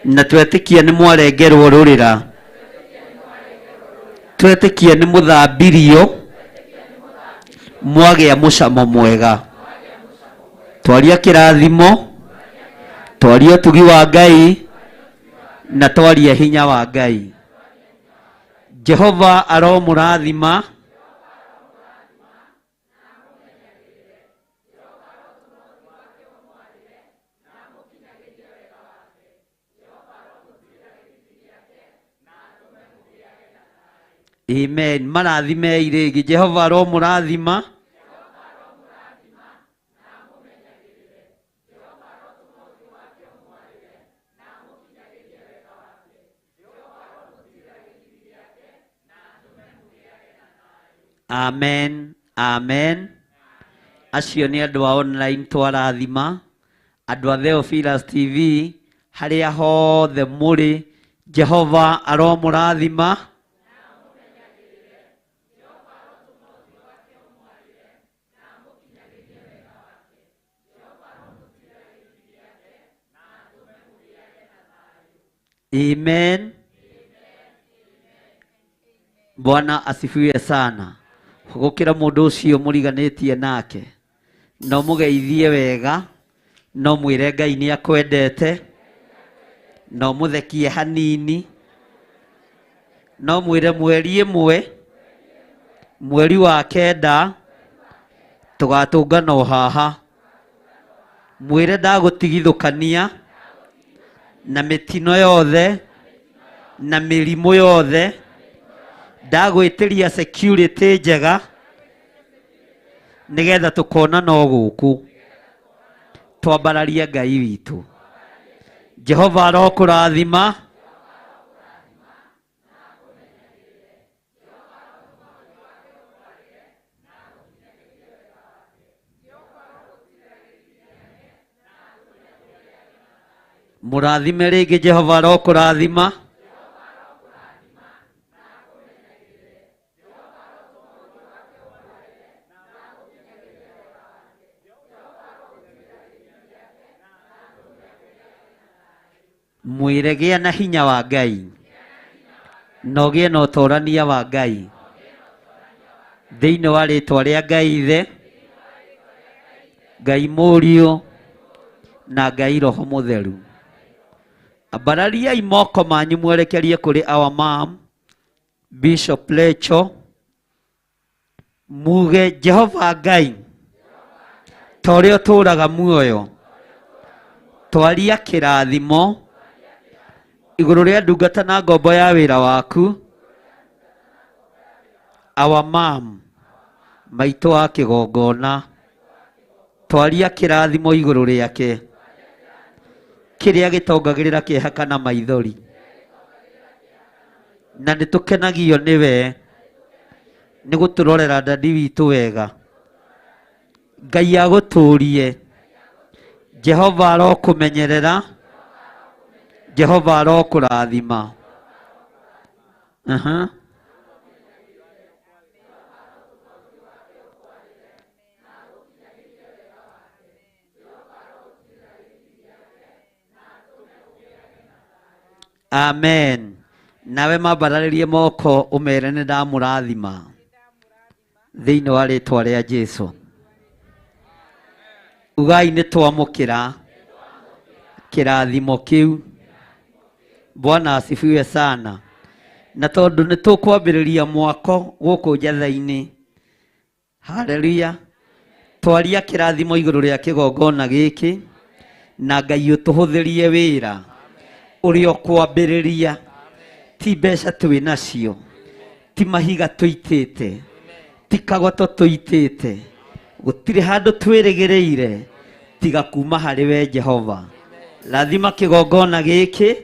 na twetĩkia nĩ mwarengerwo rũrĩra. Twetĩkia nĩ mũthambirio mwagĩa mũcamo mwega. twaria kirathimo, twaria utugi wa Ngai, na twaria hinya wa Ngai. Jehova aromurathima, amen. Marathime irĩngĩ. Jehova aromurathima, amen, amen. Acio nĩ andũ a online twarathima, andũ a Theophilus TV, harĩa hothe mũrĩ, Jehova aromurathima. Amen. Bwana asifiwe sana. Gukira mundu ucio muriganitie nake, no mugeithie wega, no mwire Ngai ni akwendete, no muthekie hanini, no mwire mweri ĩmwe, mweri wa kenda tugatungana haha, mwire ndagutigithukania na mitino yothe na mirimu yothe, ndagwitiria security njega nigetha tukona no guku twambararia Ngai witu. Jehova arokurathima, murathime ringi. Jehova arokurathima, mwire gĩa na hinya wa Ngai, no gĩe na ũtũrania wa Ngai thĩinĩ wa rĩtwa rĩa Ngai Ithe, Ngai Mũriũ na Ngai Roho Mũtheru. Ambarariai moko manyu mwerekerie kũrĩ our mom Bishop Lecho, muge Jehova Ngai ta ũrĩa ũtũũraga muoyo, twaria kĩrathimo igũrũ rĩa ndungata na ngombo ya wĩra waku, our mom maitũ wa kĩgongona, twaria kĩrathimo igũrũ rĩake kĩrĩa gĩtongagĩrĩra kĩeha kana maithori, na nĩtũkenagio nĩwe nĩ gũtũrorera dadi witũ wega. Ngai agũtũrie, Jehova arokũmenyerera, Jehova arokũrathima. Amen. Nawe mambararirie moko umere nĩ ndamũrathima thĩinĩ wa rĩtwa rĩa Jesũ. Ugai nĩ twamũkĩra kĩrathimo kĩu. Bwana asifiwe sana. Na tondũ nĩ tũkwambĩrĩria mwako gũkũ njatha-inĩ, haleluya, twaria kĩrathimo igũrũ rĩa kĩgongona gĩkĩ, na Ngai ũtũhũthĩrie wĩra ũrĩa ũkwambĩrĩria. Ti mbeca twĩ nacio, ti mahiga tũitĩte, ti kagoto tũitĩte, gũtirĩ handũ twĩrĩgĩrĩire tiga kuma harĩ we Jehova. Rathima kĩgongona gĩkĩ,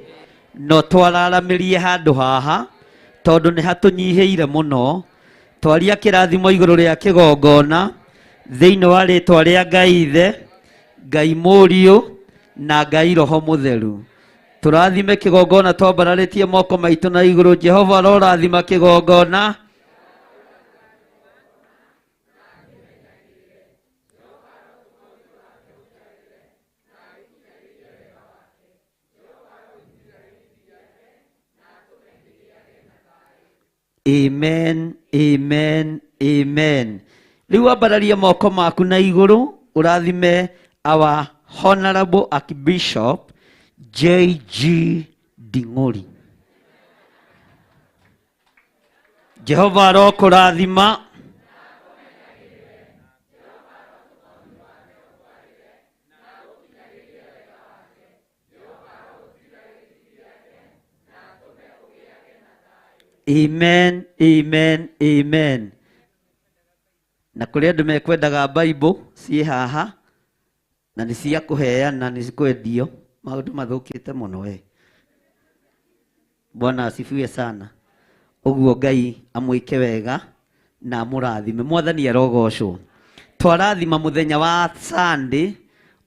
no twararamĩrie handũ haha tondũ nĩ hatũnyihĩire mũno. Twaria kĩrathimo igũrũ rĩa kĩgongona thĩinĩ wa rĩtwa rĩa Ngai Ithe, Ngai Mũriũ na Ngai Roho Mũtheru. Tũrathime kĩgongona twambararĩtie moko maitũ na igũrũ. Jehova arorathima kĩgongona. Amen, amen, amen. Rĩu ambararia moko maku na igũrũ, ũrathime our Honorable Archbishop J.G. Ding'ori. Jehova arokũrathima. Amen, amen, amen. Na kũrĩ andũ mekwendaga Bible ciĩ haha na nĩ cia kũheana, nĩ cikwendio, maũndũ mathũkĩte mũno we. Bwana asifiwe sana. Ũguo Ngai amwĩke wega na amũrathime. Mwathani arogocwo. Twarathima mũthenya wa Sunday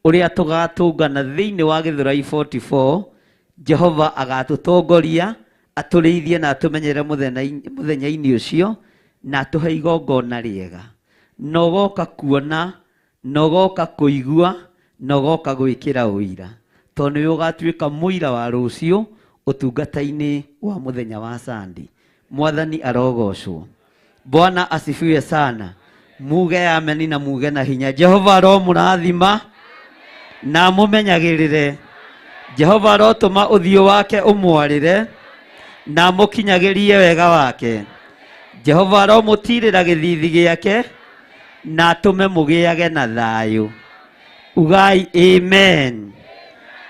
ũrĩa tũgatũngana thĩinĩ wa Gĩthũrai 44. Jehova agatũtongoria, atũrĩithie na atũmenyere mũthenya-inĩ ũcio na atũhe igongona rĩega. Nogoka kuona, nogoka kũigua, nogoka gwĩkĩra ũira. Tondũ nĩwe ũgatuĩka mũira wa rũciũ ũtungata-inĩ wa mũthenya wa Sunday. Mwathani arogocwo. Bwana asifiwe sana. Muge amen na muge na hinya. Jehova aromũrathima na amũmenyagĩrĩre. Jehova arotũma ũthiũ wake ũmwarĩre na amũkinyagĩrie wega wake. Jehova aromũtirĩra gĩthithi gĩake na atũme mũgĩage na thayũ. Ugai amen.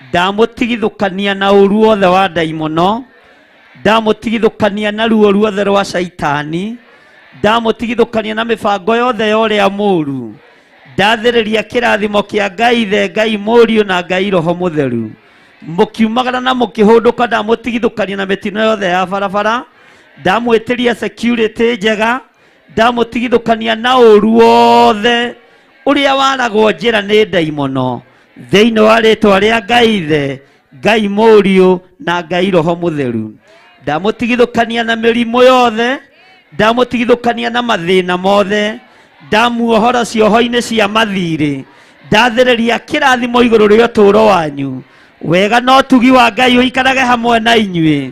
Ndamũtigithũkania na ũru wothe wa ndaimono, ndamũtigithũkania na ruo ruothe rwa shaitani, ndamũtigithũkania na mĩbango yothe ya ũrĩa mũũru. Ndathĩrĩria kĩrathimo kĩa Ngai Ithe, Ngai Mũriũ na Ngai Roho Mũtheru, mũkiumagara na mũkĩhũndũka, ndamũtigithũkania na mĩtino yothe ya barabara, ndamwĩtĩria security njega, ndamũtigithũkania na ũru wothe ũrĩa waragwo njĩra nĩ ndaimono, thĩinĩ wa rĩtwa rĩa Ngai Ithe, Ngai Mũriũ na Ngai Roho Mũtheru. Ndamũtigithũkania na mĩrimũ yothe, ndamũtigithũkania na mathĩna mothe, ndamuohora cioho-inĩ cia mathirĩ, ndathĩrĩria kĩrathimo igũrũ rĩa ũtũũro wanyu. Wega na ũtugi wa Ngai ũikarage hamwe na inyuĩ.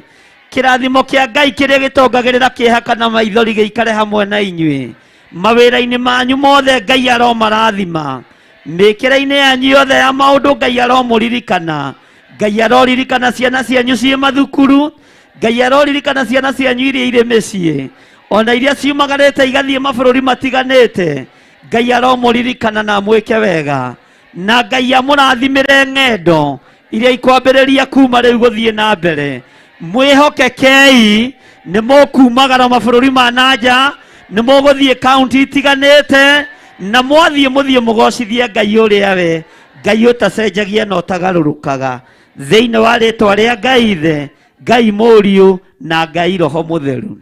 Kĩrathimo kĩa Ngai kĩrĩa gĩtongagĩrĩra kĩeha kana maithori gĩikare hamwe na inyuĩ. Mawĩra-inĩ manyu mothe Ngai aromarathima. Mĩkĩre-inĩ yanyu yothe ya maũndũ Ngai aromũririkana. Ngai aroririkana ciana cianyu ciĩ mathukuru. Ngai aroririkana ciana cianyu iria irĩ mĩciĩ, ona iria ciumagarĩte igathiĩ mabũrũri matiganĩte. Ngai aromũririkana na amwĩke wega, na Ngai amũrathimĩre ng'endo iria ikwambĩrĩria kuma rĩu gũthiĩ na mbere. Mwĩhokekei, nĩ mũkumagara mabũrũri ma nanja, nĩ mũgũthiĩ kaunti itiganĩte, na mwathiĩ mũthiĩ mũgocithie Ngai ũrĩa we, Ngai ũtacenjagia na ũtagarũrũkaga, thĩinĩ wa rĩtwa rĩa Ngai Ithe, Ngai Mũriũ na Ngai Roho Mũtheru.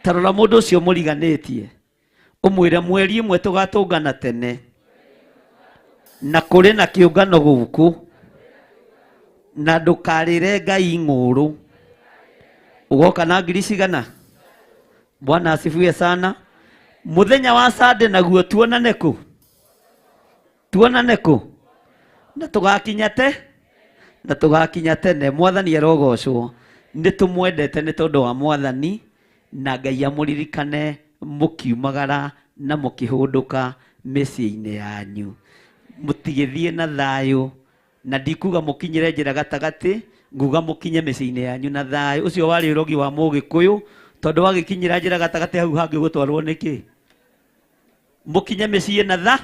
Tarora mũndũ ũcio mũriganĩtie, ũmwĩre mweri ĩmwe tũgatũngana tene, na kũrĩ na kĩũngano gũkũ, na ndũkarĩre Ngai ng'ũrũ. Ugoka na ngiri cigana? Bwana asifiwe sana. Mũthenya wa Sunday naguo tuonane kũ? Tuonane kũ? Na tũgakinya te? Na tũgakinya tene. Mwathani arogocwo. Nĩ tũmwendete nĩ tondũ wa Mwathani, na Ngai amũririkane mũkiumagara na mũkĩhũndũka mĩciĩ-inĩ yanyu. Mũtigĩthiĩ na thayũ, na ndikuga mũkinyĩre njĩra gatagatĩ, nguga mũkinye mĩciĩ-inĩ yanyu na thayũ. Ũcio warĩ ũrogi wa Mũgĩkũyũ, tondũ wagĩkinyĩra njĩra gatagatĩ hau hangĩ gũtwarwo nĩkĩ? Mũkinye mĩciĩ na tha.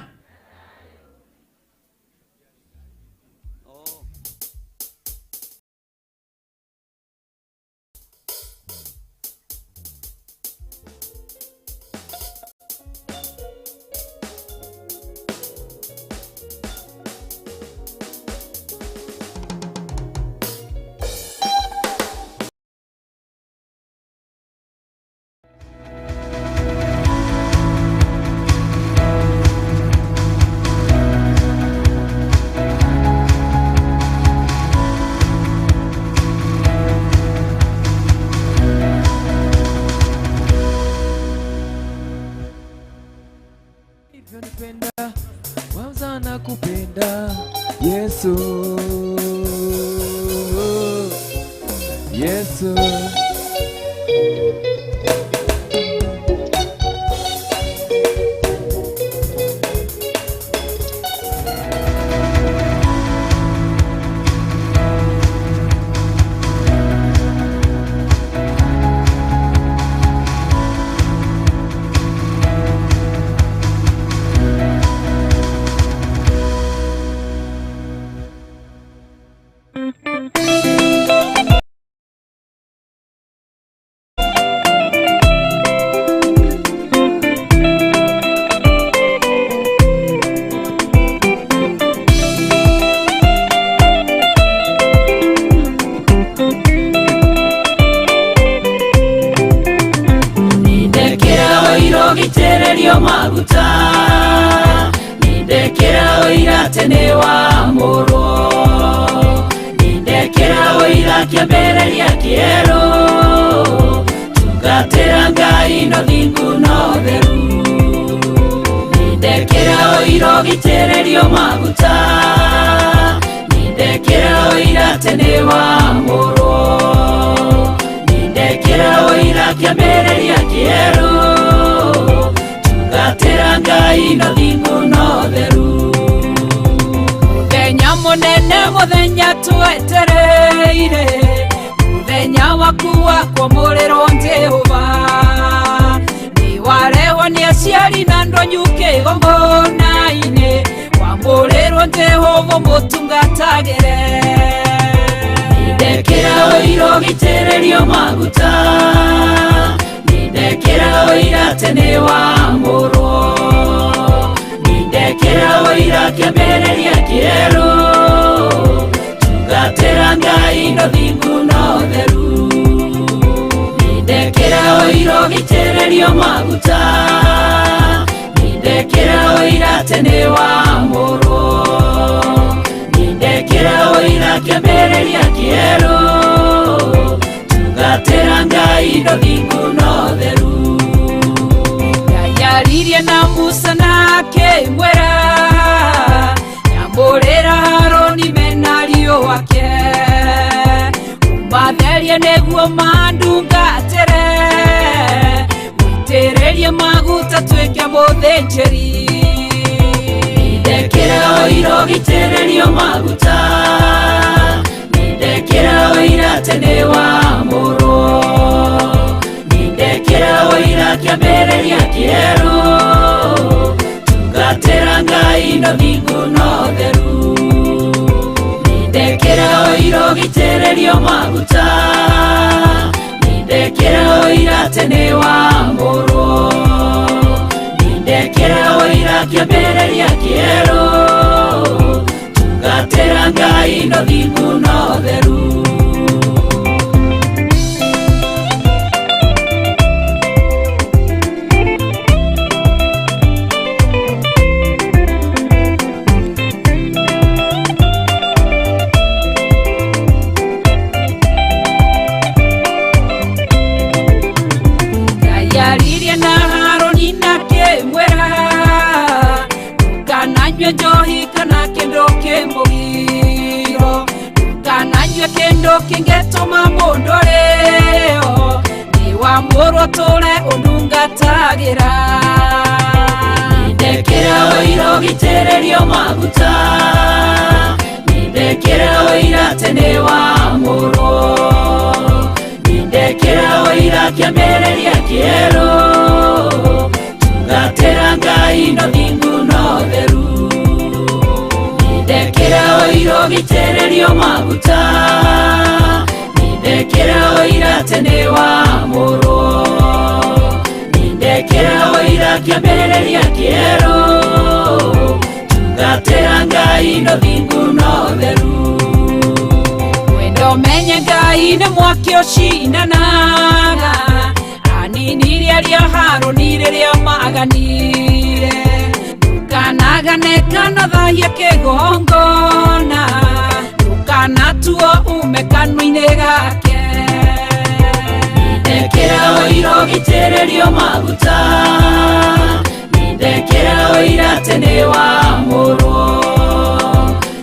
Yesu, Yesu. maguta nindekera oira tene wa moro nindekera oira kiambereria kiero tugatera ngai no thingu no theru nindekera oira gitererio maguta nindekera oira tene wa moro nindekera oira kiambereria kiero tugatera ngai no thingu no theru muthenya munene muthenya twetereire muthenya waku wa kwamũrĩrwo Jehova nĩwarehwo nĩ aciari na ndonyuke igongona-inĩ kwamũrĩrwo Jehova mũtungatagĩre nindekera oira gĩitĩrĩrio maguta nindekera oira tene wa moro nindekera oira kĩambereria kĩerũ tugatera ngai no thingu no theru nindekera oira gĩitĩrĩrio maguta nindekera oira tene wa moro nindekera oira kĩambereria kĩerũ tugatera ngai no thingu no theru yaririe na Musa nake mwera nyambũrĩra Haroni menario wake matherie nĩguo mandungatĩre mũitĩrĩrie maguta tuĩke mũthĩnjĩri nindekera oira gĩitĩrĩrio maguta nindekera oira tene wa moro nindekera oira kĩambereria kĩerũ tugatera ngai no thingu no theru nindekera oira gĩitĩrĩrio maguta nindekera oira tene wa moro nindekera oira kĩambereria kĩerũ tugatera ngai no thingu no theru yaririe na Haroni nake mwera ndukananyue njohi kana kĩndũ kĩmũgiro ndukananyue kĩndũ kĩngĩtũma mũndũ rĩo nĩwamũrwo tũre ũndungatagĩra nindekera oira gĩitĩrĩrio maguta nindekera oira tene wa moro nindekera oira kĩambereria kĩerũ tugatera ngai no thingu no theru nindekera oira gĩitĩrĩrio maguta nindekera oira tene wa moro nindekera oira kĩambereria kĩerũ tugatera ngai no thingu no theru menye ngai nĩ mwaki ũcinanaga anini rĩrĩa Haroni rĩrĩa maganire ndukanagane kana thahie kĩgongona ndukanatuo ume kanua-inĩ gake nindekera oira gĩitĩrĩrio maguta nindekera oira tene wa moro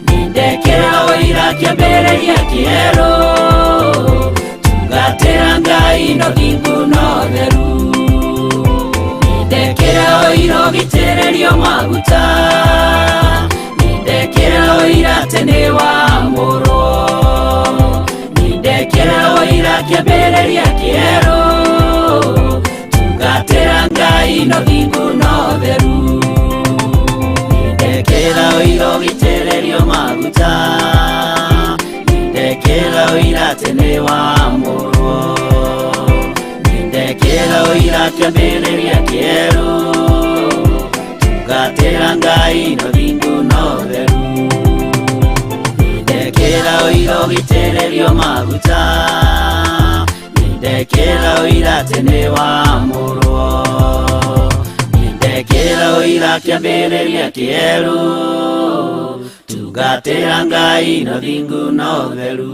nindekera oira kĩambereria kĩerũ tugatera ngai no thingu no theru nindekera oira gĩitĩrĩrio maguta nindekera oira tene wa moro nindekera oira kĩambereria kĩerũ tugatera ngai no thingu no theru nindekera oira gĩitĩrĩrio maguta nindekera oira tene wa moro nindekera oira kĩambereria kĩerũ tugatera ngai no thingu no theru nindekera oira gĩitĩrĩrio maguta nindekera oira tene wa moro ekera oira kiambĩrĩria kĩerũ tungatĩra Ngai na thingu na ũtheru